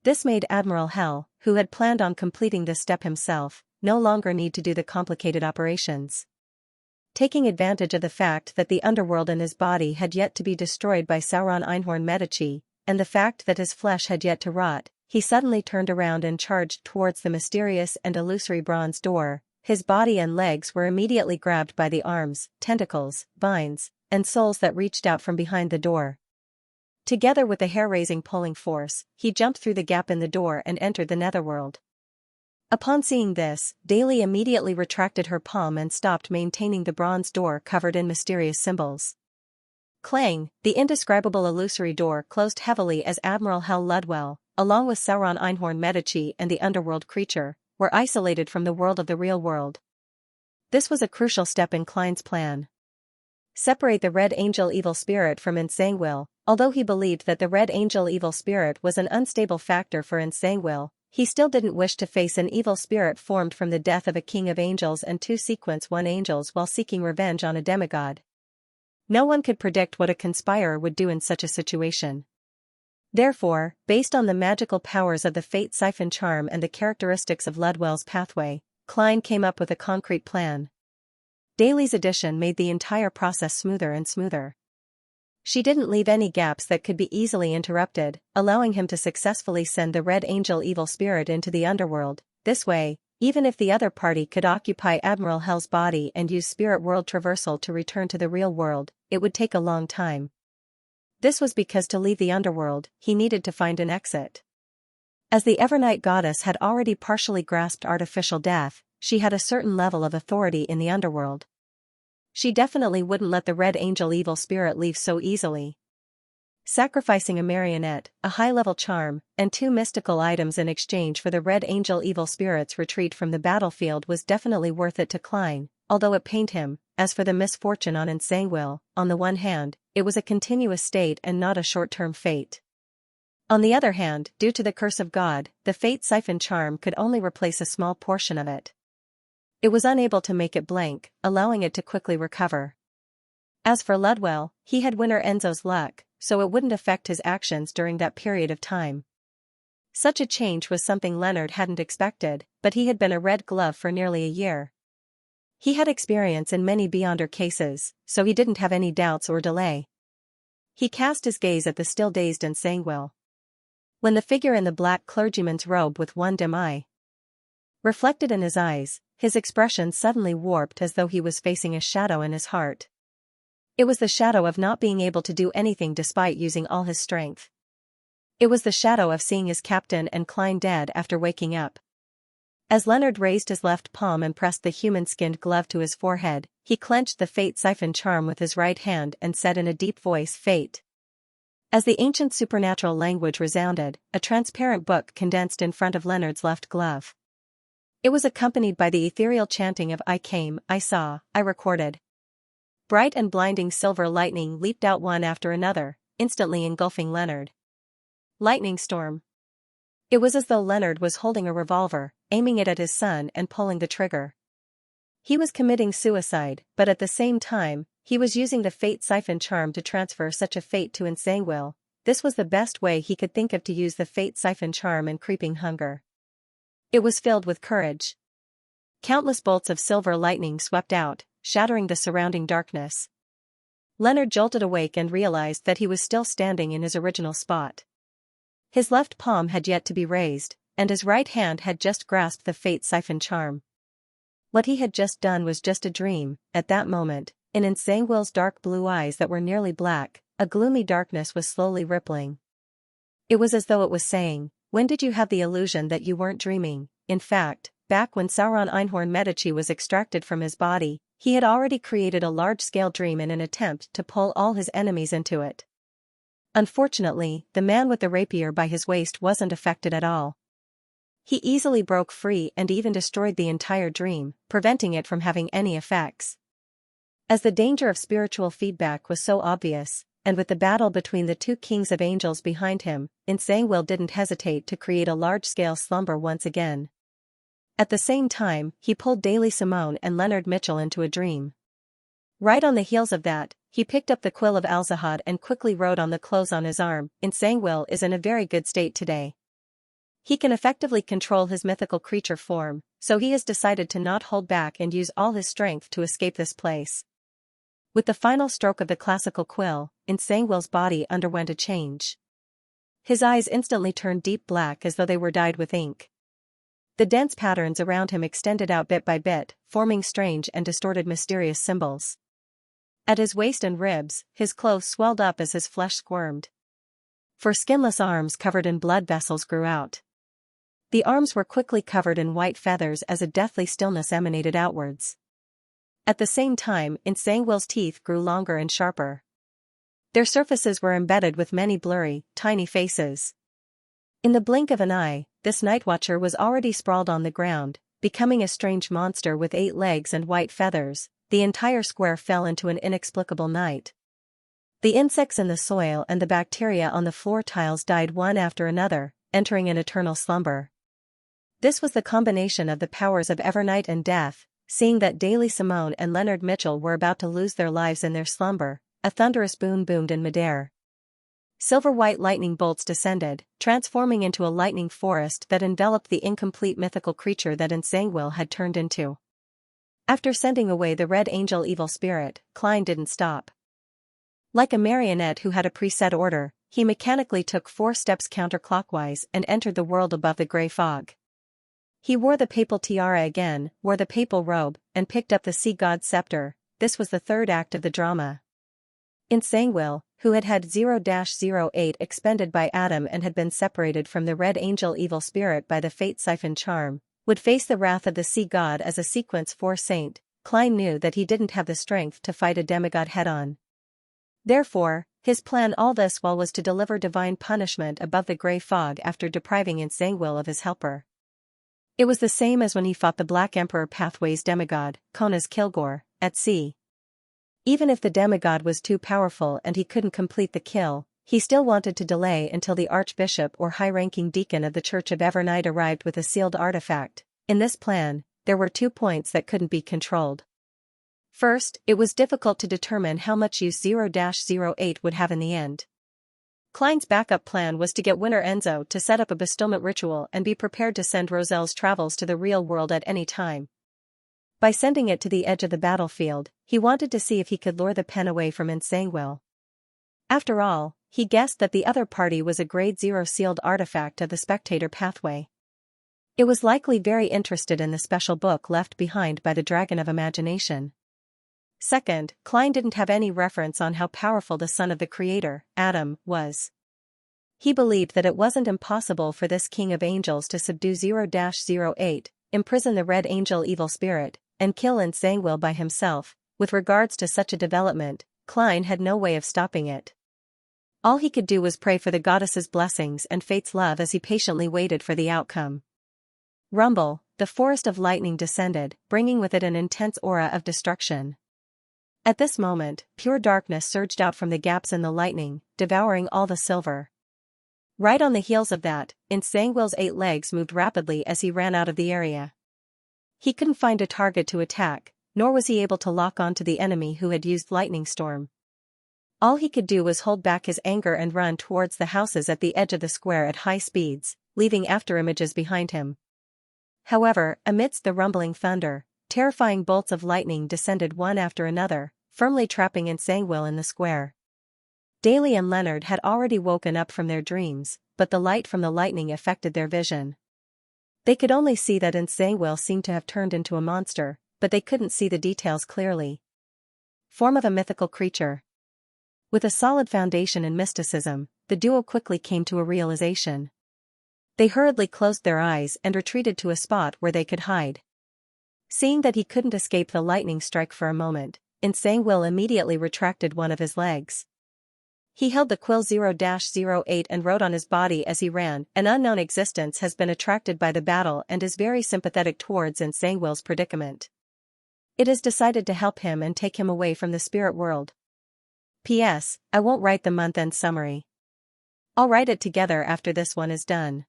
A: This made Admiral Hell, who had planned on completing this step himself, no longer need to do the complicated operations. Taking advantage of the fact that the underworld in his body had yet to be destroyed by Sauron Einhorn Medici, and the fact that his flesh had yet to rot, he suddenly turned around and charged towards the mysterious and illusory bronze door. His body and legs were immediately grabbed by the arms, tentacles, vines, and souls that reached out from behind the door. Together with the hair-raising pulling force, he jumped through the gap in the door and entered the netherworld. Upon seeing this, Daly immediately retracted her palm and stopped maintaining the bronze door covered in mysterious symbols. Clang, the indescribable illusory door closed heavily as Admiral Hell. Ludwell, along with Sauron Einhorn Medici and the underworld creature, were isolated from the world of the real world. This was a crucial step in Klein's plan. Separate the Red Angel evil spirit from Xianxia. Although he believed that the Red Angel evil spirit was an unstable factor for Xianxia, he still didn't wish to face an evil spirit formed from the death of a king of angels and two sequence 1 angels while seeking revenge on a demigod. No one could predict what a conspirer would do in such a situation. Therefore, based on the magical powers of the Fate Siphon Charm and the characteristics of Ludwell's pathway, Klein came up with a concrete plan. Daly's addition made the entire process smoother and smoother. She didn't leave any gaps that could be easily interrupted, allowing him to successfully send the Red Angel evil spirit into the underworld. This way, even if the other party could occupy Admiral Hell's body and use spirit world traversal to return to the real world, it would take a long time. This was because to leave the underworld, he needed to find an exit. As the Evernight goddess had already partially grasped artificial death, she had a certain level of authority in the underworld. She definitely wouldn't let the Red Angel evil spirit leave so easily. Sacrificing a marionette, a high-level charm, and 2 mystical items in exchange for the Red Angel evil spirit's retreat from the battlefield was definitely worth it to Klein, although it pained him. As for the misfortune on Xianxia, on the one hand, it was a continuous state and not a short-term fate. On the other hand, due to the curse of God, the Fate Siphon charm could only replace a small portion of it. It was unable to make it blank, allowing it to quickly recover. As for Ludwell, he had Winter Enzo's luck, so it wouldn't affect his actions during that period of time. Such a change was something Leonard hadn't expected, but he had been a Red Glove for nearly a year. He had experience in many Beyonder cases, so he didn't have any doubts or delay. He cast his gaze at the still dazed Xianxia. When the figure in the black clergyman's robe with one dim eye reflected in his eyes, his expression suddenly warped as though he was facing a shadow in his heart. It was the shadow of not being able to do anything despite using all his strength. It was the shadow of seeing his captain and Klein dead after waking up. As Leonard raised his left palm and pressed the human-skinned glove to his forehead, he clenched the Fate Siphon charm with his right hand and said in a deep voice, "Fate." As the ancient supernatural language resounded, a transparent book condensed in front of Leonard's left glove. It was accompanied by the ethereal chanting of "I came, I saw, I recorded." Bright and blinding silver lightning leaped out one after another, instantly engulfing Leonard. Lightning storm. It was as though Leonard was holding a revolver, aiming it at his son and pulling the trigger. He was committing suicide, but at the same time, he was using the Fate Siphon charm to transfer such a fate to Xianxia. This was the best way he could think of to use the Fate Siphon charm in creeping hunger. It was filled with courage. Countless bolts of silver lightning swept out, shattering the surrounding darkness. Leonard jolted awake and realized that he was still standing in his original spot. His left palm had yet to be raised, and his right hand had just grasped the Fate Siphon charm. What he had just done was just a dream. At that moment, in Xianxia's dark blue eyes that were nearly black, a gloomy darkness was slowly rippling. It was as though it was saying, "When did you have the illusion that you weren't dreaming?" In fact, back when Sauron Einhorn Medici was extracted from his body, he had already created a large-scale dream in an attempt to pull all his enemies into it. Unfortunately, the man with the rapier by his waist wasn't affected at all. He easily broke free and even destroyed the entire dream, preventing it from having any effects. As the danger of spiritual feedback was so obvious, and with the battle between the 2 kings of angels behind him, Xianxia didn't hesitate to create a large-scale slumber once again. At the same time, he pulled Daily Simone and Leonard Mitchell into a dream. Right on the heels of that, he picked up the quill of Alzahad and quickly wrote on the clothes on his arm, "Xianxia is in a very good state today. He can effectively control his mythical creature form, so he has decided to not hold back and use all his strength to escape this place." With the final stroke of the classical quill, Xianxia's body underwent a change. His eyes instantly turned deep black as though they were dyed with ink. The dense patterns around him extended out bit by bit, forming strange and distorted mysterious symbols. At his waist and ribs, his clothes swelled up as his flesh squirmed. 4 skinless arms covered in blood vessels grew out. The arms were quickly covered in white feathers as a deathly stillness emanated outwards. At the same time, Xianxia's teeth grew longer and sharper. Their surfaces were embedded with many blurry, tiny faces. In the blink of an eye, this Nightwatcher was already sprawled on the ground, becoming a strange monster with 8 legs and white feathers. The entire square fell into an inexplicable night. The insects in the soil and the bacteria on the floor tiles died one after another, entering an eternal slumber. This was the combination of the powers of Evernight and Death. Seeing that Daily Simone and Leonard Mitchell were about to lose their lives in their slumber, a thunderous boom boomed in midair. Silver-white lightning bolts descended, transforming into a lightning forest that enveloped the incomplete mythical creature that Xianxia had turned into. After sending away the Red Angel evil spirit, Klein didn't stop. Like a marionette who had a preset order, he mechanically took 4 steps counterclockwise and entered the world above the gray fog. He wore the papal tiara again, wore the papal robe, and picked up the sea god's scepter. This was the third act of the drama. Xianxia, who had had 0-08 expended by Adam and had been separated from the red angel evil spirit by the fate siphon charm, would face the wrath of the sea god as a sequence 4 saint. Klein knew that he didn't have the strength to fight a demigod head-on. Therefore, his plan all this while was to deliver divine punishment above the grey fog after depriving Xianxia of his helper. It was the same as when he fought the Black Emperor Pathway's demigod, Kona's Kilgore, at sea. Even if the demigod was too powerful and he couldn't complete the kill, he still wanted to delay until the archbishop or high-ranking deacon of the Church of Evernight arrived with a sealed artifact. In this plan, there were 2 points that couldn't be controlled. First, it was difficult to determine how much use 0-08 would have in the end. Klein's backup plan was to get Winter Enzo to set up a bestowment ritual and be prepared to send Roselle's travels to the real world at any time. By sending it to the edge of the battlefield, he wanted to see if he could lure the pen away from Xianxia. After all, he guessed that the other party was a grade 0 sealed artifact of the spectator pathway. It was likely very interested in the special book left behind by the Dragon of Imagination. Second, Klein didn't have any reference on how powerful the son of the creator, Adam, was. He believed that it wasn't impossible for this king of angels to subdue 0-08, imprison the red angel evil spirit, and kill Xianxia by himself. With regards to such a development, Klein had no way of stopping it. All he could do was pray for the goddess's blessings and fate's love as he patiently waited for the outcome. Rumble, the forest of lightning descended, bringing with it an intense aura of destruction. At this moment, pure darkness surged out from the gaps in the lightning, devouring all the silver. Right on the heels of that, Xianxia's 8 legs moved rapidly as he ran out of the area. He couldn't find a target to attack, nor was he able to lock on to the enemy who had used lightning storm. All he could do was hold back his anger and run towards the houses at the edge of the square at high speeds, leaving afterimages behind him. However, amidst the rumbling thunder, terrifying bolts of lightning descended one after another, firmly trapping Xianxia in the square. Daly and Leonard had already woken up from their dreams, but the light from the lightning affected their vision. They could only see that Xianxia seemed to have turned into a monster, but they couldn't see the details clearly. Form of a mythical creature. With a solid foundation in mysticism, the duo quickly came to a realization. They hurriedly closed their eyes and retreated to a spot where they could hide. Seeing that he couldn't escape the lightning strike for a moment, Xianxia immediately retracted one of his legs. He held the quill 0-08 and wrote on his body as he ran, "An unknown existence has been attracted by the battle and is very sympathetic towards Xianxia's predicament. It has decided to help him and take him away from the spirit world. P.S. I won't write the month-end summary. I'll write it together after this one is done.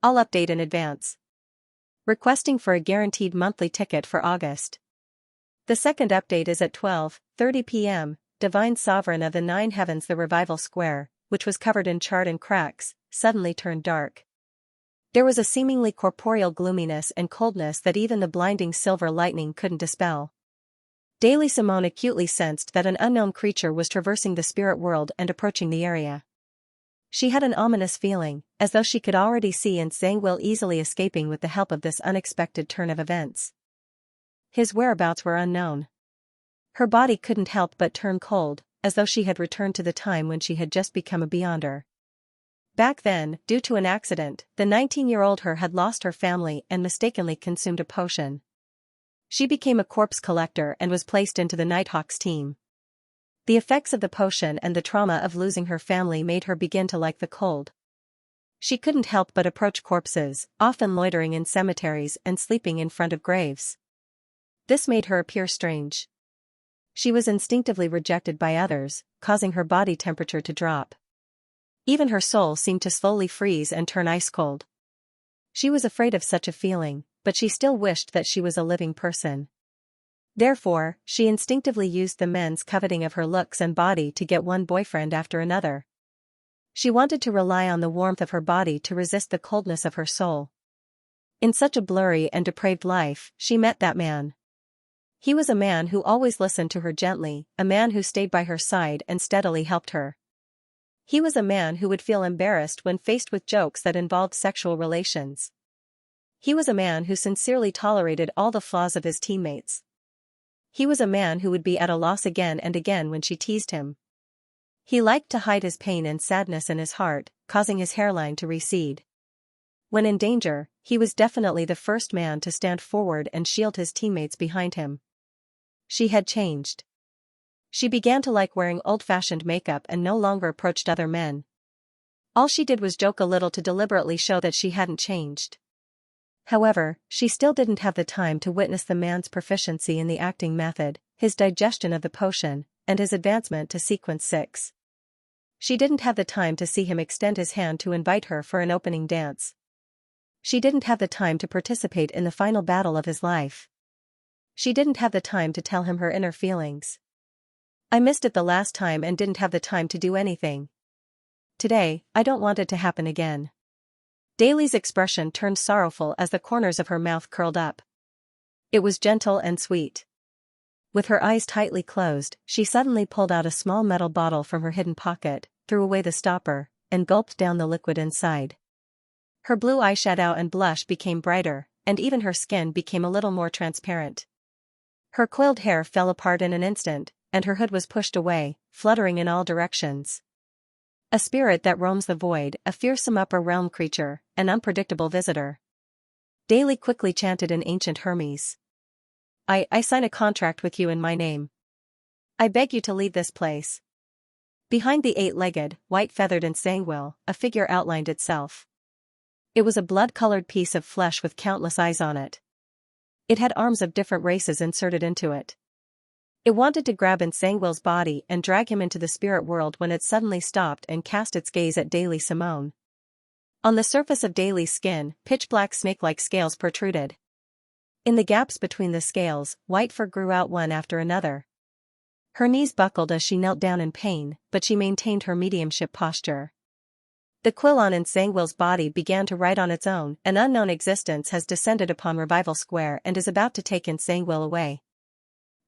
A: I'll update in advance. Requesting for a guaranteed monthly ticket for August." The second update is at 12:30 p.m., Divine Sovereign of the Nine Heavens. The revival square, which was covered in charred and cracks, suddenly turned dark. There was a seemingly corporeal gloominess and coldness that even the blinding silver lightning couldn't dispel. Daily Simone acutely sensed that an unknown creature was traversing the spirit world and approaching the area. She had an ominous feeling, as though she could already see Xianxia easily escaping with the help of this unexpected turn of events. His whereabouts were unknown. Her body couldn't help but turn cold, as though she had returned to the time when she had just become a beyonder. Back then, due to an accident, the 19-year-old her had lost her family and mistakenly consumed a potion. She became a corpse collector and was placed into the Nighthawks team. The effects of the potion and the trauma of losing her family made her begin to like the cold. She couldn't help but approach corpses, often loitering in cemeteries and sleeping in front of graves. This made her appear strange. She was instinctively rejected by others, causing her body temperature to drop. Even her soul seemed to slowly freeze and turn ice cold. She was afraid of such a feeling, but she still wished that she was a living person. Therefore, she instinctively used the men's coveting of her looks and body to get one boyfriend after another. She wanted to rely on the warmth of her body to resist the coldness of her soul. In such a blurry and depraved life, she met that man. He was a man who always listened to her gently, a man who stayed by her side and steadily helped her. He was a man who would feel embarrassed when faced with jokes that involved sexual relations. He was a man who sincerely tolerated all the flaws of his teammates. He was a man who would be at a loss again and again when she teased him. He liked to hide his pain and sadness in his heart, causing his hairline to recede. When in danger, he was definitely the first man to stand forward and shield his teammates behind him. She had changed. She began to like wearing old-fashioned makeup and no longer approached other men. All she did was joke a little to deliberately show that she hadn't changed. However, she still didn't have the time to witness the man's proficiency in the acting method, his digestion of the potion, and his advancement to sequence 6. She didn't have the time to see him extend his hand to invite her for an opening dance. She didn't have the time to participate in the final battle of his life. She didn't have the time to tell him her inner feelings. I missed it the last time and didn't have the time to do anything. Today, I don't want it to happen again. Daly's expression turned sorrowful as the corners of her mouth curled up. It was gentle and sweet. With her eyes tightly closed, she suddenly pulled out a small metal bottle from her hidden pocket, threw away the stopper, and gulped down the liquid inside. Her blue eyeshadow and blush became brighter, and even her skin became a little more transparent. Her coiled hair fell apart in an instant, and her hood was pushed away, fluttering in all directions. A spirit that roams the void, a fearsome upper realm creature, an unpredictable visitor. Daly quickly chanted in ancient Hermes. I sign a contract with you in my name. I beg you to leave this place. Behind the 8-legged, white-feathered ensanguil, a figure outlined itself. It was a blood-colored piece of flesh with countless eyes on it. It had arms of different races inserted into it. It wanted to grab Ensanguil's body and drag him into the spirit world when it suddenly stopped and cast its gaze at Daly Simone. On the surface of Daly's skin, pitch-black snake-like scales protruded. In the gaps between the scales, white fur grew out one after another. Her knees buckled as she knelt down in pain, but she maintained her mediumship posture. The quill on Ensanguil's body began to write on its own. An unknown existence has descended upon Revival Square and is about to take Ensanguil away.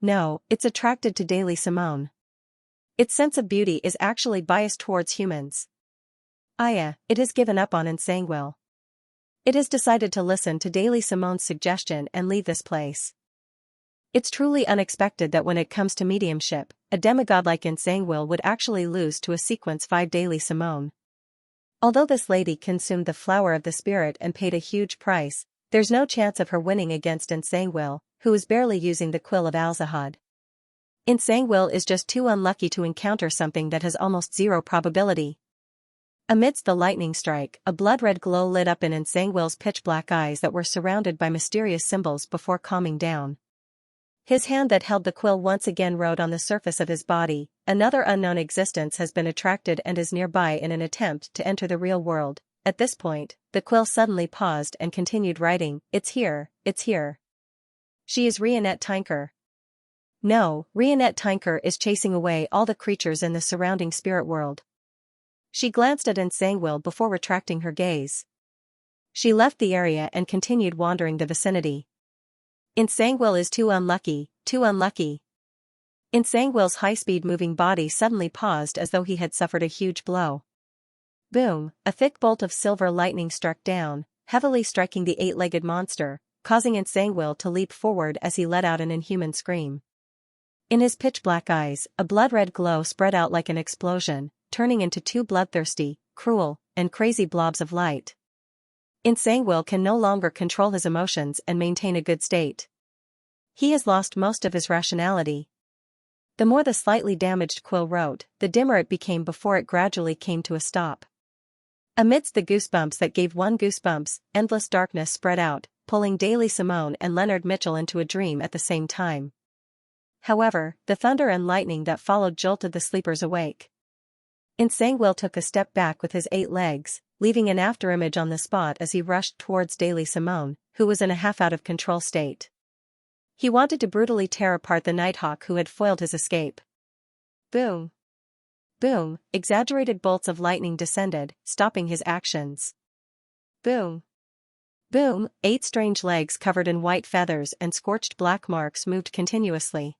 A: No, it's attracted to Daly Simone. Its sense of beauty is actually biased towards humans. It has given up on Ensanguil. It has decided to listen to Daly Simone's suggestion and leave this place. It's truly unexpected that when it comes to mediumship, a demigod like Ensanguil would actually lose to a sequence 5 Daly Simone. Although this lady consumed the flower of the spirit and paid a huge price, there's no chance of her winning against Ensanguil, who is barely using the quill of Alzahad. Ensanguil is just too unlucky to encounter something that has almost zero probability. Amidst the lightning strike, a blood-red glow lit up in Ensanguil's pitch-black eyes that were surrounded by mysterious symbols before calming down. His hand that held the quill once again wrote on the surface of his body, "Another unknown existence has been attracted and is nearby in an attempt to enter the real world." At this point, the quill suddenly paused and continued writing, "It's here, it's here. She is Rionette Tinker. No, Rionette Tinker is chasing away all the creatures in the surrounding spirit world." She glanced at Ensanguil before retracting her gaze. She left the area and continued wandering the vicinity. Ensanguil is too unlucky, too unlucky. Ensanguil's high-speed moving body suddenly paused as though he had suffered a huge blow. Boom, a thick bolt of silver lightning struck down, heavily striking the 8-legged monster, causing Ensanguil to leap forward as he let out an inhuman scream. In his pitch-black eyes, a blood-red glow spread out like an explosion, turning into 2 bloodthirsty, cruel, and crazy blobs of light. Ensanguil can no longer control his emotions and maintain a good state. He has lost most of his rationality. The more the slightly damaged quill wrote, the dimmer it became before it gradually came to a stop. Amidst the goosebumps that gave one goosebumps, endless darkness spread out, pulling Daly Simone and Leonard Mitchell into a dream at the same time. However, the thunder and lightning that followed jolted the sleepers awake. Ensanguil took a step back with his 8 legs, leaving an afterimage on the spot as he rushed towards Daly Simone, who was in a half-out-of-control state. He wanted to brutally tear apart the Nighthawk who had foiled his escape. Boom! Boom! Exaggerated bolts of lightning descended, stopping his actions. Boom! Boom, 8 strange legs covered in white feathers and scorched black marks moved continuously.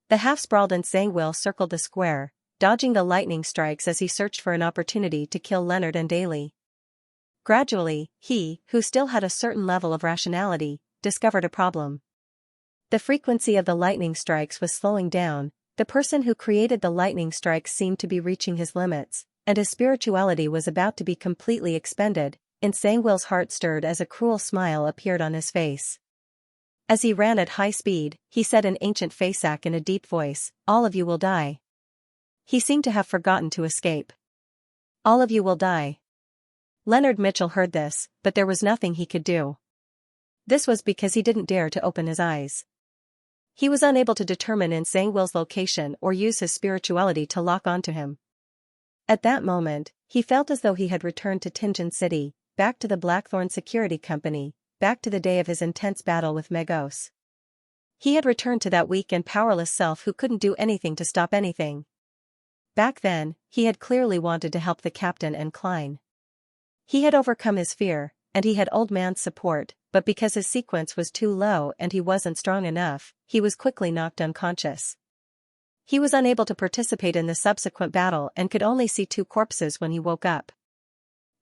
A: The half-sprawled Xianxia circled the square, dodging the lightning strikes as he searched for an opportunity to kill Leonard and Daly. Gradually, he, who still had a certain level of rationality, discovered a problem. The frequency of the lightning strikes was slowing down, the person who created the lightning strikes seemed to be reaching his limits, and his spirituality was about to be completely expended. Xianxia's heart stirred as a cruel smile appeared on his face. As he ran at high speed, he said in ancient Faesac in a deep voice, "All of you will die." He seemed to have forgotten to escape. "All of you will die." Leonard Mitchell heard this, but there was nothing he could do. This was because he didn't dare to open his eyes. He was unable to determine Xianxia's location or use his spirituality to lock onto him. At that moment, he felt as though he had returned to Tianjin City, back to the Blackthorn Security Company, back to the day of his intense battle with Megos. He had returned to that weak and powerless self who couldn't do anything to stop anything. Back then, he had clearly wanted to help the captain and Klein. He had overcome his fear, and he had Old Man's support, but because his sequence was too low and he wasn't strong enough, he was quickly knocked unconscious. He was unable to participate in the subsequent battle and could only see 2 corpses when he woke up.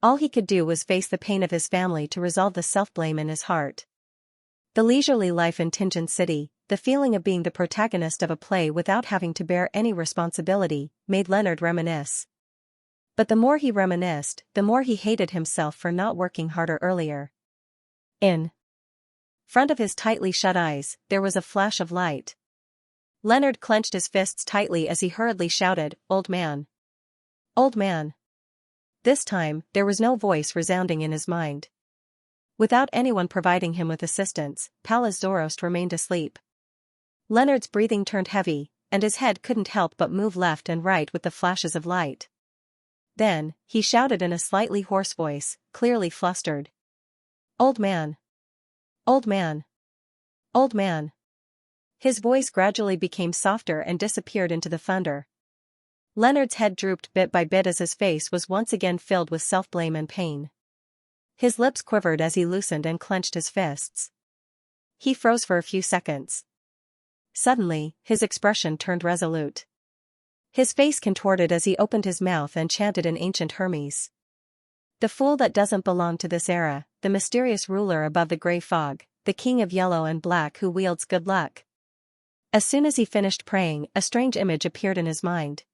A: All he could do was face the pain of his family to resolve the self-blame in his heart. The leisurely life in Tianjin City, the feeling of being the protagonist of a play without having to bear any responsibility, made Leonard reminisce. But the more he reminisced, the more he hated himself for not working harder earlier. In front of his tightly shut eyes, there was a flash of light. Leonard clenched his fists tightly as he hurriedly shouted, "Old man! Old man!" This time, there was no voice resounding in his mind. Without anyone providing him with assistance, Pallas Zoroast remained asleep. Leonard's breathing turned heavy, and his head couldn't help but move left and right with the flashes of light. Then, he shouted in a slightly hoarse voice, clearly flustered. "Old man! Old man! Old man!" His voice gradually became softer and disappeared into the thunder. Leonard's head drooped bit by bit as his face was once again filled with self-blame and pain. His lips quivered as he loosened and clenched his fists. He froze for a few seconds. Suddenly, his expression turned resolute. His face contorted as he opened his mouth and chanted in ancient Hermes. "The fool that doesn't belong to this era, the mysterious ruler above the gray fog, the king of yellow and black who wields good luck." As soon as he finished praying, a strange image appeared in his mind.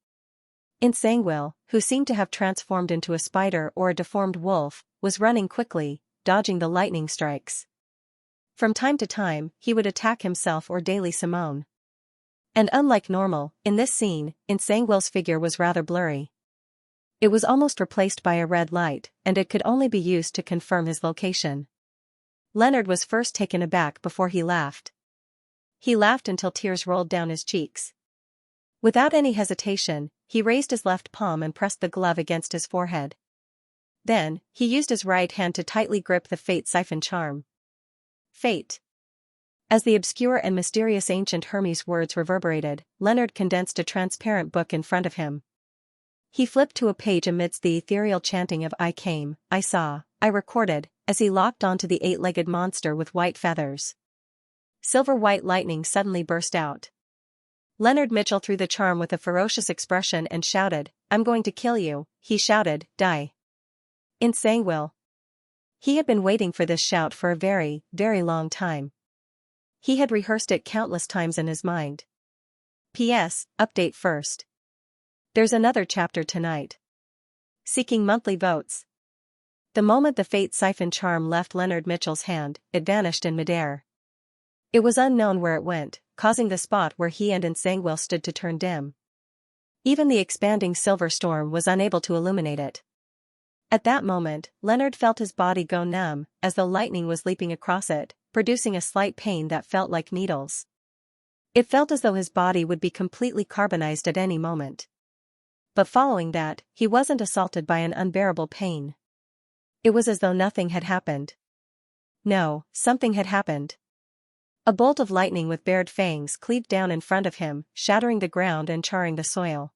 A: Xianxia, who seemed to have transformed into a spider or a deformed wolf, was running quickly, dodging the lightning strikes. From time to time, he would attack himself or Daily Simone. And unlike normal, in this scene, Xianxia's figure was rather blurry. It was almost replaced by a red light, and it could only be used to confirm his location. Leonard was first taken aback before he laughed. He laughed until tears rolled down his cheeks. Without any hesitation, he raised his left palm and pressed the glove against his forehead. Then, he used his right hand to tightly grip the fate siphon charm. Fate. As the obscure and mysterious ancient Hermes words reverberated, Leonard condensed a transparent book in front of him. He flipped to a page amidst the ethereal chanting of "I came, I saw, I recorded," as he locked onto the 8-legged monster with white feathers. Silver-white lightning suddenly burst out. Leonard Mitchell threw the charm with a ferocious expression and shouted, "I'm going to kill you," he shouted, "die." Xianxia. He had been waiting for this shout for a very, very long time. He had rehearsed it countless times in his mind. P.S. Update first. There's another chapter tonight. Seeking monthly votes. The moment the fate siphon charm left Leonard Mitchell's hand, it vanished in midair. It was unknown where it went, causing the spot where he and Xianxia stood to turn dim. Even the expanding silver storm was unable to illuminate it. At that moment, Leonard felt his body go numb, as though lightning was leaping across it, producing a slight pain that felt like needles. It felt as though his body would be completely carbonized at any moment. But following that, he wasn't assaulted by an unbearable pain. It was as though nothing had happened. No, something had happened. A bolt of lightning with bared fangs cleaved down in front of him, shattering the ground and charring the soil.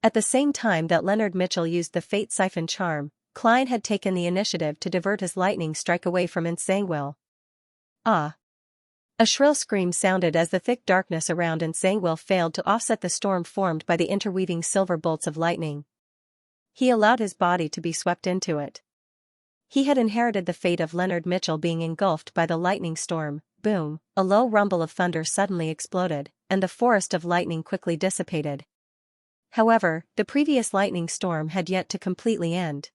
A: At the same time that Leonard Mitchell used the fate siphon charm, Klein had taken the initiative to divert his lightning strike away from Xianxia. Ah! A shrill scream sounded as the thick darkness around Xianxia failed to offset the storm formed by the interweaving silver bolts of lightning. He allowed his body to be swept into it. He had inherited the fate of Leonard Mitchell being engulfed by the lightning storm. Boom! A low rumble of thunder suddenly exploded, and the forest of lightning quickly dissipated. However, the previous lightning storm had yet to completely end.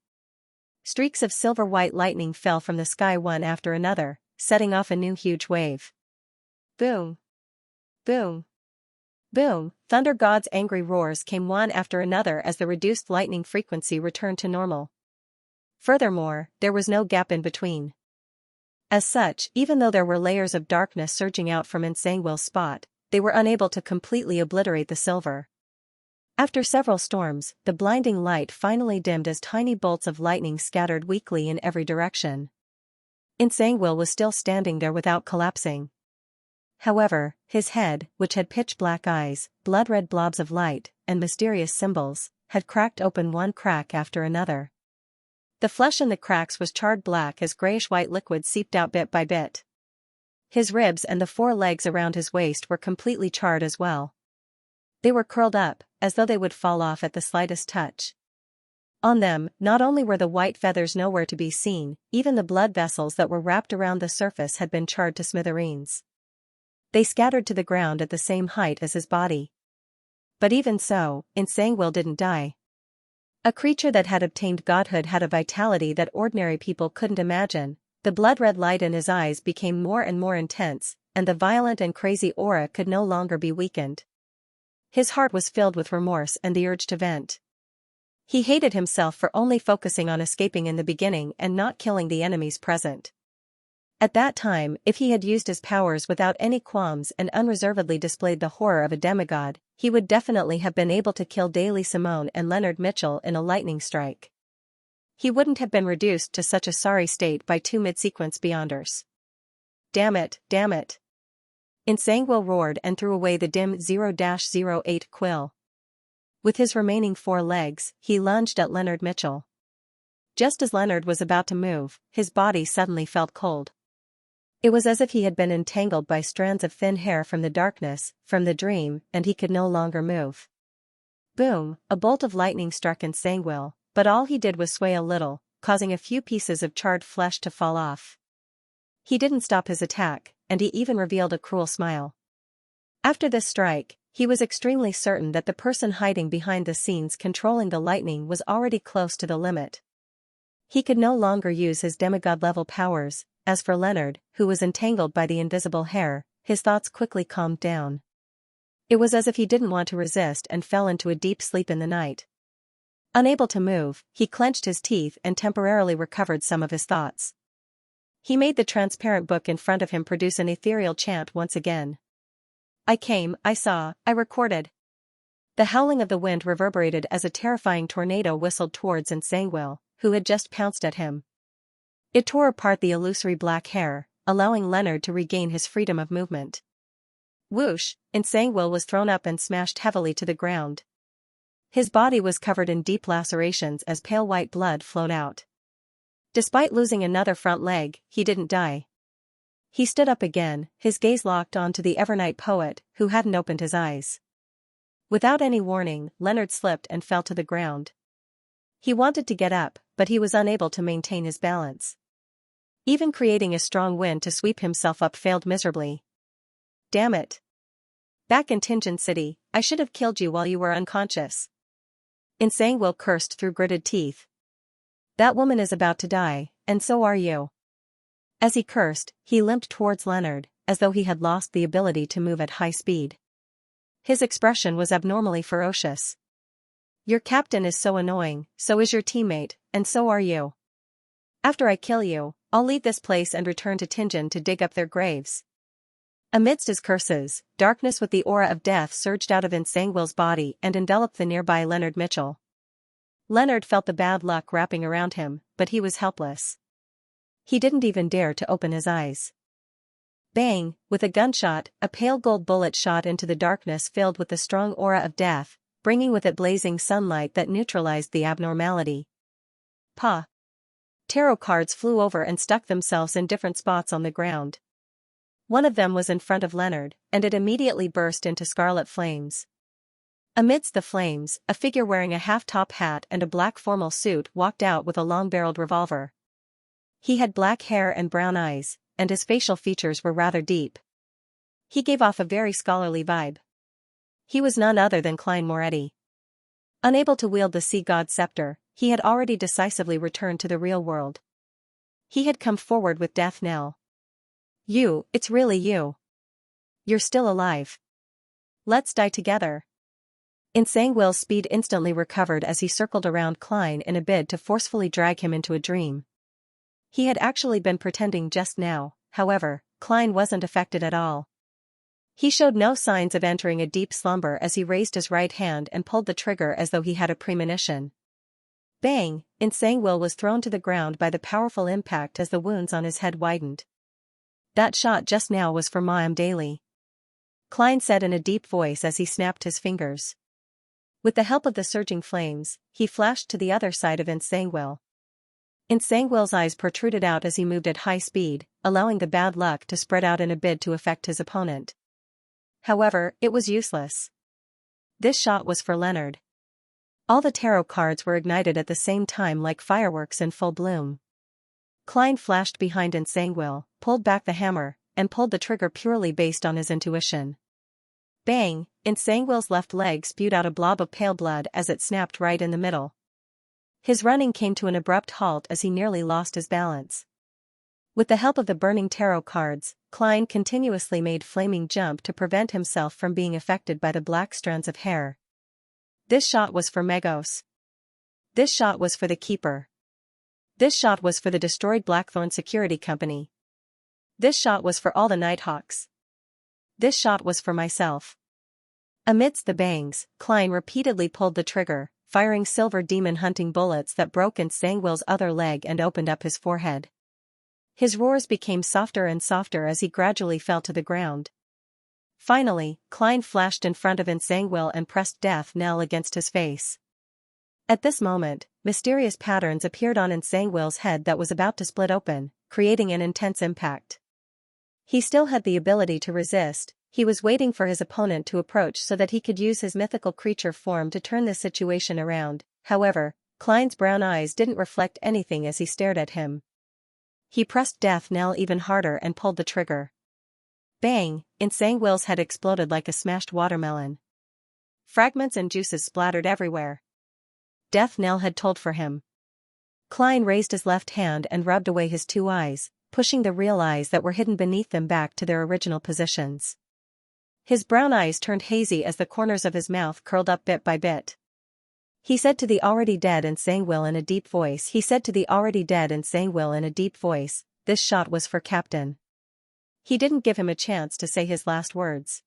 A: Streaks of silver-white lightning fell from the sky one after another, setting off a new huge wave. Boom! Boom! Boom! Thunder God's angry roars came one after another as the reduced lightning frequency returned to normal. Furthermore, there was no gap in between. As such, even though there were layers of darkness surging out from Xianxia's spot, they were unable to completely obliterate the silver. After several storms, the blinding light finally dimmed as tiny bolts of lightning scattered weakly in every direction. Xianxia was still standing there without collapsing. However, his head, which had pitch-black eyes, blood-red blobs of light, and mysterious symbols, had cracked open one crack after another. The flesh in the cracks was charred black as grayish-white liquid seeped out bit by bit. His ribs and the 4 legs around his waist were completely charred as well. They were curled up, as though they would fall off at the slightest touch. On them, not only were the white feathers nowhere to be seen, even the blood vessels that were wrapped around the surface had been charred to smithereens. They scattered to the ground at the same height as his body. But even so, Xianxia didn't die. A creature that had obtained godhood had a vitality that ordinary people couldn't imagine. The blood-red light in his eyes became more and more intense, and the violent and crazy aura could no longer be weakened. His heart was filled with remorse and the urge to vent. He hated himself for only focusing on escaping in the beginning and not killing the enemies present. At that time, if he had used his powers without any qualms and unreservedly displayed the horror of a demigod, he would definitely have been able to kill Daly Simone and Leonard Mitchell in a lightning strike. He wouldn't have been reduced to such a sorry state by 2 mid-sequence beyonders. Damn it, damn it! Xianxia roared and threw away the dim 0-08 quill. With his remaining 4 legs, he lunged at Leonard Mitchell. Just as Leonard was about to move, his body suddenly felt cold. It was as if he had been entangled by strands of thin hair from the darkness, from the dream, and he could no longer move. Boom! A bolt of lightning struck Xianxia, but all he did was sway a little, causing a few pieces of charred flesh to fall off. He didn't stop his attack, and he even revealed a cruel smile. After this strike, he was extremely certain that the person hiding behind the scenes controlling the lightning was already close to the limit. He could no longer use his demigod-level powers. As for Leonard, who was entangled by the invisible hair, his thoughts quickly calmed down. It was as if he didn't want to resist and fell into a deep sleep in the night. Unable to move, he clenched his teeth and temporarily recovered some of his thoughts. He made the transparent book in front of him produce an ethereal chant once again. I came, I saw, I recorded. The howling of the wind reverberated as a terrifying tornado whistled towards Xianxia, who had just pounced at him. It tore apart the illusory black hair, allowing Leonard to regain his freedom of movement. Whoosh! Xianxia was thrown up and smashed heavily to the ground. His body was covered in deep lacerations as pale white blood flowed out. Despite losing another front leg, he didn't die. He stood up again, his gaze locked onto the Evernight poet, who hadn't opened his eyes. Without any warning, Leonard slipped and fell to the ground. He wanted to get up, but he was unable to maintain his balance. Even creating a strong wind to sweep himself up failed miserably. Damn it! Back in Tingen City, I should have killed you while you were unconscious. Xianxia cursed through gritted teeth. That woman is about to die, and so are you. As he cursed, he limped towards Leonard, as though he had lost the ability to move at high speed. His expression was abnormally ferocious. Your captain is so annoying, so is your teammate, and so are you. After I kill you, I'll leave this place and return to Tingen to dig up their graves. Amidst his curses, darkness with the aura of death surged out of Xianxia's body and enveloped the nearby Leonard Mitchell. Leonard felt the bad luck wrapping around him, but he was helpless. He didn't even dare to open his eyes. Bang! With a gunshot, a pale gold bullet shot into the darkness filled with the strong aura of death, bringing with it blazing sunlight that neutralized the abnormality. Pa! Tarot cards flew over and stuck themselves in different spots on the ground. One of them was in front of Leonard, and it immediately burst into scarlet flames. Amidst the flames, a figure wearing a half-top hat and a black formal suit walked out with a long-barreled revolver. He had black hair and brown eyes, and his facial features were rather deep. He gave off a very scholarly vibe. He was none other than Klein Moretti. Unable to wield the sea god scepter, he had already decisively returned to the real world. He had come forward with death knell. It's really you. You're still alive. Let's die together. Insangwill's speed instantly recovered as he circled around Klein in a bid to forcefully drag him into a dream. He had actually been pretending just now, however, Klein wasn't affected at all. He showed no signs of entering a deep slumber as he raised his right hand and pulled the trigger as though he had a premonition. Bang! Insangwill was thrown to the ground by the powerful impact as the wounds on his head widened. That shot just now was for Ma'am Daly, Klein said in a deep voice as he snapped his fingers. With the help of the surging flames, he flashed to the other side of Insangwill. Insangwill's eyes protruded out as he moved at high speed, allowing the bad luck to spread out in a bid to affect his opponent. However, it was useless. This shot was for Leonard. All the tarot cards were ignited at the same time like fireworks in full bloom. Klein flashed behind Insangwill, pulled back the hammer, and pulled the trigger purely based on his intuition. Bang! Insangwill's left leg spewed out a blob of pale blood as it snapped right in the middle. His running came to an abrupt halt as he nearly lost his balance. With the help of the burning tarot cards, Klein continuously made flaming jump to prevent himself from being affected by the black strands of hair. This shot was for Megos. This shot was for the Keeper. This shot was for the destroyed Blackthorn Security Company. This shot was for all the Nighthawks. This shot was for myself. Amidst the bangs, Klein repeatedly pulled the trigger, firing silver demon-hunting bullets that broke Insangwill's other leg and opened up his forehead. His roars became softer and softer as he gradually fell to the ground. Finally, Klein flashed in front of Insangwill and pressed death knell against his face. At this moment, mysterious patterns appeared on Insangwill's head that was about to split open, creating an intense impact. He still had the ability to resist. He was waiting for his opponent to approach so that he could use his mythical creature form to turn this situation around. However, Klein's brown eyes didn't reflect anything as he stared at him. He pressed death knell even harder and pulled the trigger. Bang! Insangwill's head exploded like a smashed watermelon. Fragments and juices splattered everywhere. Death knell had told for him. Klein raised his left hand and rubbed away his two eyes, pushing the real eyes that were hidden beneath them back to their original positions. His brown eyes turned hazy as the corners of his mouth curled up bit by bit. He said to the already dead Insangwill in a deep voice, this shot was for Captain. He didn't give him a chance to say his last words.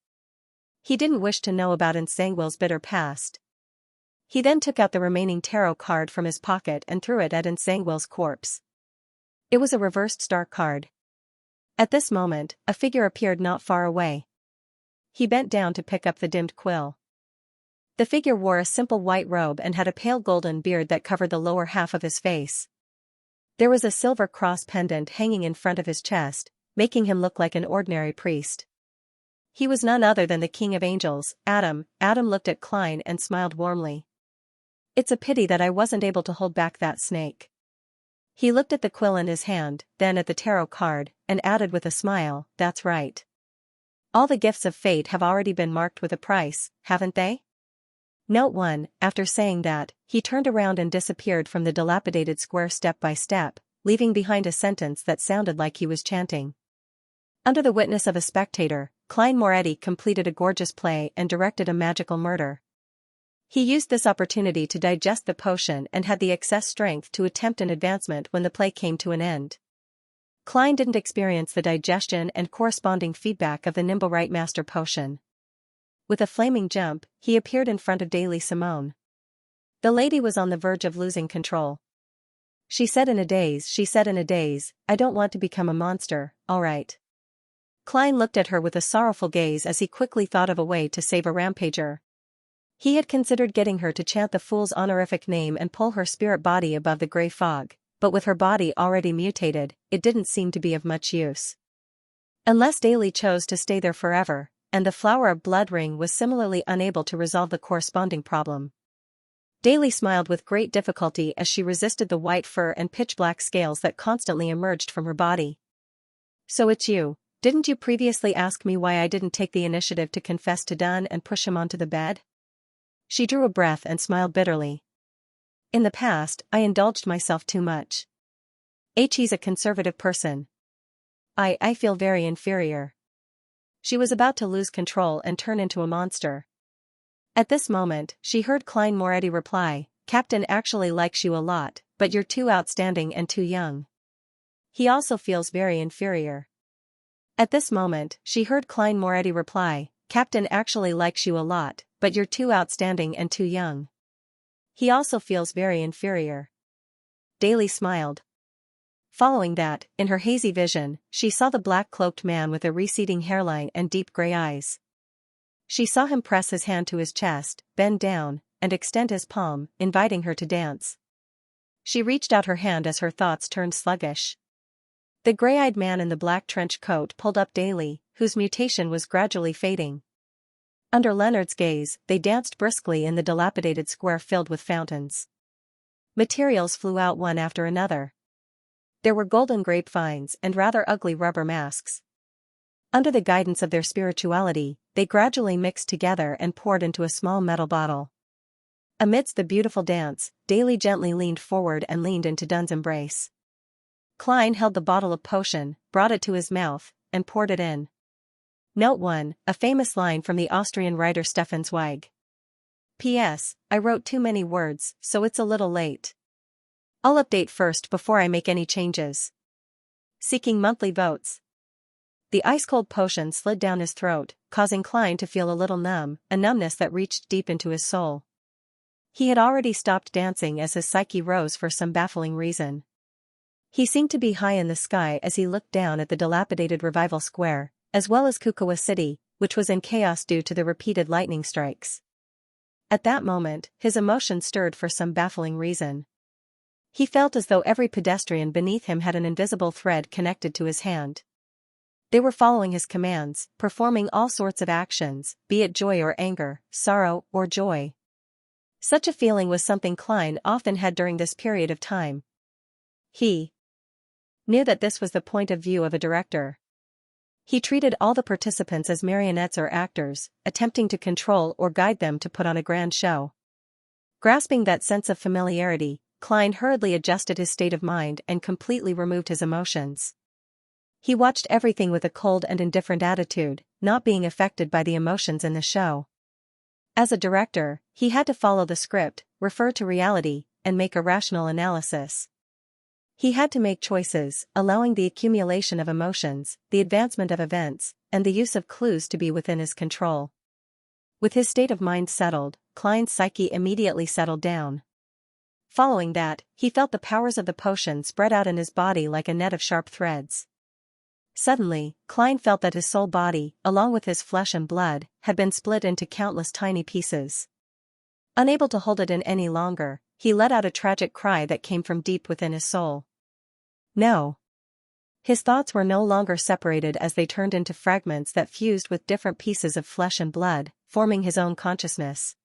A: He didn't wish to know about Insangwill's bitter past. He then took out the remaining tarot card from his pocket and threw it at Insangwill's corpse. It was a reversed star card. At this moment, a figure appeared not far away. He bent down to pick up the dimmed quill. The figure wore a simple white robe and had a pale golden beard that covered the lower half of his face. There was a silver cross pendant hanging in front of his chest, making him look like an ordinary priest. He was none other than the King of Angels, Adam. Adam looked at Klein and smiled warmly. It's a pity that I wasn't able to hold back that snake. He looked at the quill in his hand, then at the tarot card, and added with a smile, that's right. All the gifts of fate have already been marked with a price, haven't they? Note 1, after saying that, he turned around and disappeared from the dilapidated square step by step, leaving behind a sentence that sounded like he was chanting. Under the witness of a spectator, Klein Moretti completed a gorgeous play and directed a magical murder. He used this opportunity to digest the potion and had the excess strength to attempt an advancement when the play came to an end. Klein didn't experience the digestion and corresponding feedback of the nimble right master potion. With a flaming jump, he appeared in front of Daily Simone. The lady was on the verge of losing control. She said in a daze, I don't want to become a monster, all right. Klein looked at her with a sorrowful gaze as he quickly thought of a way to save a rampager. He had considered getting her to chant the fool's honorific name and pull her spirit body above the gray fog, but with her body already mutated, it didn't seem to be of much use. Unless Daly chose to stay there forever, and the flower of blood ring was similarly unable to resolve the corresponding problem. Daly smiled with great difficulty as she resisted the white fur and pitch-black scales that constantly emerged from her body. "So it's you. Didn't you previously ask me why I didn't take the initiative to confess to Dunn and push him onto the bed?" She drew a breath and smiled bitterly. "In the past, I indulged myself too much. He's a conservative person. I feel very inferior." She was about to lose control and turn into a monster. At this moment, she heard Klein Moretti reply, "Captain actually likes you a lot, but you're too outstanding and too young. He also feels very inferior." At this moment, she heard Klein Moretti reply, "Captain actually likes you a lot, but you're too outstanding and too young. He also feels very inferior." Daly smiled. Following that, in her hazy vision, she saw the black-cloaked man with a receding hairline and deep gray eyes. She saw him press his hand to his chest, bend down, and extend his palm, inviting her to dance. She reached out her hand as her thoughts turned sluggish. The gray-eyed man in the black trench coat pulled up Daly, whose mutation was gradually fading. Under Leonard's gaze, they danced briskly in the dilapidated square filled with fountains. Materials flew out one after another. There were golden grapevines and rather ugly rubber masks. Under the guidance of their spirituality, they gradually mixed together and poured into a small metal bottle. Amidst the beautiful dance, Daly gently leaned forward and leaned into Dunn's embrace. Klein held the bottle of potion, brought it to his mouth, and poured it in. Note 1, a famous line from the Austrian writer Stefan Zweig. "P.S. I wrote too many words, so it's a little late. I'll update first before I make any changes. Seeking monthly votes." The ice-cold potion slid down his throat, causing Klein to feel a little numb, a numbness that reached deep into his soul. He had already stopped dancing as his psyche rose for some baffling reason. He seemed to be high in the sky as he looked down at the dilapidated Revival Square, as well as Kukawa City, which was in chaos due to the repeated lightning strikes. At that moment, his emotions stirred for some baffling reason. He felt as though every pedestrian beneath him had an invisible thread connected to his hand. They were following his commands, performing all sorts of actions, be it joy or anger, sorrow or joy. Such a feeling was something Klein often had during this period of time. He knew that this was the point of view of a director. He treated all the participants as marionettes or actors, attempting to control or guide them to put on a grand show. Grasping that sense of familiarity, Klein hurriedly adjusted his state of mind and completely removed his emotions. He watched everything with a cold and indifferent attitude, not being affected by the emotions in the show. As a director, he had to follow the script, refer to reality, and make a rational analysis. He had to make choices, allowing the accumulation of emotions, the advancement of events, and the use of clues to be within his control. With his state of mind settled, Klein's psyche immediately settled down. Following that, he felt the powers of the potion spread out in his body like a net of sharp threads. Suddenly, Klein felt that his soul body, along with his flesh and blood, had been split into countless tiny pieces. Unable to hold it in any longer, he let out a tragic cry that came from deep within his soul. No. His thoughts were no longer separated as they turned into fragments that fused with different pieces of flesh and blood, forming his own consciousness.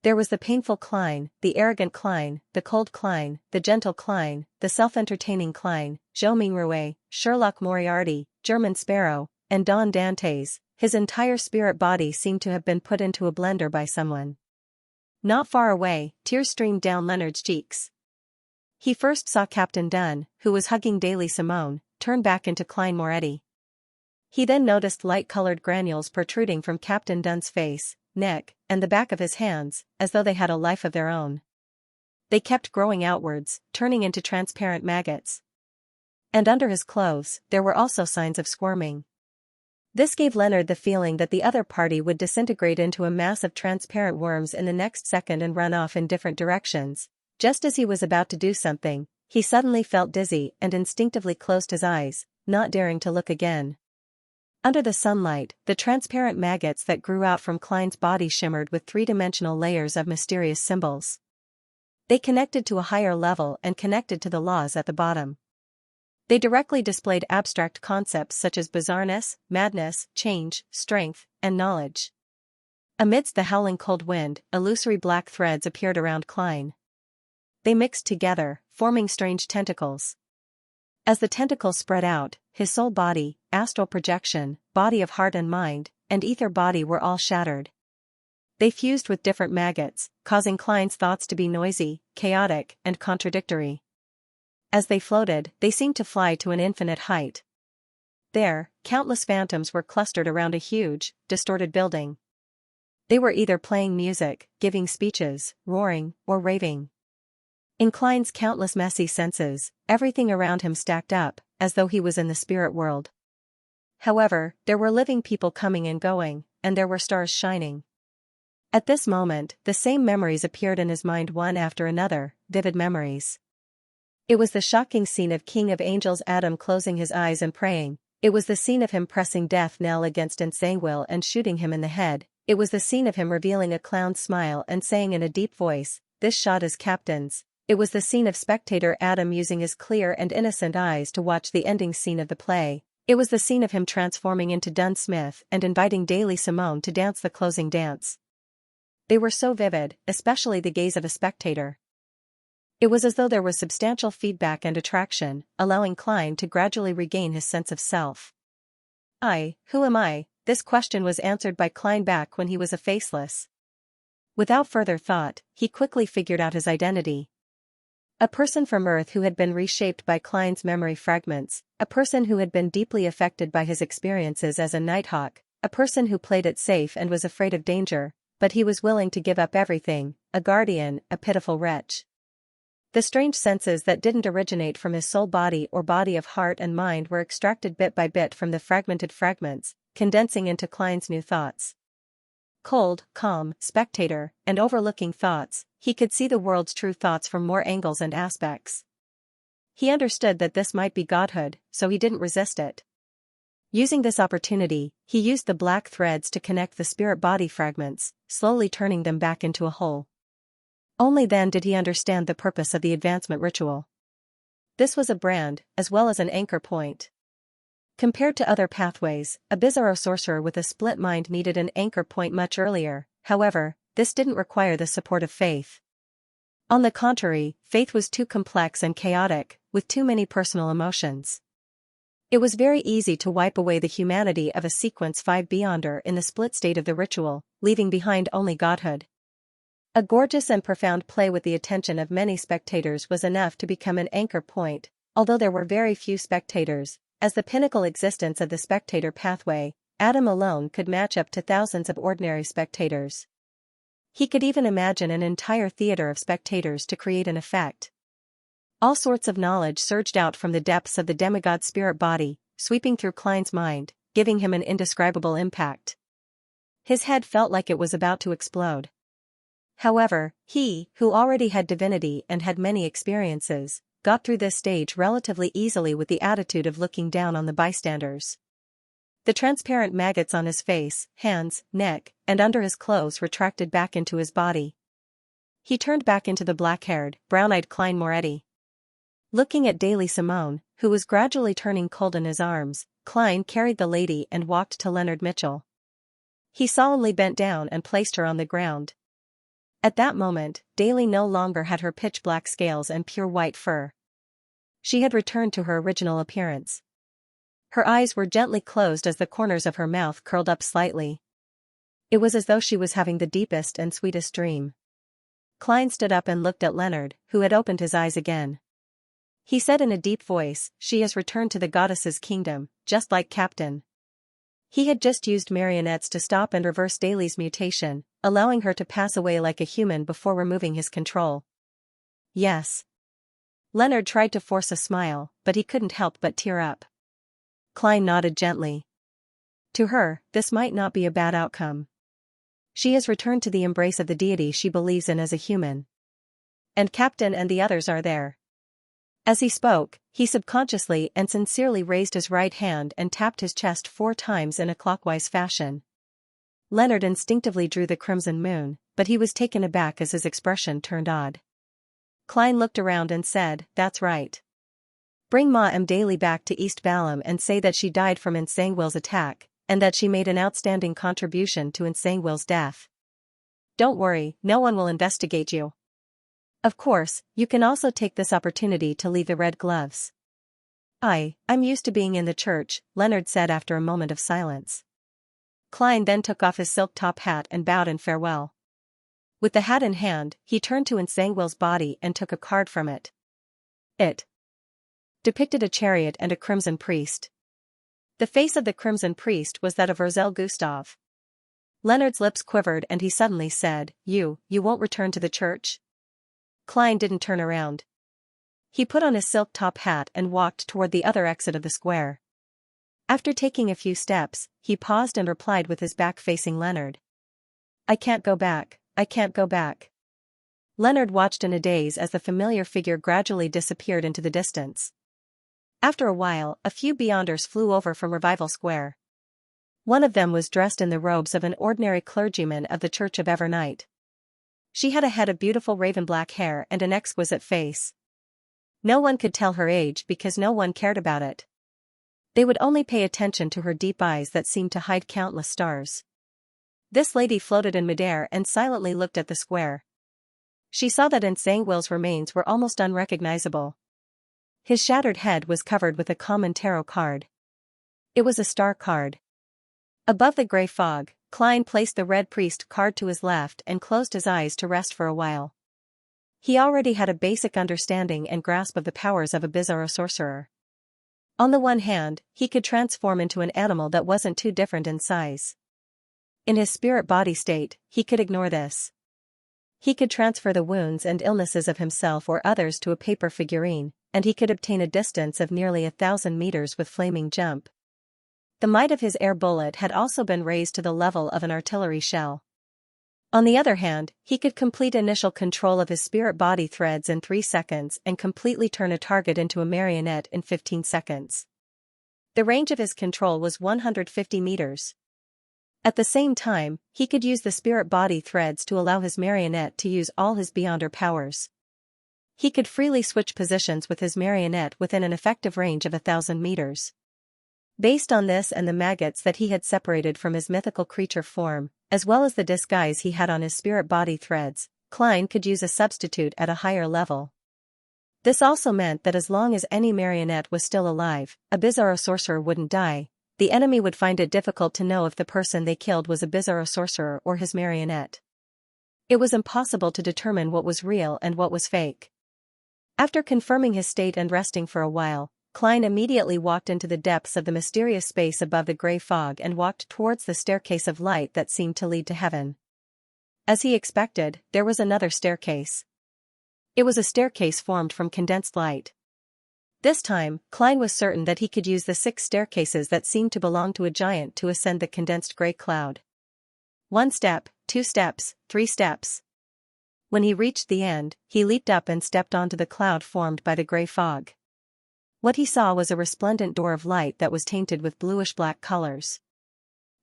A: There was the painful Klein, the arrogant Klein, the cold Klein, the gentle Klein, the self-entertaining Klein, Zhou Mingrue, Sherlock Moriarty, German Sparrow, and Don Dantes. His entire spirit body seemed to have been put into a blender by someone. Not far away, tears streamed down Leonard's cheeks. He first saw Captain Dunn, who was hugging Daly Simone, turn back into Klein Moretti. He then noticed light-colored granules protruding from Captain Dunn's face, neck, and the back of his hands, as though they had a life of their own. They kept growing outwards, turning into transparent maggots. And under his clothes, there were also signs of squirming. This gave Leonard the feeling that the other party would disintegrate into a mass of transparent worms in the next second and run off in different directions. Just as he was about to do something, he suddenly felt dizzy and instinctively closed his eyes, not daring to look again. Under the sunlight, the transparent maggots that grew out from Klein's body shimmered with three-dimensional layers of mysterious symbols. They connected to a higher level and connected to the laws at the bottom. They directly displayed abstract concepts such as bizarreness, madness, change, strength, and knowledge. Amidst the howling cold wind, illusory black threads appeared around Klein. They mixed together, forming strange tentacles. As the tentacles spread out, his soul body, astral projection, body of heart and mind, and ether body were all shattered. They fused with different maggots, causing Klein's thoughts to be noisy, chaotic, and contradictory. As they floated, they seemed to fly to an infinite height. There, countless phantoms were clustered around a huge, distorted building. They were either playing music, giving speeches, roaring, or raving. In Klein's countless messy senses, everything around him stacked up, as though he was in the spirit world. However, there were living people coming and going, and there were stars shining. At this moment, the same memories appeared in his mind one after another, vivid memories. It was the shocking scene of King of Angels Adam closing his eyes and praying. It was the scene of him pressing death knell against Nsangwil and shooting him in the head. It was the scene of him revealing a clown's smile and saying in a deep voice, "This shot is Captain's." It was the scene of spectator Adam using his clear and innocent eyes to watch the ending scene of the play. It was the scene of him transforming into Dun Smith and inviting Daily Simone to dance the closing dance. They were so vivid, especially the gaze of a spectator. It was as though there was substantial feedback and attraction, allowing Klein to gradually regain his sense of self. Who am I? This question was answered by Klein back when he was a faceless. Without further thought, he quickly figured out his identity. A person from Earth who had been reshaped by Klein's memory fragments, a person who had been deeply affected by his experiences as a Nighthawk, a person who played it safe and was afraid of danger, but he was willing to give up everything, a guardian, a pitiful wretch. The strange senses that didn't originate from his soul body or body of heart and mind were extracted bit by bit from the fragmented fragments, condensing into Klein's new thoughts. Cold, calm, spectator, and overlooking thoughts, he could see the world's true thoughts from more angles and aspects. He understood that this might be godhood, so he didn't resist it. Using this opportunity, he used the black threads to connect the spirit-body fragments, slowly turning them back into a whole. Only then did he understand the purpose of the advancement ritual. This was a brand, as well as an anchor point. Compared to other pathways, a bizarro sorcerer with a split mind needed an anchor point much earlier. However, this didn't require the support of faith. On the contrary, faith was too complex and chaotic, with too many personal emotions. It was very easy to wipe away the humanity of a Sequence 5 Beyonder in the split state of the ritual, leaving behind only godhood. A gorgeous and profound play with the attention of many spectators was enough to become an anchor point, although there were very few spectators. As the pinnacle existence of the spectator pathway, Adam alone could match up to thousands of ordinary spectators. He could even imagine an entire theater of spectators to create an effect. All sorts of knowledge surged out from the depths of the demigod spirit body, sweeping through Klein's mind, giving him an indescribable impact. His head felt like it was about to explode. However, he, who already had divinity and had many experiences, got through this stage relatively easily with the attitude of looking down on the bystanders. The transparent maggots on his face, hands, neck, and under his clothes retracted back into his body. He turned back into the black-haired, brown-eyed Klein Moretti. Looking at Daily Simone, who was gradually turning cold in his arms, Klein carried the lady and walked to Leonard Mitchell. He solemnly bent down and placed her on the ground. At that moment, Daly no longer had her pitch-black scales and pure white fur. She had returned to her original appearance. Her eyes were gently closed as the corners of her mouth curled up slightly. It was as though she was having the deepest and sweetest dream. Klein stood up and looked at Leonard, who had opened his eyes again. He said in a deep voice, "She has returned to the goddess's kingdom, just like Captain." He had just used marionettes to stop and reverse Daly's mutation, allowing her to pass away like a human before removing his control. Yes. Leonard tried to force a smile, but he couldn't help but tear up. Klein nodded gently. To her, this might not be a bad outcome. She has returned to the embrace of the deity she believes in as a human. And Captain and the others are there. As he spoke, he subconsciously and sincerely raised his right hand and tapped his chest 4 times in a clockwise fashion. Leonard instinctively drew the crimson moon, but he was taken aback as his expression turned odd. Klein looked around and said, "That's right. Bring Ma Daly back to East Balam and say that she died from Insangwil's attack, and that she made an outstanding contribution to Insangwil's death. Don't worry, no one will investigate you. Of course, you can also take this opportunity to leave the red gloves." I'm used to being in the church," Leonard said after a moment of silence. Klein then took off his silk top hat and bowed in farewell. With the hat in hand, he turned to Insangwil's body and took a card from it. It depicted a chariot and a crimson priest. The face of the crimson priest was that of Roselle Gustav. Leonard's lips quivered and he suddenly said, You won't return to the church?" Klein didn't turn around. He put on his silk top hat and walked toward the other exit of the square. After taking a few steps, he paused and replied with his back facing Leonard. "I can't go back, I can't go back." Leonard watched in a daze as the familiar figure gradually disappeared into the distance. After a while, a few beyonders flew over from Revival Square. One of them was dressed in the robes of an ordinary clergyman of the Church of Evernight. She had a head of beautiful raven-black hair and an exquisite face. No one could tell her age because no one cared about it. They would only pay attention to her deep eyes that seemed to hide countless stars. This lady floated in midair and silently looked at the square. She saw that Insangwil's remains were almost unrecognizable. His shattered head was covered with a common tarot card. It was a star card. Above the gray fog, Klein placed the red priest card to his left and closed his eyes to rest for a while. He already had a basic understanding and grasp of the powers of a bizarro sorcerer. On the one hand, he could transform into an animal that wasn't too different in size. In his spirit body state, he could ignore this. He could transfer the wounds and illnesses of himself or others to a paper figurine, and he could obtain a distance of nearly 1,000 meters with flaming jump. The might of his air bullet had also been raised to the level of an artillery shell. On the other hand, he could complete initial control of his spirit body threads in 3 seconds and completely turn a target into a marionette in 15 seconds. The range of his control was 150 meters. At the same time, he could use the spirit body threads to allow his marionette to use all his beyonder powers. He could freely switch positions with his marionette within an effective range of 1,000 meters. Based on this and the maggots that he had separated from his mythical creature form, as well as the disguise he had on his spirit body threads, Klein could use a substitute at a higher level. This also meant that as long as any marionette was still alive, a bizarro sorcerer wouldn't die. The enemy would find it difficult to know if the person they killed was a bizarro sorcerer or his marionette. It was impossible to determine what was real and what was fake. After confirming his state and resting for a while, Klein immediately walked into the depths of the mysterious space above the gray fog and walked towards the staircase of light that seemed to lead to heaven. As he expected, there was another staircase. It was a staircase formed from condensed light. This time, Klein was certain that he could use the 6 staircases that seemed to belong to a giant to ascend the condensed gray cloud. 1 step, 2 steps, 3 steps. When he reached the end, he leaped up and stepped onto the cloud formed by the gray fog. What he saw was a resplendent door of light that was tainted with bluish-black colors.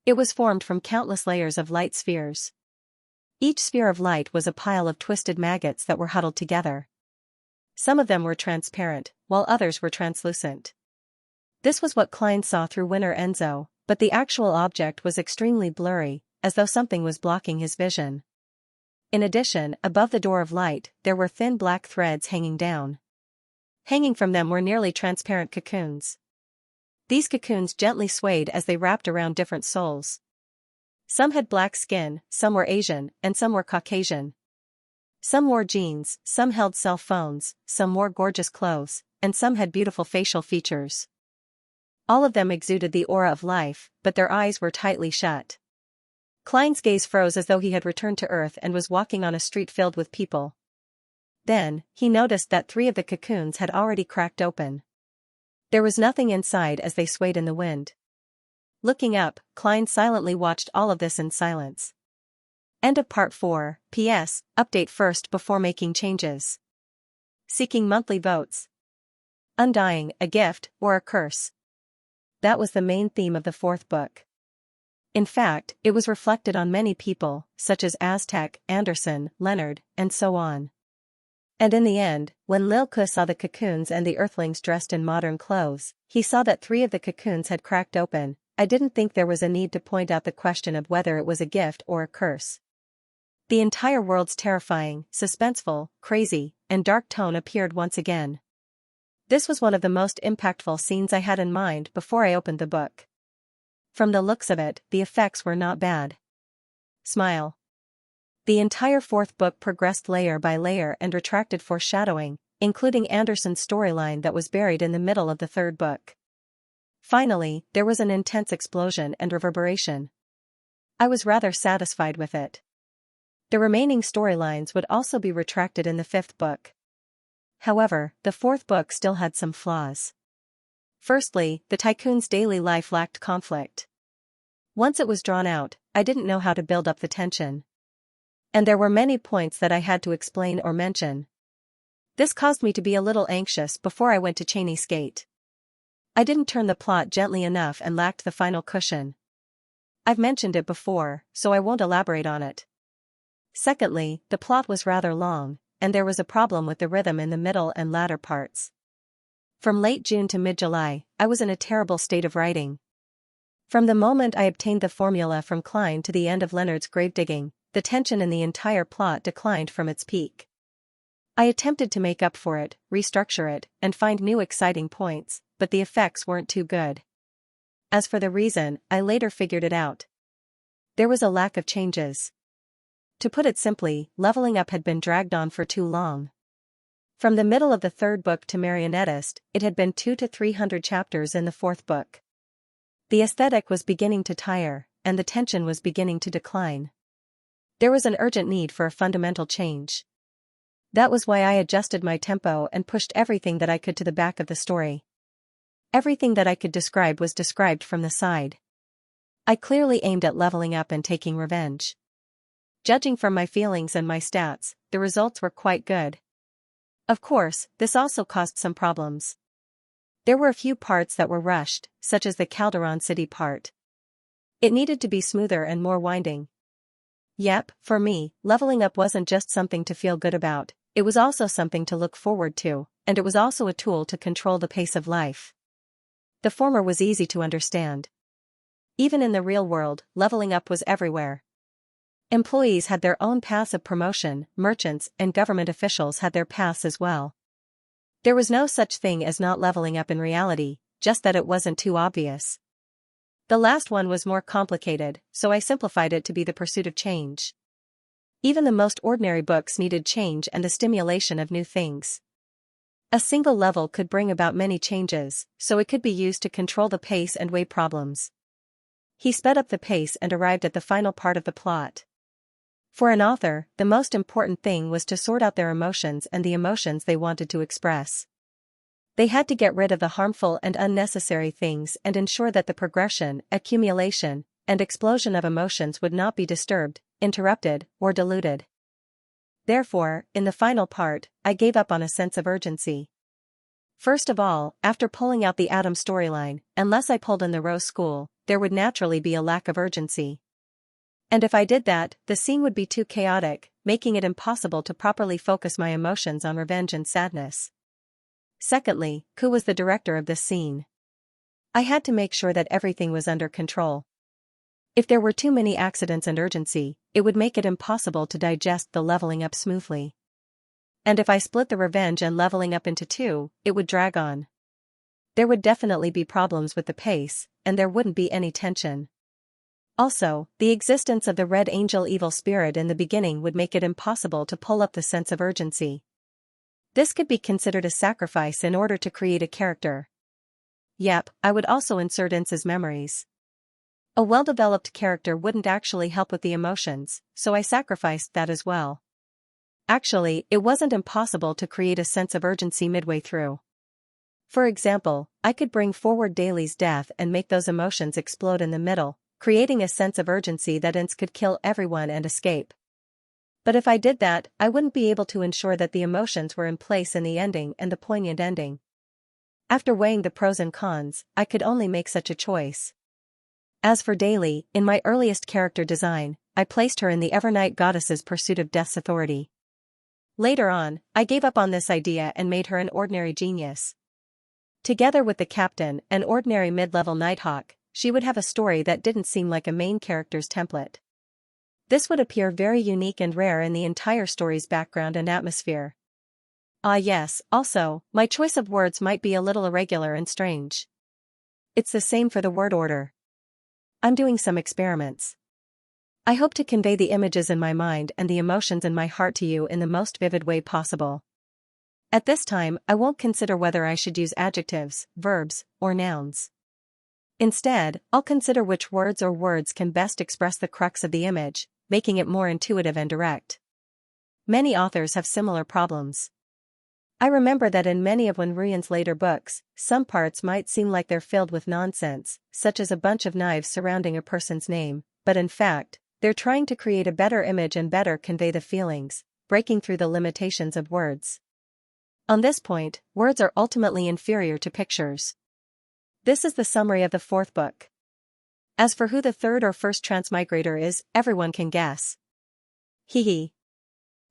A: It was formed from countless layers of light spheres. Each sphere of light was a pile of twisted maggots that were huddled together. Some of them were transparent, while others were translucent. This was what Klein saw through Winter Enzo, but the actual object was extremely blurry, as though something was blocking his vision. In addition, above the door of light, there were thin black threads hanging down. Hanging from them were nearly transparent cocoons. These cocoons gently swayed as they wrapped around different souls. Some had black skin, some were Asian, and some were Caucasian. Some wore jeans, some held cell phones, some wore gorgeous clothes, and some had beautiful facial features. All of them exuded the aura of life, but their eyes were tightly shut. Klein's gaze froze as though he had returned to Earth and was walking on a street filled with people. Then, he noticed that 3 of the cocoons had already cracked open. There was nothing inside as they swayed in the wind. Looking up, Klein silently watched all of this in silence. End of Part 4. P.S. Update first before making changes. Seeking monthly votes. undying, a gift, or a curse. That was the main theme of the fourth book. In fact, it was reflected on many people, such as Aztec, Anderson, Leonard, and so on. And in the end, when Lilke saw the cocoons and the earthlings dressed in modern clothes, he saw that 3 of the cocoons had cracked open. I didn't think there was a need to point out the question of whether it was a gift or a curse. The entire world's terrifying, suspenseful, crazy, and dark tone appeared once again. This was one of the most impactful scenes I had in mind before I opened the book. From the looks of it, the effects were not bad. Smile. The entire fourth book progressed layer by layer and retracted foreshadowing, including Anderson's storyline that was buried in the middle of the third book. Finally, there was an intense explosion and reverberation. I was rather satisfied with it. The remaining storylines would also be retracted in the fifth book. However, the fourth book still had some flaws. Firstly, the tycoon's daily life lacked conflict. Once it was drawn out, I didn't know how to build up the tension. And there were many points that I had to explain or mention. This caused me to be a little anxious before I went to Cheney's Gate. I didn't turn the plot gently enough and lacked the final cushion. I've mentioned it before, so I won't elaborate on it. Secondly, the plot was rather long, and there was a problem with the rhythm in the middle and latter parts. From late June to mid-July, I was in a terrible state of writing. From the moment I obtained the formula from Klein to the end of Leonard's grave-digging, the tension in the entire plot declined from its peak. I attempted to make up for it, restructure it, and find new exciting points, but the effects weren't too good. As for the reason, I later figured it out. There was a lack of changes. To put it simply, leveling up had been dragged on for too long. From the middle of the third book to Marionettist, it had been 200 to 300 chapters in the fourth book. The aesthetic was beginning to tire, and the tension was beginning to decline. There was an urgent need for a fundamental change. That was why I adjusted my tempo and pushed everything that I could to the back of the story. Everything that I could describe was described from the side. I clearly aimed at leveling up and taking revenge. Judging from my feelings and my stats, the results were quite good. Of course, this also caused some problems. There were a few parts that were rushed, such as the Calderon City part. It needed to be smoother and more winding. Yep, for me, leveling up wasn't just something to feel good about, it was also something to look forward to, and it was also a tool to control the pace of life. The former was easy to understand. Even in the real world, leveling up was everywhere. Employees had their own paths of promotion, merchants and government officials had their paths as well. There was no such thing as not leveling up in reality, just that it wasn't too obvious. The last one was more complicated, so I simplified it to be the pursuit of change. Even the most ordinary books needed change and the stimulation of new things. A single level could bring about many changes, so it could be used to control the pace and weigh problems. He sped up the pace and arrived at the final part of the plot. For an author, the most important thing was to sort out their emotions and the emotions they wanted to express. They had to get rid of the harmful and unnecessary things and ensure that the progression, accumulation, and explosion of emotions would not be disturbed, interrupted, or diluted. Therefore, in the final part, I gave up on a sense of urgency. First of all, after pulling out the Atom storyline, unless I pulled in the Rose School, there would naturally be a lack of urgency. And if I did that, the scene would be too chaotic, making it impossible to properly focus my emotions on revenge and sadness. Secondly, Ku was the director of this scene. I had to make sure that everything was under control. If there were too many accidents and urgency, it would make it impossible to digest the leveling up smoothly. And if I split the revenge and leveling up into two, it would drag on. There would definitely be problems with the pace, and there wouldn't be any tension. Also, the existence of the Red Angel evil spirit in the beginning would make it impossible to pull up the sense of urgency. This could be considered a sacrifice in order to create a character. Yep, I would also insert Ince's memories. A well-developed character wouldn't actually help with the emotions, so I sacrificed that as well. Actually, it wasn't impossible to create a sense of urgency midway through. For example, I could bring forward Daly's death and make those emotions explode in the middle, creating a sense of urgency that Ince could kill everyone and escape. But if I did that, I wouldn't be able to ensure that the emotions were in place in the ending and the poignant ending. After weighing the pros and cons, I could only make such a choice. As for Daly, in my earliest character design, I placed her in the Evernight Goddess's pursuit of Death's authority. Later on, I gave up on this idea and made her an ordinary genius. Together with the captain, an ordinary mid-level Nighthawk, she would have a story that didn't seem like a main character's template. This would appear very unique and rare in the entire story's background and atmosphere. Ah yes, also, my choice of words might be a little irregular and strange. It's the same for the word order. I'm doing some experiments. I hope to convey the images in my mind and the emotions in my heart to you in the most vivid way possible. At this time, I won't consider whether I should use adjectives, verbs, or nouns. Instead, I'll consider which words or words can best express the crux of the image, making it more intuitive and direct. Many authors have similar problems. I remember that in many of Wenruyan's later books, some parts might seem like they're filled with nonsense, such as a bunch of knives surrounding a person's name, but in fact, they're trying to create a better image and better convey the feelings, breaking through the limitations of words. On this point, words are ultimately inferior to pictures. This is the summary of the fourth book. As for who the third or first transmigrator is, everyone can guess. Hee.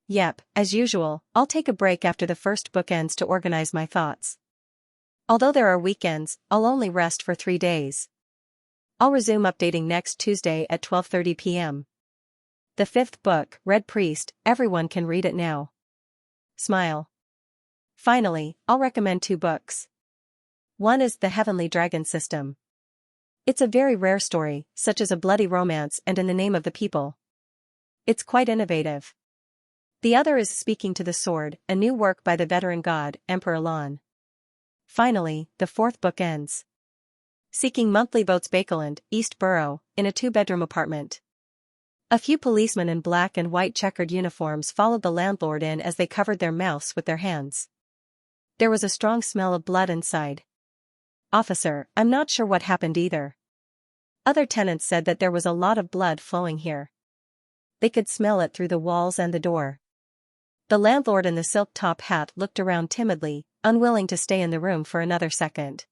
A: Yep, as usual, I'll take a break after the first book ends to organize my thoughts. Although there are weekends, I'll only rest for 3 days. I'll resume updating next Tuesday at 12:30 p.m. The fifth book, Red Priest, everyone can read it now. Smile. Finally, I'll recommend 2 books. One is The Heavenly Dragon System. It's a very rare story, such as a bloody romance and In the Name of the People. It's quite innovative. The other is Speaking to the Sword, a new work by the veteran god, Emperor Lon. Finally, the fourth book ends. Seeking monthly votes Bakeland, East Borough, in a 2-bedroom apartment. A few policemen in black and white checkered uniforms followed the landlord in as they covered their mouths with their hands. There was a strong smell of blood inside. Officer, I'm not sure what happened either. Other tenants said that there was a lot of blood flowing here. They could smell it through the walls and the door. The landlord in the silk top hat looked around timidly, unwilling to stay in the room for another second.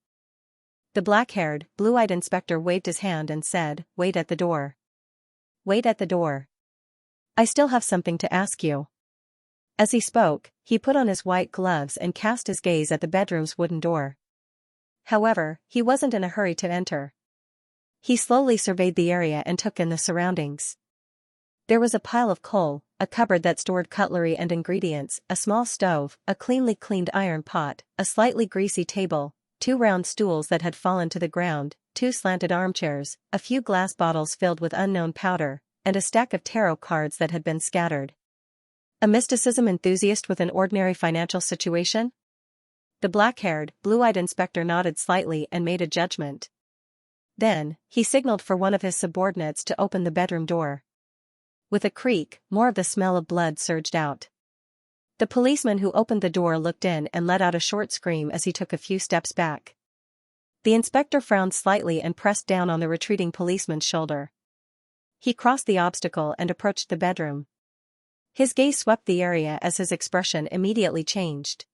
A: The black-haired, blue-eyed inspector waved his hand and said, "Wait at the door. Wait at the door. I still have something to ask you." As he spoke, he put on his white gloves and cast his gaze at the bedroom's wooden door. However, he wasn't in a hurry to enter. He slowly surveyed the area and took in the surroundings. There was a pile of coal, a cupboard that stored cutlery and ingredients, a small stove, a cleanly cleaned iron pot, a slightly greasy table, 2 round stools that had fallen to the ground, 2 slanted armchairs, a few glass bottles filled with unknown powder, and a stack of tarot cards that had been scattered. A mysticism enthusiast with an ordinary financial situation? The black-haired, blue-eyed inspector nodded slightly and made a judgment. Then, he signaled for one of his subordinates to open the bedroom door. With a creak, more of the smell of blood surged out. The policeman who opened the door looked in and let out a short scream as he took a few steps back. The inspector frowned slightly and pressed down on the retreating policeman's shoulder. He crossed the obstacle and approached the bedroom. His gaze swept the area as his expression immediately changed.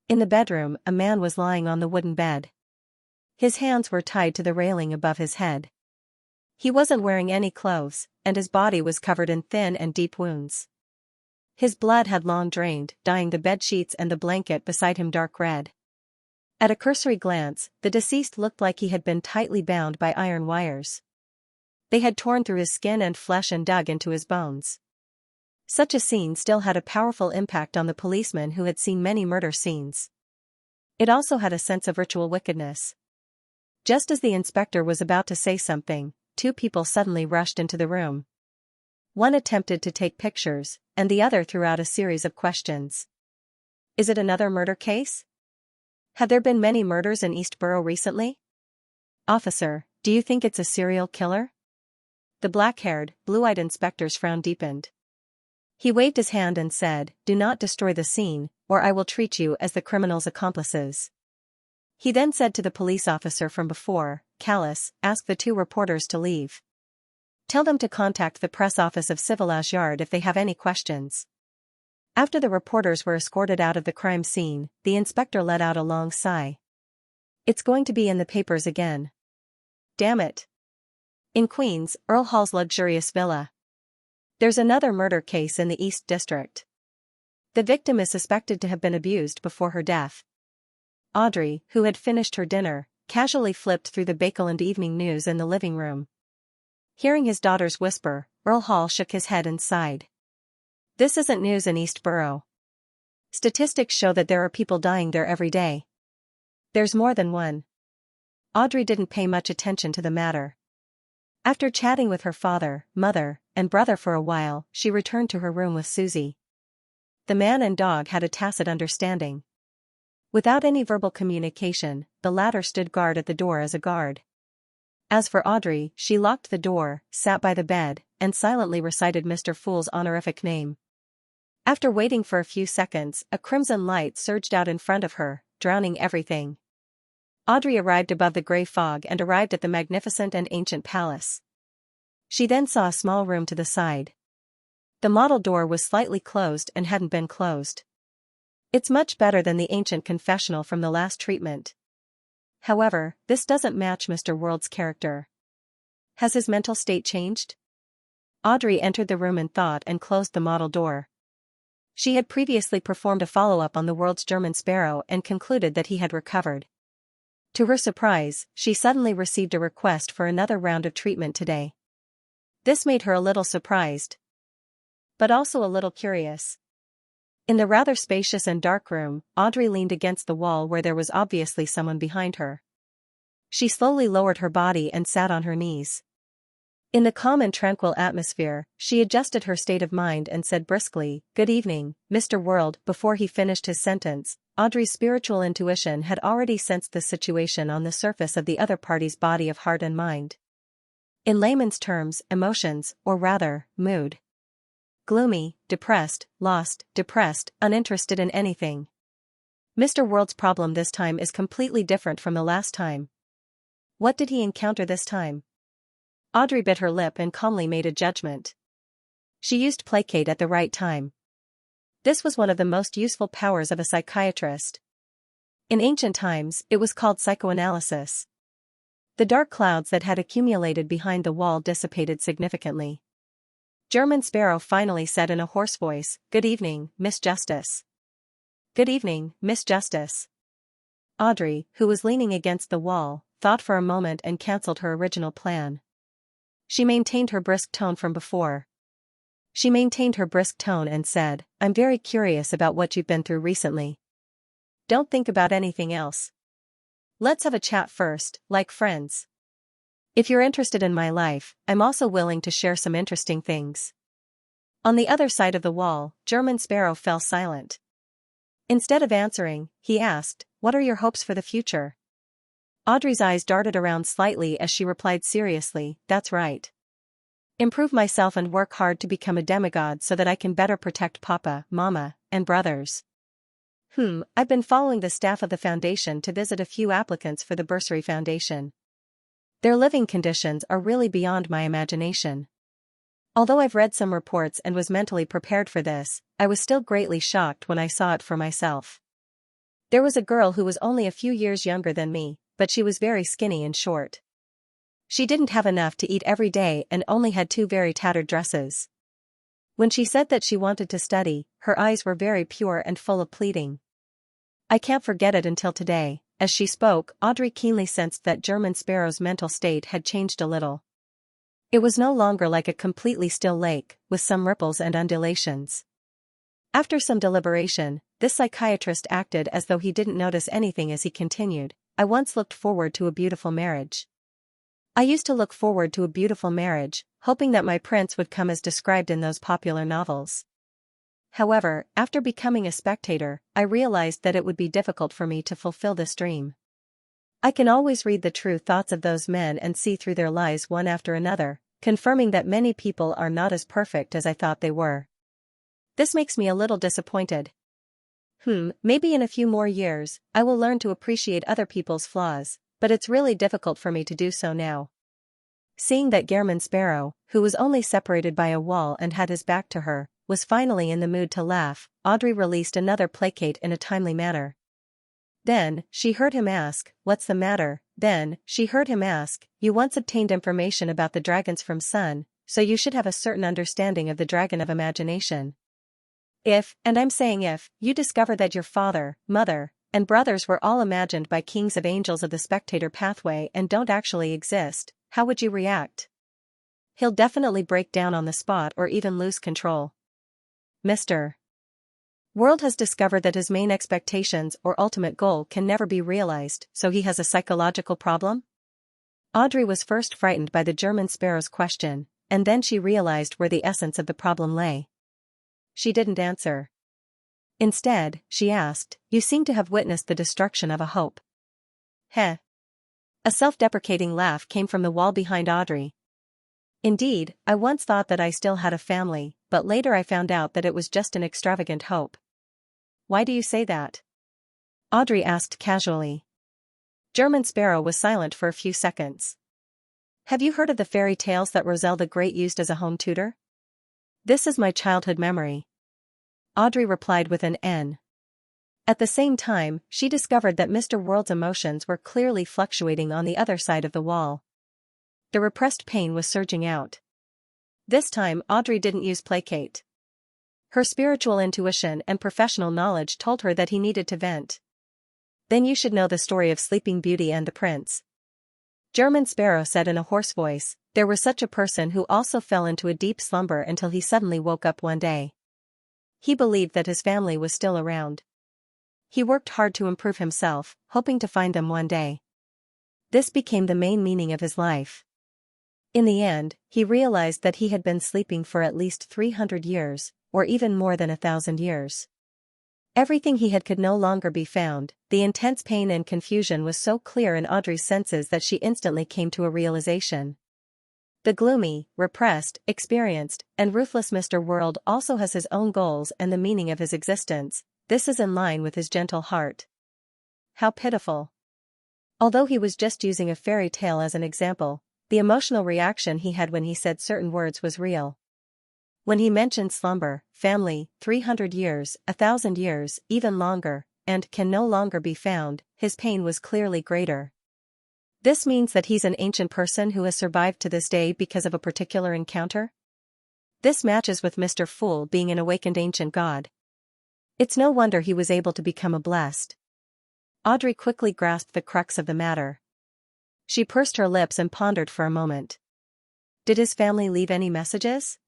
A: In the bedroom, a man was lying on the wooden bed. His hands were tied to the railing above his head. He wasn't wearing any clothes, and his body was covered in thin and deep wounds. His blood had long drained, dyeing the bed sheets and the blanket beside him dark red. At a cursory glance, the deceased looked like he had been tightly bound by iron wires. They had torn through his skin and flesh and dug into his bones. Such a scene still had a powerful impact on the policeman who had seen many murder scenes. It also had a sense of ritual wickedness. Just as the inspector was about to say something, 2 people suddenly rushed into the room. One attempted to take pictures, and the other threw out a series of questions. Is it another murder case? Have there been many murders in East Borough recently? Officer, do you think it's a serial killer? The black-haired, blue-eyed inspector's frown deepened. He waved his hand and said, "Do not destroy the scene, or I will treat you as the criminal's accomplices." He then said to the police officer from before, "Callus, ask the 2 reporters to leave. Tell them to contact the press office of Civilage Yard if they have any questions." After the reporters were escorted out of the crime scene, the inspector let out a long sigh. It's going to be in the papers again. Damn it. In Queens, Earl Hall's luxurious villa. There's another murder case in the East District. The victim is suspected to have been abused before her death. Audrey, who had finished her dinner, casually flipped through the Bakeland Evening News in the living room. Hearing his daughter's whisper, Earl Hall shook his head and sighed. This isn't news in East Borough. Statistics show that there are people dying there every day. There's more than one. Audrey didn't pay much attention to the matter. After chatting with her father, mother, and brother for a while, she returned to her room with Susie. The man and dog had a tacit understanding. Without any verbal communication, the latter stood guard at the door as a guard. As for Audrey, she locked the door, sat by the bed, and silently recited Mr. Fool's honorific name. After waiting for a few seconds, a crimson light surged out in front of her, drowning everything. Audrey arrived above the grey fog and arrived at the magnificent and ancient palace. She then saw a small room to the side. The model door was slightly closed and hadn't been closed. It's much better than the ancient confessional from the last treatment. However, this doesn't match Mr. World's character. Has his mental state changed? Audrey entered the room in thought and closed the model door. She had previously performed a follow-up on the World's German Sparrow and concluded that he had recovered. To her surprise, she suddenly received a request for another round of treatment today. This made her a little surprised, but also a little curious. In the rather spacious and dark room, Audrey leaned against the wall where there was obviously someone behind her. She slowly lowered her body and sat on her knees. In the calm and tranquil atmosphere, she adjusted her state of mind and said briskly, "Good evening, Mr. World." Before he finished his sentence, Audrey's spiritual intuition had already sensed the situation on the surface of the other party's body of heart and mind. In layman's terms, emotions, or rather, mood. Gloomy, depressed, lost, depressed, uninterested in anything. Mr. World's problem this time is completely different from the last time. What did he encounter this time? Audrey bit her lip and calmly made a judgment. She used placate at the right time. This was one of the most useful powers of a psychiatrist. In ancient times, it was called psychoanalysis. The dark clouds that had accumulated behind the wall dissipated significantly. German Sparrow finally said in a hoarse voice, "Good evening, Miss Justice." "Good evening, Miss Justice." Audrey, who was leaning against the wall, thought for a moment and cancelled her original plan. She maintained her brisk tone from before. She maintained her brisk tone and said, "I'm very curious about what you've been through recently. Don't think about anything else. Let's have a chat first, like friends. If you're interested in my life, I'm also willing to share some interesting things." On the other side of the wall, German Sparrow fell silent. Instead of answering, he asked, "What are your hopes for the future?" Audrey's eyes darted around slightly as she replied seriously, "That's right. Improve myself and work hard to become a demigod so that I can better protect Papa, Mama, and brothers. I've been following the staff of the foundation to visit a few applicants for the Bursary Foundation. Their living conditions are really beyond my imagination. Although I've read some reports and was mentally prepared for this, I was still greatly shocked when I saw it for myself. There was a girl who was only a few years younger than me, but she was very skinny and short. She didn't have enough to eat every day and only had 2 very tattered dresses. When she said that she wanted to study, her eyes were very pure and full of pleading. I can't forget it until today." As she spoke, Audrey keenly sensed that German Sparrow's mental state had changed a little. It was no longer like a completely still lake, with some ripples and undulations. After some deliberation, this psychiatrist acted as though he didn't notice anything as he continued, "I once looked forward to a beautiful marriage. I used to look forward to a beautiful marriage, hoping that my prince would come as described in those popular novels. However, after becoming a spectator, I realized that it would be difficult for me to fulfill this dream. I can always read the true thoughts of those men and see through their lies one after another, confirming that many people are not as perfect as I thought they were. This makes me a little disappointed. Maybe in a few more years, I will learn to appreciate other people's flaws, but it's really difficult for me to do so now." Seeing that German Sparrow, who was only separated by a wall and had his back to her, was finally in the mood to laugh, Audrey released another placate in a timely manner. Then, she heard him ask, "What's the matter?" Then, she heard him ask, "You once obtained information about the dragons from Sun, so you should have a certain understanding of the dragon of imagination. If, and I'm saying if, you discover that your father, mother, and brothers were all imagined by kings of angels of the spectator pathway and don't actually exist, how would you react?" He'll definitely break down on the spot or even lose control. Mr. World has discovered that his main expectations or ultimate goal can never be realized, so he has a psychological problem? Audrey was first frightened by the German sparrow's question, and then she realized where the essence of the problem lay. She didn't answer. Instead, she asked, "You seem to have witnessed the destruction of a hope." Heh. A self-deprecating laugh came from the wall behind Audrey. "Indeed, I once thought that I still had a family, but later I found out that it was just an extravagant hope." "Why do you say that?" Audrey asked casually. German Sparrow was silent for a few seconds. "Have you heard of the fairy tales that Roselle the Great used as a home tutor?" "This is my childhood memory," Audrey replied with an N. At the same time, she discovered that Mr. World's emotions were clearly fluctuating on the other side of the wall. The repressed pain was surging out. This time, Audrey didn't use placate. Her spiritual intuition and professional knowledge told her that he needed to vent. "Then you should know the story of Sleeping Beauty and the Prince," German Sparrow said in a hoarse voice. "There was such a person who also fell into a deep slumber until he suddenly woke up one day. He believed that his family was still around. He worked hard to improve himself, hoping to find them one day. This became the main meaning of his life. In the end, he realized that he had been sleeping for at least 300 years, or even more than 1,000 years. Everything he had could no longer be found. The intense pain and confusion was so clear in Audrey's senses that she instantly came to a realization. The gloomy, repressed, experienced, and ruthless Mr. World also has his own goals and the meaning of his existence. This is in line with his gentle heart. How pitiful. Although he was just using a fairy tale as an example, the emotional reaction he had when he said certain words was real. When he mentioned slumber, family, 300 years, 1,000 years, even longer, and can no longer be found, his pain was clearly greater. This means that he's an ancient person who has survived to this day because of a particular encounter? This matches with Mr. Fool being an awakened ancient god. It's no wonder he was able to become a blessed. Audrey quickly grasped the crux of the matter. She pursed her lips and pondered for a moment. Did his family leave any messages?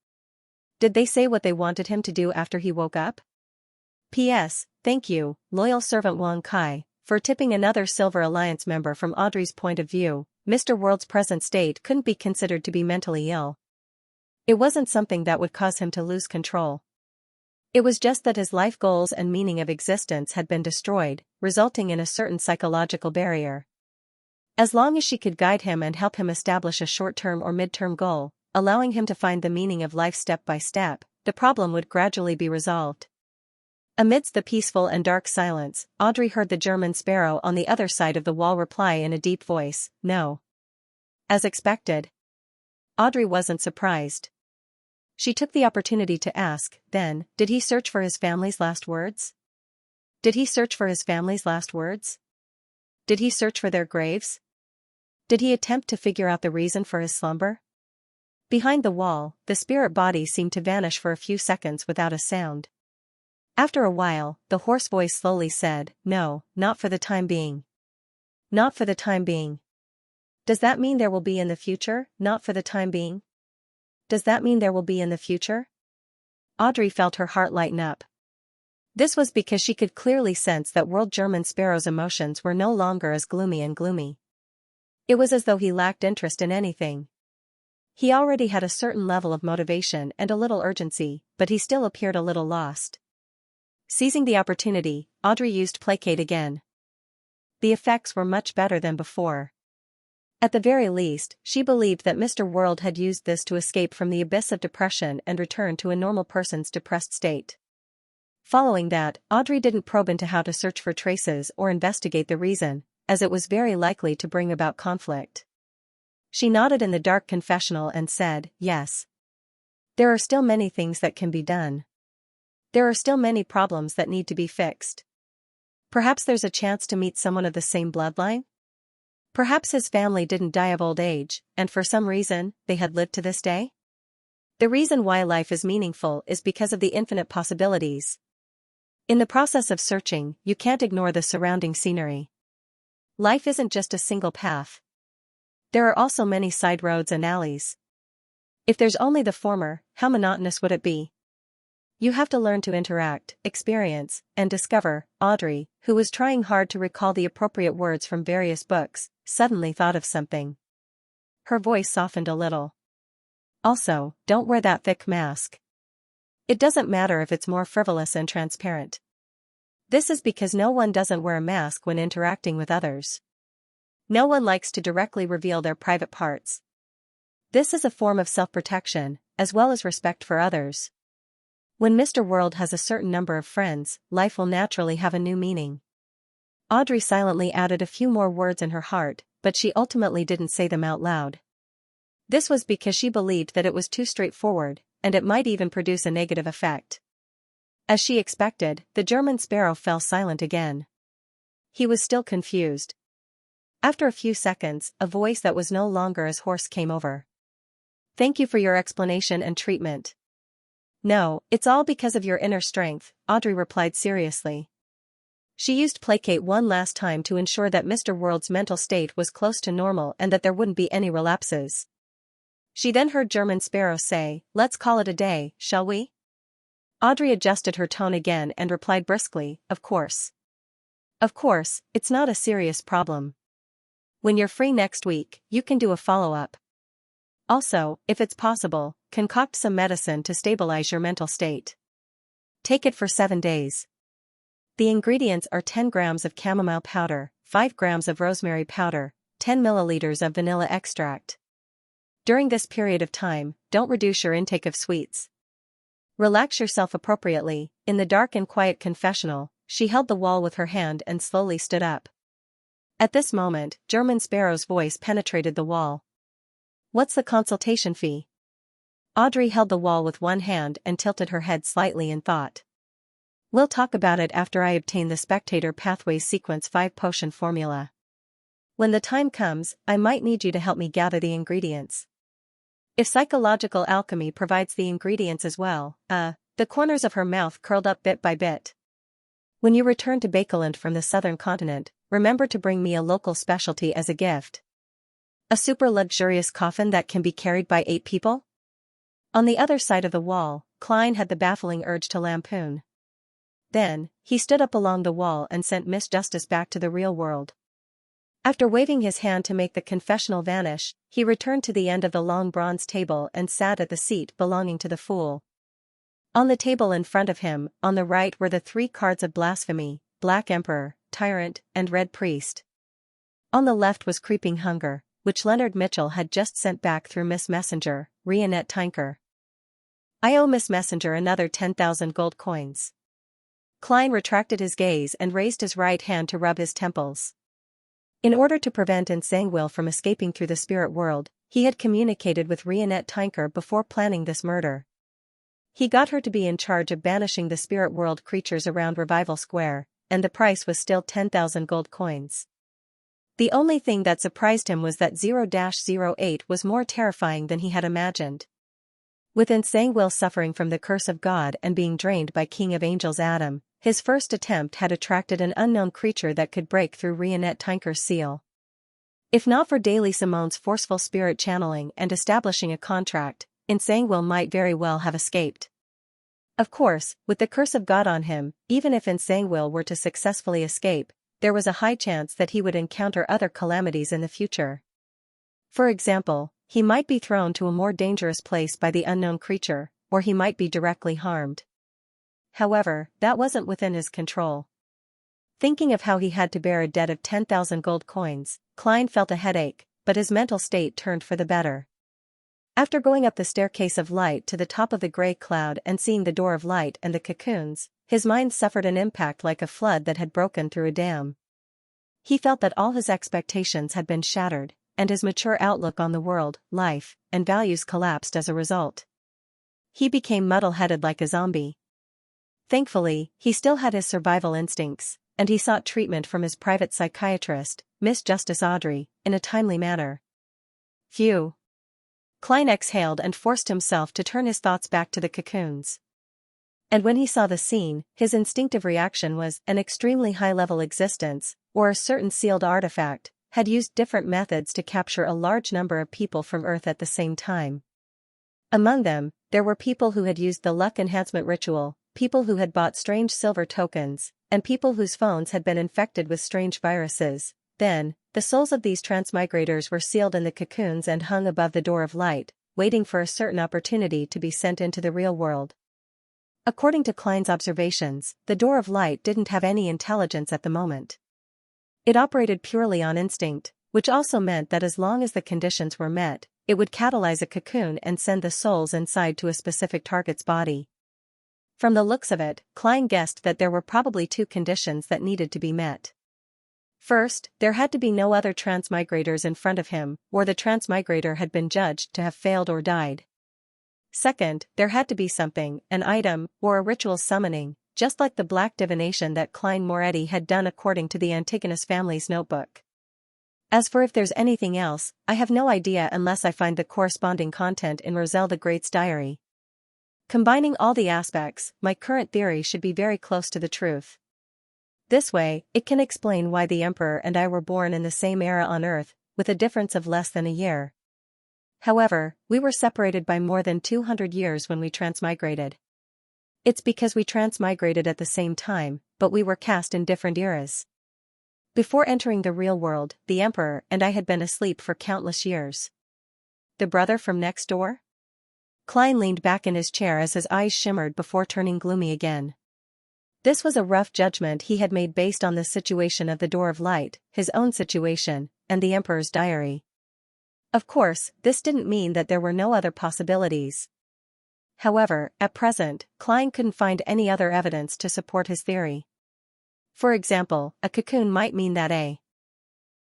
A: Did they say what they wanted him to do after he woke up? P.S. Thank you, loyal servant Wang Kai, for tipping another Silver Alliance member. From Audrey's point of view, Mr. World's present state couldn't be considered to be mentally ill. It wasn't something that would cause him to lose control. It was just that his life goals and meaning of existence had been destroyed, resulting in a certain psychological barrier. As long as she could guide him and help him establish a short-term or mid-term goal, allowing him to find the meaning of life step by step, the problem would gradually be resolved. Amidst the peaceful and dark silence, Audrey heard the German Sparrow on the other side of the wall reply in a deep voice, "No." As expected. Audrey wasn't surprised. She took the opportunity to ask, then, did he search for his family's last words? Did he search for his family's last words? Did he search for their graves? Did he attempt to figure out the reason for his slumber? Behind the wall, the spirit body seemed to vanish for a few seconds without a sound. After a while, the hoarse voice slowly said, "No, not for the time being. Not for the time being." Does that mean there will be in the future? Not for the time being? Does that mean there will be in the future? Audrey felt her heart lighten up. This was because she could clearly sense that World German Sparrow's emotions were no longer as gloomy. It was as though he lacked interest in anything. He already had a certain level of motivation and a little urgency, but he still appeared a little lost. Seizing the opportunity, Audrey used placate again. The effects were much better than before. At the very least, she believed that Mr. World had used this to escape from the abyss of depression and return to a normal person's depressed state. Following that, Audrey didn't probe into how to search for traces or investigate the reason, as it was very likely to bring about conflict. She nodded in the dark confessional and said, "Yes. There are still many things that can be done. There are still many problems that need to be fixed. Perhaps there's a chance to meet someone of the same bloodline? Perhaps his family didn't die of old age, and for some reason, they had lived to this day? The reason why life is meaningful is because of the infinite possibilities. In the process of searching, you can't ignore the surrounding scenery. Life isn't just a single path. There are also many side roads and alleys. If there's only the former, how monotonous would it be? You have to learn to interact, experience, and discover. Audrey, who was trying hard to recall the appropriate words from various books, suddenly thought of something. Her voice softened a little. Also, don't wear that thick mask. It doesn't matter if it's more frivolous and transparent. This is because no one doesn't wear a mask when interacting with others. No one likes to directly reveal their private parts. This is a form of self-protection, as well as respect for others. When Mr. World has a certain number of friends, life will naturally have a new meaning. Audrey silently added a few more words in her heart, but she ultimately didn't say them out loud. This was because she believed that it was too straightforward, and it might even produce a negative effect. As she expected, the German sparrow fell silent again. He was still confused. After a few seconds, a voice that was no longer as hoarse came over. "Thank you for your explanation and treatment." "No, it's all because of your inner strength," Audrey replied seriously. She used placate one last time to ensure that Mr. World's mental state was close to normal and that there wouldn't be any relapses. She then heard German Sparrow say, "Let's call it a day, shall we?" Audrey adjusted her tone again and replied briskly, "Of course. Of course, it's not a serious problem. When you're free next week, you can do a follow-up. Also, if it's possible, concoct some medicine to stabilize your mental state. Take it for 7 days. The ingredients are 10 grams of chamomile powder, 5 grams of rosemary powder, 10 milliliters of vanilla extract. During this period of time, don't reduce your intake of sweets. Relax yourself appropriately." In the dark and quiet confessional, she held the wall with her hand and slowly stood up. At this moment, German Sparrow's voice penetrated the wall. "What's the consultation fee?" Audrey held the wall with one hand and tilted her head slightly in thought. "We'll talk about it after I obtain the Spectator Pathways Sequence 5 potion formula. When the time comes, I might need you to help me gather the ingredients. If psychological alchemy provides the ingredients as well, the corners of her mouth curled up bit by bit. When you return to Bakeland from the southern continent, remember to bring me a local specialty as a gift. A super luxurious coffin that can be carried by 8 people? On the other side of the wall, Klein had the baffling urge to lampoon. Then, he stood up along the wall and sent Miss Justice back to the real world. After waving his hand to make the confessional vanish, he returned to the end of the long bronze table and sat at the seat belonging to the fool. On the table in front of him, on the right were the 3 cards of blasphemy, Black Emperor, Tyrant, and Red Priest. On the left was Creeping Hunger, which Leonard Mitchell had just sent back through Miss Messenger, Rionette Tinker. "I owe Miss Messenger another 10,000 gold coins." Klein retracted his gaze and raised his right hand to rub his temples. In order to prevent Nsangwil from escaping through the spirit world, he had communicated with Rionette Tinker before planning this murder. He got her to be in charge of banishing the spirit world creatures around Revival Square, and the price was still 10,000 gold coins. The only thing that surprised him was that 0-08 was more terrifying than he had imagined. With Nsangwil suffering from the curse of God and being drained by King of Angels Adam, his first attempt had attracted an unknown creature that could break through Rionette Tinker's seal. If not for Daily Simone's forceful spirit channeling and establishing a contract, Nsangwil might very well have escaped. Of course, with the curse of God on him, even if Nsangwil were to successfully escape, there was a high chance that he would encounter other calamities in the future. For example, he might be thrown to a more dangerous place by the unknown creature, or he might be directly harmed. However, that wasn't within his control. Thinking of how he had to bear a debt of 10,000 gold coins, Klein felt a headache, but his mental state turned for the better. After going up the staircase of light to the top of the gray cloud and seeing the door of light and the cocoons, his mind suffered an impact like a flood that had broken through a dam. He felt that all his expectations had been shattered, and his mature outlook on the world, life, and values collapsed as a result. He became muddle-headed like a zombie. Thankfully, he still had his survival instincts, and he sought treatment from his private psychiatrist, Miss Justice Audrey, in a timely manner. Phew. Klein exhaled and forced himself to turn his thoughts back to the cocoons. And when he saw the scene, his instinctive reaction was an extremely high-level existence, or a certain sealed artifact, had used different methods to capture a large number of people from Earth at the same time. Among them, there were people who had used the luck enhancement ritual, people who had bought strange silver tokens, and people whose phones had been infected with strange viruses. Then, the souls of these transmigrators were sealed in the cocoons and hung above the door of light, waiting for a certain opportunity to be sent into the real world. According to Klein's observations, the door of light didn't have any intelligence at the moment. It operated purely on instinct, which also meant that as long as the conditions were met, it would catalyze a cocoon and send the souls inside to a specific target's body. From the looks of it, Klein guessed that there were probably two conditions that needed to be met. First, there had to be no other transmigrators in front of him, or the transmigrator had been judged to have failed or died. Second, there had to be something, an item, or a ritual summoning, just like the black divination that Klein Moretti had done according to the Antigonus family's notebook. As for if there's anything else, I have no idea unless I find the corresponding content in Roselle the Great's diary. Combining all the aspects, my current theory should be very close to the truth. This way, it can explain why the Emperor and I were born in the same era on Earth, with a difference of less than a year. However, we were separated by more than 200 years when we transmigrated. It's because we transmigrated at the same time, but we were cast in different eras. Before entering the real world, the Emperor and I had been asleep for countless years. The brother from next door? Klein leaned back in his chair as his eyes shimmered before turning gloomy again. This was a rough judgment he had made based on the situation of the Door of Light, his own situation, and the Emperor's diary. Of course, this didn't mean that there were no other possibilities. However, at present, Klein couldn't find any other evidence to support his theory. For example, a cocoon might mean that a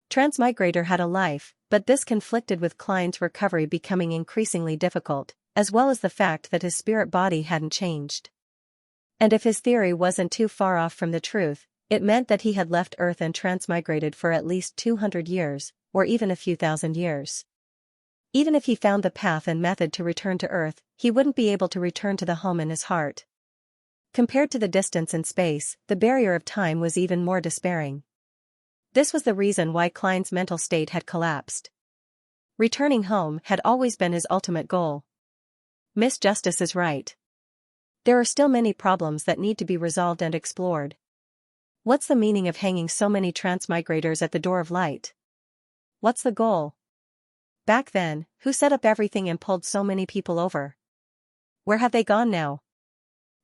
A: transmigrator had a life, but this conflicted with Klein's recovery becoming increasingly difficult, as well as the fact that his spirit body hadn't changed. And if his theory wasn't too far off from the truth, it meant that he had left Earth and transmigrated for at least 200 years, or even a few thousand years. Even if he found the path and method to return to Earth, he wouldn't be able to return to the home in his heart. Compared to the distance in space, the barrier of time was even more despairing. This was the reason why Klein's mental state had collapsed. Returning home had always been his ultimate goal. Miss Justice is right. There are still many problems that need to be resolved and explored. What's the meaning of hanging so many transmigrators at the Door of Light? What's the goal? Back then, who set up everything and pulled so many people over? Where have they gone now?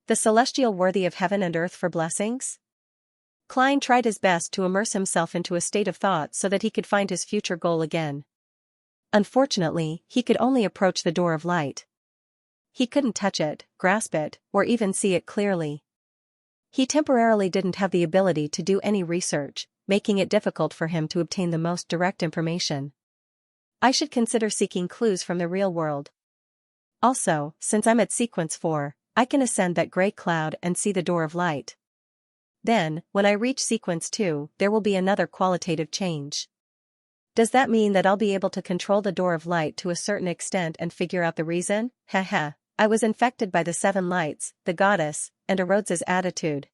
A: The celestial worthy of heaven and earth for blessings? Klein tried his best to immerse himself into a state of thought so that he could find his future goal again. Unfortunately, he could only approach the Door of Light. He couldn't touch it, grasp it, or even see it clearly. He temporarily didn't have the ability to do any research, making it difficult for him to obtain the most direct information. I should consider seeking clues from the real world. Also, since I'm at sequence 4, I can ascend that gray cloud and see the Door of Light. Then, when I reach sequence 2, there will be another qualitative change. Does that mean that I'll be able to control the Door of Light to a certain extent and figure out the reason? Haha, I was infected by the 7 lights, the goddess, and Rhodes's attitude.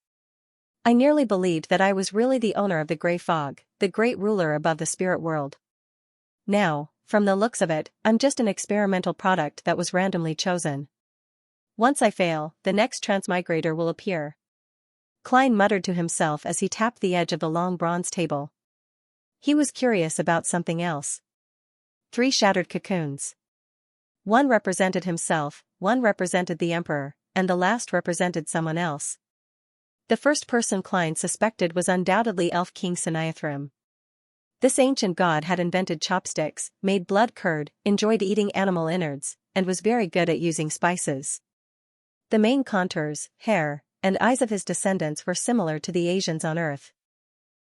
A: I nearly believed that I was really the owner of the gray fog, the great ruler above the spirit world. Now, from the looks of it, I'm just an experimental product that was randomly chosen. Once I fail, the next transmigrator will appear. Klein muttered to himself as he tapped the edge of the long bronze table. He was curious about something else. 3 shattered cocoons. One represented himself, one represented the Emperor, and the last represented someone else. The first person Klein suspected was undoubtedly Elf King Siniathrim. This ancient god had invented chopsticks, made blood curd, enjoyed eating animal innards, and was very good at using spices. The main contours, hair, and eyes of his descendants were similar to the Asians on Earth.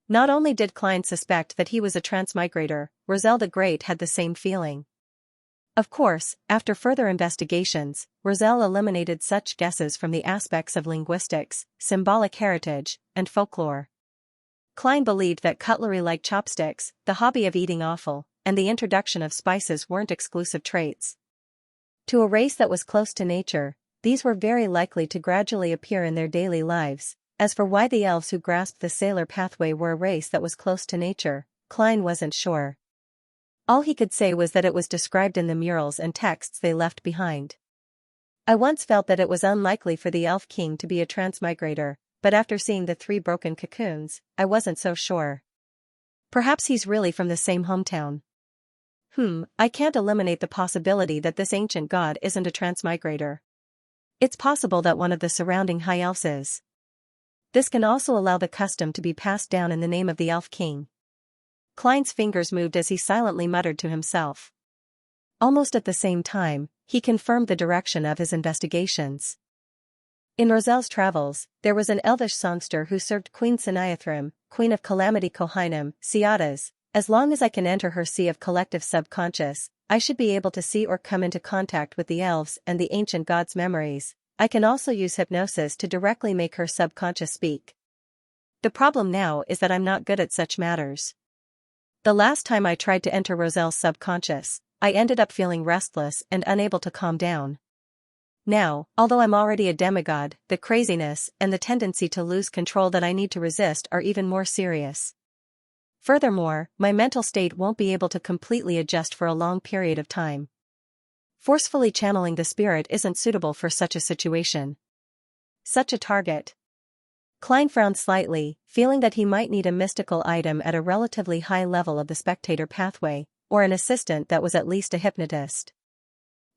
A: Not only did Klein suspect that he was a transmigrator, Roselle the Great had the same feeling. Of course, after further investigations, Roselle eliminated such guesses from the aspects of linguistics, symbolic heritage, and folklore. Klein believed that cutlery like chopsticks, the hobby of eating offal, and the introduction of spices weren't exclusive traits. To a race that was close to nature, these were very likely to gradually appear in their daily lives. As for why the elves who grasped the sailor pathway were a race that was close to nature, Klein wasn't sure. All he could say was that it was described in the murals and texts they left behind. I once felt that it was unlikely for the elf king to be a transmigrator, but after seeing the 3 broken cocoons, I wasn't so sure. Perhaps he's really from the same hometown. I can't eliminate the possibility that this ancient god isn't a transmigrator. It's possible that one of the surrounding high elves is. This can also allow the custom to be passed down in the name of the elf king. Klein's fingers moved as he silently muttered to himself. Almost at the same time, he confirmed the direction of his investigations. In Rozel's travels, there was an elvish songster who served Queen Xianxia, Queen of Calamity Kohainum, Xiadas. As long as I can enter her sea of collective subconscious, I should be able to see or come into contact with the elves and the ancient gods' memories. I can also use hypnosis to directly make her subconscious speak. The problem now is that I'm not good at such matters. The last time I tried to enter Rozel's subconscious, I ended up feeling restless and unable to calm down. Now, although I'm already a demigod, the craziness and the tendency to lose control that I need to resist are even more serious. Furthermore, my mental state won't be able to completely adjust for a long period of time. Forcefully channeling the spirit isn't suitable for such a situation. Such a target. Klein frowned slightly, feeling that he might need a mystical item at a relatively high level of the spectator pathway, or an assistant that was at least a hypnotist.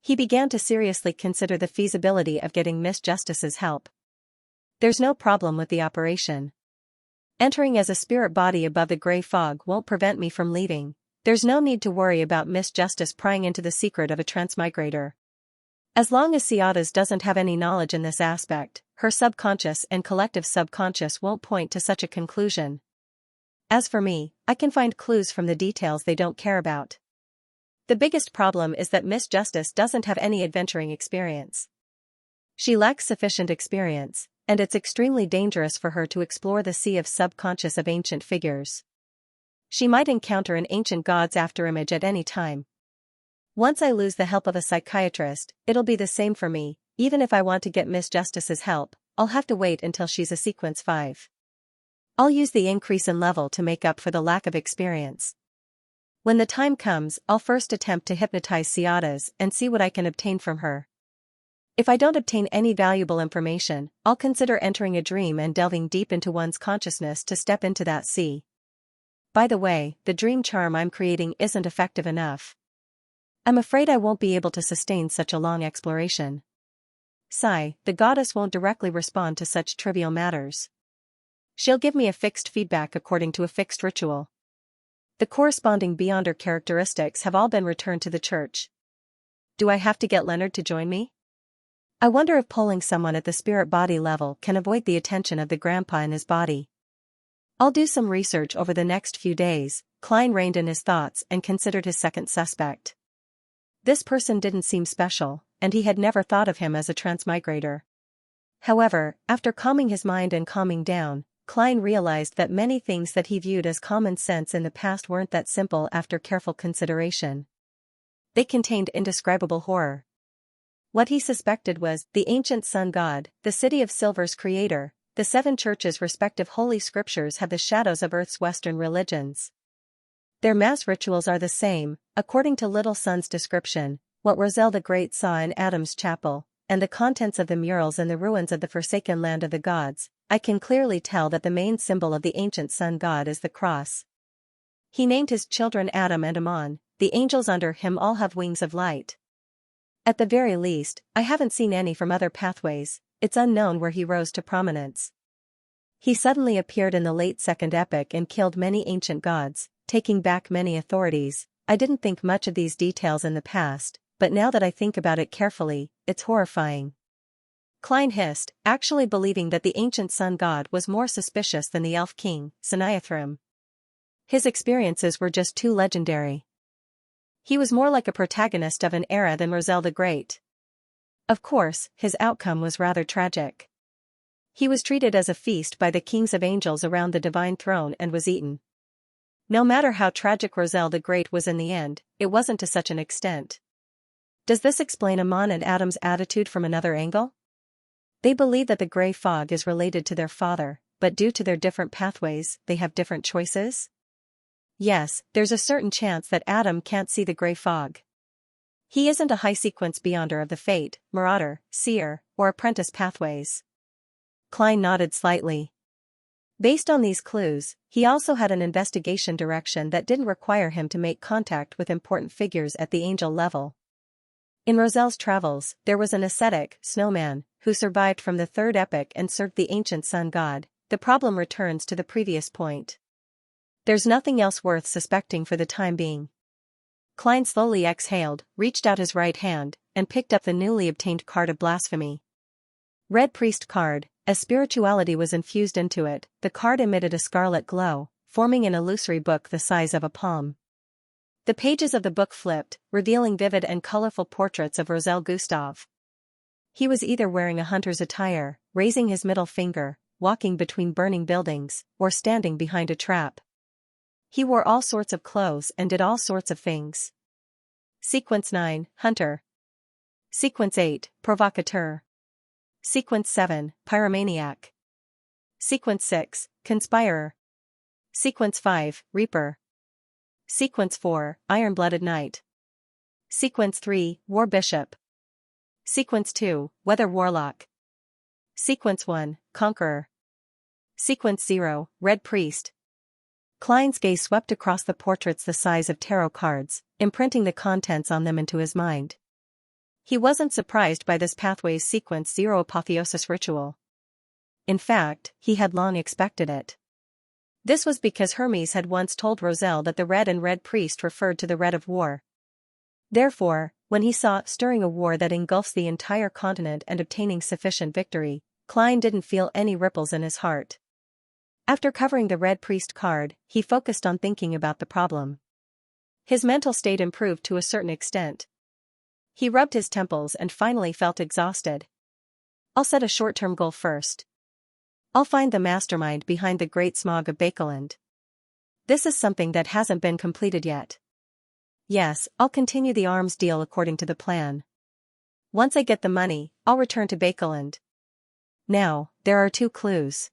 A: He began to seriously consider the feasibility of getting Miss Justice's help. There's no problem with the operation. Entering as a spirit body above the gray fog won't prevent me from leaving. There's no need to worry about Miss Justice prying into the secret of a transmigrator. As long as Xiadas doesn't have any knowledge in this aspect, her subconscious and collective subconscious won't point to such a conclusion. As for me, I can find clues from the details they don't care about. The biggest problem is that Miss Justice doesn't have any adventuring experience. She lacks sufficient experience, and it's extremely dangerous for her to explore the sea of subconscious of ancient figures. She might encounter an ancient god's afterimage at any time. Once I lose the help of a psychiatrist, it'll be the same for me. Even if I want to get Miss Justice's help, I'll have to wait until she's a sequence 5. I'll use the increase in level to make up for the lack of experience. When the time comes, I'll first attempt to hypnotize Xiadas and see what I can obtain from her. If I don't obtain any valuable information, I'll consider entering a dream and delving deep into one's consciousness to step into that sea. By the way, the dream charm I'm creating isn't effective enough. I'm afraid I won't be able to sustain such a long exploration. Sigh, the goddess won't directly respond to such trivial matters. She'll give me a fixed feedback according to a fixed ritual. The corresponding Beyonder characteristics have all been returned to the church. Do I have to get Leonard to join me? I wonder if polling someone at the spirit body level can avoid the attention of the grandpa in his body. I'll do some research over the next few days. Klein reined in his thoughts and considered his second suspect. This person didn't seem special, and he had never thought of him as a transmigrator. However, after calming his mind and calming down, Klein realized that many things that he viewed as common sense in the past weren't that simple after careful consideration. They contained indescribable horror. What he suspected was the ancient sun god, the city of silver's creator. The 7 churches' respective holy scriptures have the shadows of Earth's Western religions. Their mass rituals are the same, according to Little Sun's description, what Rozel the Great saw in Adam's chapel, and the contents of the murals in the ruins of the forsaken land of the gods. I can clearly tell that the main symbol of the ancient sun god is the cross. He named his children Adam and Ammon. The angels under him all have wings of light. At the very least, I haven't seen any from other pathways. It's unknown where he rose to prominence. He suddenly appeared in the late Second Epoch and killed many ancient gods, taking back many authorities. I didn't think much of these details in the past, but now that I think about it carefully, it's horrifying. Klein hissed, actually believing that the ancient sun god was more suspicious than the elf king, Xianxia. His experiences were just too legendary. He was more like a protagonist of an era than Rozel the Great. Of course, his outcome was rather tragic. He was treated as a feast by the kings of angels around the divine throne and was eaten. No matter how tragic Roselle the Great was in the end, it wasn't to such an extent. Does this explain Amon and Adam's attitude from another angle? They believe that the gray fog is related to their father, but due to their different pathways, they have different choices? Yes, there's a certain chance that Adam can't see the gray fog. He isn't a high-sequence beyonder of the fate, marauder, seer, or apprentice pathways. Klein nodded slightly. Based on these clues, he also had an investigation direction that didn't require him to make contact with important figures at the angel level. In Roselle's travels, there was an ascetic, snowman, who survived from the third epoch and served the ancient sun god. The problem returns to the previous point. There's nothing else worth suspecting for the time being. Klein slowly exhaled, reached out his right hand, and picked up the newly obtained card of blasphemy. Red Priest card. As spirituality was infused into it, the card emitted a scarlet glow, forming an illusory book the size of a palm. The pages of the book flipped, revealing vivid and colorful portraits of Roselle Gustave. He was either wearing a hunter's attire, raising his middle finger, walking between burning buildings, or standing behind a trap. He wore all sorts of clothes and did all sorts of things. Sequence 9, Hunter. Sequence 8, Provocateur. Sequence 7, Pyromaniac. Sequence 6, Conspirer. Sequence 5, Reaper. Sequence 4, Iron-Blooded Knight. Sequence 3, War Bishop. Sequence 2, Weather Warlock. Sequence 1, Conqueror. Sequence 0, Red Priest. Klein's gaze swept across the portraits the size of tarot cards, imprinting the contents on them into his mind. He wasn't surprised by this pathway's Sequence 0 apotheosis ritual. In fact, he had long expected it. This was because Hermes had once told Roselle that the red and red priest referred to the red of war. Therefore, when he saw stirring a war that engulfs the entire continent and obtaining sufficient victory, Klein didn't feel any ripples in his heart. After covering the red priest card, he focused on thinking about the problem. His mental state improved to a certain extent. He rubbed his temples and finally felt exhausted. I'll set a short-term goal first. I'll find the mastermind behind the Great Smog of Bakeland. This is something that hasn't been completed yet. Yes, I'll continue the arms deal according to the plan. Once I get the money, I'll return to Bakeland. Now, there are 2 clues.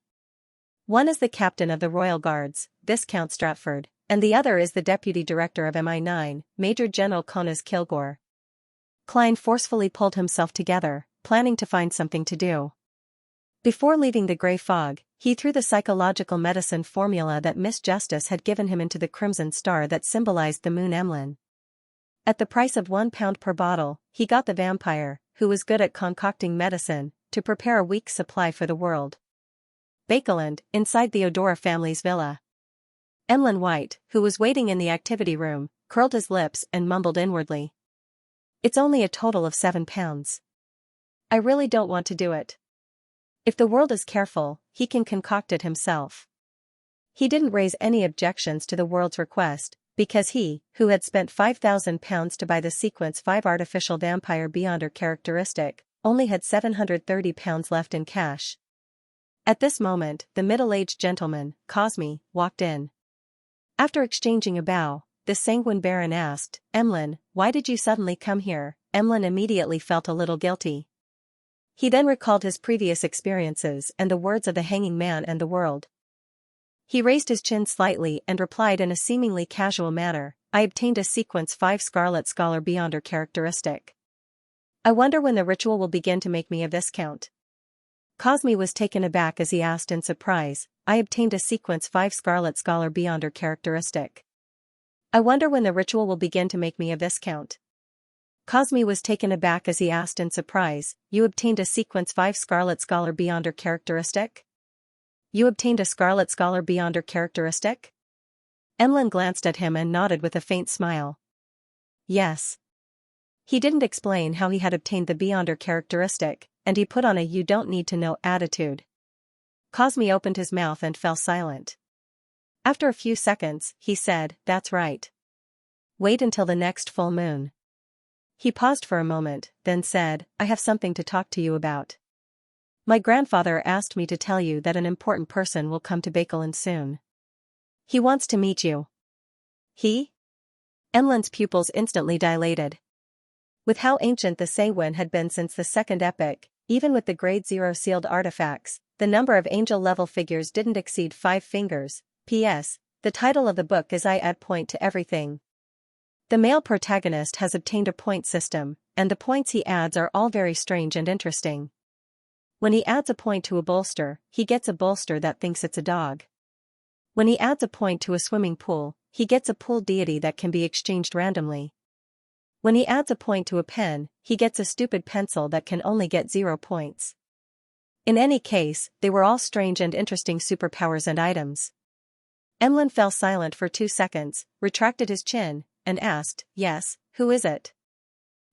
A: One is the captain of the Royal Guards, Viscount Stratford, and the other is the deputy director of MI9, Major General Conas Kilgore. Klein forcefully pulled himself together, planning to find something to do. Before leaving the gray fog, he threw the psychological medicine formula that Miss Justice had given him into the crimson star that symbolized the moon Emlyn. At the price of £1 per bottle, he got the vampire, who was good at concocting medicine, to prepare a week's supply for the world. Bakeland, inside the Odora family's villa. Emlyn White, who was waiting in the activity room, curled his lips and mumbled inwardly. It's only a total of £7. I really don't want to do it. If the world is careful, he can concoct it himself. He didn't raise any objections to the world's request, because he, who had spent £5,000 to buy the Sequence 5 artificial vampire Beyonder characteristic, only had £730 left in cash. At this moment, the middle-aged gentleman, Cosme, walked in. After exchanging a bow, the sanguine baron asked, Emlyn, why did you suddenly come here? Emlyn immediately felt a little guilty. He then recalled his previous experiences and the words of the hanging man and the world. He raised his chin slightly and replied in a seemingly casual manner, I obtained a Sequence 5 Scarlet Scholar Beyonder characteristic. I wonder when the ritual will begin to make me a Viscount. Cosme was taken aback as he asked in surprise, I obtained a Sequence 5 Scarlet Scholar Beyonder characteristic. I wonder when the ritual will begin to make me a Viscount. Cosme was taken aback as he asked in surprise, you obtained a Sequence 5 Scarlet Scholar Beyonder characteristic? You obtained a Scarlet Scholar Beyonder characteristic? Emlyn glanced at him and nodded with a faint smile. Yes. He didn't explain how he had obtained the Beyonder characteristic, and he put on a you don't need to know attitude. Cosme opened his mouth and fell silent. After a few seconds, he said, that's right. Wait until the next full moon. He paused for a moment, then said, I have something to talk to you about. My grandfather asked me to tell you that an important person will come to Bakeland soon. He wants to meet you. He? Emlyn's pupils instantly dilated. With how ancient the Sewen had been since the Second Epoch, even with the Grade 0 sealed artifacts, the number of angel-level figures didn't exceed 5 fingers. P.S. The title of the book is I add point to everything. The male protagonist has obtained a point system, and the points he adds are all very strange and interesting. When he adds a point to a bolster, he gets a bolster that thinks it's a dog. When he adds a point to a swimming pool, he gets a pool deity that can be exchanged randomly. When he adds a point to a pen, he gets a stupid pencil that can only get 0 points. In any case, they were all strange and interesting superpowers and items. Emlyn fell silent for 2 seconds, retracted his chin, and asked, "Yes, who is it?"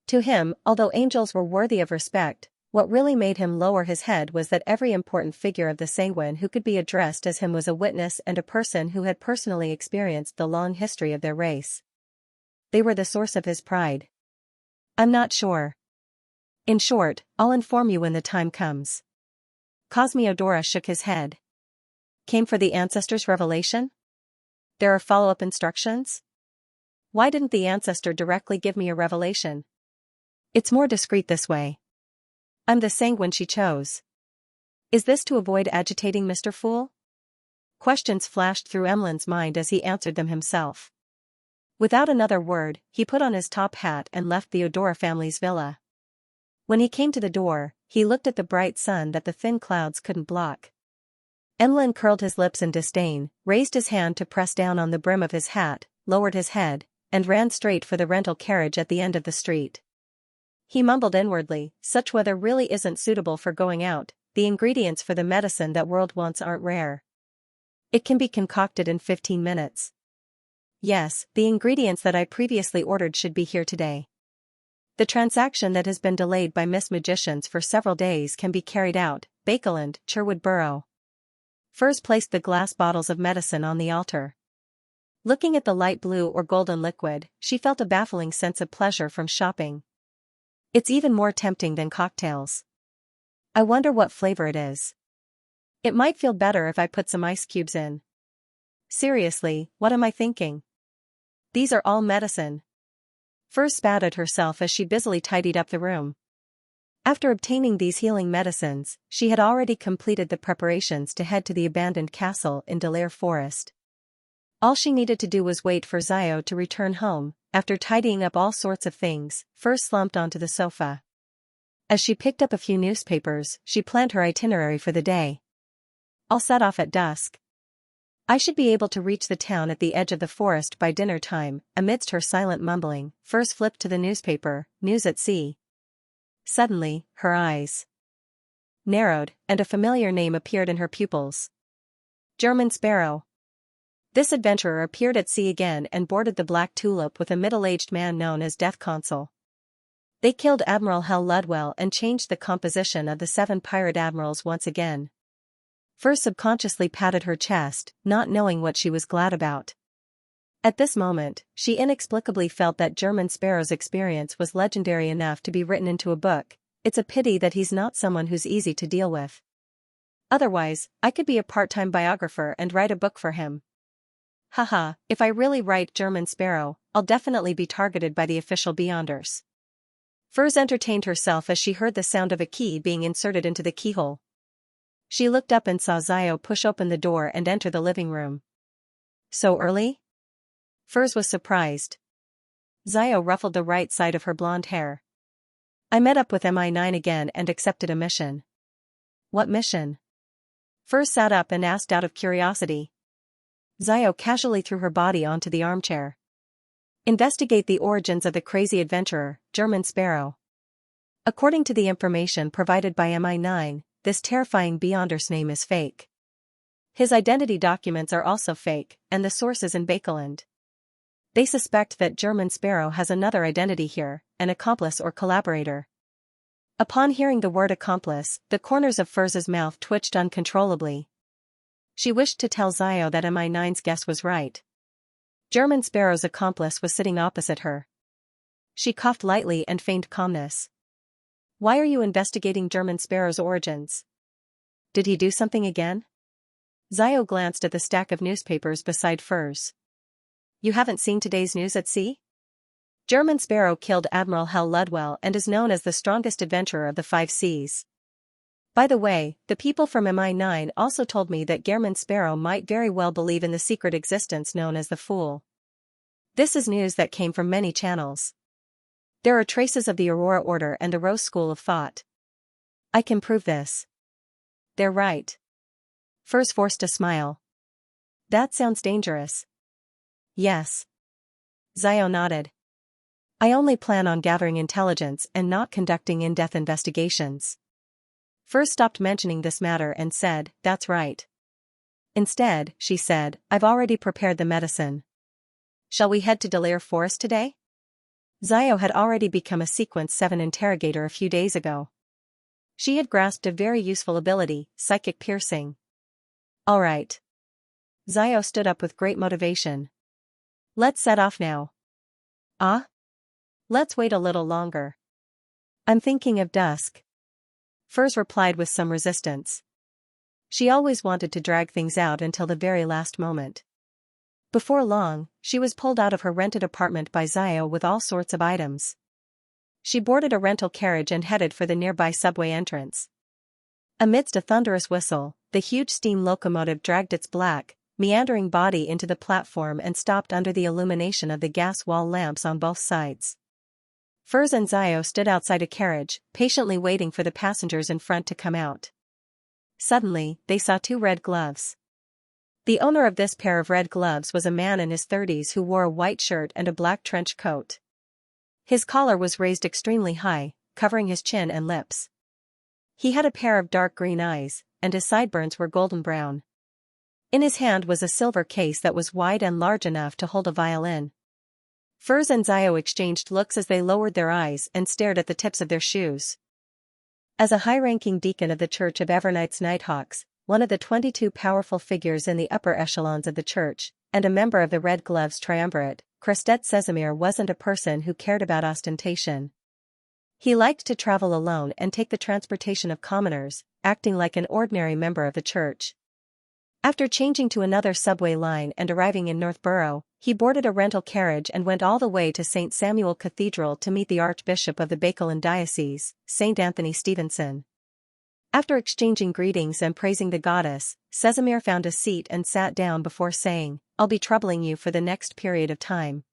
A: To him, although angels were worthy of respect, what really made him lower his head was that every important figure of the Sewen who could be addressed as him was a witness and a person who had personally experienced the long history of their race. They were the source of his pride. "I'm not sure. In short, I'll inform you when the time comes." Cosmiodora shook his head. Came for the ancestor's revelation? There are follow-up instructions? Why didn't the ancestor directly give me a revelation? It's more discreet this way. I'm the sanguine she chose. Is this to avoid agitating Mr. Fool? Questions flashed through Emlyn's mind as he answered them himself. Without another word, he put on his top hat and left the Odora family's villa. When he came to the door, he looked at the bright sun that the thin clouds couldn't block. Emlyn curled his lips in disdain, raised his hand to press down on the brim of his hat, lowered his head, and ran straight for the rental carriage at the end of the street. He mumbled inwardly, "Such weather really isn't suitable for going out, the ingredients for the medicine that world wants aren't rare. It can be concocted in 15 minutes. Yes, the ingredients that I previously ordered should be here today. The transaction that has been delayed by Miss Magicians for several days can be carried out, Bakeland, Sherwood Borough." Furs placed the glass bottles of medicine on the altar. Looking at the light blue or golden liquid, she felt a baffling sense of pleasure from shopping. It's even more tempting than cocktails. I wonder what flavor it is. It might feel better if I put some ice cubes in. Seriously, what am I thinking? These are all medicine. Furs spat at herself as she busily tidied up the room. After obtaining these healing medicines, she had already completed the preparations to head to the abandoned castle in Delaire Forest. All she needed to do was wait for Zio to return home. After tidying up all sorts of things, Furs slumped onto the sofa. As she picked up a few newspapers, she planned her itinerary for the day. I'll set off at dusk. I should be able to reach the town at the edge of the forest by dinner time. Amidst her silent mumbling, Furs flipped to the newspaper, News at Sea. Suddenly, her eyes narrowed, and a familiar name appeared in her pupils. German Sparrow. This adventurer appeared at sea again and boarded the Black Tulip with a middle-aged man known as Death Consul. They killed Admiral Hell Ludwell and changed the composition of the 7 pirate admirals once again. Furs subconsciously patted her chest, not knowing what she was glad about. At this moment, she inexplicably felt that German Sparrow's experience was legendary enough to be written into a book. It's a pity that he's not someone who's easy to deal with. Otherwise, I could be a part-time biographer and write a book for him. Haha, if I really write German Sparrow, I'll definitely be targeted by the official Beyonders. Furs entertained herself as she heard the sound of a key being inserted into the keyhole. She looked up and saw Zio push open the door and enter the living room. So early? Furs was surprised. Zio ruffled the right side of her blonde hair. I met up with MI9 again and accepted a mission. What mission? Furs sat up and asked out of curiosity. Zio casually threw her body onto the armchair. Investigate the origins of the crazy adventurer, German Sparrow. According to the information provided by MI9, this terrifying Beyonder's name is fake. His identity documents are also fake, and the source is in Bakeland. They suspect that German Sparrow has another identity here, an accomplice or collaborator. Upon hearing the word accomplice, the corners of Furs's mouth twitched uncontrollably. She wished to tell Zio that MI9's guess was right. German Sparrow's accomplice was sitting opposite her. She coughed lightly and feigned calmness. Why are you investigating German Sparrow's origins? Did he do something again? Xiao glanced at the stack of newspapers beside Furs. You haven't seen today's news at sea? German Sparrow killed Admiral Hell Ludwell and is known as the strongest adventurer of the 5 seas. By the way, the people from MI9 also told me that German Sparrow might very well believe in the secret existence known as the Fool. This is news that came from many channels. There are traces of the Aurora Order and the Rose School of Thought. I can prove this. They're right. Furs forced a smile. That sounds dangerous. Yes. Xiao nodded. I only plan on gathering intelligence and not conducting in-depth investigations. Furs stopped mentioning this matter and said, that's right. Instead, she said, I've already prepared the medicine. Shall we head to Delaire Forest today? Xiao had already become a Sequence 7 interrogator a few days ago. She had grasped a very useful ability, psychic piercing. All right. Xiao stood up with great motivation. Let's set off now. Ah? Let's wait a little longer. I'm thinking of dusk. Furs replied with some resistance. She always wanted to drag things out until the very last moment. Before long, she was pulled out of her rented apartment by Xiao with all sorts of items. She boarded a rental carriage and headed for the nearby subway entrance. Amidst a thunderous whistle, the huge steam locomotive dragged its black, meandering body into the platform and stopped under the illumination of the gas wall lamps on both sides. Furs and Xiao stood outside a carriage, patiently waiting for the passengers in front to come out. Suddenly, they saw 2 red gloves. The owner of this pair of red gloves was a man in his 30s who wore a white shirt and a black trench coat. His collar was raised extremely high, covering his chin and lips. He had a pair of dark green eyes, and his sideburns were golden brown. In his hand was a silver case that was wide and large enough to hold a violin. Furs and Xiao exchanged looks as they lowered their eyes and stared at the tips of their shoes. As a high-ranking deacon of the Church of Evernights Nighthawks, one of the 22 powerful figures in the upper echelons of the church, and a member of the Red Gloves Triumvirate, Crestet Casimir wasn't a person who cared about ostentation. He liked to travel alone and take the transportation of commoners, acting like an ordinary member of the church. After changing to another subway line and arriving in Northborough, he boarded a rental carriage and went all the way to St. Samuel Cathedral to meet the Archbishop of the Bacolod Diocese, St. Anthony Stevenson. After exchanging greetings and praising the goddess, Casimir found a seat and sat down before saying, I'll be troubling you for the next period of time.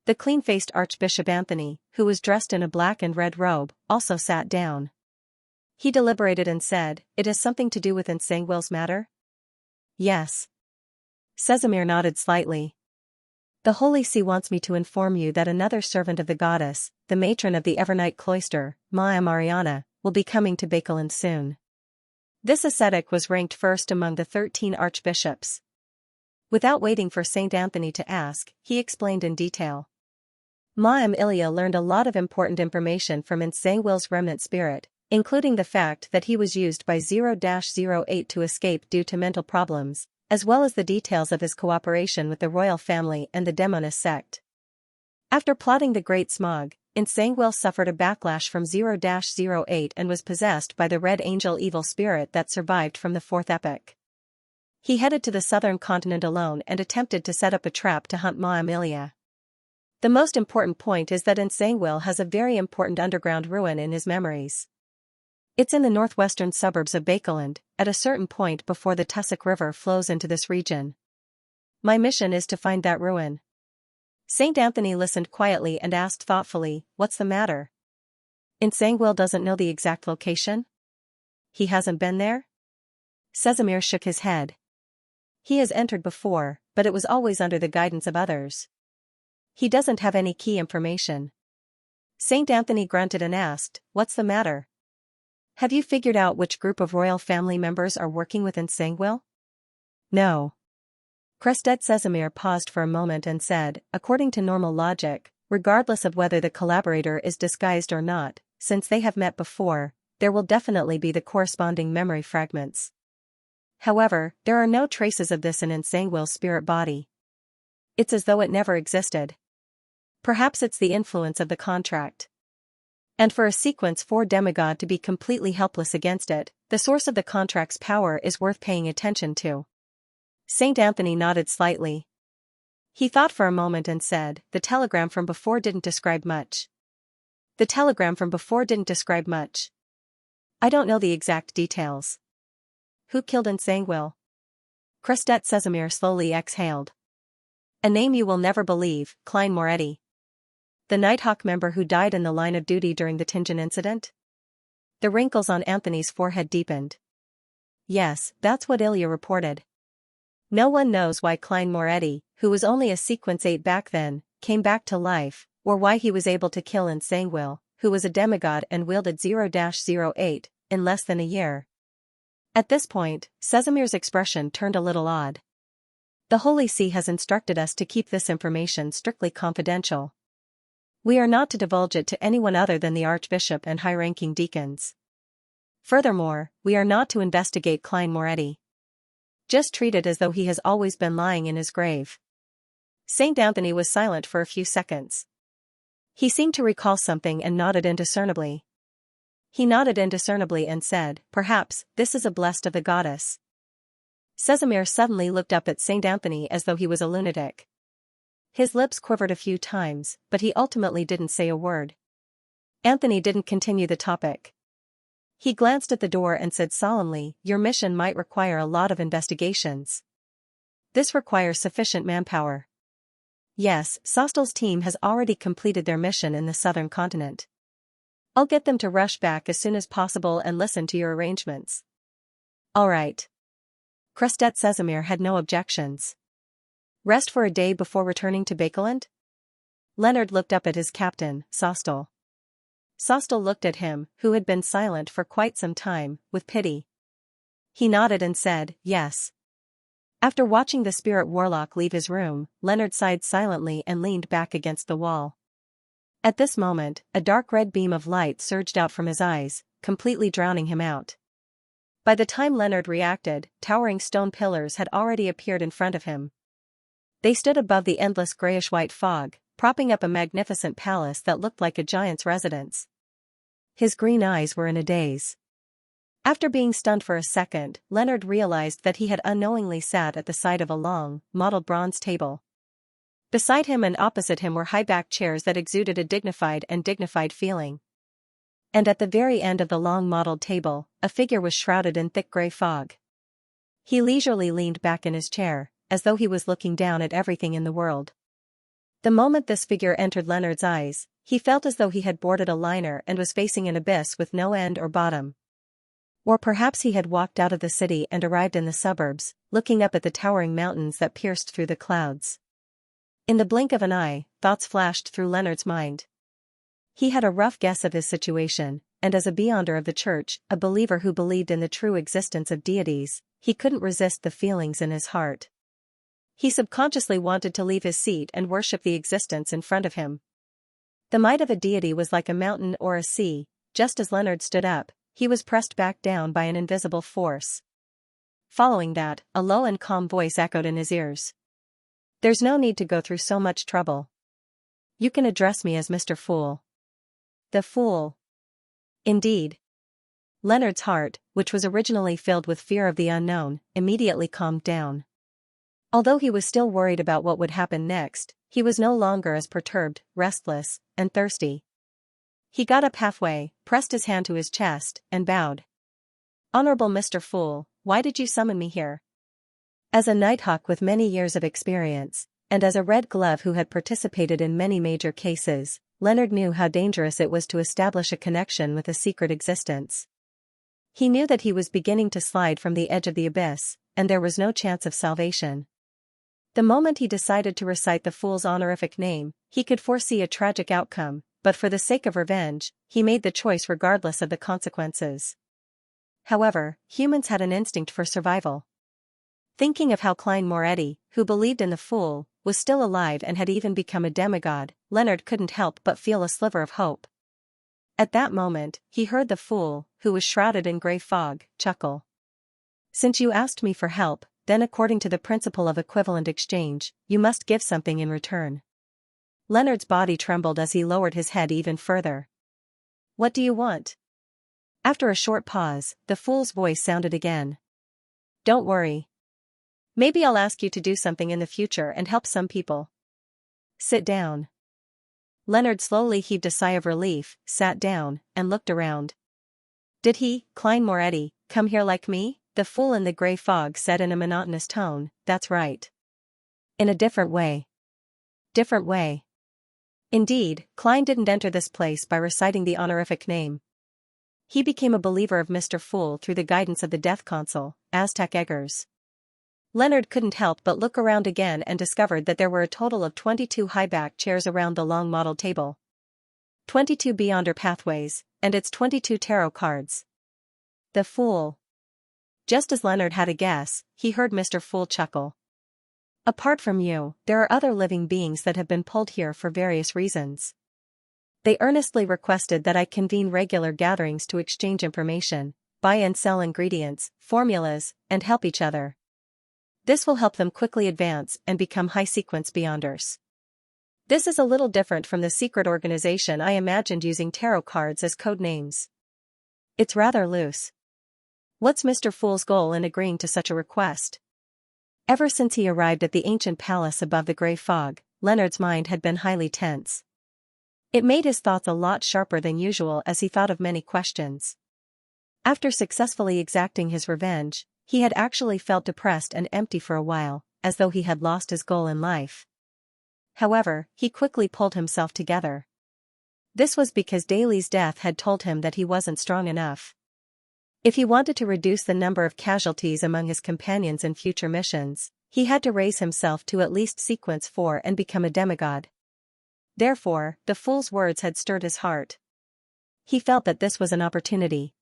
A: The clean-faced Archbishop Anthony, who was dressed in a black and red robe, also sat down. He deliberated and said, It has something to do with Nsangwil's matter? Yes. Casimir nodded slightly. The Holy See wants me to inform you that another servant of the goddess, the matron of the Evernight Cloister, Maya Mariana, will be coming to Bacolod soon. This ascetic was ranked first among the 13 archbishops. Without waiting for St. Anthony to ask, he explained in detail. Ma'am Ilya learned a lot of important information from Nsangwil's remnant spirit, including the fact that he was used by 0-08 to escape due to mental problems, as well as the details of his cooperation with the royal family and the Demonist sect. After plotting the Great Smog, Nsangwil suffered a backlash from 0-08 and was possessed by the Red Angel evil spirit that survived from the 4th epoch. He headed to the southern continent alone and attempted to set up a trap to hunt Ma'am Ilya. The most important point is that Nsangwil has a very important underground ruin in his memories. It's in the northwestern suburbs of Bacolod, at a certain point before the Tussock River flows into this region. My mission is to find that ruin. St. Anthony listened quietly and asked thoughtfully, What's the matter? Nsangwil doesn't know the exact location? He hasn't been there? Casimir shook his head. He has entered before, but it was always under the guidance of others. He doesn't have any key information. St. Anthony grunted and asked, What's the matter? Have you figured out which group of royal family members are working with Nsangwil? No. Crestet Casimir paused for a moment and said, According to normal logic, regardless of whether the collaborator is disguised or not, since they have met before, there will definitely be the corresponding memory fragments. However, there are no traces of this in Nsangwil's spirit body. It's as though it never existed. Perhaps it's the influence of the contract. And for a sequence 4 demigod to be completely helpless against it, the source of the contract's power is worth paying attention to. Saint Anthony nodded slightly. He thought for a moment and said, the telegram from before didn't describe much. The telegram from before didn't describe much. I don't know the exact details. Who killed Xianxia? Crestet Casimir slowly exhaled. A name you will never believe, Klein Moretti. The Nighthawk member who died in the line of duty during the Tingen incident? The wrinkles on Anthony's forehead deepened. Yes, that's what Ilya reported. No one knows why Klein Moretti, who was only a sequence 8 back then, came back to life, or why he was able to kill Xianxia, who was a demigod and wielded 0-08, in less than a year. At this point, Casimir's expression turned a little odd. The Holy See has instructed us to keep this information strictly confidential. We are not to divulge it to anyone other than the Archbishop and high-ranking deacons. Furthermore, we are not to investigate Klein Moretti. Just treat it as though he has always been lying in his grave. Saint Anthony was silent for a few seconds. He seemed to recall something and nodded indiscernibly. He nodded indiscernibly and said, perhaps, this is a blessed of the goddess. Casimir suddenly looked up at Saint Anthony as though he was a lunatic. His lips quivered a few times, but he ultimately didn't say a word. Anthony didn't continue the topic. He glanced at the door and said solemnly, your mission might require a lot of investigations. This requires sufficient manpower. Yes, Sostel's team has already completed their mission in the southern continent. I'll get them to rush back as soon as possible and listen to your arrangements. All right. Crestet Casimir had no objections. Rest for a day before returning to Bakeland? Leonard looked up at his captain, Sostel. Sostel looked at him, who had been silent for quite some time, with pity. He nodded and said, yes. After watching the spirit warlock leave his room, Leonard sighed silently and leaned back against the wall. At this moment, a dark red beam of light surged out from his eyes, completely drowning him out. By the time Leonard reacted, towering stone pillars had already appeared in front of him. They stood above the endless grayish-white fog, propping up a magnificent palace that looked like a giant's residence. His green eyes were in a daze. After being stunned for a second, Leonard realized that he had unknowingly sat at the side of a long, mottled bronze table. Beside him and opposite him were high-backed chairs that exuded a dignified feeling. And at the very end of the long mottled table, a figure was shrouded in thick gray fog. He leisurely leaned back in his chair, as though he was looking down at everything in the world. The moment this figure entered Leonard's eyes, he felt as though he had boarded a liner and was facing an abyss with no end or bottom. Or perhaps he had walked out of the city and arrived in the suburbs, looking up at the towering mountains that pierced through the clouds. In the blink of an eye, thoughts flashed through Leonard's mind. He had a rough guess of his situation, and as a beyonder of the church, a believer who believed in the true existence of deities, he couldn't resist the feelings in his heart. He subconsciously wanted to leave his seat and worship the existence in front of him. The might of a deity was like a mountain or a sea. Just as Leonard stood up, he was pressed back down by an invisible force. Following that, a low and calm voice echoed in his ears. There's no need to go through so much trouble. You can address me as Mr. Fool. The Fool. Indeed. Leonard's heart, which was originally filled with fear of the unknown, immediately calmed down. Although he was still worried about what would happen next, he was no longer as perturbed, restless, and thirsty. He got up halfway, pressed his hand to his chest, and bowed. Honorable Mr. Fool, why did you summon me here? As a Nighthawk with many years of experience, and as a Red Glove who had participated in many major cases, Leonard knew how dangerous it was to establish a connection with a secret existence. He knew that he was beginning to slide from the edge of the abyss, and there was no chance of salvation. The moment he decided to recite the Fool's honorific name, he could foresee a tragic outcome, but for the sake of revenge, he made the choice regardless of the consequences. However, humans had an instinct for survival. Thinking of how Klein Moretti, who believed in the Fool, was still alive and had even become a demigod, Leonard couldn't help but feel a sliver of hope. At that moment, he heard the Fool, who was shrouded in grey fog, chuckle. Since you asked me for help, then according to the principle of equivalent exchange, you must give something in return. Leonard's body trembled as he lowered his head even further. What do you want? After a short pause, the fool's voice sounded again. Don't worry. Maybe I'll ask you to do something in the future and help some people. Sit down. Leonard slowly heaved a sigh of relief, sat down, and looked around. Did he, Klein Moretti, come here like me? The fool in the grey fog said in a monotonous tone. That's right. In a different way. Different way. Indeed, Klein didn't enter this place by reciting the honorific name. He became a believer of Mr. Fool through the guidance of the death consul, Aztec Eggers. Leonard couldn't help but look around again and discovered that there were a total of 22 high-backed chairs around the long model table. 22 Beyonder pathways, and its 22 tarot cards. The Fool. Just as Leonard had a guess, he heard Mr. Fool chuckle. Apart from you, there are other living beings that have been pulled here for various reasons. They earnestly requested that I convene regular gatherings to exchange information, buy and sell ingredients, formulas, and help each other. This will help them quickly advance and become high-sequence Beyonders. This is a little different from the secret organization I imagined using tarot cards as code names. It's rather loose. What's Mr. Fool's goal in agreeing to such a request? Ever since he arrived at the ancient palace above the grey fog, Leonard's mind had been highly tense. It made his thoughts a lot sharper than usual as he thought of many questions. After successfully exacting his revenge, he had actually felt depressed and empty for a while, as though he had lost his goal in life. However, he quickly pulled himself together. This was because Daly's death had told him that he wasn't strong enough. If he wanted to reduce the number of casualties among his companions in future missions, he had to raise himself to at least sequence 4 and become a demigod. Therefore, the fool's words had stirred his heart. He felt that this was an opportunity.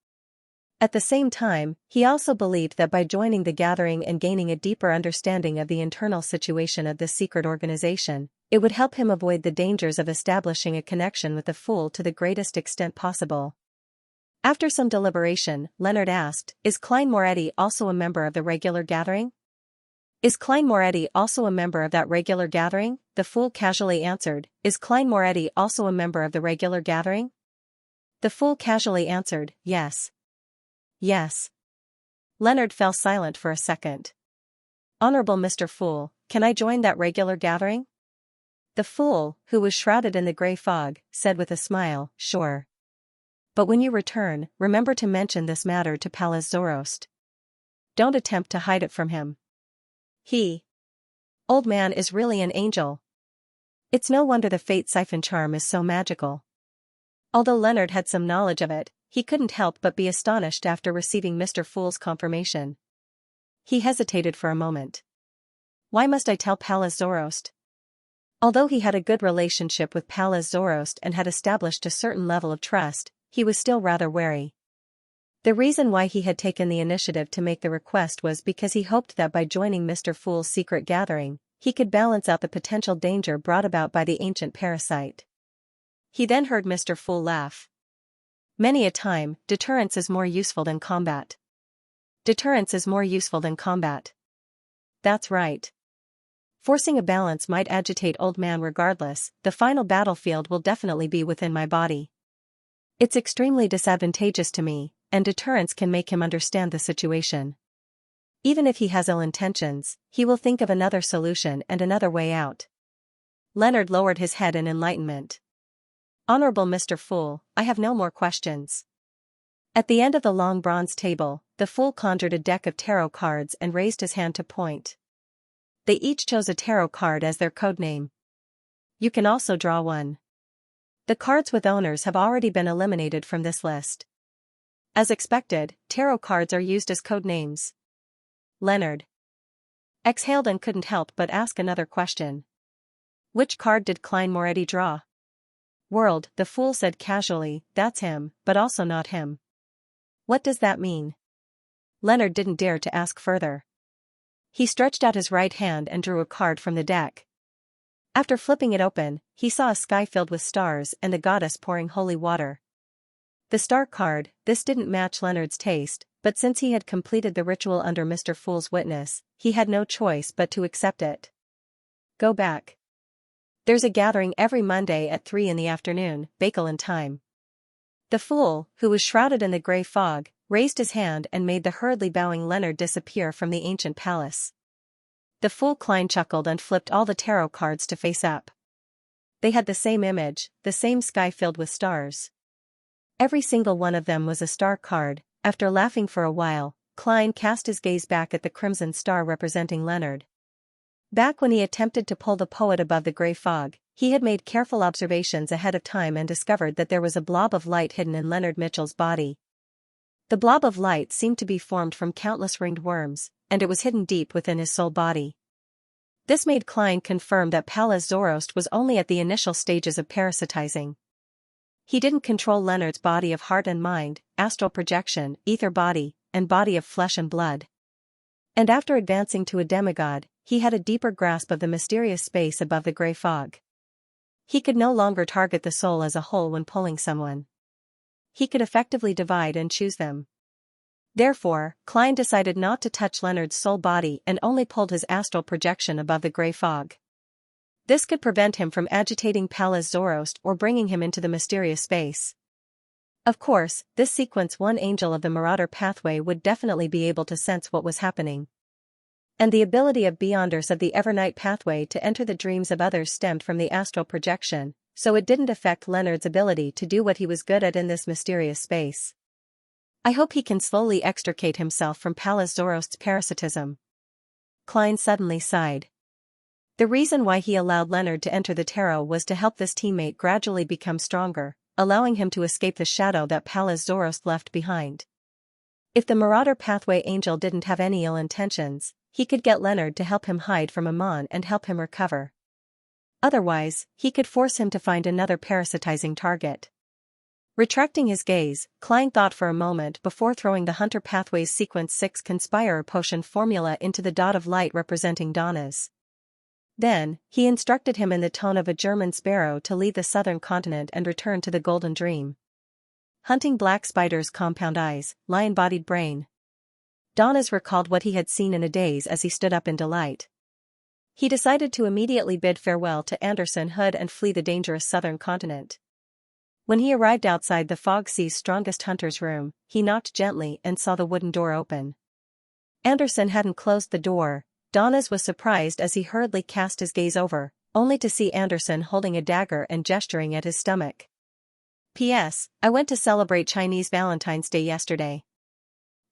A: At the same time, he also believed that by joining the gathering and gaining a deeper understanding of the internal situation of this secret organization, it would help him avoid the dangers of establishing a connection with the fool to the greatest extent possible. After some deliberation, Leonard asked, Is Klein Moretti also a member of the regular gathering? Is Klein Moretti also a member of that regular gathering? The fool casually answered, Is Klein Moretti also a member of the regular gathering? The fool casually answered, Yes. Yes. Leonard fell silent for a second. Honorable Mr. Fool, can I join that regular gathering? The fool, who was shrouded in the grey fog, said with a smile, Sure. But when you return, remember to mention this matter to Pallas Zoroast. Don't attempt to hide it from him. Old man is really an angel. It's no wonder the fate siphon charm is so magical. Although Leonard had some knowledge of it, he couldn't help but be astonished after receiving Mr. Fool's confirmation. He hesitated for a moment. Why must I tell Pallas Zoroast? Although he had a good relationship with Pallas Zoroast and had established a certain level of trust, he was still rather wary. The reason why he had taken the initiative to make the request was because he hoped that by joining Mr. Fool's secret gathering, he could balance out the potential danger brought about by the ancient parasite. He then heard Mr. Fool laugh. Many a time, deterrence is more useful than combat. Deterrence is more useful than combat. That's right. Forcing a balance might agitate old man regardless, the final battlefield will definitely be within my body. It's extremely disadvantageous to me, and deterrence can make him understand the situation. Even if he has ill intentions, he will think of another solution and another way out. Leonard lowered his head in enlightenment. Honorable Mr. Fool, I have no more questions. At the end of the long bronze table, the fool conjured a deck of tarot cards and raised his hand to point. They each chose a tarot card as their code name. You can also draw one. The cards with owners have already been eliminated from this list. As expected, tarot cards are used as code names. Leonard exhaled and couldn't help but ask another question. Which card did Klein Moretti draw? World, the fool said casually, That's him, but also not him. What does that mean? Leonard didn't dare to ask further. He stretched out his right hand and drew a card from the deck. After flipping it open, he saw a sky filled with stars and the goddess pouring holy water. The star card, this didn't match Leonard's taste, but since he had completed the ritual under Mr. Fool's witness, he had no choice but to accept it. Go back. There's a gathering every Monday at 3 in the afternoon, Bakelin time. The fool, who was shrouded in the grey fog, raised his hand and made the hurriedly bowing Leonard disappear from the ancient palace. The fool Klein chuckled and flipped all the tarot cards to face up. They had the same image, the same sky filled with stars. Every single one of them was a star card. After laughing for a while, Klein cast his gaze back at the crimson star representing Leonard. Back when he attempted to pull the poet above the grey fog, he had made careful observations ahead of time and discovered that there was a blob of light hidden in Leonard Mitchell's body. The blob of light seemed to be formed from countless ringed worms, and it was hidden deep within his soul body. This made Klein confirm that Pallas Zoroast was only at the initial stages of parasitizing. He didn't control Leonard's body of heart and mind, astral projection, ether body, and body of flesh and blood. And after advancing to a demigod, he had a deeper grasp of the mysterious space above the grey fog. He could no longer target the soul as a whole when pulling someone. He could effectively divide and choose them. Therefore, Klein decided not to touch Leonard's soul body and only pulled his astral projection above the grey fog. This could prevent him from agitating Pallas Zoroast or bringing him into the mysterious space. Of course, this sequence one angel of the Marauder pathway would definitely be able to sense what was happening. And the ability of Beyonders of the Evernight pathway to enter the dreams of others stemmed from the astral projection, so it didn't affect Leonard's ability to do what he was good at in this mysterious space. I hope he can slowly extricate himself from Pallas Zoroast's parasitism. Klein suddenly sighed. The reason why he allowed Leonard to enter the tarot was to help this teammate gradually become stronger, allowing him to escape the shadow that Pallas Zoroast left behind. If the Marauder pathway angel didn't have any ill intentions, he could get Leonard to help him hide from Amon and help him recover. Otherwise, he could force him to find another parasitizing target. Retracting his gaze, Klein thought for a moment before throwing the Hunter Pathway's Sequence 6 Conspirer potion formula into the dot of light representing Donna's. Then, he instructed him in the tone of a German sparrow to leave the southern continent and return to the Golden Dream. Hunting black spiders, compound eyes, lion-bodied brain. Donna's recalled what he had seen in a daze as he stood up in delight. He decided to immediately bid farewell to Anderson Hood and flee the dangerous southern continent. When he arrived outside the Fog Sea's strongest hunter's room, he knocked gently and saw the wooden door open. Anderson hadn't closed the door. Donna's was surprised as he hurriedly cast his gaze over, only to see Anderson holding a dagger and gesturing at his stomach. P.S. I went to celebrate Chinese Valentine's Day yesterday.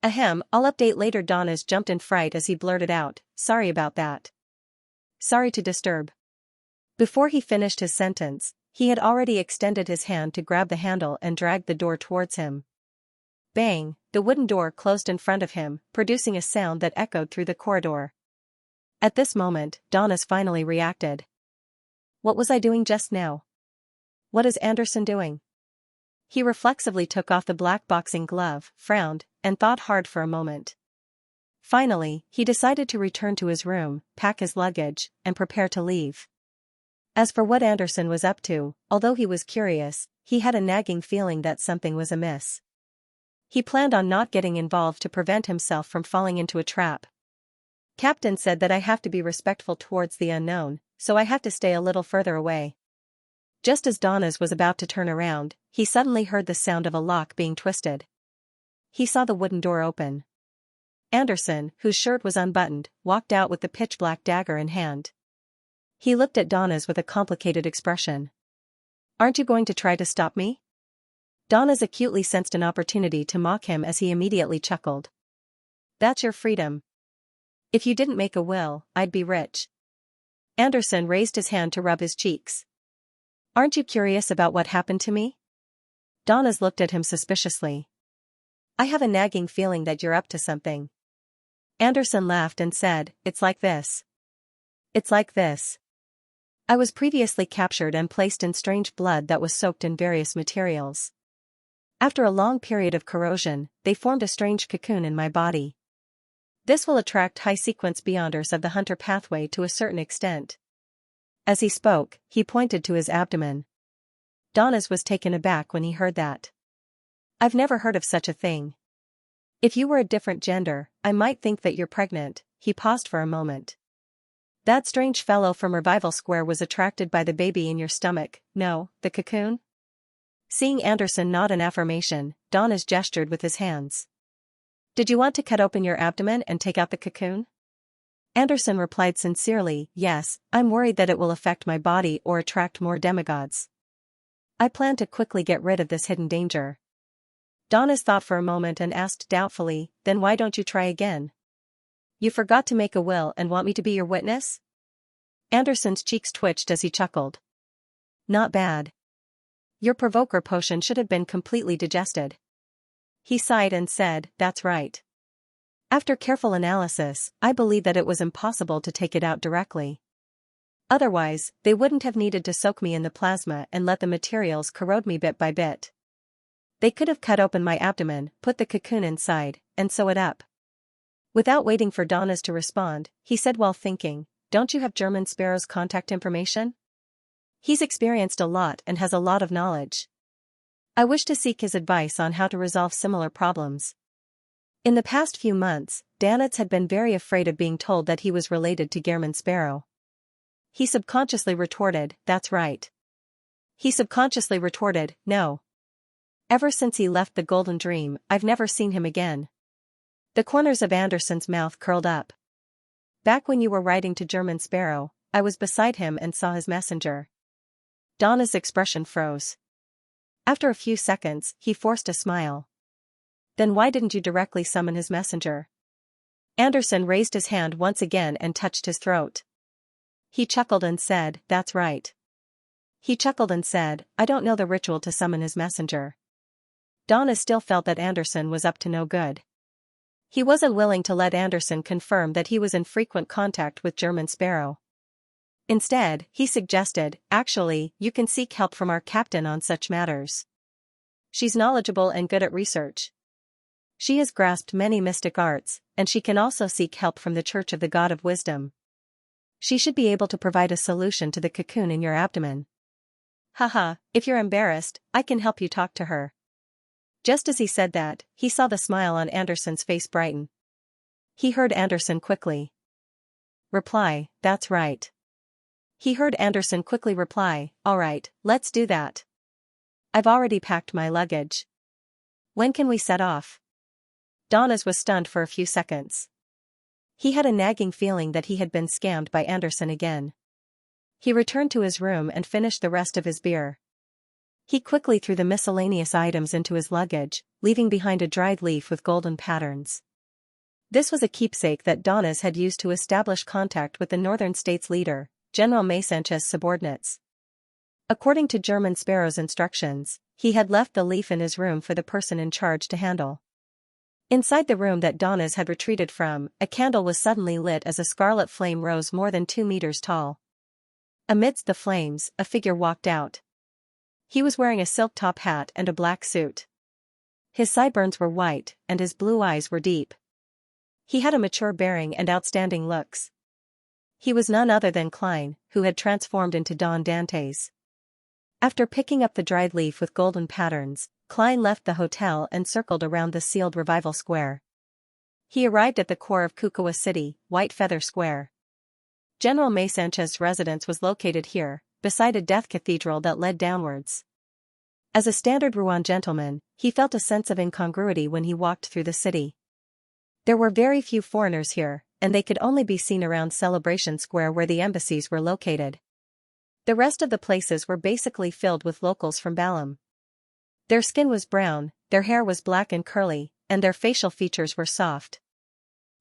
A: Ahem, I'll update later. Donna's jumped in fright as he blurted out, sorry about that. Sorry to disturb. Before he finished his sentence, he had already extended his hand to grab the handle and dragged the door towards him. Bang, the wooden door closed in front of him, producing a sound that echoed through the corridor. At this moment, Donna's finally reacted. What was I doing just now? What is Anderson doing? He reflexively took off the black boxing glove, frowned, and thought hard for a moment. Finally, he decided to return to his room, pack his luggage, and prepare to leave. As for what Anderson was up to, although he was curious, he had a nagging feeling that something was amiss. He planned on not getting involved to prevent himself from falling into a trap. Captain said that I have to be respectful towards the unknown, so I have to stay a little further away. Just as Donna's was about to turn around, he suddenly heard the sound of a lock being twisted. He saw the wooden door open. Anderson, whose shirt was unbuttoned, walked out with the pitch-black dagger in hand. He looked at Donna's with a complicated expression. Aren't you going to try to stop me? Donna's acutely sensed an opportunity to mock him as he immediately chuckled. That's your freedom. If you didn't make a will, I'd be rich. Anderson raised his hand to rub his cheeks. Aren't you curious about what happened to me? Donna's looked at him suspiciously. I have a nagging feeling that you're up to something. Anderson laughed and said, It's like this. It's like this. I was previously captured and placed in strange blood that was soaked in various materials. After a long period of corrosion, they formed a strange cocoon in my body. This will attract high-sequence Beyonders of the Hunter pathway to a certain extent. As he spoke, he pointed to his abdomen. Donna's was taken aback when he heard that. I've never heard of such a thing. If you were a different gender, I might think that you're pregnant. He paused for a moment. That strange fellow from Revival Square was attracted by the baby in your stomach, no, the cocoon? Seeing Anderson nod in affirmation, Donis gestured with his hands. Did you want to cut open your abdomen and take out the cocoon? Anderson replied sincerely, yes, I'm worried that it will affect my body or attract more demigods. I plan to quickly get rid of this hidden danger. Donis thought for a moment and asked doubtfully, then why don't you try again? You forgot to make a will and want me to be your witness? Anderson's cheeks twitched as he chuckled. Not bad. Your provoker potion should have been completely digested. He sighed and said, that's right. After careful analysis, I believe that it was impossible to take it out directly. Otherwise, they wouldn't have needed to soak me in the plasma and let the materials corrode me bit by bit. They could have cut open my abdomen, put the cocoon inside, and sew it up. Without waiting for Donis to respond, he said while thinking, don't you have German Sparrow's contact information? He's experienced a lot and has a lot of knowledge. I wish to seek his advice on how to resolve similar problems. In the past few months, Danitz had been very afraid of being told that he was related to German Sparrow. He subconsciously retorted, that's right. He subconsciously retorted, no. Ever since he left the Golden Dream, I've never seen him again. The corners of Anderson's mouth curled up. Back when you were writing to German Sparrow, I was beside him and saw his messenger. Donna's expression froze. After a few seconds, he forced a smile. Then why didn't you directly summon his messenger? Anderson raised his hand once again and touched his throat. He chuckled and said, that's right. He chuckled and said, I don't know the ritual to summon his messenger. Donna still felt that Anderson was up to no good. He wasn't willing to let Anderson confirm that he was in frequent contact with German Sparrow. Instead, he suggested, actually, you can seek help from our captain on such matters. She's knowledgeable and good at research. She has grasped many mystic arts, and she can also seek help from the Church of the God of Wisdom. She should be able to provide a solution to the cocoon in your abdomen. Haha, if you're embarrassed, I can help you talk to her. Just as he said that, he saw the smile on Anderson's face brighten. He heard Anderson quickly reply, that's right. He heard Anderson quickly reply, all right, let's do that. I've already packed my luggage. When can we set off? Donna's was stunned for a few seconds. He had a nagging feeling that he had been scammed by Anderson again. He returned to his room and finished the rest of his beer. He quickly threw the miscellaneous items into his luggage, leaving behind a dried leaf with golden patterns. This was a keepsake that Donna's had used to establish contact with the Northern States leader, General Xianxia's subordinates. According to German Sparrow's instructions, he had left the leaf in his room for the person in charge to handle. Inside the room that Donna's had retreated from, a candle was suddenly lit as a scarlet flame rose more than 2 meters tall. Amidst the flames, a figure walked out. He was wearing a silk top hat and a black suit. His sideburns were white, and his blue eyes were deep. He had a mature bearing and outstanding looks. He was none other than Klein, who had transformed into Don Dantes. After picking up the dried leaf with golden patterns, Klein left the hotel and circled around the sealed Revival Square. He arrived at the core of Kukua City, White Feather Square. General Xianxia's residence was located here, beside a death cathedral that led downwards. As a standard Rouen gentleman, he felt a sense of incongruity when he walked through the city. There were very few foreigners here, and they could only be seen around Celebration Square where the embassies were located. The rest of the places were basically filled with locals from Balam. Their skin was brown, their hair was black and curly, and their facial features were soft.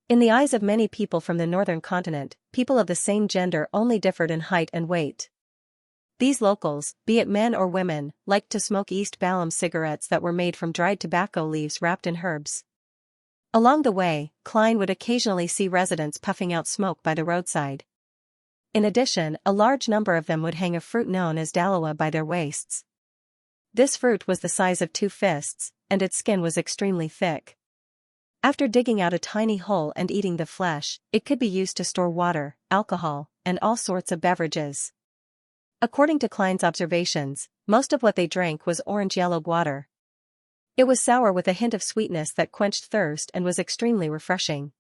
A: In the eyes of many people from the northern continent, people of the same gender only differed in height and weight. These locals, be it men or women, liked to smoke East Balam cigarettes that were made from dried tobacco leaves wrapped in herbs. Along the way, Klein would occasionally see residents puffing out smoke by the roadside. In addition, a large number of them would hang a fruit known as dalawa by their waists. This fruit was the size of 2 fists, and its skin was extremely thick. After digging out a tiny hole and eating the flesh, it could be used to store water, alcohol, and all sorts of beverages. According to Klein's observations, most of what they drank was orange-yellow water. It was sour with a hint of sweetness that quenched thirst and was extremely refreshing.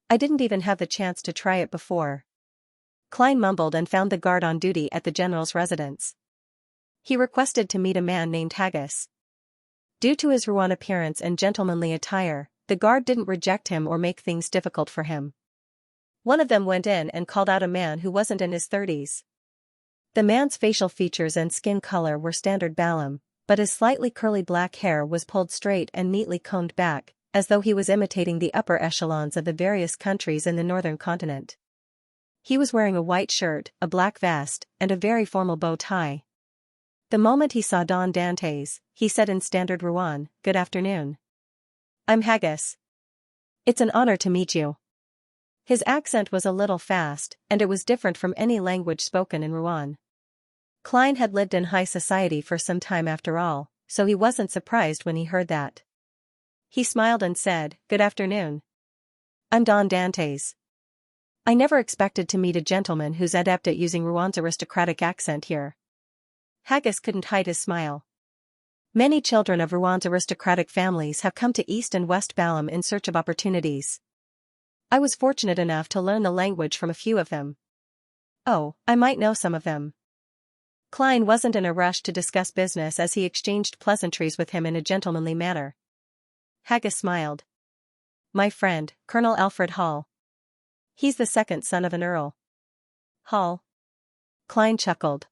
A: I didn't even have the chance to try it before. Klein mumbled and found the guard on duty at the general's residence. He requested to meet a man named Haggis. Due to his Rouen appearance and gentlemanly attire, the guard didn't reject him or make things difficult for him. One of them went in and called out a man who wasn't in his 30s. The man's facial features and skin color were standard Balam, but his slightly curly black hair was pulled straight and neatly combed back, as though he was imitating the upper echelons of the various countries in the northern continent. He was wearing a white shirt, a black vest, and a very formal bow tie. The moment he saw Don Dantes, he said in standard Rouen, "Good afternoon. I'm Haggis. It's an honor to meet you." His accent was a little fast, and it was different from any language spoken in Rouen. Klein had lived in high society for some time after all, so he wasn't surprised when he heard that. He smiled and said, "Good afternoon. I'm Don Dantes. I never expected to meet a gentleman who's adept at using Rouen's aristocratic accent here." Haggis couldn't hide his smile. Many children of Rouen's aristocratic families have come to East and West Balam in search of opportunities. I was fortunate enough to learn the language from a few of them. Oh, I might know some of them. Klein wasn't in a rush to discuss business as he exchanged pleasantries with him in a gentlemanly manner. Haggis smiled. "My friend, Colonel Alfred Hall. He's the second son of an earl." "Hall?" Klein chuckled.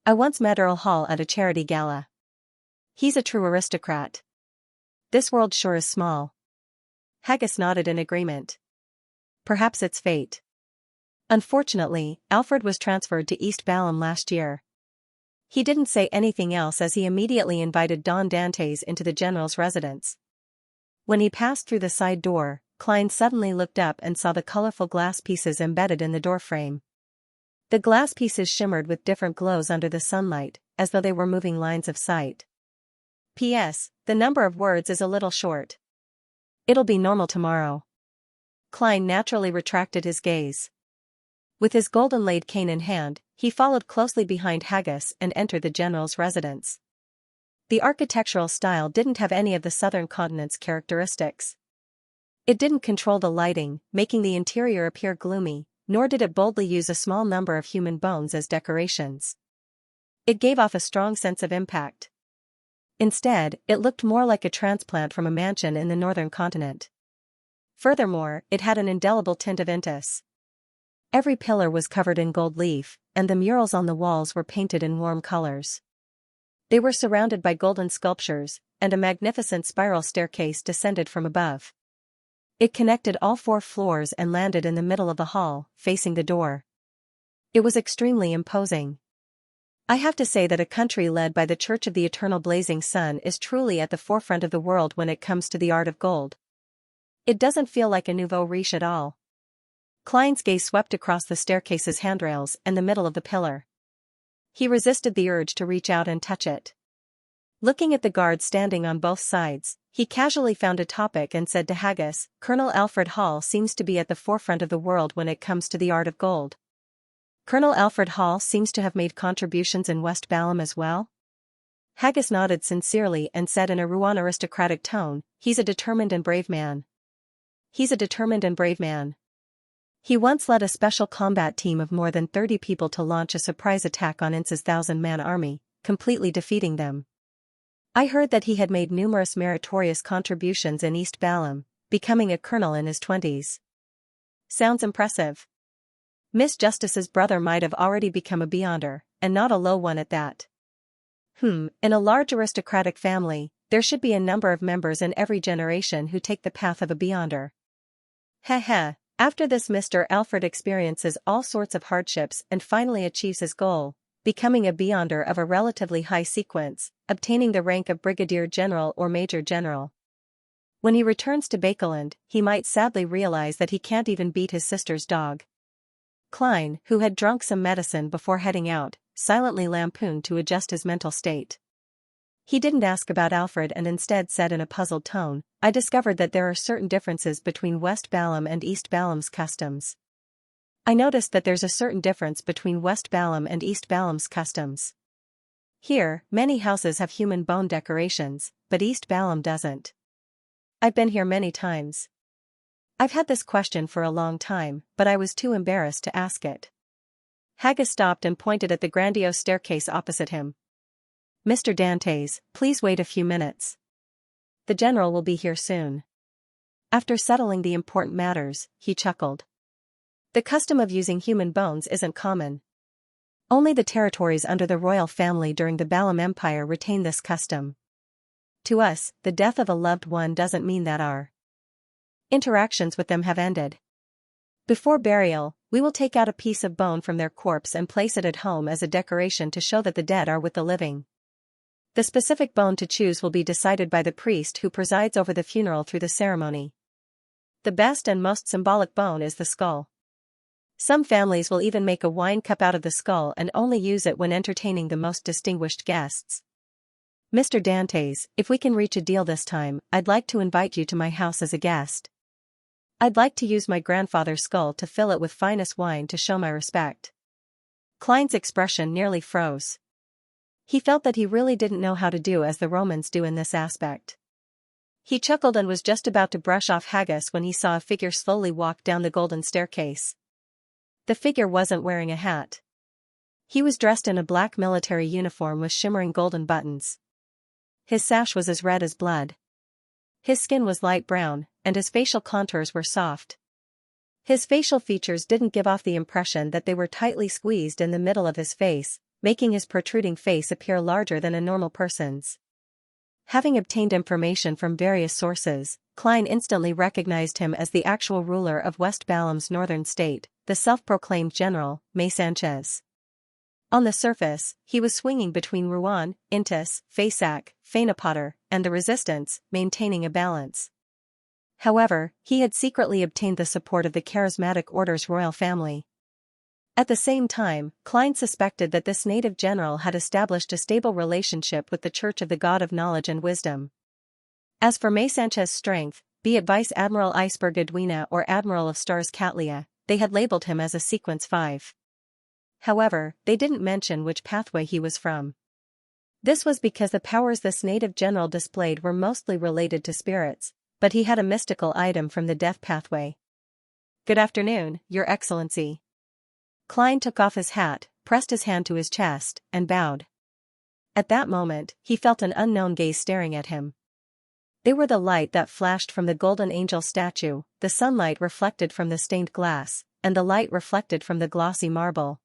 A: "I once met Earl Hall at a charity gala. He's a true aristocrat. This world sure is small." Haggis nodded in agreement. "Perhaps it's fate. Unfortunately, Alfred was transferred to East Balam last year." He didn't say anything else as he immediately invited Don Dantes into the general's residence. When he passed through the side door, Klein suddenly looked up and saw the colorful glass pieces embedded in the doorframe. The glass pieces shimmered with different glows under the sunlight, as though they were moving lines of sight. "P.S. The number of words is a little short. It'll be normal tomorrow." Klein naturally retracted his gaze. With his golden-laid cane in hand, he followed closely behind Haggis and entered the general's residence. The architectural style didn't have any of the southern continent's characteristics. It didn't control the lighting, making the interior appear gloomy, nor did it boldly use a small number of human bones as decorations. It gave off a strong sense of impact. Instead, it looked more like a transplant from a mansion in the northern continent. Furthermore, it had an indelible tint of Intis. Every pillar was covered in gold leaf, and the murals on the walls were painted in warm colors. They were surrounded by golden sculptures, and a magnificent spiral staircase descended from above. It connected all 4 floors and landed in the middle of the hall, facing the door. It was extremely imposing. I have to say that a country led by the Church of the Eternal Blazing Sun is truly at the forefront of the world when it comes to the art of gold. It doesn't feel like a nouveau riche at all. Klein's gaze swept across the staircase's handrails and the middle of the pillar. He resisted the urge to reach out and touch it. Looking at the guards standing on both sides, he casually found a topic and said to Haggis, "Colonel Alfred Hall seems to be at the forefront of the world when it comes to the art of gold. Colonel Alfred Hall seems to have made contributions in West Balam as well?" Haggis nodded sincerely and said in a Rouen aristocratic tone, "He's a determined and brave man. He's a determined and brave man. He once led a special combat team of more than 30 people to launch a surprise attack on Ince's 1,000-man army, completely defeating them. I heard that he had made numerous meritorious contributions in East Balam, becoming a colonel in his 20s. Sounds impressive. Miss Justice's brother might have already become a beyonder, and not a low one at that. In a large aristocratic family, there should be a number of members in every generation who take the path of a beyonder. Heh. After this, Mr. Alfred experiences all sorts of hardships and finally achieves his goal, becoming a beyonder of a relatively high sequence, obtaining the rank of brigadier general or major general. When he returns to Bakeland, he might sadly realize that he can't even beat his sister's dog. Klein, who had drunk some medicine before heading out, silently lampooned to adjust his mental state. He didn't ask about Alfred and instead said in a puzzled tone, "I discovered that there are certain differences between West Balam and East Balam's customs. I noticed that there's a certain difference between West Balam and East Balam's customs. Here, many houses have human bone decorations, but East Balam doesn't. I've been here many times. I've had this question for a long time, but I was too embarrassed to ask it." Haggis stopped and pointed at the grandiose staircase opposite him. Mr. Dantes, please wait a few minutes. The general will be here soon. After settling the important matters, he chuckled. The custom of using human bones isn't common. Only the territories under the royal family during the Balam Empire retain this custom. To us, the death of a loved one doesn't mean that our interactions with them have ended. Before burial, we will take out a piece of bone from their corpse and place it at home as a decoration to show that the dead are with the living. The specific bone to choose will be decided by the priest who presides over the funeral through the ceremony. The best and most symbolic bone is the skull. Some families will even make a wine cup out of the skull and only use it when entertaining the most distinguished guests. Mr. Dantes, if we can reach a deal this time, I'd like to invite you to my house as a guest. I'd like to use my grandfather's skull to fill it with finest wine to show my respect. Klein's expression nearly froze. He felt that he really didn't know how to do as the Romans do in this aspect. He chuckled and was just about to brush off haggis when he saw a figure slowly walk down the golden staircase. The figure wasn't wearing a hat. He was dressed in a black military uniform with shimmering golden buttons. His sash was as red as blood. His skin was light brown, and his facial contours were soft. His facial features didn't give off the impression that they were tightly squeezed in the middle of his face, making his protruding face appear larger than a normal person's. Having obtained information from various sources, Klein instantly recognized him as the actual ruler of West Balam's northern state, the self-proclaimed general, Xianxia. On the surface, he was swinging between Rouen, Intis, Faisac, Fainapotter, and the resistance, maintaining a balance. However, he had secretly obtained the support of the charismatic order's royal family. At the same time, Klein suspected that this native general had established a stable relationship with the Church of the God of Knowledge and Wisdom. As for Xianxia's strength, be it Vice Admiral Iceberg Edwina or Admiral of Stars Catlia, they had labeled him as a Sequence 5. However, they didn't mention which pathway he was from. This was because the powers this native general displayed were mostly related to spirits, but he had a mystical item from the death pathway. Good afternoon, Your Excellency. Klein took off his hat, pressed his hand to his chest, and bowed. At that moment, he felt an unknown gaze staring at him. They were the light that flashed from the golden angel statue, the sunlight reflected from the stained glass, and the light reflected from the glossy marble.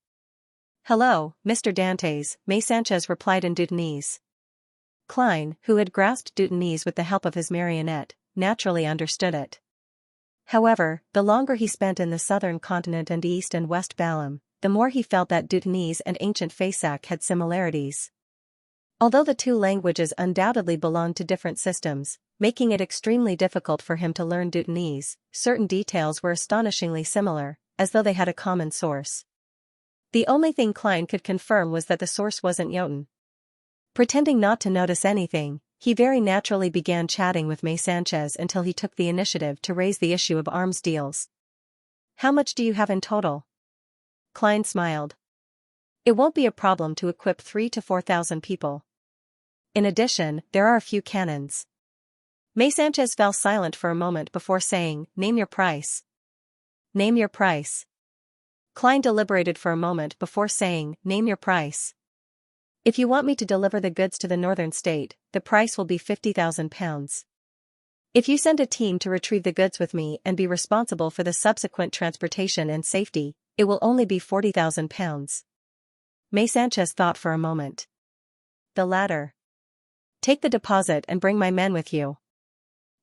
A: Hello, Mr. Dantes, Xianxia replied in Dutanese. Klein, who had grasped Dutanese with the help of his marionette, naturally understood it. However, the longer he spent in the southern continent and East and West Balam, the more he felt that Dutanese and ancient Faisac had similarities. Although the two languages undoubtedly belonged to different systems, making it extremely difficult for him to learn Dutanese, certain details were astonishingly similar, as though they had a common source. The only thing Klein could confirm was that the source wasn't Jotun. Pretending not to notice anything, he very naturally began chatting with Xianxia until he took the initiative to raise the issue of arms deals. How much do you have in total? Klein smiled. It won't be a problem to equip 3,000 to 4,000 people. In addition, there are a few cannons. Xianxia fell silent for a moment before saying, Name your price. Name your price. Klein deliberated for a moment before saying, Name your price. If you want me to deliver the goods to the northern state, the price will be 50,000 pounds. If you send a team to retrieve the goods with me and be responsible for the subsequent transportation and safety, it will only be 40,000 pounds. Xianxia thought for a moment. The latter. Take the deposit and bring my men with you.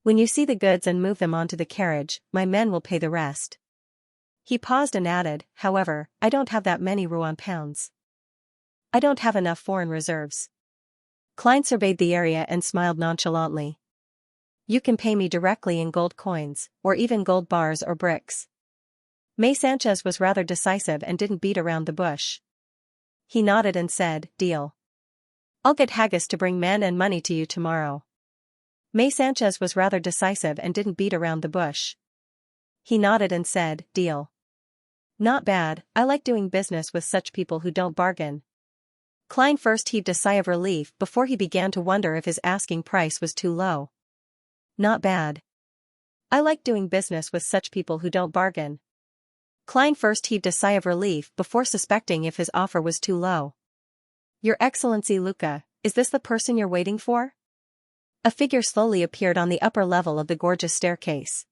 A: When you see the goods and move them onto the carriage, my men will pay the rest. He paused and added, however, I don't have that many Rouen pounds. I don't have enough foreign reserves. Klein surveyed the area and smiled nonchalantly. You can pay me directly in gold coins, or even gold bars or bricks. Xianxia was rather decisive and didn't beat around the bush. He nodded and said, Deal. I'll get Haggis to bring men and money to you tomorrow. Xianxia was rather decisive and didn't beat around the bush. He nodded and said, Deal. Not bad, I like doing business with such people who don't bargain. Klein first heaved a sigh of relief before he began to wonder if his asking price was too low. Not bad. I like doing business with such people who don't bargain. Klein first heaved a sigh of relief before suspecting if his offer was too low. Your Excellency Luca, is this the person you're waiting for? A figure slowly appeared on the upper level of the gorgeous staircase.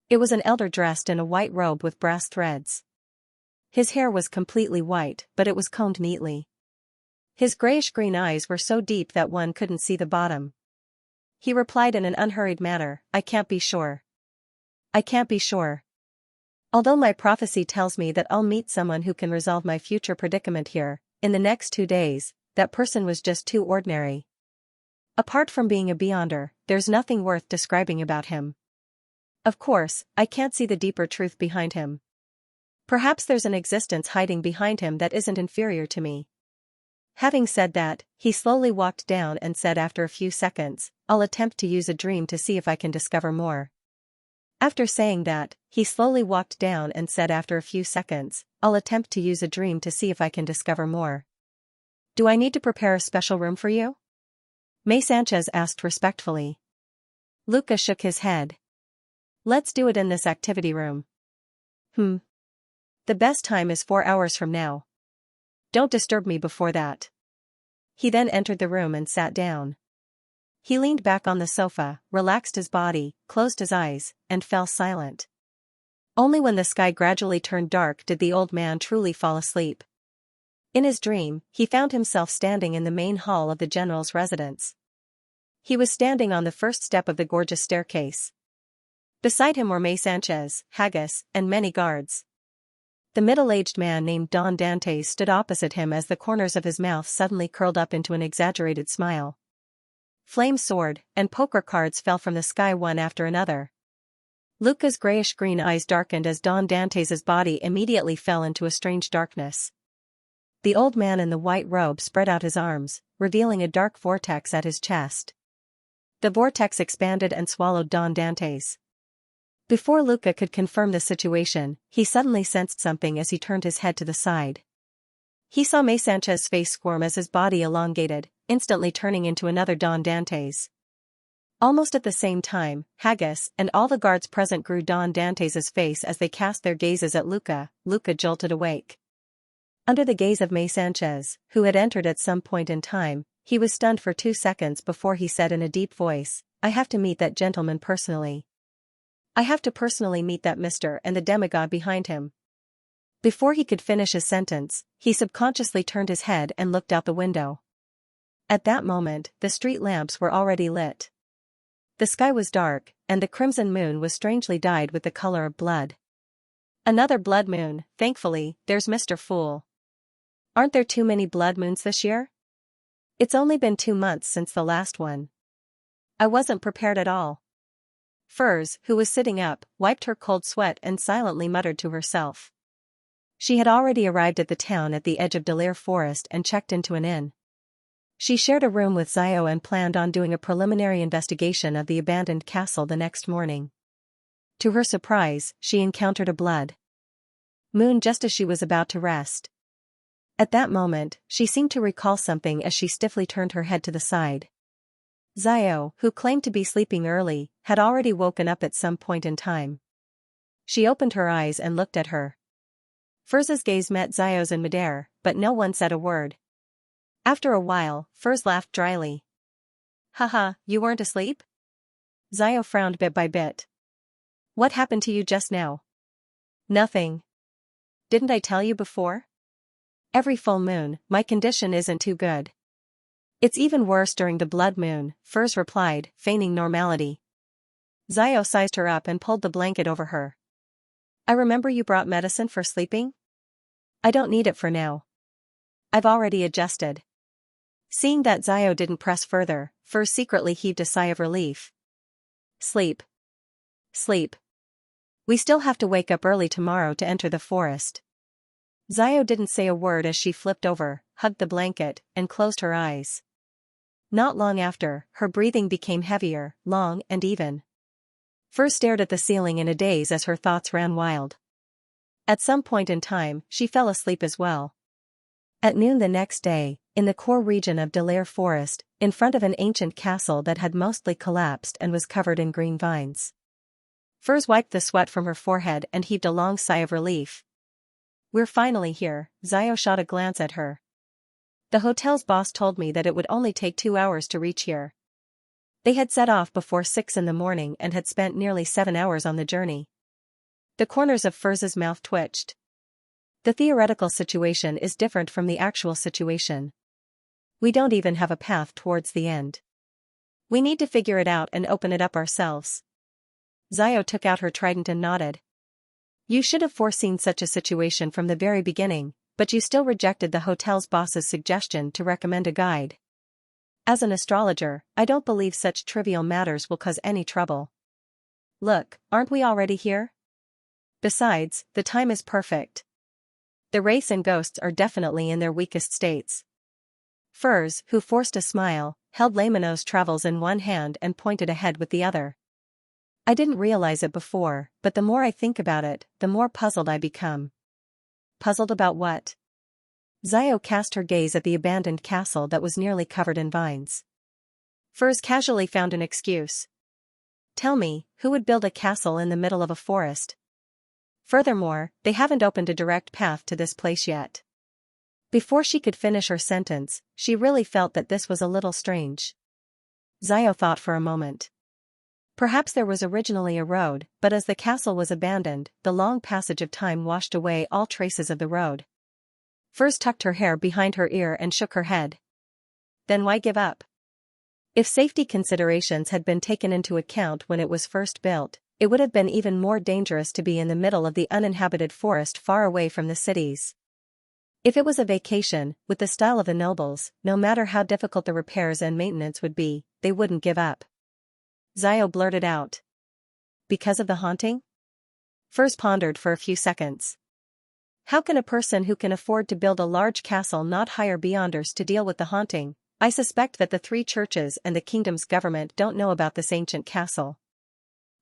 A: It was an elder dressed in a white robe with brass threads. His hair was completely white, but it was combed neatly. His grayish-green eyes were so deep that one couldn't see the bottom. He replied in an unhurried manner, "I can't be sure. I can't be sure. Although my prophecy tells me that I'll meet someone who can resolve my future predicament here, in the next 2 days, that person was just too ordinary. Apart from being a beyonder, there's nothing worth describing about him. Of course, I can't see the deeper truth behind him. Perhaps there's an existence hiding behind him that isn't inferior to me." Having said that, he slowly walked down and said after a few seconds, "I'll attempt to use a dream to see if I can discover more." After saying that, he slowly walked down and said after a few seconds, "I'll attempt to use a dream to see if I can discover more. Do I need to prepare a special room for you?" Xianxia asked respectfully. Luca shook his head. "Let's do it in this activity room." The best time is 4 hours from now. Don't disturb me before that." He then entered the room and sat down. He leaned back on the sofa, relaxed his body, closed his eyes, and fell silent. Only when the sky gradually turned dark did the old man truly fall asleep. In his dream, he found himself standing in the main hall of the general's residence. He was standing on the first step of the gorgeous staircase. Beside him were Xianxia, Haggis, and many guards. The middle-aged man named Don Dantes stood opposite him as the corners of his mouth suddenly curled up into an exaggerated smile. Flames soared, and poker cards fell from the sky one after another. Luca's grayish-green eyes darkened as Don Dantes's body immediately fell into a strange darkness. The old man in the white robe spread out his arms, revealing a dark vortex at his chest. The vortex expanded and swallowed Don Dantes. Before Luca could confirm the situation, he suddenly sensed something as he turned his head to the side. He saw Xianxia's face squirm as his body elongated, instantly turning into another Don Dantes. Almost at the same time, Haggis and all the guards present grew Don Dantes's face as they cast their gazes at Luca. Luca jolted awake. Under the gaze of Xianxia, who had entered at some point in time, he was stunned for 2 seconds before he said in a deep voice, "I have to meet that gentleman personally. I have to personally meet that Mr. and the demigod behind him." Before he could finish his sentence, he subconsciously turned his head and looked out the window. At that moment, the street lamps were already lit. The sky was dark, and the crimson moon was strangely dyed with the color of blood. Another blood moon, thankfully. There's Mr. Fool. Aren't there too many blood moons this year? It's only been 2 months since the last one. I wasn't prepared at all. Furs, who was sitting up, wiped her cold sweat and silently muttered to herself. She had already arrived at the town at the edge of Delaire Forest and checked into an inn. She shared a room with Xiao and planned on doing a preliminary investigation of the abandoned castle the next morning. To her surprise, she encountered a blood moon just as she was about to rest. At that moment, she seemed to recall something as she stiffly turned her head to the side. Xiao, who claimed to be sleeping early, had already woken up at some point in time. She opened her eyes and looked at her. Furz's gaze met Xiao's in midair, but no one said a word. After a while, Furz laughed dryly. "Haha, you weren't asleep?" Xiao frowned bit by bit. "What happened to you just now?" "Nothing. Didn't I tell you before? Every full moon, my condition isn't too good. It's even worse during the blood moon," Furz replied, feigning normality. Xiao sized her up and pulled the blanket over her. "I remember you brought medicine for sleeping? I don't need it for now. I've already adjusted." Seeing that Xiao didn't press further, Furz secretly heaved a sigh of relief. "Sleep. Sleep. We still have to wake up early tomorrow to enter the forest." Xiao didn't say a word as she flipped over, hugged the blanket, and closed her eyes. Not long after, her breathing became heavier, long and even. Furz stared at the ceiling in a daze as her thoughts ran wild. At some point in time, she fell asleep as well. At noon the next day, in the core region of Delaire Forest, in front of an ancient castle that had mostly collapsed and was covered in green vines. Furz wiped the sweat from her forehead and heaved a long sigh of relief. "We're finally here," Xiao shot a glance at her. The hotel's boss told me that it would only take 2 hours to reach here. They had set off before 6 in the morning and had spent nearly 7 hours on the journey. The corners of Furz's mouth twitched. The theoretical situation is different from the actual situation. We don't even have a path towards the end. We need to figure it out and open it up ourselves. Xiao took out her trident and nodded. You should have foreseen such a situation from the very beginning, but you still rejected the hotel's boss's suggestion to recommend a guide. As an astrologer, I don't believe such trivial matters will cause any trouble. Look, aren't we already here? Besides, the time is perfect. The wraiths and ghosts are definitely in their weakest states. Furz, who forced a smile, held Lamino's travels in one hand and pointed ahead with the other. I didn't realize it before, but the more I think about it, the more puzzled I become. Puzzled about what? Xiao cast her gaze at the abandoned castle that was nearly covered in vines. Furz casually found an excuse. Tell me, who would build a castle in the middle of a forest? Furthermore, they haven't opened a direct path to this place yet. Before she could finish her sentence, she really felt that this was a little strange. Xiao thought for a moment. Perhaps there was originally a road, but as the castle was abandoned, the long passage of time washed away all traces of the road. Furz tucked her hair behind her ear and shook her head. Then why give up? If safety considerations had been taken into account when it was first built, it would have been even more dangerous to be in the middle of the uninhabited forest far away from the cities. If it was a vacation, with the style of the nobles, no matter how difficult the repairs and maintenance would be, they wouldn't give up. Xiao blurted out. Because of the haunting? Furz pondered for a few seconds. How can a person who can afford to build a large castle not hire beyonders to deal with the haunting? I suspect that the 3 churches and the kingdom's government don't know about this ancient castle.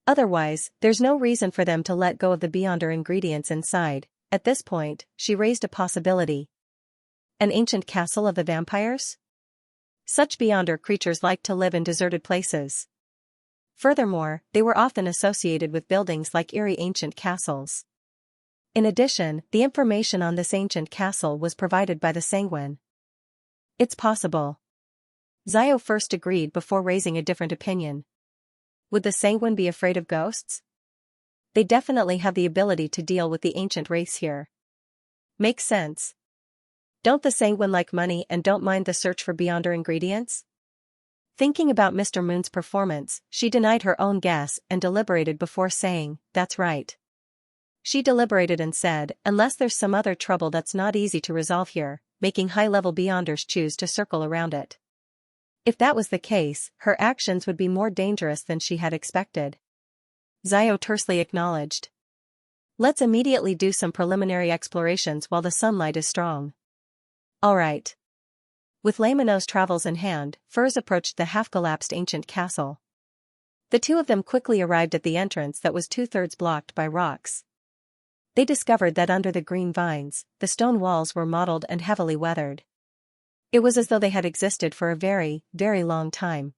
A: Otherwise, there's no reason for them to let go of the beyonder ingredients inside. At this point, she raised a possibility. An ancient castle of the vampires? Such beyonder creatures like to live in deserted places. Furthermore, they were often associated with buildings like eerie ancient castles. In addition, the information on this ancient castle was provided by the Sanguine. It's possible. Xiao first agreed before raising a different opinion. Would the Sanguine be afraid of ghosts? They definitely have the ability to deal with the ancient race here. Makes sense. Don't the Sanguine like money and don't mind the search for beyonder ingredients? Thinking about Mr. Moon's performance, she denied her own guess and deliberated before saying, that's right. She deliberated and said, unless there's some other trouble that's not easy to resolve here, making high-level beyonders choose to circle around it. If that was the case, her actions would be more dangerous than she had expected. Xiao tersely acknowledged. Let's immediately do some preliminary explorations while the sunlight is strong. All right. With Lamino's travels in hand, Furz approached the half-collapsed ancient castle. The two of them quickly arrived at the entrance that was 2/3 blocked by rocks. They discovered that under the green vines, the stone walls were mottled and heavily weathered. It was as though they had existed for a very, very long time.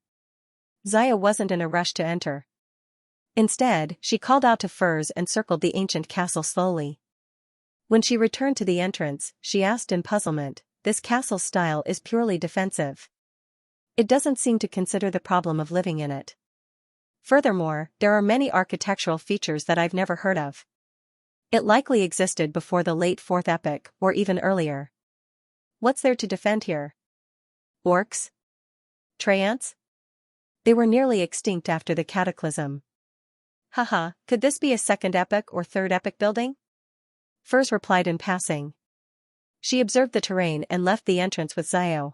A: Xiao wasn't in a rush to enter. Instead, she called out to Furz and circled the ancient castle slowly. When she returned to the entrance, she asked in puzzlement, this castle's style is purely defensive. It doesn't seem to consider the problem of living in it. Furthermore, there are many architectural features that I've never heard of. It likely existed before the late 4th epoch, or even earlier. What's there to defend here? Orcs? Treants? They were nearly extinct after the cataclysm. Haha, could this be a 2nd epoch or 3rd epoch building? Furz replied in passing. She observed the terrain and left the entrance with Xiao.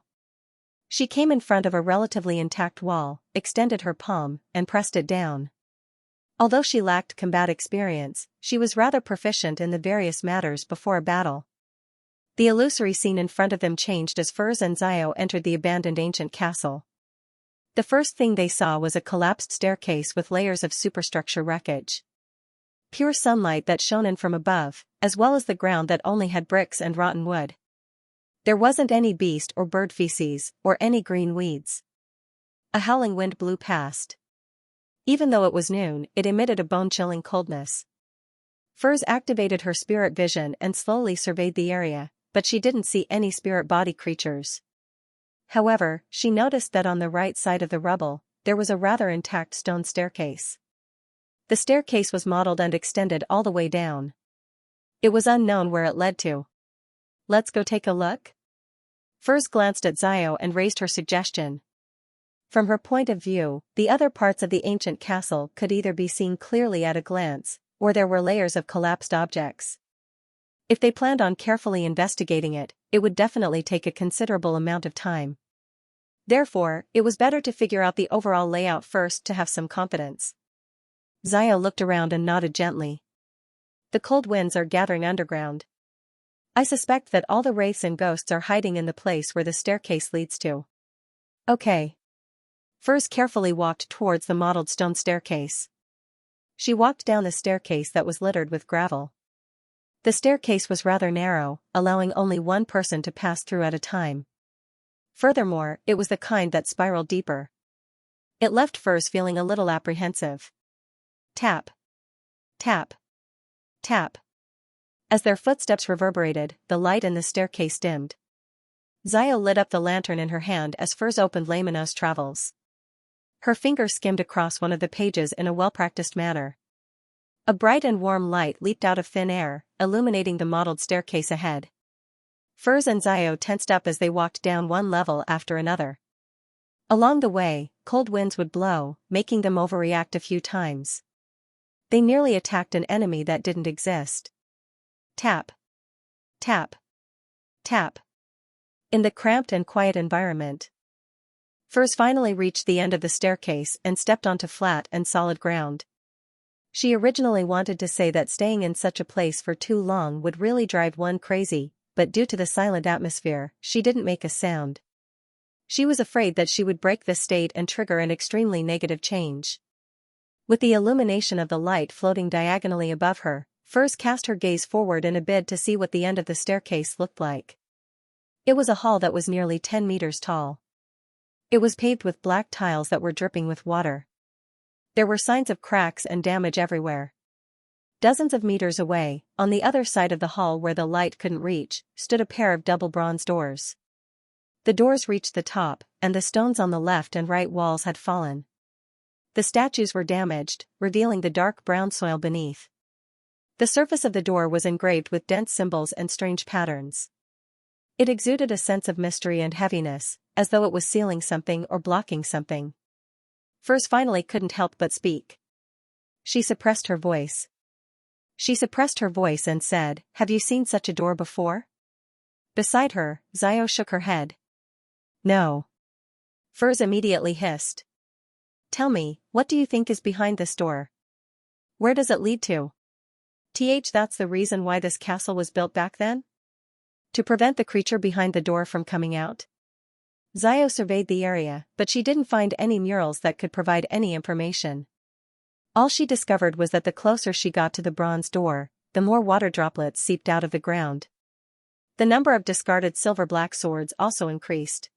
A: She came in front of a relatively intact wall, extended her palm, and pressed it down. Although she lacked combat experience, she was rather proficient in the various matters before a battle. The illusory scene in front of them changed as Furz and Xiao entered the abandoned ancient castle. The first thing they saw was a collapsed staircase with layers of superstructure wreckage. Pure sunlight that shone in from above, as well as the ground that only had bricks and rotten wood. There wasn't any beast or bird feces, or any green weeds. A howling wind blew past. Even though it was noon, it emitted a bone-chilling coldness. Furz activated her spirit vision and slowly surveyed the area, but she didn't see any spirit body creatures. However, she noticed that on the right side of the rubble, there was a rather intact stone staircase. The staircase was modeled and extended all the way down. It was unknown where it led to. "Let's go take a look?" Furs glanced at Xiao and raised her suggestion. From her point of view, the other parts of the ancient castle could either be seen clearly at a glance, or there were layers of collapsed objects. If they planned on carefully investigating it, it would definitely take a considerable amount of time. Therefore, it was better to figure out the overall layout first to have some confidence. Xiao looked around and nodded gently. "The cold winds are gathering underground. I suspect that all the wraiths and ghosts are hiding in the place where the staircase leads to." "Okay." Furs carefully walked towards the modeled stone staircase. She walked down the staircase that was littered with gravel. The staircase was rather narrow, allowing only one person to pass through at a time. Furthermore, it was the kind that spiraled deeper. It left Furs feeling a little apprehensive. Tap. Tap. Tap. As their footsteps reverberated, the light in the staircase dimmed. Xiao lit up the lantern in her hand as Furs opened Laymanos Travels. Her fingers skimmed across one of the pages in a well-practiced manner. A bright and warm light leaped out of thin air, illuminating the modeled staircase ahead. Furs and Xiao tensed up as they walked down one level after another. Along the way, cold winds would blow, making them overreact a few times. They nearly attacked an enemy that didn't exist. Tap. Tap. Tap. In the cramped and quiet environment, Furs finally reached the end of the staircase and stepped onto flat and solid ground. She originally wanted to say that staying in such a place for too long would really drive one crazy, but due to the silent atmosphere, she didn't make a sound. She was afraid that she would break this state and trigger an extremely negative change. With the illumination of the light floating diagonally above her, Furs cast her gaze forward in a bid to see what the end of the staircase looked like. It was a hall that was nearly 10 meters tall. It was paved with black tiles that were dripping with water. There were signs of cracks and damage everywhere. Dozens of meters away, on the other side of the hall where the light couldn't reach, stood a pair of double bronze doors. The doors reached the top, and the stones on the left and right walls had fallen. The statues were damaged, revealing the dark brown soil beneath. The surface of the door was engraved with dense symbols and strange patterns. It exuded a sense of mystery and heaviness, as though it was sealing something or blocking something. Furs finally couldn't help but speak. She suppressed her voice. And said, "Have you seen such a door before?" Beside her, Xiao shook her head. "No." Furs immediately hissed. "Tell me, what do you think is behind this door? Where does it lead to? That's the reason why this castle was built back then? To prevent the creature behind the door from coming out?" Xiao surveyed the area, but she didn't find any murals that could provide any information. All she discovered was that the closer she got to the bronze door, the more water droplets seeped out of the ground. The number of discarded silver-black swords also increased.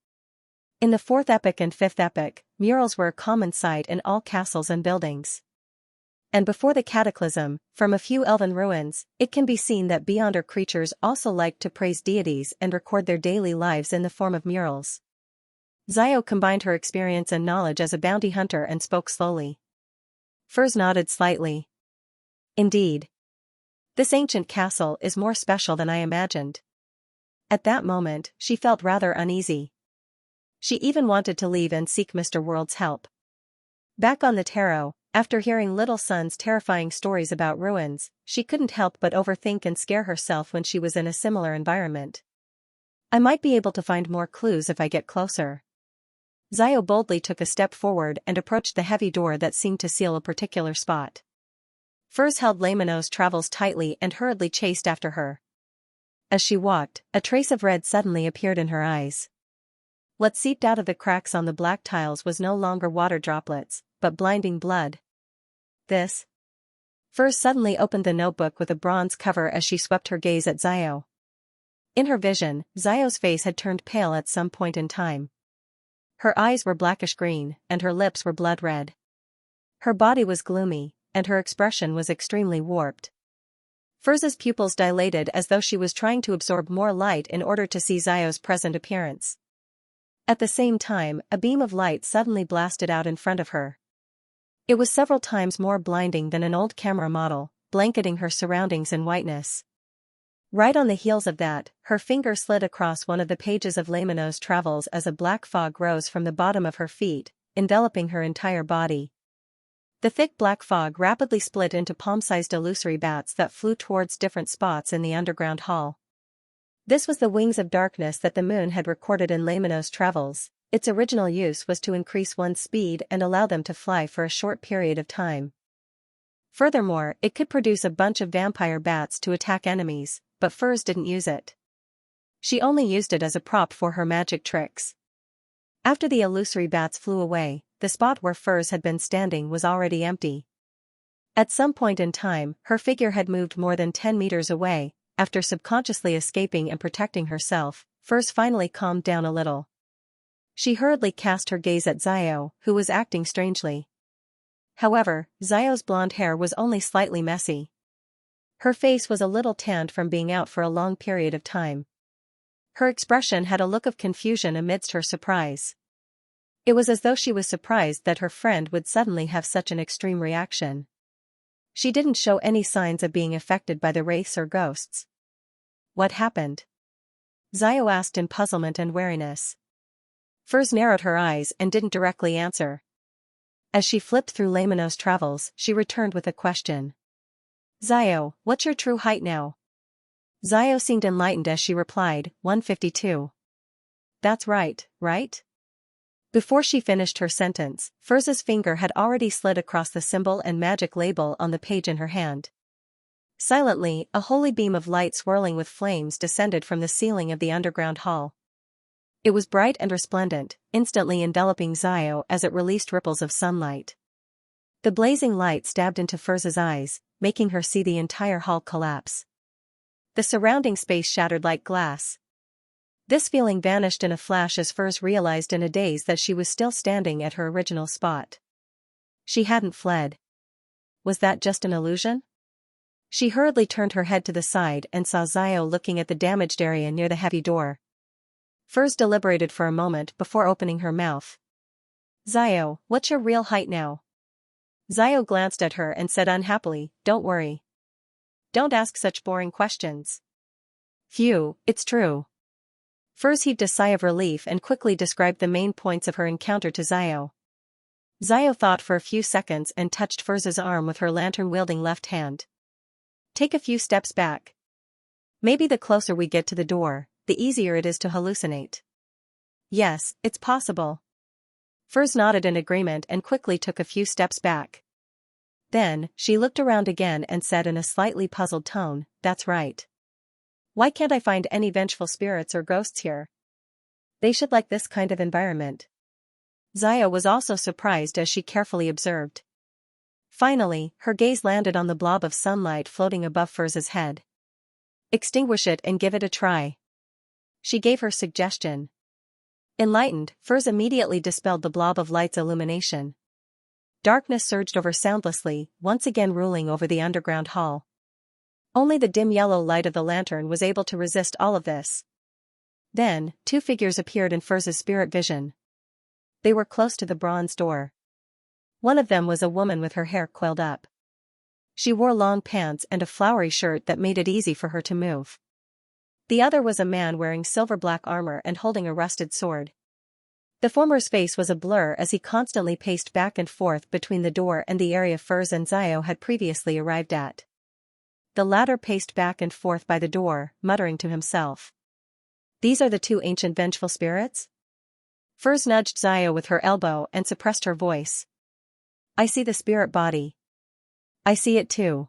A: In the 4th epoch and 5th epoch, murals were a common sight in all castles and buildings. And before the cataclysm, from a few elven ruins, it can be seen that Beyonder creatures also liked to praise deities and record their daily lives in the form of murals. Xiao combined her experience and knowledge as a bounty hunter and spoke slowly. Furs nodded slightly. "Indeed. This ancient castle is more special than I imagined." At that moment, she felt rather uneasy. She even wanted to leave and seek Mr. World's help. Back on the Tarot, after hearing Little Sun's terrifying stories about ruins, she couldn't help but overthink and scare herself when she was in a similar environment. "I might be able to find more clues if I get closer." Xiao boldly took a step forward and approached the heavy door that seemed to seal a particular spot. Furs held Laymanos Travels tightly and hurriedly chased after her. As she walked, a trace of red suddenly appeared in her eyes. What seeped out of the cracks on the black tiles was no longer water droplets, but blinding blood. "This?" Furs suddenly opened the notebook with a bronze cover as she swept her gaze at Xiao. In her vision, Xiao's face had turned pale at some point in time. Her eyes were blackish green, and her lips were blood red. Her body was gloomy, and her expression was extremely warped. Furza's pupils dilated as though she was trying to absorb more light in order to see Xiao's present appearance. At the same time, a beam of light suddenly blasted out in front of her. It was several times more blinding than an old camera model, blanketing her surroundings in whiteness. Right on the heels of that, her finger slid across one of the pages of Lamino's travels as a black fog rose from the bottom of her feet, enveloping her entire body. The thick black fog rapidly split into palm-sized illusory bats that flew towards different spots in the underground hall. This was the wings of darkness that the moon had recorded in Lamino's travels. Its original use was to increase one's speed and allow them to fly for a short period of time. Furthermore, it could produce a bunch of vampire bats to attack enemies, but Furz didn't use it. She only used it as a prop for her magic tricks. After the illusory bats flew away, the spot where Furz had been standing was already empty. At some point in time, her figure had moved more than 10 meters away. After subconsciously escaping and protecting herself, Furz finally calmed down a little. She hurriedly cast her gaze at Xiao, who was acting strangely. However, Xiao's blonde hair was only slightly messy. Her face was a little tanned from being out for a long period of time. Her expression had a look of confusion amidst her surprise. It was as though she was surprised that her friend would suddenly have such an extreme reaction. She didn't show any signs of being affected by the wraiths or ghosts. What happened? Xiao asked in puzzlement and wariness. Furz narrowed her eyes and didn't directly answer. As she flipped through Lamino's travels, she returned with a question. Xiao, what's your true height now? Xiao seemed enlightened as she replied, 152. That's right, right? Before she finished her sentence, Furz's finger had already slid across the symbol and magic label on the page in her hand. Silently, a holy beam of light swirling with flames descended from the ceiling of the underground hall. It was bright and resplendent, instantly enveloping Xiao as it released ripples of sunlight. The blazing light stabbed into Furz's eyes, making her see the entire hall collapse. The surrounding space shattered like glass. This feeling vanished in a flash as Furz realized in a daze that she was still standing at her original spot. She hadn't fled. Was that just an illusion? She hurriedly turned her head to the side and saw Xiao looking at the damaged area near the heavy door. Furz deliberated for a moment before opening her mouth. Xiao, what's your real height now? Xiao glanced at her and said unhappily, don't worry. Don't ask such boring questions. Phew, it's true. Furz heaved a sigh of relief and quickly described the main points of her encounter to Xiao. Xiao thought for a few seconds and touched Furz's arm with her lantern-wielding left hand. Take a few steps back. Maybe the closer we get to the door, the easier it is to hallucinate. Yes, it's possible. Furz nodded in agreement and quickly took a few steps back. Then, she looked around again and said in a slightly puzzled tone, that's right. Why can't I find any vengeful spirits or ghosts here? They should like this kind of environment. Xiao was also surprised as she carefully observed. Finally, her gaze landed on the blob of sunlight floating above Furz's head. Extinguish it and give it a try. She gave her suggestion. Enlightened, Furz immediately dispelled the blob of light's illumination. Darkness surged over soundlessly, once again ruling over the underground hall. Only the dim yellow light of the lantern was able to resist all of this. Then, two figures appeared in Furz's spirit vision. They were close to the bronze door. One of them was a woman with her hair coiled up. She wore long pants and a flowery shirt that made it easy for her to move. The other was a man wearing silver-black armor and holding a rusted sword. The former's face was a blur as he constantly paced back and forth between the door and the area Furz and Xiao had previously arrived at. The latter paced back and forth by the door, muttering to himself. These are the two ancient vengeful spirits? Furz nudged Xiao with her elbow and suppressed her voice. I see the spirit body. I see it too.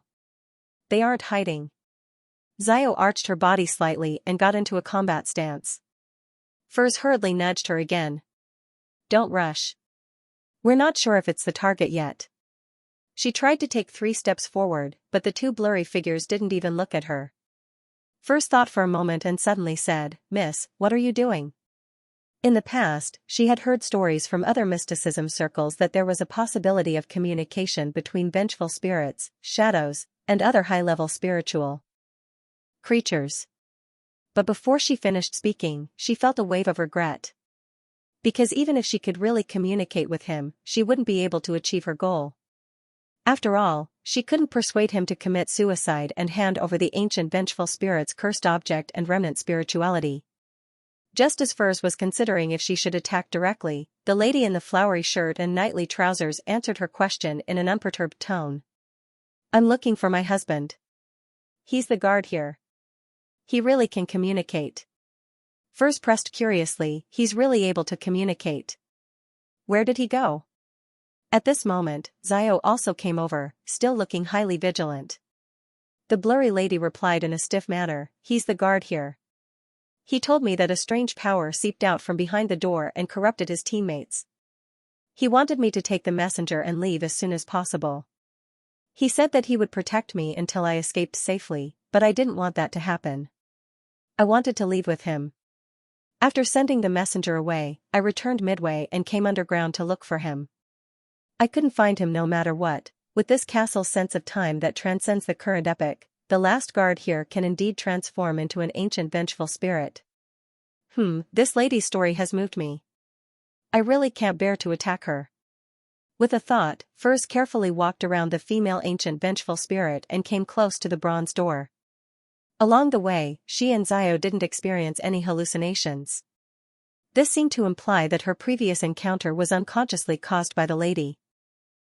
A: They aren't hiding. Xiao arched her body slightly and got into a combat stance. Furz hurriedly nudged her again. Don't rush. We're not sure if it's the target yet. She tried to take 3 steps forward, but the two blurry figures didn't even look at her. Furz thought for a moment and suddenly said, Miss, what are you doing? In the past, she had heard stories from other mysticism circles that there was a possibility of communication between vengeful spirits, shadows, and other high-level spiritual creatures. But before she finished speaking, she felt a wave of regret. Because even if she could really communicate with him, she wouldn't be able to achieve her goal. After all, she couldn't persuade him to commit suicide and hand over the ancient vengeful spirit's cursed object and remnant spirituality. Just as Furs was considering if she should attack directly, the lady in the flowery shirt and knightly trousers answered her question in an unperturbed tone. I'm looking for my husband. He's the guard here. He really can communicate. Furs pressed curiously, he's really able to communicate. Where did he go? At this moment, Xiao also came over, still looking highly vigilant. The blurry lady replied in a stiff manner, he's the guard here. He told me that a strange power seeped out from behind the door and corrupted his teammates. He wanted me to take the messenger and leave as soon as possible. He said that he would protect me until I escaped safely, but I didn't want that to happen. I wanted to leave with him. After sending the messenger away, I returned midway and came underground to look for him. I couldn't find him no matter what. With this castle's sense of time that transcends the current epoch, the last guard here can indeed transform into an ancient vengeful spirit. This lady's story has moved me. I really can't bear to attack her. With a thought, Furs carefully walked around the female ancient vengeful spirit and came close to the bronze door. Along the way, she and Xiao didn't experience any hallucinations. This seemed to imply that her previous encounter was unconsciously caused by the lady.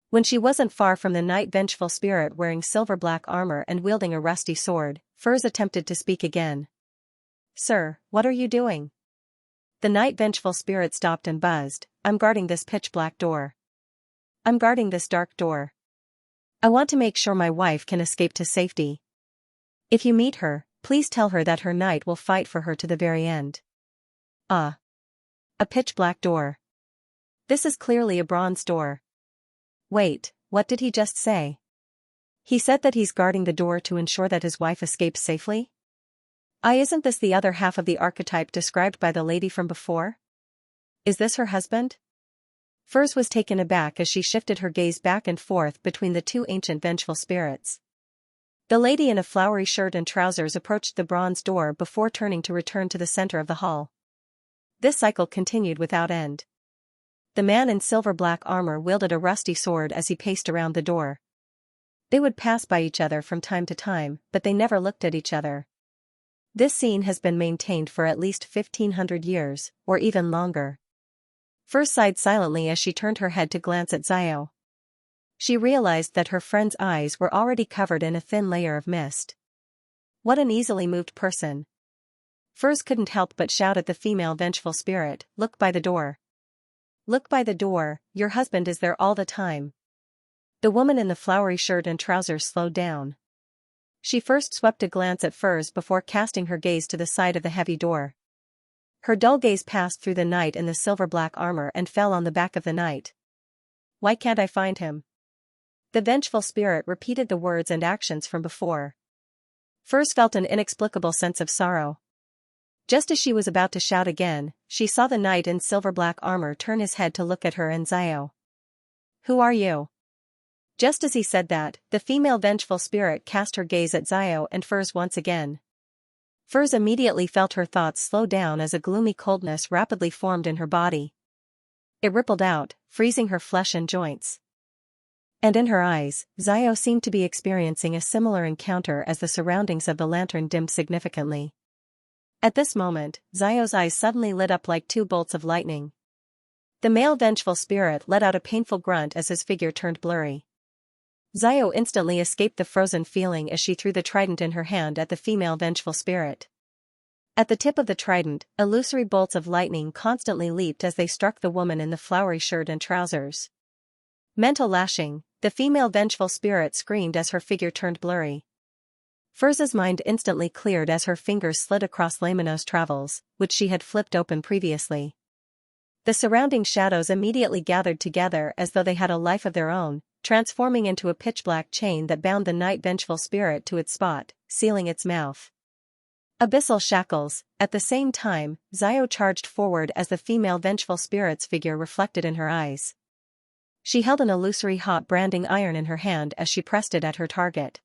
A: When she wasn't far from the night vengeful spirit wearing silver-black armor and wielding a rusty sword, Furs attempted to speak again. Sir, what are you doing? The night vengeful spirit stopped and buzzed, I'm guarding this pitch-black door. I'm guarding this dark door. I want to make sure my wife can escape to safety. If you meet her, please tell her that her knight will fight for her to the very end. A pitch-black door. This is clearly a bronze door. Wait, what did he just say? He said that he's guarding the door to ensure that his wife escapes safely? Isn't this the other half of the archetype described by the lady from before? Is this her husband? Furs was taken aback as she shifted her gaze back and forth between the two ancient vengeful spirits. The lady in a flowery shirt and trousers approached the bronze door before turning to return to the center of the hall. This cycle continued without end. The man in silver-black armor wielded a rusty sword as he paced around the door. They would pass by each other from time to time, but they never looked at each other. This scene has been maintained for at least 1,500 years, or even longer. Furs sighed silently as she turned her head to glance at Xiao. She realized that her friend's eyes were already covered in a thin layer of mist. What an easily moved person. Furs couldn't help but shout at the female vengeful spirit, look by the door. Look by the door, your husband is there all the time. The woman in the flowery shirt and trousers slowed down. She first swept a glance at Furs before casting her gaze to the side of the heavy door. Her dull gaze passed through the knight in the silver-black armor and fell on the back of the knight. Why can't I find him? The vengeful spirit repeated the words and actions from before. Furs felt an inexplicable sense of sorrow. Just as she was about to shout again, she saw the knight in silver-black armor turn his head to look at her and Xiao. Who are you? Just as he said that, the female vengeful spirit cast her gaze at Xiao and Furs once again. Furs immediately felt her thoughts slow down as a gloomy coldness rapidly formed in her body. It rippled out, freezing her flesh and joints. And in her eyes, Xiao seemed to be experiencing a similar encounter as the surroundings of the lantern dimmed significantly. At this moment, Xiao's eyes suddenly lit up like two bolts of lightning. The male vengeful spirit let out a painful grunt as his figure turned blurry. Xiao instantly escaped the frozen feeling as she threw the trident in her hand at the female vengeful spirit. At the tip of the trident, illusory bolts of lightning constantly leaped as they struck the woman in the flowery shirt and trousers. Mental lashing, the female vengeful spirit screamed as her figure turned blurry. Furz's mind instantly cleared as her fingers slid across Lamino's travels, which she had flipped open previously. The surrounding shadows immediately gathered together as though they had a life of their own, transforming into a pitch-black chain that bound the night vengeful spirit to its spot, sealing its mouth. Abyssal shackles. At the same time, Xiao charged forward as the female vengeful spirit's figure reflected in her eyes. She held an illusory hot branding iron in her hand as she pressed it at her target.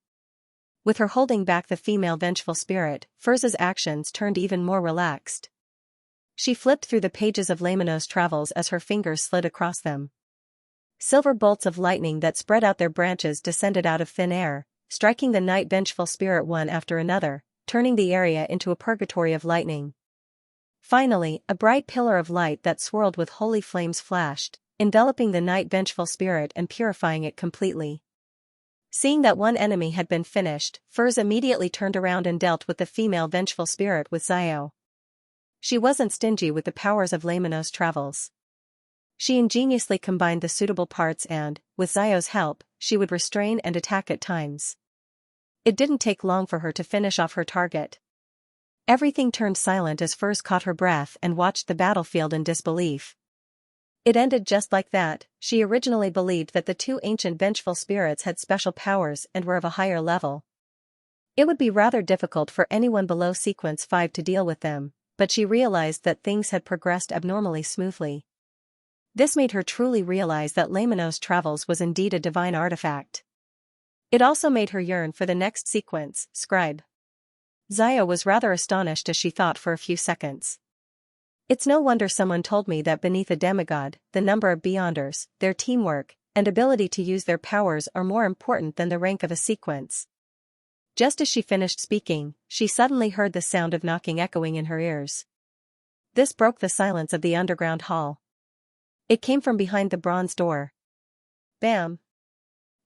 A: With her holding back the female vengeful spirit, Furz's actions turned even more relaxed. She flipped through the pages of Lamino's travels as her fingers slid across them. Silver bolts of lightning that spread out their branches descended out of thin air, striking the night vengeful spirit one after another, turning the area into a purgatory of lightning. Finally, a bright pillar of light that swirled with holy flames flashed, enveloping the night vengeful spirit and purifying it completely. Seeing that one enemy had been finished, Furz immediately turned around and dealt with the female vengeful spirit with Xiao. She wasn't stingy with the powers of Lamino's travels. She ingeniously combined the suitable parts and, with Xiao's help, she would restrain and attack at times. It didn't take long for her to finish off her target. Everything turned silent as Furz caught her breath and watched the battlefield in disbelief. It ended just like that. She originally believed that the two ancient vengeful spirits had special powers and were of a higher level. It would be rather difficult for anyone below Sequence 5 to deal with them, but she realized that things had progressed abnormally smoothly. This made her truly realize that Lamino's travels was indeed a divine artifact. It also made her yearn for the next sequence, Scribe. Xiao was rather astonished as she thought for a few seconds. It's no wonder someone told me that beneath a demigod, the number of Beyonders, their teamwork, and ability to use their powers are more important than the rank of a sequence. Just as she finished speaking, she suddenly heard the sound of knocking echoing in her ears. This broke the silence of the underground hall. It came from behind the bronze door. Bam!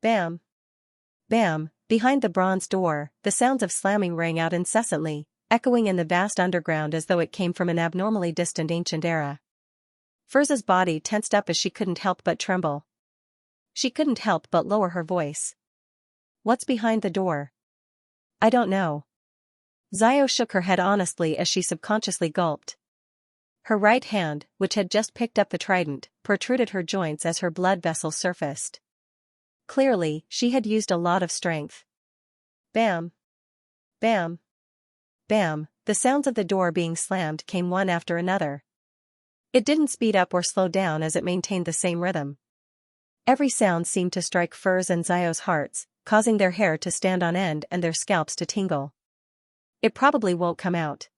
A: Bam! Bam! Behind the bronze door, the sounds of slamming rang out incessantly, echoing in the vast underground as though it came from an abnormally distant ancient era. Furz's body tensed up as she couldn't help but tremble. She couldn't help but lower her voice. What's behind the door? I don't know. Xiao shook her head honestly as she subconsciously gulped. Her right hand, which had just picked up the trident, protruded her joints as her blood vessels surfaced. Clearly, she had used a lot of strength. Bam! Bam! Bam! The sounds of the door being slammed came one after another. It didn't speed up or slow down as it maintained the same rhythm. Every sound seemed to strike Furz and Xiao's hearts, causing their hair to stand on end and their scalps to tingle. It probably won't come out.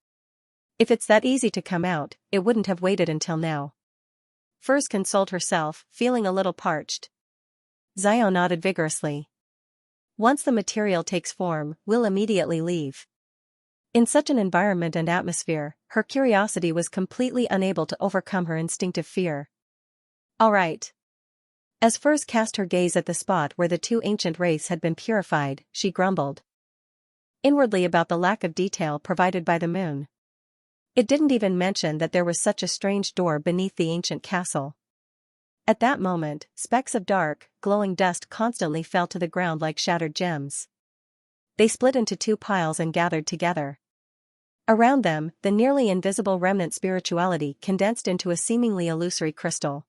A: If it's that easy to come out, it wouldn't have waited until now. Furz consoled herself, feeling a little parched. Xiao nodded vigorously. Once the material takes form, we'll immediately leave. In such an environment and atmosphere, her curiosity was completely unable to overcome her instinctive fear. All right. As Furz cast her gaze at the spot where the two ancient wraiths had been purified, she grumbled inwardly about the lack of detail provided by the moon. It didn't even mention that there was such a strange door beneath the ancient castle. At that moment, specks of dark, glowing dust constantly fell to the ground like shattered gems. They split into two piles and gathered together. Around them, the nearly invisible remnant spirituality condensed into a seemingly illusory crystal.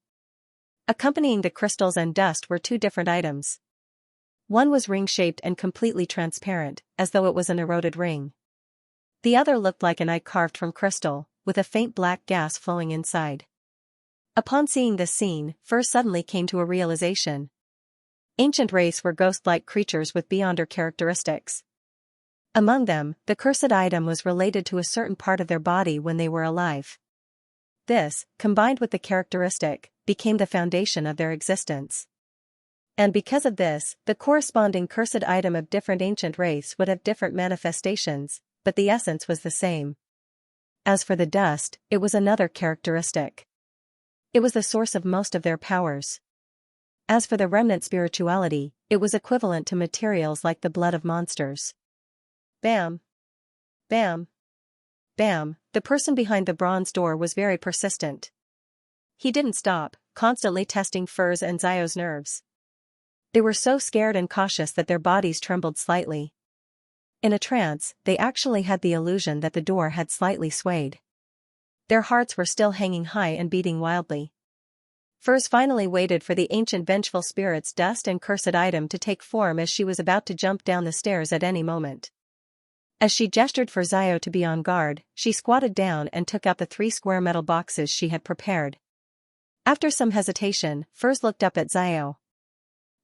A: Accompanying the crystals and dust were two different items. One was ring-shaped and completely transparent, as though it was an eroded ring. The other looked like an eye carved from crystal, with a faint black gas flowing inside. Upon seeing this scene, Furz suddenly came to a realization. Ancient wraiths were ghost-like creatures with Beyonder characteristics. Among them, the cursed item was related to a certain part of their body when they were alive. This, combined with the characteristic, became the foundation of their existence. And because of this, the corresponding cursed item of different ancient wraiths would have different manifestations, but the essence was the same. As for the dust, it was another characteristic. It was the source of most of their powers. As for the remnant spirituality, it was equivalent to materials like the blood of monsters. Bam! Bam! Bam! The person behind the bronze door was very persistent. He didn't stop, constantly testing Furz and Xiao's nerves. They were so scared and cautious that their bodies trembled slightly. In a trance, they actually had the illusion that the door had slightly swayed. Their hearts were still hanging high and beating wildly. Furz finally waited for the ancient vengeful spirit's dust and cursed item to take form as she was about to jump down the stairs at any moment. As she gestured for Xiao to be on guard, she squatted down and took out the 3 square metal boxes she had prepared. After some hesitation, Furz looked up at Xiao.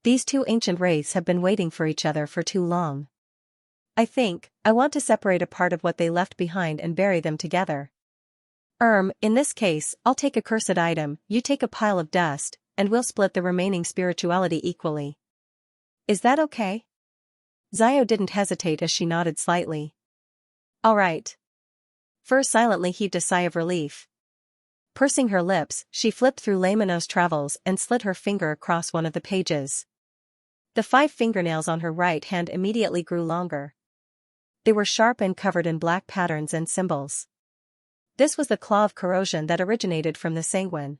A: These two ancient wraiths have been waiting for each other for too long. I want to separate a part of what they left behind and bury them together. In this case, I'll take a cursed item, you take a pile of dust, and we'll split the remaining spirituality equally. Is that okay? Xiao didn't hesitate as she nodded slightly. All right. Fur silently heaved a sigh of relief. Pursing her lips, she flipped through Lamino's travels and slid her finger across one of the pages. The 5 fingernails on her right hand immediately grew longer. They were sharp and covered in black patterns and symbols. This was the claw of corrosion that originated from the sanguine.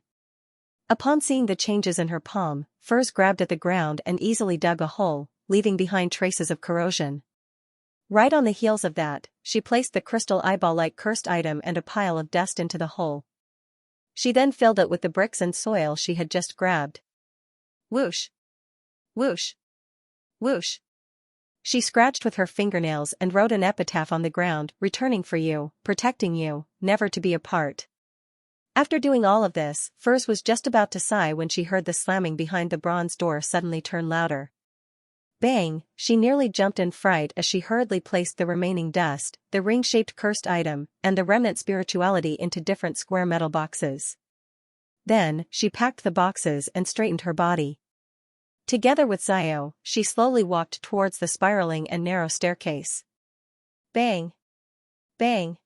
A: Upon seeing the changes in her palm, Furs grabbed at the ground and easily dug a hole, leaving behind traces of corrosion. Right on the heels of that, she placed the crystal eyeball-like cursed item and a pile of dust into the hole. She then filled it with the bricks and soil she had just grabbed. Whoosh! Whoosh! Whoosh! She scratched with her fingernails and wrote an epitaph on the ground, returning for you, protecting you, never to be apart. After doing all of this, Furs was just about to sigh when she heard the slamming behind the bronze door suddenly turn louder. Bang! She nearly jumped in fright as she hurriedly placed the remaining dust, the ring-shaped cursed item, and the remnant spirituality into different square metal boxes. Then, she packed the boxes and straightened her body. Together with Xiao, she slowly walked towards the spiraling and narrow staircase. Bang! Bang!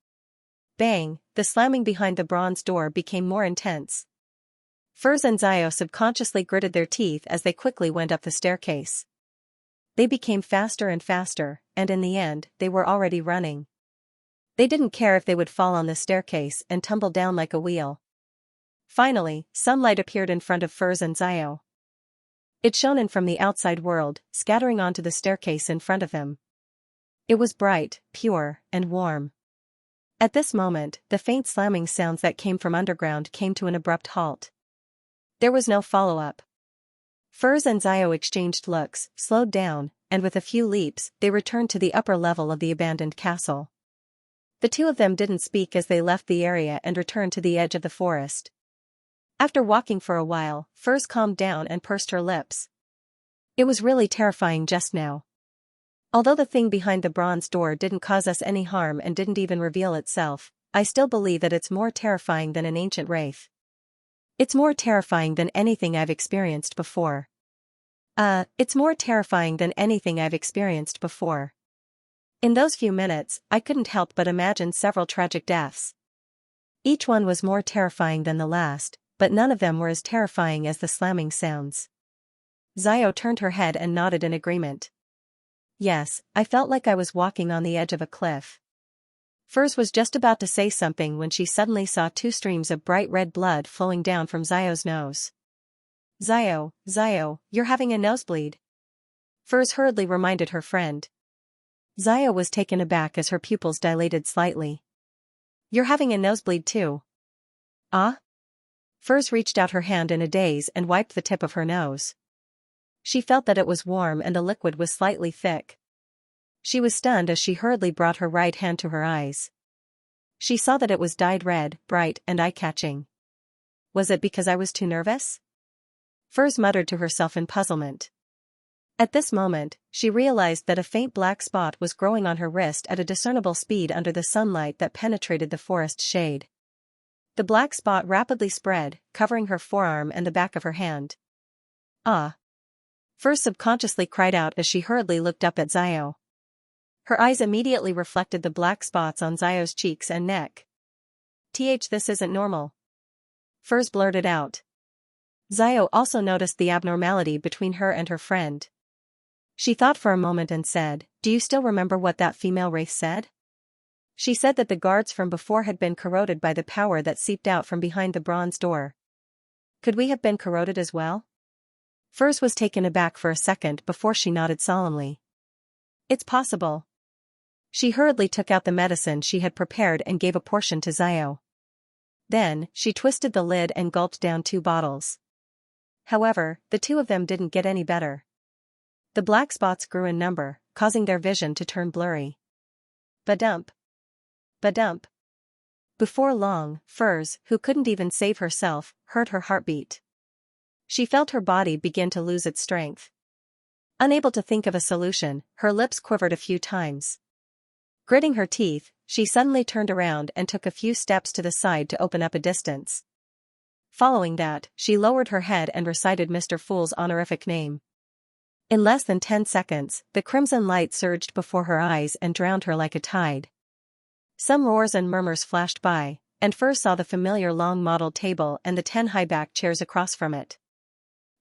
A: Bang! The slamming behind the bronze door became more intense. Furs and Xiao subconsciously gritted their teeth as they quickly went up the staircase. They became faster and faster, and in the end, they were already running. They didn't care if they would fall on the staircase and tumble down like a wheel. Finally, sunlight appeared in front of Furs and Xiao. It shone in from the outside world, scattering onto the staircase in front of him. It was bright, pure, and warm. At this moment, the faint slamming sounds that came from underground came to an abrupt halt. There was no follow-up. Furs and Xiao exchanged looks, slowed down, and with a few leaps, they returned to the upper level of the abandoned castle. The two of them didn't speak as they left the area and returned to the edge of the forest. After walking for a while, Furs calmed down and pursed her lips. It was really terrifying just now. Although the thing behind the bronze door didn't cause us any harm and didn't even reveal itself, I still believe that it's more terrifying than an ancient wraith. It's more terrifying than anything I've experienced before. It's more terrifying than anything I've experienced before. In those few minutes, I couldn't help but imagine several tragic deaths. Each one was more terrifying than the last, but none of them were as terrifying as the slamming sounds. Xiao turned her head and nodded in agreement. Yes, I felt like I was walking on the edge of a cliff. Furs was just about to say something when she suddenly saw 2 streams of bright red blood flowing down from Xiao's nose. Xiao, you're having a nosebleed. Furs hurriedly reminded her friend. Xiao was taken aback as her pupils dilated slightly. You're having a nosebleed too. Ah? Furs reached out her hand in a daze and wiped the tip of her nose. She felt that it was warm and the liquid was slightly thick. She was stunned as she hurriedly brought her right hand to her eyes. She saw that it was dyed red, bright and eye-catching. Was it because I was too nervous? Furs muttered to herself in puzzlement. At this moment, she realized that a faint black spot was growing on her wrist at a discernible speed under the sunlight that penetrated the forest shade. The black spot rapidly spread, covering her forearm and the back of her hand. Ah! Furs subconsciously cried out as she hurriedly looked up at Xiao. Her eyes immediately reflected the black spots on Xiao's cheeks and neck. This isn't normal. Furs blurted out. Xiao also noticed the abnormality between her and her friend. She thought for a moment and said, "Do you still remember what that female wraith said?" She said that the guards from before had been corroded by the power that seeped out from behind the bronze door. Could we have been corroded as well? Furs was taken aback for a second before she nodded solemnly. It's possible. She hurriedly took out the medicine she had prepared and gave a portion to Xiao. Then, she twisted the lid and gulped down 2 bottles. However, the two of them didn't get any better. The black spots grew in number, causing their vision to turn blurry. Badump. Badump. Before long, Furs, who couldn't even save herself, heard her heartbeat. She felt her body begin to lose its strength. Unable to think of a solution, her lips quivered a few times. Gritting her teeth, she suddenly turned around and took a few steps to the side to open up a distance. Following that, she lowered her head and recited Mr. Fool's honorific name. In less than 10 seconds, the crimson light surged before her eyes and drowned her like a tide. Some roars and murmurs flashed by, and Furs saw the familiar long-modeled table and the 10 high-backed chairs across from it.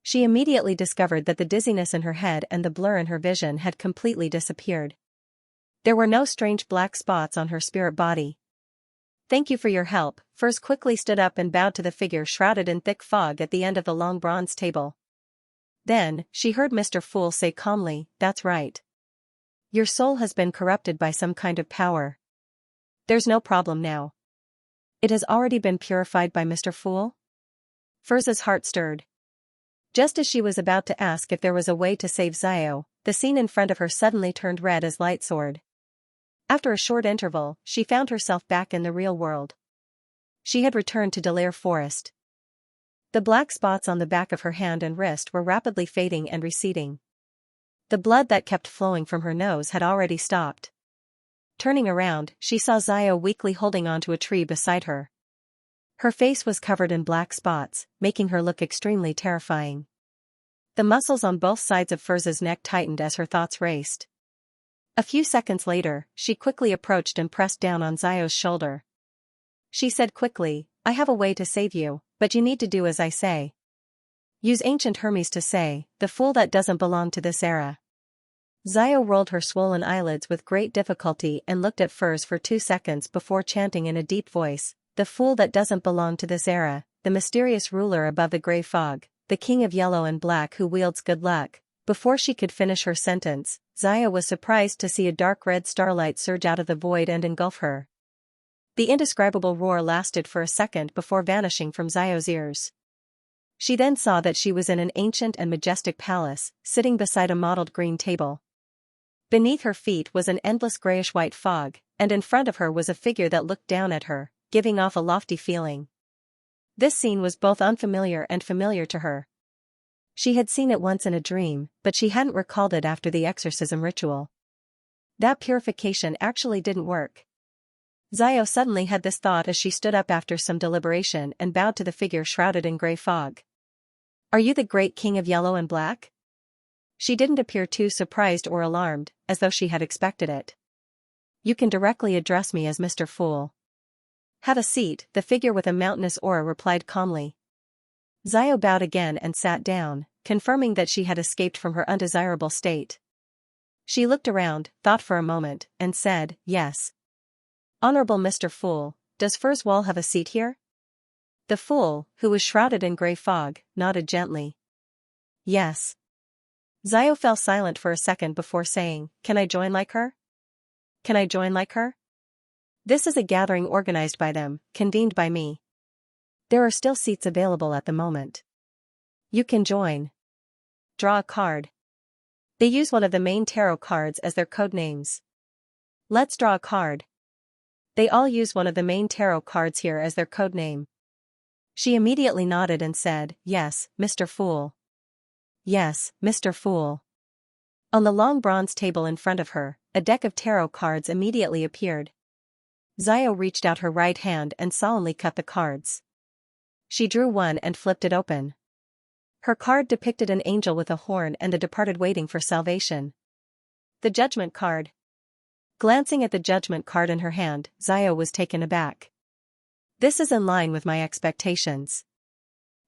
A: She immediately discovered that the dizziness in her head and the blur in her vision had completely disappeared. There were no strange black spots on her spirit body. "Thank you for your help." Furs quickly stood up and bowed to the figure shrouded in thick fog at the end of the long bronze table. Then, she heard Mr. Fool say calmly, "That's right. Your soul has been corrupted by some kind of power. There's no problem now. It has already been purified by Mr. Fool?" Furs's heart stirred. Just as she was about to ask if there was a way to save Xiao, the scene in front of her suddenly turned red as light soared. After a short interval, she found herself back in the real world. She had returned to Delaire Forest. The black spots on the back of her hand and wrist were rapidly fading and receding. The blood that kept flowing from her nose had already stopped. Turning around, she saw Xiao weakly holding onto a tree beside her. Her face was covered in black spots, making her look extremely terrifying. The muscles on both sides of Furs's neck tightened as her thoughts raced. A few seconds later, she quickly approached and pressed down on Xiao's shoulder. She said quickly, "I have a way to save you, but you need to do as I say. Use ancient Hermes to say, the fool that doesn't belong to this era." Xiao rolled her swollen eyelids with great difficulty and looked at Furs for 2 seconds before chanting in a deep voice, "The fool that doesn't belong to this era, the mysterious ruler above the gray fog, the king of yellow and black who wields good luck." Before she could finish her sentence, Xiao was surprised to see a dark red starlight surge out of the void and engulf her. The indescribable roar lasted for a second before vanishing from Xiao's ears. She then saw that she was in an ancient and majestic palace, sitting beside a mottled green table. Beneath her feet was an endless grayish-white fog, and in front of her was a figure that looked down at her, giving off a lofty feeling. This scene was both unfamiliar and familiar to her. She had seen it once in a dream, but she hadn't recalled it after the exorcism ritual. That purification actually didn't work. Xiao suddenly had this thought as she stood up after some deliberation and bowed to the figure shrouded in gray fog. "Are you the great king of yellow and black?" She didn't appear too surprised or alarmed, as though she had expected it. "You can directly address me as Mr. Fool." "Have a seat," the figure with a mountainous aura replied calmly. Xiao bowed again and sat down, confirming that she had escaped from her undesirable state. She looked around, thought for a moment, and said, "Yes. Honorable Mr. Fool, does Furs Wall have a seat here?" The fool, who was shrouded in gray fog, nodded gently. "Yes." Xiao fell silent for a second before saying, "Can I join like her? Can I join like her? This is a gathering organized by them, convened by me. There are still seats available at the moment. You can join. Draw a card." They use one of the main tarot cards as their code names. "Let's draw a card." They all use one of the main tarot cards here as their code name. She immediately nodded and said, "Yes, Mr. Fool. Yes, Mr. Fool." On the long bronze table in front of her, a deck of tarot cards immediately appeared. Xiao reached out her right hand and solemnly cut the cards. She drew one and flipped it open. Her card depicted an angel with a horn and the departed waiting for salvation. The Judgment card. Glancing at the Judgment card in her hand, Xiao was taken aback. "This is in line with my expectations."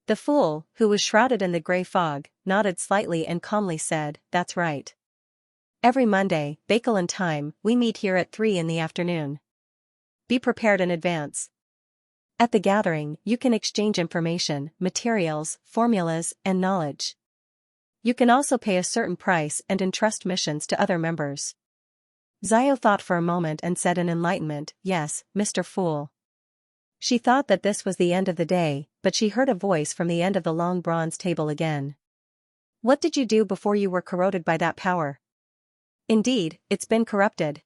A: The fool, who was shrouded in the gray fog, nodded slightly and calmly said, "That's right. Every Monday, Bakelin time, we meet here at 3 in the afternoon. Be prepared in advance. At the gathering, you can exchange information, materials, formulas, and knowledge. You can also pay a certain price and entrust missions to other members." Xiao thought for a moment and said in enlightenment, "Yes, Mr. Fool." She thought that this was the end of the day, but she heard a voice from the end of the long bronze table again. "What did you do before you were corroded by that power?" "Indeed, it's been corrupted."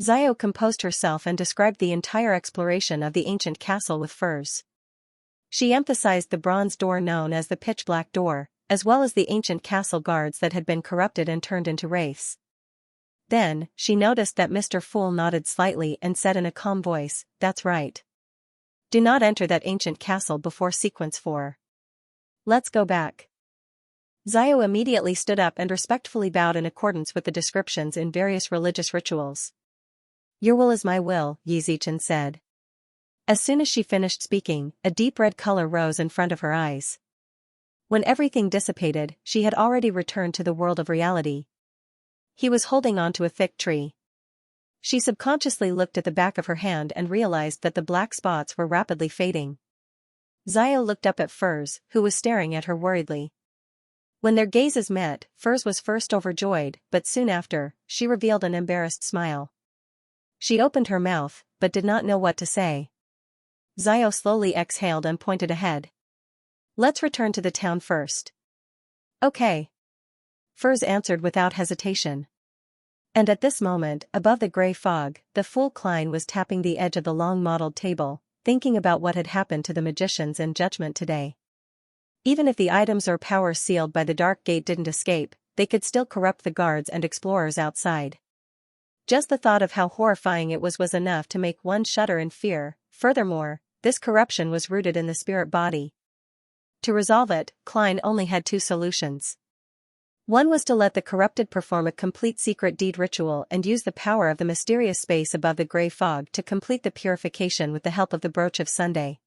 A: Xiao composed herself and described the entire exploration of the ancient castle with Furs. She emphasized the bronze door known as the pitch-black door, as well as the ancient castle guards that had been corrupted and turned into wraiths. Then, she noticed that Mr. Fool nodded slightly and said in a calm voice, "That's right. Do not enter that ancient castle before sequence 4. Let's go back." Xiao immediately stood up and respectfully bowed in accordance with the descriptions in various religious rituals. "Your will is my will," Yi Zichen said. As soon as she finished speaking, a deep red color rose in front of her eyes. When everything dissipated, she had already returned to the world of reality. He was holding on to a thick tree. She subconsciously looked at the back of her hand and realized that the black spots were rapidly fading. Xiao looked up at Furs, who was staring at her worriedly. When their gazes met, Furs was first overjoyed, but soon after, she revealed an embarrassed smile. She opened her mouth, but did not know what to say. Xiao slowly exhaled and pointed ahead. "Let's return to the town first." "Okay." Furs answered without hesitation. And at this moment, above the grey fog, the fool Klein was tapping the edge of the long-modelled table, thinking about what had happened to the magicians in Judgment today. Even if the items or powers sealed by the Dark Gate didn't escape, they could still corrupt the guards and explorers outside. Just the thought of how horrifying it was enough to make one shudder in fear. Furthermore, this corruption was rooted in the spirit body. To resolve it, Klein only had two solutions. One was to let the corrupted perform a complete secret deed ritual and use the power of the mysterious space above the grey fog to complete the purification with the help of the Brooch of Sunday.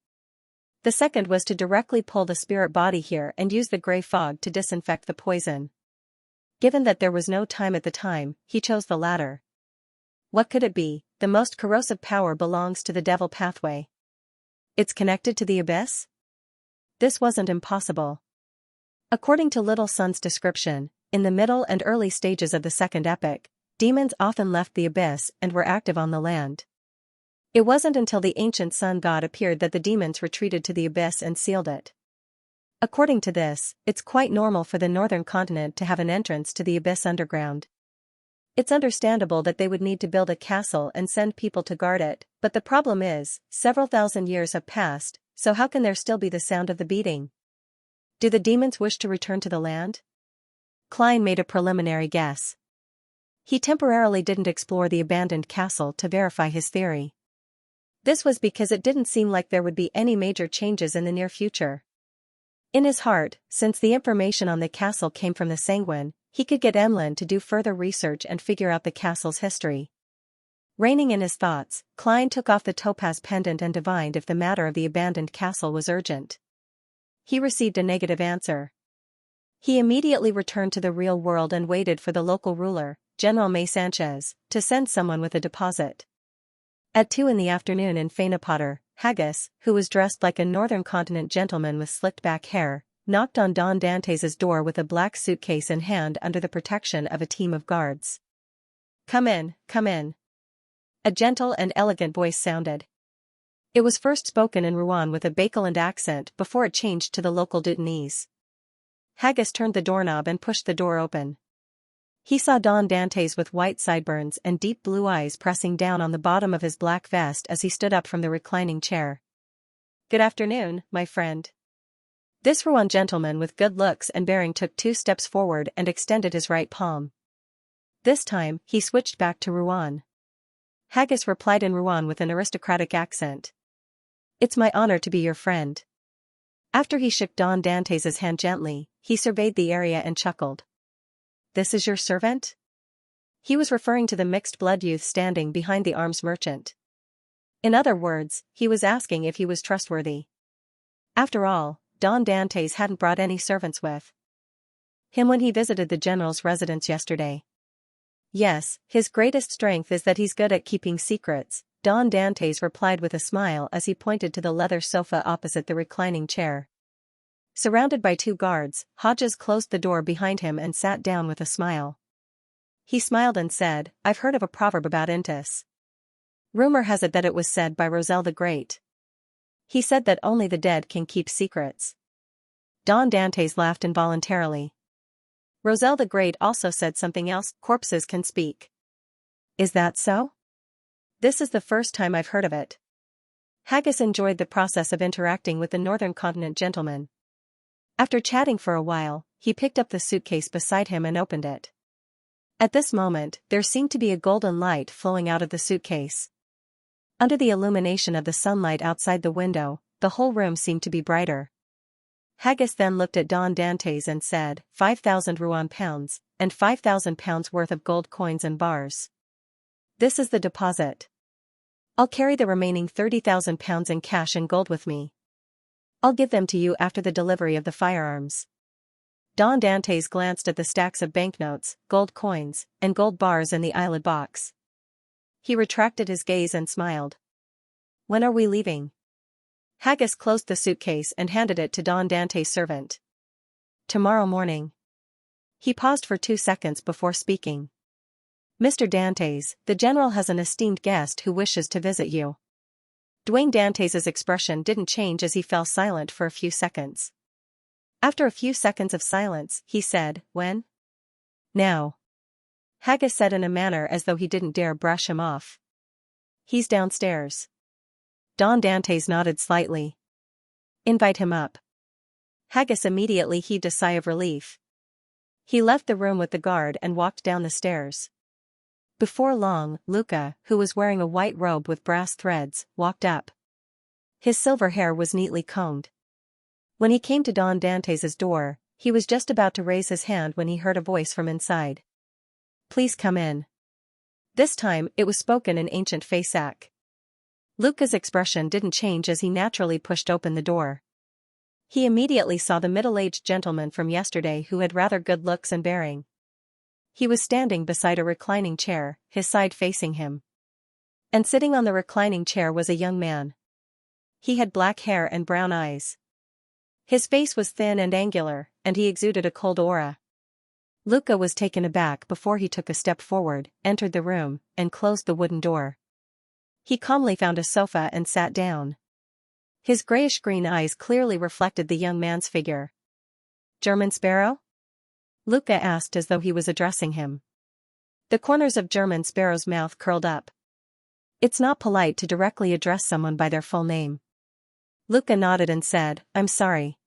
A: The second was to directly pull the spirit body here and use the grey fog to disinfect the poison. Given that there was no time at the time, he chose the latter. What could it be? The most corrosive power belongs to the devil pathway. It's connected to the abyss? This wasn't impossible. According to Little Sun's description, in the middle and early stages of the second epoch, demons often left the abyss and were active on the land. It wasn't until the ancient sun god appeared that the demons retreated to the abyss and sealed it. According to this, it's quite normal for the northern continent to have an entrance to the abyss underground. It's understandable that they would need to build a castle and send people to guard it, but the problem is, several thousand years have passed, so how can there still be the sound of the beating? Do the demons wish to return to the land? Klein made a preliminary guess. He temporarily didn't explore the abandoned castle to verify his theory. This was because it didn't seem like there would be any major changes in the near future. In his heart, since the information on the castle came from the Sanguine, he could get Emlyn to do further research and figure out the castle's history. Reining in his thoughts, Klein took off the topaz pendant and divined if the matter of the abandoned castle was urgent. He received a negative answer. He immediately returned to the real world and waited for the local ruler, General Xianxia, to send someone with a deposit. At 2 p.m. in Fainapotter, Haggis, who was dressed like a northern continent gentleman with slicked back hair, knocked on Don Dantes' door with a black suitcase in hand under the protection of a team of guards. Come in, come in." A gentle and elegant voice sounded. It was first spoken in Rouen with a Bakeland accent before it changed to the local Dutanese. Haggis turned the doorknob and pushed the door open. He saw Don Dantes with white sideburns and deep blue eyes pressing down on the bottom of his black vest as he stood up from the reclining chair. "Good afternoon, my friend." This Rouen gentleman with good looks and bearing took 2 steps forward and extended his right palm. This time, he switched back to Rouen. Haggis replied in Rouen with an aristocratic accent. "It's my honor to be your friend." After he shook Don Dantes' hand gently, he surveyed the area and chuckled. "This is your servant?" He was referring to the mixed-blood youth standing behind the arms merchant. In other words, he was asking if he was trustworthy. After all, Don Dantes hadn't brought any servants with him when he visited the general's residence yesterday. "Yes, his greatest strength is that he's good at keeping secrets," Don Dantes replied with a smile as he pointed to the leather sofa opposite the reclining chair. Surrounded by 2 guards, Hodges closed the door behind him and sat down with a smile. He smiled and said, "I've heard of a proverb about Intis. Rumor has it that it was said by Roselle the Great. He said that only the dead can keep secrets." Don Dantes laughed involuntarily. "Roselle the Great also said something else, corpses can speak." "Is that so?" "This is the first time I've heard of it." Haggis enjoyed the process of interacting with the northern continent gentleman. After chatting for a while, he picked up the suitcase beside him and opened it. At this moment, there seemed to be a golden light flowing out of the suitcase. Under the illumination of the sunlight outside the window, the whole room seemed to be brighter. Haggis then looked at Don Dantes and said, 5,000 Ruan pounds, and 5,000 pounds worth of gold coins and bars. This is the deposit. I'll carry the remaining 30,000 pounds in cash and gold with me. I'll give them to you after the delivery of the firearms. Don Dantes glanced at the stacks of banknotes, gold coins, and gold bars in the eyelid box. He retracted his gaze and smiled. When are we leaving? Haggis closed the suitcase and handed it to Don Dante's servant. Tomorrow morning. He paused for 2 seconds before speaking. Mr. Dantes, the general has an esteemed guest who wishes to visit you. Dwayne Dantes's expression didn't change as he fell silent for a few seconds. After a few seconds of silence, he said, When? Now. Haggis said in a manner as though he didn't dare brush him off. He's downstairs. Don Dantes nodded slightly. Invite him up. Haggis immediately heaved a sigh of relief. He left the room with the guard and walked down the stairs. Before long, Luca, who was wearing a white robe with brass threads, walked up. His silver hair was neatly combed. When he came to Don Dantes's door, he was just about to raise his hand when he heard a voice from inside. Please come in. This time, it was spoken in ancient Fasak. Luca's expression didn't change as he naturally pushed open the door. He immediately saw the middle-aged gentleman from yesterday who had rather good looks and bearing. He was standing beside a reclining chair, his side facing him. And sitting on the reclining chair was a young man. He had black hair and brown eyes. His face was thin and angular, and he exuded a cold aura. Luca was taken aback before he took a step forward, entered the room, and closed the wooden door. He calmly found a sofa and sat down. His grayish-green eyes clearly reflected the young man's figure. German Sparrow? Luca asked as though he was addressing him. The corners of German Sparrow's mouth curled up. It's not polite to directly address someone by their full name. Luca nodded and said, I'm sorry.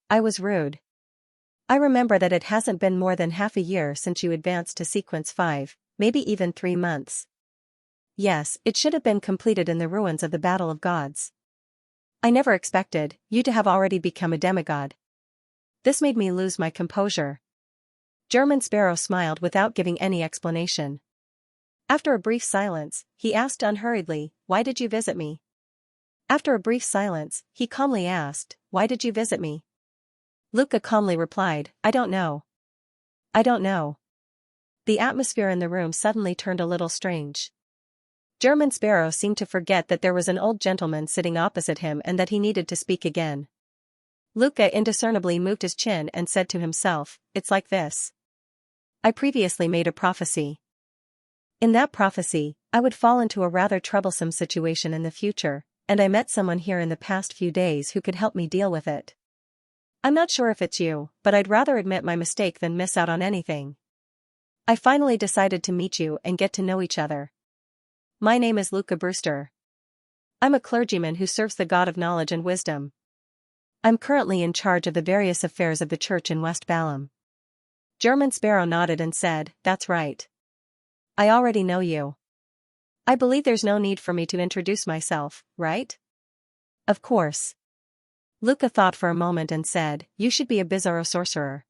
A: I was rude. I remember that it hasn't been more than half a year since you advanced to sequence 5, maybe even 3 months. Yes, it should have been completed in the ruins of the Battle of Gods. I never expected you to have already become a demigod. This made me lose my composure. German Sparrow smiled without giving any explanation. After a brief silence, he asked unhurriedly, Why did you visit me? After a brief silence, he calmly asked, Why did you visit me? Luca calmly replied, I don't know. I don't know. The atmosphere in the room suddenly turned a little strange. German Sparrow seemed to forget that there was an old gentleman sitting opposite him and that he needed to speak again. Luca indiscernibly moved his chin and said to himself, It's like this. I previously made a prophecy. In that prophecy, I would fall into a rather troublesome situation in the future, and I met someone here in the past few days who could help me deal with it. I'm not sure if it's you, but I'd rather admit my mistake than miss out on anything. I finally decided to meet you and get to know each other. My name is Luca Brewster. I'm a clergyman who serves the God of knowledge and wisdom. I'm currently in charge of the various affairs of the church in West Balam. German Sparrow nodded and said, That's right. I already know you. I believe there's no need for me to introduce myself, right? Of course. Luca thought for a moment and said, You should be a bizarro sorcerer.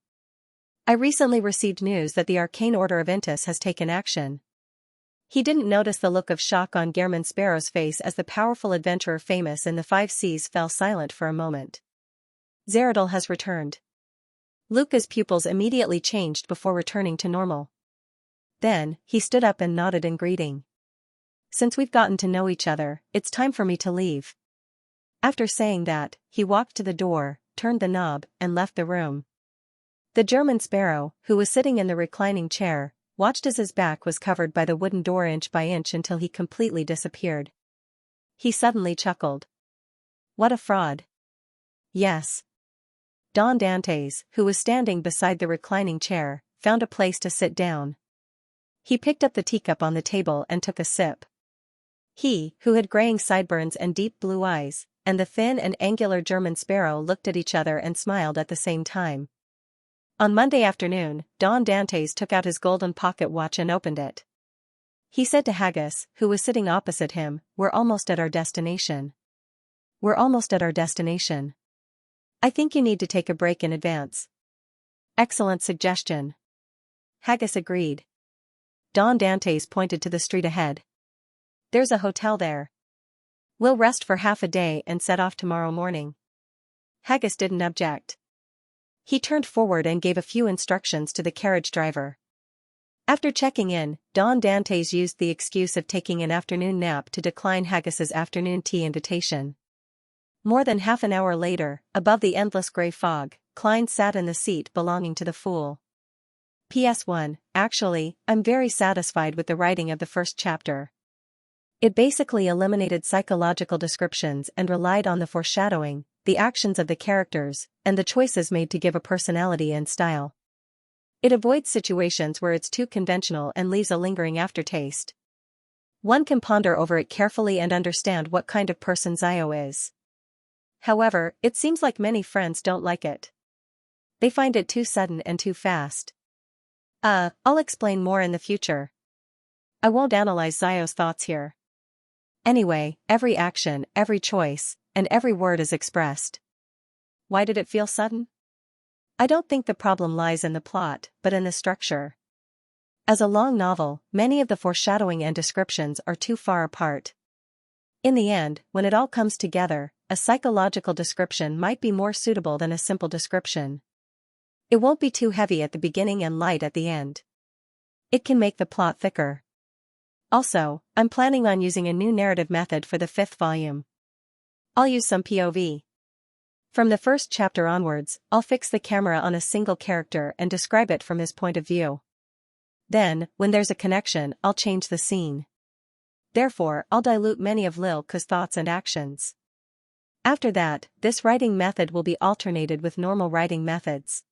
A: I recently received news that the Arcane Order of Intis has taken action. He didn't notice the look of shock on German Sparrow's face as the powerful adventurer famous in the 5 Seas fell silent for a moment. Zeradal has returned. Luca's pupils immediately changed before returning to normal. Then, he stood up and nodded in greeting. Since we've gotten to know each other, it's time for me to leave. After saying that, he walked to the door, turned the knob, and left the room. The German Sparrow, who was sitting in the reclining chair, watched as his back was covered by the wooden door inch by inch until he completely disappeared. He suddenly chuckled. What a fraud. Yes. Don Dantes, who was standing beside the reclining chair, found a place to sit down. He picked up the teacup on the table and took a sip. He, who had graying sideburns and deep blue eyes, and the thin and angular German Sparrow looked at each other and smiled at the same time. On Monday afternoon, Don Dantes took out his golden pocket watch and opened it. He said to Haggis, who was sitting opposite him, "We're almost at our destination. We're almost at our destination. I think you need to take a break in advance." "Excellent suggestion." Haggis agreed. Don Dantes pointed to the street ahead. "There's a hotel there. We'll rest for half a day and set off tomorrow morning." Haggis didn't object. He turned forward and gave a few instructions to the carriage driver. After checking in, Don Dantes used the excuse of taking an afternoon nap to decline Haggis's afternoon tea invitation. More than half an hour later, above the endless gray fog, Klein sat in the seat belonging to the Fool. PS1, actually, I'm very satisfied with the writing of the first chapter. It basically eliminated psychological descriptions and relied on the foreshadowing, the actions of the characters, and the choices made to give a personality and style. It avoids situations where it's too conventional and leaves a lingering aftertaste. One can ponder over it carefully and understand what kind of person Zio is. However, it seems like many friends don't like it. They find it too sudden and too fast. I'll explain more in the future. I won't analyze Zio's thoughts here. Anyway, every action, every choice, and every word is expressed. Why did it feel sudden? I don't think the problem lies in the plot, but in the structure. As a long novel, many of the foreshadowing and descriptions are too far apart. In the end, when it all comes together, a psychological description might be more suitable than a simple description. It won't be too heavy at the beginning and light at the end. It can make the plot thicker. Also, I'm planning on using a new narrative method for the 5th volume. I'll use some POV. From the first chapter onwards, I'll fix the camera on a single character and describe it from his point of view. Then, when there's a connection, I'll change the scene. Therefore, I'll dilute many of Lilke's thoughts and actions. After that, this writing method will be alternated with normal writing methods.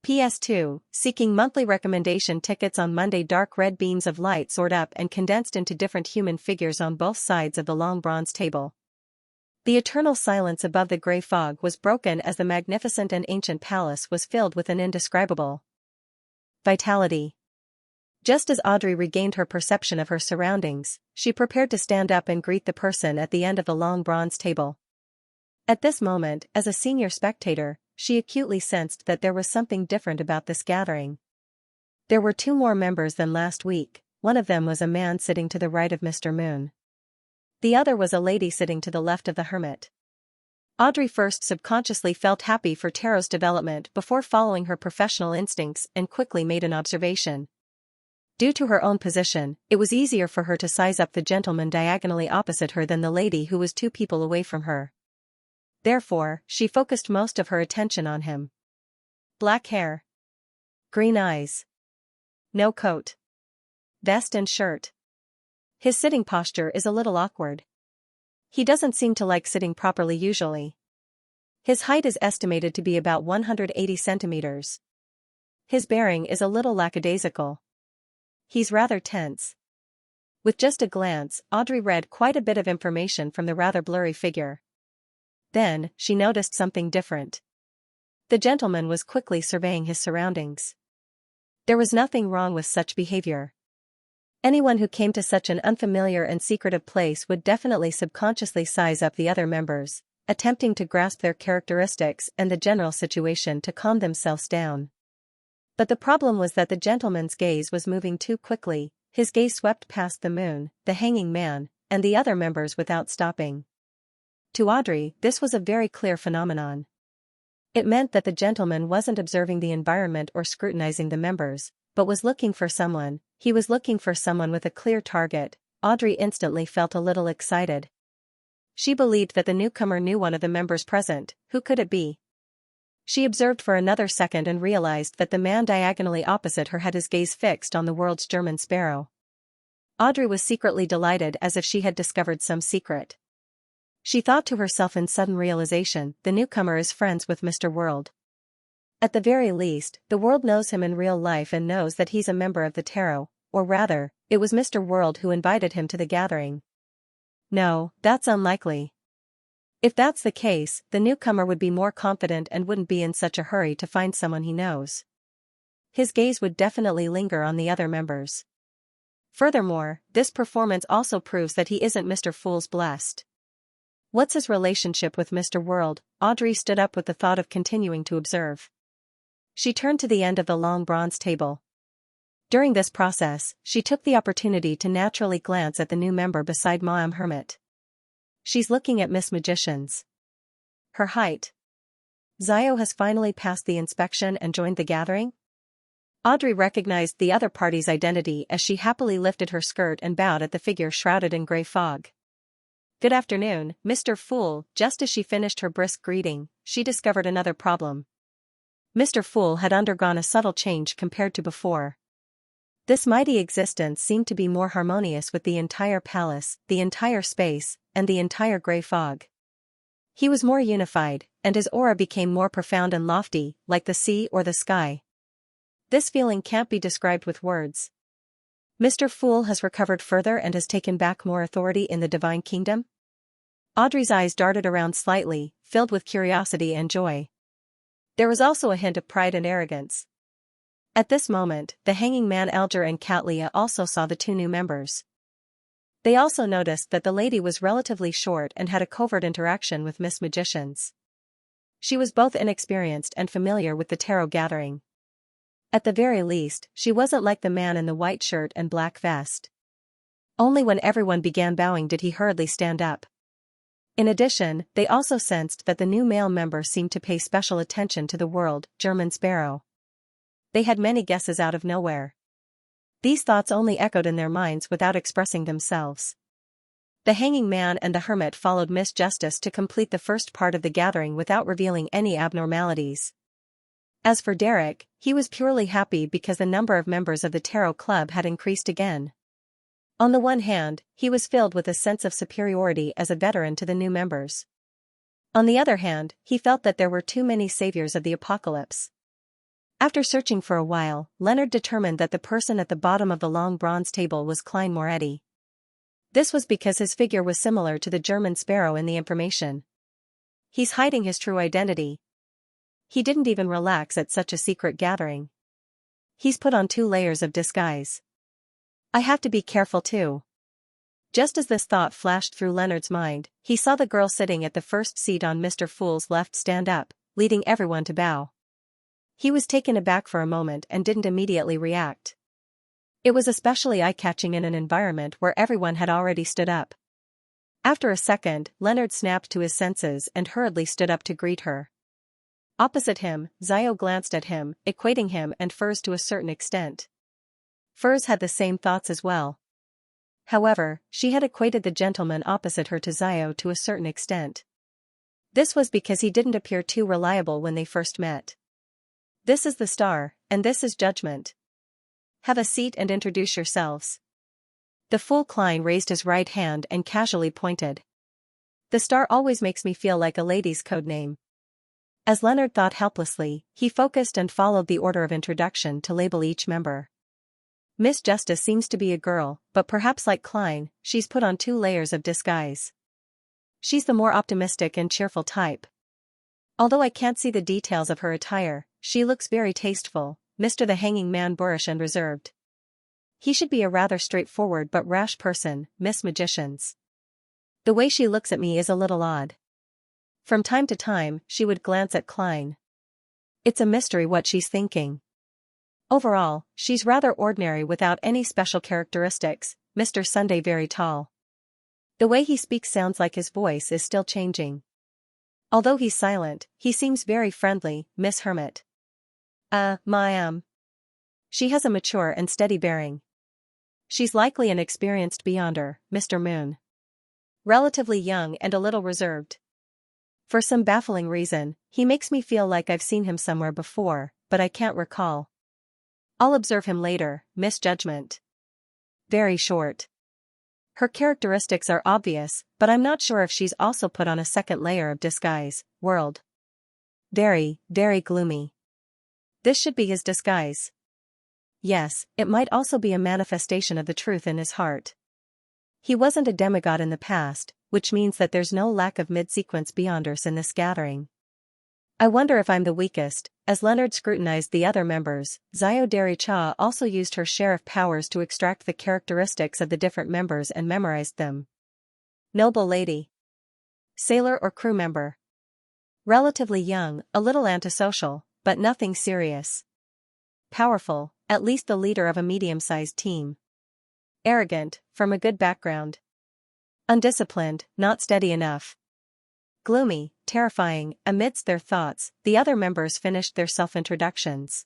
A: PS2, seeking monthly recommendation tickets on Monday. Dark red beams of light soared up and condensed into different human figures on both sides of the long bronze table. The eternal silence above the gray fog was broken as the magnificent and ancient palace was filled with an indescribable vitality. Just as Audrey regained her perception of her surroundings, she prepared to stand up and greet the person at the end of the long bronze table. At this moment, as a senior spectator, she acutely sensed that there was something different about this gathering. There were 2 more members than last week. One of them was a man sitting to the right of Mr. Moon. The other was a lady sitting to the left of the hermit. Audrey first subconsciously felt happy for Taro's development before following her professional instincts and quickly made an observation. Due to her own position, it was easier for her to size up the gentleman diagonally opposite her than the lady who was 2 people away from her. Therefore, she focused most of her attention on him. Black hair. Green eyes. No coat. Vest and shirt. His sitting posture is a little awkward. He doesn't seem to like sitting properly usually. His height is estimated to be about 180 centimeters. His bearing is a little lackadaisical. He's rather tense. With just a glance, Audrey read quite a bit of information from the rather blurry figure. Then, she noticed something different. The gentleman was quickly surveying his surroundings. There was nothing wrong with such behavior. Anyone who came to such an unfamiliar and secretive place would definitely subconsciously size up the other members, attempting to grasp their characteristics and the general situation to calm themselves down. But the problem was that the gentleman's gaze was moving too quickly. His gaze swept past the moon, the hanging man, and the other members without stopping. To Audrey, this was a very clear phenomenon. It meant that the gentleman wasn't observing the environment or scrutinizing the members, but was looking for someone. He was looking for someone with a clear target. Audrey instantly felt a little excited. She believed that the newcomer knew one of the members present. Who could it be? She observed for another second and realized that the man diagonally opposite her had his gaze fixed on the world's German sparrow. Audrey was secretly delighted, as if she had discovered some secret. She thought to herself in sudden realization, the newcomer is friends with Mr. World. At the very least, the world knows him in real life and knows that he's a member of the Tarot, or rather, it was Mr. World who invited him to the gathering. No, that's unlikely. If that's the case, the newcomer would be more confident and wouldn't be in such a hurry to find someone he knows. His gaze would definitely linger on the other members. Furthermore, this performance also proves that he isn't Mr. Fool's blessed. What's his relationship with Mr. World? Audrey stood up with the thought of continuing to observe. She turned to the end of the long bronze table. During this process, she took the opportunity to naturally glance at the new member beside Ma'am Hermit. She's looking at Miss Magicians. Her height. Xiao has finally passed the inspection and joined the gathering? Audrey recognized the other party's identity as she happily lifted her skirt and bowed at the figure shrouded in gray fog. Good afternoon, Mr. Fool. Just as she finished her brisk greeting, she discovered another problem. Mr. Fool had undergone a subtle change compared to before. This mighty existence seemed to be more harmonious with the entire palace, the entire space, and the entire gray fog. He was more unified, and his aura became more profound and lofty, like the sea or the sky. This feeling can't be described with words. Mr. Fool has recovered further and has taken back more authority in the divine kingdom? Audrey's eyes darted around slightly, filled with curiosity and joy. There was also a hint of pride and arrogance. At this moment, the hanging man Elger and Catlia also saw the two new members. They also noticed that the lady was relatively short and had a covert interaction with Miss Magicians. She was both inexperienced and familiar with the tarot gathering. At the very least, she wasn't like the man in the white shirt and black vest. Only when everyone began bowing did he hurriedly stand up. In addition, they also sensed that the new male member seemed to pay special attention to the world, German Sparrow. They had many guesses out of nowhere. These thoughts only echoed in their minds without expressing themselves. The hanging man and the hermit followed Miss Justice to complete the first part of the gathering without revealing any abnormalities. As for Derek, he was purely happy because the number of members of the tarot club had increased again. On the one hand, he was filled with a sense of superiority as a veteran to the new members. On the other hand, he felt that there were too many saviors of the apocalypse. After searching for a while, Leonard determined that the person at the bottom of the long bronze table was Klein Moretti. This was because his figure was similar to the German Sparrow in the information. He's hiding his true identity. He didn't even relax at such a secret gathering. He's put on 2 layers of disguise. I have to be careful too. Just as this thought flashed through Leonard's mind, he saw the girl sitting at the first seat on Mr. Fool's left stand up, leading everyone to bow. He was taken aback for a moment and didn't immediately react. It was especially eye-catching in an environment where everyone had already stood up. After a second, Leonard snapped to his senses and hurriedly stood up to greet her. Opposite him, Xiao glanced at him, equating him and Furs to a certain extent. Furs had the same thoughts as well. However, she had equated the gentleman opposite her to Xiao to a certain extent. This was because he didn't appear too reliable when they first met. This is the star, and this is judgment. Have a seat and introduce yourselves. The Fool Klein raised his right hand and casually pointed. The star always makes me feel like a lady's code name. As Leonard thought helplessly, he focused and followed the order of introduction to label each member. Miss Justice seems to be a girl, but perhaps like Klein, she's put on 2 layers of disguise. She's the more optimistic and cheerful type. Although I can't see the details of her attire, she looks very tasteful, Mr. the Hanging Man boorish and reserved. He should be a rather straightforward but rash person, Miss Magicians. The way she looks at me is a little odd. From time to time, she would glance at Klein. It's a mystery what she's thinking. Overall, she's rather ordinary without any special characteristics, Mr. Sunday very tall. The way he speaks sounds like his voice is still changing. Although he's silent, he seems very friendly, Miss Hermit. Ma'am. She has a mature and steady bearing. She's likely an experienced beyonder, Mr. Moon. Relatively young and a little reserved. For some baffling reason, he makes me feel like I've seen him somewhere before, but I can't recall. I'll observe him later, Miss Judgment. Very short. Her characteristics are obvious, but I'm not sure if she's also put on a second layer of disguise, world. Very, very gloomy. This should be his disguise. Yes, it might also be a manifestation of the truth in his heart. He wasn't a demigod in the past, which means that there's no lack of mid-sequence beyonders in this gathering. I wonder if I'm the weakest. As Leonard scrutinized the other members, Xiao Cha also used her share of powers to extract the characteristics of the different members and memorized them. Noble lady. Sailor or crew member. Relatively young, a little antisocial, but nothing serious. Powerful, at least the leader of a medium-sized team. Arrogant, from a good background. Undisciplined, not steady enough. Gloomy, terrifying. Amidst their thoughts, the other members finished their self-introductions.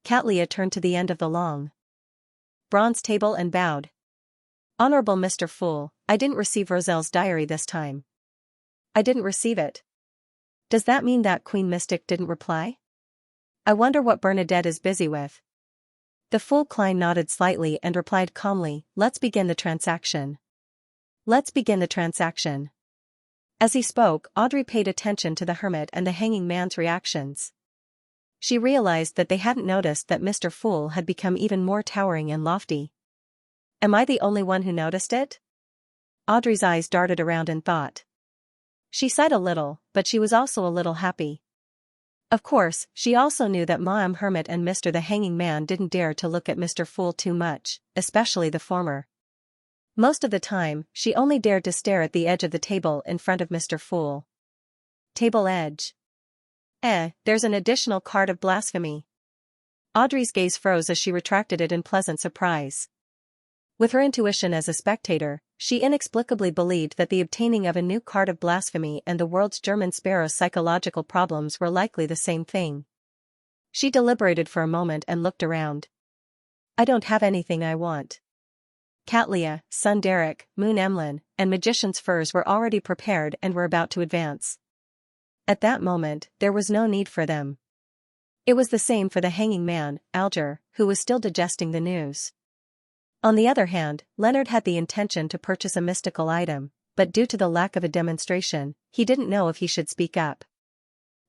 A: Catlia turned to the end of the long bronze table and bowed. Honorable Mr. Fool, I didn't receive Roselle's diary this time. I didn't receive it. Does that mean that Queen Mystic didn't reply? I wonder what Bernadette is busy with. The Fool Klein nodded slightly and replied calmly, let's begin the transaction. Let's begin the transaction. As he spoke, Audrey paid attention to the hermit and the hanging man's reactions. She realized that they hadn't noticed that Mr. Fool had become even more towering and lofty. Am I the only one who noticed it? Audrey's eyes darted around in thought. She sighed a little, but she was also a little happy. Of course, she also knew that Ma'am Hermit and Mr. the Hanging Man didn't dare to look at Mr. Fool too much, especially the former. Most of the time, she only dared to stare at the edge of the table in front of Mr. Fool. Table edge. There's an additional card of blasphemy. Audrey's gaze froze as she retracted it in pleasant surprise. With her intuition as a spectator, she inexplicably believed that the obtaining of a new card of blasphemy and the world's German sparrow's psychological problems were likely the same thing. She deliberated for a moment and looked around. I don't have anything I want. Catlia, Sun Derek, Moon Emlyn, and Magician's Furs were already prepared and were about to advance. At that moment, there was no need for them. It was the same for the hanging man, Alger, who was still digesting the news. On the other hand, Leonard had the intention to purchase a mystical item, but due to the lack of a demonstration, he didn't know if he should speak up.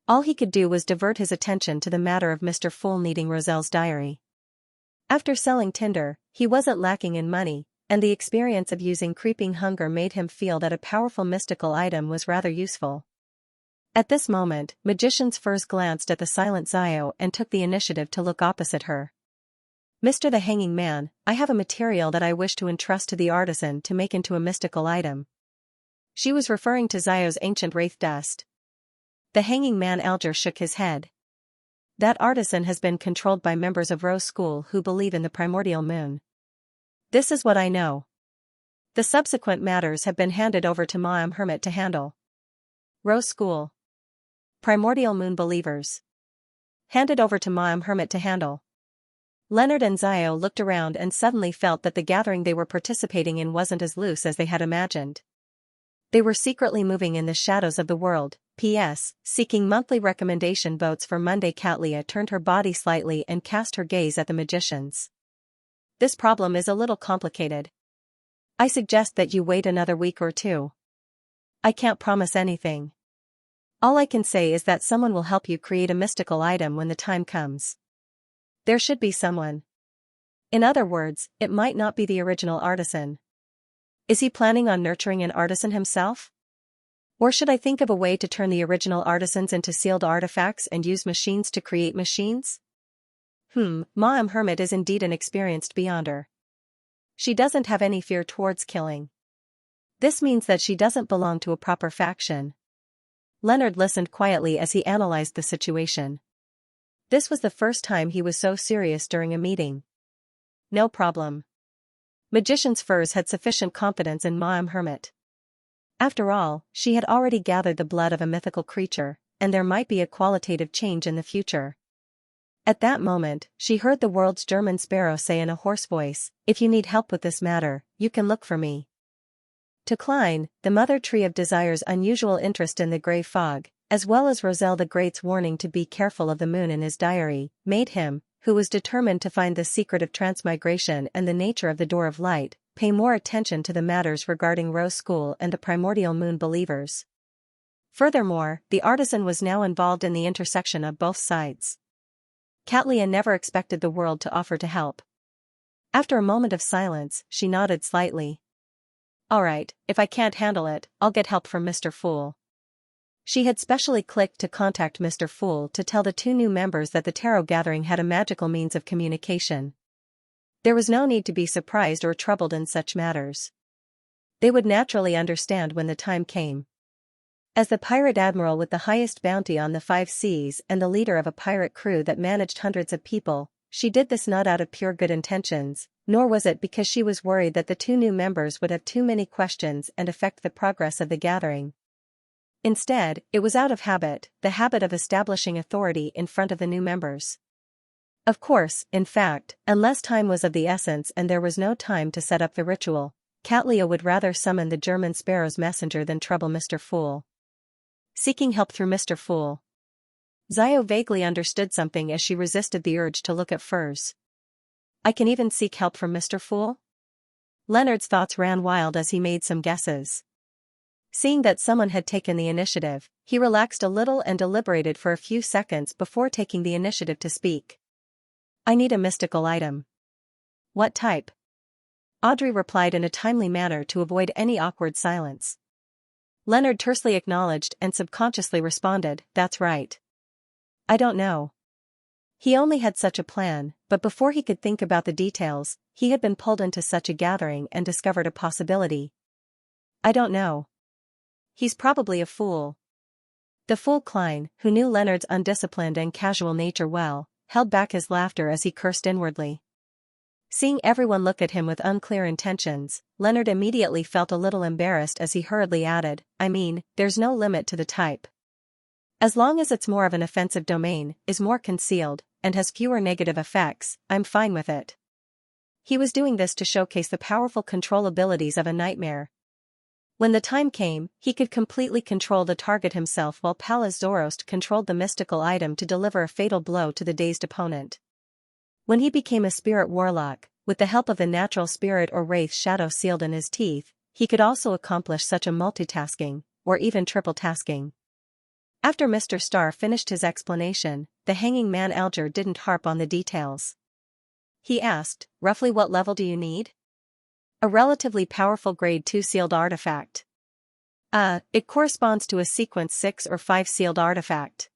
A: All he could do was divert his attention to the matter of Mr. Fool needing Roselle's diary. After selling tinder, he wasn't lacking in money, and the experience of using creeping hunger made him feel that a powerful mystical item was rather useful. At this moment, Magician's Furs glanced at the silent Xiao and took the initiative to look opposite her. Mr. the Hanging Man, I have a material that I wish to entrust to the artisan to make into a mystical item. She was referring to Xiao's ancient wraith dust. The Hanging Man Alger shook his head. That artisan has been controlled by members of Rose School who believe in the primordial moon. This is what I know. The subsequent matters have been handed over to Ma'am Hermit to handle. Rose School. Primordial moon believers. Handed over to Ma'am Hermit to handle. Leonard and Xiao looked around and suddenly felt that the gathering they were participating in wasn't as loose as they had imagined. They were secretly moving in the shadows of the world. P.S. Seeking monthly recommendation votes for Monday. Catlia turned her body slightly and cast her gaze at the magicians. This problem is a little complicated. I suggest that you wait another week or two. I can't promise anything. All I can say is that someone will help you create a mystical item when the time comes. There should be someone. In other words, it might not be the original artisan. Is he planning on nurturing an artisan himself? Or should I think of a way to turn the original artisans into sealed artifacts and use machines to create machines? Ma'am Hermit is indeed an experienced beyonder. She doesn't have any fear towards killing. This means that she doesn't belong to a proper faction. Leonard listened quietly as he analyzed the situation. This was the first time he was so serious during a meeting. No problem. Magician's Furs had sufficient confidence in Ma'am Hermit. After all, she had already gathered the blood of a mythical creature, and there might be a qualitative change in the future. At that moment, she heard the world's German sparrow say in a hoarse voice, if you need help with this matter, you can look for me. To Klein, the mother tree of Desire's unusual interest in the grey fog, as well as Roselle the Great's warning to be careful of the moon in his diary, made him, who was determined to find the secret of transmigration and the nature of the Door of Light, pay more attention to the matters regarding Rose School and the primordial moon believers. Furthermore, the artisan was now involved in the intersection of both sides. Catlia never expected the world to offer to help. After a moment of silence, she nodded slightly. Alright, if I can't handle it, I'll get help from Mr. Fool. She had specially clicked to contact Mr. Fool to tell the two new members that the tarot gathering had a magical means of communication. There was no need to be surprised or troubled in such matters. They would naturally understand when the time came. As the pirate admiral with the highest bounty on the 5 seas and the leader of a pirate crew that managed hundreds of people, she did this not out of pure good intentions, nor was it because she was worried that the two new members would have too many questions and affect the progress of the gathering. Instead, it was out of habit, the habit of establishing authority in front of the new members. Of course, in fact, unless time was of the essence and there was no time to set up the ritual, Xianxia would rather summon the German Sparrow's messenger than trouble Mr. Fool. Seeking help through Mr. Fool. Xiao vaguely understood something as she resisted the urge to look at furs. I can even seek help from Mr. Fool? Leonard's thoughts ran wild as he made some guesses. Seeing that someone had taken the initiative, he relaxed a little and deliberated for a few seconds before taking the initiative to speak. I need a mystical item. What type? Audrey replied in a timely manner to avoid any awkward silence. Leonard tersely acknowledged and subconsciously responded, that's right. I don't know. He only had such a plan, but before he could think about the details, he had been pulled into such a gathering and discovered a possibility. I don't know. He's probably a fool. The fool Klein, who knew Leonard's undisciplined and casual nature well, held back his laughter as he cursed inwardly. Seeing everyone look at him with unclear intentions, Leonard immediately felt a little embarrassed as he hurriedly added, I mean, there's no limit to the type. As long as it's more of an offensive domain, is more concealed, and has fewer negative effects, I'm fine with it. He was doing this to showcase the powerful control abilities of a nightmare. When the time came, he could completely control the target himself while Pallas Zoroast controlled the mystical item to deliver a fatal blow to the dazed opponent. When he became a spirit warlock, with the help of the natural spirit or wraith shadow sealed in his teeth, he could also accomplish such a multitasking, or even triple tasking. After Mr. Starr finished his explanation, the hanging man Alger didn't harp on the details. He asked, roughly what level do you need? A relatively powerful grade 2 sealed artifact. It corresponds to a sequence 6 or 5 sealed artifact.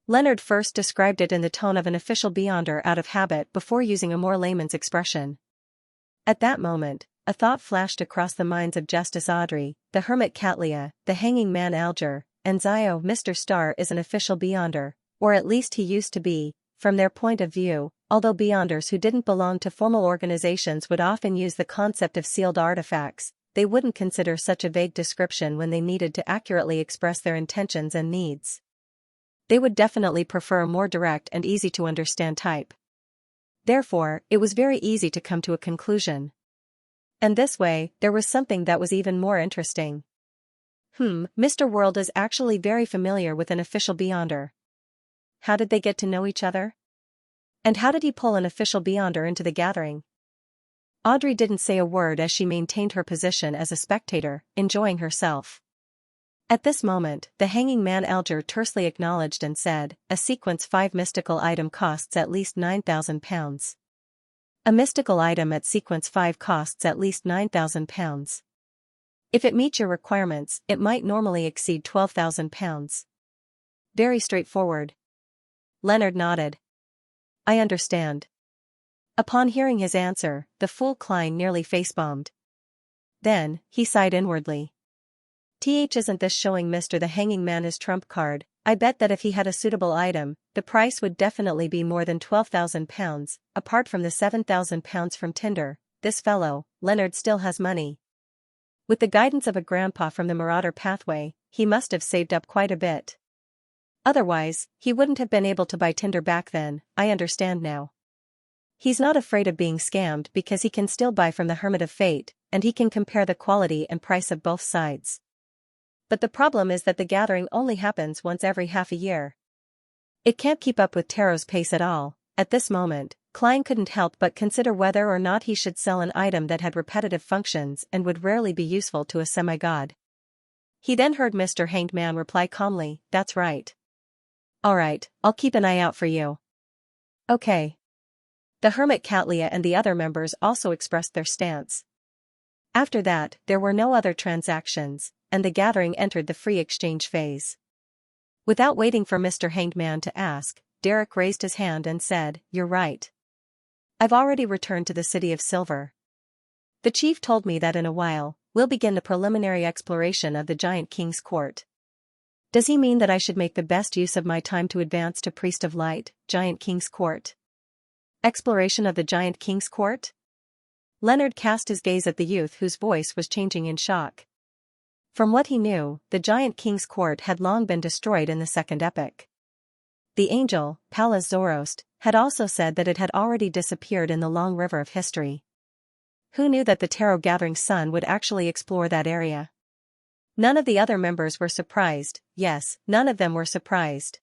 A: Leonard first described it in the tone of an official beyonder out of habit before using a more layman's expression. At that moment, a thought flashed across the minds of Justice Audrey, the hermit Xianxia, the hanging man Alger, and Xiao. Mr. Starr is an official beyonder, or at least he used to be, from their point of view, although beyonders who didn't belong to formal organizations would often use the concept of sealed artifacts, they wouldn't consider such a vague description when they needed to accurately express their intentions and needs. They would definitely prefer a more direct and easy to understand type. Therefore, it was very easy to come to a conclusion. And this way, there was something that was even more interesting. Mr. World is actually very familiar with an official beyonder. How did they get to know each other? And how did he pull an official beyonder into the gathering? Audrey didn't say a word as she maintained her position as a spectator, enjoying herself. At this moment, the hanging man Alger tersely acknowledged and said, a sequence 5 mystical item costs at least £9,000. A mystical item at sequence 5 costs at least £9,000. If it meets your requirements, it might normally exceed £12,000. Very straightforward. Leonard nodded. I understand. Upon hearing his answer, the fool Klein nearly face-bombed. Then, he sighed inwardly. Isn't this showing Mr. the Hanging Man his trump card? I bet that if he had a suitable item, the price would definitely be more than £12,000, apart from the £7,000 from Tinder. This fellow, Leonard, still has money. With the guidance of a grandpa from the Marauder pathway, he must have saved up quite a bit. Otherwise, he wouldn't have been able to buy Tinder back then. I understand now. He's not afraid of being scammed because he can still buy from the Hermit of Fate, and he can compare the quality and price of both sides. But the problem is that the gathering only happens once every half a year. It can't keep up with Tarot's pace at all. At this moment, Klein couldn't help but consider whether or not he should sell an item that had repetitive functions and would rarely be useful to a semi-god. He then heard Mr. Hanged Man reply calmly, that's right. Alright, I'll keep an eye out for you. Okay. The hermit Xianxia and the other members also expressed their stance. After that, there were no other transactions, and the gathering entered the free exchange phase. Without waiting for Mr. Hanged Man to ask, Derek raised his hand and said, "You're right. I've already returned to the City of Silver. The chief told me that in a while, we'll begin the preliminary exploration of the Giant King's court." Does he mean that I should make the best use of my time to advance to Priest of Light, Giant King's court? Exploration of the Giant King's court? Leonard cast his gaze at the youth whose voice was changing in shock. From what he knew, the Giant King's court had long been destroyed in the Second Epoch. The angel, Pallas Zoroast, had also said that it had already disappeared in the long river of history. Who knew that the tarot-gathering sun would actually explore that area? None of the other members were surprised. Yes, none of them were surprised.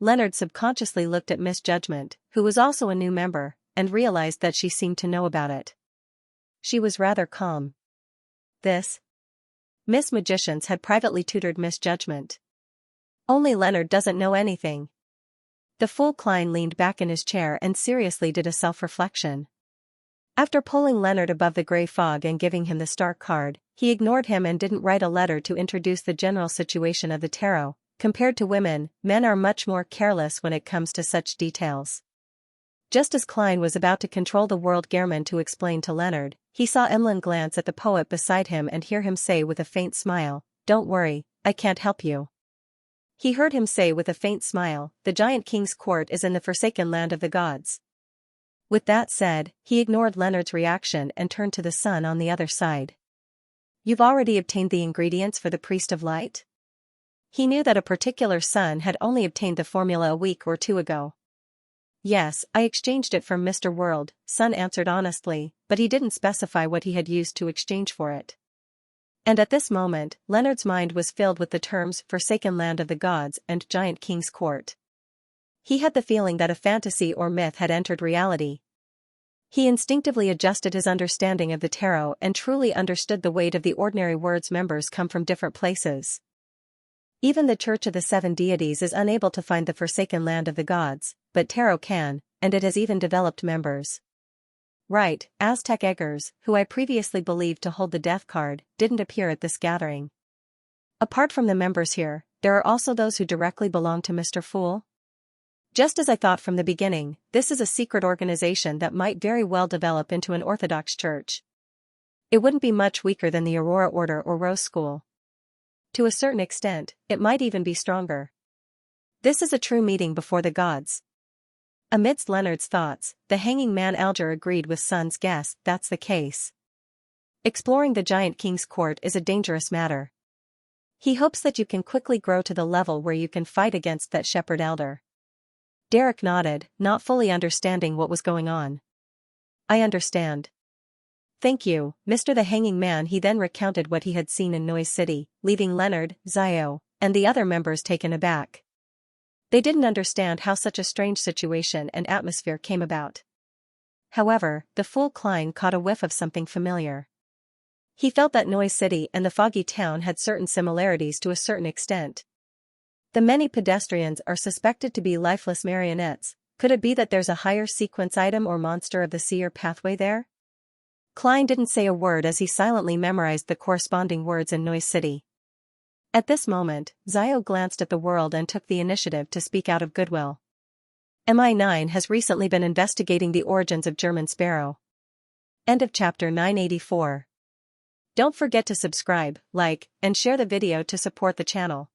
A: Leonard subconsciously looked at Miss Judgment, who was also a new member, and realized that she seemed to know about it. She was rather calm. This? Miss Magicians had privately tutored Miss Judgment. Only Leonard doesn't know anything. The fool Klein leaned back in his chair and seriously did a self-reflection. After pulling Leonard above the gray fog and giving him the star card, he ignored him and didn't write a letter to introduce the general situation of the tarot. Compared to women, men are much more careless when it comes to such details. Just as Klein was about to control the world Gehrman to explain to Leonard, he saw Emlyn glance at the poet beside him and hear him say with a faint smile, "Don't worry, I can't help you." He heard him say with a faint smile, "The Giant King's court is in the forsaken land of the gods." With that said, he ignored Leonard's reaction and turned to the sun on the other side. "You've already obtained the ingredients for the Priest of Light?" He knew that a particular sun had only obtained the formula a week or two ago. "Yes, I exchanged it from Mr. World," Sun answered honestly, but he didn't specify what he had used to exchange for it. And at this moment, Leonard's mind was filled with the terms Forsaken Land of the Gods and Giant King's Court. He had the feeling that a fantasy or myth had entered reality. He instinctively adjusted his understanding of the tarot and truly understood the weight of the ordinary words. Members come from different places. Even the Church of the Seven Deities is unable to find the Forsaken Land of the Gods, but tarot can, and it has even developed members. Right, Aztec Eggers, who I previously believed to hold the death card, didn't appear at this gathering. Apart from the members here, there are also those who directly belong to Mr. Fool? Just as I thought from the beginning, this is a secret organization that might very well develop into an Orthodox church. It wouldn't be much weaker than the Aurora Order or Rose School. To a certain extent, it might even be stronger. This is a true meeting before the gods. Amidst Leonard's thoughts, the hanging man Alger agreed with Sun's guess. That's the case. Exploring the Giant King's court is a dangerous matter. He hopes that you can quickly grow to the level where you can fight against that shepherd elder. Derek nodded, not fully understanding what was going on. "I understand. Thank you, Mr. the Hanging Man." He then recounted what he had seen in Noise City, leaving Leonard, Zio, and the other members taken aback. They didn't understand how such a strange situation and atmosphere came about. However, the fool Klein caught a whiff of something familiar. He felt that Noise City and the foggy town had certain similarities to a certain extent. The many pedestrians are suspected to be lifeless marionettes. Could it be that there's a higher sequence item or monster of the seer pathway there? Klein didn't say a word as he silently memorized the corresponding words in Noise City. At this moment, Zio glanced at the world and took the initiative to speak out of goodwill. MI9 has recently been investigating the origins of German Sparrow. End of chapter 984. Don't forget to subscribe, like, and share the video to support the channel.